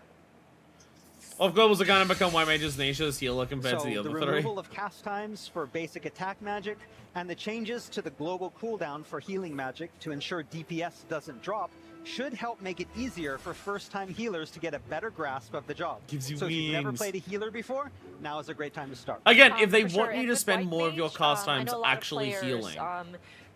Off-globals are going to become white mages niches healer compared to the other the three. removal of cast times for basic attack magic and the changes to the global cooldown for healing magic to ensure DPS doesn't drop should help make it easier for first-time healers to get a better grasp of the job. Gives you so if you've never wings. played a healer before, now is a great time to start. Again, if they For want sure, you and to with spend White more of your Mage, cast I times know a lot of actually players, healing,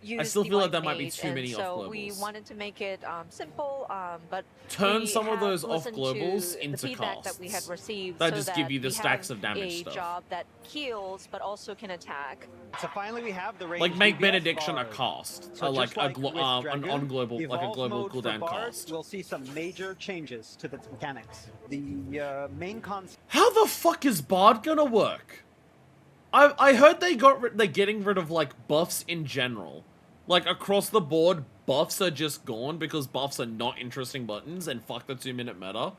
use still the feel like White there might be Mage, too and many so we off-globals. wanted to make it simple, but Turn we some of have those listened to off-globals the into feedback that we had casts. received, That so just that give you the we stacks have of damage a stuff. job that heals but also can attack. So finally we have the range Like, make DPS Benediction a bar. cast. So Like, just like with an Dragoon, on-global, like a Evolve global mode for cooldown bards, cast. We'll see some major changes to the mechanics. The main concept. How the fuck is Bard gonna work? I heard they're getting rid of, like, buffs in general. Like, across the board, buffs are just gone because buffs are not interesting buttons and fuck the 2-minute meta.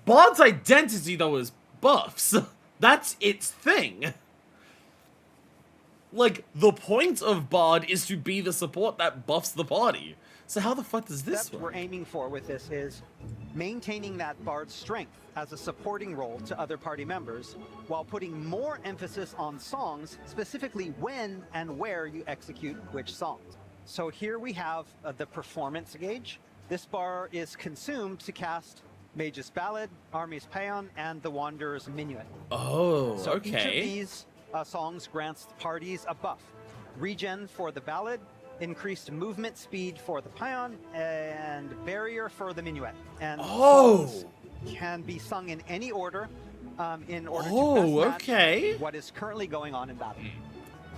Bard's identity, though, is buffs. That's its thing. Like, the point of Bard is to be the support that buffs the party. So how the fuck does this What work? we're aiming for with this is maintaining that bard's strength as a supporting role to other party members, while putting more emphasis on songs, specifically when and where you execute which songs. So here we have the performance gauge. This bar is consumed to cast Mage's Ballad, Army's Paean, and the Wanderer's Minuet. Oh, so okay. Each of these songs grants the parties a buff. Regen for the Ballad, increased movement speed for the Paean, and Barrier for the Minuet. And songs can be sung in any order in order to best match what is currently going on in battle.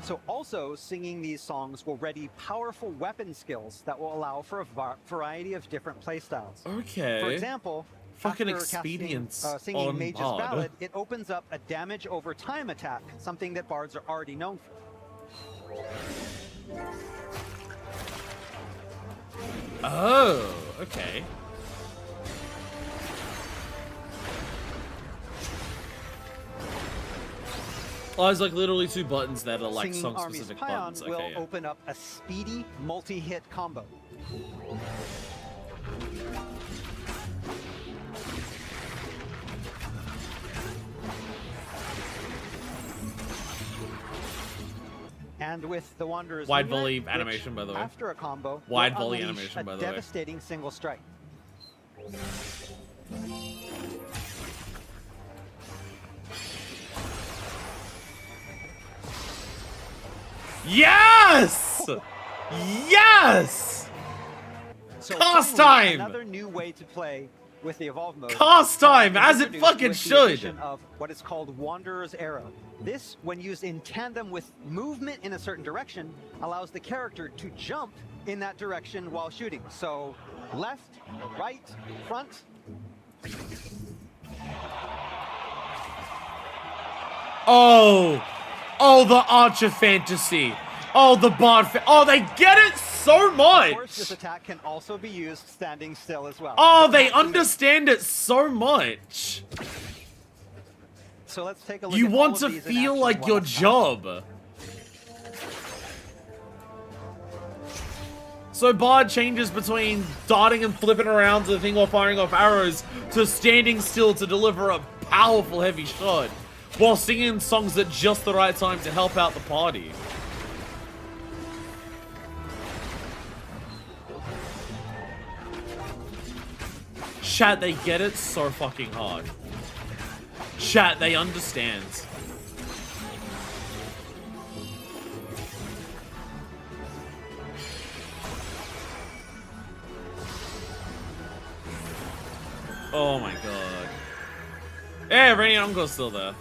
So also, singing these songs will ready powerful weapon skills that will allow for a variety of different playstyles. Okay. For example, fucking after expedience singing on Mage's Bard. Ballad, it opens up a damage over time attack, something that bards are already known for. Oh, okay. Oh, there's like literally 2 buttons that are like Singing Army's song-specific Paean buttons. Okay, will yeah. open up a speedy multi-hit combo. And with the Wanderer's Wide Minuet, volley which, animation, by the way. After a combo, Wide will volley unleash animation, a by the way. devastating single strike. Yes! Yes! So Cast finally, time! Another new way to play with the evolve mode. Cast time, is as it introduced fucking with the should. addition Of what is called Wanderer's Arrow. This, when used in tandem with movement in a certain direction, allows the character to jump in that direction while shooting. So, left, right, front. Oh, the Archer fantasy. Oh, the Bard oh, they get it so much. Of course, this attack can also be used standing still as well. Oh, they understand it so much. So let's take a look You at want all to of these in feel action like one your at a time. job. So Bard changes between darting and flipping around to the thing while firing off arrows to standing still to deliver a powerful heavy shot while singing songs at just the right time to help out the party. Chat, they get it so fucking hard. Chat, they understand. Oh my god. Hey, Rainy Uncle's still there.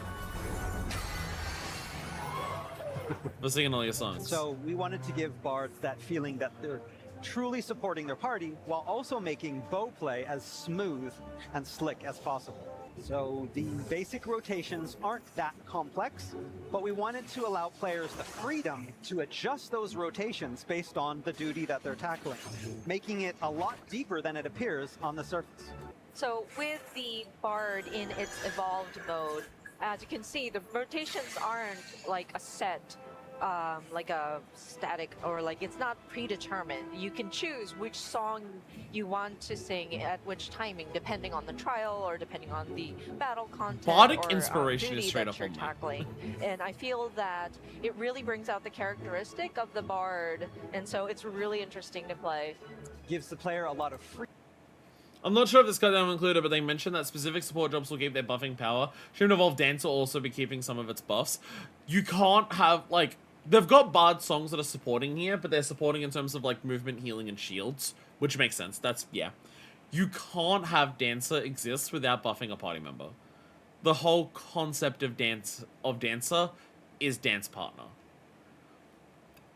We're singing all your songs. So we wanted to give bards that feeling that they're truly supporting their party while also making bow play as smooth and slick as possible. So the basic rotations aren't that complex, but we wanted to allow players the freedom to adjust those rotations based on the duty that they're tackling, making it a lot deeper than it appears on the surface. So with the Bard in its evolved mode, as you can see, the rotations aren't like a set, like a static, or like it's not predetermined. You can choose which song you want to sing at which timing, depending on the trial or depending on the battle content Bardic or inspiration duty is straight that up you're on me. tackling. And I feel that it really brings out the characteristic of the Bard, and so it's really interesting to play. Gives the player a lot of freedom. I'm not sure if this got them included, but they mentioned that specific support jobs will keep their buffing power. Shouldn't Evolve Dance will also be keeping some of its buffs. You can't have, like, they've got Bard songs that are supporting here, but they're supporting in terms of, like, movement, healing, and shields, which makes sense. That's, yeah. You can't have Dancer exist without buffing a party member. The whole concept of Dancer is Dance Partner.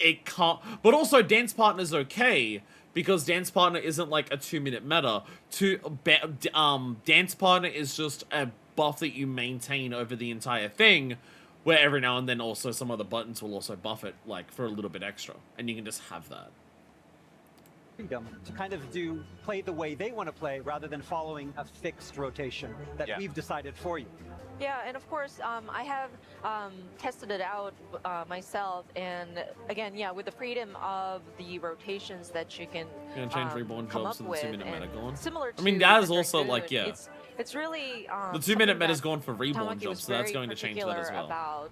It can't, but also Dance Partner's okay, because Dance Partner isn't like a 2-minute meta. Dance Partner is just a buff that you maintain over the entire thing, where every now and then also some other buttons will also buff it, like, for a little bit extra. And you can just have that. Freedom to kind of play the way they want to play rather than following a fixed rotation that we've decided for you. Yeah, and of course, I have tested it out myself, and again, yeah, with the freedom of the rotations that you can Gonna change Reborn come jobs up to the with, 2-minute meta and gone. similar to I mean, that is the also, Dragoon, like, yeah. It's really The 2-minute something meta's that gone for Reborn Tamaki jobs, was so that's very going to change that as particular well. About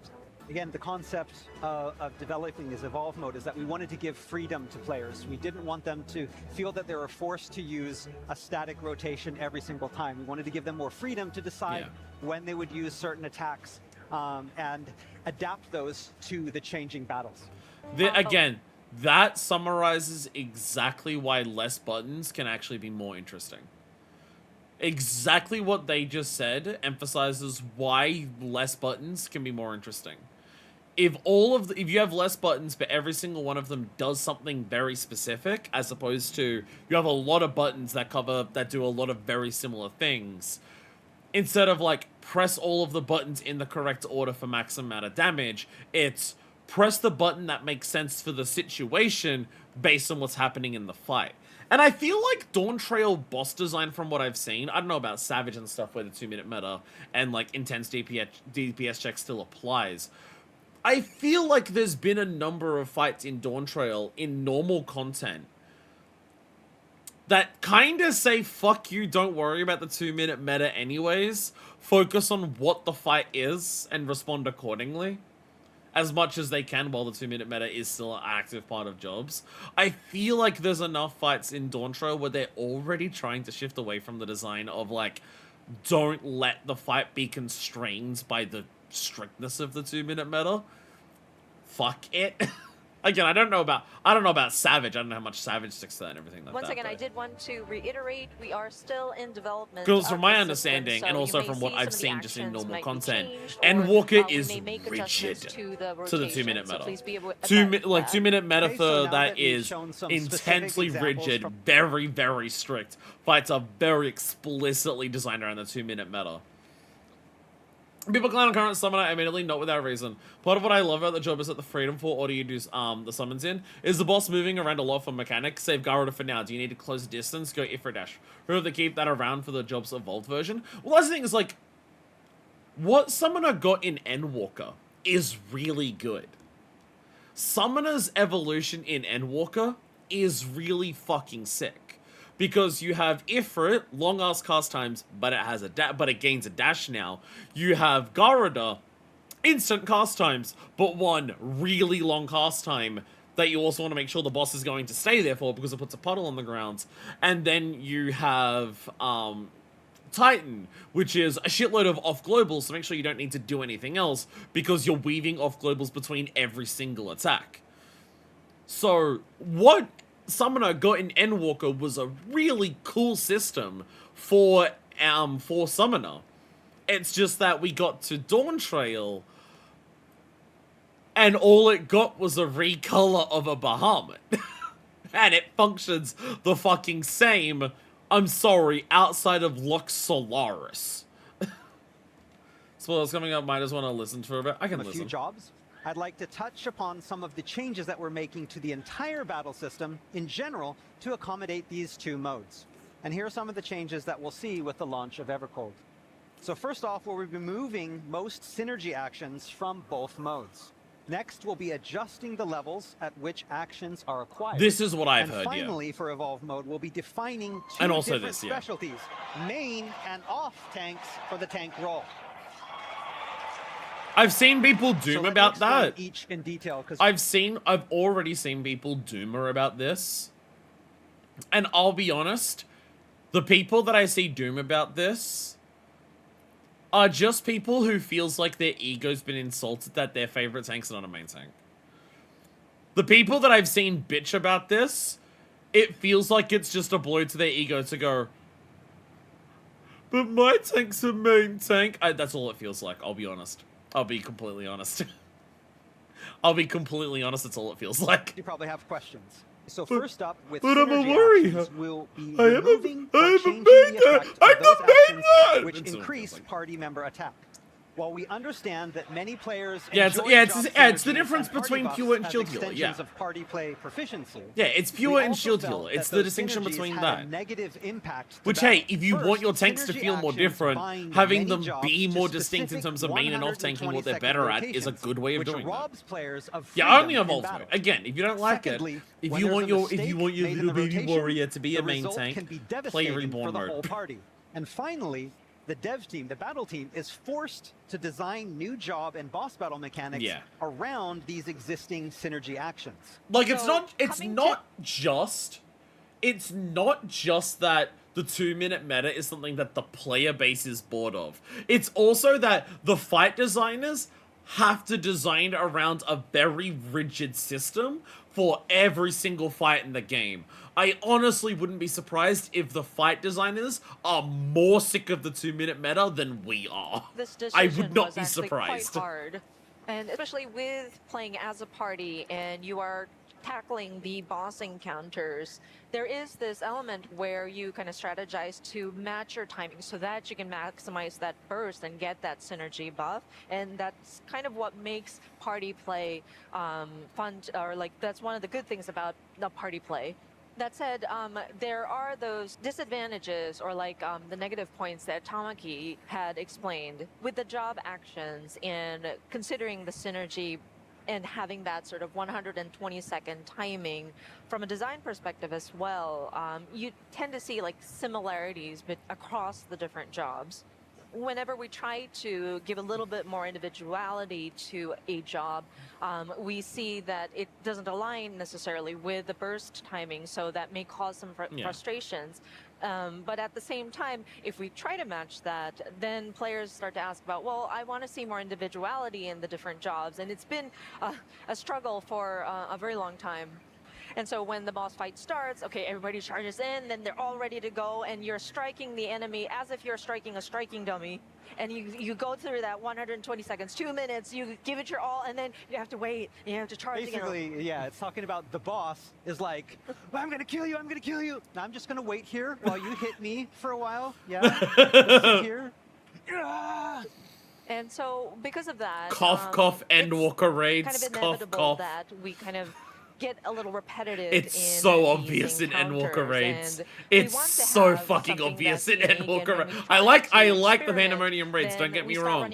again, the concept of developing this evolve mode is that we wanted to give freedom to players. We didn't want them to feel that they were forced to use a static rotation every single time. We wanted to give them more freedom to decide when they would use certain attacks and adapt those to the changing battles. Again, that summarizes exactly why less buttons can actually be more interesting. Exactly what they just said emphasizes why less buttons can be more interesting. If you have less buttons, but every single one of them does something very specific, as opposed to you have a lot of buttons that do a lot of very similar things, instead of like press all of the buttons in the correct order for maximum amount of damage, it's press the button that makes sense for the situation based on what's happening in the fight. And I feel like Dawntrail boss design, from what I've seen, I don't know about Savage and stuff where the 2-minute meta and like intense DPS check still applies. I feel like there's been a number of fights in Dawntrail in normal content that kind of say, fuck you, don't worry about the 2-minute meta anyways. Focus on what the fight is and respond accordingly as much as they can while the 2-minute meta is still an active part of jobs. I feel like there's enough fights in Dawntrail where they're already trying to shift away from the design of like, don't let the fight be constrained by the strictness of the 2-minute meta. Fuck it. Again, I don't know about Savage. I don't know how much Savage sticks to that and everything like that. Once again, I did want to reiterate, we are still in development. Because from my understanding, and also from what I've seen just in normal content, Endwalker is rigid to the 2-minute meta. Like 2-minute meta for that is intensely rigid, very, very strict. Fights are very explicitly designed around the 2-minute meta. People clown on current summoner immediately, not without reason. Part of what I love about the job is that the freedom for order you do the summons in is the boss moving around a lot for mechanics. Save Garroter for now. Do you need to close distance? Go Ifrit Dash. Remember to keep that around for the job's evolved version. Well, that's the thing is like, what Summoner got in Endwalker is really good. Summoner's evolution in Endwalker is really fucking sick. Because you have Ifrit, long ass cast times, but it gains a dash now. You have Garuda, instant cast times, but one really long cast time that you also want to make sure the boss is going to stay there for because it puts a puddle on the ground. And then you have Titan, which is a shitload of off globals, so make sure you don't need to do anything else because you're weaving off globals between every single attack. So what Summoner got in Endwalker was a really cool system for Summoner. It's just that we got to Dawntrail and all it got was a recolor of a Bahamut. And it functions the fucking same, I'm sorry, outside of Lux Solaris. So what's coming up, might just want to listen for a bit. I can listen. A few jobs. I'd like to touch upon some of the changes that we're making to the entire battle system in general to accommodate these two modes. And here are some of the changes that we'll see with the launch of Evercold. So first off, we'll be removing most synergy actions from both modes. Next, we'll be adjusting the levels at which actions are acquired. This is what I've heard, yeah. And finally, for Evolve mode, we'll be defining two and also different specialties, main and off tanks for the tank role. I've seen people doom about that. Each in detail, I've already seen people doomer about this. And I'll be honest, the people that I see doom about this are just people who feels like their ego's been insulted that their favorite tank's not a main tank. The people that I've seen bitch about this, it feels like it's just a blow to their ego to go, but my tank's a main tank. That's all it feels like, I'll be honest. I'll be completely honest. I'll be completely honest, that's all it feels like. You probably have questions. So first up, with synergy actions, we'll be removing or changing the effect of those actions which increase party member attack. While we understand that many players it's the difference between pure and shield healer. Yeah. Of party play proficiency. Yeah, it's pure and shield healer. It's the distinction between that. Negative impact. Which, hey, if you want your tanks to feel more different, having them be more distinct in terms of main and off tanking what they're better at is a good way of doing that. Yeah, only evolve mode. Again, if you don't like it, if you want your little baby warrior to be a main tank, play Reborn mode. And finally, the dev team, the battle team, is forced to design new job and boss battle mechanics around these existing synergy actions. Like, it's not just that the 2-minute meta is something that the player base is bored of. It's also that the fight designers have to design around a very rigid system for every single fight in the game. I honestly wouldn't be surprised if the fight designers are more sick of the 2-minute meta than we are. This I would not be was actually surprised. quite hard. And especially with playing as a party and you are tackling the boss encounters, there is this element where you kind of strategize to match your timing so that you can maximize that burst and get that synergy buff. And that's kind of what makes party play fun, or like that's one of the good things about the party play. That said, there are those disadvantages or like the negative points that Tamaki had explained with the job actions and considering the synergy and having that sort of 120-second timing from a design perspective as well. You tend to see like similarities across the different jobs. Whenever we try to give a little bit more individuality to a job, we see that it doesn't align necessarily with the burst timing, so that may cause some frustrations. But at the same time, if we try to match that, then players start to ask about, well, I want to see more individuality in the different jobs. And it's been a struggle for a very long time. And so when the boss fight starts, okay, everybody charges in, then they're all ready to go, and you're striking the enemy as if you're striking a striking dummy. And you go through that 120 seconds, 2 minutes, you give it your all, and then you have to wait, and you have to charge again. Basically, yeah, it's talking about the boss is like, well, I'm gonna kill you, I'm gonna kill you. Now I'm just gonna wait here while you hit me for a while. Yeah, let's sit here. And so because of that, Cough, Endwalker raids, kind of cough, inevitable cough. that we kind of get a little repetitive. It's in so obvious in Endwalker raids. It's so fucking obvious in Endwalker raids. I like the Pandemonium raids, don't get me wrong.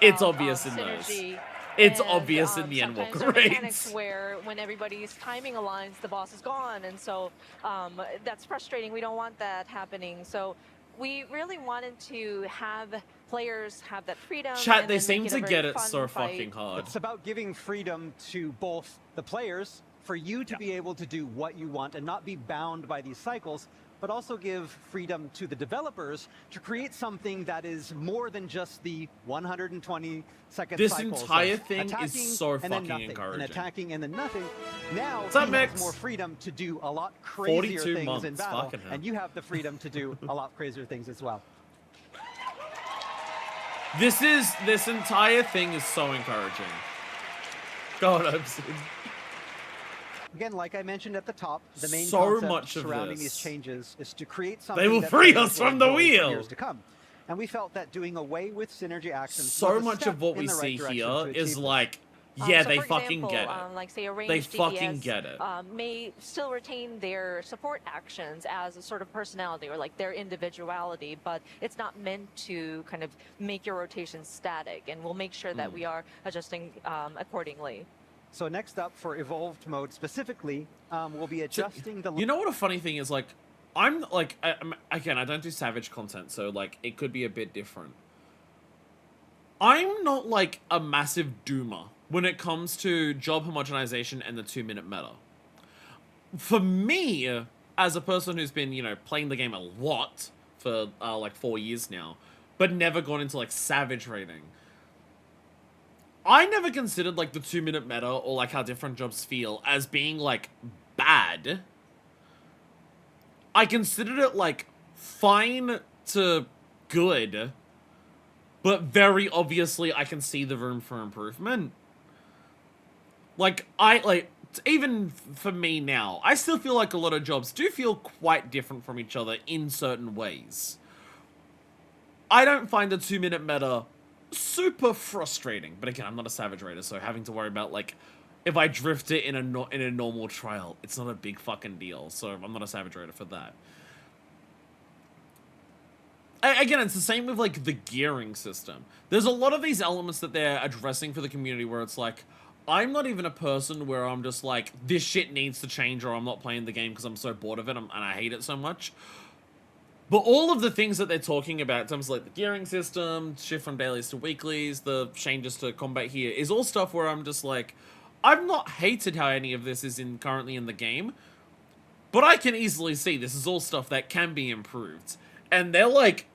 It's obvious in those. It's obvious in the Endwalker raids. Where when everybody's timing aligns, the boss is gone, and so that's frustrating. We don't want that happening. So we really wanted to have players have that freedom. Chat, they seem to get it so fucking hard. It's about giving freedom to both the players, for you to be able to do what you want and not be bound by these cycles, but also give freedom to the developers to create something that is more than just the 120-second This cycles entire of thing attacking is so and then fucking nothing, encouraging. and attacking and then nothing. Now What's up, he has Mix? more freedom to do a lot crazier 42 things months, in battle, fucking hell. and you have the freedom to do a lot crazier things as well. This entire thing is so encouraging. God, Obsidian. Again, like I mentioned at the top, the main So concept much of surrounding this. these changes is to create something They will that free players us will from the enjoy for wheel. years to come. And we felt that doing away with synergy actions So was a much step of what in we the right see direction here to is achieve like, So yeah, for they fucking example, get it. like say a They ranged fucking DPS, get it. may still retain their support actions as a sort of personality or like their individuality, but it's not meant to kind of make your rotation static, and we'll make sure that we are adjusting accordingly. So next up for evolved mode specifically, we'll be adjusting the... You know what a funny thing is, like, I'm like, again, I don't do Savage content, so like, it could be a bit different. I'm not like a massive doomer when it comes to job homogenization and the 2-minute meta. For me, as a person who's been, you know, playing the game a lot for like 4 years now, but never gone into like Savage raiding, I never considered like the 2-minute meta or like how different jobs feel as being like bad. I considered it like fine to good, but very obviously I can see the room for improvement. Like, even for me now, I still feel like a lot of jobs do feel quite different from each other in certain ways. I don't find the 2-minute meta super frustrating, but again, I'm not a Savage Raider, so having to worry about, like, if I drift it in a normal trial, it's not a big fucking deal, so I'm not a Savage Raider for that. Again, it's the same with, like, the gearing system. There's a lot of these elements that they're addressing for the community where it's like, I'm not even a person where I'm just like, this shit needs to change or I'm not playing the game because I'm so bored of it and I hate it so much. But all of the things that they're talking about, in terms of like the gearing system, shift from dailies to weeklies, the changes to combat here, is all stuff where I'm just like, I've not hated how any of this is currently in the game, but I can easily see this is all stuff that can be improved. And they're like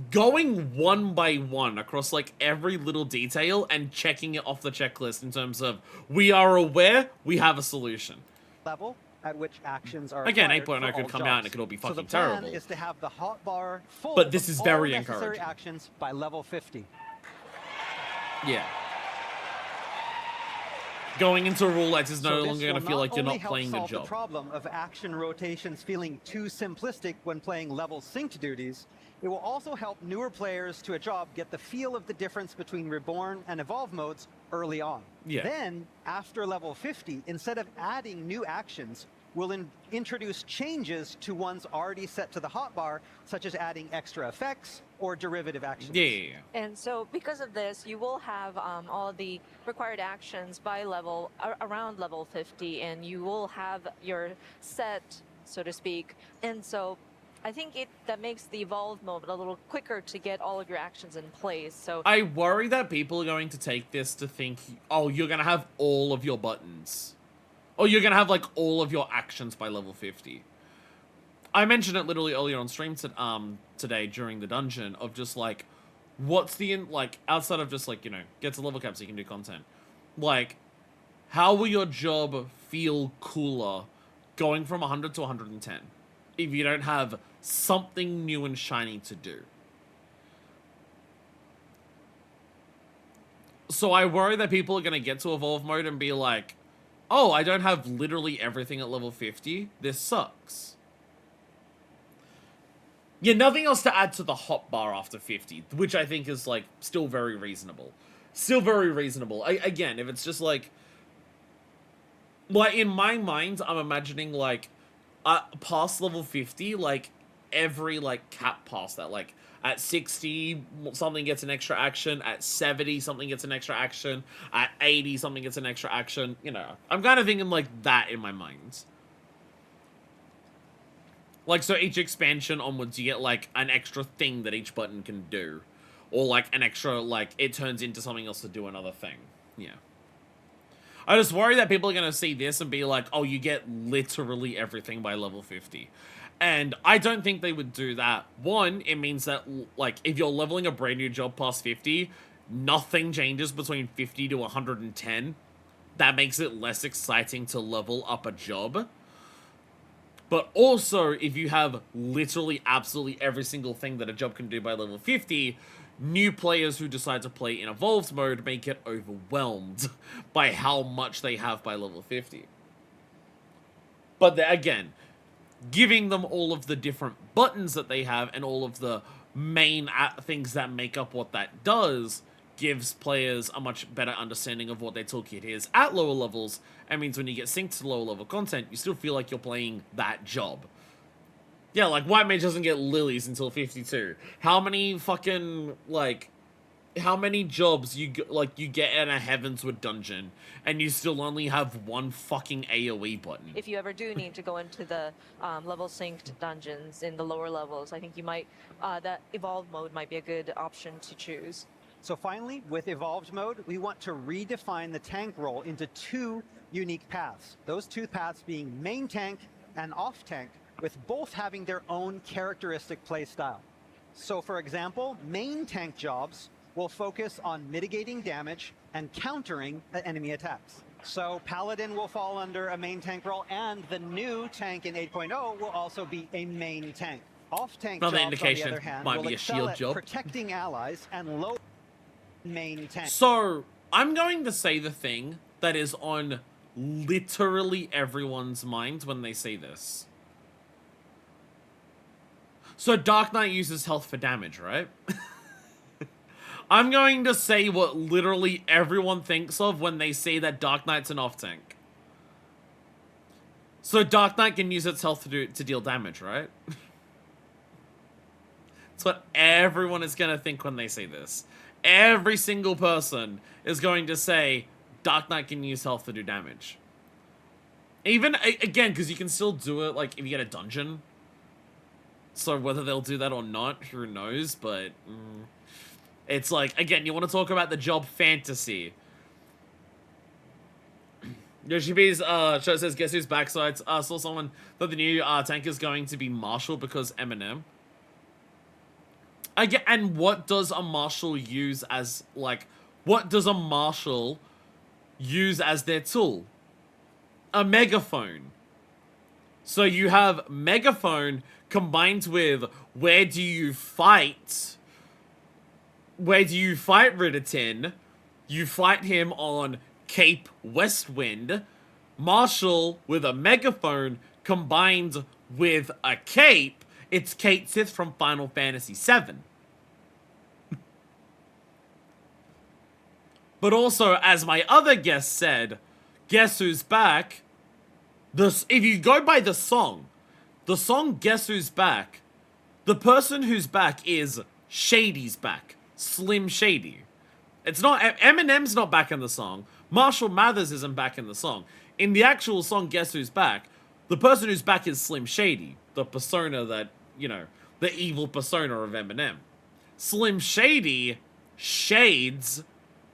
going one by one across like every little detail and checking it off the checklist in terms of, we are aware, we have a solution. Level at which actions are Again, required 8.0 for could all come jobs. out and it could all be So fucking the plan terrible. is to have the hotbar full But this of is all very necessary encouraging. actions by level 50. Yeah. Going into roulette is no So this longer going to will feel like you're only not help playing the solve job. The problem of action rotations feeling too simplistic when playing level synced duties. It will also help newer players to a job get the feel of the difference between Reborn and Evolve modes early on. Yeah. Then, after level 50, instead of adding new actions, we'll introduce changes to ones already set to the hotbar, such as adding extra effects or derivative actions. Yeah. And so because of this, you will have all the required actions by level, around level 50, and you will have your set, so to speak. And so I think that makes the Evolve mode a little quicker to get all of your actions in place. So I worry that people are going to take this to think, oh, you're going to have all of your buttons. Or you're going to have, like, all of your actions by level 50. I mentioned it literally earlier on stream today during the dungeon of just, like, what's the, like, outside of just, like, you know, get to level cap so you can do content. Like, how will your job feel cooler going from 100 to 110 if you don't have something new and shiny to do? So I worry that people are going to get to Evolve mode and be like, oh, I don't have literally everything at level 50. This sucks. Yeah, nothing else to add to the hotbar after 50, which I think is, like, still very reasonable. Still very reasonable. Again, if it's just, like, in my mind, I'm imagining, like, past level 50, like, every, like, cap past that, like, at 60, something gets an extra action. At 70, something gets an extra action. At 80, something gets an extra action. You know, I'm kind of thinking like that in my mind. Like, so each expansion onwards, you get like an extra thing that each button can do. Or like an extra, like, it turns into something else to do another thing. Yeah. I just worry that people are going to see this and be like, oh, you get literally everything by level 50. And I don't think they would do that. One, it means that, like, if you're leveling a brand new job past 50, nothing changes between 50 to 110. That makes it less exciting to level up a job. But also, if you have literally absolutely every single thing that a job can do by level 50, new players who decide to play in Evolved mode may get overwhelmed by how much they have by level 50. But again, giving them all of the different buttons that they have and all of the main things that make up what that does gives players a much better understanding of what their toolkit is at lower levels, and means when you get synced to lower level content, you still feel like you're playing that job. Yeah, like, White Mage doesn't get lilies until 52. How many fucking, like, how many jobs you get in a Heavensward dungeon, and you still only have one fucking AoE button? if you ever do need to go into the level synced dungeons in the lower levels, I think you might, that Evolve mode might be a good option to choose. So finally, with Evolved mode, we want to redefine the tank role into two unique paths. Those two paths being main tank and off tank, with both having their own characteristic playstyle. So for example, main tank jobs will focus on mitigating damage and countering enemy attacks. So Paladin will fall under a main tank role, and the new tank in 8.0 will also be a main tank. Off-tank jobs, on the other hand, might will be a excel shield at job. protecting allies and low main tank. So, I'm going to say the thing that is on literally everyone's mind when they say this. So Dark Knight uses health for damage, right? I'm going to say what literally everyone thinks of when they say that Dark Knight's an off-tank. So Dark Knight can use its health to deal damage, right? That's what everyone is going to think when they say this. Every single person is going to say Dark Knight can use health to do damage. Even, again, because you can still do it, like, if you get a dungeon. So whether they'll do that or not, who knows, but it's like, again, you want to talk about the job fantasy. Yoshibi's show says, guess who's backsides? Saw someone that the new tank is going to be Marshall because Eminem. Again, and what does a Marshall use as, like, what does a Marshall use as their tool? A megaphone. So you have megaphone combined with where do you fight Ridderton? You fight him on Cape Westwind. Marshall with a megaphone combined with a cape. It's Kate Sith from Final Fantasy VII. But also, as my other guest said, guess who's back? If you go by the song Guess Who's Back, the person who's back is Shady's back. Slim Shady. It's not, Eminem's not back in the song. Marshall Mathers isn't back in the song. In the actual song Guess Who's Back, the person who's back is Slim Shady. The persona that, you know, the evil persona of Eminem. Slim Shady shades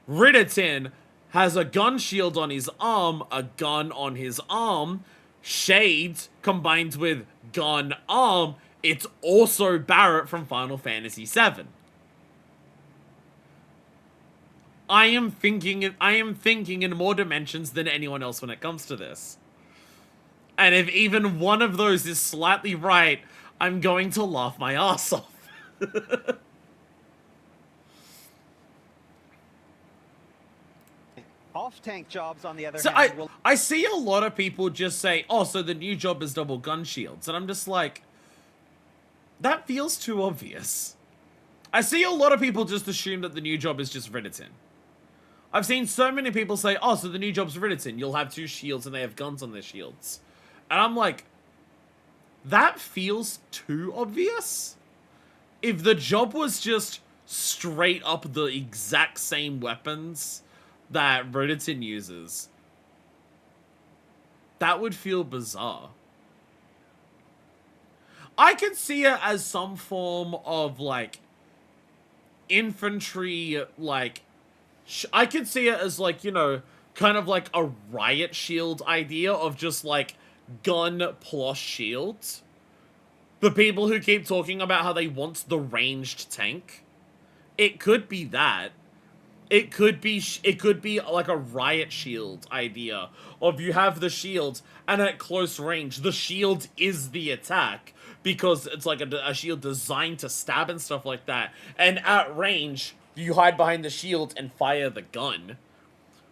Ridderton has a gun shield on his arm, a gun on his arm. Shades combined with gun arm. It's also Barrett from Final Fantasy VII. I am thinking in more dimensions than anyone else when it comes to this. And if even one of those is slightly right, I'm going to laugh my ass off. Off-tank jobs, on the other So hand, will... I see a lot of people just say, oh, so the new job is double gun shields. And I'm just like, that feels too obvious. I see a lot of people just assume that the new job is just Ridderton. I've seen so many people say, oh, so the new job's Ridderton. You'll have 2 shields and they have guns on their shields. And I'm like, that feels too obvious. If the job was just straight up the exact same weapons that Ridderton uses, that would feel bizarre. I could see it as some form of, like, infantry, like, I could see it as, like, you know, kind of like a riot shield idea of just, like, gun plus shields. The people who keep talking about how they want the ranged tank. It could be that. It could be like a riot shield idea of you have the shield and at close range, the shield is the attack because it's like a shield designed to stab and stuff like that. And at range, you hide behind the shield and fire the gun.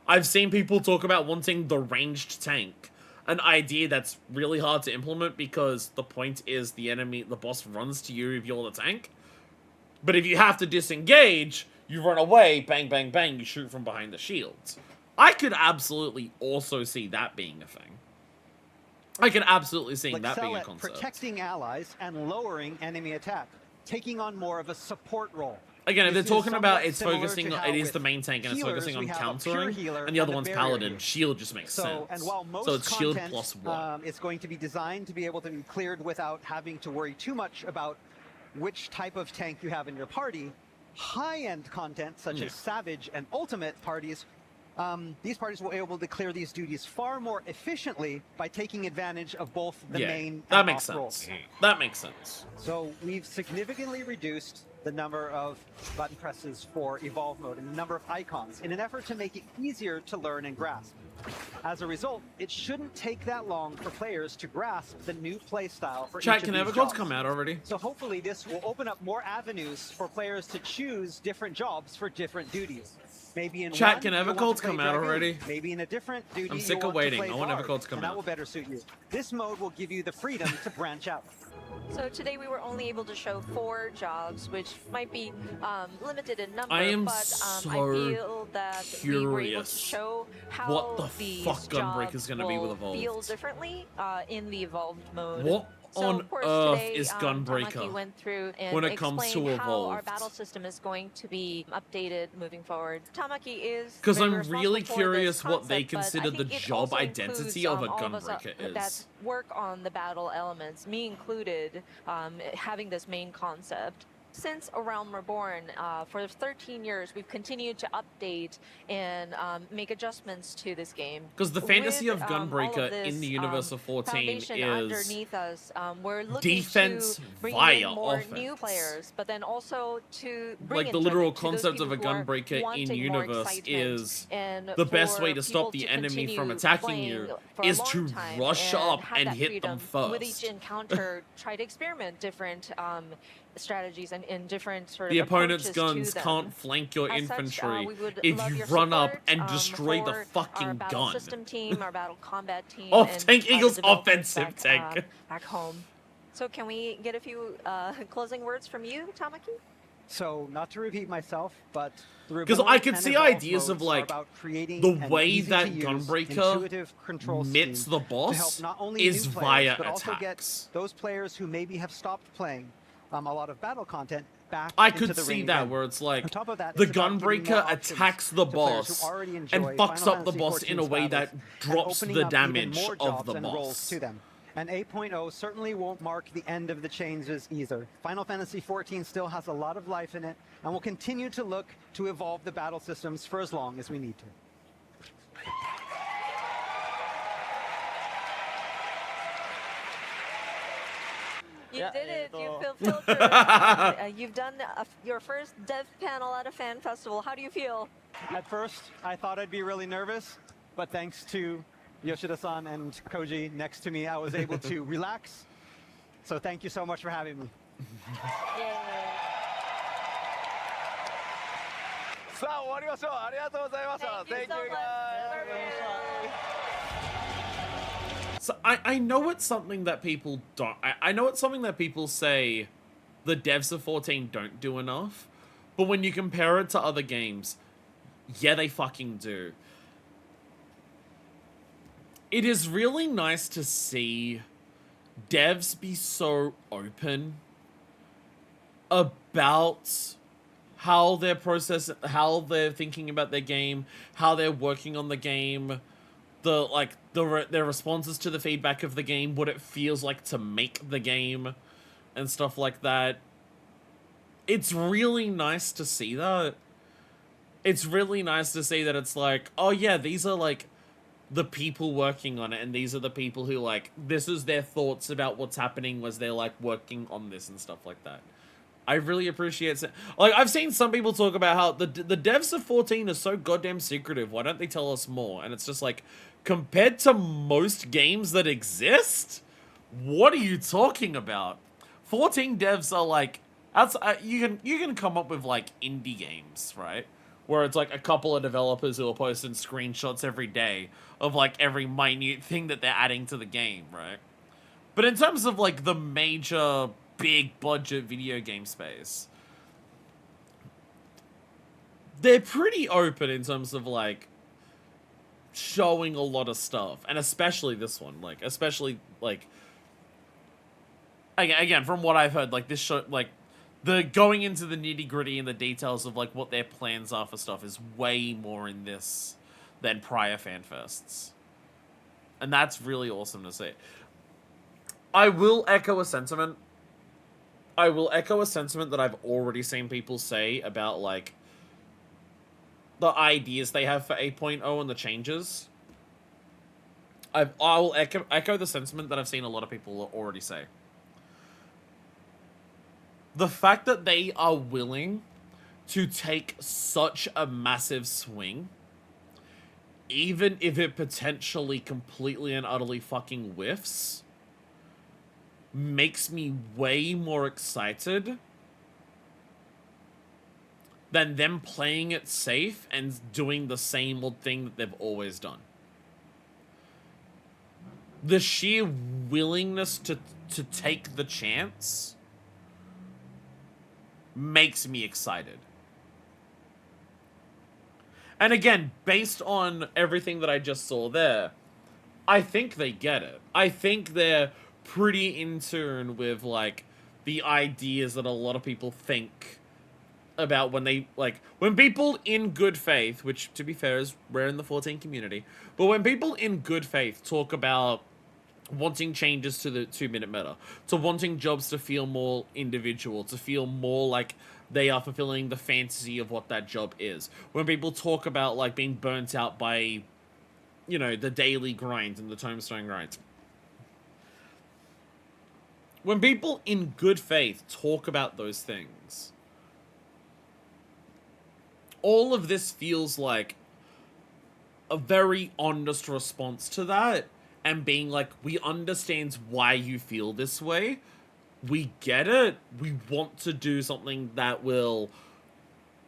I've seen people talk about wanting the ranged tank. An idea that's really hard to implement because the point is the boss runs to you if you're the tank. But if you have to disengage, you run away, bang, bang, bang, you shoot from behind the shields. I could absolutely also see that being a thing. I could absolutely see that being a concept. Protecting allies and lowering enemy attack, taking on more of a support role. Again, if they're talking about it's focusing on, it is the main tank and it's focusing on countering, and the other one's paladin, shield just makes sense. And while most so it's shield content, plus 1. It's going to be designed to be able to be cleared without having to worry too much about which type of tank you have in your party. High-end content, such as Savage and Ultimate parties, these parties will be able to clear these duties far more efficiently by taking advantage of both the main and off roles. That makes sense. So we've significantly reduced the number of button presses for Evolve mode and the number of icons in an effort to make it easier to learn and grasp. As a result, it shouldn't take that long for players to grasp the new playstyle for Chat, each of can these Evercodes jobs. come out already? So hopefully this will open up more avenues for players to choose different jobs for different duties. Maybe in Chat, one, can you'll want Evercodes to play come out Dragoon. already? Maybe in a different duty, I'm sick you'll of want to waiting. play I want Bard, Evercodes to come and out. that will better suit you. This mode will give you the freedom to branch out. So today we were only able to show 4 jobs, which might be limited in number, I am but so I feel that we were able to curious show how what the these fuck Gunbreaker's jobs gonna be with will Evolved. feel differently in the Evolved mode. What on of course, earth today, is Tamaki Gunbreaker went through and when it comes to explained how our Evolved? battle system is going to be updated moving forward. Tamaki is Because very I'm really responsible for curious this what they concept, but I consider the think it job also identity includes, of a all of us, Gunbreaker that is. work on the battle elements, me included, having this main concept. Since A Realm Reborn, for 13 years, we've continued to update and make adjustments to this game. Because the fantasy With, of all Gunbreaker this, in the universe of 14 foundation is underneath us, we're looking defense to bring via in more offense. new players, but then also to bring Like the literal enjoyment to those concept of a people who are Gunbreaker in wanting more universe excitement, is and the best for way to stop people the to enemy from continue attacking playing you for a is long to time rush and up have and that hit them freedom. With each first. encounter, try to experiment different strategies and different sort The of opponent's approaches guns to them. can't flank your As such, infantry we would if love you your run up support, and destroy the for our fucking battle gun. system team, our battle combat team, Off-tank and Eagle's the developers offensive back, tank. back home. So can we get a few closing words from you, Tamaki? So, not to repeat myself, but the Because Reborn I could and see Evolved ideas of modes are like about creating the an way that easy-to-use, Gunbreaker intuitive control meets scheme the to boss help not only is new players, via but also get attacks. those players who maybe have stopped playing a lot of battle content back I into could the see ring that again. where it's like On top of that, the it's about giving more Gunbreaker options attacks the to players boss who already and enjoy fucks Final up the boss Fantasy in a way 14's that battles, drops and the opening up even damage more of jobs the and roles boss. to them. And 8.0 certainly won't mark the end of the changes either. Final Fantasy XIV still has a lot of life in it, and will continue to look to evolve the battle systems for as long as we need to. You did it. You filtered. You've done your first dev panel at a fan festival. How do you feel? At first, I thought I'd be really nervous, but thanks to Yoshida-san and Koji next to me, I was able to relax. So thank you so much for having me. Thank you so much. So I know it's something that people don't. I know it's something that people say the devs of 14 don't do enough, but when you compare it to other games, yeah, they fucking do. It is really nice to see devs be so open about how they're how they're thinking about their game, how they're working on the game, their responses to the feedback of the game, what it feels like to make the game, and stuff like that. It's really nice to see that. It's really nice to see that it's like, oh yeah, these are like the people working on it, and these are the people who like, this is their thoughts about what's happening as they're like working on this and stuff like that. I really appreciate it. Like, I've seen some people talk about how the devs of 14 are so goddamn secretive. Why don't they tell us more? And it's just like, compared to most games that exist, what are you talking about? 14 devs are like, you can come up with like indie games, right? Where it's like a couple of developers who are posting screenshots every day of like every minute thing that they're adding to the game, right? But in terms of like the major big budget video game space, they're pretty open in terms of like showing a lot of stuff, and especially this one, like especially like again from what I've heard, like this show, like the going into the nitty gritty and the details of like what their plans are for stuff is way more in this than prior fanfests, and that's really awesome to see. I will echo a sentiment that I've already seen people say about, like, the ideas they have for 8.0 and the changes. I'll echo the sentiment that I've seen a lot of people already say. The fact that they are willing to take such a massive swing, even if it potentially completely and utterly fucking whiffs, makes me way more excited than them playing it safe and doing the same old thing that they've always done. The sheer willingness to take the chance makes me excited. And again, based on everything that I just saw there, I think they get it. I think they're pretty in tune with, like, the ideas that a lot of people think about when they, like, when people in good faith, which, to be fair, is rare in the 14 community, but when people in good faith talk about wanting changes to the 2-minute meta, to wanting jobs to feel more individual, to feel more like they are fulfilling the fantasy of what that job is. When people talk about, like, being burnt out by, you know, the daily grind and the tombstone grind. When people in good faith talk about those things, all of this feels like a very honest response to that, and being like, we understand why you feel this way. We get it. We want to do something that will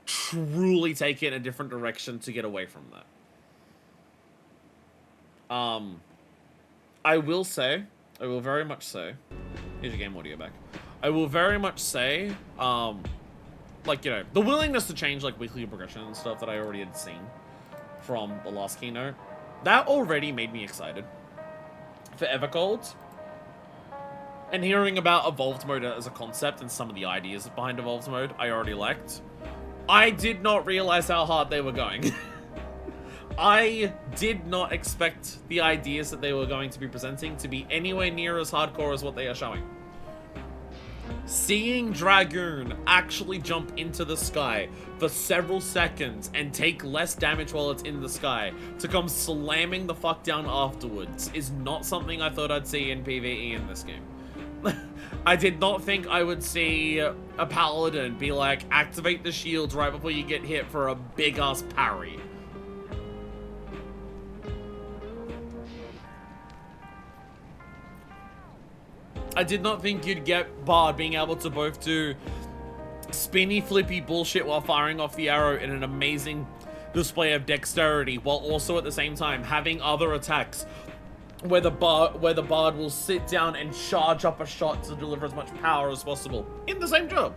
truly take it in a different direction to get away from that. I will very much say, here's your game audio back. I will very much say, like, you know, the willingness to change, like, weekly progression and stuff that I already had seen from the last keynote, that already made me excited for Evercold. And hearing about Evolved Mode as a concept and some of the ideas behind Evolved Mode, I already liked. I did not realize how hard they were going. I did not expect the ideas that they were going to be presenting to be anywhere near as hardcore as what they are showing. Seeing Dragoon actually jump into the sky for several seconds and take less damage while it's in the sky to come slamming the fuck down afterwards is not something I thought I'd see in PvE in this game. I did not think I would see a paladin be like, activate the shields right before you get hit for a big ass parry. I did not think you'd get Bard being able to both do spinny, flippy bullshit while firing off the arrow in an amazing display of dexterity, while also at the same time having other attacks where the Bard will sit down and charge up a shot to deliver as much power as possible in the same job.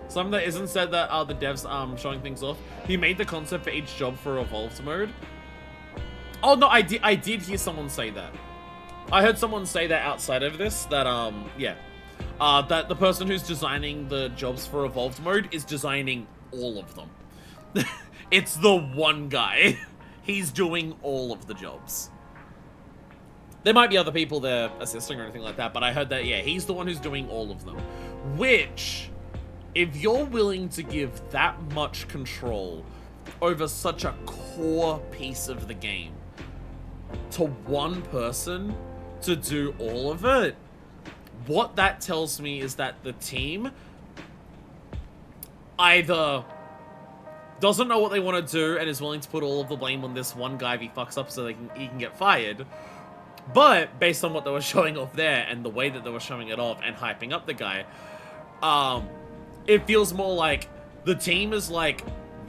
Something that isn't said that the devs showing things off. He made the concept for each job for Evolved Mode. Oh no, I did hear someone say that. I heard someone say that outside of this, that, that the person who's designing the jobs for Evolved Mode is designing all of them. It's the one guy. He's doing all of the jobs. There might be other people there assisting or anything like that, but I heard that, yeah, he's the one who's doing all of them. Which, if you're willing to give that much control over such a core piece of the game to one person to do all of it, what that tells me is that the team either doesn't know what they want to do and is willing to put all of the blame on this one guy if he fucks up so he can get fired, but based on what they were showing off there and the way that they were showing it off and hyping up the guy, it feels more like the team is like,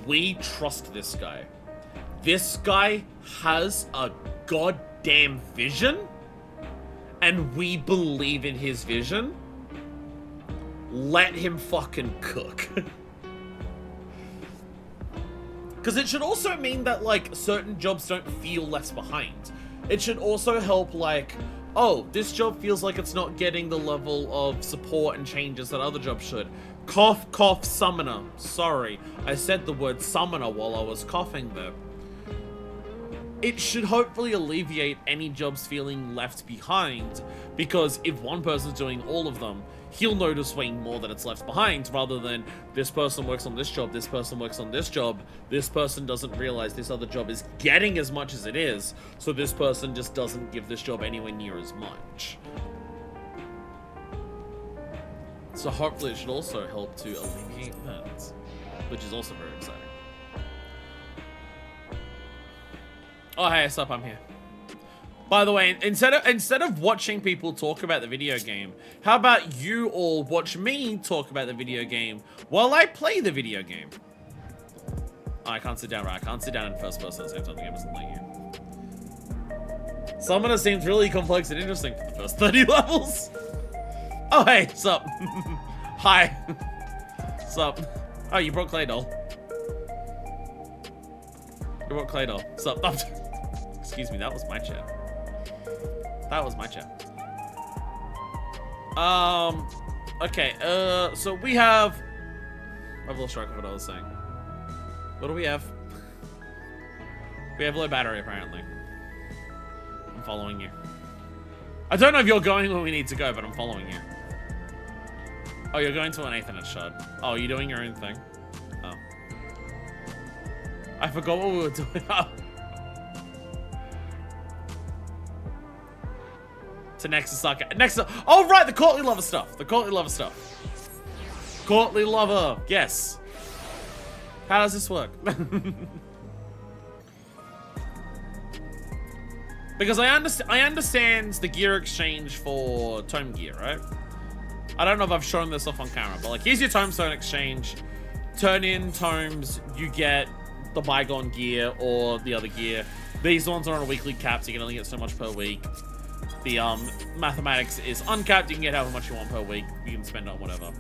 we trust this guy. This guy has a goddamn vision, and we believe in his vision. Let him fucking cook. Because it should also mean that, like, certain jobs don't feel left behind. It should also help, like, oh, this job feels like it's not getting the level of support and changes that other jobs should. Cough, cough, summoner. Sorry, I said the word summoner while I was coughing there. It should hopefully alleviate any jobs feeling left behind, because if one person's doing all of them, he'll notice way more that it's left behind, rather than this person works on this job, this person works on this job, this person doesn't realize this other job is getting as much as it is, so this person just doesn't give this job anywhere near as much. So hopefully it should also help to alleviate that, which is also very exciting. Oh, hey, what's up? I'm here. By the way, instead of watching people talk about the video game, how about you all watch me talk about the video game while I play the video game? Oh, I can't sit down, right? I can't sit down in first person at the same time. The game doesn't let you. Summoner seems really complex and interesting for the first 30 levels. Oh, hey, what's up? Hi. What's up? Oh, you brought Clay Doll. You brought Clay Doll. What's up? Excuse me, that was my chat. That was my chat. Okay, so we have... I've lost track of what I was saying. What do we have? We have low battery, apparently. I'm following you. I don't know if you're going where we need to go, but I'm following you. Oh, you're going to an Ethernet shard. Oh, you're doing your own thing. Oh. I forgot what we were doing. To Nexus Arcade. Nexus. Oh, right, the Courtly Lover stuff. The Courtly Lover stuff. Courtly Lover. Yes. How does this work? Because I understand the gear exchange for tome gear, right? I don't know if I've shown this off on camera, but like, here's your tomestone exchange. Turn in tomes, you get the bygone gear or the other gear. These ones are on a weekly cap, so you can only get so much per week. The mathematics is uncapped. You can get however much you want per week. You can spend it on whatever.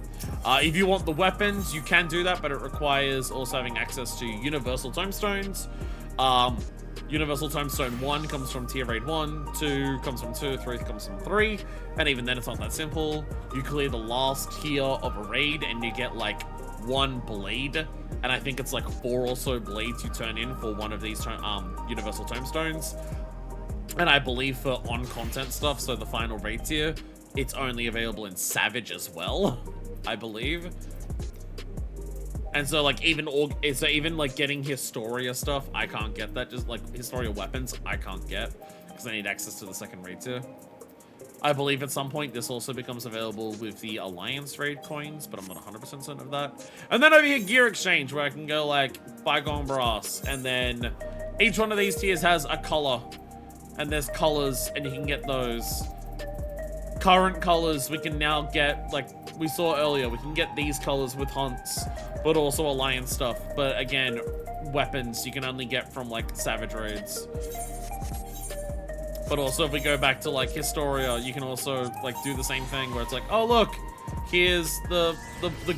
If you want the weapons, you can do that, but it requires also having access to universal tomestones. Universal Tomestone 1 comes from tier raid 1, 2 comes from 2, 3 comes from 3, and even then it's not that simple. You clear the last tier of a raid and you get like 1 blade, and I think it's like 4 or so blades you turn in for one of these universal tomestones. And I believe for on-content stuff, so the final raid tier, it's only available in Savage as well, I believe. And so like even like getting Historia stuff, I can't get that. Just like Historia weapons, I can't get because I need access to the second raid tier. I believe at some point this also becomes available with the Alliance raid coins, but I'm not 100% certain of that. And then over here, gear exchange, where I can go like bygone brass, and then each one of these tiers has a color, and there's colors, and you can get those. Current colors we can now get, like we saw earlier, we can get these colors with hunts, but also Alliance stuff. But again, weapons you can only get from like Savage raids. But also if we go back to like Historia, you can also like do the same thing where it's like, oh look, here's the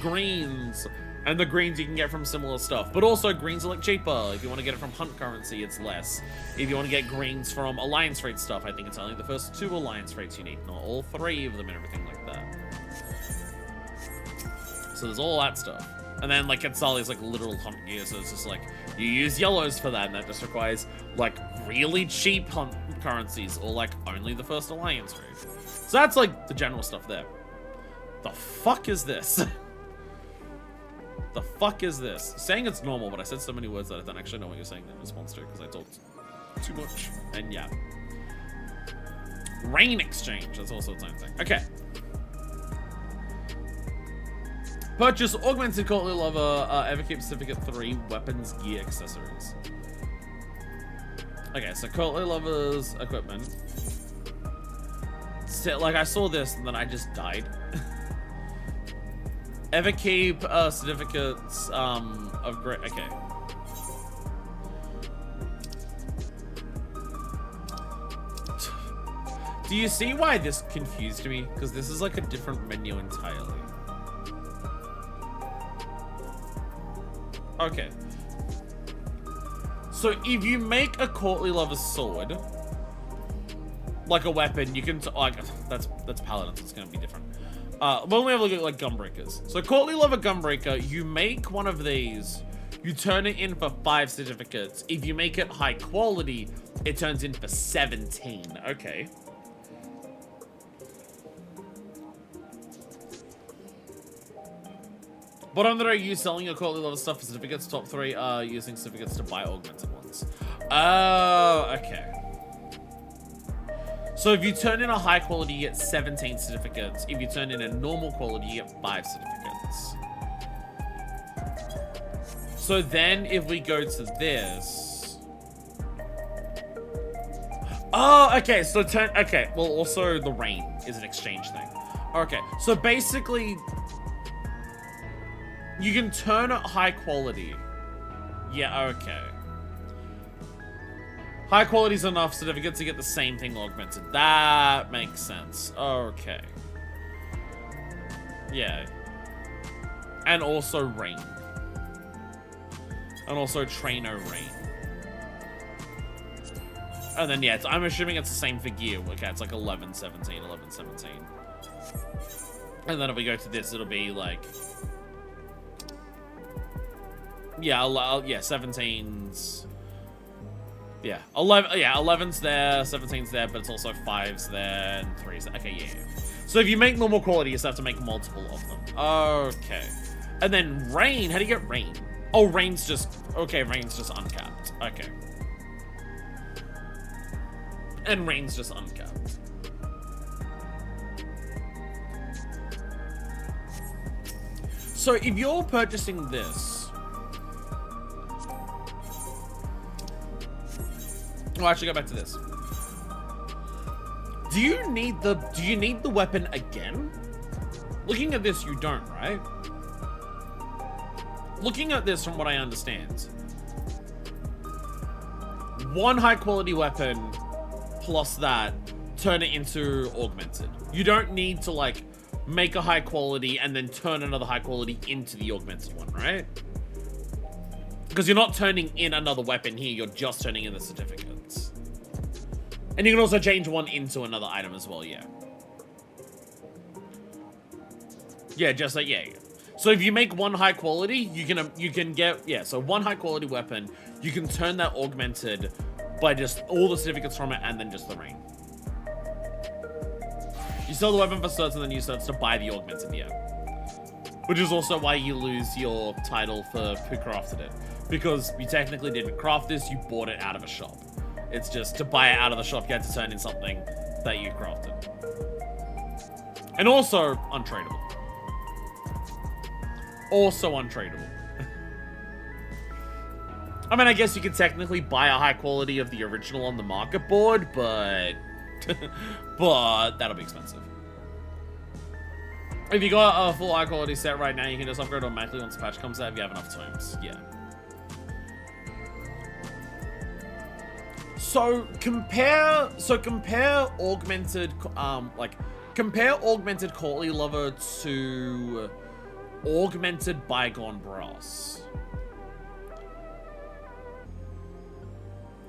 greens. And the greens you can get from similar stuff. But also greens are like cheaper. If you want to get it from hunt currency, it's less. If you want to get greens from Alliance rate stuff, I think it's only the first 2 Alliance rates you need, not all 3 of them and everything like that. So there's all that stuff. And then like Quetzal is like literal hunt gear, so it's just like you use yellows for that, and that just requires like really cheap hunt currencies or like only the first Alliance rate. So that's like the general stuff there. The fuck is this? The fuck is this? Saying it's normal, but I said so many words that I don't actually know what you're saying in response to it because I talked too much. And yeah. Rain exchange, that's also its own thing. Okay. Purchase augmented Courtly Lover, Everkeep Certificate 3 weapons, gear, accessories. Okay, so Courtly Lover's equipment. So, like I saw this and then I just died. Everkeep certificates of great. Okay. Do you see why this confused me? Because this is like a different menu entirely. Okay. So if you make a Courtly Lover sword, like a weapon, you can like that's paladins. It's gonna be different. When we have a look at like Gunbreakers. So Courtly Lover Gunbreaker, you make one of these, you turn it in for 5 certificates. If you make it high quality, it turns in for 17. Okay. Bottom 3, you selling your Courtly Lover stuff for certificates. Top 3 are using certificates to buy augmented ones. Oh, okay. So if you turn in a high quality, you get 17 certificates. If you turn in a normal quality, you get 5 certificates. So then if we go to this. Oh, okay. So okay. Well, also the rain is an exchange thing. Okay. So basically, you can turn it high quality. Yeah, okay. High quality is enough certificates to get the same thing augmented. That makes sense. Okay. Yeah. And also rain. And also Trainer rain. And then, yeah, I'm assuming it's the same for gear. Okay, it's like 11, 17, 11, 17. And then if we go to this, it'll be like... Yeah, 17's... Yeah, 11's there, 17's there, but it's also 5's there, and 3's there. Okay, yeah. So if you make normal quality, you just have to make multiple of them. Okay. And then rain, how do you get rain? Oh, rain's just... Okay, rain's just uncapped. Okay. And rain's just uncapped. So if you're purchasing this... Oh, actually, go back to this. Do you need the weapon again? Looking at this, you don't, right? Looking at this, from what I understand, one high quality weapon plus that, turn it into augmented. You don't need to like make a high quality and then turn another high quality into the augmented one, right? Because you're not turning in another weapon here, you're just turning in the certificates. And you can also change one into another item as well, yeah. Yeah, just like, yeah. So if you make one high quality, you can get, yeah, so one high quality weapon, you can turn that augmented by just all the certificates from it and then just the rain. You sell the weapon for certs and then use certs to buy the augmented, yeah. Which is also why you lose your title for who crafted it. Because you technically didn't craft this, you bought it out of a shop. It's just to buy it out of the shop, you had to turn in something that you crafted. And also untradeable. Also untradeable. I mean, I guess you could technically buy a high quality of the original on the market board, but... but that'll be expensive. If you got a full high quality set right now, you can just upgrade automatically once the patch comes out if you have enough tomes. Yeah. So compare augmented compare augmented Courtly Lover to augmented Bygone Brass.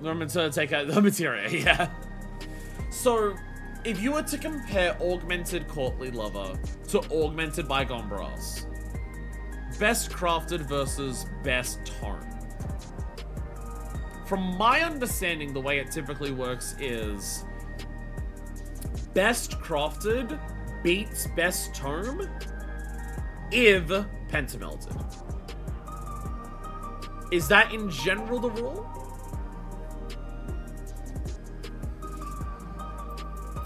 I'm to take out the materia, yeah. So if you were to compare augmented Courtly Lover to augmented Bygone Brass, best crafted versus best tome. From my understanding, the way it typically works is best crafted beats best tome if pentamelted. Is that in general the rule?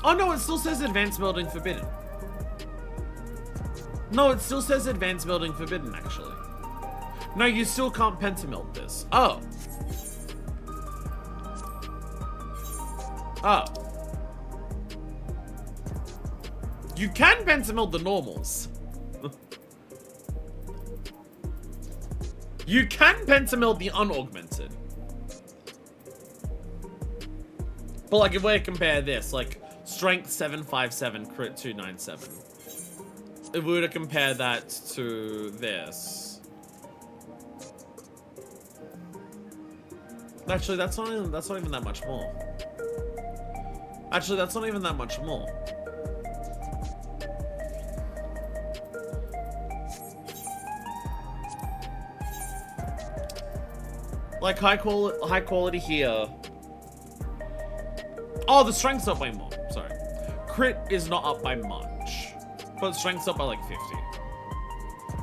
Oh no, it still says advanced building forbidden. No, it still says advanced building forbidden, actually. No, you still can't pentamelt this. Oh. Oh. You can pentamelt the normals. You can pentamelt the unaugmented. But like if we compare this, like strength 757, crit 297. If we were to compare that to this. Actually, that's not even that much more. Actually, that's not even that much more. Like high quality here. Oh, the strength's up by more. Sorry. Crit is not up by much. But strength's up by like 50.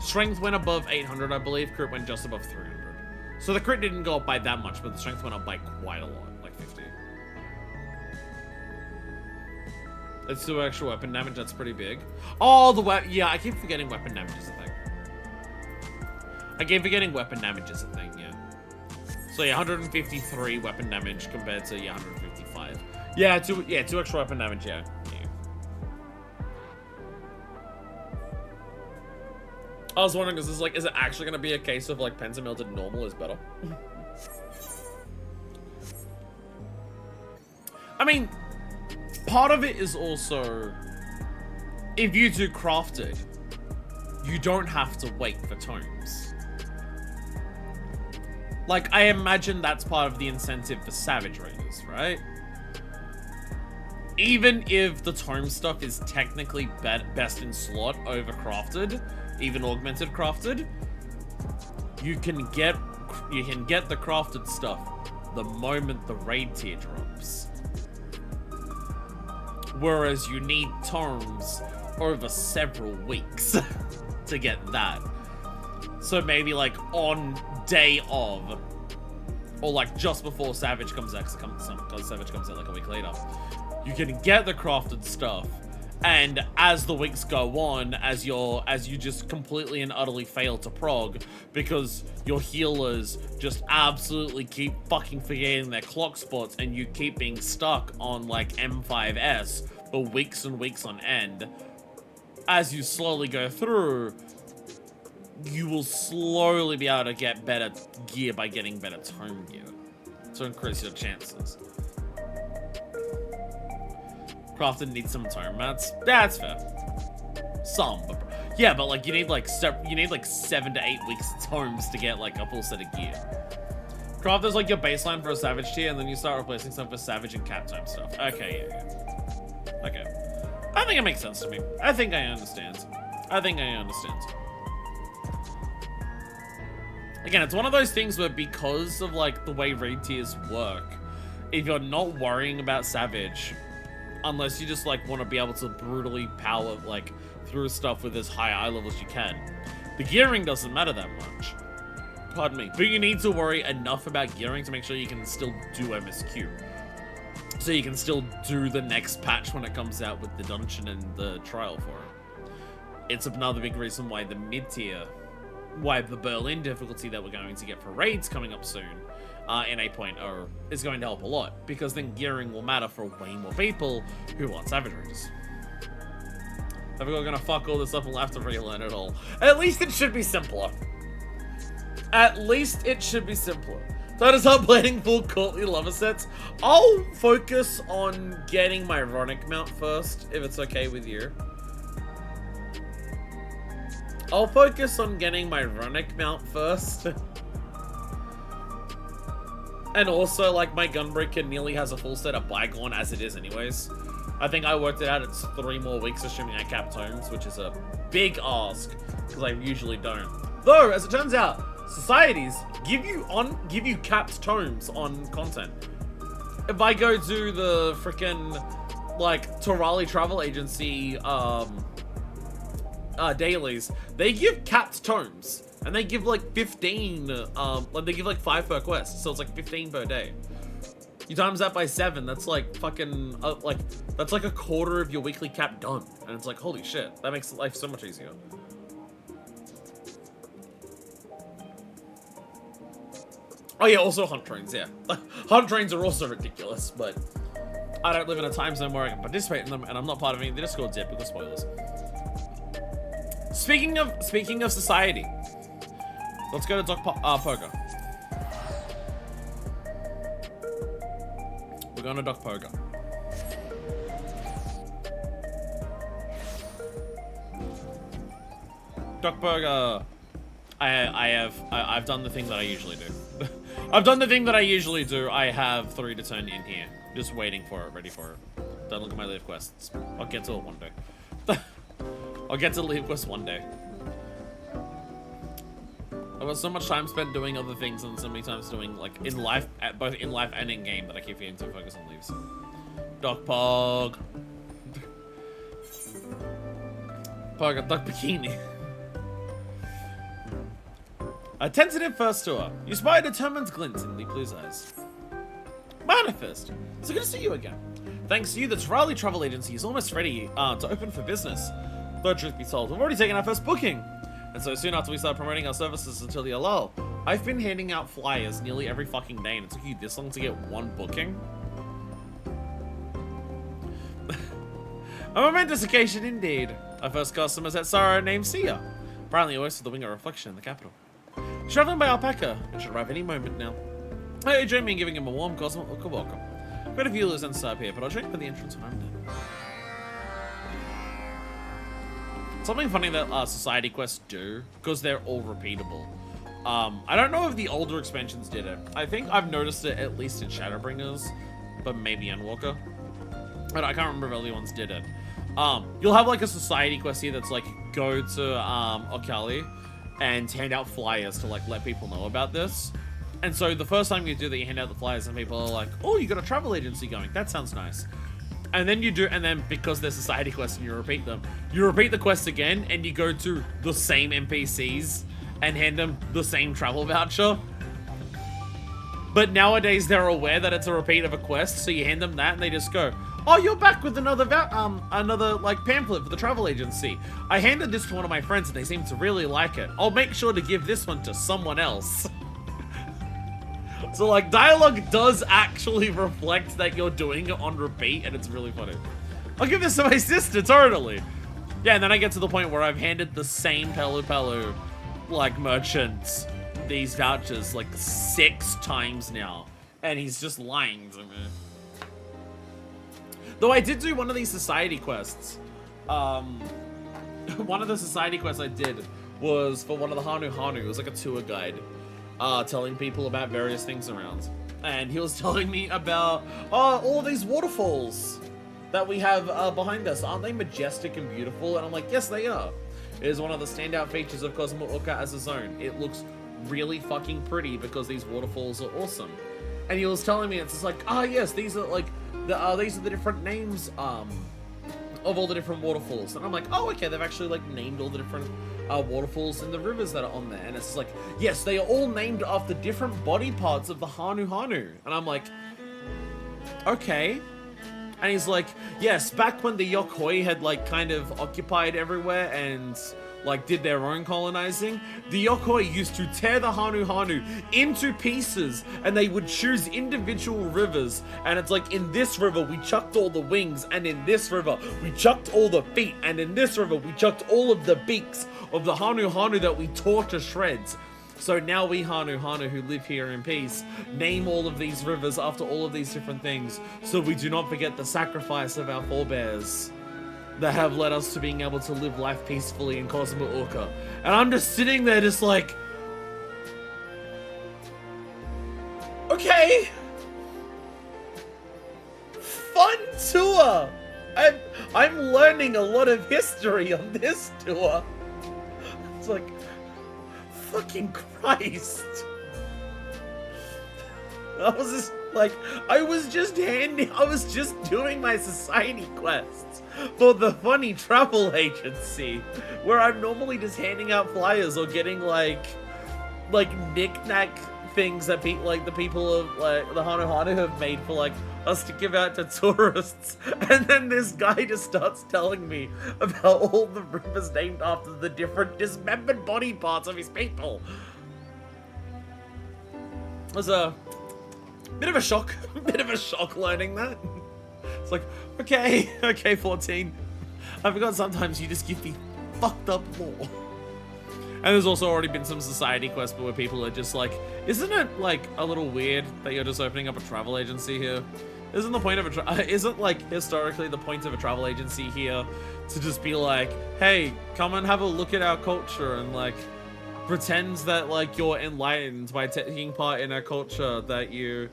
Strength went above 800, I believe. Crit went just above 300. So the crit didn't go up by that much, but the strength went up by quite a lot. Like 50. It's 2 extra weapon damage, that's pretty big. Oh, yeah, I keep forgetting weapon damage is a thing. I keep forgetting weapon damage is a thing, yeah. So yeah, 153 weapon damage compared to 155. Yeah, two extra weapon damage, yeah. I was wondering, is it actually gonna be a case of like pentamelted normal is better? I mean, part of it is also, if you do crafted, you don't have to wait for tomes. Like, I imagine that's part of the incentive for Savage Raiders, right? even if the tome stuff is technically best in slot over crafted, even augmented crafted, you can get the crafted stuff the moment the raid tier drops. Whereas you need tomes over several weeks to get that. So maybe like on day of, or like just before Savage comes out, because Savage comes out like a week later, you can get the crafted stuff, and as the weeks go on, as you just completely and utterly fail to prog because your healers just absolutely keep fucking forgetting their clock spots, and you keep being stuck on like M5S for weeks and weeks on end, as you slowly go through, you will slowly be able to get better gear by getting better tome gear to increase your chances. Crafted needs some tome mats. That's fair. Some, but yeah, but like you need like 7 to 8 weeks of tomes to get like a full set of gear. Crafter's like your baseline for a Savage tier, and then you start replacing stuff with Savage and Cap tome stuff. Okay, yeah. Okay. I think it makes sense to me. I think I understand. Again, it's one of those things where because of like the way raid tiers work, if you're not worrying about Savage, unless you just like want to be able to brutally power like through stuff with as high eye levels as you can, the gearing doesn't matter that much. Pardon me. But you need to worry enough about gearing to make sure you can still do MSQ. So you can still do the next patch when it comes out with the dungeon and the trial for it. It's another big reason why the mid-tier, why the Berlin difficulty that we're going to get for raids coming up soon in 8.0 is going to help a lot, because then gearing will matter for way more people who want Savage Raiders. If we're gonna fuck all this up and we'll have to relearn it all. At least it should be simpler. At least it should be simpler. So I just start planning full courtly lover sets. I'll focus on getting my Ronic mount first, if it's okay with you. I'll focus on getting my Runic mount first. And also, like, my Gunbreaker nearly has a full set of Bygone as it is anyways. I think I worked it out, it's 3 more weeks assuming I cap tomes, which is a big ask, because I usually don't. Though, as it turns out, societies give you capped tomes on content. If I go to the frickin' like Torali Travel Agency dailies, they give capped tomes, and they give like 15 like they give like 5 per quest, so it's like 15 per day. You times that by 7, that's like fucking like that's like a quarter of your weekly cap done, and it's like, holy shit, that makes life so much easier. Oh yeah, also hunt trains, yeah. Hunt trains are also ridiculous, but I don't live in a time zone where I can participate in them, and I'm not part of any of the Discords yet because spoilers. Speaking of society, let's go to Doc Pogo. We're going to Doc Pogo. Doc Pogo. I've done the thing that I usually do. I've done the thing that I usually do. I have 3 to turn in here. Just waiting for it, ready for it. Don't look at my leave quests. I'll get to it one day. I'll get to leave quests one day. I've got so much time spent doing other things and so many times doing, like, in life, both in life and in game, that I keep forgetting to focus on leaves. Doc Pog. Pog, Doc Bikini. A tentative first tour. You spy a determined glint in the blue's eyes. Manifest. So good to see you again. Thanks to you, the Torali Travel Agency is almost ready to open for business. Though truth be told, we've already taken our first booking. And so soon after we start promoting our services until the lull, I've been handing out flyers nearly every fucking day, and it took you this long to get 1 booking? A momentous occasion indeed. Our first customers at Sarah named Sia. Apparently always for the Wing of Reflection in the capital. Traveling by alpaca, and should arrive any moment now. Hey, join me in giving him a warm cosmic welcome. Quite a few lures and up here, but I'll check for the entrance when I'm done. Something funny that society quests do, because they're all repeatable. I don't know if the older expansions did it. I think I've noticed it at least in Shadowbringers, but maybe Endwalker. I can't remember if early ones did it. You'll have like a society quest here that's like go to Okali and hand out flyers to like let people know about this. And so the first time you do that, you hand out the flyers and people are like, oh, you got a travel agency going. That sounds nice. And then you do, and then because they're society quests and you repeat them, you repeat the quest again and you go to the same NPCs and hand them the same travel voucher. But nowadays they're aware that it's a repeat of a quest, so you hand them that and they just go, oh, you're back with another like pamphlet for the travel agency. I handed this to one of my friends and they seem to really like it. I'll make sure to give this one to someone else. So like dialogue does actually reflect that you're doing it on repeat, and it's really funny. I'll give this to my sister, totally. Yeah, and then I get to the point where I've handed the same Pelu Pelu like merchant these vouchers like 6 times now, and he's just lying to me. Though I did do one of these society quests. One of the society quests I did was for one of the Hanu Hanu. It was like a tour guide, telling people about various things around. And he was telling me about, all these waterfalls that we have behind us. Aren't they majestic and beautiful? And I'm like, yes, they are. It is one of the standout features of Cosmo Orca as a zone. It looks really fucking pretty because these waterfalls are awesome. And he was telling me, it's just like, yes, these are like, these are the different names of all the different waterfalls. And I'm like, oh, okay, they've actually like named all the different waterfalls and the rivers that are on there. And it's like, yes, they are all named after different body parts of the Hanu Hanu. And I'm like, okay. And he's like, yes, back when the Yokoi had like kind of occupied everywhere and like did their own colonizing, the Yokoi used to tear the Hanu Hanu into pieces and they would choose individual rivers. And it's like, in this river we chucked all the wings, and in this river we chucked all the feet, and in this river we chucked all of the beaks of the Hanu Hanu that we tore to shreds. So now we Hanu Hanu who live here in peace name all of these rivers after all of these different things, so we do not forget the sacrifice of our forebears that have led us to being able to live life peacefully in Cosmo Orca. And I'm just sitting there just like, okay, fun tour. I'm learning a lot of history on this tour. It's like, fucking Christ. I was just doing my society quests for the funny travel agency, where I'm normally just handing out flyers or getting like knick-knack things that the people of like the Hanu Hanu have made for like us to give out to tourists. And then this guy just starts telling me about all the rivers named after the different dismembered body parts of his people. It was a bit of a shock learning that. It's like, okay, 14. I forgot sometimes you just give me fucked up lore. And there's also already been some society quests where people are just like, isn't it like a little weird that you're just opening up a travel agency here? Isn't the point of isn't like historically the point of a travel agency here to just be like, hey, come and have a look at our culture and like pretend that like you're enlightened by taking part in our culture, that you're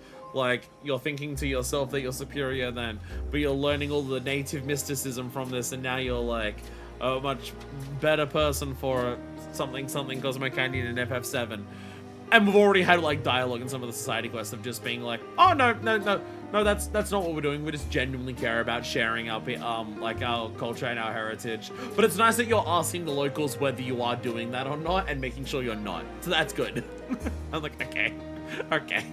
thinking to yourself that you're superior then, but you're learning all the native mysticism from this, and now you're like a much better person for something Cosmo Canyon and FF7. And we've already had like dialogue in some of the society quests of just being like, oh no, that's not what we're doing. We just genuinely care about sharing our like our culture and our heritage. But it's nice that you're asking the locals whether you are doing that or not, and making sure you're not. So that's good. I'm like, okay.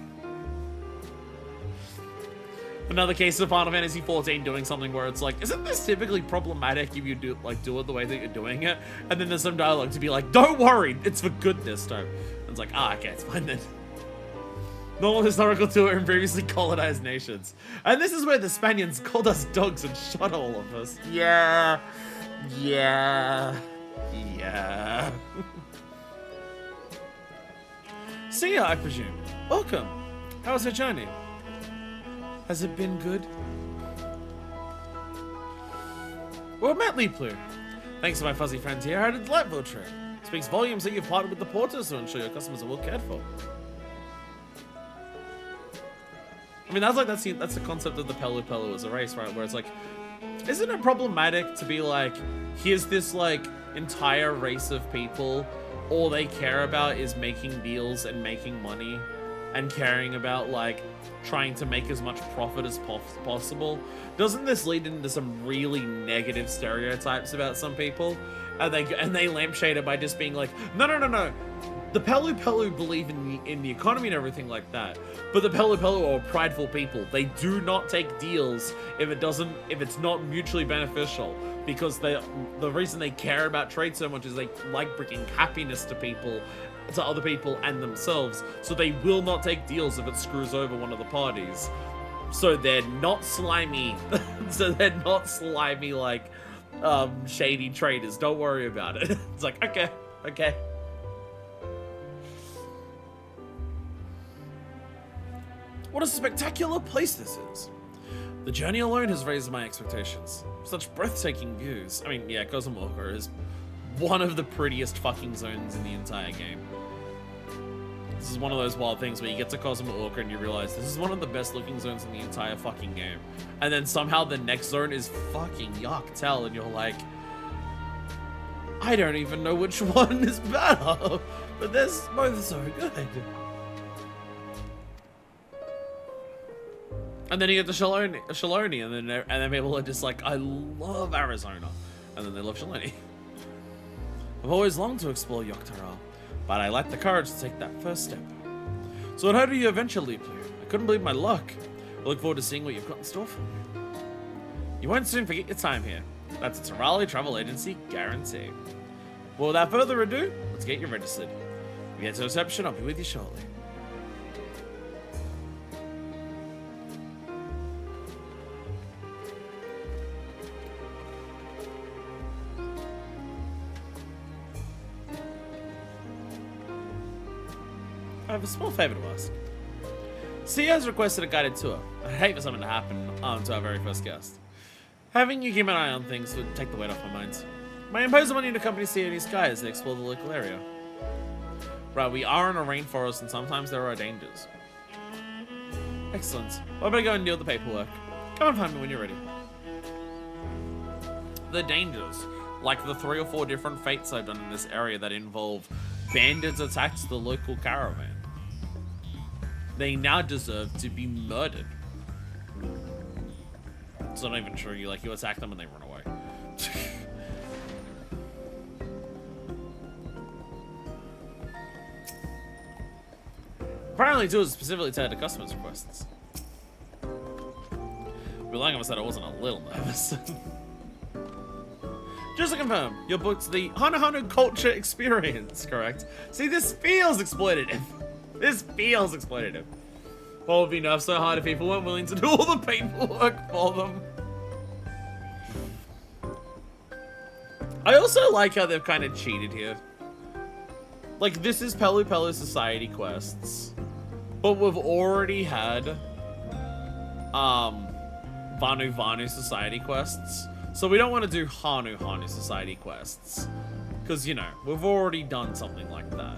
Another case of Final Fantasy XIV doing something where it's like, isn't this typically problematic if you do it the way that you're doing it? And then there's some dialogue to be like, don't worry, it's for good this time. And it's like, okay, it's fine then. Normal historical tour in previously colonized nations. And this is where the Spaniards called us dogs and shot all of us. Yeah. See ya, I presume. Welcome. How was your journey? Has it been good? Well, Matt Leapler. Thanks to my fuzzy friend here, I had a delightful trip. Speaks volumes that you've partnered with the porters to ensure your customers are well cared for. mean, that's the concept of the Pelu Pelu as a race, right? Where it's like, isn't it problematic to be like, here's this like entire race of people, all they care about is making deals and making money and caring about like trying to make as much profit as possible? Doesn't this lead into some really negative stereotypes about some people? And they lampshade it by just being like, no. The Pelu Pelu believe in the economy and everything like that, but the Pelu Pelu are prideful people. They do not take deals if it's not mutually beneficial, because the reason they care about trade so much is they like bringing happiness to other people and themselves. So they will not take deals if it screws over one of the parties. So they're not slimy. So they're not slimy like shady traders. Don't worry about it. It's like, okay. What a spectacular place this is. The journey alone has raised my expectations. Such breathtaking views. I mean, yeah, Cosmorca is one of the prettiest fucking zones in the entire game. This is one of those wild things where you get to Cosmorca and you realize this is one of the best looking zones in the entire fucking game. And then somehow the next zone is fucking Yuck-Tell, and you're like, I don't even know which one is better, but they're both so good. And then you get to Shaloni, and then people are just like, I love Arizona, and then they love Shaloni. I've always longed to explore Yuck-Tell, but I lacked the courage to take that first step. So how do you eventually play? I couldn't believe my luck. I look forward to seeing what you've got in store for me. You won't soon forget your time here. That's a Terali travel agency guarantee. Well, without further ado, let's get you registered. If you get to reception, I'll be with you shortly. I have a small favor to ask. CEO has requested a guided tour. I'd hate for something to happen to our very first guest. Having you keep an eye on things would take the weight off my mind. May I impose upon you to accompany CEO and his guy as they explore the local area? Right, we are in a rainforest and sometimes there are dangers. Excellent. Well, I better go and deal with the paperwork. Come and find me when you're ready. The dangers, like the 3 or 4 different fates I've done in this area that involve bandits attached to the local caravan. They now deserve to be murdered. It's not even true. You attack them and they run away. Apparently, too, is specifically tied to customers' requests. But like I said, I wasn't a little nervous. Just to confirm, you booked the Hunter x Hunter Culture Experience, correct? See, this feels exploitative. This feels exploitative. What would be nerfed so hard if people weren't willing to do all the paperwork for them? I also like how they've kind of cheated here. Like, this is Pelu Pelu Society quests, but we've already had Vanu Vanu Society quests. So we don't want to do Hanu Hanu Society quests. Because, you know, we've already done something like that.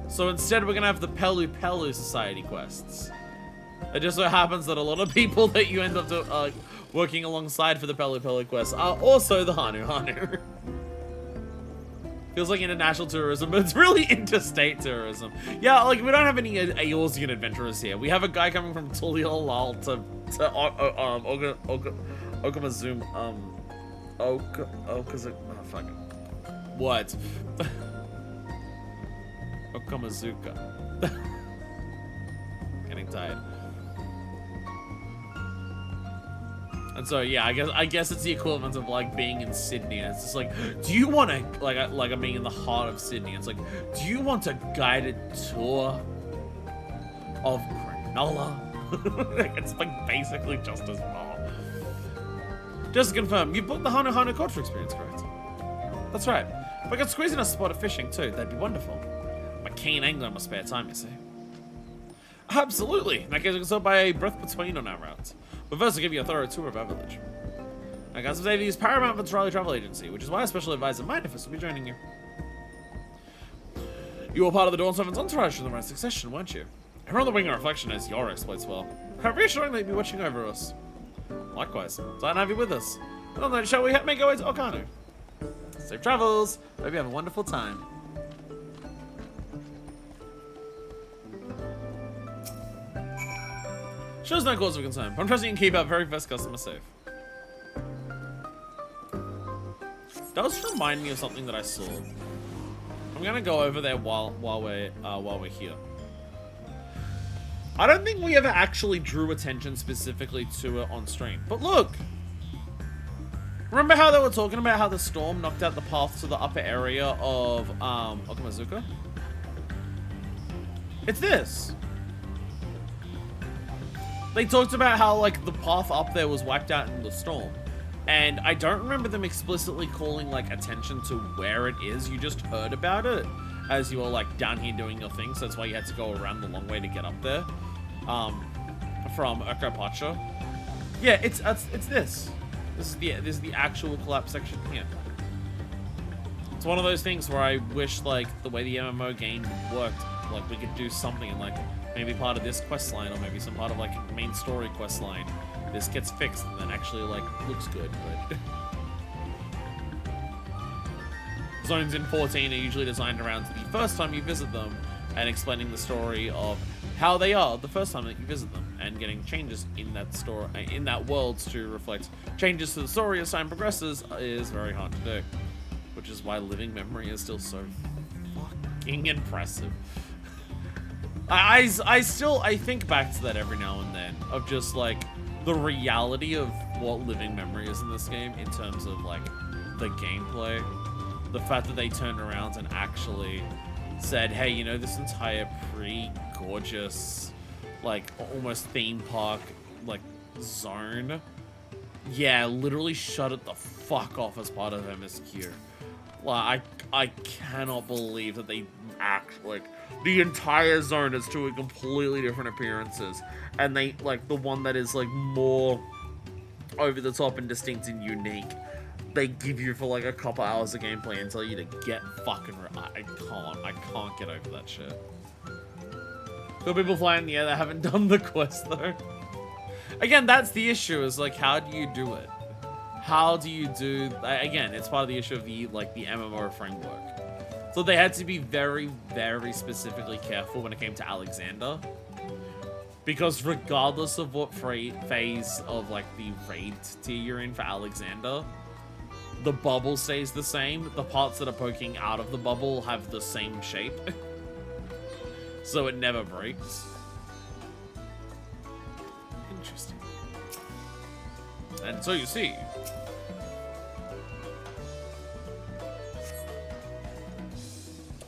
So instead we're going to have the Pelu Pelu Society quests. It just so happens that a lot of people that you end up working alongside for the Pelu Pelu quests are also the Hanu Hanu. Feels like international tourism, but it's really interstate tourism. Yeah, like, we don't have any Eorzean adventurers here. We have a guy coming from Tuliolal to Okamazum, fuck it. What? Okamazuka. Getting tired. And so, yeah, I guess it's the equivalent of, like, being in Sydney. And it's just like, do you want to, like I'm being in the heart of Sydney. It's like, do you want a guided tour of Cronulla? It's, like, basically just as far. Just to confirm, you booked the Hana Hana Culture Experience, correct? That's right. If I could squeeze in a spot of fishing, too, that'd be wonderful. I'm a keen angler in my spare time, you see. Absolutely. In that case, we can start by a breath between on our route. But first, I'll give you a thorough tour of our village. Now, guys, Davey is paramount for the Terali Travel Agency, which is why a special advisor Minifus will be joining you. You were part of the Dawn Servant's entourage in the right succession, weren't you? Everyone on the wing of reflection as your exploits well. How reassuring they'd be watching over us. Likewise, glad to have you with us. Well then, shall we make our way to Okano? Safe travels! Hope you have a wonderful time. Shows no cause of concern, but I'm trusting you can keep our very best customer safe. Does remind me of something that I saw. I'm gonna go over there while we're here. I don't think we ever actually drew attention specifically to it on stream. But look! Remember how they were talking about how the storm knocked out the path to the upper area of Okumazuka? It's this. They talked about how like the path up there was wiped out in the storm. And I don't remember them explicitly calling like attention to where it is. You just heard about it as you were like down here doing your thing. So that's why you had to go around the long way to get up there. From Okapacha. Yeah, it's this. This is the actual collapse section here. It's one of those things where I wish like the way the MMO game worked, like we could do something and like maybe part of this quest line or maybe some part of like main story quest line. This gets fixed and then actually like looks good, but zones in 14 are usually designed around the first time you visit them and explaining the story of how they are the first time that you visit them and getting changes in that story, in that world to reflect changes to the story as time progresses is very hard to do, which is why living memory is still so fucking impressive. I think back to that every now and then of just like the reality of what living memory is in this game in terms of like the gameplay, the fact that they turned around and actually said, hey, you know, this entire pretty gorgeous, like almost theme park like zone, yeah, literally shut it the fuck off as part of MSQ. Like I cannot believe that they like the entire zone has two completely different appearances, and they like the one that is like more over the top and distinct and unique, they give you for like a couple hours of gameplay and tell you to get fucking I can't get over that shit. There are people flying in the air that haven't done the quest though. Again, that's the issue, is like, how do you do it? How do you do, again, it's part of the issue of the like the MMO framework. So they had to be very, very specifically careful when it came to Alexander, because regardless of what phase of like the raid tier you're in for Alexander, the bubble stays the same. The parts that are poking out of the bubble have the same shape. So it never breaks. Interesting. And so you see.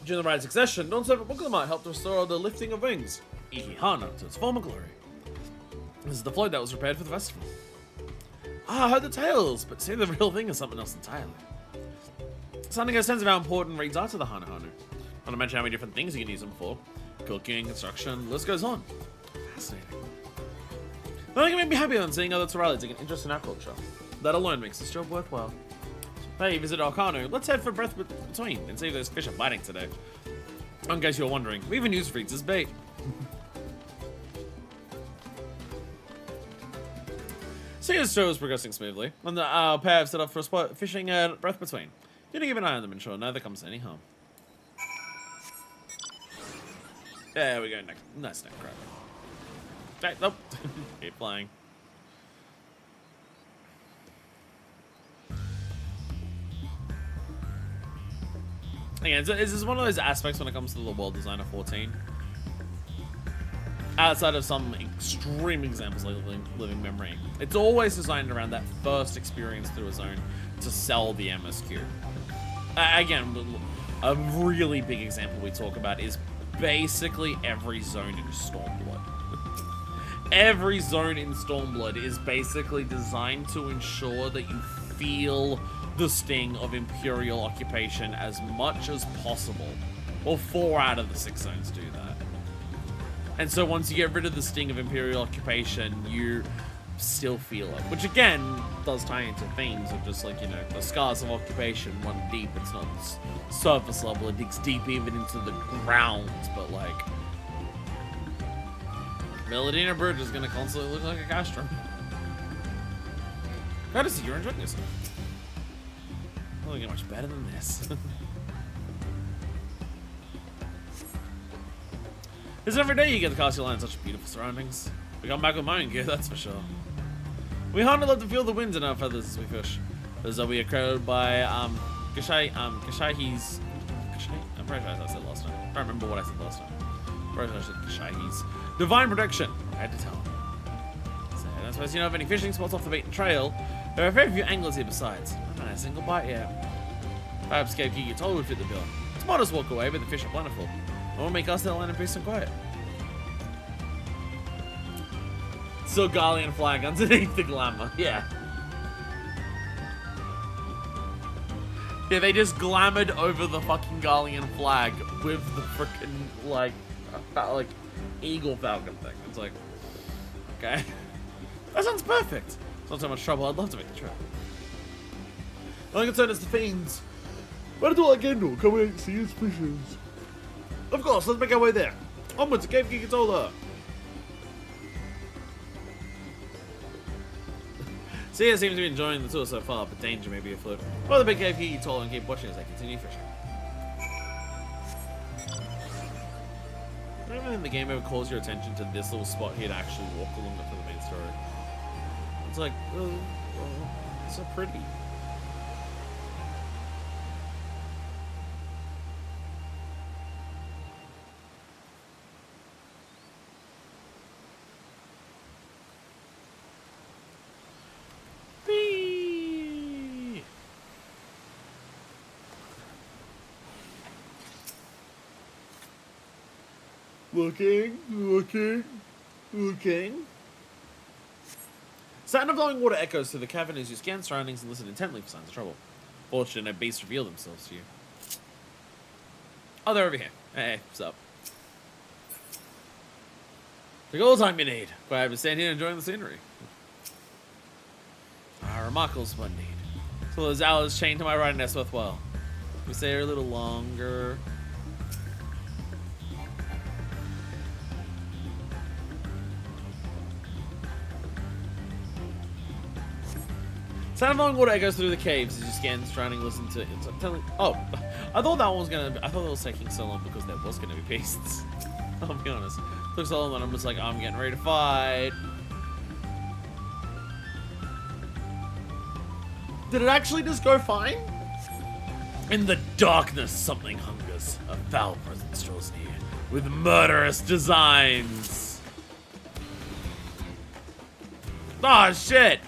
During the ride's succession, non-servant Bukulamite helped restore the lifting of wings, Ikihana, to its former glory. This is the float that was repaired for the festival. Ah, I heard the tales, but see, the real thing is something else entirely. Starting to get a sense of how important reeds are to the Hana Hanu. Not to mention how many different things you can use them for. Cooking, construction, the list goes on. Fascinating. Nothing can make me happier than seeing other Torali take an interest in our culture. That alone makes this job worthwhile. Hey, visit Okano. Let's head for Breath Between and see if those fish are biting today. In case you're wondering, we even use reeds as bait. So the show is progressing smoothly, and the pair have set up for a spot fishing at Breath Between. You need to keep an eye on them, ensure neither comes to any harm. There we go, nice neck crab. Okay, nope. Keep flying. Again, this is one of those aspects when it comes to the world design of 14. Outside of some extreme examples like Living Memory, it's always designed around that first experience through a zone to sell the MSQ. Again, a really big example we talk about is basically every zone in Stormblood. Every zone in Stormblood is basically designed to ensure that you feel the sting of Imperial occupation as much as possible. Well, 4 out of the 6 zones do that. And so once you get rid of the sting of Imperial occupation, you still feel it. Which again, does tie into themes of just like, you know, the scars of occupation run deep. It's not surface level, it digs deep even into the ground, but like, Melodina Bridge is gonna constantly look like a castrum. Glad to see you're enjoying yourself. I don't get much better than this. It's every day you get the castle line in such beautiful surroundings. We come back with mine gear, that's for sure. We hardly love to feel the wind in our feathers as we fish. As though we are crowded by Gashahi's. I'm pretty sure I said last time. I don't remember what I said last time. Pretty sure I said Gashahi's divine protection. I had to tell him. So I don't suppose you know of any fishing spots off the beaten trail. There are very few anglers here besides. I haven't had a single bite yet. Perhaps Cave Kiki told would fit the bill. It's modest walk away, but the fish are plentiful. I will make us that land in peace and quiet. Still Garlean flag underneath the glamour. Yeah. Yeah, they just glamoured over the fucking Garlean flag with the freaking like eagle falcon thing. It's like, okay, that sounds perfect. It's not so much trouble. I'd love to make the trip. The only concern is the fiends. Where do I get no? Come and see his fishes. Of course, let's make our way there. Onwards to Cave Kikitola. Sia seems to be enjoying the tour so far, but danger may be afoot. Well, the big Cave Kikitola and keep watching as I continue fishing. I don't even think the game ever calls your attention to this little spot here to actually walk along it for the main story. It's like, oh, it's so pretty. Looking. Sound of flowing water echoes through the cavern as you scan surroundings and listen intently for signs of trouble. Fortunately, no beasts reveal themselves to you. Oh, they're over here. Hey, what's up? Take all the time you need. Glad to stand here enjoying the scenery. Ah, remarkable spot indeed. So those hours chained to my riding nest worthwhile. We stay here a little longer. Sound of flowing water echoes through the caves as you scan surrounding, listen to it. It's like telling. Oh, I thought that one was gonna. I thought it was taking so long because there was gonna be beasts. I'll be honest. It took so long that I'm just like, I'm getting ready to fight. Did it actually just go fine? In the darkness, something hungers. A foul presence draws near with murderous designs. Oh shit!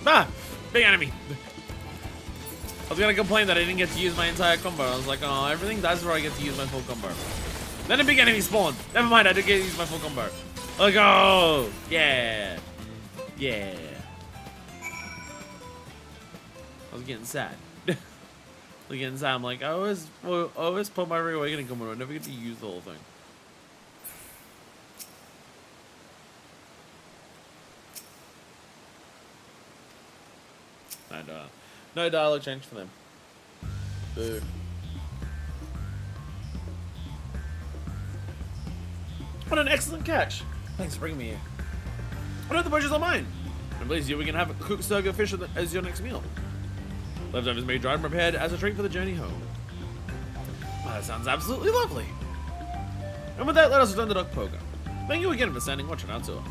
Ah! Big enemy! I was gonna complain that I didn't get to use my entire combo. I was like, oh, everything dies where I get to use my full combo. Then a big enemy spawned! Never mind, I did get to use my full combo. Let's go! Yeah! Yeah! I was getting sad. I was getting sad. I'm like, I always put my reawakening combo. I never get to use the whole thing. And, no dialogue change for them. Boo. What an excellent catch! Thanks for bringing me here. I know the pleasure's all mine. I'm pleased we can have a cooked serve of fish as your next meal. Leftovers may be dried and prepared as a treat for the journey home. Well, that sounds absolutely lovely. And with that, let us return to Doc Pogo. Thank you again for standing watch on our tour.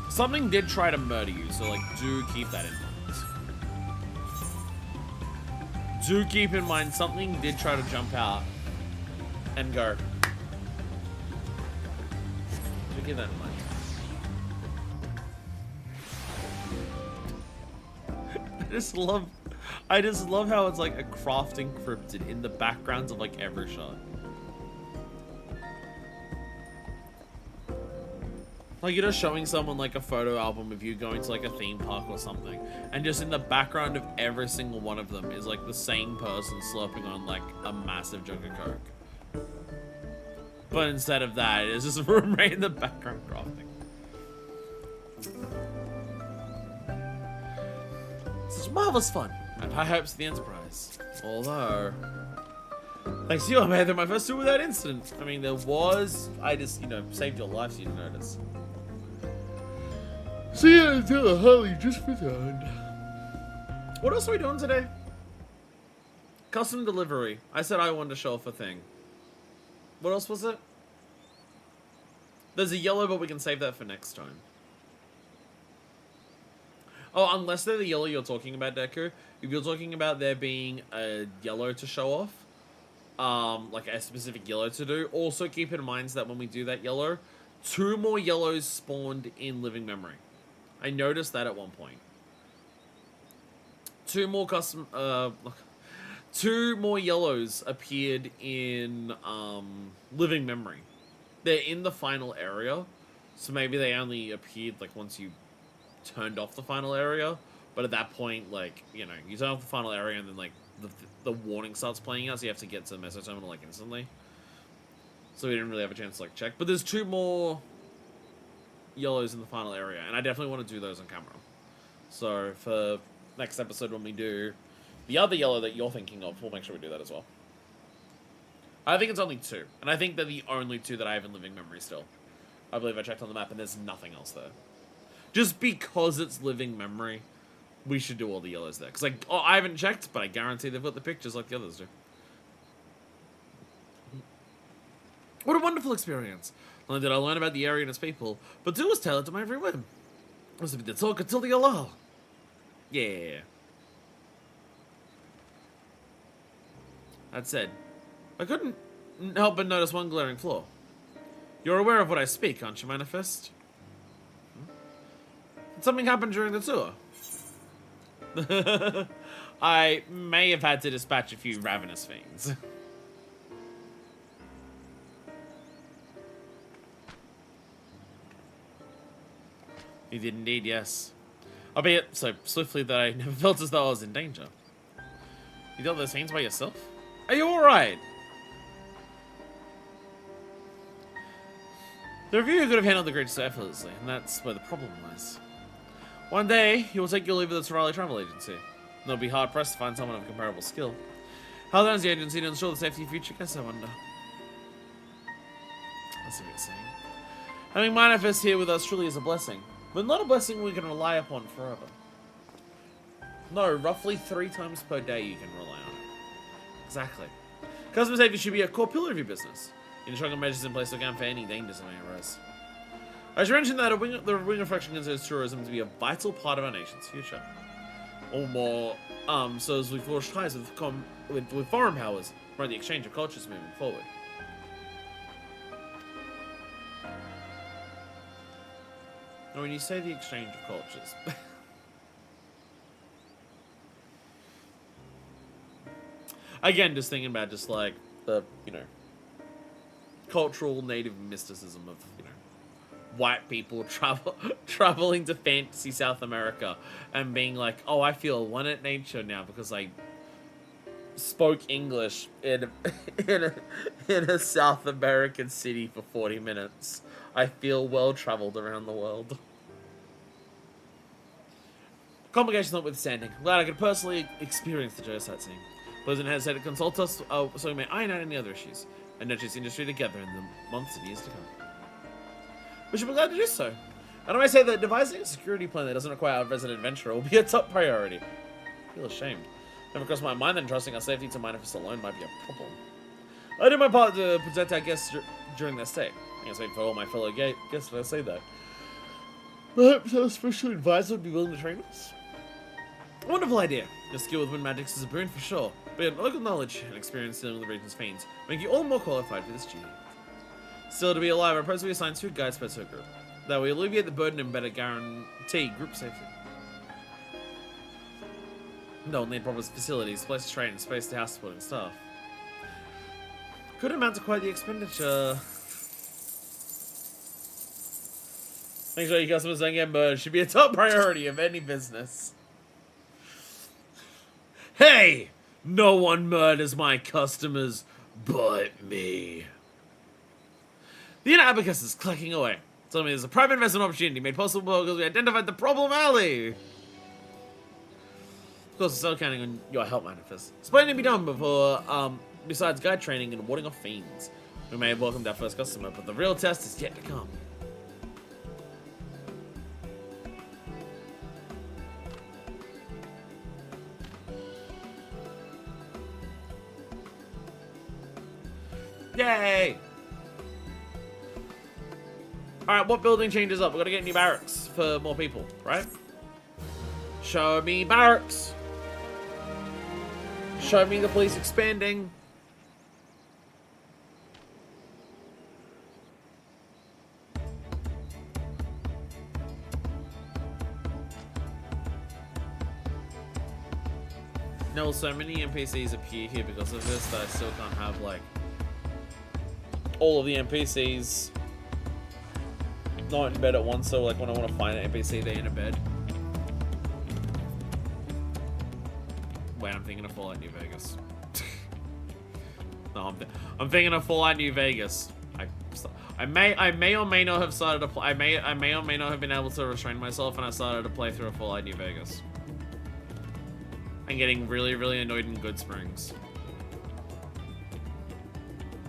Something did try to murder you, so like, do keep that in mind. Do keep in mind, something did try to jump out and go. Do keep that in mind. I just love how it's like a crafting cryptid in the backgrounds of like every shot. Like, you're just showing someone, like, a photo album of you going to, like, a theme park or something. And just in the background of every single one of them is, like, the same person slurping on, like, a massive jug of Coke. But instead of that, it's just a room right in the background crafting. Such marvelous fun, and high hopes for the Enterprise. Although, thanks to you, I made it my first tour without incident. I mean, there was, I just, you know, saved your life so you didn't notice. See you until the Harley just returned. What else are we doing today? Custom delivery. I said I wanted to show off a thing. What else was it? There's a yellow, but we can save that for next time. Oh, unless they're the yellow you're talking about, Deku. If you're talking about there being a yellow to show off, like a specific yellow to do, also keep in mind that when we do that yellow, 2 more yellows spawned in living memory. I noticed that at one point. 2 more custom, 2 more yellows appeared in living memory. They're in the final area, so maybe they only appeared like once you turned off the final area. But at that point, like, you know, you turn off the final area and then like the warning starts playing out, so you have to get to the meso terminal like instantly. So we didn't really have a chance to like check. But there's 2 more yellows in the final area, and I definitely want to do those on camera. So for next episode when we do the other yellow that you're thinking of, we'll make sure we do that as well. I think it's only 2, and I think they're the only 2 that I have in living memory still. I believe I checked on the map and there's nothing else there. Just because it's living memory, we should do all the yellows there. Because like, I haven't checked, but I guarantee they've got the pictures like the others do. What a wonderful experience. Not only did I learn about the area and its people, but 2 was tailored to my every whim. I was a bit to talk until the lull. Yeah. That said, I couldn't help but notice one glaring flaw. You're aware of what I speak, aren't you, Manifest? Did something happen during the tour? I may have had to dispatch a few ravenous fiends. You did indeed, yes. Albeit so swiftly that I never felt as though I was in danger. You dealt with those fiends by yourself? Are you alright? The reviewer could have handled the greatest effortlessly, and that's where the problem lies. One day, you will take your leave of the Torali Travel Agency. They'll be hard-pressed to find someone of comparable skill. How then is the agency to ensure the safety of future guests, I wonder? That's what you're saying. Having Manifest here with us truly is a blessing, but not a blessing we can rely upon forever. No, roughly 3 times per day you can rely on it. Exactly. Customer safety should be a core pillar of your business. You need stronger measures in place to account for any dangers that may arise. I should mention that the Wing of Fraction considers tourism to be a vital part of our nation's future. Or more, so as we forge ties with foreign powers, for the exchange of cultures moving forward. Now, when you say the exchange of cultures... Again, just thinking about just like the, you know, cultural native mysticism of, you know, white people traveling to fantasy South America and being like, oh, I feel one at nature now because I spoke English in a South American city for 40 minutes. I feel well traveled around the world. Complications notwithstanding, I'm glad I could personally experience the Geosite scene. Please don't hesitate to consult us so we may iron out any other issues and nurture this industry together in the months and years to come. We should be glad to do so. And I might say that devising a security plan that doesn't require a resident adventurer will be a top priority. I feel ashamed. Never crossed my mind that entrusting our safety to Manifest alone might be a problem. I did my part to protect our guests during their stay. I guess wait for all my fellow guests when I say that. Perhaps our special advisor would be willing to train us? A wonderful idea. Your skill with wind magics is a boon for sure, but your local knowledge and experience dealing with the region's fiends make you all more qualified for this duty. Still, to be alive, I propose we assign 2 guides per group. That way, alleviate the burden and better guarantee group safety. They'll need proper facilities, place to train, space to house supporting staff. Could amount to quite the expenditure. Make sure your customers don't get murdered. Should be a top priority of any business. Hey! No one murders my customers but me. The inner abacus is clicking away. Tell me there's a private investment opportunity made possible because we identified the problem early. Of course, I'm still counting on your help, Manifest. It's plenty to be done before, besides guide training and warding off fiends. We may have welcomed our first customer, but the real test is yet to come. Yay! Alright, what building changes up? We've got to get new barracks for more people, right? Show me barracks! Show me the police expanding. No, so many NPCs appear here because of this that I still can't have, like, all of the NPCs not in bed at once, so like when I want to find an NPC, they're in a bed. Wait, I'm thinking of Fallout New Vegas. No, I'm thinking of Fallout New Vegas. I may or may not have started to play. I may or may not have been able to restrain myself, and I started to play through a Fallout New Vegas. And getting really, really annoyed in Good Springs.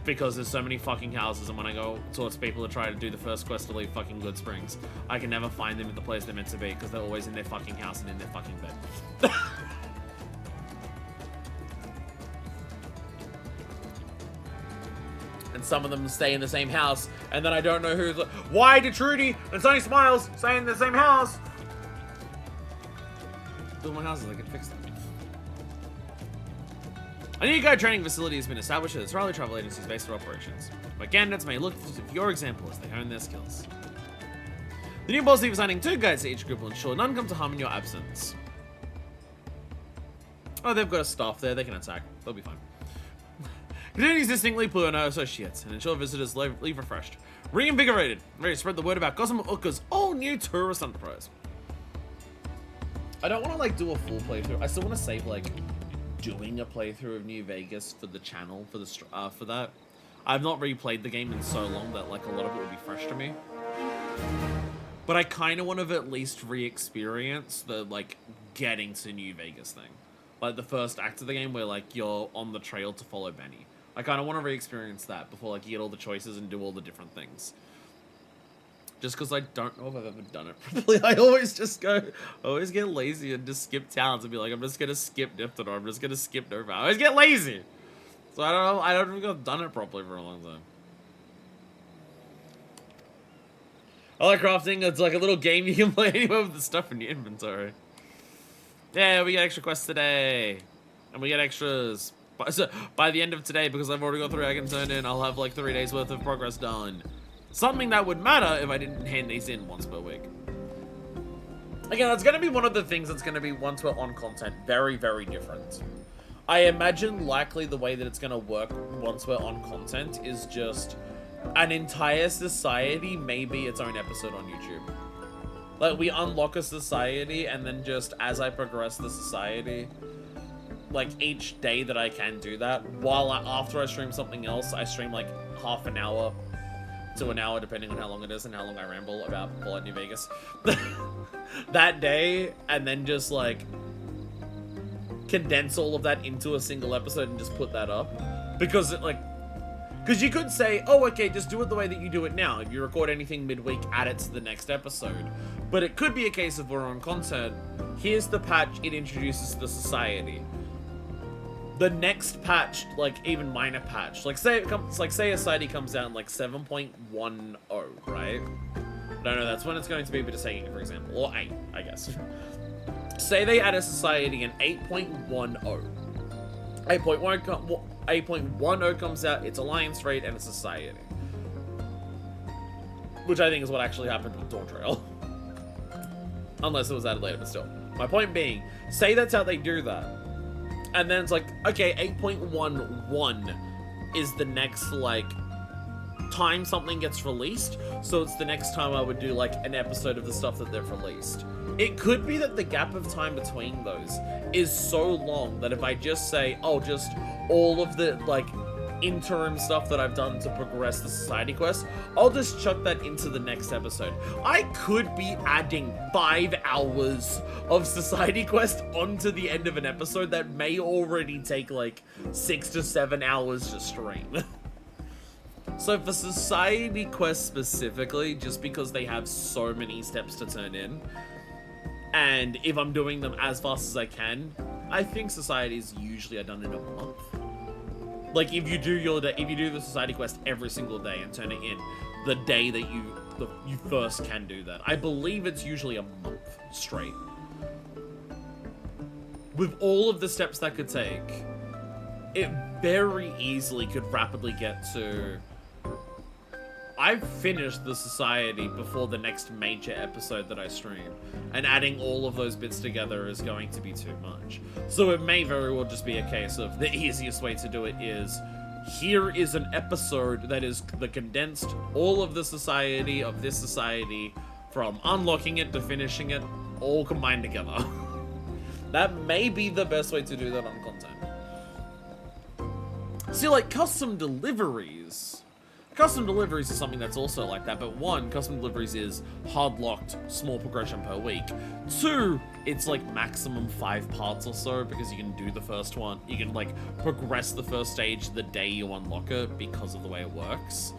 Because there's so many fucking houses, and when I go towards people to try to do the first quest to leave fucking Good Springs, I can never find them at the place they're meant to be, because they're always in their fucking house and in their fucking bed. And some of them stay in the same house, and then I don't know who's... Why did Trudy and Sunny Smiles stay in the same house? Build my houses, I can fix them. A new guide training facility has been established at its Raleigh travel agency's base for operations, where candidates may look to your example as they hone their skills. The new boss will be assigning 2 guides to each group will ensure none come to harm in your absence. Oh, they've got a staff there, they can attack. They'll be fine. Continue distinctly Pluto associates and ensure visitors leave refreshed, reinvigorated, ready to spread the word about Cosmo Uka's all-new tourist enterprise. I don't want to like do a full playthrough. I still want to save like doing a playthrough of New Vegas for the channel for the for that. I've not replayed the game in so long that like a lot of it would be fresh to me. But I kind of want to at least re-experience the like getting to New Vegas thing, like the first act of the game where like you're on the trail to follow Benny. I kind of want to re-experience that before like you get all the choices and do all the different things. Just because I don't know if I've ever done it properly. I always get lazy and just skip towns and be like, I'm just gonna skip Nifton, or I'm just gonna skip Nova. I always get lazy. So I don't know, I don't think I've done it properly for a long time. I like crafting. It's like a little game you can play anywhere with the stuff in your inventory. Yeah, we get extra quests today. And we get extras. So by the end of today, because I've already got 3 I can turn in, I'll have like 3 days worth of progress done. Something that would matter if I didn't hand these in once per week. Again, that's going to be one of the things that's going to be once we're on content. Very, very different. I imagine likely the way that it's going to work once we're on content is just an entire society may be its own episode on YouTube. Like, we unlock a society, and then just as I progress the society, like, each day that I can do that, while after I stream something else, I stream, like, half an hour to an hour, depending on how long it is and how long I ramble about Fallout New Vegas. That day, and then just, like, condense all of that into a single episode and just put that up. Because, it, like... Because you could say, oh, okay, just do it the way that you do it now. If you record anything midweek, add it to the next episode. But it could be a case of we're on content. Here's the patch, it introduces the society. The next patch, like, even minor patch. Like, say it comes, like, say a society comes down, like, 7.10, right? I don't know, that's when it's going to be, but just taking it for example. Or 8, I guess. Say they add a society in 8.10. 8.10 comes out, it's Alliance Raid and a society. Which I think is what actually happened with Dawntrail. Unless it was added later, but still. My point being, say that's how they do that. And then it's like, okay, 8.11 is the next, like, time something gets released, so it's the next time I would do like an episode of the stuff that they've released. It could be that the gap of time between those is so long that if I just say, oh, just all of the like interim stuff that I've done to progress the society quest, I'll just chuck that into the next episode. I could be adding 5 hours of society quest onto the end of an episode that may already take like 6 to 7 hours to stream. So for society quest specifically, just because they have so many steps to turn in, and if I'm doing them as fast as I can, I think societies usually are done in a month. Like if you do the society quest every single day and turn it in the day that you first can do that, I believe it's usually a month straight. With all of the steps that could take, it very easily could rapidly get to... I've finished the society before the next major episode that I stream, and adding all of those bits together is going to be too much. So it may very well just be a case of the easiest way to do it is, here is an episode that is the condensed all of the society of this society from unlocking it to finishing it all combined together. That may be the best way to do that on content. See, like custom deliveries is something that's also like that, but 1, custom deliveries is hard-locked, small progression per week. 2, it's like maximum 5 parts or so, because you can do the first one. You can like progress the first stage the day you unlock it because of the way it works.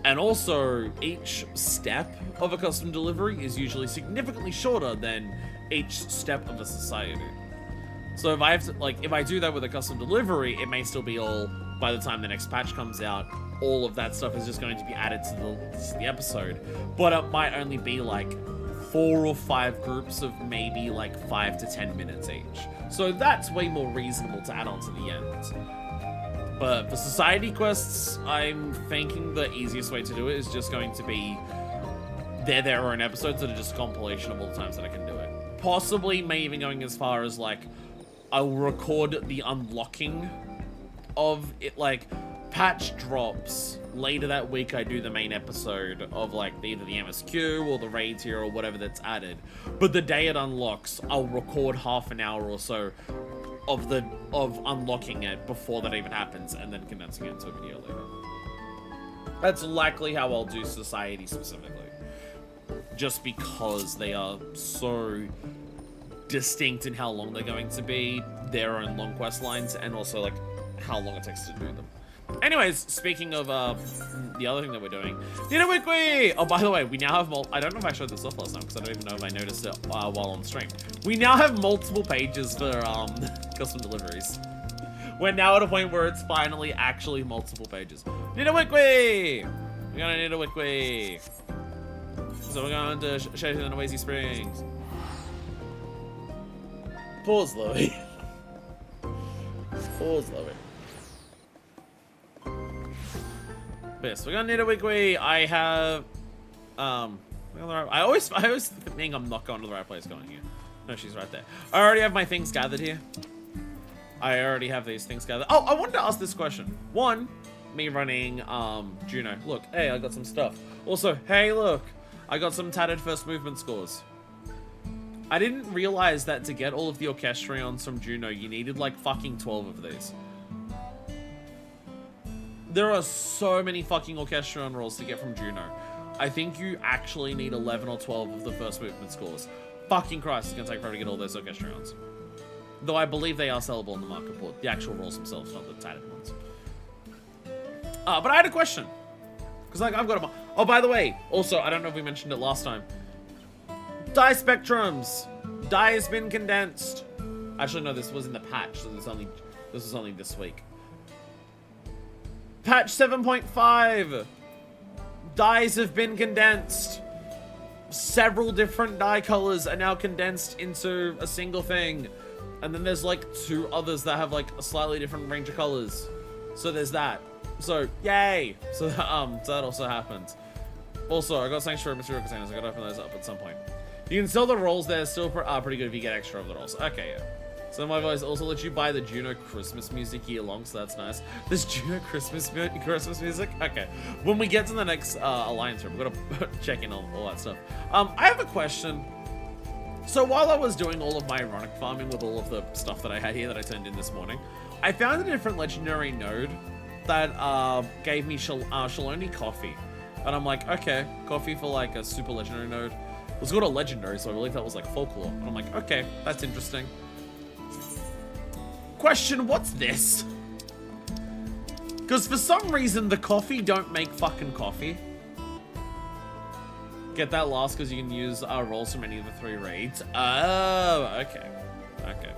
And also, each step of a custom delivery is usually significantly shorter than each step of a society. So if I have to, like, if I do that with a custom delivery, it may still be all, by the time the next patch comes out, all of that stuff is just going to be added to the episode. But it might only be like 4 or 5 groups of maybe like 5 to 10 minutes each. So that's way more reasonable to add on to the end. But for society quests, I'm thinking the easiest way to do it is just going to be they're their own episodes that are just a compilation of all the times that I can do it. Possibly may even going as far as like I'll record the unlocking of it, like patch drops later that week. I do the main episode of like either the MSQ or the raid tier or whatever that's added, but the day it unlocks, I'll record half an hour or so of unlocking it before that even happens, and then condensing it into a video later. That's likely how I'll do society specifically, just because they are so distinct in how long they're going to be, their own long quest lines, and also like how long it takes to do them. Anyways, speaking of the other thing that we're doing, Dinner Wiki! Oh, by the way, we now have I don't know if I showed this off last time, because I don't even know if I noticed it while on stream. We now have multiple pages for custom deliveries. We're now at a point where it's finally actually multiple pages. Dinner Wiki! We're gonna need a Wiki. So we're going to Shady and Noisy Springs. Pause, Louie. Pause, Louie. Yes, we're gonna need a wiki. I have, I always think I'm not going to the right place going here. No, she's right there. I already have my things gathered here. I already have these things gathered. Oh, I wanted to ask this question. 1, me running, Juno. Look, hey, I got some stuff. Also, hey, look, I got some tattered first movement scores. I didn't realize that to get all of the Orchestrions from Juno, you needed like fucking 12 of these. There are so many fucking Orchestrion rolls to get from Juno. I think you actually need 11 or 12 of the first movement scores. Fucking Christ, it's gonna take forever to get all those Orchestrions. Though I believe they are sellable on the market board. The actual rolls themselves, not the tattered ones. But I had a question. Because like, I've got a... Oh, by the way, also, I don't know if we mentioned it last time. Die spectrums! Die has been condensed. Actually, no, this was in the patch, so this was only this week. Patch 7.5! Dyes have been condensed. Several different dye colors are now condensed into a single thing. And then there's like 2 others that have like a slightly different range of colors. So there's that. So, yay! So that also happened. Also, I got Sanctuary material containers. I gotta open those up at some point. You can sell the rolls there, still pretty good if you get extra of the rolls. Okay, yeah. So my voice also lets you buy the Juno Christmas music year long, so that's nice. There's Juno Christmas music? Okay. When we get to the next Alliance room, we're gonna check in on all that stuff. I have a question. So while I was doing all of my ironic farming with all of the stuff that I had here that I turned in this morning, I found a different legendary node that gave me Shaloni coffee. And I'm like, okay, coffee for like a super legendary node. It was called a legendary, so I believe that was like folklore. And I'm like, okay, that's interesting. Question, what's this? Because for some reason, the coffee don't make fucking coffee. Get that last because you can use rolls from any of the 3 raids. Oh, okay. Okay.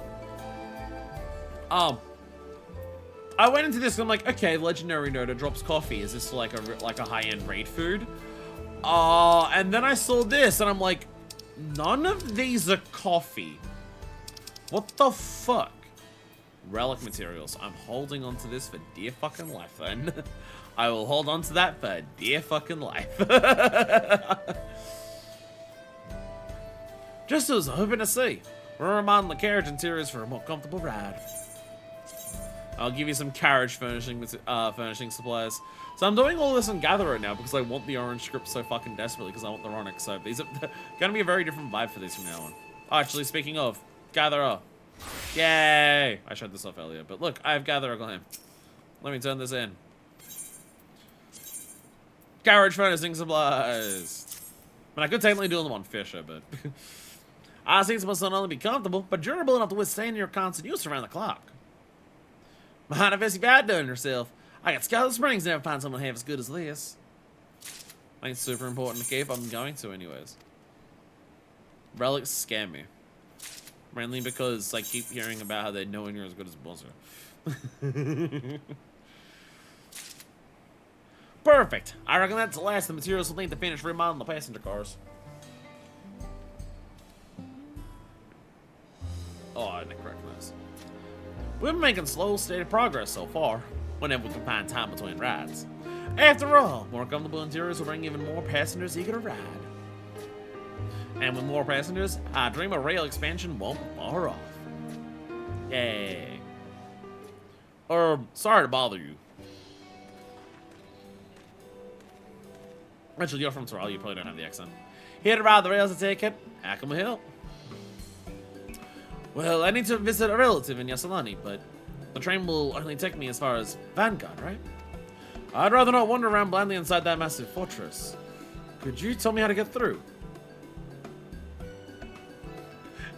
I went into this and I'm like, okay, legendary node drops coffee. Is this like a high-end raid food? And then I saw this and I'm like, none of these are coffee. What the fuck? Relic materials. I'm holding on to this for dear fucking life then. I will hold on to that for dear fucking life. Just as I was hoping to see. Remodel the carriage interiors for a more comfortable ride. I'll give you some carriage furnishing supplies. So I'm doing all this on Gatherer now because I want the orange script so fucking desperately because I want the Ronic. So these are going to be a very different vibe for these from now on. Oh, actually, speaking of, Gatherer. Yay! I showed this off earlier, but look, I have Gatherer Glam. Let me turn this in. Carriage furnishing supplies. I mean, I could technically do them on Fisher, but our seats must not only be comfortable, but durable enough to withstand your constant use around the clock. Behind a if you've outdone yourself, I got Scarlet Springs never find someone half as good as this. I think it's super important to keep. I'm going to anyways. Relics scare me. Mainly because I keep hearing about how they know when you're as good as Buzzer. Perfect. I reckon that's the last of the materials we'll need to finish remodeling the passenger cars. Oh, I didn't recognize. We've been making slow, steady progress so far, whenever we can find time between rides. After all, more comfortable interiors will bring even more passengers eager to ride. And with more passengers, I dream a rail expansion won't be far off. Yay. Sorry to bother you. Actually, you're from Toronto, you probably don't have the accent. Here to ride the rails to take it, how can we help? Well, I need to visit a relative in Yasalani, but the train will only take me as far as Vanguard, right? I'd rather not wander around blindly inside that massive fortress. Could you tell me how to get through?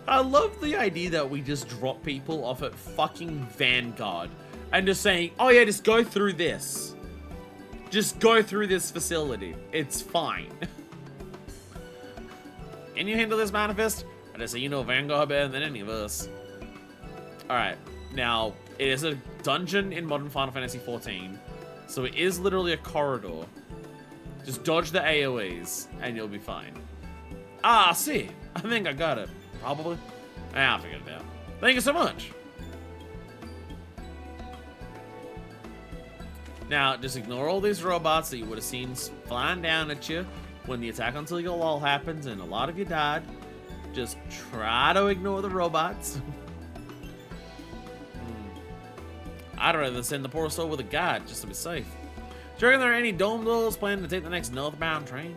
I love the idea that we just drop people off at fucking Vanguard and just saying, oh yeah, just go through this. Just go through this facility. It's fine. Can you handle this manifest? I just say you know Vanguard better than any of us. Alright, now, it is a dungeon in modern Final Fantasy XIV, so it is literally a corridor. Just dodge the AoEs, and you'll be fine. Ah, see, I think I got it. Probably. I'll figure it out. Thank you so much. Now, just ignore all these robots that you would have seen flying down at you when the attack on Tilly Wall happens and a lot of you died. Just try to ignore the robots. I'd rather send the poor soul with a guide just to be safe. Do you reckon there are any dome doors planning to take the next northbound train?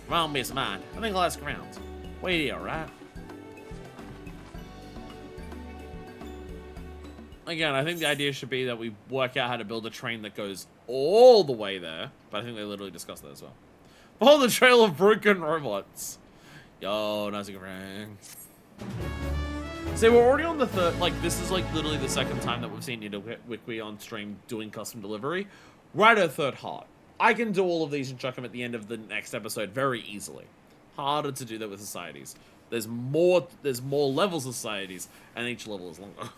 Come on, miss mine. I think I'll ask around. Wait here, alright? Again, I think the idea should be that we work out how to build a train that goes all the way there. But I think they literally discussed that as well. Follow the trail of broken robots. Yo, nice ring. So we're already on the third, like, this is like literally the second time that we've seen Nidoqueen on stream doing custom delivery. Right at third heart. I can do all of these and chuck them at the end of the next episode very easily. Harder to do that with societies. There's more levels of societies, and each level is longer.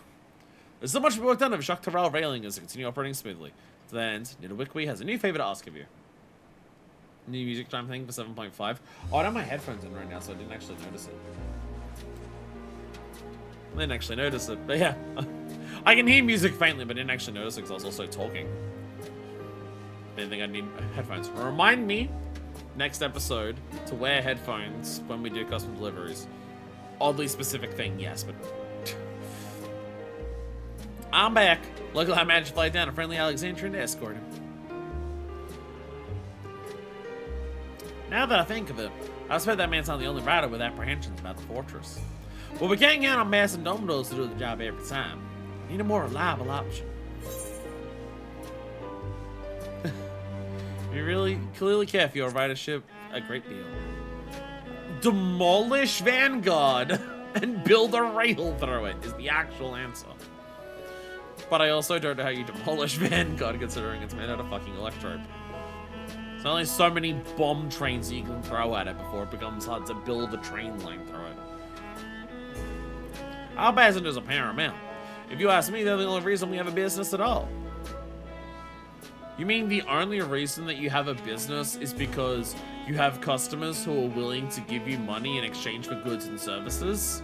There's so much work done of Jacques Terrell railing as to continue operating smoothly. To that end, Nidoqueen has a new favor to ask of you. New music time thing for 7.5. Oh, I don't have my headphones in right now, so I didn't actually notice it. I didn't actually notice it, but yeah. I can hear music faintly, but didn't actually notice it because I was also talking. I didn't think I'd need headphones. Remind me, next episode, to wear headphones when we do custom deliveries. Oddly specific thing, yes, but I'm back. Luckily, I managed to flag down a friendly Alexandrian to escort him. Now that I think of it, I suspect that man's not the only rider with apprehensions about the fortress. But we can't count on Mass and Dominos to do the job every time. We need a more reliable option. You really clearly care for your ridership a great deal. Demolish Vanguard and build a rail through it is the actual answer. But I also don't know how you demolish Vanguard considering it's made out of fucking electrode. There's only so many bomb trains you can throw at it before it becomes hard to build a train line through it. Our passengers are paramount. If you ask me, they're the only reason we have a business at all. You mean the only reason that you have a business is because you have customers who are willing to give you money in exchange for goods and services?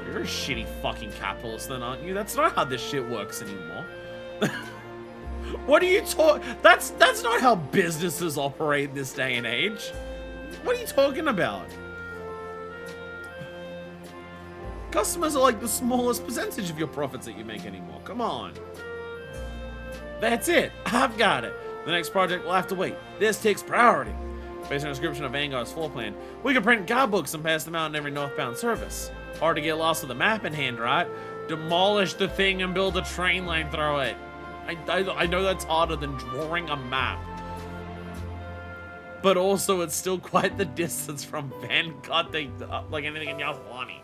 You're a shitty fucking capitalist then, aren't you? That's not how this shit works anymore. What are you That's not how businesses operate in this day and age. What are you talking about? Customers are like the smallest percentage of your profits that you make anymore. Come on. That's it. I've got it. The next project will have to wait. This takes priority. Based on a description of Vanguard's floor plan, we can print guidebooks and pass them out in every northbound service. Hard to get lost with a map in hand, right? Demolish the thing and build a train line through it. I know that's harder than drawing a map. But also, it's still quite the distance from Vanguard to, like anything in Yasalani.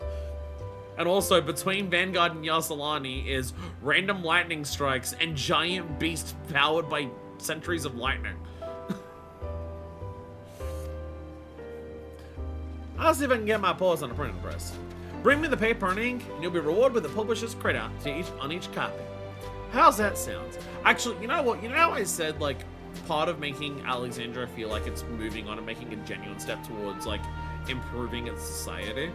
And also, between Vanguard and Yasalani is random lightning strikes and giant beasts powered by centuries of lightning. I'll see if I can get my paws on a printing press. Bring me the paper and ink, and you'll be rewarded with the publisher's credit on each copy. How's that sound? Actually, you know what? You know how I said, like, part of making Alexandria feel like it's moving on and making a genuine step towards, like, improving its society?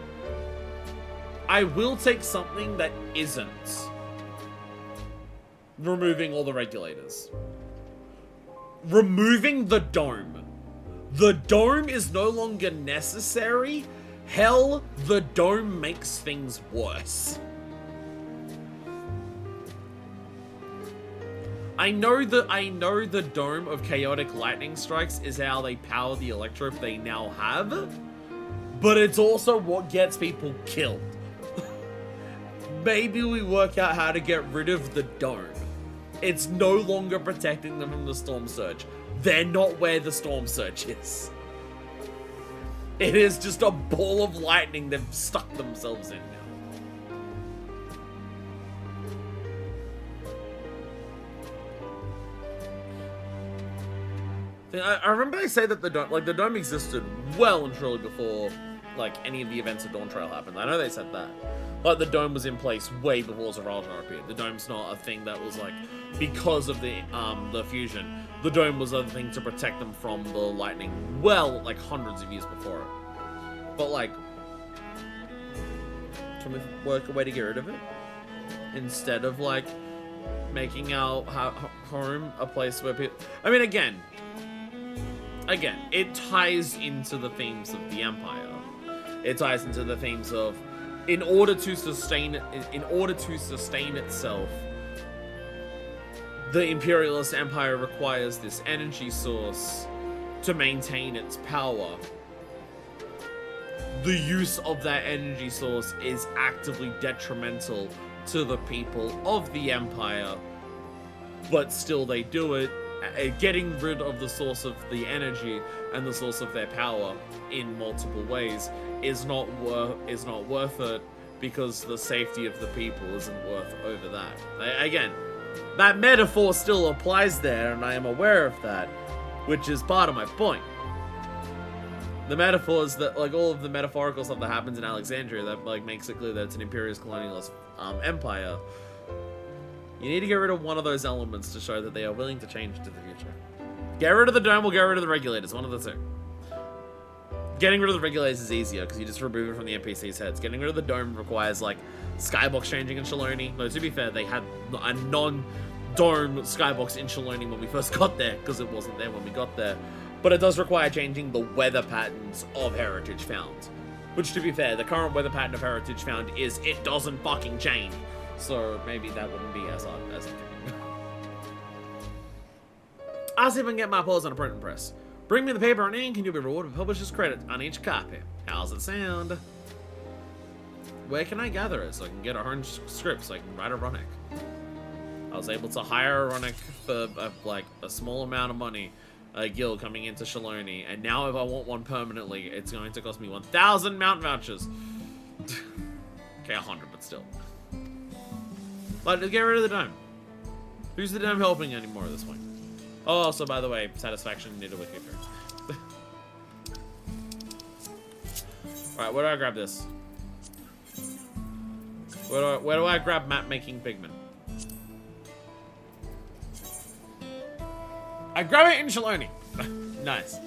I will take something that isn't removing all the regulators. Removing the dome. The dome is no longer necessary. Hell, the dome makes things worse. I know the dome of chaotic lightning strikes is how they power the electrope they now have, but it's also what gets people killed. Maybe we work out how to get rid of the dome. It's no longer protecting them from the storm surge. They're not where the storm surge is. It is just a ball of lightning they've stuck themselves in now. I remember they say that the dome existed well and truly before, like, any of the events of Dawntrail happened. I know they said that. Like, the dome was in place way before Zeraltar appeared. The dome's not a thing that was, like, because of the fusion. The dome was a thing to protect them from the lightning well, like, hundreds of years before it. But, like, can we work a way to get rid of it? Instead of, like, making our home a place where people... I mean, again, it ties into the themes of the Empire. It ties into the themes of, in order to sustain itself, the Imperialist Empire requires this energy source to maintain its power. The use of that energy source is actively detrimental to the people of the Empire, but still they do it. Getting rid of the source of the energy and the source of their power in multiple ways is not worth it, because the safety of the people isn't worth over that. Again, that metaphor still applies there, and I am aware of that, which is part of my point. The metaphors that, like, all of the metaphorical stuff that happens in Alexandria that, like, makes it clear that it's an imperialist colonialist empire. You need to get rid of one of those elements to show that they are willing to change into the future. Get rid of the dome or get rid of the regulators, one of the two. Getting rid of the regulators is easier because you just remove it from the NPC's heads. Getting rid of the dome requires, like, skybox changing in Shaloni. No, to be fair, they had a non-dome skybox in Shaloni when we first got there, because it wasn't there when we got there. But it does require changing the weather patterns of Heritage found. Which, to be fair, the current weather pattern of Heritage found is it doesn't fucking change. So maybe that wouldn't be as hard as it can. I'll see if I can get my paws on a printing press. Bring me the paper and ink and you'll be rewarded with publisher's credit on each copy. How's it sound? Where can I gather it so I can get a orange script so I can write Ironic? I was able to hire Ironic for like a small amount of money, a guild coming into Shaloni, and now if I want one permanently, it's going to cost me 1,000 mount vouchers. Okay, 100, but still. But get rid of the dome. Who's the dome helping anymore at this point? Oh, also, by the way, satisfaction need a wiki for. Alright, where do I grab this? Where do I grab map making pigment? I grab it in Shaloni. Nice.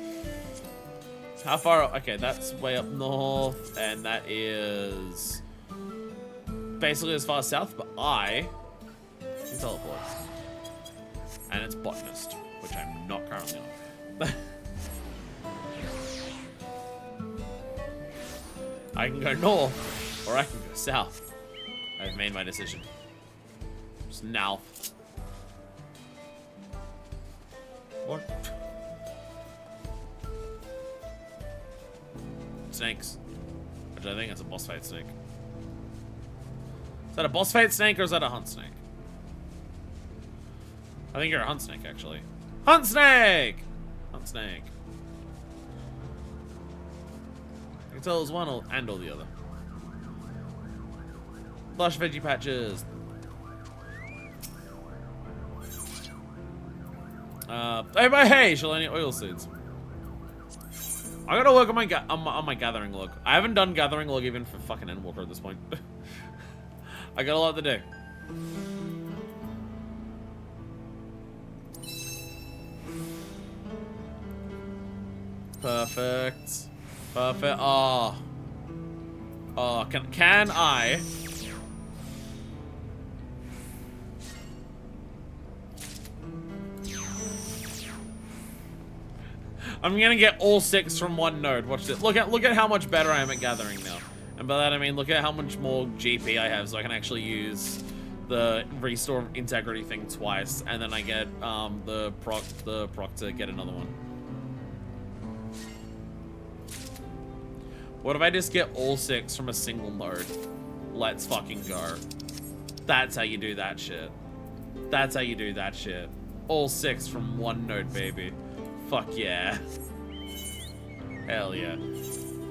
How far? Okay, that's way up north, and that is basically as far south, but I can teleport. And it's Botanist, which I'm not currently on. I can go north, or I can go south. I've made my decision. Just now. What? Snakes. Which I think it's a boss fight snake. Is that a boss fight snake or is that a hunt snake? I think you're a hunt snake, actually. Hunt snake! Hunt snake. I can tell there's one and or the other. Lush veggie patches. Hey, Shalani oil seeds. I gotta work on my gathering log. I haven't done gathering log even for fucking Endwalker at this point. I got a lot to do. Perfect. Perfect. Oh. Oh, can I? I'm gonna get all 6 from one node. Watch this. Look at how much better I am at gathering now. And by that I mean look at how much more GP I have, so I can actually use the restore integrity thing twice, and then I get the proc to get another one. What if I just get all 6 from a single node? Let's fucking go. That's how you do that shit. That's how you do that shit. All 6 from one node, baby. Fuck yeah. Hell yeah.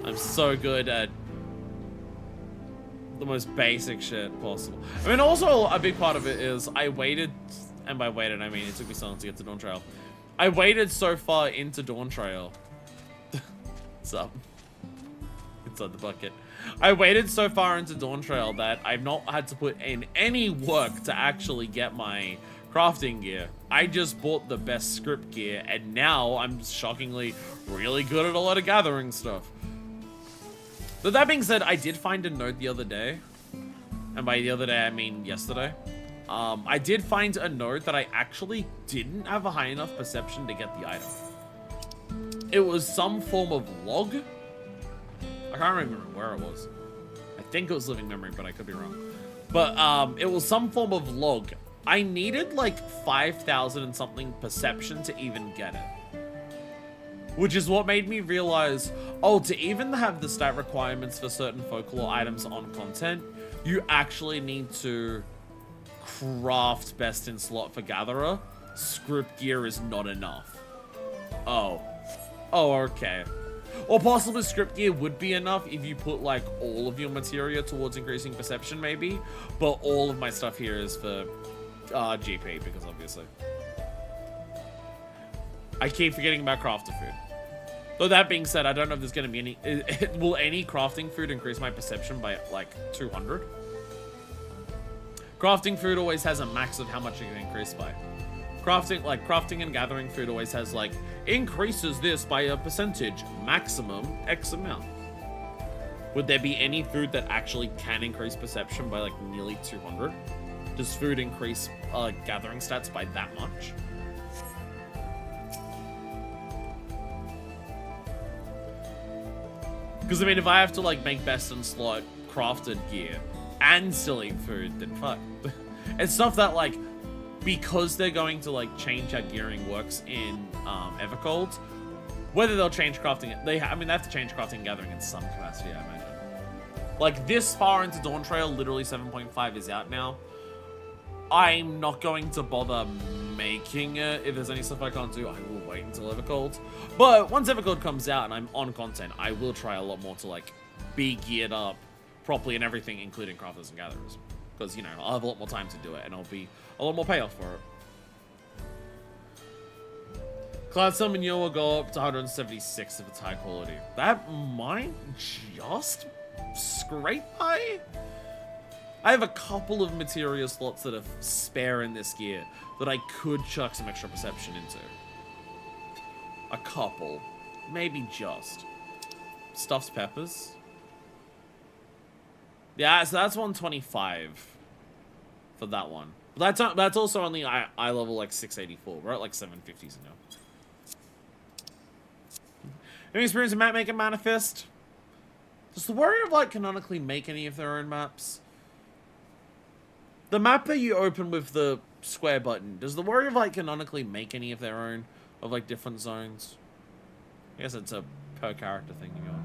I'm so good at the most basic shit possible. I mean, also a big part of it is I waited, and by waited I mean it took me so long to get to Dawntrail. I waited so far into Dawntrail. What's up? Inside the bucket. I waited so far into Dawntrail that I've not had to put in any work to actually get my crafting gear. I just bought the best script gear, and now I'm shockingly really good at a lot of gathering stuff. But that being said, I did find a node the other day, and by the other day I mean yesterday. I did find a node that I actually didn't have a high enough perception to get the item. It was some form of log. I can't remember where it was. I think it was living memory, but I could be wrong. But it was some form of log. I needed like 5,000 and something perception to even get it. Which is what made me realize, oh, to even have the stat requirements for certain folklore items on content, you actually need to craft best in slot for gatherer. Script gear is not enough. Oh. Oh, okay. Or possibly script gear would be enough if you put like all of your materia towards increasing perception maybe, but all of my stuff here is for GP, because obviously. I keep forgetting about crafter food. Though that being said, I don't know if there's going to be any... will any crafting food increase my perception by like 200? Crafting food always has a max of how much it can increase by. Crafting and gathering food always has like, increases this by a percentage, maximum X amount. Would there be any food that actually can increase perception by like nearly 200? Does food increase gathering stats by that much? Because, I mean, if I have to, like, make best in slot crafted gear and still eat food, then fuck. It's stuff that, like, because they're going to, like, change how gearing works in Evercold, whether they'll change crafting, they have to change crafting and gathering in some capacity, I imagine. Like, this far into Dawntrail, literally 7.5 is out now. I'm not going to bother making it. If there's any stuff I can't do, I will wait until Evercold. But once Evercold comes out and I'm on content, I will try a lot more to, like, be geared up properly and everything, including crafters and gatherers. Because, you know, I'll have a lot more time to do it, and I'll be a lot more payoff for it. Cloud Summon Yo will go up to 176 if it's high quality. That might just scrape high. I have a couple of materia slots that are spare in this gear that I could chuck some extra perception into. A couple. Maybe just. Stuffed peppers. Yeah, so that's 125 for that one. But that's also only eye level like 684. We're at like 750s now. Any experience in map making Manifest? Does the Warrior of Light canonically make any of their own maps? The map that you open with the square button, does the Warrior of Light canonically make any of their own of like different zones? I guess it's a per character thing you got.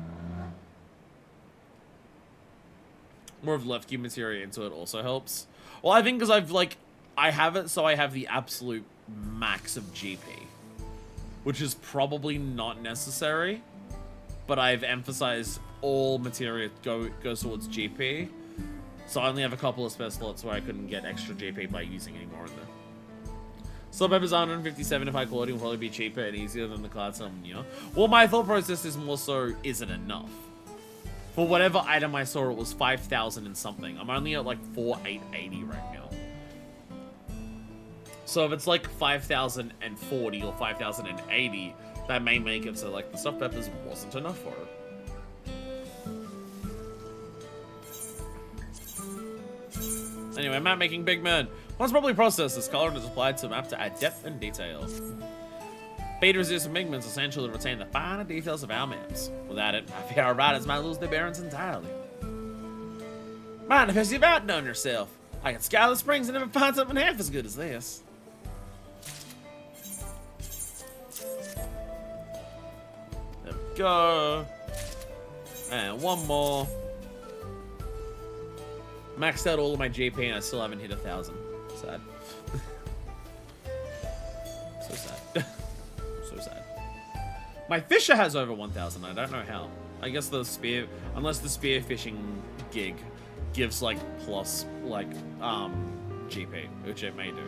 More of left gear materia into it also helps. Well, I think because I have it, so I have the absolute max of GP, which is probably not necessary, but I've emphasized all materia goes towards GP, so I only have a couple of spare slots where I couldn't get extra GP by using any more in there. Slot Peppers 157 if high quality will probably be cheaper and easier than the Cloud Summon, you know? Well, my thought process is more so, is it enough? For whatever item I saw, it was 5,000 and something. I'm only at like 4,880 right now. So if it's like 5,040 or 5,080, that may make it so like the Stuffed Peppers wasn't enough for it. Anyway, map making big man. Once properly processed, this color is applied to the map to add depth and detail. Beta resistant pigments essential to retain the finer details of our maps. Without it, I fear our riders might lose their bearings entirely. Manifest, you've outdone yourself. I can scour the springs and never find something half as good as this. There we go. And one more. Maxed out all of my GP and I still haven't hit 1,000. Sad. So sad. So sad. My Fisher has over 1,000. I don't know how. I guess the spear, unless the spear fishing gig gives like plus like GP, which it may do.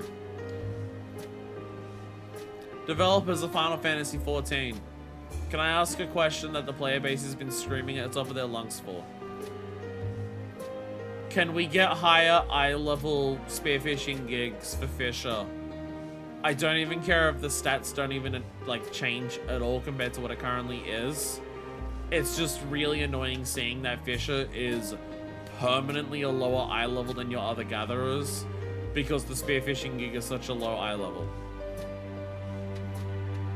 Developers of Final Fantasy XIV. Can I ask a question that the player base has been screaming at the top of their lungs for? Can we get higher eye-level spearfishing gigs for Fisher? I don't even care if the stats don't even like change at all compared to what it currently is. It's just really annoying seeing that Fisher is permanently a lower eye level than your other gatherers because the spearfishing gig is such a low eye level.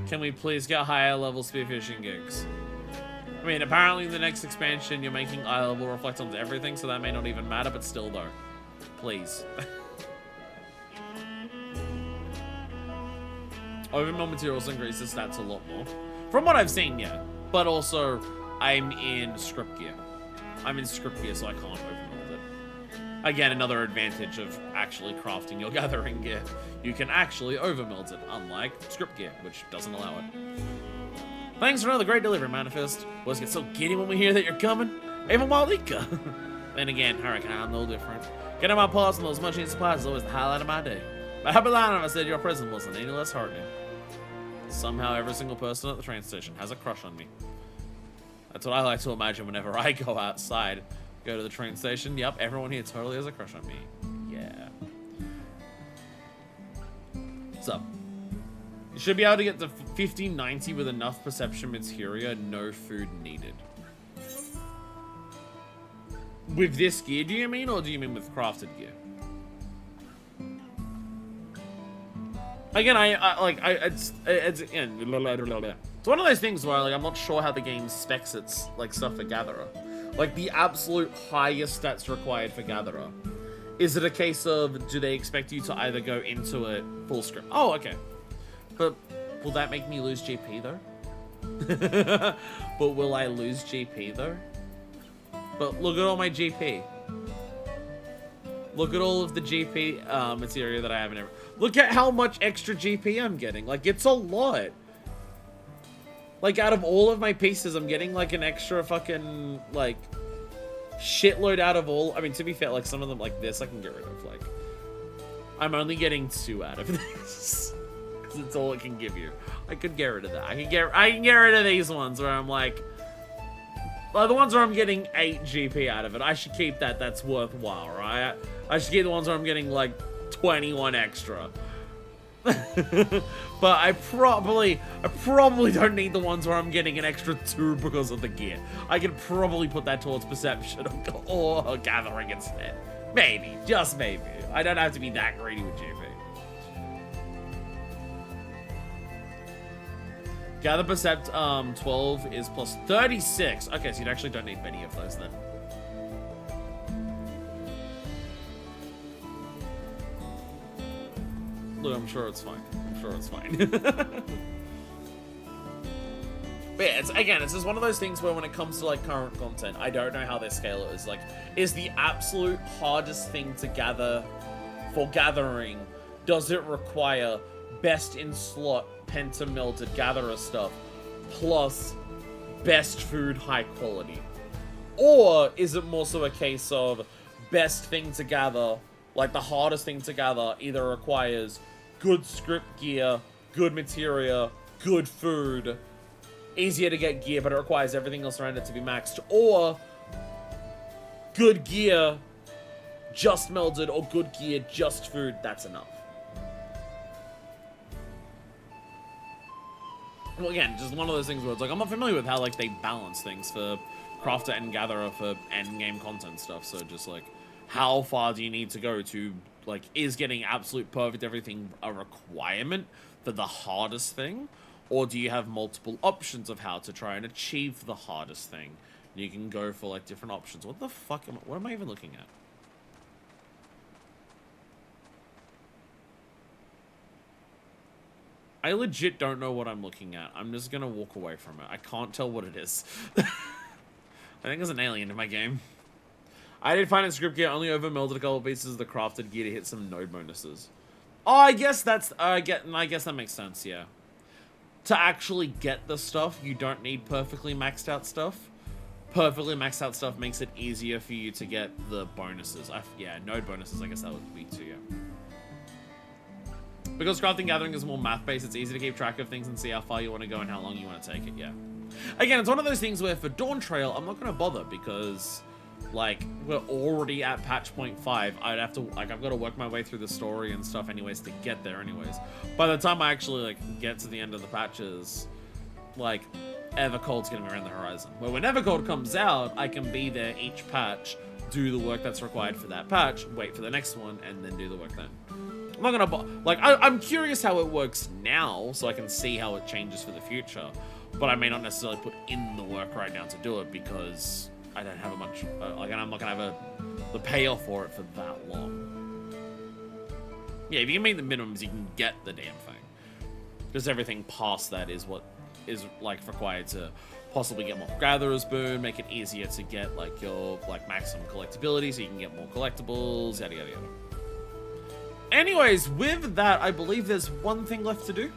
Can we please get higher level spearfishing gigs? I mean, apparently in the next expansion, you're making eye level reflect onto everything, so that may not even matter, but still though. Please. Overmill materials increase the stats a lot more. From what I've seen, yeah. But also, I'm in script gear. I'm in script gear, so I can't overmill it. Again, another advantage of actually crafting your gathering gear. You can actually overmill it, unlike script gear, which doesn't allow it. Thanks for another great delivery, Manifest. Boys get so giddy when we hear that you're coming. Even Malika. Then again, I reckon I'm no different. Getting my paws on those much-needed supplies is always the highlight of my day. But how about if I said your presence wasn't any less heartening? Somehow every single person at the train station has a crush on me. That's what I like to imagine whenever I go outside. Go to the train station. Yep, everyone here totally has a crush on me. Yeah. What's up? You should be able to get to 1590 with enough perception materia, no food needed. With this gear, do you mean, or do you mean with crafted gear? Again, it's again, It's one of those things where like I'm not sure how the game specs its like stuff for Gatherer. Like the absolute highest stats required for Gatherer. Is it a case of, do they expect you to either go into it full script? Oh, okay. But will that make me lose GP though? But will I lose GP though? But look at all my GP. Look at all of the GP material that I have in every. Look at how much extra GP I'm getting. Like, it's a lot. Like, out of all of my pieces, I'm getting, like, an extra fucking, like, shitload out of all. I mean, to be fair, like, some of them, like this, I can get rid of. Like, I'm only getting 2 out of this. Because it's all it can give you. I could get rid of that. I can get rid of these ones where I'm, like... Well, the ones where I'm getting 8 GP out of it, I should keep that. That's worthwhile, right? I should keep the ones where I'm getting, like, 21 extra. But I probably don't need the ones where I'm getting an extra 2 because of the gear. I could probably put that towards perception or gathering instead. Maybe, just maybe. I don't have to be that greedy with GP. Gather Percept 12 is plus 36. Okay, so you actually don't need many of those then. Look, I'm sure it's fine. I'm sure it's fine. But yeah, it's just one of those things where when it comes to like current content, I don't know how their scale is. Like, is the absolute hardest thing to gather for gathering, does it require best in slot pentamelted gatherer stuff plus best food high quality? Or is it more so a case of best thing to gather, like the hardest thing to gather either requires good script gear, good materia, good food, easier to get gear, but it requires everything else around it to be maxed, or good gear, just melded, or good gear, just food, that's enough. Well, again, just one of those things where it's like, I'm not familiar with how, like, they balance things for crafter and gatherer for endgame content stuff, so just, like, how far do you need to go to, like, is getting absolute perfect everything a requirement for the hardest thing? Or do you have multiple options of how to try and achieve the hardest thing? You can go for, like, different options. What the fuck what am I even looking at? I legit don't know what I'm looking at. I'm just gonna walk away from it. I can't tell what it is. I think there's an alien in my game. I did find in script gear only over melded a couple pieces of the crafted gear to hit some node bonuses. Oh, I guess that's I guess that makes sense, yeah. To actually get the stuff, you don't need perfectly maxed out stuff. Perfectly maxed out stuff makes it easier for you to get the bonuses. Yeah, node bonuses, I guess that would be too, yeah. Because crafting gathering is more math-based, it's easy to keep track of things and see how far you want to go and how long you want to take it, yeah. Again, it's one of those things where for Dawntrail, I'm not going to bother because, like, we're already at patch point 5. I'd have to, like, I've got to work my way through the story and stuff anyways to get there anyways. By the time I actually, like, get to the end of the patches, like, Evercold's going to be around the horizon. Where when Evercold comes out, I can be there each patch, do the work that's required for that patch, wait for the next one, and then do the work then. I'm not gonna, like, I'm curious how it works now, so I can see how it changes for the future, but I may not necessarily put in the work right now to do it because I don't have a much, like, I'm not gonna have the payoff for it for that long. Yeah, if you can meet the minimums, you can get the damn thing. Because everything past that is what is, like, required to possibly get more Gatherer's Boon, make it easier to get, like, your, like, maximum collectability so you can get more collectibles, yada yada yada. Anyways, with that, I believe there's one thing left to do.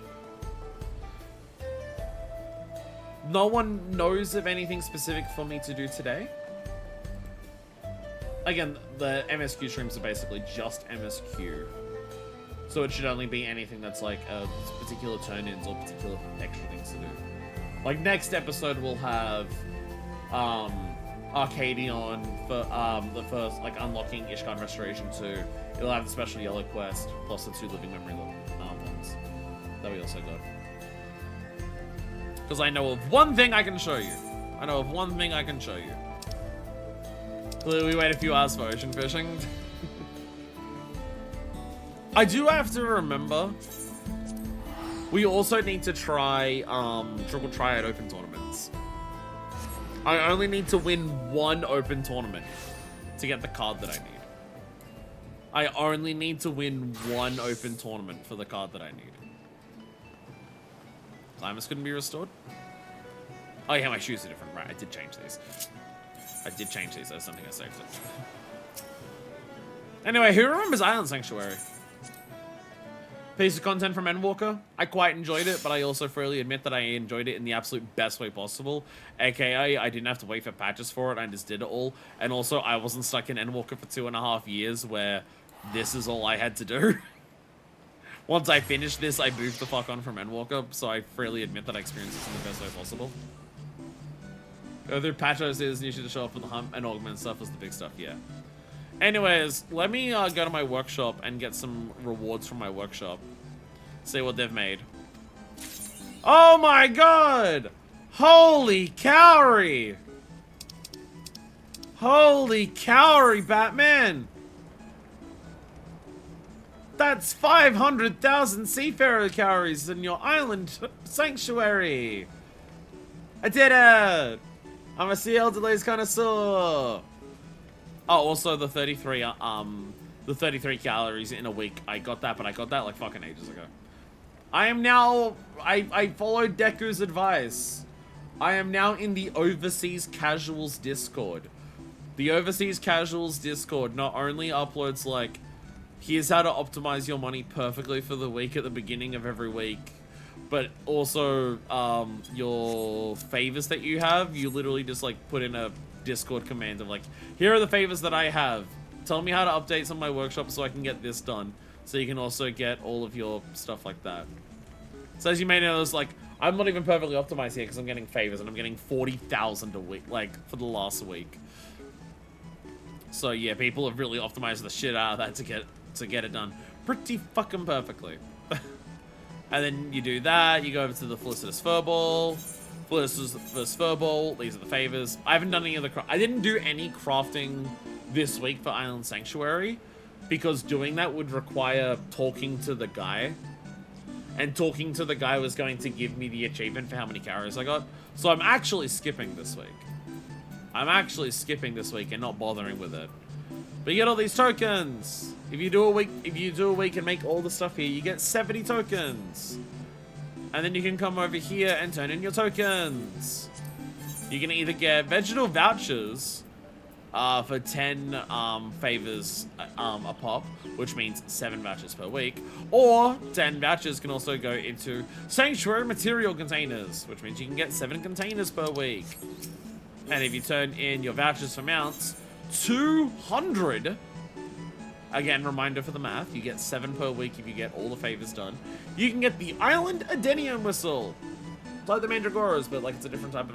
No one knows of anything specific for me to do today. Again, the MSQ streams are basically just MSQ. So it should only be anything that's like particular turn-ins or particular extra things to do. Like, next episode we'll have Arcadion for the first, like, unlocking Ishkan Restoration 2. It'll have the special yellow quest, plus the 2 living memory ones that we also got. Because I know of one thing I can show you. I know of one thing I can show you. Clearly we wait a few hours for ocean fishing. I do have to remember We also need to try Triple Triad Open tournaments. I only need to win one open tournament to get the card that I need. I only need to win one open tournament for the card that I need. Climbers couldn't be restored? Oh yeah, my shoes are different. Right, I did change these. I did change these. That's something I saved it. Anyway, who remembers Island Sanctuary? Piece of content from Endwalker. I quite enjoyed it, but I also freely admit that I enjoyed it in the absolute best way possible. AKA, I didn't have to wait for patches for it, I just did it all. And also, I wasn't stuck in Endwalker for 2.5 years, where this is all I had to do. Once I finished this, I moved the fuck on from Endwalker, so I freely admit that I experienced this in the best way possible. Go through patches is usually to show up with the hump and augment stuff was the big stuff, yeah. Anyways, let me go to my workshop and get some rewards from my workshop. See what they've made. Oh my god! Holy cowrie! Holy cowrie, Batman! That's 500,000 seafarer cowries in your island sanctuary! I did it! I'm a CL delays connoisseur! Oh, also the 33 calories in a week. I got that, but I got that like fucking ages ago. I am now, I followed Deku's advice. I am now in the Overseas Casuals Discord. The Overseas Casuals Discord not only uploads like, here's how to optimize your money perfectly for the week at the beginning of every week, but also your favors that you have, you literally just like put in a Discord command of like, here are the favors that I have. Tell me how to update some of my workshops so I can get this done. So you can also get all of your stuff like that. So as you may know, it's like, I'm not even perfectly optimized here because I'm getting favors and I'm getting 40,000 a week, like for the last week. So yeah, people have really optimized the shit out of that to get it done pretty fucking perfectly. And then you do that, you go over to the Felicitous Furball. Felicitous Furball, these are the favors. I haven't done any of the I didn't do any crafting this week for Island Sanctuary because doing that would require talking to the guy. And talking to the guy was going to give me the achievement for how many carries I got. So I'm actually skipping this week. I'm actually skipping this week and not bothering with it. But you get all these tokens. If you do a week and make all the stuff here, you get 70 tokens. And then you can come over here and turn in your tokens. You can either get vegetal vouchers for 10 favors a pop, which means 7 vouchers per week, or 10 vouchers can also go into sanctuary material containers, which means you can get 7 containers per week. And if you turn in your vouchers for mounts, 200. Again, reminder for the math, you get 7 per week if you get all the favors done. You can get the Island Adenium Whistle. It's like the Mandragoras, but like it's a different type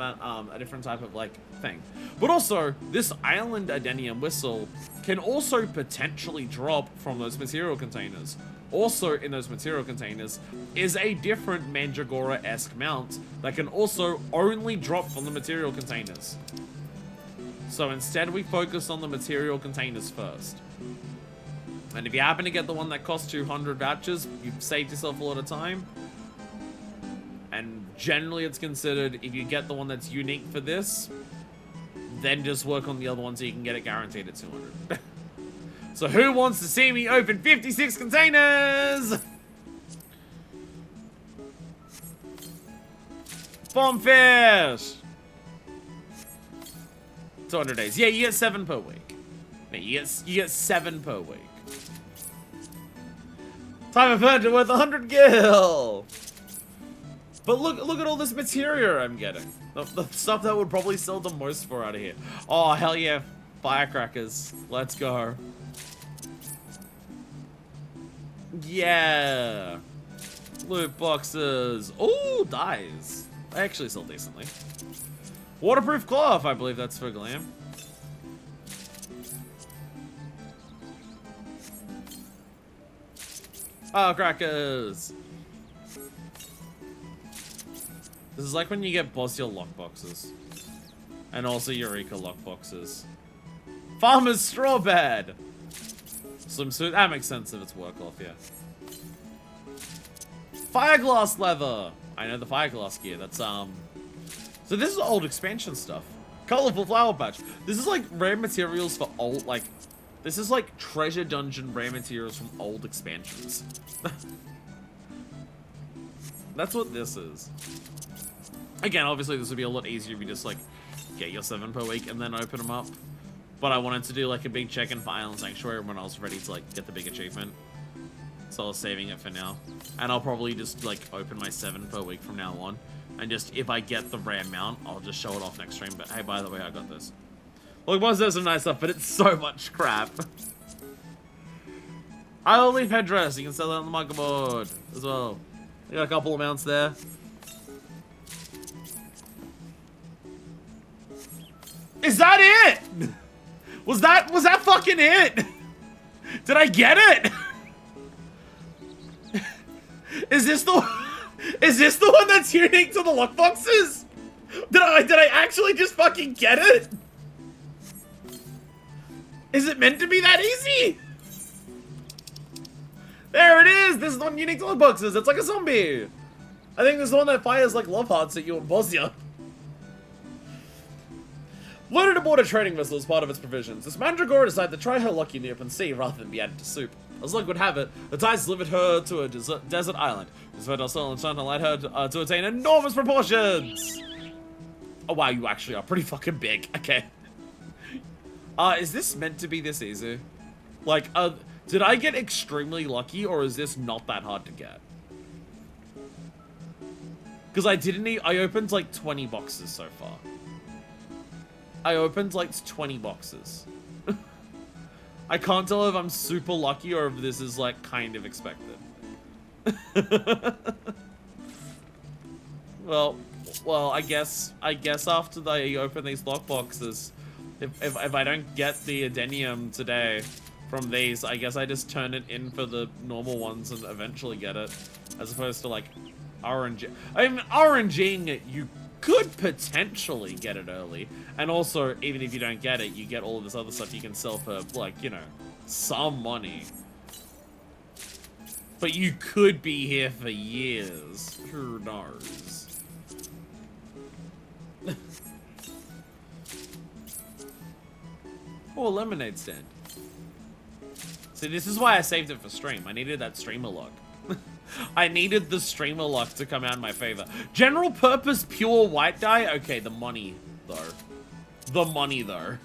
of like thing. But also, this Island Adenium Whistle can also potentially drop from those material containers. Also in those material containers is a different Mandragora-esque mount that can also only drop from the material containers. So instead we focus on the material containers first. And if you happen to get the one that costs 200 vouchers, you've saved yourself a lot of time. And generally it's considered, if you get the one that's unique for this, then just work on the other one so you can get it guaranteed at 200. So who wants to see me open 56 containers? Bombfish! 200 days. Yeah, you get 7 per week. No, you get 7 per week. Time of purchase worth 100 gil. But look at all this material I'm getting. The stuff that would probably sell the most for out of here. Oh hell yeah, firecrackers. Let's go. Yeah. Loot boxes. Oh, dies. They actually sell decently. Waterproof cloth, I believe that's for glam. Firecrackers. This is like when you get Bostil lockboxes. And also Eureka lockboxes. Farmer's straw bed. Swimsuit. That makes sense if it's work off, yeah. Fireglass leather. I know the fireglass gear. That's So this is old expansion stuff. Colorful flower patch. This is like rare materials for old, like, this is like treasure dungeon rare materials from old expansions. That's what this is. Again, obviously this would be a lot easier if you just like get your 7 per week and then open them up. But I wanted to do like a big check-in for Island Sanctuary when I was ready to like get the big achievement. So I was saving it for now. And I'll probably just like open my 7 per week from now on. And just, if I get the rare mount, I'll just show it off next stream. But hey, by the way, I got this. Look, boss, there's some nice stuff, but it's so much crap. I'll leave headdress. You can sell that on the market board as well. I got a couple of mounts there. Is that it? Was that fucking it? Did I get it? Is this the one that's unique to the lockboxes? Did I actually just fucking get it? Is it meant to be that easy? There it is! This is the one unique to lockboxes. It's like a zombie. I think this is the one that fires like love hearts at you and Bosnia. Loaded aboard a trading vessel as part of its provisions, this mandragora decided to try her luck in the open sea rather than be added to soup. As luck would have it, the tides delivered her to a desert island. This fertile soil and sun allowed her to attain enormous proportions! Oh wow, you actually are pretty fucking big. Okay. Is this meant to be this easy? Like, did I get extremely lucky, or is this not that hard to get? Because I opened like 20 boxes so far. I opened like 20 boxes. I can't tell if I'm super lucky or if this is like kind of expected. Well, I guess after I open these lock boxes, if I don't get the Adenium today from these, I guess I just turn it in for the normal ones and eventually get it, as opposed to like RNG. I mean, RNGing it, you could potentially get it early, and also even if you don't get it, you get all of this other stuff you can sell for like, you know, some money. But you could be here for years. Who knows? Oh, a lemonade stand. See, this is why I saved it for stream. I needed that streamer luck. I needed the streamer luck to come out in my favor. General purpose pure white dye? Okay, the money, though. The money, though.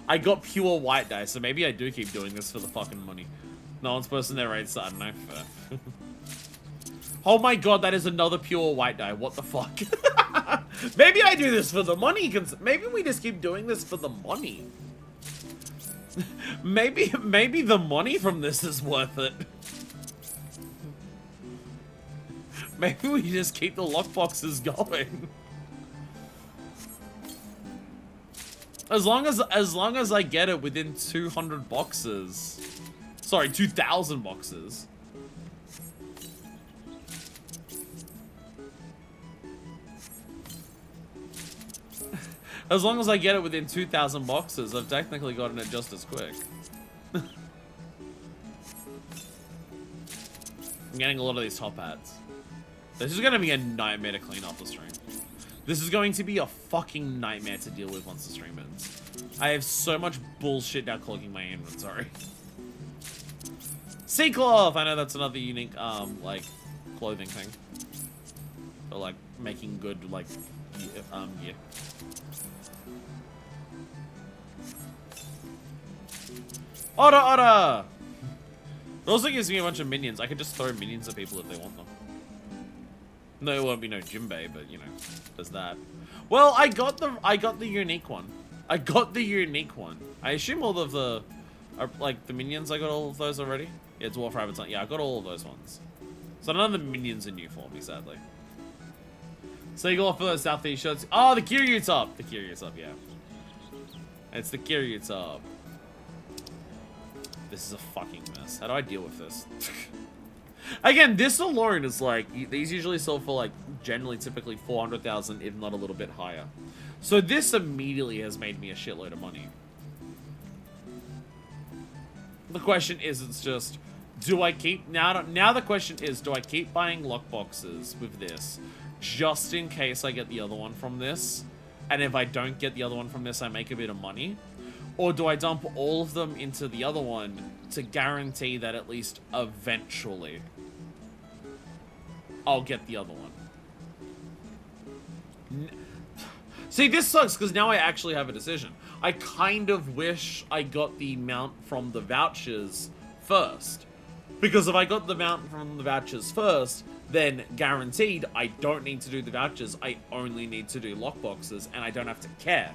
I got pure white dye, so maybe I do keep doing this for the fucking money. No one's posting their rates, so I don't know. Oh my god, that is another pure white dye. What the fuck? Maybe I do this for the money. Maybe we just keep doing this for the money. Maybe the money from this is worth it. Maybe we just keep the lockboxes going. As long as I get it within 200 boxes. Sorry, 2,000 boxes. As long as I get it within 2,000 boxes, I've technically gotten it just as quick. I'm getting a lot of these top hats. This is going to be a nightmare to clean up the stream. This is going to be a fucking nightmare to deal with once the stream ends. I have so much bullshit now clogging my inventory. Sea cloth! I know that's another unique, like, clothing thing. Or, like, making good, like, gear. Otter! It also gives me a bunch of minions. I could just throw minions at people if they want them. No, it won't be no Jimbei, but you know, there's that. Well, I got the unique one. I got the unique one. I assume all of the, like the minions. I got all of those already. Yeah, Dwarf Rabbits. Yeah, I got all of those ones. So none of the minions are new for me, sadly. So you go off for those Southeast shirts. Oh, the Kiryu top. The Kiryu top, yeah. It's the Kiryu top. This is a fucking mess. How do I deal with this? Again, this alone is like, these usually sell for like, generally typically 400,000, if not a little bit higher. So this immediately has made me a shitload of money. The question is, it's just, do I keep... Now the question is, do I keep buying lockboxes with this just in case I get the other one from this? And if I don't get the other one from this, I make a bit of money? Or do I dump all of them into the other one to guarantee that at least eventually I'll get the other one? See, this sucks because now I actually have a decision. I kind of wish I got the mount from the vouchers first. Because if I got the mount from the vouchers first, then guaranteed I don't need to do the vouchers. I only need to do lockboxes and I don't have to care.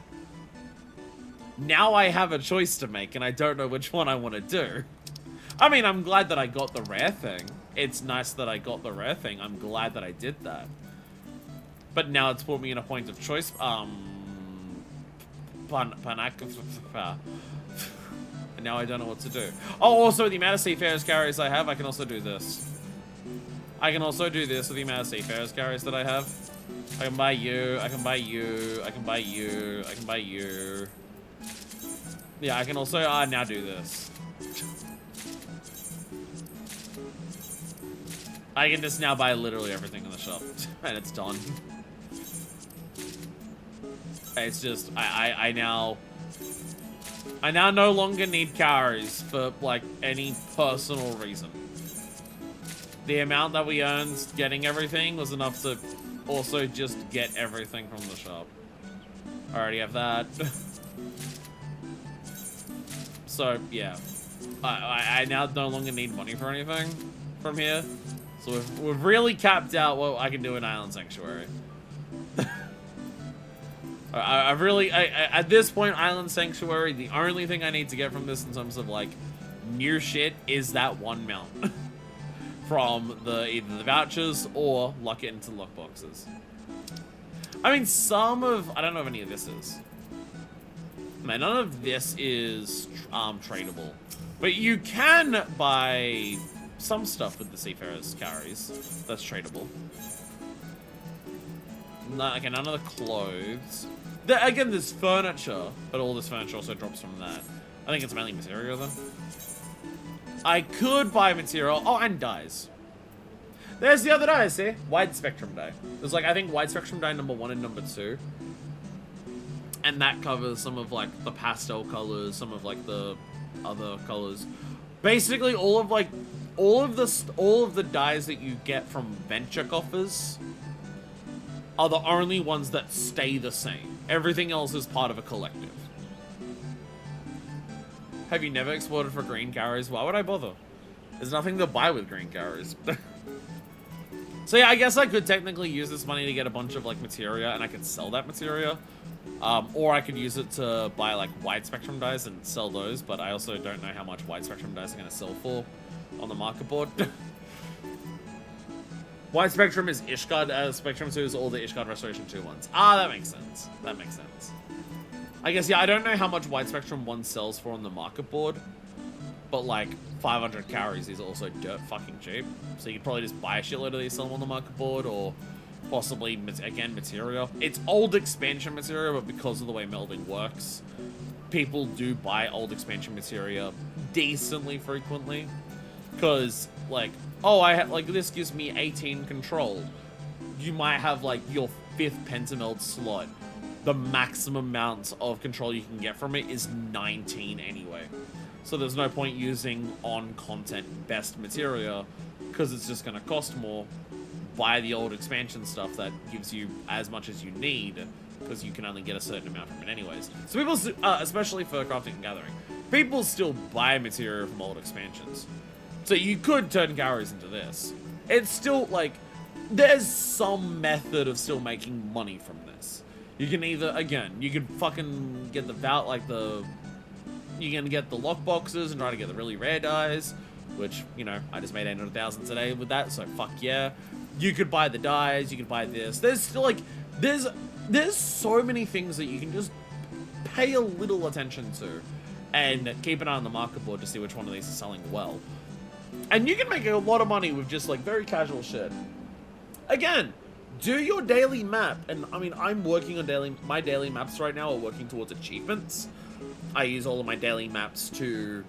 Now I have a choice to make and I don't know which one I want to do. I mean, I'm glad that I got the rare thing. It's nice that I got the rare thing. I'm glad that I did that. But now it's put me in a point of choice. And now I don't know what to do. Oh, also the amount of Seafarers carriers I have, I can also do this. I can also do this with the amount of Seafarers carriers that I have. I can buy you, I can buy you, I can buy you, I can buy you. Yeah, I can also now do this. I can just now buy literally everything in the shop. And it's done. It's just, I now no longer need carries for, like, any personal reason. The amount that we earned getting everything was enough to also just get everything from the shop. I already have that. So, yeah. I now no longer need money for anything from here. So we've really capped out what I can do in Island Sanctuary. At this point, Island Sanctuary, the only thing I need to get from this in terms of, like, new shit is that one mount. From either the vouchers or lock it into lockboxes. I mean, I don't know if any of this is. Man, none of this is tradable. But you can buy some stuff with the Seafarers carries. That's tradable. Okay, none of the clothes. Again, there's furniture, but all this furniture also drops from that. I think it's mainly material, then. I could buy material. Oh, and dyes. There's the other dyes, see? Wide spectrum dye. There's, like, I think wide spectrum dye number 1 and number 2. And that covers some of, like, the pastel colors, some of, like, the other colors. Basically, all of the dyes that you get from venture coffers are the only ones that stay the same. Everything else is part of a collective. Have you never exported for green carriers? Why would I bother? There's nothing to buy with green carriers. So yeah, I guess I could technically use this money to get a bunch of, like, materia, and I could sell that materia. Or I could use it to buy, like, wide spectrum dyes and sell those, but I also don't know how much wide spectrum dyes are going to sell for on the market board. Wide spectrum is Ishgard, spectrum 2 is all the Ishgard Restoration 2 ones. Ah, that makes sense. That makes sense. I guess, yeah, I don't know how much wide spectrum 1 sells for on the market board, but, like, 500 carries is also dirt fucking cheap. So you could probably just buy a shitload of these, sell them on the market board, or possibly, again, materia. It's old expansion materia, but because of the way melding works, people do buy old expansion materia decently frequently. Because, like, oh, this gives me 18 control. You might have, like, your 5th pentameld slot. The maximum amount of control you can get from it is 19 anyway. So there's no point using on-content best materia, because it's just going to cost more. Buy the old expansion stuff that gives you as much as you need, because you can only get a certain amount from it anyways. So people, especially for crafting and gathering, people still buy material from old expansions. So you could turn carries into this. It's still, like, there's some method of still making money from this. You can either, again, you can fucking get you can get the lockboxes and try to get the really rare dyes, which, you know, I just made 800,000 today with that, so fuck yeah. You could buy the dyes, you could buy this. There's still, like, there's so many things that you can just pay a little attention to and keep an eye on the market board to see which one of these is selling well. And you can make a lot of money with just, like, very casual shit. Again, do your daily map. And, I mean, I'm working on my daily maps right now are working towards achievements. I use all of my daily maps to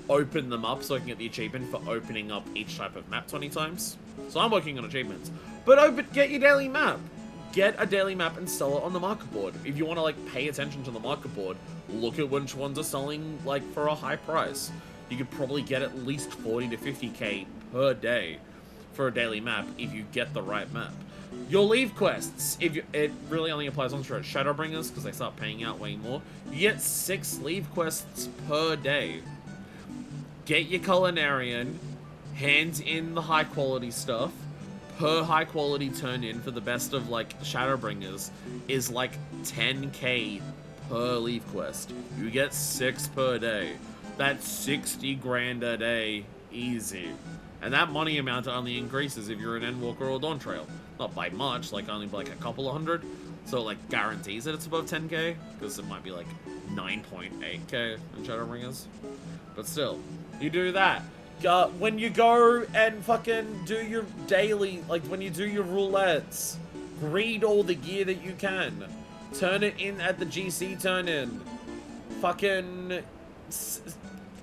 open them up so I can get the achievement for opening up each type of map 20 times. So I'm working on achievements. But get your daily map. Get a daily map and sell it on the market board. If you want to like pay attention to the market board, look at which ones are selling like for a high price. You could probably get at least 40 to 50k per day for a daily map if you get the right map. Your leave quests, it really only applies on Shadowbringers because they start paying out way more. You get 6 leave quests per day. Get your Culinarian, hands in the high quality stuff. Per high quality turn in for the best of like Shadowbringers is like 10k per leave quest. You get 6 per day. That's 60 grand a day, easy. And that money amount only increases if you're an Endwalker or Dawntrail. Not by much, like only by like a couple of hundred. So it like guarantees that it's above 10k, because it might be like 9.8k in Shadowbringers. But still, you do that. When you go and fucking do your daily, like when you do your roulettes, greed all the gear that you can. Turn it in at the GC turn-in. Fucking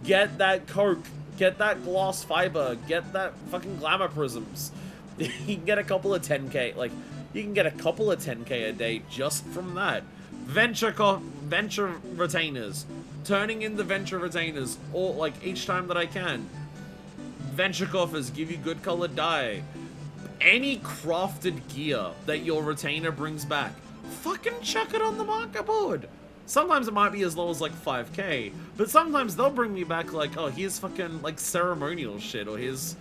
get that coke. Get that glass fiber. Get that fucking glamour prisms. You can get a couple of 10k, like, you can get a couple of 10k a day just from that. Venture retainers. Turning in the venture retainers, or like each time that I can. Venture coffers give you good colored dye. Any crafted gear that your retainer brings back, fucking chuck it on the market board. Sometimes it might be as low as like 5k, but sometimes they'll bring me back like, oh, here's fucking like ceremonial shit, or here's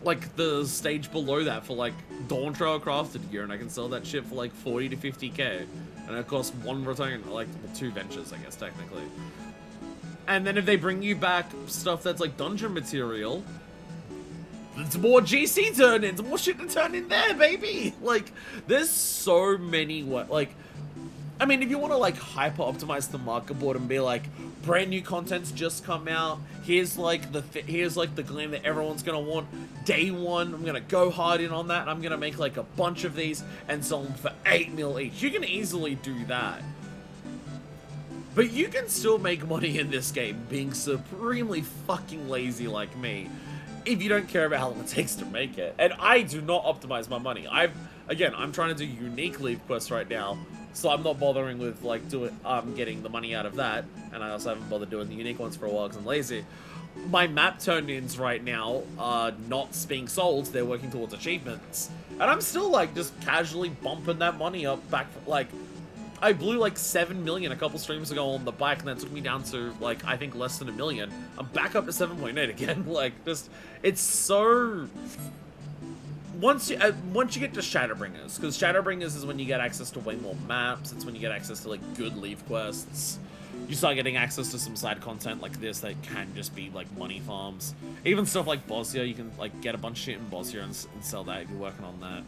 like the stage below that for like Dawntrail crafted gear, and I can sell that shit for like 40 to 50k, and it costs 1 retainer, like 2 ventures, I guess technically. And then if they bring you back stuff that's like dungeon material, it's more GC turn-ins, more shit to turn in there, baby. Like, there's so many like, I mean, if you want to like hyper optimize the market board and be like, brand new content's just come out, here's like the gleam that everyone's gonna want. Day 1, I'm gonna go hard in on that, and I'm gonna make like a bunch of these and sell them for 8 mil each. You can easily do that. But you can still make money in this game being supremely fucking lazy like me, if you don't care about how long it takes to make it. And I do not optimize my money. I'm trying to do unique leave quests right now, so I'm not bothering with like getting the money out of that. And I also haven't bothered doing the unique ones for a while because I'm lazy. My map turn-ins right now are not being sold, they're working towards achievements. And I'm still like just casually bumping that money up back, like, I blew like 7 million a couple streams ago on the bike, and that took me down to like, I think less than 1 million. I'm back up to 7.8 again. Like, just, it's so... Once you get to Shadowbringers, because Shadowbringers is when you get access to way more maps, it's when you get access to like good leave quests. You start getting access to some side content like this that can just be like money farms. Even stuff like Bosnia, you can like get a bunch of shit in Bosnia and sell that if you're working on that.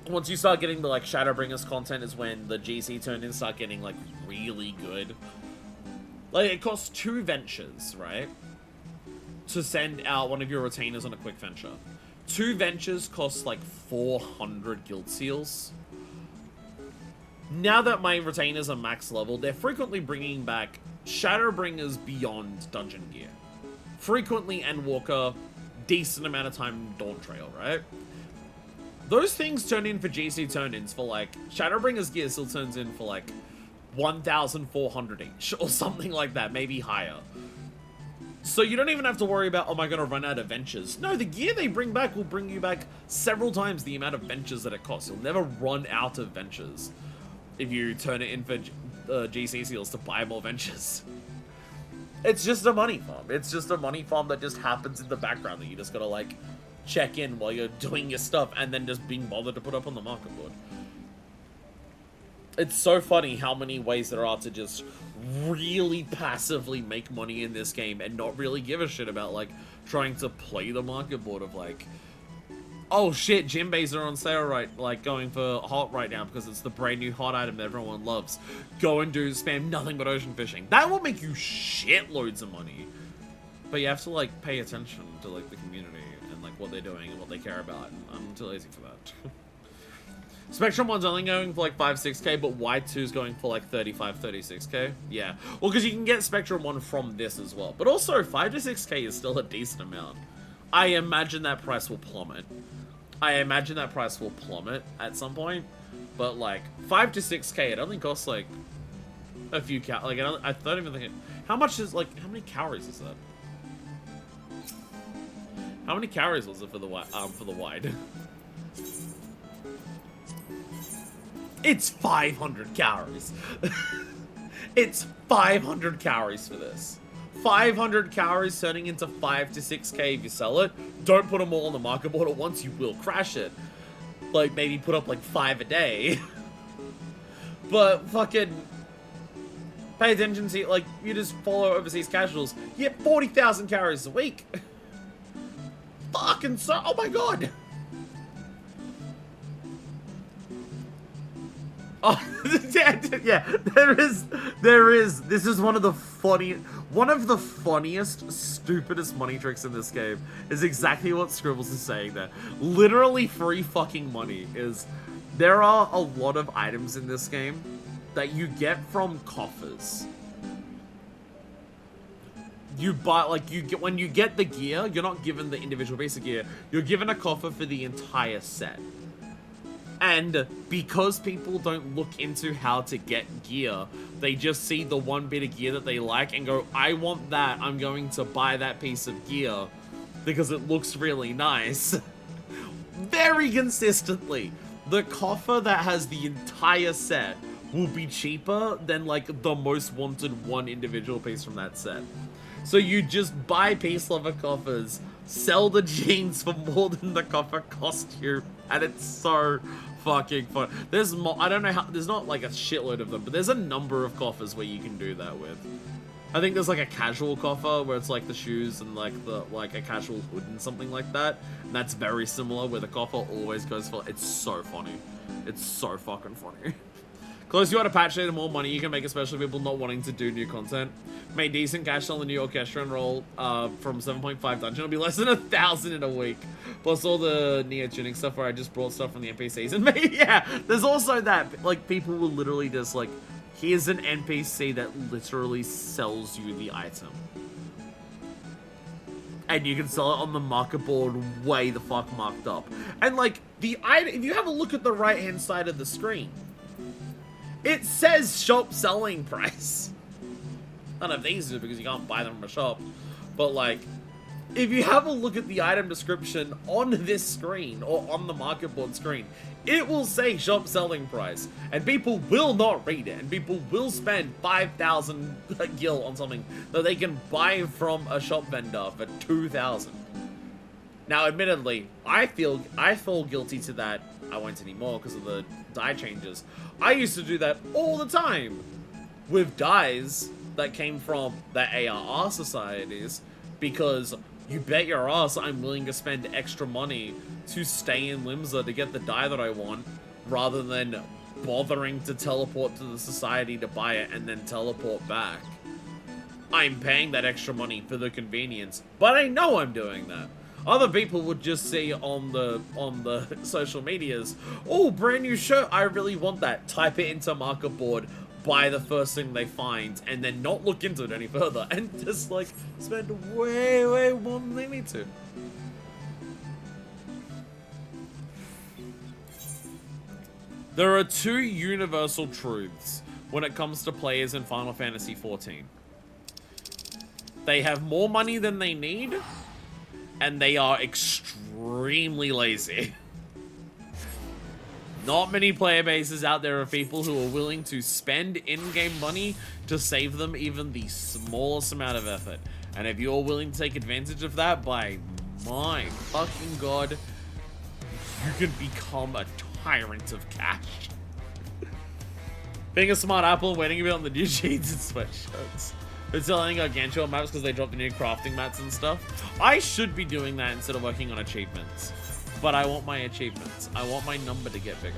Once you start getting the like Shadowbringers content is when the GC turn-ins start getting like really good. Like, it costs 2 ventures, right, to send out one of your retainers on a quick venture. 2 ventures cost like 400 guild seals. Now that my retainers are max level, they're frequently bringing back Shadowbringers beyond dungeon gear. Frequently Endwalker, decent amount of time Dawntrail, right? Those things turn in for GC turn-ins for like, Shadowbringers gear still turns in for like 1,400 each, or something like that, maybe higher. So you don't even have to worry about, oh, am I going to run out of ventures? No, the gear they bring back will bring you back several times the amount of ventures that it costs. You'll never run out of ventures if you turn it in for GC seals to buy more ventures. It's just a money farm. It's just a money farm that just happens in the background that you just gotta like check in while you're doing your stuff and then just being bothered to put up on the market board. It's so funny how many ways there are to just really passively make money in this game and not really give a shit about like trying to play the market board of like, oh shit, Jimbeys are on sale going for hot right now because it's the brand new hot item that everyone loves. Go and spam nothing but ocean fishing. That will make you shitloads of money. But you have to like pay attention to like the community and like what they're doing and what they care about. And I'm too lazy for that. Spectrum 1's only going for like 5-6K, but Y2's going for like 35-36K. Yeah. Well, because you can get Spectrum 1 from this as well. But also, 5-6K is still a decent amount. I imagine that price will plummet. At some point. But like, 5-6K, it only costs like a few like, I don't even think it... How much is, like, how many calories is that? How many calories was it for the wide? It's 500 calories. It's 500 calories for this. 500 calories turning into 5-6K if you sell it. Don't put them all on the market board at once, you will crash it. Like, maybe put up like 5 a day. But fucking pay attention to, like, you just follow overseas casuals, you get 40,000 calories a week. Fucking so, oh my god. Oh, yeah, there is, this is one of the funniest, stupidest money tricks in this game, is exactly what Scribbles is saying there. Literally free fucking money is, there are a lot of items in this game that you get from coffers. You buy, like, when you get the gear, you're not given the individual piece of gear, you're given a coffer for the entire set. And because people don't look into how to get gear, they just see the one bit of gear that they like and go, I want that, I'm going to buy that piece of gear because it looks really nice. Very consistently, the coffer that has the entire set will be cheaper than like the most wanted one individual piece from that set. So you just buy peace lover coffers, sell the jeans for more than the coffer cost you, and it's so fucking fun. There's I don't know how, there's not like a shitload of them, but there's a number of coffers where you can do that with. I think there's like a casual coffer where it's like the shoes and like a casual hood and something like that. And that's very similar where the coffer always goes for, it's so funny. It's so fucking funny. Close you want to patch it, the more money you can make, especially people not wanting to do new content. Made decent cash on the new Orchestra and roll from 7.5 dungeon. It'll be less than 1,000 in a week. Plus all the Neo tuning stuff where I just brought stuff from the NPCs. And maybe, yeah, there's also that, like, people will literally just, like, here's an NPC that literally sells you the item. And you can sell it on the market board way the fuck marked up. And, like, the item, if you have a look at the right-hand side of the screen, it says shop selling price. None of these do because you can't buy them from a shop. But like, if you have a look at the item description on this screen or on the market board screen, it will say shop selling price. And people will not read it. And people will spend 5,000 gil on something that they can buy from a shop vendor for 2,000. Now, admittedly, I fall guilty to that. I won't anymore because of the dye changes. I used to do that all the time with dyes that came from the ARR societies because you bet your ass I'm willing to spend extra money to stay in Limsa to get the dye that I want rather than bothering to teleport to the society to buy it and then teleport back. I'm paying that extra money for the convenience, but I know I'm doing that. Other people would just see on the social medias, oh, brand new shirt, I really want that. Type it into market board, buy the first thing they find, and then not look into it any further, and just like spend way, way more than they need to. There are two universal truths when it comes to players in Final Fantasy XIV. They have more money than they need, and they are extremely lazy. Not many player bases out there of people who are willing to spend in-game money to save them even the smallest amount of effort. And if you're willing to take advantage of that, by my fucking god, you can become a tyrant of cash. Being a smart apple and waiting a bit on the new jeans and sweatshirts. They're selling Gargantua maps because they dropped the new crafting mats and stuff. I should be doing that instead of working on achievements. But I want my achievements. I want my number to get bigger.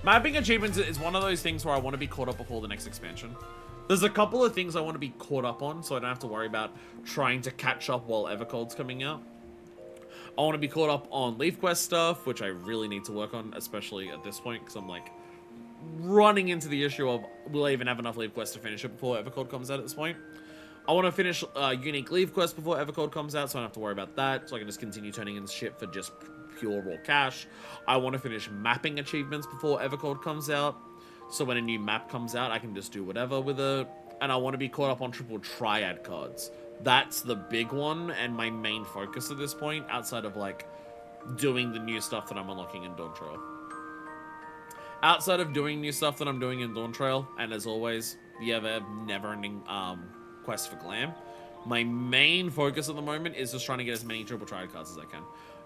Mapping achievements is one of those things where I want to be caught up before the next expansion. There's a couple of things I want to be caught up on so I don't have to worry about trying to catch up while Evercold's coming out. I want to be caught up on Leaf Quest stuff, which I really need to work on, especially at this point, because I'm like running into the issue of will I even have enough Leaf Quest to finish it before Evercold comes out at this point. I want to finish Unique Leaf Quest before Evercold comes out, so I don't have to worry about that, so I can just continue turning in shit for just pure raw cash. I want to finish mapping achievements before Evercold comes out, so when a new map comes out, I can just do whatever with it. And I want to be caught up on triple triad cards. That's the big one and my main focus at this point, outside of like doing the new stuff that I'm unlocking in Dawntrail. Outside of doing new stuff that I'm doing in Dawntrail, and as always, the never-ending quest for glam, my main focus at the moment is just trying to get as many triple triad cards as I can.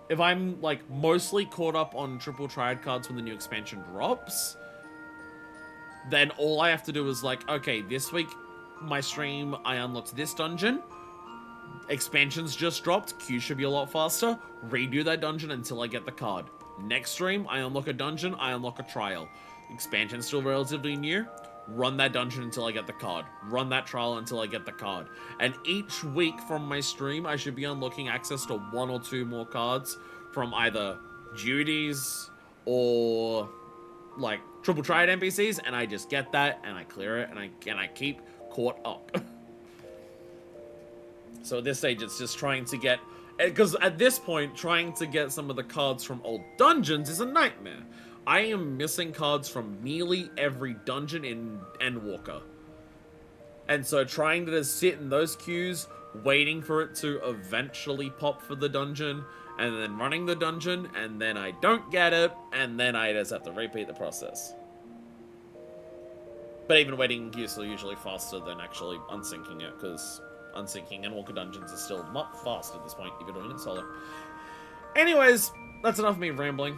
If I'm like mostly caught up on triple triad cards when the new expansion drops, then all I have to do is like, okay, this week, my stream, I unlocked this dungeon. Expansions just dropped. Queue should be a lot faster. Redo that dungeon until I get the card. Next stream, I unlock a dungeon, I unlock a trial. Expansion's still relatively new. Run that dungeon until I get the card. Run that trial until I get the card. And each week from my stream, I should be unlocking access to 1 or 2 more cards from either duties or like triple triad NPCs, and I just get that and I clear it and I keep caught up. So at this stage it's just trying to get, because at this point trying to get some of the cards from old dungeons is a nightmare. I am missing cards from nearly every dungeon in Endwalker, and so trying to just sit in those queues waiting for it to eventually pop for the dungeon, and then running the dungeon, and then I don't get it, and then I just have to repeat the process. But even waiting queues are usually faster than actually unsyncing it, because unsyncing Endwalker dungeons is still not fast at this point if you're doing it solo. Anyways, that's enough of me rambling.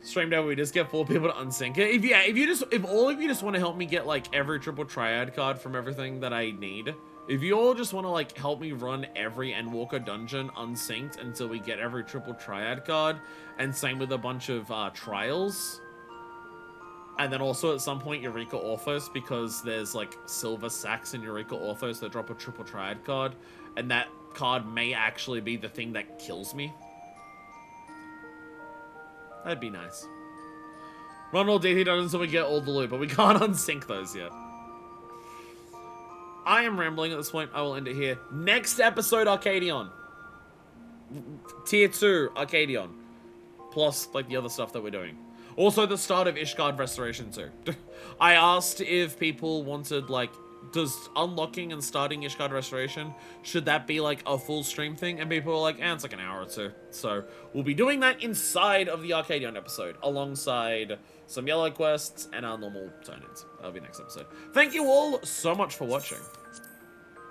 Stream down, we just get 4 people to unsync it. If all of you just want to help me get like every triple triad card from everything that I need, if you all just want to like help me run every Endwalker dungeon unsynced until we get every triple triad card, and same with a bunch of trials, and then also at some point Eureka Orthos, because there's like silver sacks in Eureka Orthos that drop a triple triad card, and that card may actually be the thing that kills me. That'd be nice. Run all DT dungeons until we get all the loot, but we can't unsync those yet. I am rambling at this point. I will end it here. Next episode, Arcadion. Tier 2, Arcadion. Plus, like, the other stuff that we're doing. Also, the start of Ishgard Restoration 2. I asked if people wanted, like, does unlocking and starting Ishgard Restoration, should that be, like, a full stream thing? And people were like, it's like an hour or 2. So, we'll be doing that inside of the Arcadion episode, alongside some yellow quests and our normal turn-ins. That'll be next episode. Thank you all so much for watching.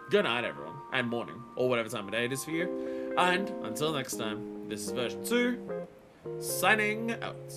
Good night, everyone. And morning, or whatever time of day it is for you. And until next time, this is version 2, signing out.